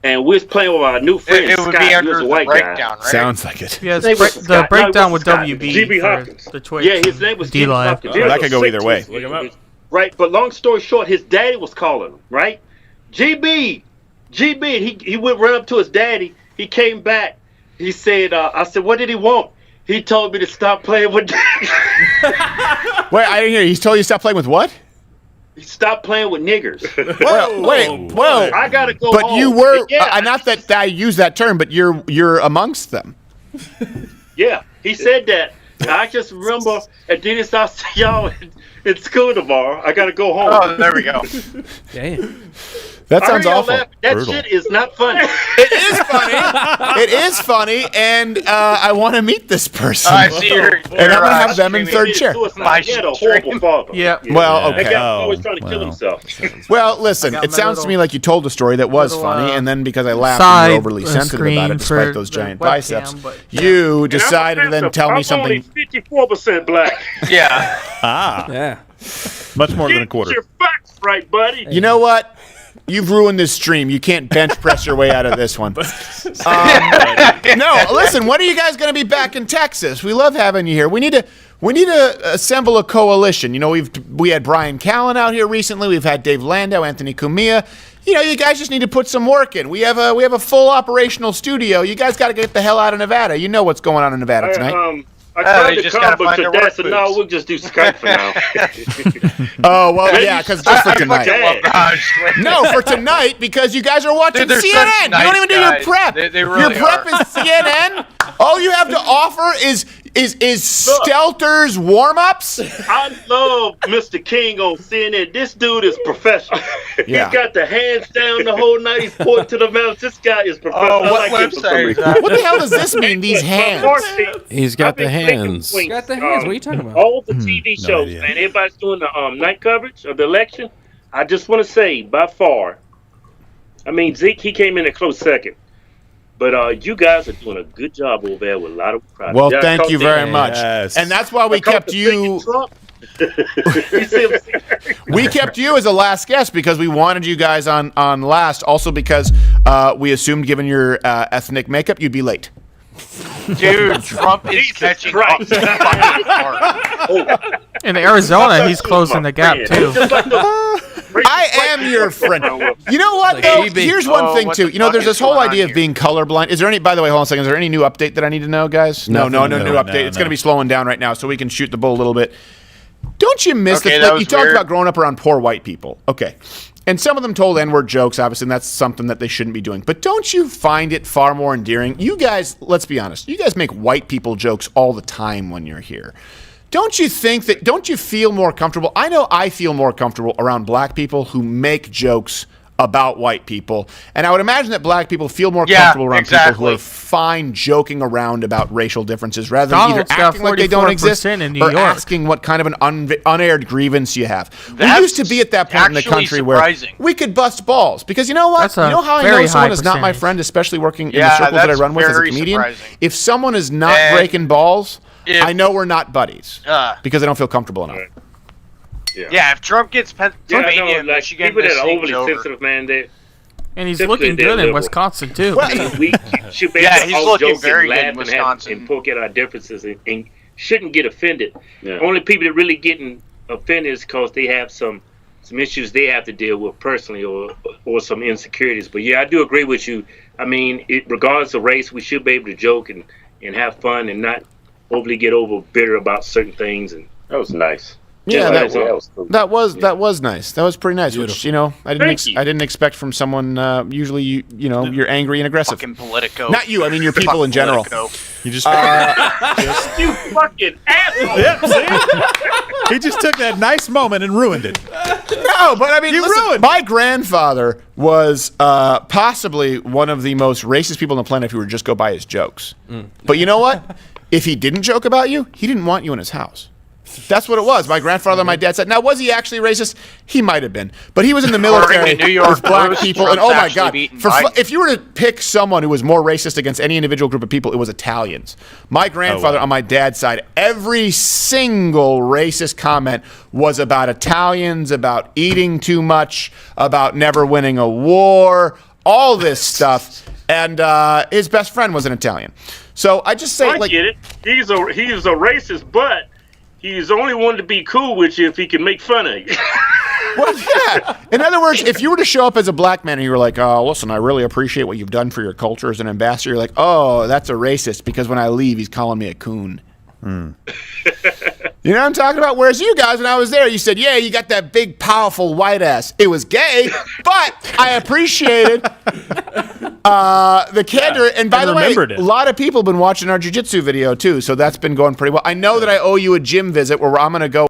Speaker 7: and we was playing with our new friend
Speaker 15: it would
Speaker 7: Scott.
Speaker 15: be under
Speaker 7: He was a
Speaker 15: the
Speaker 7: white
Speaker 15: breakdown,
Speaker 7: guy.
Speaker 15: right?
Speaker 17: Sounds like it.
Speaker 1: Yeah, the breakdown with WB.
Speaker 7: GB Hopkins.
Speaker 1: The Twitch.
Speaker 7: Yeah, his name was GB Hopkins.
Speaker 17: Well, that could go either way.
Speaker 7: Look him up. Right, but long story short, his daddy was calling him. Right, GB. He went run up to his daddy. He came back. He said, "I said, what did he want?" He told me to stop playing with.
Speaker 17: Wait, I didn't hear. He told you to stop playing with what?
Speaker 7: Stop playing with niggers.
Speaker 17: Whoa!
Speaker 7: I gotta go.
Speaker 17: But
Speaker 7: home.
Speaker 17: you were not that I use that term, but you're amongst them.
Speaker 7: Yeah, he said that. I just remember, and then it's out to y'all in school tomorrow. I gotta go home.
Speaker 15: Oh, there we go.
Speaker 21: Damn.
Speaker 17: That sounds awful.
Speaker 7: That brutal. Shit is not funny.
Speaker 17: It is funny. It is funny, and I want to meet this person.
Speaker 15: I see you're
Speaker 17: and I'm going to have them in third chair.
Speaker 7: Yeah.
Speaker 17: Well, okay.
Speaker 7: That guy's always trying to kill himself.
Speaker 17: Well, listen, it sounds to me like you told a story that was funny, and then because I laughed, you were overly sensitive about it, despite those giant biceps. You decided to then tell me something.
Speaker 7: I'm only 54% black.
Speaker 15: Yeah.
Speaker 11: Yeah. Much more than a quarter.
Speaker 7: Get your facts right, buddy.
Speaker 17: You know what? You've ruined this stream. You can't bench press your way out of this one. No, listen. When are you guys going to be back in Texas? We love having you here. We need to assemble a coalition. You know, we had Brian Callen out here recently. We've had Dave Landau, Anthony Cumia. You know, you guys just need to put some work in. We have a full operational studio. You guys got to get the hell out of Nevada. You know what's going on in Nevada tonight.
Speaker 7: I tried to come, but today said, no, we'll just do Skype for now.
Speaker 17: Oh, well, yeah, because just for tonight. No, for tonight, because you guys are watching CNN. You don't even do your prep.
Speaker 15: They really
Speaker 17: your prep is CNN. All you have to offer is Stelter's warm-ups.
Speaker 7: I love Mr. King on CNN. This dude is professional.
Speaker 17: Yeah.
Speaker 7: He's got the hands down the whole night. He's pointing to the mouse. This guy is professional.
Speaker 15: Oh, what website is that?
Speaker 17: What the hell does this mean, these hands?
Speaker 18: He's got the hands.
Speaker 5: He's got the hands. What are you talking about?
Speaker 7: All the TV shows, man. Everybody's doing the night coverage of the election. I just want to say, by far, I mean, Zeke, he came in a close second. But you guys are doing a good job over there with a lot of pride.
Speaker 17: Well, thank you very much. Yes. And that's why we kept you. We kept you as a last guest because we wanted you guys on last. Also because we assumed, given your ethnic makeup, you'd be late.
Speaker 15: Dude, Trump is catching up.
Speaker 1: In Arizona, he's closing the gap too.
Speaker 17: I am your friend. You know what, though? Here's one thing, too. You know, there's this whole idea of being colorblind. Is there any, by the way, hold on a second. Is there any new update that I need to know, guys? No new update. It's going to be slowing down right now, so we can shoot the bull a little bit. Don't you miss the like, you talked about growing up around poor white people. Okay. And some of them told N-word jokes, obviously, and that's something that they shouldn't be doing. But don't you find it far more endearing? You guys, let's be honest, you guys make white people jokes all the time when you're here. Don't you feel more comfortable? I know I feel more comfortable around black people who make jokes about white people. And I would imagine that black people feel more comfortable around people who are fine joking around about racial differences rather than either acting like they don't exist or asking what kind of an unaired grievance you have. We used to be at that point in the country where we could bust balls. Because you know what? You know how I know someone is not my friend, especially working in the circles that I run with as a comedian? If someone is not breaking balls, I know we're not buddies because I don't feel comfortable enough.
Speaker 15: Yeah, if Trump gets Pennsylvania and Michigan,
Speaker 7: people that are overly sensitive, man,
Speaker 1: and he's looking good in Wisconsin too.
Speaker 7: Well, we should be
Speaker 15: he's looking very good in Wisconsin
Speaker 7: and poke at our differences and shouldn't get offended. Yeah. Only people that really getting offended is because they have some issues they have to deal with personally or some insecurities. But yeah, I do agree with you. I mean, regardless of race, we should be able to joke and have fun and not overly get bitter about certain things. And that was nice.
Speaker 17: Yeah, that was nice. That was pretty nice. Beautiful. Which, you know, I didn't expect from someone. Usually, you're angry and aggressive.
Speaker 15: Fucking Politico.
Speaker 17: Not you. I mean, your people in general.
Speaker 11: You just
Speaker 7: you fucking asshole.
Speaker 11: Yep, see? He just took that nice moment and ruined it.
Speaker 17: No, but I mean, listen, my grandfather was possibly one of the most racist people on the planet if you were to just go by his jokes. But you know what? If he didn't joke about you, he didn't want you in his house. That's what it was. My grandfather and my dad said. Now, was he actually racist? He might have been. But he was in the military with black people. And oh my God, if you were to pick someone who was more racist against any individual group of people, it was Italians. My grandfather on my dad's side, every single racist comment was about Italians, about eating too much, about never winning a war, all this stuff. And his best friend was an Italian. So I just say,
Speaker 7: I get it. He's a racist, but he's only one to be cool with you if he can make fun of you.
Speaker 17: Well, yeah. In other words, if you were to show up as a black man and you were like, oh, listen, I really appreciate what you've done for your culture as an ambassador, you're like, oh, that's a racist because when I leave, he's calling me a coon. You know what I'm talking about? Whereas you guys, when I was there, you said, yeah, you got that big, powerful white ass. It was gay, but I appreciated the candor. And by the way, a lot of people have been watching our jiu-jitsu video, too, so that's been going pretty well. I know that I owe you a gym visit where I'm going to go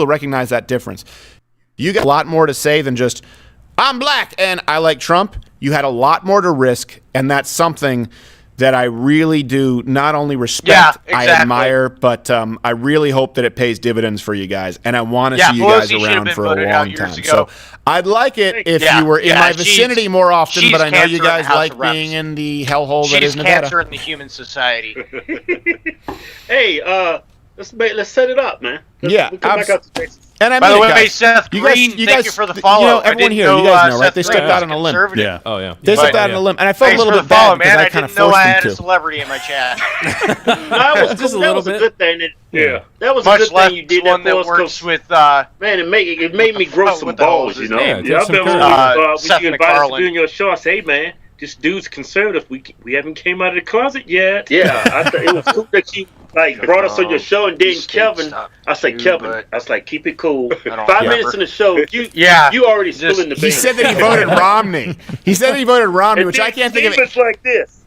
Speaker 17: to recognize that difference. You got a lot more to say than just, I'm black and I like Trump. You had a lot more to risk, and that's something that I really do not only respect, I admire, but I really hope that it pays dividends for you guys. And I want to see you guys around for a long time. So I'd like it if you were in my vicinity more often, but I know you guys like being in the hellhole that is Nevada.
Speaker 15: She's cancer in the human society.
Speaker 7: Hey, let's set it up, man. We'll come back out to Texas.
Speaker 17: And I mean,
Speaker 15: by the way,
Speaker 17: guys,
Speaker 15: Seth Green, thank you for the follow.
Speaker 17: You know, everyone here, you guys know, right? They stepped out on a limb.
Speaker 8: Yeah. Oh, yeah.
Speaker 17: They stepped out on a limb, and I felt a little bit bad because I kind of forced
Speaker 15: I
Speaker 17: them
Speaker 15: had
Speaker 17: to.
Speaker 15: a celebrity in my chat.
Speaker 7: That was just a good thing. That was
Speaker 15: Much
Speaker 7: a good thing you did
Speaker 15: one
Speaker 7: that
Speaker 15: that
Speaker 7: for us.
Speaker 15: works with.
Speaker 7: Man, it made me grow some balls. You know.
Speaker 8: Yeah,
Speaker 7: I remember
Speaker 15: Seth
Speaker 7: when you invited us to be on your show. I say, hey, man, this dude's conservative. We haven't came out of the closet yet. Yeah, I thought it was cool that you brought us on your show, and then Kelvin, I said, Kelvin, I was like, keep it cool. 5 minutes in the show, you already spilling the beans.
Speaker 17: He said that he voted Romney. He said that he voted Romney, which I can't think of.
Speaker 7: It's like this.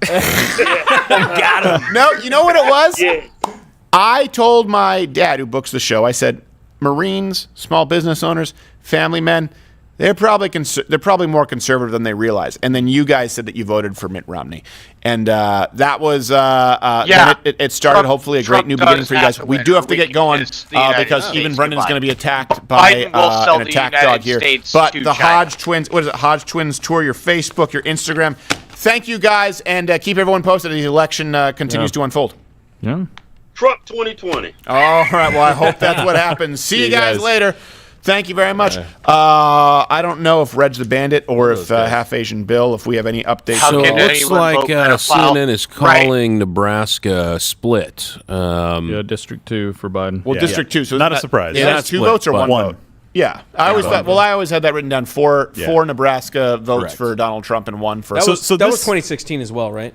Speaker 17: Got him. No, you know what it was?
Speaker 7: Yeah.
Speaker 17: I told my dad, who books the show, I said, Marines, small business owners, family men, they're probably more conservative than they realize. And then you guys said that you voted for Mitt Romney, and that was it started hopefully a great new beginning for you guys. We do have to get going because even Brendan's going to be attacked by an attack dog here. But the Hodge Twins, what is it? Hodge Twins Tour, your Facebook, your Instagram. Thank you guys, and keep everyone posted as the election continues to unfold.
Speaker 19: Yeah.
Speaker 7: Trump 2020.
Speaker 17: All right. Well, I hope that's what happens. See you guys later. Thank you very much. I don't know if Reg the Bandit or if Half Asian Bill, if we have any updates.
Speaker 18: So it looks like CNN is calling Nebraska split.
Speaker 19: District 2 for Biden.
Speaker 17: Well, District 2. So
Speaker 11: not a surprise.
Speaker 17: Yeah, that's 2 votes or 1 vote? Yeah. I always had that written down. 4 Nebraska votes for Donald Trump and 1 for...
Speaker 21: That was 2016 as well, right?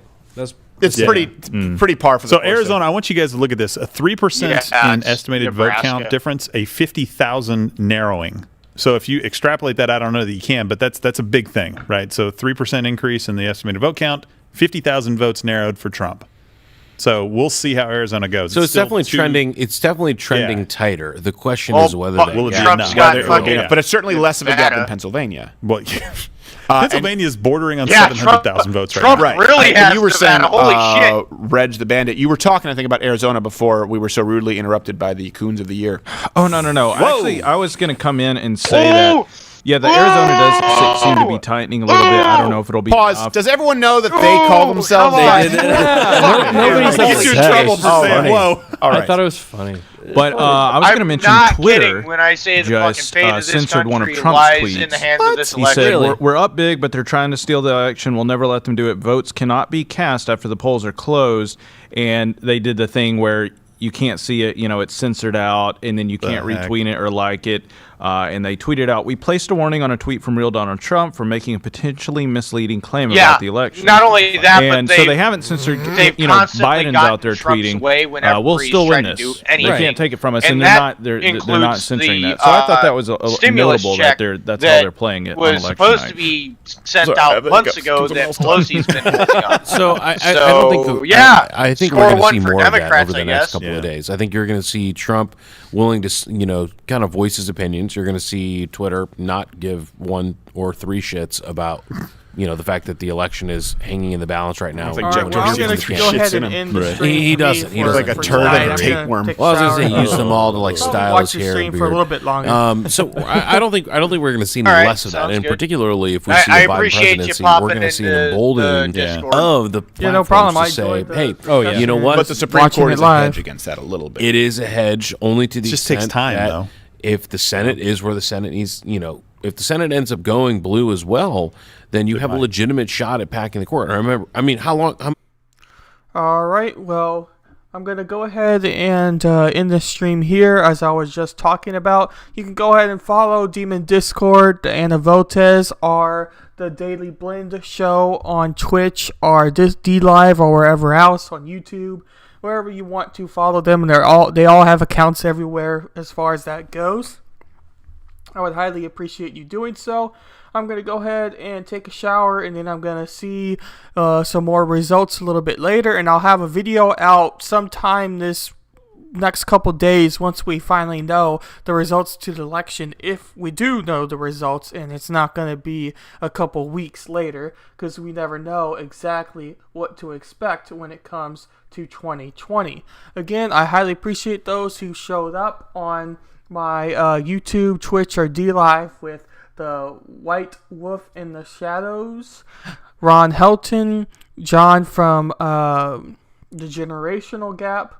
Speaker 17: It's pretty par for the course.
Speaker 11: Arizona, I want you guys to look at this. A 3% in estimated vote count difference, a 50,000 narrowing. So if you extrapolate that, I don't know that you can, but that's a big thing, right? So 3% increase in the estimated vote count, 50,000 votes narrowed for Trump. So we'll see how Arizona goes.
Speaker 18: So it's definitely trending. It's definitely trending tighter. The question is whether
Speaker 17: will it be enough. But it's certainly less of a gap than Pennsylvania.
Speaker 11: Well, Pennsylvania is bordering on 700,000 votes right now.
Speaker 17: Right.
Speaker 15: Really
Speaker 17: and you were saying,
Speaker 15: holy shit.
Speaker 17: Reg the Bandit, you were talking, I think, about Arizona before we were so rudely interrupted by the Coons of the Year.
Speaker 19: Oh, no. Actually, I was going to come in and say that. Yeah, the Arizona does seem to be tightening a little bit. I don't know if it'll be enough.
Speaker 17: Does everyone know that they call themselves?
Speaker 19: Nobody's
Speaker 11: get you in trouble for saying whoa.
Speaker 17: All right.
Speaker 21: I thought it was funny.
Speaker 19: But I was going to mention Twitter
Speaker 15: when I say the
Speaker 19: just
Speaker 15: fucking fate of this
Speaker 19: censored one of
Speaker 15: country
Speaker 19: Trump's
Speaker 15: lies
Speaker 19: tweets.
Speaker 15: in the hands of this
Speaker 19: He
Speaker 15: election.
Speaker 19: said, we're up big, but they're trying to steal the election. We'll never let them do it. Votes cannot be cast after the polls are closed. And they did the thing where you can't see it, it's censored out, and then you can't retweet it or like it. And they tweeted out, we placed a warning on a tweet from real Donald Trump for making a potentially misleading claim about the election.
Speaker 15: Not only that,
Speaker 19: and
Speaker 15: but
Speaker 19: so they haven't censored, Biden's out there tweeting, we'll still win this. They can't take it from us, and they're not censoring that. So I thought that was notable that that's how they're playing it on election night.
Speaker 15: Was supposed to be sent out months ago that Pelosi's been holding on.
Speaker 18: So I don't think I think we're going to see more of that over the next couple of days. I think you're going to see Trump willing to, kind of voice his opinions. You're going to see Twitter not give 1 or 3 shits about, the fact that the election is hanging in the balance right now.
Speaker 1: He doesn't.
Speaker 18: He doesn't.
Speaker 17: He's like a turd in a tapeworm.
Speaker 18: Well, I was going to say use them all to style his hair and beard.
Speaker 1: For a little bit longer.
Speaker 18: So I don't think we're going to see any less of that, and particularly if we see the Biden presidency, we're going to see an emboldening of the platforms to say, hey, you know what?
Speaker 17: But the Supreme Court is a hedge against that a little bit.
Speaker 18: It is a hedge only to the extent
Speaker 11: takes time, though.
Speaker 18: If the Senate is where the Senate needs, if the Senate ends up going blue as well, then you have a legitimate shot at packing the court. How long?
Speaker 1: All right, well, I'm going to go ahead and end the stream here, as I was just talking about. You can go ahead and follow Demon Discord, the Anavultus, or the Daily Blend show on Twitch, or D-Live, or wherever else on YouTube. Wherever you want to follow them, and they all have accounts everywhere as far as that goes. I would highly appreciate you doing so. I'm going to go ahead and take a shower, and then I'm going to see some more results a little bit later, and I'll have a video out sometime this next couple days once we finally know the results to the election, if we do know the results, and it's not going to be a couple weeks later, because we never know exactly what to expect when it comes to 2020. Again, I highly appreciate those who showed up on my YouTube, Twitch, or D-Live with the White Wolf in the Shadows, Ron Helton, John from The Generational Gap,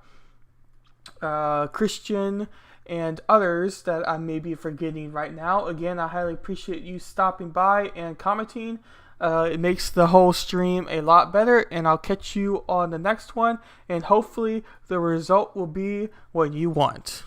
Speaker 1: Christian, and others that I may be forgetting right now. Again, I highly appreciate you stopping by and commenting. It makes the whole stream a lot better, and I'll catch you on the next one, and hopefully the result will be what you want.